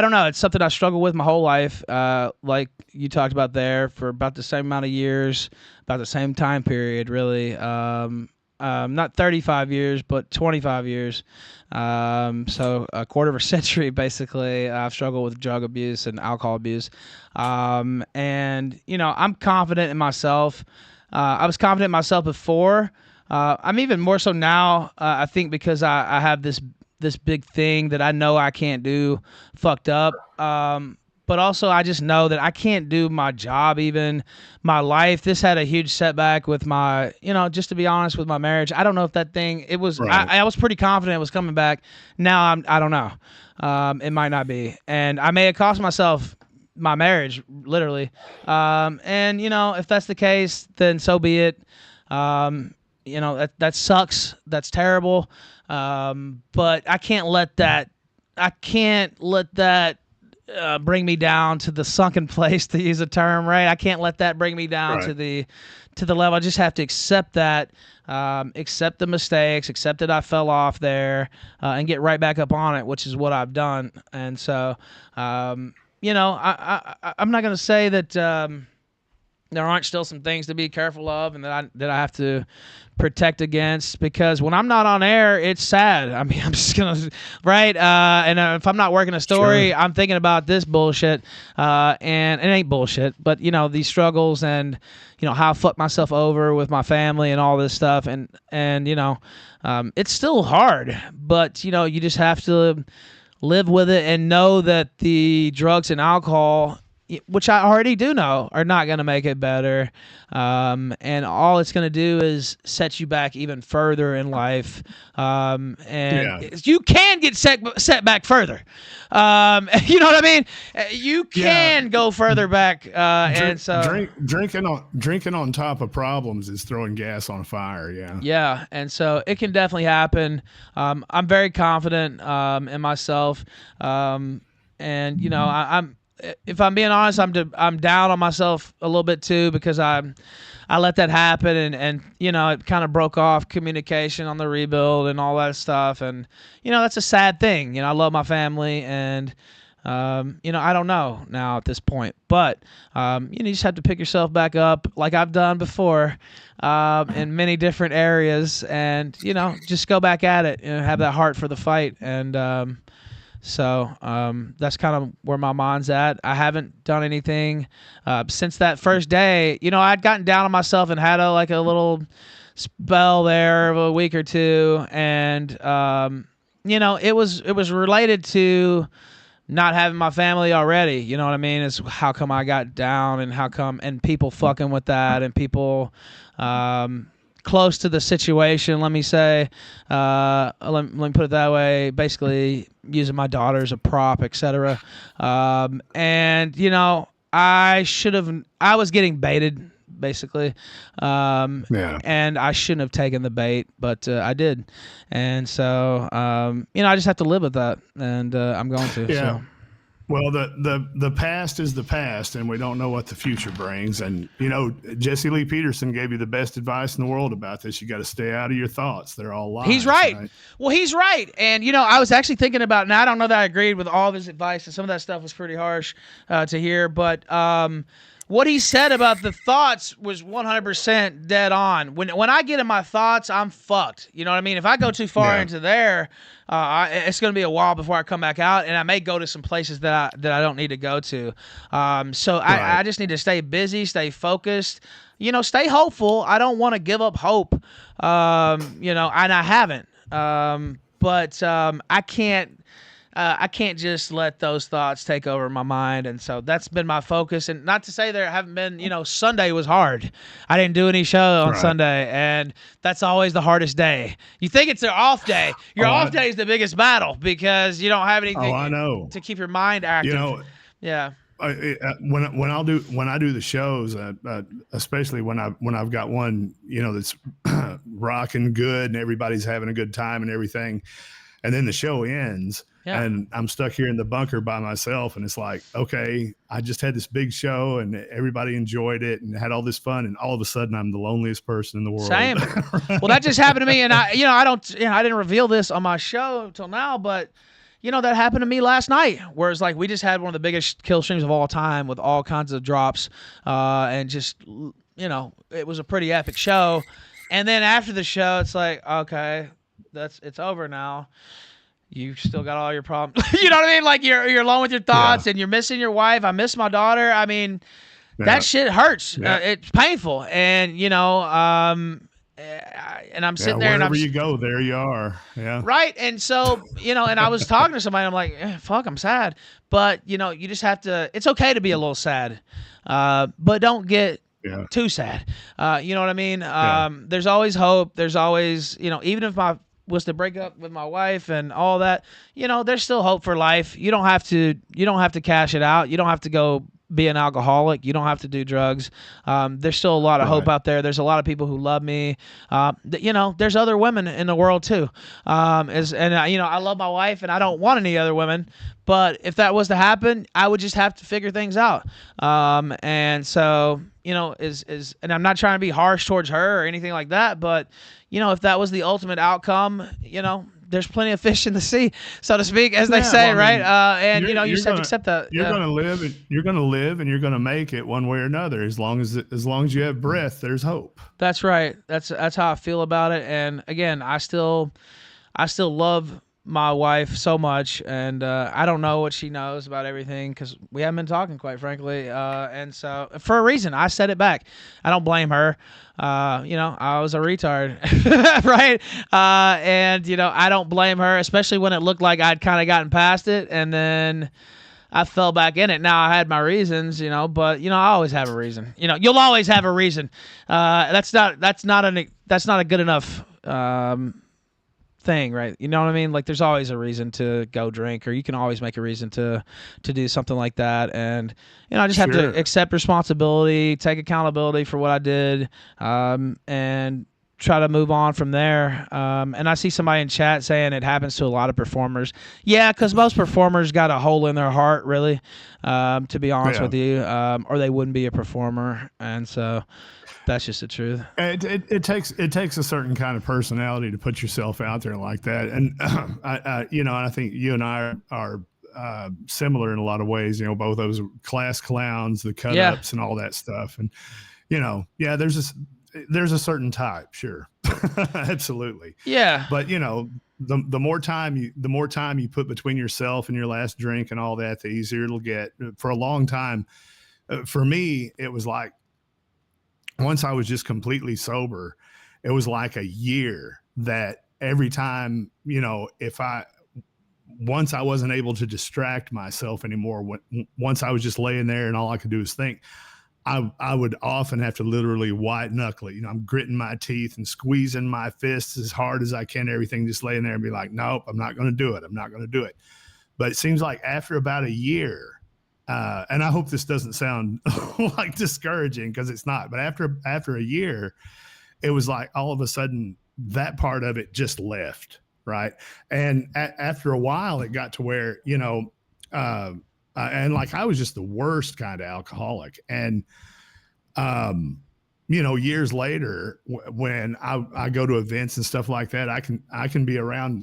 don't know. It's something I struggled with my whole life. Like you talked about there, for about the same amount of years, about the same time period, really. Not 35 years, but 25 years. So a quarter of a century, basically. I've struggled with drug abuse and alcohol abuse. And, I'm confident in myself. I was confident in myself before. I'm even more so now, I think, because I have this big thing that I know I can't do fucked up. But also I just know that I can't do my job, even my life. This had a huge setback with my, just to be honest, with my marriage. I don't know if that thing, it was, Right. I was pretty confident it was coming back. Now I don't know. It might not be. And I may have cost myself my marriage, literally. And if that's the case, then so be it. That sucks. That's terrible. But I can't let that bring me down to the sunken place, to use a term, right? I can't let that bring me down Right. to the level. I just have to accept that, accept the mistakes, accept that I fell off there, and get right back up on it, which is what I've done. And so, I'm not going to say that, there aren't still some things to be careful of and that I have to protect against, because when I'm not on air, it's sad. I mean, I'm just gonna, right? And if I'm not working a story, Sure. I'm thinking about this bullshit, and it ain't bullshit, but these struggles and how I fucked myself over with my family and all this stuff, and it's still hard, but you just have to live with it and know that the drugs and alcohol, which I already do know, are not going to make it better. And all it's going to do is set you back even further in life. And you can get set back further. You know what I mean? You can go further back. And so drinking on top of problems is throwing gas on a fire. Yeah. Yeah, and so it can definitely happen. I'm very confident in myself. I'm if I'm being honest, I'm down on myself a little bit too, because I let that happen, and it kind of broke off communication on the rebuild and all that stuff, and that's a sad thing. I love my family, and I don't know now at this point, but you just have to pick yourself back up like I've done before, in many different areas, and just go back at it and have that heart for the fight. And so that's kind of where my mind's at. I haven't done anything since that first day. I'd gotten down on myself and had a little spell there of a week or two, and it was related to not having my family already. You know what I mean? It's how come I got down, and people fucking with that, and people close to the situation, let me say, let me put it that way, basically using my daughter as a prop, etc. And I was getting baited, basically, and I shouldn't have taken the bait, but I did, and so I just have to live with that, and I'm going to. Yeah. So. Well, the past is the past, and we don't know what the future brings. And Jesse Lee Peterson gave you the best advice in the world about this. You got to stay out of your thoughts; they're all lies. He's right. Well, he's right. And I was actually thinking about, and I don't know that I agreed with all of his advice, and some of that stuff was pretty harsh to hear. But what he said about the thoughts was 100% dead on. When I get in my thoughts, I'm fucked. You know what I mean? If I go too far into there, it's going to be a while before I come back out, and I may go to some places that I don't need to go to. So I just need to stay busy, stay focused, stay hopeful. I don't want to give up hope, and I haven't. But I can't I can't just let those thoughts take over my mind. And so that's been my focus. And not to say there haven't been, Sunday was hard. I didn't do any show on Sunday, and that's always the hardest day. You think it's their off day. Your off day is the biggest battle because you don't have anything to keep your mind active. Yeah. When I do the shows, especially when I've got one, that's rocking good and everybody's having a good time and everything, and then the show ends. Yeah. And I'm stuck here in the bunker by myself, and it's like, okay, I just had this big show and everybody enjoyed it and had all this fun, and all of a sudden I'm the loneliest person in the world. Same. Well, that just happened to me, and I didn't reveal this on my show till now, but that happened to me last night, where it's like we just had one of the biggest kill streams of all time with all kinds of drops, and just it was a pretty epic show. And then after the show, it's like, okay, it's over now. You still got all your problems. You know what I mean? Like you're alone with your thoughts, and you're missing your wife. I miss my daughter. I mean, that shit hurts. Yeah. It's painful, and and I'm sitting there, and wherever you go, there you are. Yeah. Right, and so and I was talking to somebody. I'm like, fuck, I'm sad, but you just have to. It's okay to be a little sad, but don't get too sad. You know what I mean? There's always hope. There's always even if my was to break up with my wife and all that, there's still hope for life. You don't have to cash it out. You don't have to go be an alcoholic. You don't have to do drugs. There's still a lot of hope out there. There's a lot of people who love me. There's other women in the world too. I love my wife and I don't want any other women, but if that was to happen, I would just have to figure things out. And so, and I'm not trying to be harsh towards her or anything like that, but if that was the ultimate outcome, there's plenty of fish in the sea, so to speak, as they say, right? And you just have to accept that. You're going to live, and you're going to live, and you're going to make it one way or another. As long as you have breath, there's hope. That's right. That's how I feel about it. And again, I still love my wife so much, and I don't know what she knows about everything because we haven't been talking, quite frankly. And so, for a reason, I said it back. I don't blame her. I was a retard, right? And I don't blame her, especially when it looked like I'd kind of gotten past it, and then I fell back in it. Now I had my reasons, but I always have a reason. You'll always have a reason. That's not a good enough thing, right? You know what I mean? Like there's always a reason to go drink, or you can always make a reason to do something like that. And I just have to accept responsibility, take accountability for what I did, and try to move on from there. And I see somebody in chat saying it happens to a lot of performers. Yeah, because most performers got a hole in their heart, really, to be honest with you, or they wouldn't be a performer. And so that's just the truth. It takes a certain kind of personality to put yourself out there like that. And I think you and I are similar in a lot of ways. Both those class clowns, the cut ups, and all that stuff. And there's a certain type, sure, absolutely. Yeah. But the more time you put between yourself and your last drink and all that, the easier it'll get. For a long time, for me, it was like, once I was just completely sober, it was like a year that every time, once I wasn't able to distract myself anymore, once I was just laying there and all I could do is think, I would often have to literally white knuckle it. I'm gritting my teeth and squeezing my fists as hard as I can, everything, just laying there and be like, nope, I'm not going to do it. I'm not going to do it. But it seems like after about a year, and I hope this doesn't sound like discouraging, because it's not, but after a year, it was like all of a sudden that part of it just left. Right. And after a while, it got to where, and like I was just the worst kind of alcoholic. And, years later, when I go to events and stuff like that, I can be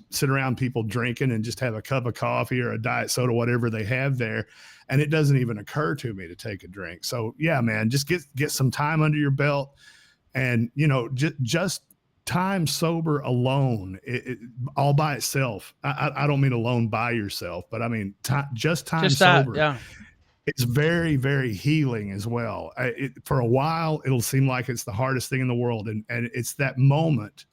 sit around people drinking and just have a cup of coffee or a diet soda, whatever they have there. And it doesn't even occur to me to take a drink. So yeah, man, just get some time under your belt, and, just time sober alone, all by itself. I don't mean alone by yourself, but I mean, just time sober. Yeah. It's very, very healing as well. For a while, it'll seem like it's the hardest thing in the world. And it's that moment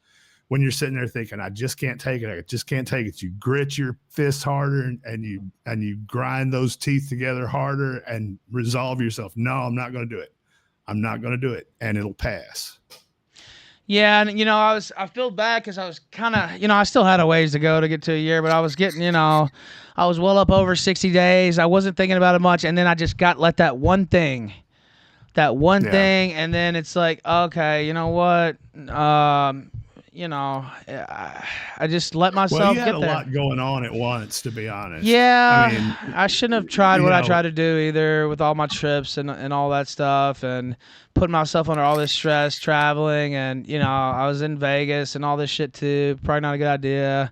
when you're sitting there thinking, I just can't take it. I just can't take it. You grit your fists harder and you grind those teeth together harder and resolve yourself. No, I'm not going to do it. I'm not going to do it. And it'll pass. Yeah. And, I feel bad because I was kind of, I still had a ways to go to get to a year, but I was getting, I was well up over 60 days. I wasn't thinking about it much. And then I just let that one thing, and then it's like, okay, you know what? I just let myself you had get a there. lot going on at once, to be honest. Yeah, I shouldn't have tried what I tried to do either with all my trips and all that stuff and putting myself under all this stress traveling. And, I was in Vegas and all this shit too. Probably not a good idea.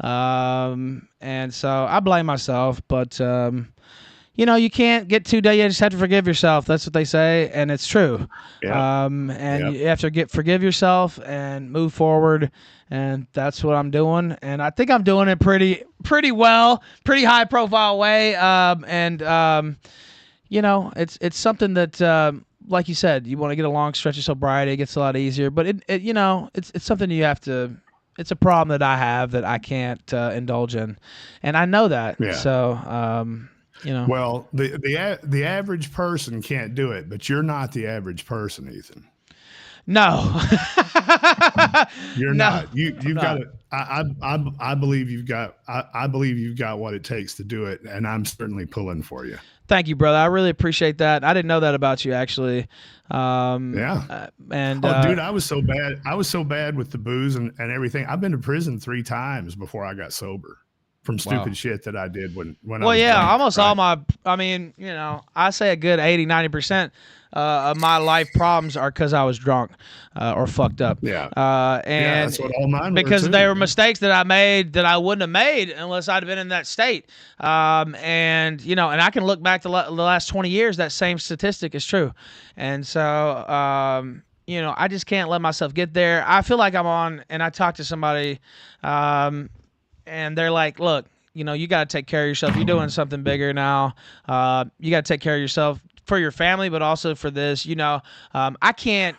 And so I blame myself, but, you can't get too dead. You just have to forgive yourself. That's what they say, and it's true. Yeah. You have to forgive yourself and move forward, and that's what I'm doing. And I think I'm doing it pretty well, pretty high profile way. It's something that, like you said, you want to get a long stretch of sobriety, it gets a lot easier. But it's something you have to. It's a problem that I have that I can't indulge in, and I know that. Yeah. So. Well, the average person can't do it, but you're not the average person, Ethan. No, you're not. You've got it. I believe you've got. I believe you've got what it takes to do it, and I'm certainly pulling for you. Thank you, brother. I really appreciate that. I didn't know that about you, actually. Dude, I was so bad. I was so bad with the booze and everything. I've been to prison 3 times before I got sober. From stupid shit that I did when I was drunk, almost right? all my, I say a good 80-90% of my life problems are because I was drunk or fucked up. Yeah. And that's what all mine were because too, they were man. mistakes that I made that I wouldn't have made unless I'd have been in that state. And I can look back to the last 20 years, that same statistic is true. And so, I just can't let myself get there. I feel like I'm on, and I talked to somebody, and they're like, look, you got to take care of yourself. You're doing something bigger now. You got to take care of yourself for your family, but also for this. I can't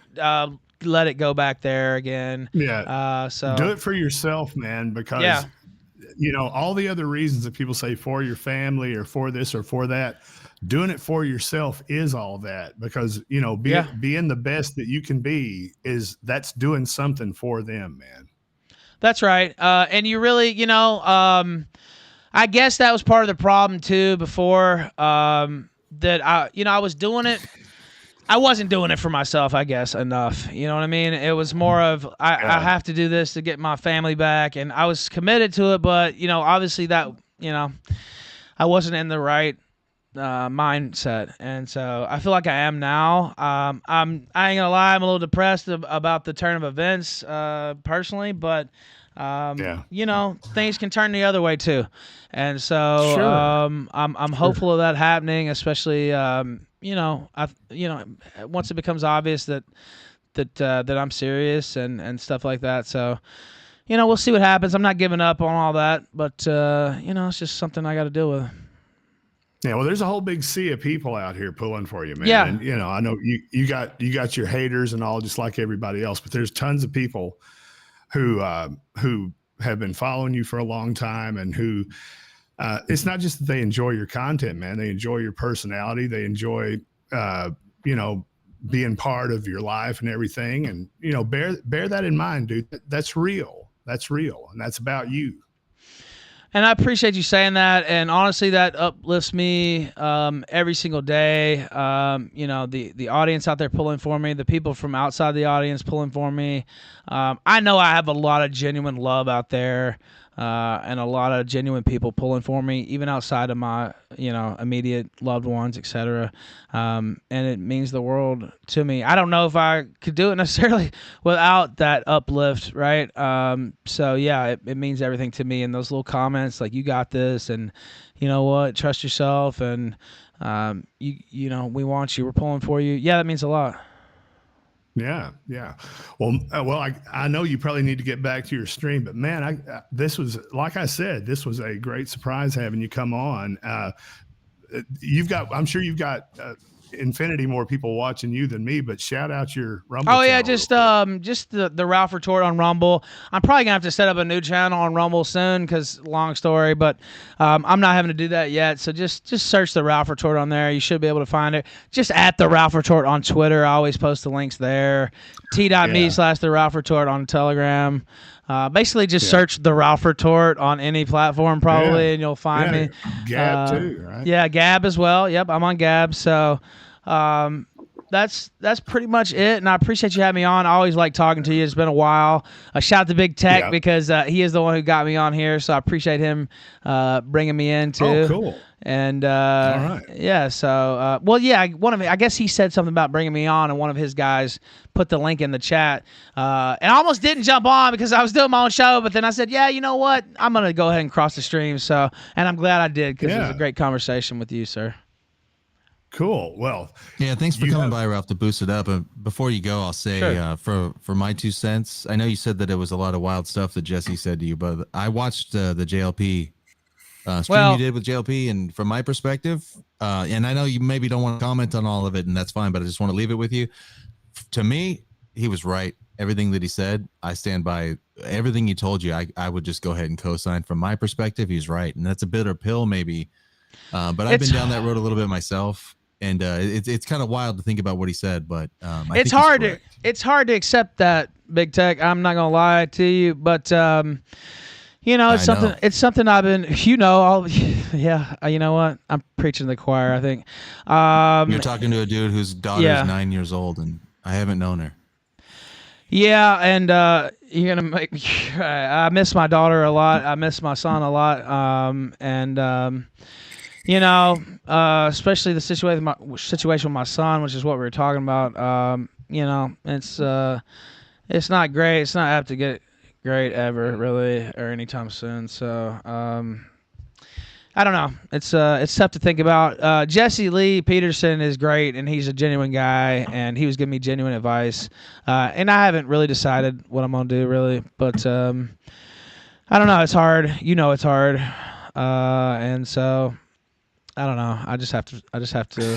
let it go back there again. Yeah. So do it for yourself, man, because, all the other reasons that people say for your family or for this or for that, doing it for yourself is all that, because, being the best that you can be that's doing something for them, man. That's right. And you really, I guess that was part of the problem too before, that I was doing it. I wasn't doing it for myself, I guess, enough. You know what I mean? It was more of, I have to do this to get my family back. And I was committed to it, but, obviously that, I wasn't in the right mindset. And so I feel like I am now. I ain't gonna lie, I'm a little depressed about the turn of events, personally, but things can turn the other way too. And so I'm hopeful of that happening, especially once it becomes obvious that I'm serious and stuff like that. So we'll see what happens. I'm not giving up on all that, but it's just something I got to deal with. Yeah, well, there's a whole big sea of people out here pulling for you, man. Yeah. And, I know you got your haters and all, just like everybody else, but there's tons of people who have been following you for a long time, and who it's not just that they enjoy your content, man. They enjoy your personality. They enjoy being part of your life and everything. And bear that in mind, dude. That's real. That's real, and that's about you. And I appreciate you saying that. And honestly, that uplifts me every single day. The audience out there pulling for me, the people from outside the audience pulling for me. I know I have a lot of genuine love out there, and a lot of genuine people pulling for me, even outside of my, immediate loved ones, etc. And it means the world to me. I don't know if I could do it necessarily without that uplift, right? So yeah, it means everything to me. And those little comments like, you got this, and you know what, trust yourself, and we want you, we're pulling for you. Yeah, that means a lot. Yeah. Well, I know you probably need to get back to your stream, but man, this was, like I said, this was a great surprise having you come on. I'm sure you've got infinity more people watching you than me, but shout out your Rumble. Oh yeah, channel just the Ralph Retort on Rumble. I'm probably gonna have to set up a new channel on Rumble soon because long story, but I'm not having to do that yet. So just search the Ralph Retort on there. You should be able to find it. Just at the Ralph Retort on Twitter. I always post the links there. T.me/the Ralph Retort on Telegram. Basically, just search the Ralph Retort on any platform probably, and you'll find me. Gab too, right? Yeah, Gab as well. Yep, I'm on Gab. So that's pretty much it. And I appreciate you having me on. I always like talking to you. It's been a while. Shout out to Big Tech because he is the one who got me on here. So I appreciate him bringing me in too. Oh, cool. And all right. yeah, so I guess he said something about bringing me on, and one of his guys put the link in the chat. And I almost didn't jump on because I was doing my own show, but then I said, yeah, you know what? I'm gonna go ahead and cross the stream. So, and I'm glad I did because it was a great conversation with you, sir. Cool. Well, yeah, thanks for coming by, Ralph, to boost it up. Before you go, I'll say for my 2 cents, I know you said that it was a lot of wild stuff that Jesse said to you, but I watched the JLP stream you did with JLP, and from my perspective, and I know you maybe don't want to comment on all of it, and that's fine, but I just want to leave it with you. To me, he was right. Everything that he said, I stand by. Everything he told you, I would just go ahead and co-sign. From my perspective, he's right, and that's a bitter pill maybe, but I've been down that road a little bit myself. And it's kind of wild to think about what he said, but it's hard to accept that, Big Tech. I'm not gonna lie to you, but it's something I've been. You know what? I'm preaching to the choir. I think. You're talking to a dude whose daughter is 9 years old, and I haven't known her. Yeah, and you're gonna make me. I miss my daughter a lot. I miss my son a lot. Especially the situation with my son, which is what we were talking about. It's not great. It's not apt to get great ever, really, or anytime soon. So, I don't know. It's tough to think about. Jesse Lee Peterson is great, and he's a genuine guy, and he was giving me genuine advice. And I haven't really decided what I'm gonna do, really, but I don't know. It's hard. It's hard, and so. I don't know. I just have to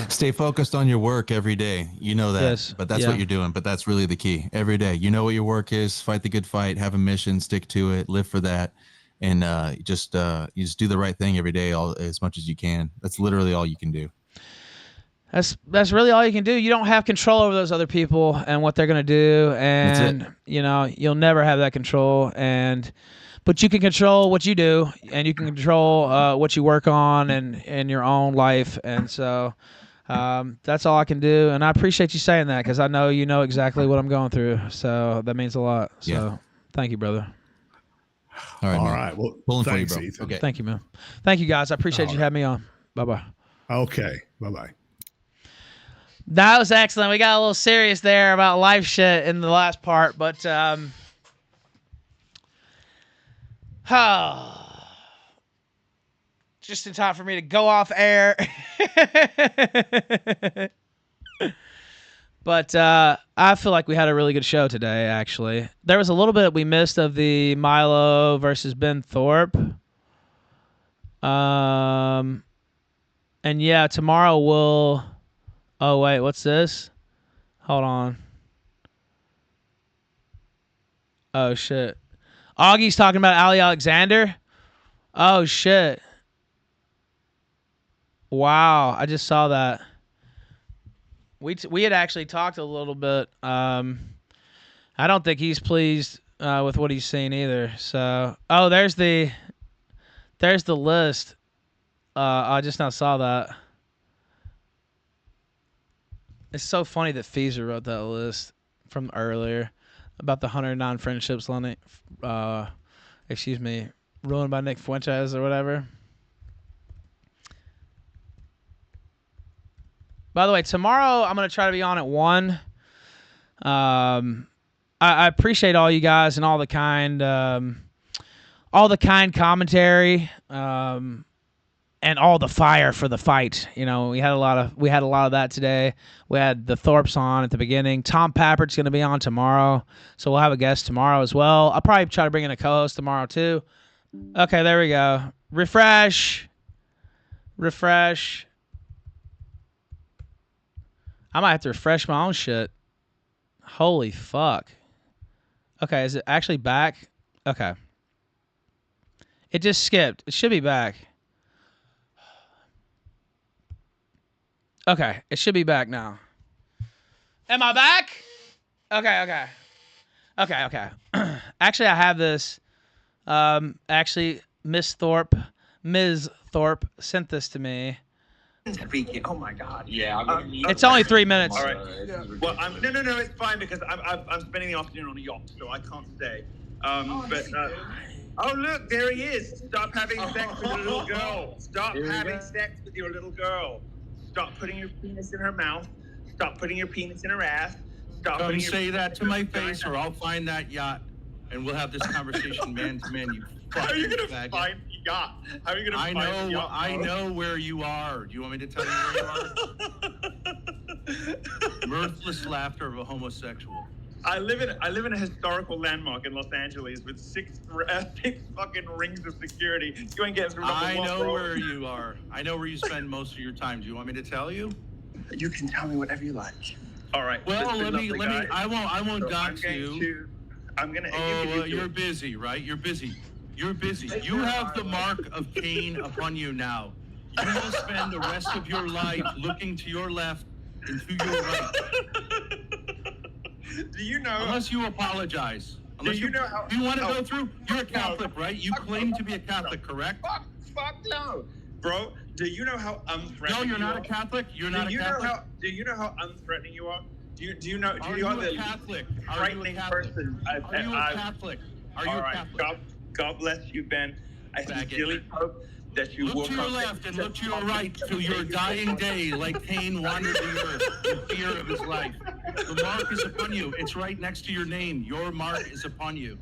stay focused on your work every day. You know that, yes. But that's what you're doing. But that's really the key. Every day, you know what your work is. Fight the good fight. Have a mission. Stick to it. Live for that. And you just do the right thing every day, as much as you can. That's literally all you can do. That's really all you can do. You don't have control over those other people and what they're gonna do, and you'll never have that control. But you can control what you do, and you can control what you work on and your own life. And so that's all I can do. And I appreciate you saying that because I know you know exactly what I'm going through. So that means a lot. So thank you, brother. All right. All right. Well, pulling thanks, for you, bro. Ethan. Okay. Thank you, man. Thank you, guys. I appreciate you having me on. Bye-bye. Okay. Bye-bye. That was excellent. We got a little serious there about life shit in the last part, but just in time for me to go off air. But I feel like we had a really good show today, actually. There was a little bit we missed of the Milo versus Ben Thorp. And yeah, tomorrow we'll... Oh, wait, what's this? Hold on. Oh, shit. Augie's talking about Ali Alexander? Oh, shit. Wow, I just saw that. We had actually talked a little bit. I don't think he's pleased with what he's seen either. So, oh, there's the list. I just now saw that. It's so funny that Feezer wrote that list from earlier about the 109 friendships ruined by Nick Fuentes or whatever. By the way, tomorrow I'm going to try to be on at 1. I appreciate all you guys and all the kind commentary, and all the fire for the fight. You know, we had a lot of that today. We had the Thorps on at the beginning. Tom Pappert's going to be on tomorrow, so we'll have a guest tomorrow as well. I'll probably try to bring in a co-host tomorrow too. Okay, there we go. Refresh. I might have to refresh my own shit. Holy fuck. Okay, is it actually back? Okay. It just skipped. It should be back. Okay, it should be back now. Am I back? Okay. Actually, I have this. Actually, Ms. Thorp sent this to me. Oh my God! Yeah, It's only 3 minutes. All right. Well, no, it's fine because I'm spending the afternoon on a yacht, so I can't stay. Oh look, there he is! Stop having sex with your little girl. Stop having sex with your little girl. Stop putting your penis in her mouth. Stop putting your penis in her ass. Stop. Don't say that to my face, or I'll find that yacht, and we'll have this conversation man to man. You How are you gonna faggot. find the yacht? How are you gonna find the yacht? I know where you are. Do you want me to tell you where you are? Mirthless laughter of a homosexual. I live in a historical landmark in Los Angeles with six fucking rings of security. You ain't getting through. I know where you are. I know where you spend most of your time. Do you want me to tell you? You can tell me whatever you like. All right. Well, let me. I won't So dox you. I'm gonna. You're busy, right? You're busy. You have the mark of Cain upon you now. You will spend the rest of your life looking to your left and to your right. Do you know? Unless you apologize. Do you know how? You want to go through? You're a Catholic, right? You claim to be a Catholic, correct? Fuck no, bro. Do you know how unthreatening? No, you're you not are? a Catholic. You're not a Catholic. Do you know how unthreatening you are? Do you know? Are you a Catholic? Are you a person? Are you a Catholic? Are you a Catholic? God bless you, Ben. I sincerely hope that you look to your left and look to your right to your dying day, like Cain wandered the earth in fear of his life. The mark is upon you. It's right next to your name. Your mark is upon you.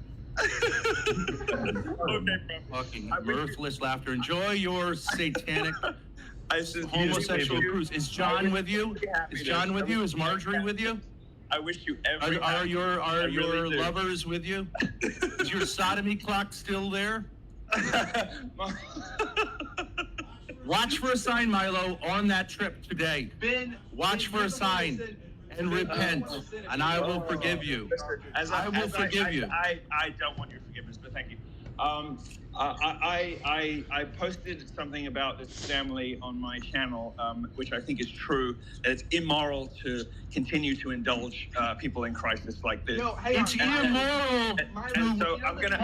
Fucking mirthless laughter. Enjoy your satanic homosexual cruise. Is John with you? Is John with you? Is Marjorie with you? I wish you every. Are your lovers with you? Is your sodomy clock still there? Watch for a sign, Milo, on that trip today. Watch for a sign and repent, and I will forgive you. I will forgive you. I don't want your forgiveness, but thank you. I posted something about this family on my channel, which I think is true, that it's immoral to continue to indulge people in crisis like this. No, it's immoral and so I'm gonna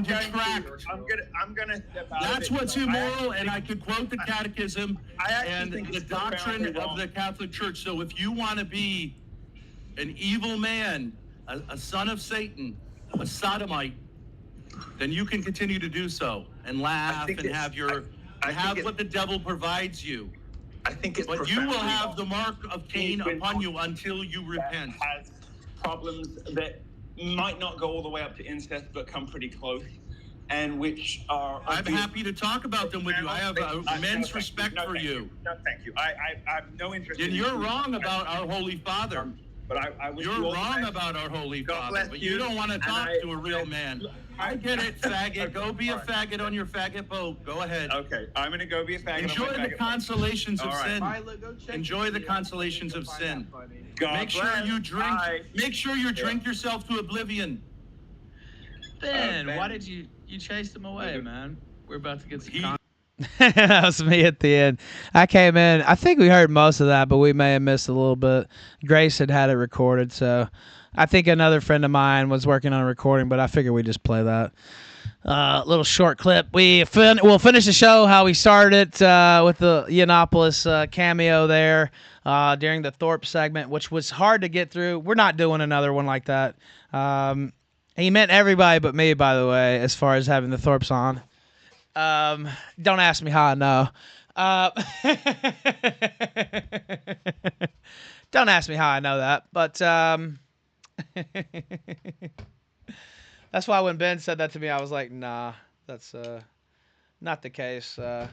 detract. I'm gonna step out. That's what's immoral, and I could quote the Catechism and think the it's doctrine profoundly of the Catholic Church. So if you want to be an evil man, a son of Satan, a sodomite, then you can continue to do so and laugh and have what the devil provides you. I think it's. But you will have the mark of Cain upon you until you repent. Has problems that might not go all the way up to incest, but come pretty close, and which are. I'm happy to talk about them with you. I have immense respect for you. No, thank you. I have no interest. And you're wrong about our Holy Father. But I wish you're you all wrong the about our Holy God Father. bless But you, you don't want to and talk to a real man. I get it, faggot. Go be a faggot on your faggot boat. Go ahead. Okay, I'm gonna go be a faggot. Enjoy on my the faggot consolations boat. of All sin. right. Enjoy the consolations of sin. God Make sure bless. you drink. Bye. Make sure you drink yourself to oblivion. Ben, Ben. why did you chased him away, man? We're about to get some. That was me at the end. I came in. I think we heard most of that, but we may have missed a little bit. Grace had it recorded, so I think another friend of mine was working on a recording, but I figured we'd just play that little short clip. We'll finish the show how we started it with the Yiannopoulos cameo there during the Thorp segment, which was hard to get through. We're not doing another one like that. He meant everybody but me, by the way, as far as having the Thorps on. Don't ask me how I know. Don't ask me how I know that, but that's why when Ben said that to me, I was like, nah, that's not the case. The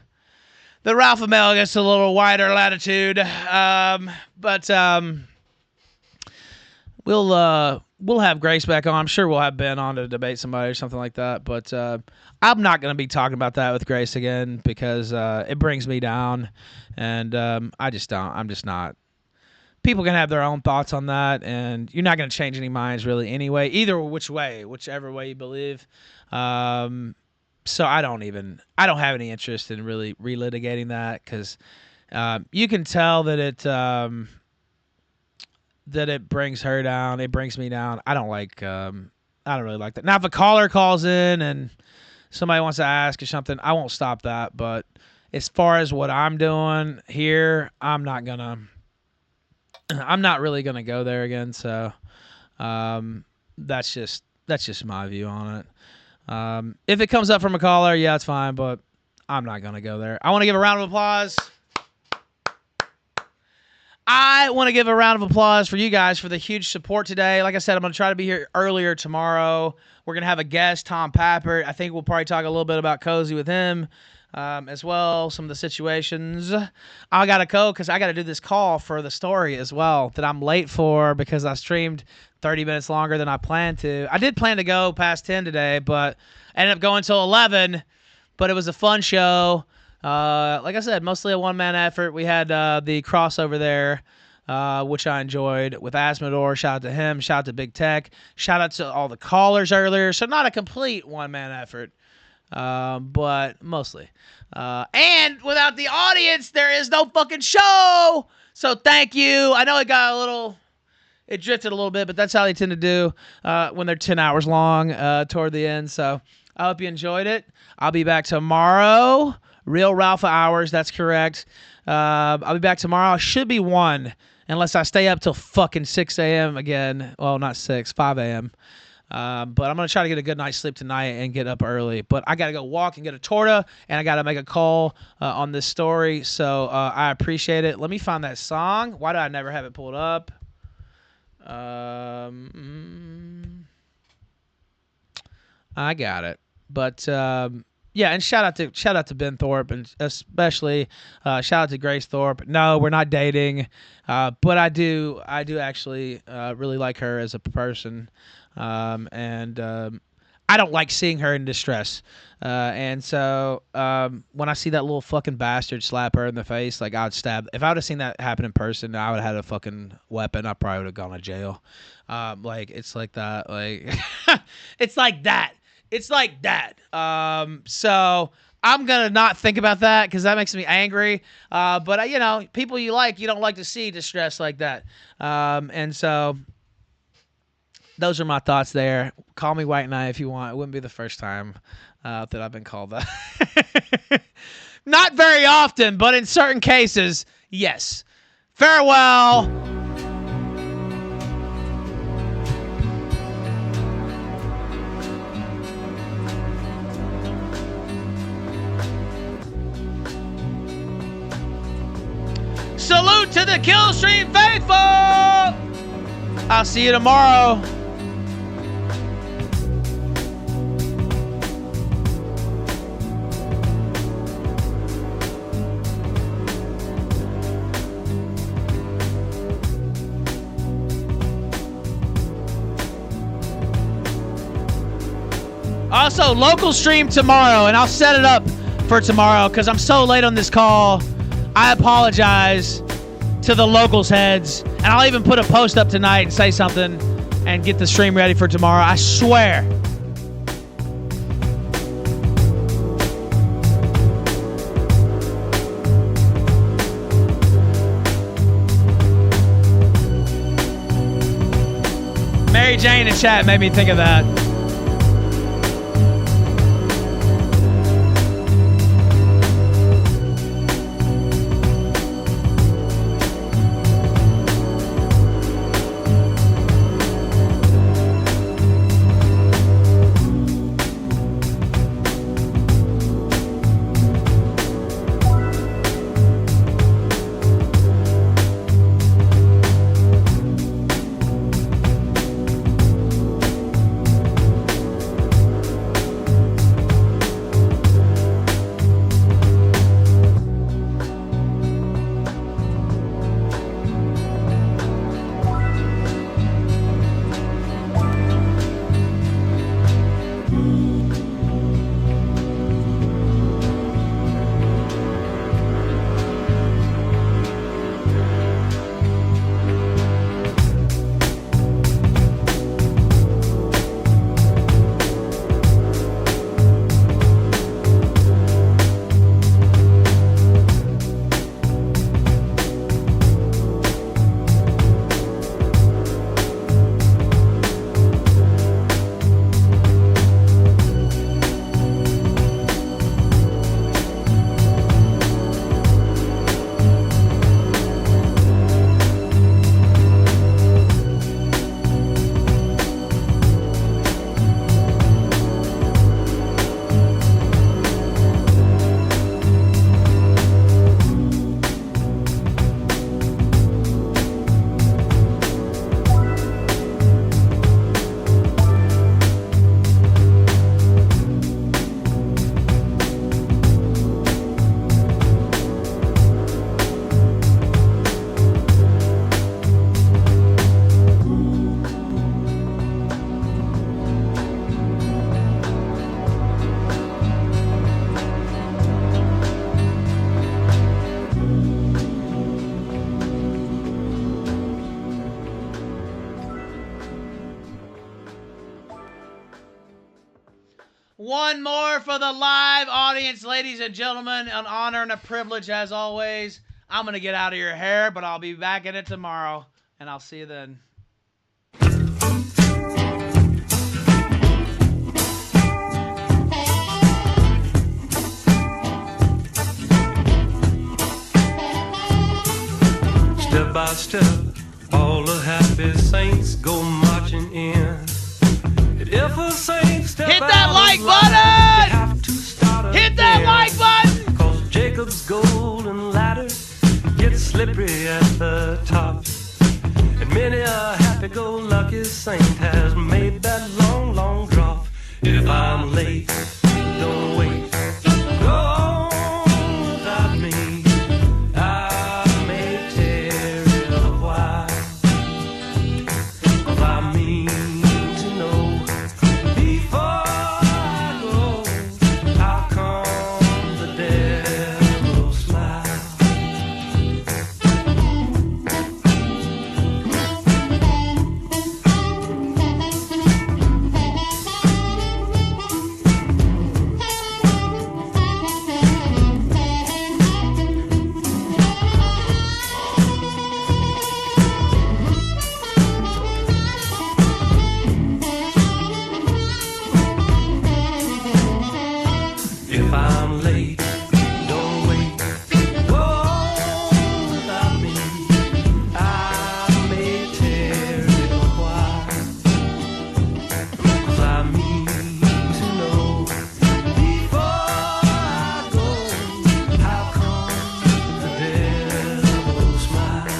Ralph Amel gets a little wider latitude, but we'll have Grace back on. I'm sure we'll have Ben on to debate somebody or something like that. But I'm not going to be talking about that with Grace again because it brings me down, and I just don't. I'm just not people can have their own thoughts on that, and you're not going to change any minds really anyway, either whichever way you believe. So I don't have any interest in really relitigating that, because you can tell that it brings her down. It brings me down. I don't really like that. Now, if a caller calls in and somebody wants to ask or something, I won't stop that. But as far as what I'm doing here, I'm not really gonna go there again. So that's just my view on it. If it comes up from a caller, yeah, it's fine, but I'm not going to go there. I want to give a round of applause. I want to give a round of applause for you guys for the huge support today. Like I said, I'm going to try to be here earlier tomorrow. We're going to have a guest, Tom Pappert. I think we'll probably talk a little bit about Cozy with him as well, some of the situations. I got to go because I got to do this call for the story as well that I'm late for because I streamed 30 minutes longer than I planned to. I did plan to go past 10 today, but I ended up going till 11. But it was a fun show. Like I said, mostly a one-man effort. We had the crossover there, which I enjoyed with Asmodor. Shout out to him. Shout out to Big Tech. Shout out to all the callers earlier. So not a complete one-man effort, but mostly. And without the audience, there is no fucking show. So thank you. I know it drifted a little bit, but that's how they tend to do when they're 10 hours long toward the end. So I hope you enjoyed it. I'll be back tomorrow. Real Ralph hours, that's correct. I'll be back tomorrow. I should be 1, unless I stay up till fucking 6 a.m. again. Well, not 6, 5 a.m. But I'm going to try to get a good night's sleep tonight and get up early. But I got to go walk and get a torta, and I got to make a call on this story. So I appreciate it. Let me find that song. Why do I never have it pulled up? I got it. But yeah, and shout out to Ben Thorp, and especially shout out to Grace Thorp. No, we're not dating, but I do actually really like her as a person, and I don't like seeing her in distress. And so when I see that little fucking bastard slap her in the face, like I'd stab. If I would have seen that happen in person, I would have had a fucking weapon. I probably would have gone to jail. Like it's like that. Like it's like that. It's like that. So I'm going to not think about that because that makes me angry. But, people you don't like to see distress like that. And so those are my thoughts there. Call me White Knight if you want. It wouldn't be the first time that I've been called that. Not very often, but in certain cases, yes. Farewell. Salute to the Killstream faithful! I'll see you tomorrow. Also, local stream tomorrow, and I'll set it up for tomorrow because I'm so late on this call. I apologize to the locals heads, and I'll even put a post up tonight and say something and get the stream ready for tomorrow. I swear. Mary Jane in chat made me think of that. One more for the live audience, ladies and gentlemen. An honor and a privilege as always. I'm going to get out of your hair, but I'll be back in it tomorrow, and I'll see you then. Step by step, all the happy saints go marching in. If a saint step hit that like button! Hit that like button! Cause Jacob's golden ladder gets slippery at the top. And many a happy-go-lucky saint has made that long, long drop. If I'm late, don't wait. Go on without me. I may tarry a while. Cause I mean to know before I go, how come the devil smile? If I'm late, don't wait. Go on without me. I may tarry a while. 'Cause I mean to know before I go, how come the devil smile?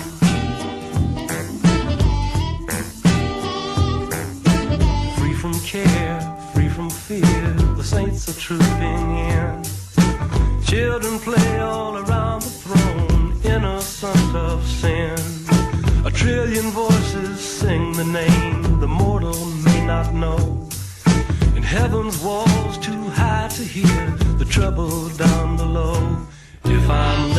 Free from care, free from fear, the saints are trooping in. Children play all around the throne, innocent of sin. A trillion voices sing the name the mortal may not know. In heaven's walls too high to hear the trouble down below. If I'm